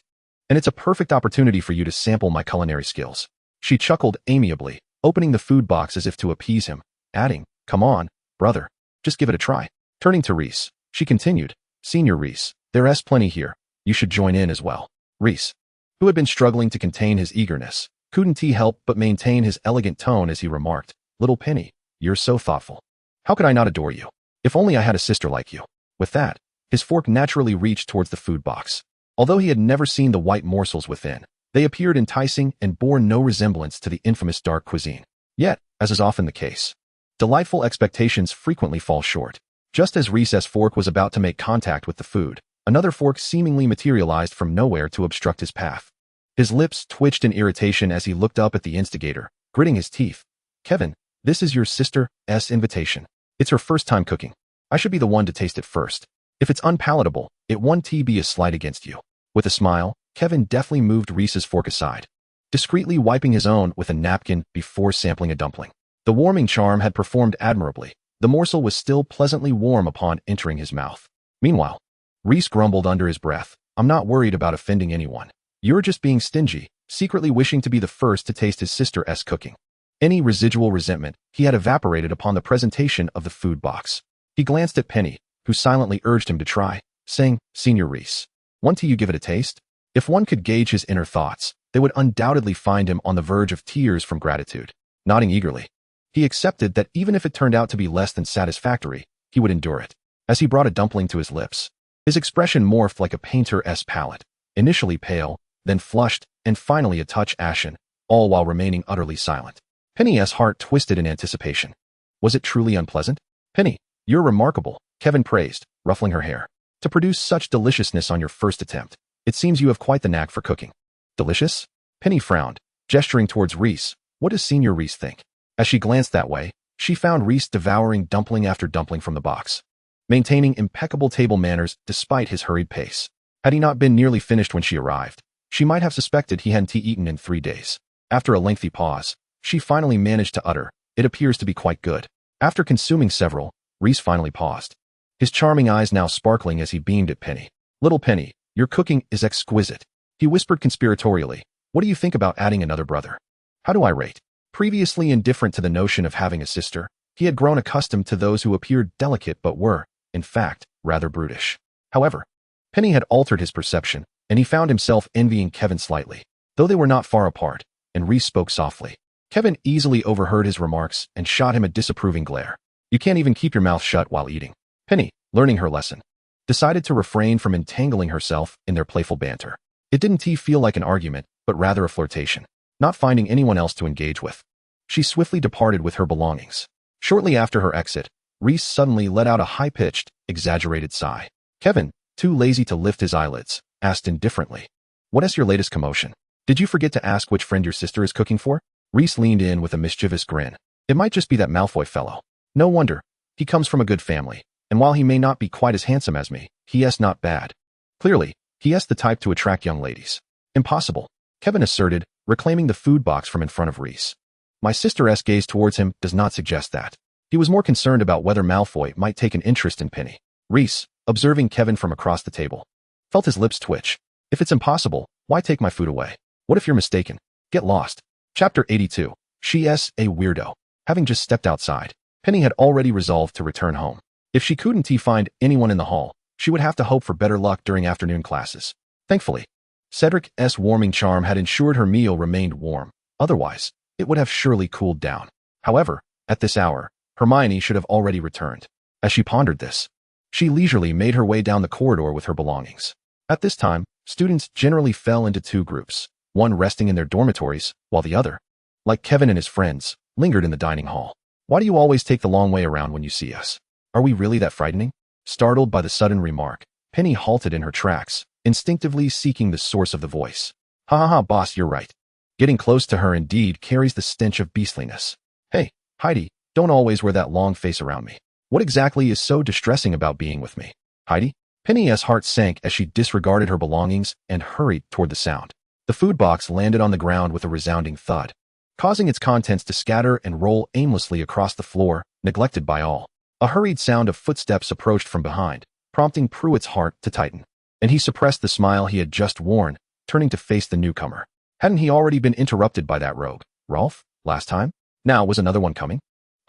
And it's a perfect opportunity for you to sample my culinary skills." She chuckled amiably, opening the food box as if to appease him, adding, "Come on, brother, just give it a try." Turning to Reese, she continued, "Senior Reese, there's plenty here. You should join in as well." Reese, who had been struggling to contain his eagerness, couldn't help but maintain his elegant tone as he remarked, "Little Penny, you're so thoughtful. How could I not adore you? If only I had a sister like you." With that, his fork naturally reached towards the food box. Although he had never seen the white morsels within, they appeared enticing and bore no resemblance to the infamous dark cuisine. Yet, as is often the case, delightful expectations frequently fall short. Just as Reese's fork was about to make contact with the food, another fork seemingly materialized from nowhere to obstruct his path. His lips twitched in irritation as he looked up at the instigator, gritting his teeth. "Kevin, this is your sister's invitation. It's her first time cooking. I should be the one to taste it first. If it's unpalatable, it won't be a slight against you." With a smile, Kevin deftly moved Reese's fork aside, discreetly wiping his own with a napkin before sampling a dumpling. The warming charm had performed admirably. The morsel was still pleasantly warm upon entering his mouth. Meanwhile, Reese grumbled under his breath, "I'm not worried about offending anyone. You're just being stingy, secretly wishing to be the first to taste his sister's cooking." Any residual resentment he had evaporated upon the presentation of the food box. He glanced at Penny, who silently urged him to try, saying, "Senior Reese, won't you give it a taste?" If one could gauge his inner thoughts, they would undoubtedly find him on the verge of tears from gratitude. Nodding eagerly, he accepted that even if it turned out to be less than satisfactory, he would endure it. As he brought a dumpling to his lips, his expression morphed like a painter's palette, initially pale, then flushed, and finally a touch ashen, all while remaining utterly silent. Penny's heart twisted in anticipation. Was it truly unpleasant? "Penny, you're remarkable," Kevin praised, ruffling her hair. "To produce such deliciousness on your first attempt. It seems you have quite the knack for cooking." "Delicious?" Penny frowned, gesturing towards Reese. "What does Senior Reese think?" As she glanced that way, she found Reese devouring dumpling after dumpling from the box, maintaining impeccable table manners despite his hurried pace. Had he not been nearly finished when she arrived, she might have suspected he hadn't eaten in 3 days. After a lengthy pause, she finally managed to utter, "It appears to be quite good." After consuming several, Reese finally paused, his charming eyes now sparkling as he beamed at Penny. "Little Penny, your cooking is exquisite." He whispered conspiratorially, "What do you think about adding another brother?" "How do I rate?" Previously indifferent to the notion of having a sister, he had grown accustomed to those who appeared delicate but were, in fact, rather brutish. However, Penny had altered his perception, and he found himself envying Kevin slightly, though they were not far apart, and Reese spoke softly. Kevin easily overheard his remarks and shot him a disapproving glare. "You can't even keep your mouth shut while eating." Penny, learning her lesson, decided to refrain from entangling herself in their playful banter. It didn't feel like an argument, but rather a flirtation. Not finding anyone else to engage with, she swiftly departed with her belongings. Shortly after her exit, Reese suddenly let out a high-pitched, exaggerated sigh. Kevin, too lazy to lift his eyelids, asked indifferently, "What is your latest commotion? Did you forget to ask which friend your sister is cooking for?" Reese leaned in with a mischievous grin. "It might just be that Malfoy fellow. No wonder. He comes from a good family, and while he may not be quite as handsome as me, he is not bad. Clearly, he is the type to attract young ladies." "Impossible," Kevin asserted, reclaiming the food box from in front of Reese. "My sister's gaze towards him does not suggest that." He was more concerned about whether Malfoy might take an interest in Penny. Reese, observing Kevin from across the table, felt his lips twitch. "If it's impossible, why take my food away? What if you're mistaken? Get lost." Chapter 82. She is a weirdo. Having just stepped outside, Penny had already resolved to return home. If she couldn't find anyone in the hall, she would have to hope for better luck during afternoon classes. Thankfully, Cedric's warming charm had ensured her meal remained warm. Otherwise, it would have surely cooled down. However, at this hour, Hermione should have already returned. As she pondered this, she leisurely made her way down the corridor with her belongings. At this time, students generally fell into two groups, one resting in their dormitories, while the other, like Kevin and his friends, lingered in the dining hall. Why do you always take the long way around when you see us? Are we really that frightening? Startled by the sudden remark, Penny halted in her tracks, instinctively seeking the source of the voice. Ha ha ha, boss, you're right. Getting close to her indeed carries the stench of beastliness. Hey, Heidi, don't always wear that long face around me. What exactly is so distressing about being with me? Heidi? Penny's heart sank as she disregarded her belongings and hurried toward the sound. The food box landed on the ground with a resounding thud, causing its contents to scatter and roll aimlessly across the floor, neglected by all. A hurried sound of footsteps approached from behind, prompting Pruitt's heart to tighten, and he suppressed the smile he had just worn, turning to face the newcomer. Hadn't he already been interrupted by that rogue, Rolf, last time? Now was another one coming?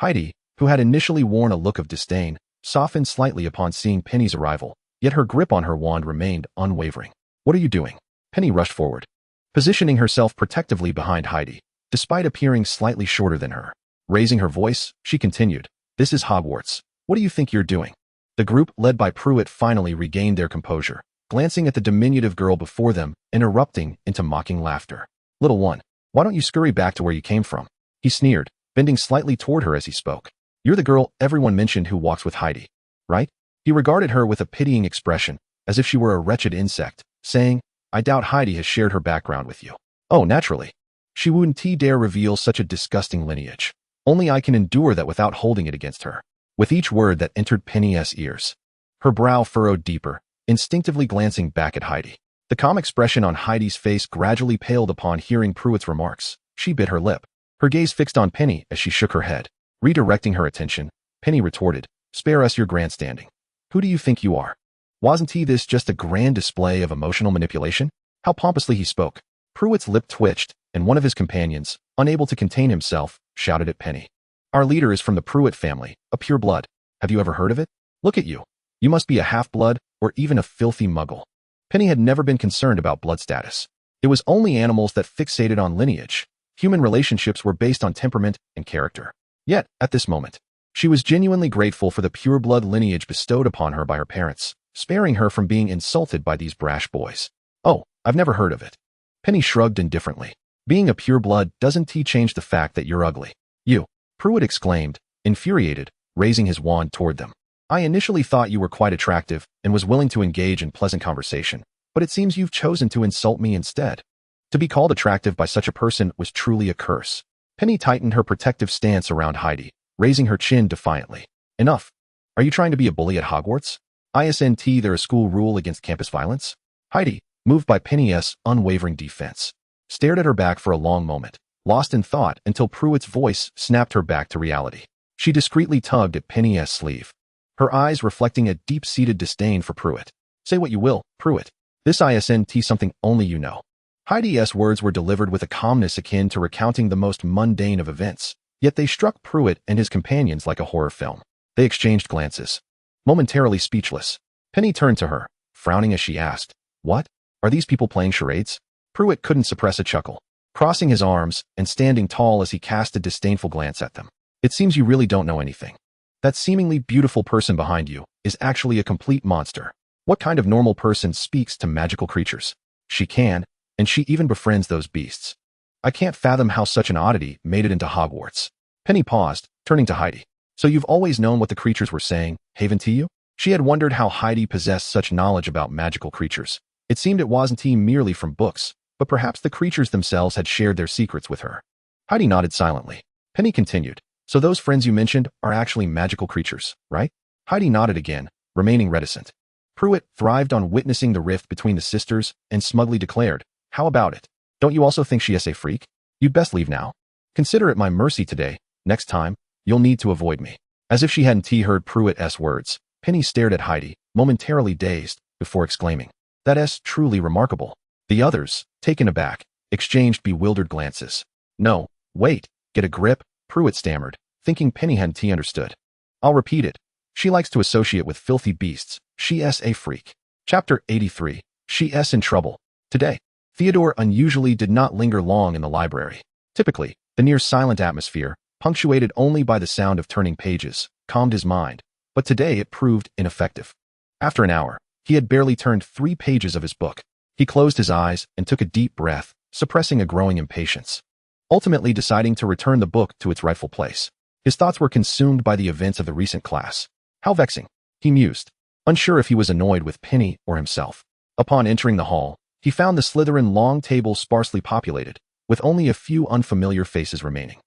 Heidi, who had initially worn a look of disdain, softened slightly upon seeing Penny's arrival, yet her grip on her wand remained unwavering. What are you doing? Penny rushed forward, positioning herself protectively behind Heidi, despite appearing slightly shorter than her. Raising her voice, she continued, "This is Hogwarts. What do you think you're doing?" The group, led by Pruitt, finally regained their composure, glancing at the diminutive girl before them and erupting into mocking laughter. "Little one, why don't you scurry back to where you came from?" He sneered, bending slightly toward her as he spoke. "You're the girl everyone mentioned who walks with Heidi, right?" He regarded her with a pitying expression, as if she were a wretched insect, saying, "I doubt Heidi has shared her background with you." "Oh, naturally. She wouldn't dare reveal such a disgusting lineage. Only I can endure that without holding it against her." With each word that entered Penny's ears, her brow furrowed deeper, instinctively glancing back at Heidi. The calm expression on Heidi's face gradually paled upon hearing Pruitt's remarks. She bit her lip, her gaze fixed on Penny as she shook her head. Redirecting her attention, Penny retorted, "Spare us your grandstanding. Who do you think you are? Wasn't this just a grand display of emotional manipulation?" How pompously he spoke. Pruitt's lip twitched, and one of his companions, unable to contain himself, shouted at Penny. "Our leader is from the Pruitt family, a pure blood. Have you ever heard of it? Look at you. You must be a half-blood or even a filthy muggle." Penny had never been concerned about blood status. It was only animals that fixated on lineage. Human relationships were based on temperament and character. Yet, at this moment, she was genuinely grateful for the pure blood lineage bestowed upon her by her parents, sparing her from being insulted by these brash boys. "Oh, I've never heard of it." Penny shrugged indifferently. "Being a pure blood doesn't change the fact that you're ugly." "You," Pruitt exclaimed, infuriated, raising his wand toward them. "I initially thought you were quite attractive and was willing to engage in pleasant conversation, but it seems you've chosen to insult me instead." To be called attractive by such a person was truly a curse. Penny tightened her protective stance around Heidi, raising her chin defiantly. "Enough. Are you trying to be a bully at Hogwarts? Isn't there a school rule against campus violence?" Heidi, moved by Penny's unwavering defense, stared at her back for a long moment, lost in thought until Pruitt's voice snapped her back to reality. She discreetly tugged at Penny's sleeve, her eyes reflecting a deep-seated disdain for Pruitt. "Say what you will, Pruitt. This isn't something only you know." Heidi's words were delivered with a calmness akin to recounting the most mundane of events, yet they struck Pruitt and his companions like a horror film. They exchanged glances, momentarily speechless. Penny turned to her, frowning as she asked, "What? Are these people playing charades?" Pruitt couldn't suppress a chuckle, crossing his arms and standing tall as he cast a disdainful glance at them. "It seems you really don't know anything. That seemingly beautiful person behind you is actually a complete monster. What kind of normal person speaks to magical creatures? She can, and she even befriends those beasts. I can't fathom how such an oddity made it into Hogwarts." Penny paused, turning to Heidi. "So you've always known what the creatures were saying, haven't you?" She had wondered how Heidi possessed such knowledge about magical creatures. It seemed it wasn't merely from books, but perhaps the creatures themselves had shared their secrets with her. Heidi nodded silently. Penny continued, "So those friends you mentioned are actually magical creatures, right?" Heidi nodded again, remaining reticent. Pruitt thrived on witnessing the rift between the sisters and smugly declared, "How about it? Don't you also think she is a freak? You'd best leave now. Consider it my mercy today. Next time, you'll need to avoid me." As if she hadn't heard Pruitt's words, Penny stared at Heidi, momentarily dazed, before exclaiming, "That's truly remarkable." The others, taken aback, exchanged bewildered glances. "No, wait, get a grip," Pruitt stammered, thinking Penny hadn't understood. "I'll repeat it. She likes to associate with filthy beasts. She's a freak. Chapter 83. She's in trouble. Today, Theodore unusually did not linger long in the library. Typically, the near-silent atmosphere, punctuated only by the sound of turning pages, calmed his mind, but today it proved ineffective. After an hour, he had barely turned 3 pages of his book. He closed his eyes and took a deep breath, suppressing a growing impatience. Ultimately deciding to return the book to its rightful place. His thoughts were consumed by the events of the recent class. How vexing, he mused, unsure if he was annoyed with Penny or himself. Upon entering the hall, he found the Slytherin long table sparsely populated, with only a few unfamiliar faces remaining.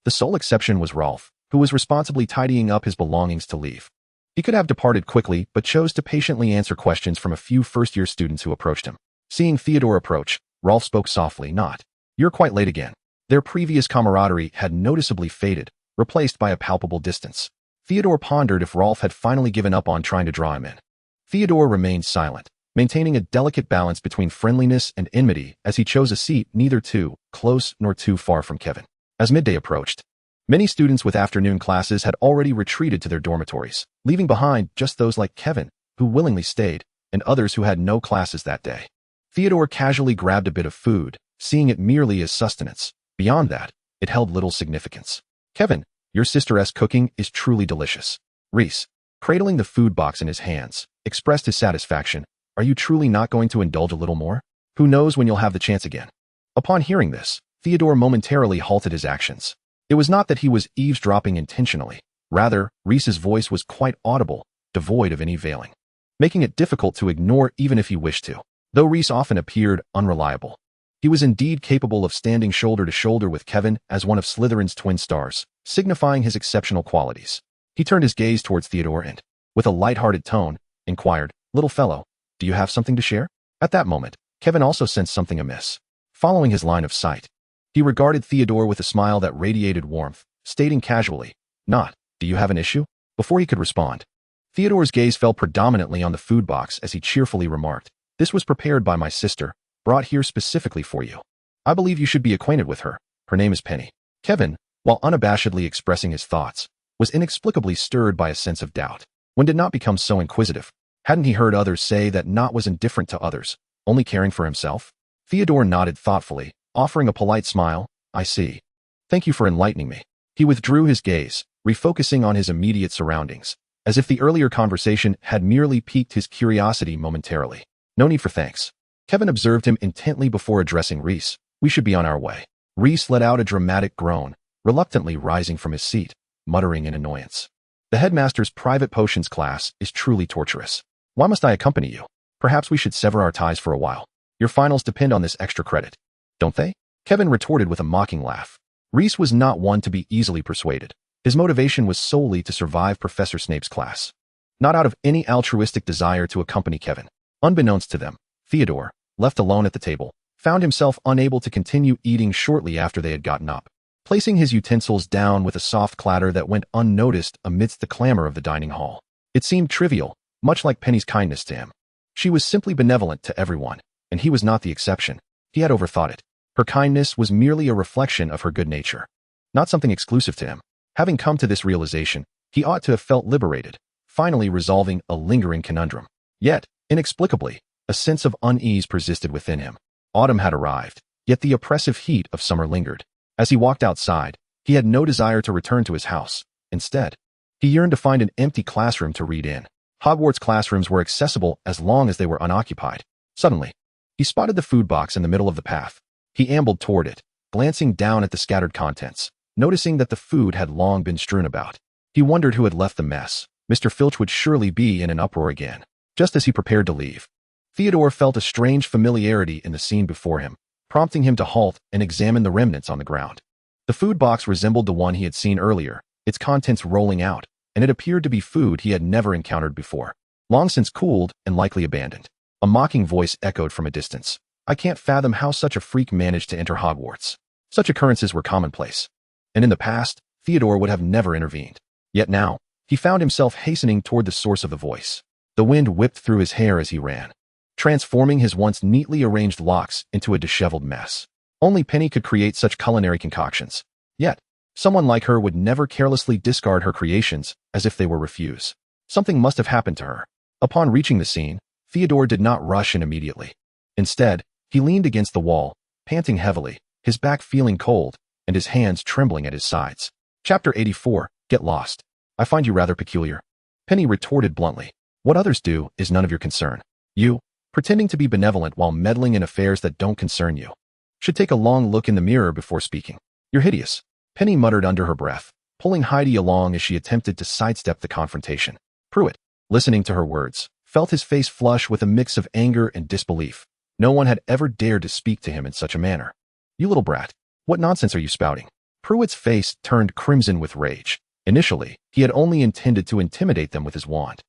The sole exception was Rolf, who was responsibly tidying up his belongings to leave. He could have departed quickly, but chose to patiently answer questions from a few first-year students who approached him. Seeing Theodore approach, Rolf spoke softly, "Not. You're quite late again." Their previous camaraderie had noticeably faded, replaced by a palpable distance. Theodore pondered if Rolf had finally given up on trying to draw him in. Theodore remained silent, maintaining a delicate balance between friendliness and enmity as he chose a seat neither too close nor too far from Kevin. As midday approached, many students with afternoon classes had already retreated to their dormitories, leaving behind just those like Kevin, who willingly stayed, and others who had no classes that day. Theodore casually grabbed a bit of food, seeing it merely as sustenance. Beyond that, it held little significance. "Kevin, your sister's cooking is truly delicious." Reese, cradling the food box in his hands, expressed his satisfaction. "Are you truly not going to indulge a little more? Who knows when you'll have the chance again?" Upon hearing this, Theodore momentarily halted his actions. It was not that he was eavesdropping intentionally. Rather, Reese's voice was quite audible, devoid of any veiling, making it difficult to ignore even if he wished to. Though Reese often appeared unreliable, he was indeed capable of standing shoulder to shoulder with Kevin as one of Slytherin's twin stars, signifying his exceptional qualities. He turned his gaze towards Theodore and, with a light-hearted tone, inquired, "Little fellow, do you have something to share?" At that moment, Kevin also sensed something amiss. Following his line of sight, he regarded Theodore with a smile that radiated warmth, stating casually, "Not, do you have an issue?" Before he could respond, Theodore's gaze fell predominantly on the food box as he cheerfully remarked, "This was prepared by my sister, brought here specifically for you. I believe you should be acquainted with her. Her name is Penny." Kevin, while unabashedly expressing his thoughts, was inexplicably stirred by a sense of doubt. One did not become so inquisitive. Hadn't he heard others say that Not was indifferent to others, only caring for himself? Theodore nodded thoughtfully, offering a polite smile. "I see. Thank you for enlightening me." He withdrew his gaze, refocusing on his immediate surroundings, as if the earlier conversation had merely piqued his curiosity momentarily. "No need for thanks." Kevin observed him intently before addressing Reese. "We should be on our way." Reese let out a dramatic groan, reluctantly rising from his seat, muttering in annoyance. "The headmaster's private potions class is truly torturous. Why must I accompany you? Perhaps we should sever our ties for a while. Your finals depend on this extra credit, don't they?" Kevin retorted with a mocking laugh. Reese was not one to be easily persuaded. His motivation was solely to survive Professor Snape's class, not out of any altruistic desire to accompany Kevin. Unbeknownst to them, Theodore, left alone at the table, found himself unable to continue eating shortly after they had gotten up, placing his utensils down with a soft clatter that went unnoticed amidst the clamor of the dining hall. It seemed trivial, much like Penny's kindness to him. She was simply benevolent to everyone, and he was not the exception. He had overthought it. Her kindness was merely a reflection of her good nature, not something exclusive to him. Having come to this realization, he ought to have felt liberated, finally resolving a lingering conundrum. Yet, inexplicably, a sense of unease persisted within him. Autumn had arrived, yet the oppressive heat of summer lingered. As he walked outside, he had no desire to return to his house. Instead, he yearned to find an empty classroom to read in. Hogwarts classrooms were accessible as long as they were unoccupied. Suddenly, he spotted the food box in the middle of the path. He ambled toward it, glancing down at the scattered contents, noticing that the food had long been strewn about. He wondered who had left the mess. Mr. Filch would surely be in an uproar again. Just as he prepared to leave, Theodore felt a strange familiarity in the scene before him, prompting him to halt and examine the remnants on the ground. The food box resembled the one he had seen earlier, its contents rolling out, and it appeared to be food he had never encountered before, long since cooled and likely abandoned. A mocking voice echoed from a distance. "I can't fathom how such a freak managed to enter Hogwarts." Such occurrences were commonplace, and in the past, Theodore would have never intervened. Yet now, he found himself hastening toward the source of the voice. The wind whipped through his hair as he ran, transforming his once neatly arranged locks into a disheveled mess. Only Penny could create such culinary concoctions. Yet, someone like her would never carelessly discard her creations as if they were refuse. Something must have happened to her. Upon reaching the scene, Theodore did not rush in immediately. Instead, he leaned against the wall, panting heavily, his back feeling cold, and his hands trembling at his sides. Chapter 84, Get Lost. I find you rather peculiar. Penny retorted bluntly. What others do is none of your concern. You, pretending to be benevolent while meddling in affairs that don't concern you, should take a long look in the mirror before speaking. You're hideous, Penny muttered under her breath, pulling Heidi along as she attempted to sidestep the confrontation. Pruitt, listening to her words, felt his face flush with a mix of anger and disbelief. No one had ever dared to speak to him in such a manner. You little brat, what nonsense are you spouting? Pruitt's face turned crimson with rage. Initially, he had only intended to intimidate them with his wand.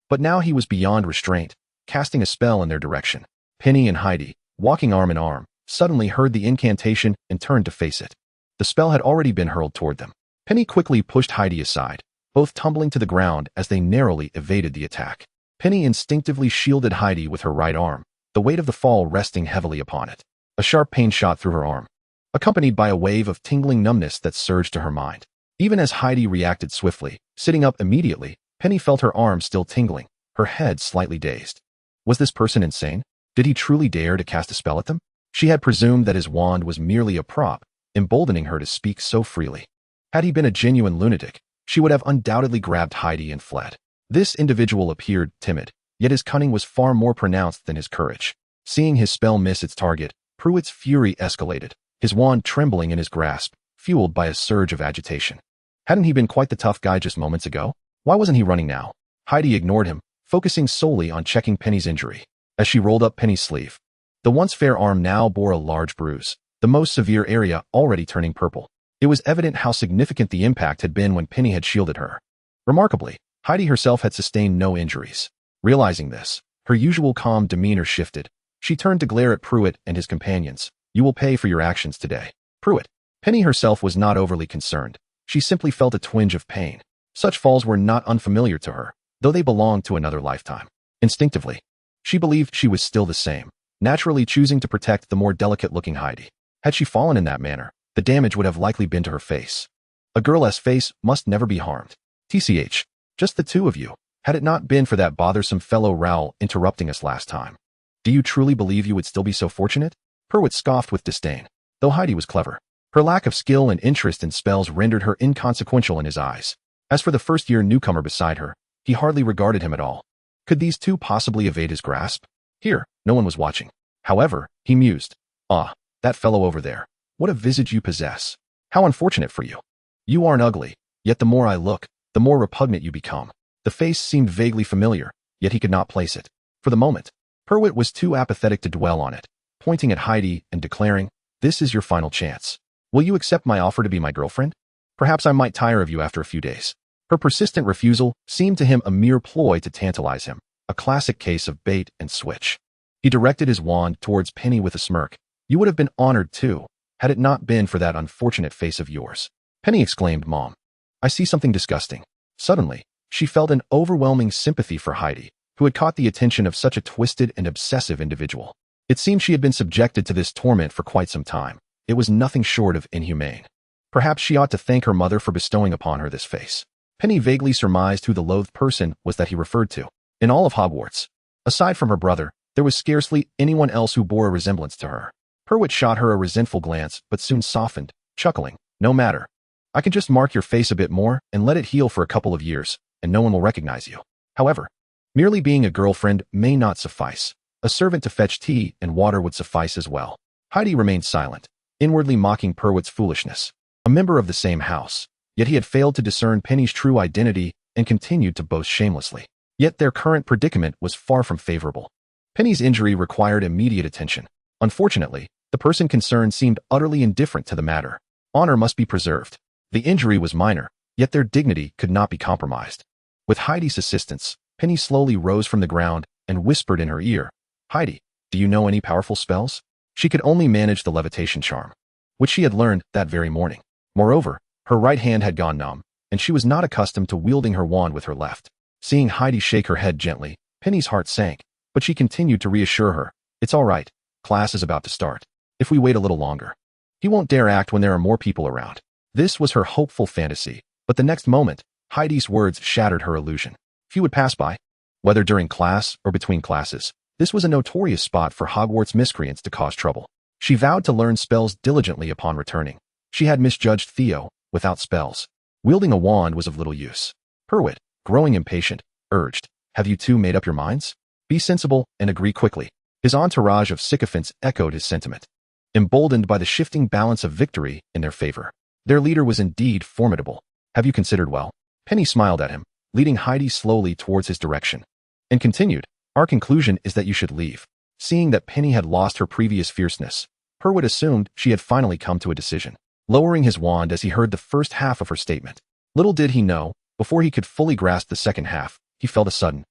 But now he was beyond restraint, casting a spell in their direction. Penny and Heidi, walking arm in arm, suddenly heard the incantation and turned to face it. The spell had already been hurled toward them. Penny quickly pushed Heidi aside, both tumbling to the ground as they narrowly evaded the attack. Penny instinctively shielded Heidi with her right arm, the weight of the fall resting heavily upon it. A sharp pain shot through her arm, accompanied by a wave of tingling numbness that surged to her mind. Even as Heidi reacted swiftly, sitting up immediately, Penny felt her arm still tingling, her head slightly dazed. Was this person insane? Did he truly dare to cast a spell at them? She had presumed that his wand was merely a prop, emboldening her to speak so freely. Had he been a genuine lunatic, she would have undoubtedly grabbed Heidi and fled. This individual appeared timid, yet his cunning was far more pronounced than his courage. Seeing his spell miss its target, Pruitt's fury escalated, his wand trembling in his grasp, fueled by a surge of agitation. Hadn't he been quite the tough guy just moments ago? Why wasn't he running now? Heidi ignored him, focusing solely on checking Penny's injury. As she rolled up Penny's sleeve, the once fair arm now bore a large bruise, the most severe area already turning purple. It was evident how significant the impact had been when Penny had shielded her. Remarkably, Heidi herself had sustained no injuries. Realizing this, her usual calm demeanor shifted. She turned to glare at Pruitt and his companions. You will pay for your actions today. Pruitt. Penny herself was not overly concerned. She simply felt a twinge of pain. Such falls were not unfamiliar to her, though they belonged to another lifetime. Instinctively, she believed she was still the same, naturally choosing to protect the more delicate-looking Heidi. Had she fallen in that manner, the damage would have likely been to her face. A girl's face must never be harmed. TCH, just the two of you, had it not been for that bothersome fellow Raoul interrupting us last time. Do you truly believe you would still be so fortunate? Pruitt scoffed with disdain. Though Heidi was clever, her lack of skill and interest in spells rendered her inconsequential in his eyes. As for the first-year newcomer beside her, he hardly regarded him at all. Could these two possibly evade his grasp? Here, no one was watching. However, he mused. Ah, that fellow over there. What a visage you possess. How unfortunate for you. You aren't ugly, yet the more I look, the more repugnant you become. The face seemed vaguely familiar, yet he could not place it. For the moment, Pruitt was too apathetic to dwell on it, pointing at Heidi and declaring, "This is your final chance. Will you accept my offer to be my girlfriend? Perhaps I might tire of you after a few days." Her persistent refusal seemed to him a mere ploy to tantalize him, a classic case of bait and switch. He directed his wand towards Penny with a smirk. You would have been honored too, had it not been for that unfortunate face of yours. Penny exclaimed, Mom. I see something disgusting. Suddenly, she felt an overwhelming sympathy for Heidi, who had caught the attention of such a twisted and obsessive individual. It seemed she had been subjected to this torment for quite some time. It was nothing short of inhumane. Perhaps she ought to thank her mother for bestowing upon her this face. Penny vaguely surmised who the loathed person was that he referred to. In all of Hogwarts, aside from her brother, there was scarcely anyone else who bore a resemblance to her. Pruitt shot her a resentful glance, but soon softened, chuckling. No matter. I can just mark your face a bit more and let it heal for a couple of years, and no one will recognize you. However, merely being a girlfriend may not suffice. A servant to fetch tea and water would suffice as well. Heidi remained silent, inwardly mocking Pruitt's foolishness. A member of the same house, yet he had failed to discern Penny's true identity and continued to boast shamelessly. Yet their current predicament was far from favorable. Penny's injury required immediate attention. Unfortunately, the person concerned seemed utterly indifferent to the matter. Honor must be preserved. The injury was minor, yet their dignity could not be compromised. With Heidi's assistance, Penny slowly rose from the ground and whispered in her ear, Heidi, do you know any powerful spells? She could only manage the levitation charm, which she had learned that very morning. Moreover, her right hand had gone numb, and she was not accustomed to wielding her wand with her left. Seeing Heidi shake her head gently, Penny's heart sank, but she continued to reassure her, It's all right, class is about to start. If we wait a little longer, he won't dare act when there are more people around. This was her hopeful fantasy, but the next moment, Heidi's words shattered her illusion. Few would pass by. Whether during class or between classes, this was a notorious spot for Hogwarts miscreants to cause trouble. She vowed to learn spells diligently upon returning. She had misjudged Theo. Without spells, wielding a wand was of little use. Purwit, growing impatient, urged, "Have you two made up your minds? Be sensible and agree quickly." His entourage of sycophants echoed his sentiment, emboldened by the shifting balance of victory in their favor. Their leader was indeed formidable. "Have you considered well?" Penny smiled at him, leading Heidi slowly towards his direction, and continued, "Our conclusion is that you should leave." Seeing that Penny had lost her previous fierceness, Purwit assumed she had finally come to a decision, lowering his wand as he heard the first half of her statement. Little did he know, before he could fully grasp the second half, he felt a sudden,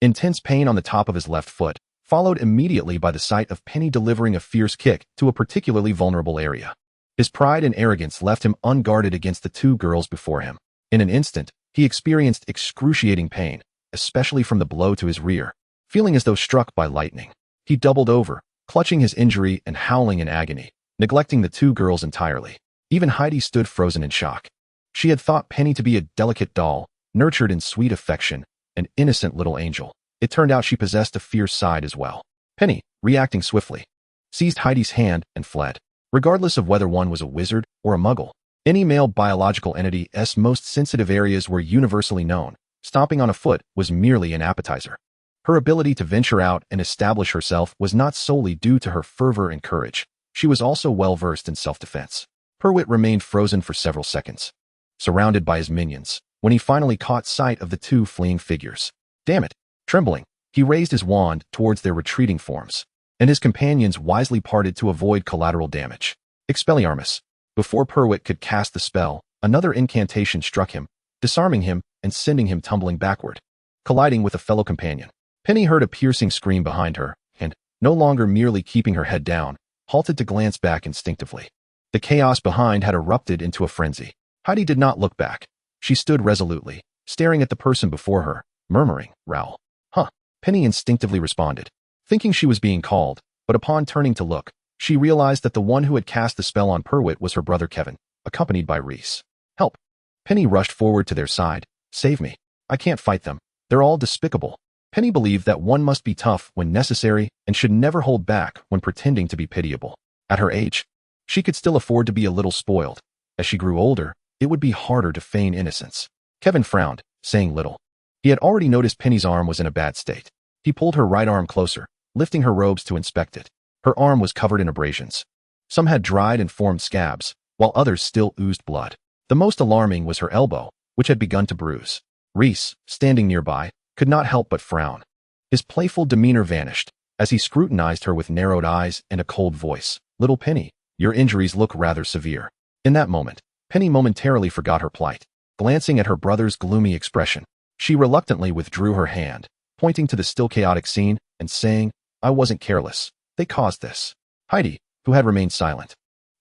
intense pain on the top of his left foot, followed immediately by the sight of Penny delivering a fierce kick to a particularly vulnerable area. His pride and arrogance left him unguarded against the two girls before him. In an instant, he experienced excruciating pain, especially from the blow to his rear. Feeling as though struck by lightning, he doubled over, clutching his injury and howling in agony, neglecting the two girls entirely. Even Heidi stood frozen in shock. She had thought Penny to be a delicate doll, nurtured in sweet affection, an innocent little angel. It turned out she possessed a fierce side as well. Penny, reacting swiftly, seized Heidi's hand and fled. Regardless of whether one was a wizard or a muggle, any male biological entity's most sensitive areas were universally known. Stomping on a foot was merely an appetizer. Her ability to venture out and establish herself was not solely due to her fervor and courage. She was also well versed in self-defense. Purwit remained frozen for several seconds, surrounded by his minions, when he finally caught sight of the two fleeing figures. Damn it! Trembling, he raised his wand towards their retreating forms, and his companions wisely parted to avoid collateral damage. Expelliarmus. Before Purwit could cast the spell, another incantation struck him, disarming him and sending him tumbling backward, colliding with a fellow companion. Penny heard a piercing scream behind her, and, no longer merely keeping her head down, halted to glance back instinctively. The chaos behind had erupted into a frenzy. Heidi did not look back. She stood resolutely, staring at the person before her, murmuring, "Raoul." "Huh." Penny instinctively responded, thinking she was being called, but upon turning to look, she realized that the one who had cast the spell on Purwit was her brother Kevin, accompanied by Reese. "Help." Penny rushed forward to their side. "Save me. I can't fight them. They're all despicable." Penny believed that one must be tough when necessary and should never hold back when pretending to be pitiable. At her age, she could still afford to be a little spoiled. As she grew older, it would be harder to feign innocence. Kevin frowned, saying little. He had already noticed Penny's arm was in a bad state. He pulled her right arm closer, lifting her robes to inspect it. Her arm was covered in abrasions. Some had dried and formed scabs, while others still oozed blood. The most alarming was her elbow, which had begun to bruise. Reese, standing nearby, could not help but frown. His playful demeanor vanished as he scrutinized her with narrowed eyes and a cold voice. "Little Penny, your injuries look rather severe." In that moment, Penny momentarily forgot her plight. Glancing at her brother's gloomy expression, she reluctantly withdrew her hand, pointing to the still chaotic scene and saying, "I wasn't careless. They caused this." Heidi, who had remained silent,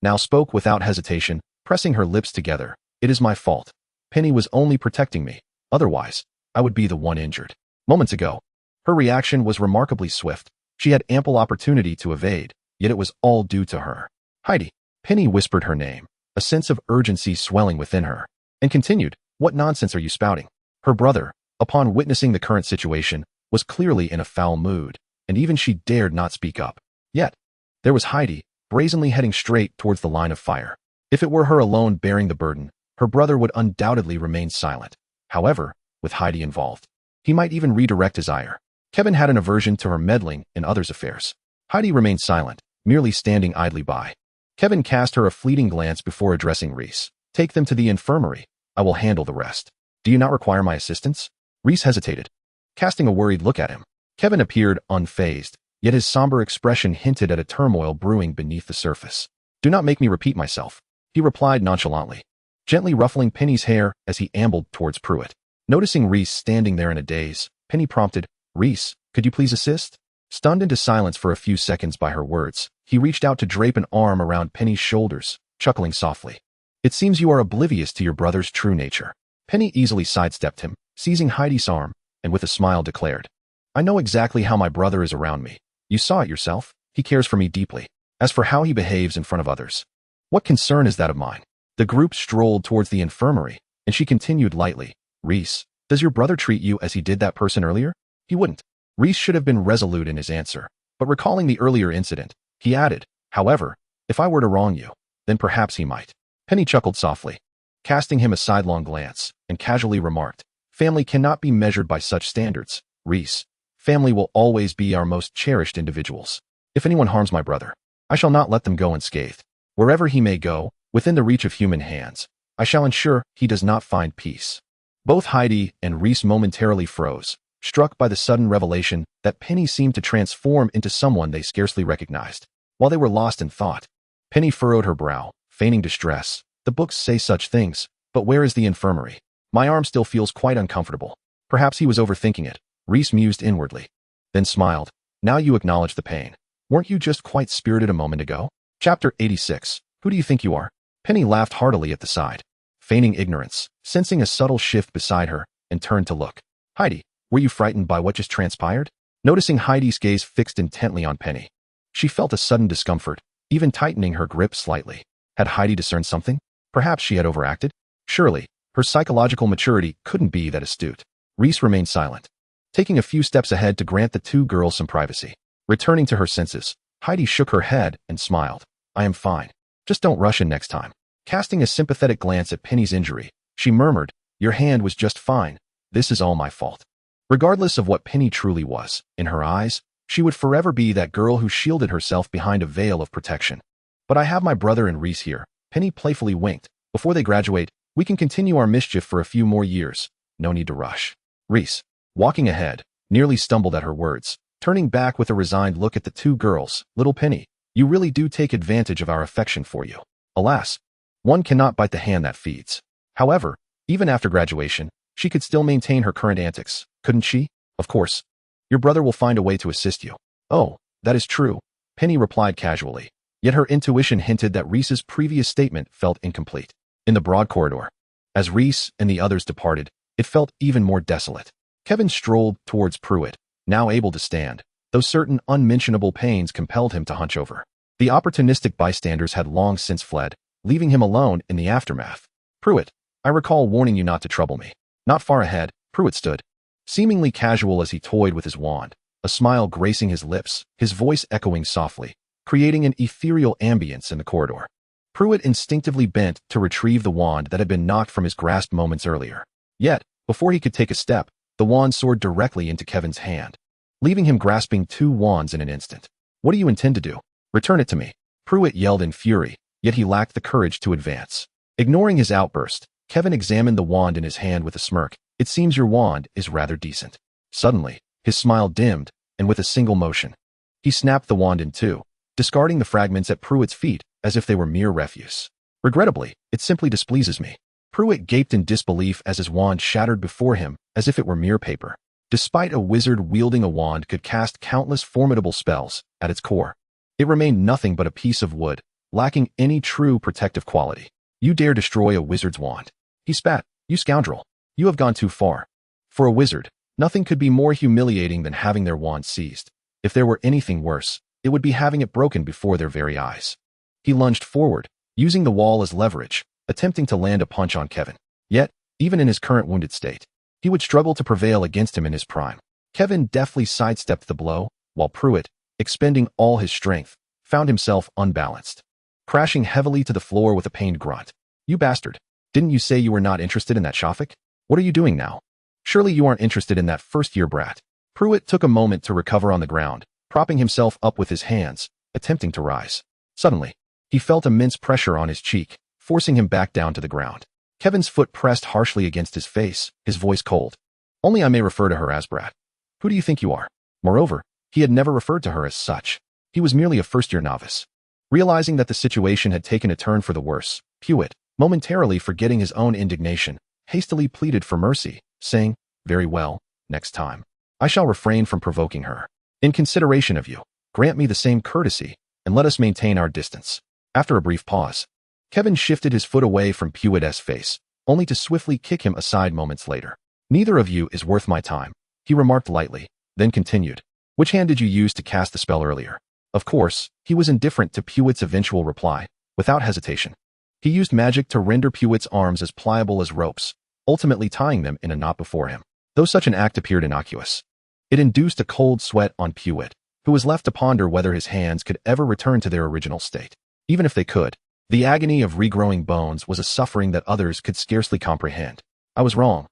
now spoke without hesitation, pressing her lips together. "It is my fault. Penny was only protecting me. Otherwise, I would be the one injured." Moments ago, her reaction was remarkably swift. She had ample opportunity to evade, yet it was all due to her. "Heidi." Penny whispered her name, a sense of urgency swelling within her, and continued, "What nonsense are you spouting?" Her brother, upon witnessing the current situation, was clearly in a foul mood, and even she dared not speak up. Yet, there was Heidi, brazenly heading straight towards the line of fire. If it were her alone bearing the burden, her brother would undoubtedly remain silent. However, with Heidi involved, he might even redirect his ire. Kevin had an aversion to her meddling in others' affairs. Heidi remained silent, merely standing idly by. Kevin cast her a fleeting glance before addressing Reese. "Take them to the infirmary. I will handle the rest. Do you not require my assistance?" Reese hesitated, casting a worried look at him. Kevin appeared unfazed, yet his somber expression hinted at a turmoil brewing beneath the surface. "Do not make me repeat myself," he replied nonchalantly, gently ruffling Penny's hair as he ambled towards Pruitt. Noticing Reese standing there in a daze, Penny prompted, "Reese, could you please assist?" Stunned into silence for a few seconds by her words, he reached out to drape an arm around Penny's shoulders, chuckling softly. "It seems you are oblivious to your brother's true nature." Penny easily sidestepped him, seizing Heidi's arm, and with a smile declared, "I know exactly how my brother is around me. You saw it yourself. He cares for me deeply. As for how he behaves in front of others, what concern is that of mine?" The group strolled towards the infirmary, and she continued lightly, "Reese, Does your brother treat you as he did that person earlier? He wouldn't. Reese should have been resolute in his answer, but recalling the earlier incident, he added, however, if I were to wrong you, then perhaps he might. Penny chuckled softly, casting him a sidelong glance, and casually remarked, family cannot be measured by such standards, Reese. Family will always be our most cherished individuals. If anyone harms my brother, I shall not let them go unscathed. Wherever he may go, within the reach of human hands, I shall ensure he does not find peace. Both Heidi and Reese momentarily froze, struck by the sudden revelation that Penny seemed to transform into someone they scarcely recognized. While they were lost in thought, Penny furrowed her brow, feigning distress. The books say such things, but where is the infirmary? My arm still feels quite uncomfortable. Perhaps he was overthinking it, Reese mused inwardly, then smiled. Now you acknowledge the pain. Weren't you just quite spirited a moment ago? Chapter 86. Who do you think you are? Penny laughed heartily at the side, feigning ignorance, sensing a subtle shift beside her, and turned to look. Heidi, were you frightened by what just transpired? Noticing Heidi's gaze fixed intently on Penny, she felt a sudden discomfort, even tightening her grip slightly. Had Heidi discerned something? Perhaps she had overacted? Surely, her psychological maturity couldn't be that astute. Reese remained silent, taking a few steps ahead to grant the two girls some privacy. Returning to her senses, Heidi shook her head and smiled. I am fine. Just don't rush in next time. Casting a sympathetic glance at Penny's injury, she murmured, your hand was just fine. This is all my fault. Regardless of what Penny truly was, in her eyes, she would forever be that girl who shielded herself behind a veil of protection. But I have my brother and Reese here. Penny playfully winked. Before they graduate, we can continue our mischief for a few more years. No need to rush. Reese, walking ahead, nearly stumbled at her words, turning back with a resigned look at the two girls. Little Penny, you really do take advantage of our affection for you. Alas, one cannot bite the hand that feeds. However, even after graduation, she could still maintain her current antics, couldn't she? Of course. Your brother will find a way to assist you. Oh, that is true, Penny replied casually, yet her intuition hinted that Reese's previous statement felt incomplete. In the broad corridor, as Reese and the others departed, it felt even more desolate. Kevin strolled towards Pruitt, now able to stand, though certain unmentionable pains compelled him to hunch over. The opportunistic bystanders had long since fled, leaving him alone in the aftermath. Pruitt, I recall warning you not to trouble me. Not far ahead, Pruitt stood, seemingly casual as he toyed with his wand, a smile gracing his lips, his voice echoing softly, creating an ethereal ambience in the corridor. Pruitt instinctively bent to retrieve the wand that had been knocked from his grasp moments earlier. Yet, before he could take a step, the wand soared directly into Kevin's hand, leaving him grasping two wands in an instant. What do you intend to do? Return it to me, Pruitt yelled in fury, yet he lacked the courage to advance. Ignoring his outburst, Kevin examined the wand in his hand with a smirk. It seems your wand is rather decent. Suddenly, his smile dimmed, and with a single motion, he snapped the wand in two, discarding the fragments at Pruitt's feet as if they were mere refuse. Regrettably, it simply displeases me. Pruitt gaped in disbelief as his wand shattered before him as if it were mere paper. Despite a wizard wielding a wand could cast countless formidable spells, at its core, it remained nothing but a piece of wood, lacking any true protective quality. You dare destroy a wizard's wand? He spat. You scoundrel. You have gone too far. For a wizard, nothing could be more humiliating than having their wand seized. If there were anything worse, it would be having it broken before their very eyes. He lunged forward, using the wall as leverage, attempting to land a punch on Kevin. Yet, even in his current wounded state, he would struggle to prevail against him in his prime. Kevin deftly sidestepped the blow, while Pruitt, expending all his strength, found himself unbalanced, crashing heavily to the floor with a pained grunt. You bastard. Didn't you say you were not interested in that Shafik? What are you doing now? Surely you aren't interested in that first-year brat. Pruitt took a moment to recover on the ground, propping himself up with his hands, attempting to rise. Suddenly, he felt immense pressure on his cheek, forcing him back down to the ground. Kevin's foot pressed harshly against his face, his voice cold. Only I may refer to her as brat. Who do you think you are? Moreover, he had never referred to her as such. He was merely a first-year novice. Realizing that the situation had taken a turn for the worse, Pruitt, momentarily forgetting his own indignation, hastily pleaded for mercy, saying, very well, next time. I shall refrain from provoking her. In consideration of you, grant me the same courtesy, and let us maintain our distance. After a brief pause, Kevin shifted his foot away from Pruitt's face, only to swiftly kick him aside moments later. Neither of you is worth my time, he remarked lightly, then continued. Which hand did you use to cast the spell earlier? Of course, he was indifferent to Pruitt's eventual reply. Without hesitation, he used magic to render Pruitt's arms as pliable as ropes, ultimately tying them in a knot before him. Though such an act appeared innocuous, it induced a cold sweat on Pewitt, who was left to ponder whether his hands could ever return to their original state. Even if they could, the agony of regrowing bones was a suffering that others could scarcely comprehend. I was wrong,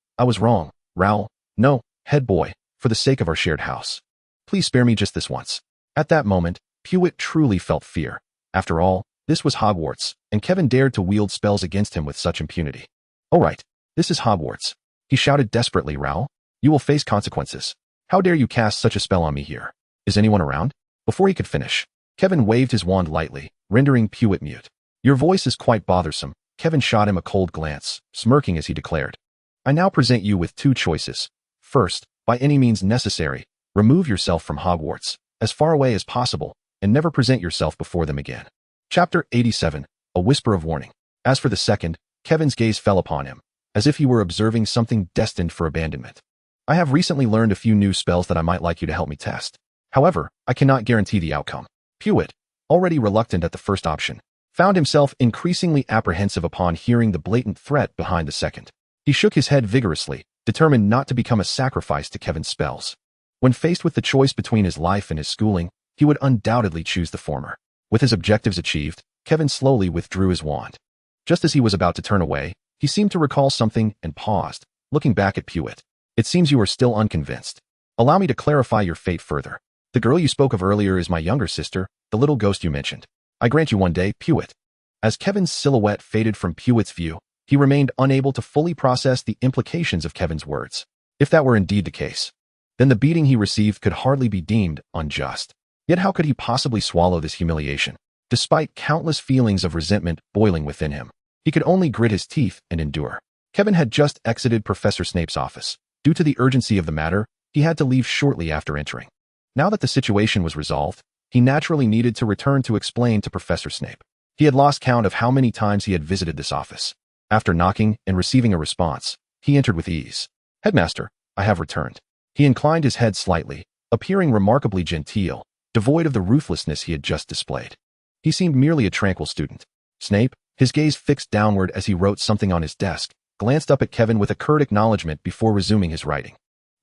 Raoul. No, head boy, for the sake of our shared house. Please spare me just this once. At that moment, Pewitt truly felt fear. After all, this was Hogwarts, and Kevin dared to wield spells against him with such impunity. All right, this is Hogwarts, he shouted desperately. Raoul, you will face consequences. How dare you cast such a spell on me here? Is anyone around? Before he could finish, Kevin waved his wand lightly, rendering Pewitt mute. Your voice is quite bothersome. Kevin shot him a cold glance, smirking as he declared. I now present you with two choices. First, by any means necessary, remove yourself from Hogwarts, as far away as possible, and never present yourself before them again. Chapter 87, A Whisper of Warning. As for the second, Kevin's gaze fell upon him, as if he were observing something destined for abandonment. I have recently learned a few new spells that I might like you to help me test. However, I cannot guarantee the outcome. Pewitt, already reluctant at the first option, found himself increasingly apprehensive upon hearing the blatant threat behind the second. He shook his head vigorously, determined not to become a sacrifice to Kevin's spells. When faced with the choice between his life and his schooling, he would undoubtedly choose the former. With his objectives achieved, Kevin slowly withdrew his wand. Just as he was about to turn away, he seemed to recall something and paused, looking back at Pewitt. It seems you are still unconvinced. Allow me to clarify your fate further. The girl you spoke of earlier is my younger sister, the little ghost you mentioned. I grant you one day, Pewitt. As Kevin's silhouette faded from Pewitt's view, he remained unable to fully process the implications of Kevin's words. If that were indeed the case, then the beating he received could hardly be deemed unjust. Yet how could he possibly swallow this humiliation? Despite countless feelings of resentment boiling within him, he could only grit his teeth and endure. Kevin had just exited Professor Snape's office. Due to the urgency of the matter, he had to leave shortly after entering. Now that the situation was resolved, he naturally needed to return to explain to Professor Snape. He had lost count of how many times he had visited this office. After knocking and receiving a response, he entered with ease. Headmaster, I have returned. He inclined his head slightly, appearing remarkably genteel, devoid of the ruthlessness he had just displayed. He seemed merely a tranquil student. Snape, his gaze fixed downward as he wrote something on his desk, glanced up at Kevin with a curt acknowledgement before resuming his writing.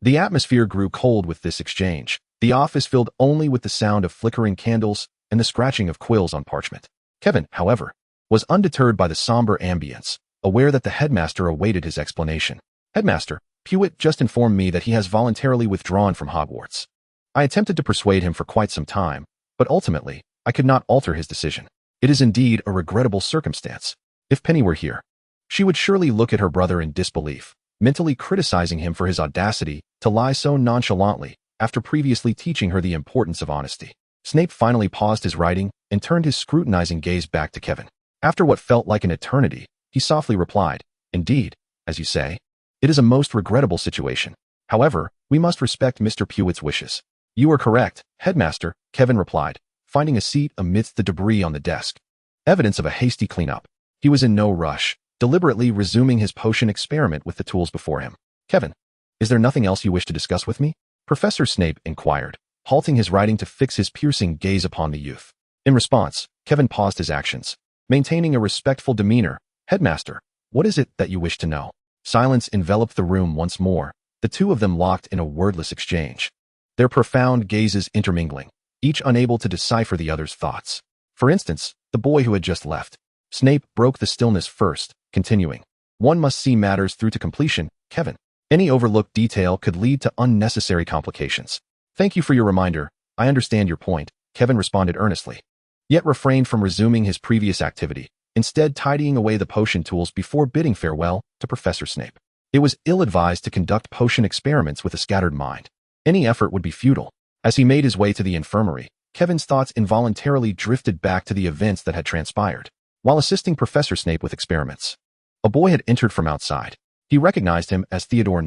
The atmosphere grew cold with this exchange, the office filled only with the sound of flickering candles and the scratching of quills on parchment. Kevin, however, was undeterred by the somber ambience, aware that the headmaster awaited his explanation. Headmaster, Pewitt just informed me that he has voluntarily withdrawn from Hogwarts. I attempted to persuade him for quite some time, but ultimately, I could not alter his decision. It is indeed a regrettable circumstance. If Penny were here, she would surely look at her brother in disbelief, mentally criticizing him for his audacity to lie so nonchalantly after previously teaching her the importance of honesty. Snape finally paused his writing and turned his scrutinizing gaze back to Kevin. After what felt like an eternity, he softly replied, Indeed, as you say, it is a most regrettable situation. However, we must respect Mr. Pewitt's wishes. You are correct, Headmaster, Kevin replied, finding a seat amidst the debris on the desk. Evidence of a hasty cleanup. He was in no rush, deliberately resuming his potion experiment with the tools before him. Kevin, is there nothing else you wish to discuss with me? Professor Snape inquired, halting his writing to fix his piercing gaze upon the youth. In response, Kevin paused his actions, maintaining a respectful demeanor. Headmaster, what is it that you wish to know? Silence enveloped the room once more, the two of them locked in a wordless exchange, their profound gazes intermingling, each unable to decipher the other's thoughts. For instance, the boy who had just left. Snape broke the stillness first, continuing. One must see matters through to completion, Kevin. Any overlooked detail could lead to unnecessary complications. Thank you for your reminder. I understand your point, Kevin responded earnestly, yet refrained from resuming his previous activity, instead tidying away the potion tools before bidding farewell to Professor Snape. It was ill-advised to conduct potion experiments with a scattered mind. Any effort would be futile. As he made his way to the infirmary, Kevin's thoughts involuntarily drifted back to the events that had transpired. While assisting Professor Snape with experiments, a boy had entered from outside. He recognized him as Theodore,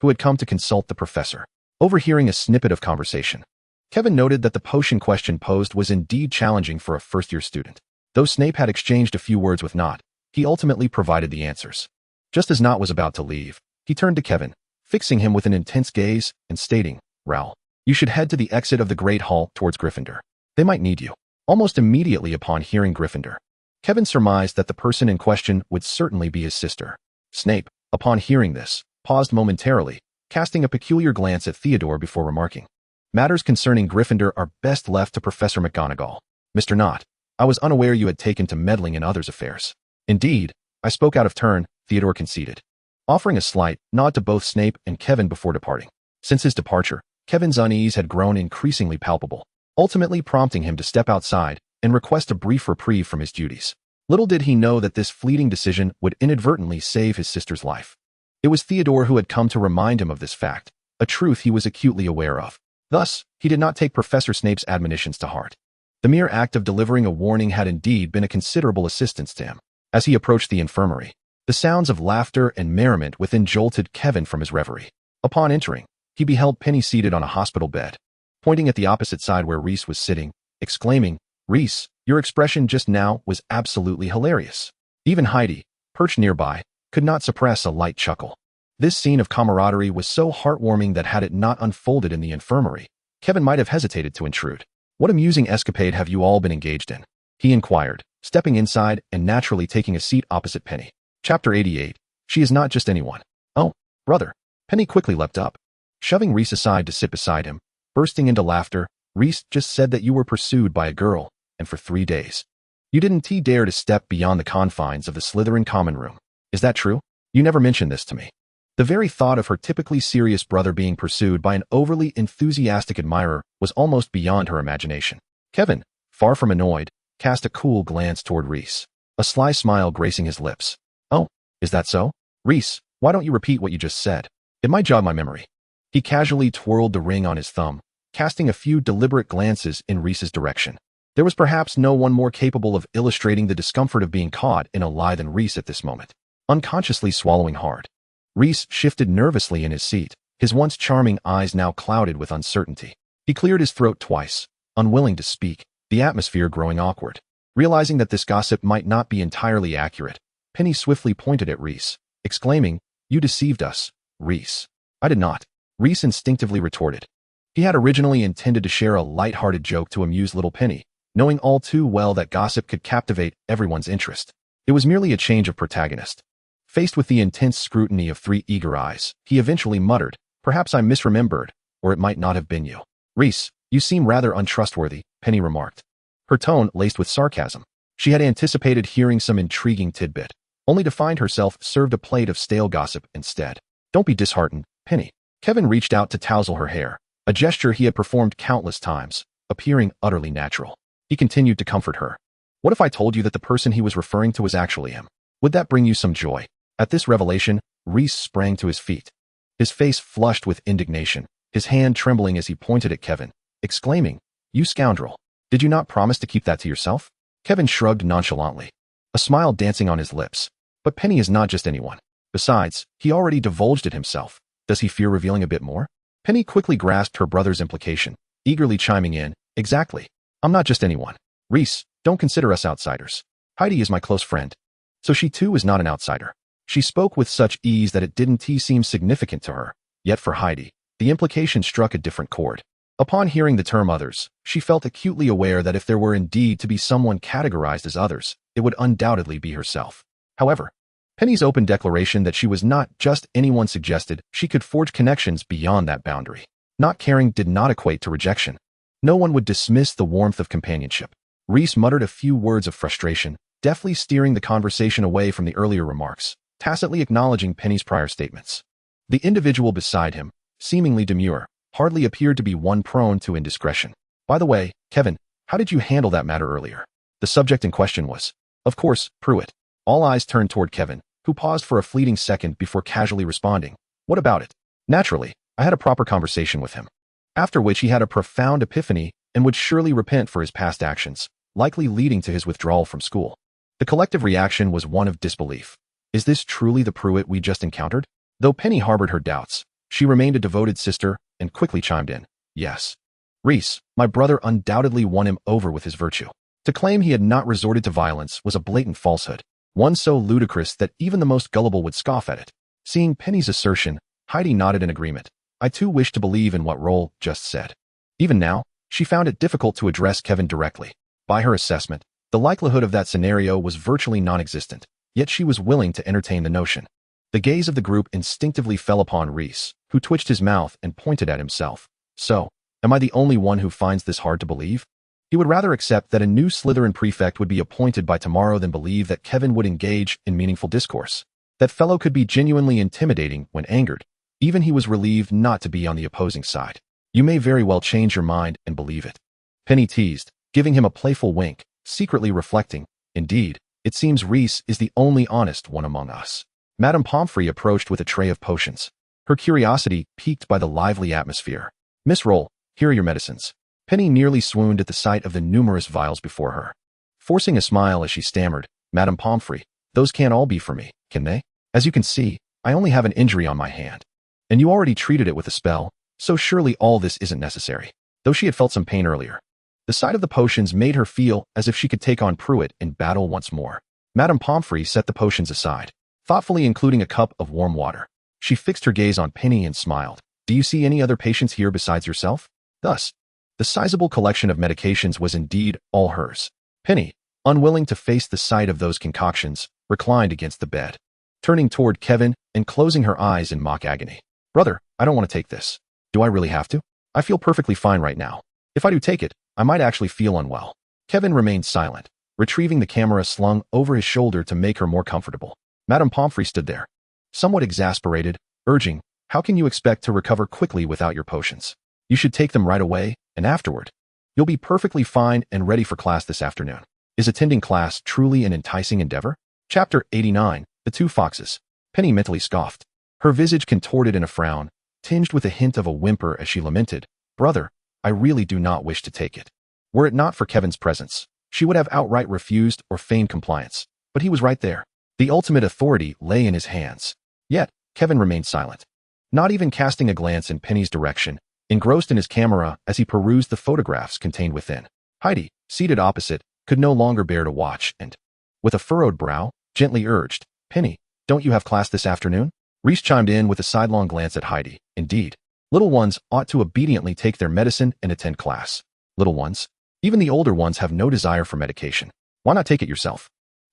who had come to consult the professor. Overhearing a snippet of conversation, Kevin noted that the potion question posed was indeed challenging for a first-year student. Though Snape had exchanged a few words with Nott, he ultimately provided the answers. Just as Nott was about to leave, he turned to Kevin, fixing him with an intense gaze and stating, Raoul, you should head to the exit of the Great Hall towards Gryffindor. They might need you. Almost immediately upon hearing Gryffindor, Kevin surmised that the person in question would certainly be his sister. Snape, Upon hearing this, paused momentarily, casting a peculiar glance at Theodore before remarking, "Matters concerning Gryffindor are best left to Professor McGonagall. Mr. Knott, I was unaware you had taken to meddling in others' affairs." "Indeed, I spoke out of turn," Theodore conceded, offering a slight nod to both Snape and Kevin before departing. Since his departure, Kevin's unease had grown increasingly palpable, ultimately prompting him to step outside and request a brief reprieve from his duties. Little did he know that this fleeting decision would inadvertently save his sister's life. It was Theodore who had come to remind him of this fact, a truth he was acutely aware of. Thus, he did not take Professor Snape's admonitions to heart. The mere act of delivering a warning had indeed been a considerable assistance to him. As he approached the infirmary, the sounds of laughter and merriment within jolted Kevin from his reverie. Upon entering, he beheld Penny seated on a hospital bed, pointing at the opposite side where Reese was sitting, exclaiming, "Reese, your expression just now was absolutely hilarious." Even Heidi, perched nearby, could not suppress a light chuckle. This scene of camaraderie was so heartwarming that had it not unfolded in the infirmary, Kevin might have hesitated to intrude. "What amusing escapade have you all been engaged in?" he inquired, stepping inside and naturally taking a seat opposite Penny. Chapter 88. She is not just anyone. "Oh, brother." Penny quickly leapt up, shoving Reese aside to sit beside him, bursting into laughter. "Reese just said that you were pursued by a girl, and for 3 days. You didn't dare to step beyond the confines of the Slytherin common room. Is that true? You never mentioned this to me." The very thought of her typically serious brother being pursued by an overly enthusiastic admirer was almost beyond her imagination. Kevin, far from annoyed, cast a cool glance toward Reese, a sly smile gracing his lips. "Oh, is that so? Reese, why don't you repeat what you just said? It might jog my memory." He casually twirled the ring on his thumb, casting a few deliberate glances in Reese's direction. There was perhaps no one more capable of illustrating the discomfort of being caught in a lie than Reese at this moment. Unconsciously swallowing hard, Reese shifted nervously in his seat, his once charming eyes now clouded with uncertainty. He cleared his throat twice, unwilling to speak, the atmosphere growing awkward. Realizing that this gossip might not be entirely accurate, Penny swiftly pointed at Reese, exclaiming, "You deceived us, Reese." "I did not," Reese instinctively retorted. He had originally intended to share a light-hearted joke to amuse little Penny, knowing all too well that gossip could captivate everyone's interest. It was merely a change of protagonist. Faced with the intense scrutiny of 3 eager eyes, he eventually muttered, "Perhaps I misremembered, or it might not have been you." "Reese, you seem rather untrustworthy," Penny remarked, her tone laced with sarcasm. She had anticipated hearing some intriguing tidbit, only to find herself served a plate of stale gossip instead. "Don't be disheartened, Penny." Kevin reached out to tousle her hair, a gesture he had performed countless times, appearing utterly natural. He continued to comfort her. "What if I told you that the person he was referring to was actually him? Would that bring you some joy?" At this revelation, Reese sprang to his feet, his face flushed with indignation, his hand trembling as he pointed at Kevin, exclaiming, "You scoundrel! Did you not promise to keep that to yourself?" Kevin shrugged nonchalantly, a smile dancing on his lips. But Penny is not just anyone. Besides, he already divulged it himself. Does he fear revealing a bit more? Penny quickly grasped her brother's implication, eagerly chiming in, "Exactly. I'm not just anyone. Reese, don't consider us outsiders. Heidi is my close friend. So she too is not an outsider." She spoke with such ease that it didn't seem significant to her. Yet for Heidi, the implication struck a different chord. Upon hearing the term others, she felt acutely aware that if there were indeed to be someone categorized as others, it would undoubtedly be herself. However, Penny's open declaration that she was not just anyone suggested she could forge connections beyond that boundary. Not caring did not equate to rejection. No one would dismiss the warmth of companionship. Reese muttered a few words of frustration, deftly steering the conversation away from the earlier remarks, tacitly acknowledging Penny's prior statements. The individual beside him, seemingly demure, hardly appeared to be one prone to indiscretion. "By the way, Kevin, how did you handle that matter earlier?" The subject in question was, of course, Pruitt. All eyes turned toward Kevin, who paused for a fleeting second before casually responding, "What about it?" "Naturally, I had a proper conversation with him." After which he had a profound epiphany and would surely repent for his past actions, likely leading to his withdrawal from school. The collective reaction was one of disbelief. Is this truly the Pruitt we just encountered? Though Penny harbored her doubts, she remained a devoted sister and quickly chimed in, "Yes. Reese, my brother undoubtedly won him over with his virtue." To claim he had not resorted to violence was a blatant falsehood, one so ludicrous that even the most gullible would scoff at it. Seeing Penny's assertion, Heidi nodded in agreement. "I too wish to believe in what Roll just said." Even now, she found it difficult to address Kevin directly. By her assessment, the likelihood of that scenario was virtually non-existent, yet she was willing to entertain the notion. The gaze of the group instinctively fell upon Reese, who twitched his mouth and pointed at himself. So, am I the only one who finds this hard to believe? He would rather accept that a new Slytherin prefect would be appointed by tomorrow than believe that Kevin would engage in meaningful discourse. That fellow could be genuinely intimidating when angered. Even he was relieved not to be on the opposing side. You may very well change your mind and believe it. Penny teased, giving him a playful wink, secretly reflecting, indeed, it seems Reese is the only honest one among us. Madame Pomfrey approached with a tray of potions, her curiosity piqued by the lively atmosphere. Miss Roll, here are your medicines. Penny nearly swooned at the sight of the numerous vials before her. Forcing a smile as she stammered, Madame Pomfrey, those can't all be for me, can they? As you can see, I only have an injury on my hand. And you already treated it with a spell, so surely all this isn't necessary. Though she had felt some pain earlier. The sight of the potions made her feel as if she could take on Pruitt in battle once more. Madame Pomfrey set the potions aside, thoughtfully including a cup of warm water. She fixed her gaze on Penny and smiled. Do you see any other patients here besides yourself? Thus, the sizable collection of medications was indeed all hers. Penny, unwilling to face the sight of those concoctions, reclined against the bed, turning toward Kevin and closing her eyes in mock agony. Brother, I don't want to take this. Do I really have to? I feel perfectly fine right now. If I do take it, I might actually feel unwell. Kevin remained silent, retrieving the camera slung over his shoulder to make her more comfortable. Madame Pomfrey stood there, somewhat exasperated, urging, how can you expect to recover quickly without your potions? You should take them right away, and afterward. You'll be perfectly fine and ready for class this afternoon. Is attending class truly an enticing endeavor? Chapter 89, The Two Foxes. Penny mentally scoffed, her visage contorted in a frown, tinged with a hint of a whimper as she lamented, Brother, I really do not wish to take it. Were it not for Kevin's presence, she would have outright refused or feigned compliance. But he was right there. The ultimate authority lay in his hands. Yet, Kevin remained silent, not even casting a glance in Penny's direction, engrossed in his camera as he perused the photographs contained within. Heidi, seated opposite, could no longer bear to watch and, with a furrowed brow, gently urged, Penny, don't you have class this afternoon? Reese chimed in with a sidelong glance at Heidi. Indeed, little ones ought to obediently take their medicine and attend class. Little ones? Even the older ones have no desire for medication. Why not take it yourself?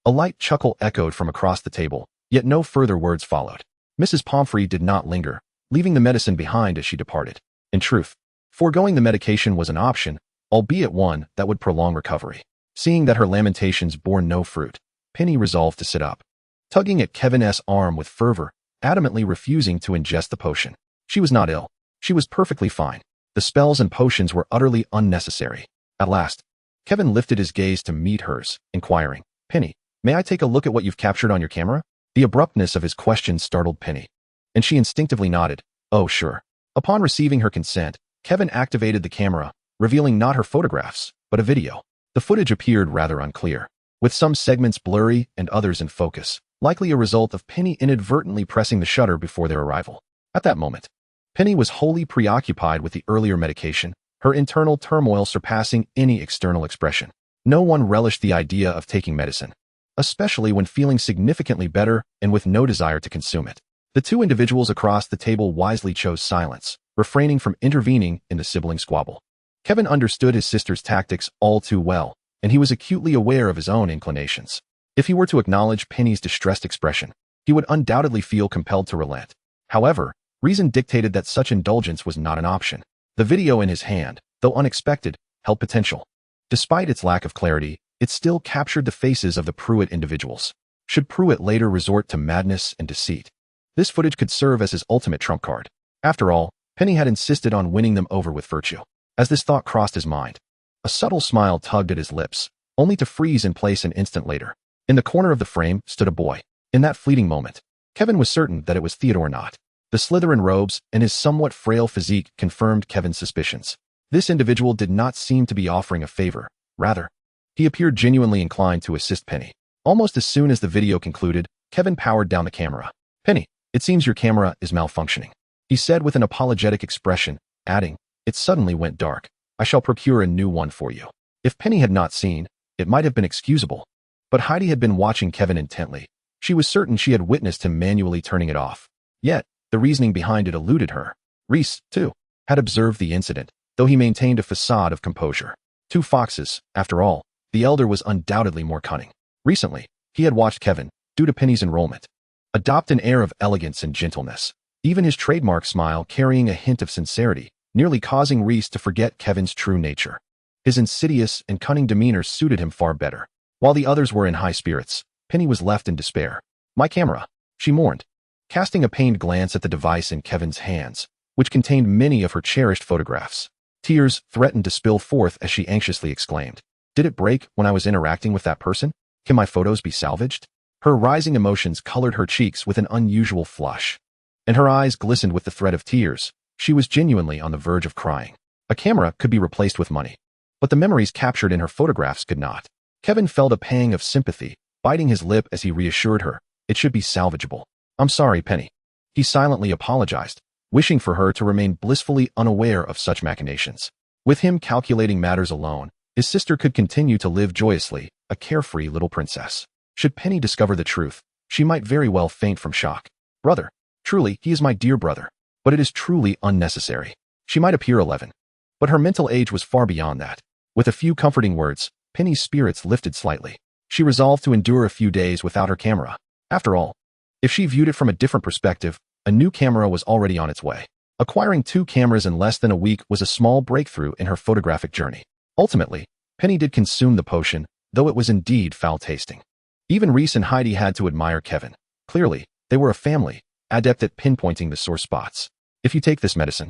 A light chuckle echoed from across the table, yet no further words followed. Mrs. Pomfrey did not linger, leaving the medicine behind as she departed. In truth, foregoing the medication was an option, albeit one that would prolong recovery. Seeing that her lamentations bore no fruit, Penny resolved to sit up, tugging at Kevin's arm with fervor, adamantly refusing to ingest the potion. She was not ill. She was perfectly fine. The spells and potions were utterly unnecessary. At last, Kevin lifted his gaze to meet hers, inquiring, Penny, may I take a look at what you've captured on your camera? The abruptness of his question startled Penny, and she instinctively nodded. Oh, sure. Upon receiving her consent, Kevin activated the camera, revealing not her photographs, but a video. The footage appeared rather unclear, with some segments blurry and others in focus, likely a result of Penny inadvertently pressing the shutter before their arrival. At that moment, Penny was wholly preoccupied with the earlier medication, her internal turmoil surpassing any external expression. No one relished the idea of taking medicine, especially when feeling significantly better and with no desire to consume it. The two individuals across the table wisely chose silence, refraining from intervening in the sibling squabble. Kevin understood his sister's tactics all too well, and he was acutely aware of his own inclinations. If he were to acknowledge Penny's distressed expression, he would undoubtedly feel compelled to relent. However, reason dictated that such indulgence was not an option. The video in his hand, though unexpected, held potential. Despite its lack of clarity, it still captured the faces of the Pruitt individuals. Should Pruitt later resort to madness and deceit, this footage could serve as his ultimate trump card. After all, Penny had insisted on winning them over with virtue. As this thought crossed his mind, a subtle smile tugged at his lips, only to freeze in place an instant later. In the corner of the frame stood a boy. In that fleeting moment, Kevin was certain that it was Theodore not. The Slytherin robes and his somewhat frail physique confirmed Kevin's suspicions. This individual did not seem to be offering a favor. Rather, he appeared genuinely inclined to assist Penny. Almost as soon as the video concluded, Kevin powered down the camera. Penny, it seems your camera is malfunctioning, he said with an apologetic expression, adding, it suddenly went dark. I shall procure a new one for you. If Penny had not seen, it might have been excusable. But Heidi had been watching Kevin intently. She was certain she had witnessed him manually turning it off. Yet, the reasoning behind it eluded her. Reese, too, had observed the incident, though he maintained a facade of composure. Two foxes, after all, the elder was undoubtedly more cunning. Recently, he had watched Kevin, due to Penny's enrollment, Adopt an air of elegance and gentleness, even his trademark smile carrying a hint of sincerity, nearly causing Reese to forget Kevin's true nature. His insidious and cunning demeanor suited him far better. While the others were in high spirits, Penny was left in despair. "My camera," she mourned, casting a pained glance at the device in Kevin's hands, which contained many of her cherished photographs. Tears threatened to spill forth as she anxiously exclaimed, "Did it break when I was interacting with that person? Can my photos be salvaged?" Her rising emotions colored her cheeks with an unusual flush, and her eyes glistened with the threat of tears. She was genuinely on the verge of crying. A camera could be replaced with money, but the memories captured in her photographs could not. Kevin felt a pang of sympathy, biting his lip as he reassured her, "It should be salvageable." "I'm sorry, Penny." He silently apologized, wishing for her to remain blissfully unaware of such machinations. With him calculating matters alone, his sister could continue to live joyously, a carefree little princess. Should Penny discover the truth, she might very well faint from shock. "Brother. Truly, he is my dear brother. But it is truly unnecessary." She might appear 11, but her mental age was far beyond that. With a few comforting words, Penny's spirits lifted slightly. She resolved to endure a few days without her camera. After all, if she viewed it from a different perspective, a new camera was already on its way. Acquiring 2 cameras in less than a week was a small breakthrough in her photographic journey. Ultimately, Penny did consume the potion, though it was indeed foul-tasting. Even Reese and Heidi had to admire Kevin. Clearly, they were a family, adept at pinpointing the sore spots. "If you take this medicine,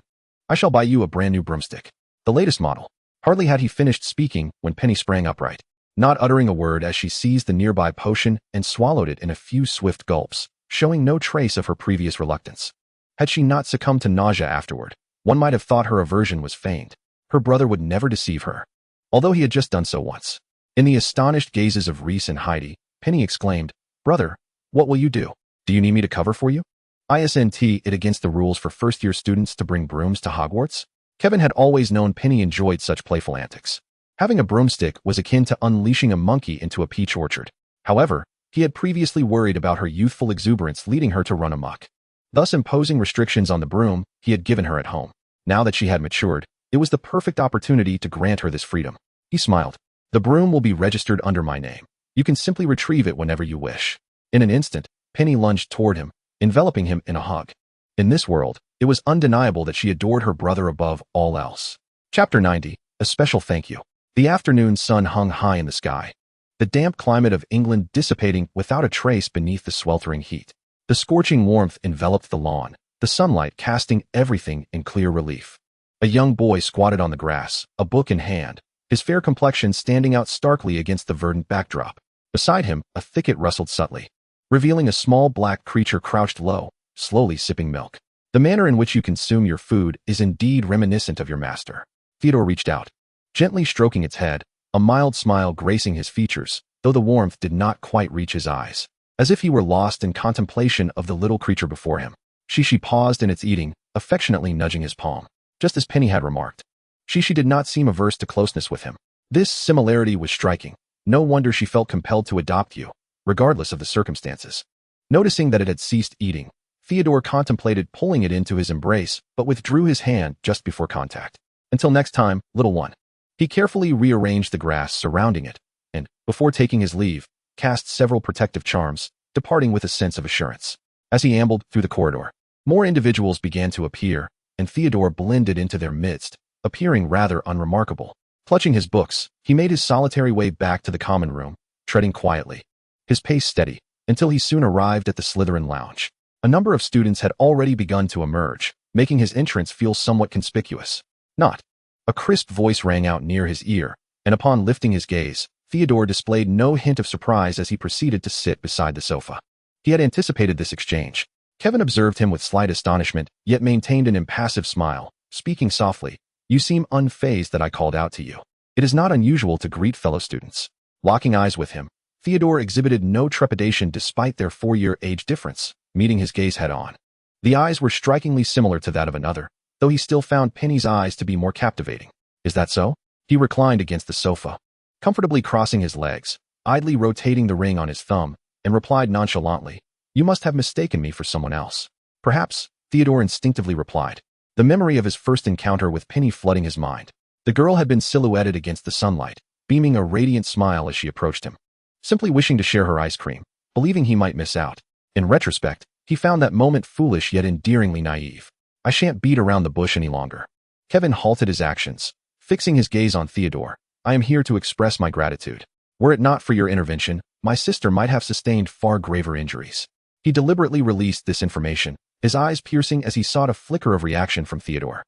I shall buy you a brand new broomstick. The latest model." Hardly had he finished speaking when Penny sprang upright, not uttering a word as she seized the nearby potion and swallowed it in a few swift gulps, showing no trace of her previous reluctance. Had she not succumbed to nausea afterward, one might have thought her aversion was feigned. Her brother would never deceive her, although he had just done so once. In the astonished gazes of Reese and Heidi, Penny exclaimed, "Brother, what will you do? Do you need me to cover for you? Isn't it against the rules for first-year students to bring brooms to Hogwarts?" Kevin had always known Penny enjoyed such playful antics. Having a broomstick was akin to unleashing a monkey into a peach orchard. However, he had previously worried about her youthful exuberance leading her to run amok, thus imposing restrictions on the broom he had given her at home. Now that she had matured, it was the perfect opportunity to grant her this freedom. He smiled. "The broom will be registered under my name. You can simply retrieve it whenever you wish." In an instant, Penny lunged toward him, enveloping him in a hug. In this world, it was undeniable that she adored her brother above all else. Chapter 90, A Special Thank You. The afternoon sun hung high in the sky, the damp climate of England dissipating without a trace beneath the sweltering heat. The scorching warmth enveloped the lawn, the sunlight casting everything in clear relief. A young boy squatted on the grass, a book in hand, his fair complexion standing out starkly against the verdant backdrop. Beside him, a thicket rustled subtly, revealing a small black creature crouched low, slowly sipping milk. "The manner in which you consume your food is indeed reminiscent of your master." Theodore reached out, gently stroking its head, a mild smile gracing his features, though the warmth did not quite reach his eyes. As if he were lost in contemplation of the little creature before him, Shishi paused in its eating, affectionately nudging his palm. Just as Penny had remarked, Shishi did not seem averse to closeness with him. This similarity was striking. No wonder she felt compelled to adopt you, regardless of the circumstances. Noticing that it had ceased eating, Theodore contemplated pulling it into his embrace, but withdrew his hand just before contact. "Until next time, little one." He carefully rearranged the grass surrounding it, and, before taking his leave, cast several protective charms, departing with a sense of assurance. As he ambled through the corridor, more individuals began to appear, and Theodore blended into their midst, appearing rather unremarkable. Clutching his books, he made his solitary way back to the common room, treading quietly, his pace steady, until he soon arrived at the Slytherin lounge. A number of students had already begun to emerge, making his entrance feel somewhat conspicuous. "Not." A crisp voice rang out near his ear, and upon lifting his gaze, Theodore displayed no hint of surprise as he proceeded to sit beside the sofa. He had anticipated this exchange. Kevin observed him with slight astonishment, yet maintained an impassive smile, speaking softly. "You seem unfazed that I called out to you. It is not unusual to greet fellow students." Locking eyes with him, Theodore exhibited no trepidation despite their 4-year age difference, meeting his gaze head-on. The eyes were strikingly similar to that of another, though he still found Penny's eyes to be more captivating. "Is that so?" He reclined against the sofa, comfortably crossing his legs, idly rotating the ring on his thumb, and replied nonchalantly, "You must have mistaken me for someone else." "Perhaps," Theodore instinctively replied, the memory of his first encounter with Penny flooding his mind. The girl had been silhouetted against the sunlight, beaming a radiant smile as she approached him, simply wishing to share her ice cream, believing he might miss out. In retrospect, he found that moment foolish yet endearingly naive. I shan't beat around the bush any longer. Kevin halted his actions, fixing his gaze on Theodore. I am here to express my gratitude. Were it not for your intervention, my sister might have sustained far graver injuries. He deliberately released this information, his eyes piercing as he sought a flicker of reaction from Theodore.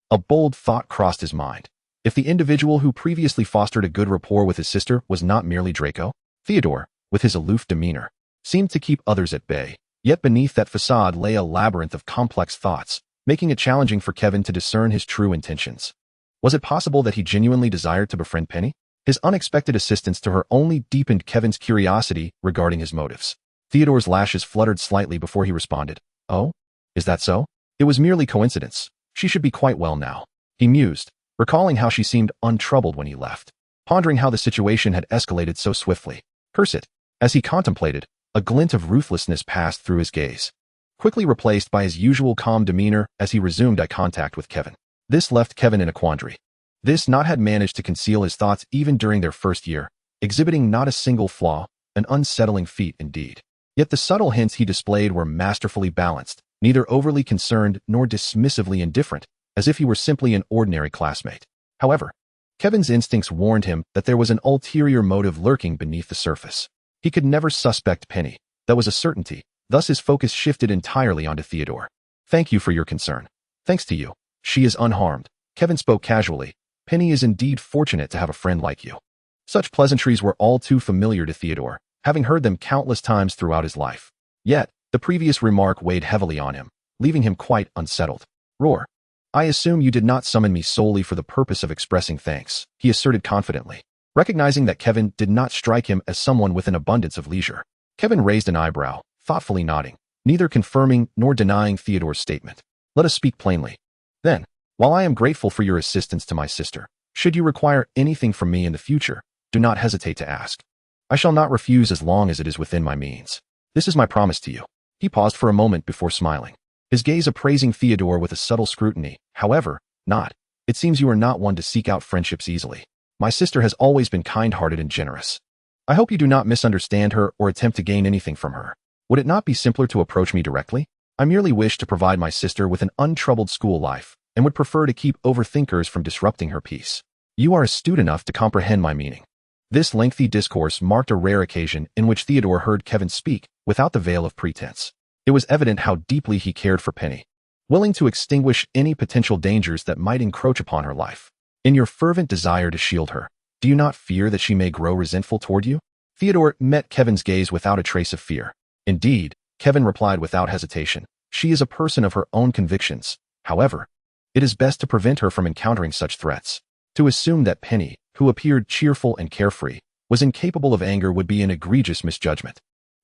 A bold thought crossed his mind. If the individual who previously fostered a good rapport with his sister was not merely Draco, Theodore, with his aloof demeanor, seemed to keep others at bay. Yet beneath that facade lay a labyrinth of complex thoughts, making it challenging for Kevin to discern his true intentions. Was it possible that he genuinely desired to befriend Penny? His unexpected assistance to her only deepened Kevin's curiosity regarding his motives. Theodore's lashes fluttered slightly before he responded. Oh? Is that so? It was merely coincidence. She should be quite well now. He mused, recalling how she seemed untroubled when he left, pondering how the situation had escalated so swiftly. Curse it. As he contemplated, a glint of ruthlessness passed through his gaze, quickly replaced by his usual calm demeanor as he resumed eye contact with Kevin. This left Kevin in a quandary. This knot had managed to conceal his thoughts even during their first year, exhibiting not a single flaw, an unsettling feat indeed. Yet the subtle hints he displayed were masterfully balanced, neither overly concerned nor dismissively indifferent, as if he were simply an ordinary classmate. However, Kevin's instincts warned him that there was an ulterior motive lurking beneath the surface. He could never suspect Penny. That was a certainty, thus his focus shifted entirely onto Theodore. Thank you for your concern. Thanks to you, she is unharmed. Kevin spoke casually. Penny is indeed fortunate to have a friend like you. Such pleasantries were all too familiar to Theodore, having heard them countless times throughout his life. Yet, the previous remark weighed heavily on him, leaving him quite unsettled. Roar. I assume you did not summon me solely for the purpose of expressing thanks, he asserted confidently, recognizing that Kevin did not strike him as someone with an abundance of leisure. Kevin raised an eyebrow, thoughtfully nodding, neither confirming nor denying Theodore's statement. Let us speak plainly. Then, while I am grateful for your assistance to my sister, should you require anything from me in the future, do not hesitate to ask. I shall not refuse as long as it is within my means. This is my promise to you. He paused for a moment before smiling, his gaze appraising Theodore with a subtle scrutiny. However, not. It seems you are not one to seek out friendships easily. My sister has always been kind-hearted and generous. I hope you do not misunderstand her or attempt to gain anything from her. Would it not be simpler to approach me directly? I merely wish to provide my sister with an untroubled school life, and would prefer to keep overthinkers from disrupting her peace. You are astute enough to comprehend my meaning. This lengthy discourse marked a rare occasion in which Theodore heard Kevin speak without the veil of pretense. It was evident how deeply he cared for Penny, willing to extinguish any potential dangers that might encroach upon her life. In your fervent desire to shield her, do you not fear that she may grow resentful toward you? Theodore met Kevin's gaze without a trace of fear. Indeed, Kevin replied without hesitation. She is a person of her own convictions. However, it is best to prevent her from encountering such threats. To assume that Penny, who appeared cheerful and carefree, was incapable of anger would be an egregious misjudgment.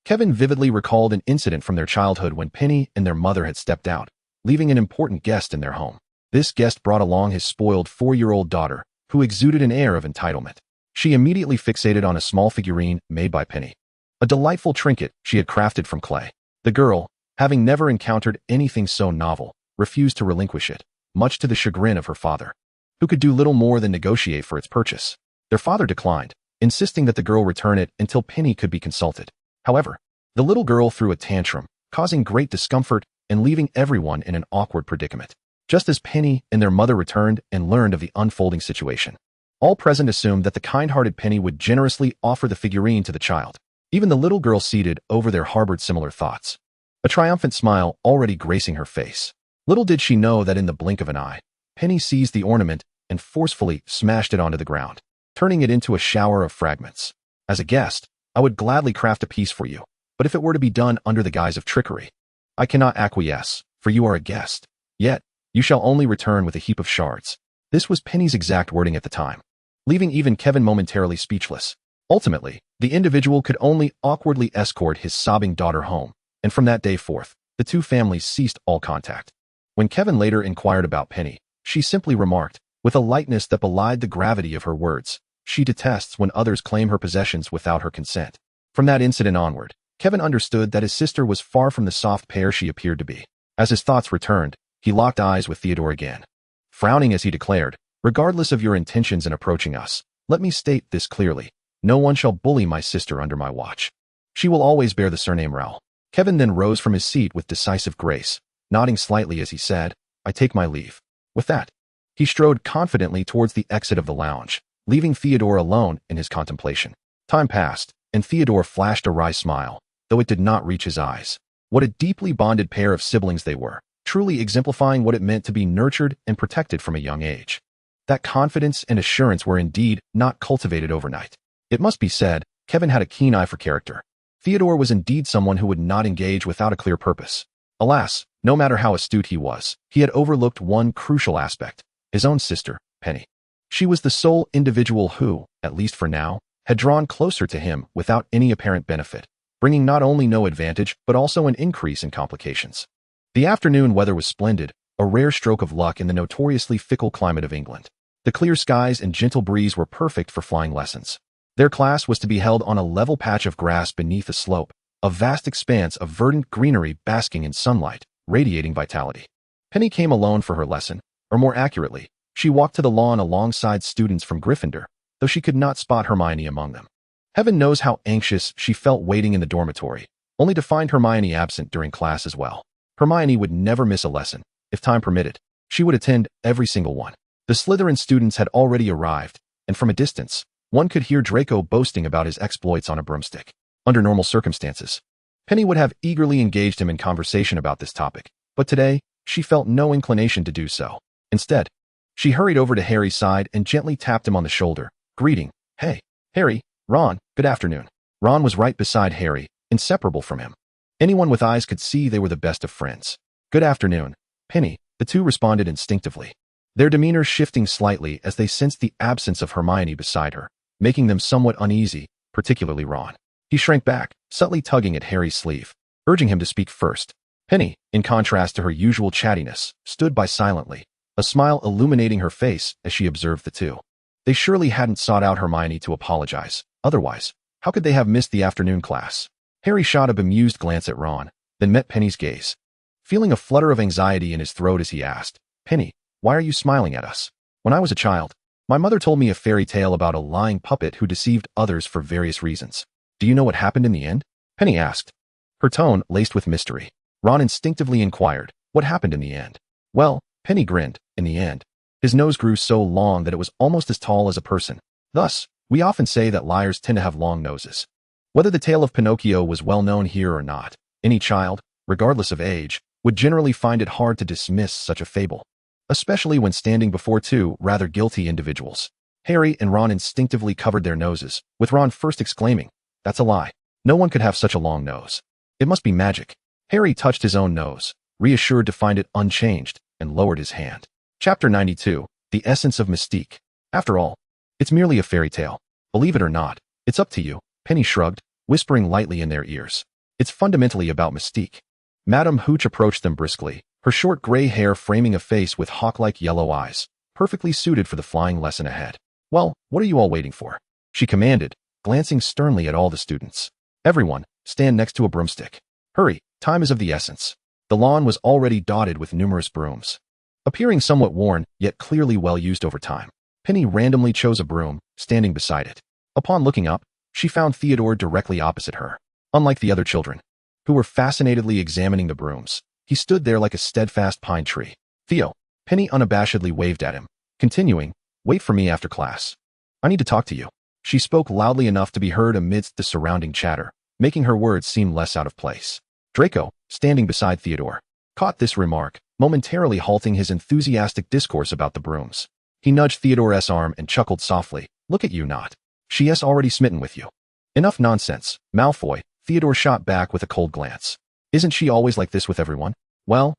Kevin vividly recalled an incident from their childhood when Penny and their mother had stepped out, leaving an important guest in their home. This guest brought along his spoiled 4-year-old daughter, who exuded an air of entitlement. She immediately fixated on a small figurine made by Penny, a delightful trinket she had crafted from clay. The girl, having never encountered anything so novel, refused to relinquish it, much to the chagrin of her father, who could do little more than negotiate for its purchase. Their father declined, insisting that the girl return it until Penny could be consulted. However, the little girl threw a tantrum, causing great discomfort and leaving everyone in an awkward predicament. Just as Penny and their mother returned and learned of the unfolding situation, all present assumed that the kind-hearted Penny would generously offer the figurine to the child. Even the little girl seated over there harbored similar thoughts, a triumphant smile already gracing her face. Little did she know that in the blink of an eye, Penny seized the ornament and forcefully smashed it onto the ground, turning it into a shower of fragments. As a guest, I would gladly craft a piece for you, but if it were to be done under the guise of trickery, I cannot acquiesce, for you are a guest. Yet, you shall only return with a heap of shards. This was Penny's exact wording at the time, leaving even Kevin momentarily speechless. Ultimately, the individual could only awkwardly escort his sobbing daughter home, and from that day forth, the two families ceased all contact. When Kevin later inquired about Penny, she simply remarked, with a lightness that belied the gravity of her words, she detests when others claim her possessions without her consent. From that incident onward, Kevin understood that his sister was far from the soft pair she appeared to be. As his thoughts returned, he locked eyes with Theodore again, frowning as he declared, regardless of your intentions in approaching us, let me state this clearly. No one shall bully my sister under my watch. She will always bear the surname Rowell. Kevin then rose from his seat with decisive grace, nodding slightly as he said, "I take my leave." With that, he strode confidently towards the exit of the lounge, leaving Theodore alone in his contemplation. Time passed, and Theodore flashed a wry smile, though it did not reach his eyes. What a deeply bonded pair of siblings they were, truly exemplifying what it meant to be nurtured and protected from a young age. That confidence and assurance were indeed not cultivated overnight. It must be said, Kevin had a keen eye for character. Theodore was indeed someone who would not engage without a clear purpose. Alas, no matter how astute he was, he had overlooked one crucial aspect: his own sister, Penny. She was the sole individual who, at least for now, had drawn closer to him without any apparent benefit, bringing not only no advantage but also an increase in complications. The afternoon weather was splendid, a rare stroke of luck in the notoriously fickle climate of England. The clear skies and gentle breeze were perfect for flying lessons. Their class was to be held on a level patch of grass beneath a slope, a vast expanse of verdant greenery basking in sunlight, radiating vitality. Penny came alone for her lesson, or more accurately, she walked to the lawn alongside students from Gryffindor, though she could not spot Hermione among them. Heaven knows how anxious she felt waiting in the dormitory, only to find Hermione absent during class as well. Hermione would never miss a lesson. If time permitted, she would attend every single one. The Slytherin students had already arrived, and from a distance, one could hear Draco boasting about his exploits on a broomstick. Under normal circumstances, Penny would have eagerly engaged him in conversation about this topic, but today, she felt no inclination to do so. Instead, she hurried over to Harry's side and gently tapped him on the shoulder, greeting, "Hey, Harry, Ron, good afternoon." Ron was right beside Harry, inseparable from him. Anyone with eyes could see they were the best of friends. "Good afternoon, Penny," the two responded instinctively, their demeanor shifting slightly as they sensed the absence of Hermione beside her, making them somewhat uneasy, particularly Ron. He shrank back, subtly tugging at Harry's sleeve, urging him to speak first. Penny, in contrast to her usual chattiness, stood by silently, a smile illuminating her face as she observed the two. They surely hadn't sought out Hermione to apologize. Otherwise, how could they have missed the afternoon class? Harry shot a bemused glance at Ron, then met Penny's gaze, feeling a flutter of anxiety in his throat as he asked, "Penny, why are you smiling at us? When I was a child, my mother told me a fairy tale about a lying puppet who deceived others for various reasons. Do you know what happened in the end?" Penny asked, her tone laced with mystery. Ron instinctively inquired, "What happened in the end?" "Well," Penny grinned, "in the end, his nose grew so long that it was almost as tall as a person. Thus, we often say that liars tend to have long noses." Whether the tale of Pinocchio was well known here or not, any child, regardless of age, would generally find it hard to dismiss such a fable, especially when standing before two rather guilty individuals. Harry and Ron instinctively covered their noses, with Ron first exclaiming, "That's a lie. No one could have such a long nose. It must be magic." Harry touched his own nose, reassured to find it unchanged, and lowered his hand. Chapter 92, The Essence of Mystique. After all, it's merely a fairy tale. Believe it or not, it's up to you, Penny shrugged, whispering lightly in their ears. It's fundamentally about mystique. Madame Hooch approached them briskly, her short gray hair framing a face with hawk-like yellow eyes, perfectly suited for the flying lesson ahead. "Well, what are you all waiting for?" she commanded, glancing sternly at all the students. "Everyone, stand next to a broomstick. Hurry, time is of the essence." The lawn was already dotted with numerous brooms. Appearing somewhat worn, yet clearly well used over time, Penny randomly chose a broom, standing beside it. Upon looking up, she found Theodore directly opposite her. Unlike the other children, who were fascinatedly examining the brooms, he stood there like a steadfast pine tree. "Theo," Penny unabashedly waved at him, continuing, "Wait for me after class. I need to talk to you." She spoke loudly enough to be heard amidst the surrounding chatter, making her words seem less out of place. Draco, standing beside Theodore, caught this remark, momentarily halting his enthusiastic discourse about the brooms. He nudged Theodore's arm and chuckled softly, "Look at you not. She has already smitten with you." "Enough nonsense, Malfoy," Theodore shot back with a cold glance. "Isn't she always like this with everyone?" Well,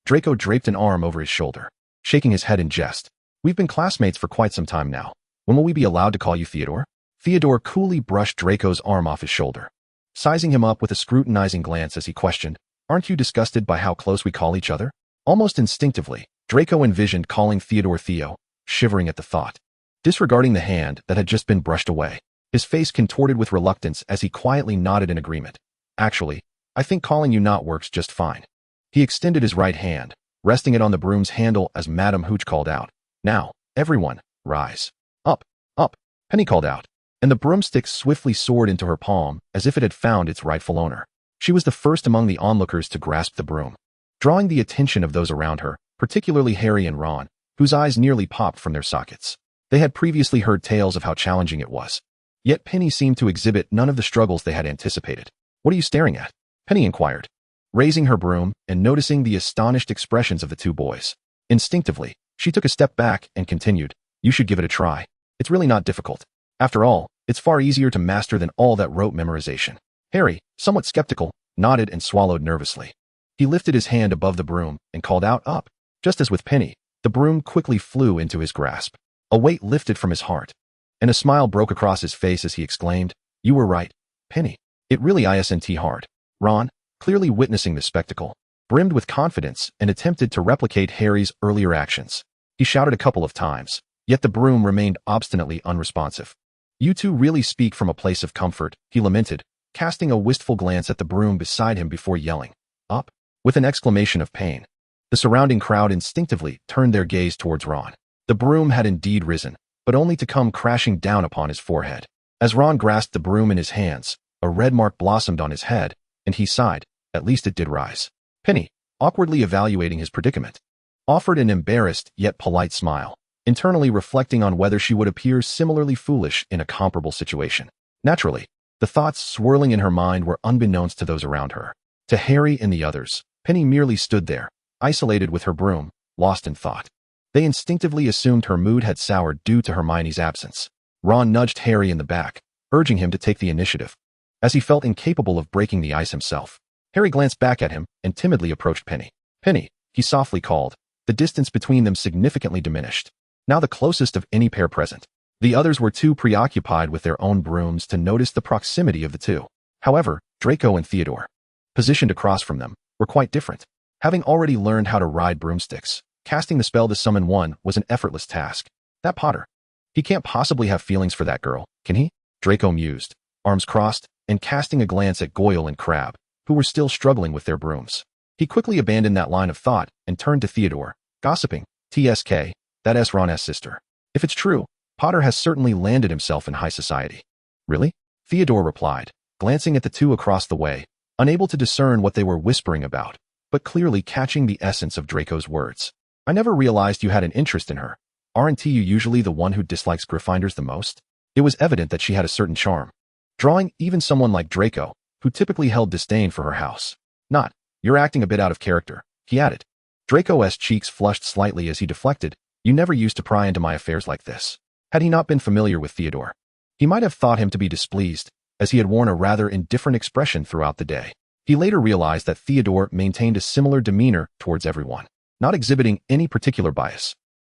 Draco draped an arm over his shoulder, shaking his head in jest. "We've been classmates for quite some time now. When will we be allowed to call you Theodore?" Theodore coolly brushed Draco's arm off his shoulder, sizing him up with a scrutinizing glance as he questioned, "Aren't you disgusted by how close we call each other?" Almost instinctively, Draco envisioned calling Theodore Theo, shivering at the thought. Disregarding the hand that had just been brushed away, his face contorted with reluctance as he quietly nodded in agreement. "Actually, I think calling you not works just fine." He extended his right hand, resting it on the broom's handle as Madame Hooch called out, "Now, everyone, rise. Up, up," Penny called out, and the broomstick swiftly soared into her palm as if it had found its rightful owner. She was the first among the onlookers to grasp the broom, drawing the attention of those around her, particularly Harry and Ron, whose eyes nearly popped from their sockets. They had previously heard tales of how challenging it was. Yet Penny seemed to exhibit none of the struggles they had anticipated. "What are you staring at?" Penny inquired, raising her broom and noticing the astonished expressions of the two boys. Instinctively, she took a step back and continued, "You should give it a try. It's really not difficult. After all, it's far easier to master than all that rote memorization." Harry, somewhat skeptical, nodded and swallowed nervously. He lifted his hand above the broom and called out, "Up." Just as with Penny, the broom quickly flew into his grasp. A weight lifted from his heart, and a smile broke across his face as he exclaimed, "You were right, Penny. It really isn't hard." Ron, clearly witnessing the spectacle, brimmed with confidence and attempted to replicate Harry's earlier actions. He shouted a couple of times, yet the broom remained obstinately unresponsive. "You two really speak from a place of comfort," he lamented, casting a wistful glance at the broom beside him before yelling, "Up!" with an exclamation of pain. The surrounding crowd instinctively turned their gaze towards Ron. The broom had indeed risen, but only to come crashing down upon his forehead. As Ron grasped the broom in his hands, a red mark blossomed on his head, and he sighed. At least it did rise. Penny, awkwardly evaluating his predicament, offered an embarrassed yet polite smile, internally reflecting on whether she would appear similarly foolish in a comparable situation. Naturally, the thoughts swirling in her mind were unbeknownst to those around her. To Harry and the others, Penny merely stood there, isolated with her broom, lost in thought. They instinctively assumed her mood had soured due to Hermione's absence. Ron nudged Harry in the back, urging him to take the initiative, as he felt incapable of breaking the ice himself. Harry glanced back at him and timidly approached Penny. "Penny," he softly called. The distance between them significantly diminished, now the closest of any pair present. The others were too preoccupied with their own brooms to notice the proximity of the two. However, Draco and Theodore, positioned across from them, were quite different. Having already learned how to ride broomsticks, casting the spell to summon one was an effortless task. That Potter, he can't possibly have feelings for that girl, can he? Draco mused, arms crossed, and casting a glance at Goyle and Crabbe, who were still struggling with their brooms. He quickly abandoned that line of thought and turned to Theodore, gossiping, "TSK, that's Ron's sister. If it's true, Potter has certainly landed himself in high society." "Really?" Theodore replied, glancing at the two across the way, unable to discern what they were whispering about, but clearly catching the essence of Draco's words. "I never realized you had an interest in her. Aren't you usually the one who dislikes Gryffindors the most?" It was evident that she had a certain charm, drawing even someone like Draco, who typically held disdain for her house. "Not, you're acting a bit out of character," he added. Draco's cheeks flushed slightly as he deflected, "You never used to pry into my affairs like this." Had he not been familiar with Theodore, he might have thought him to be displeased, as he had worn a rather indifferent expression throughout the day. He later realized that Theodore maintained a similar demeanor towards everyone, not exhibiting any particular bias.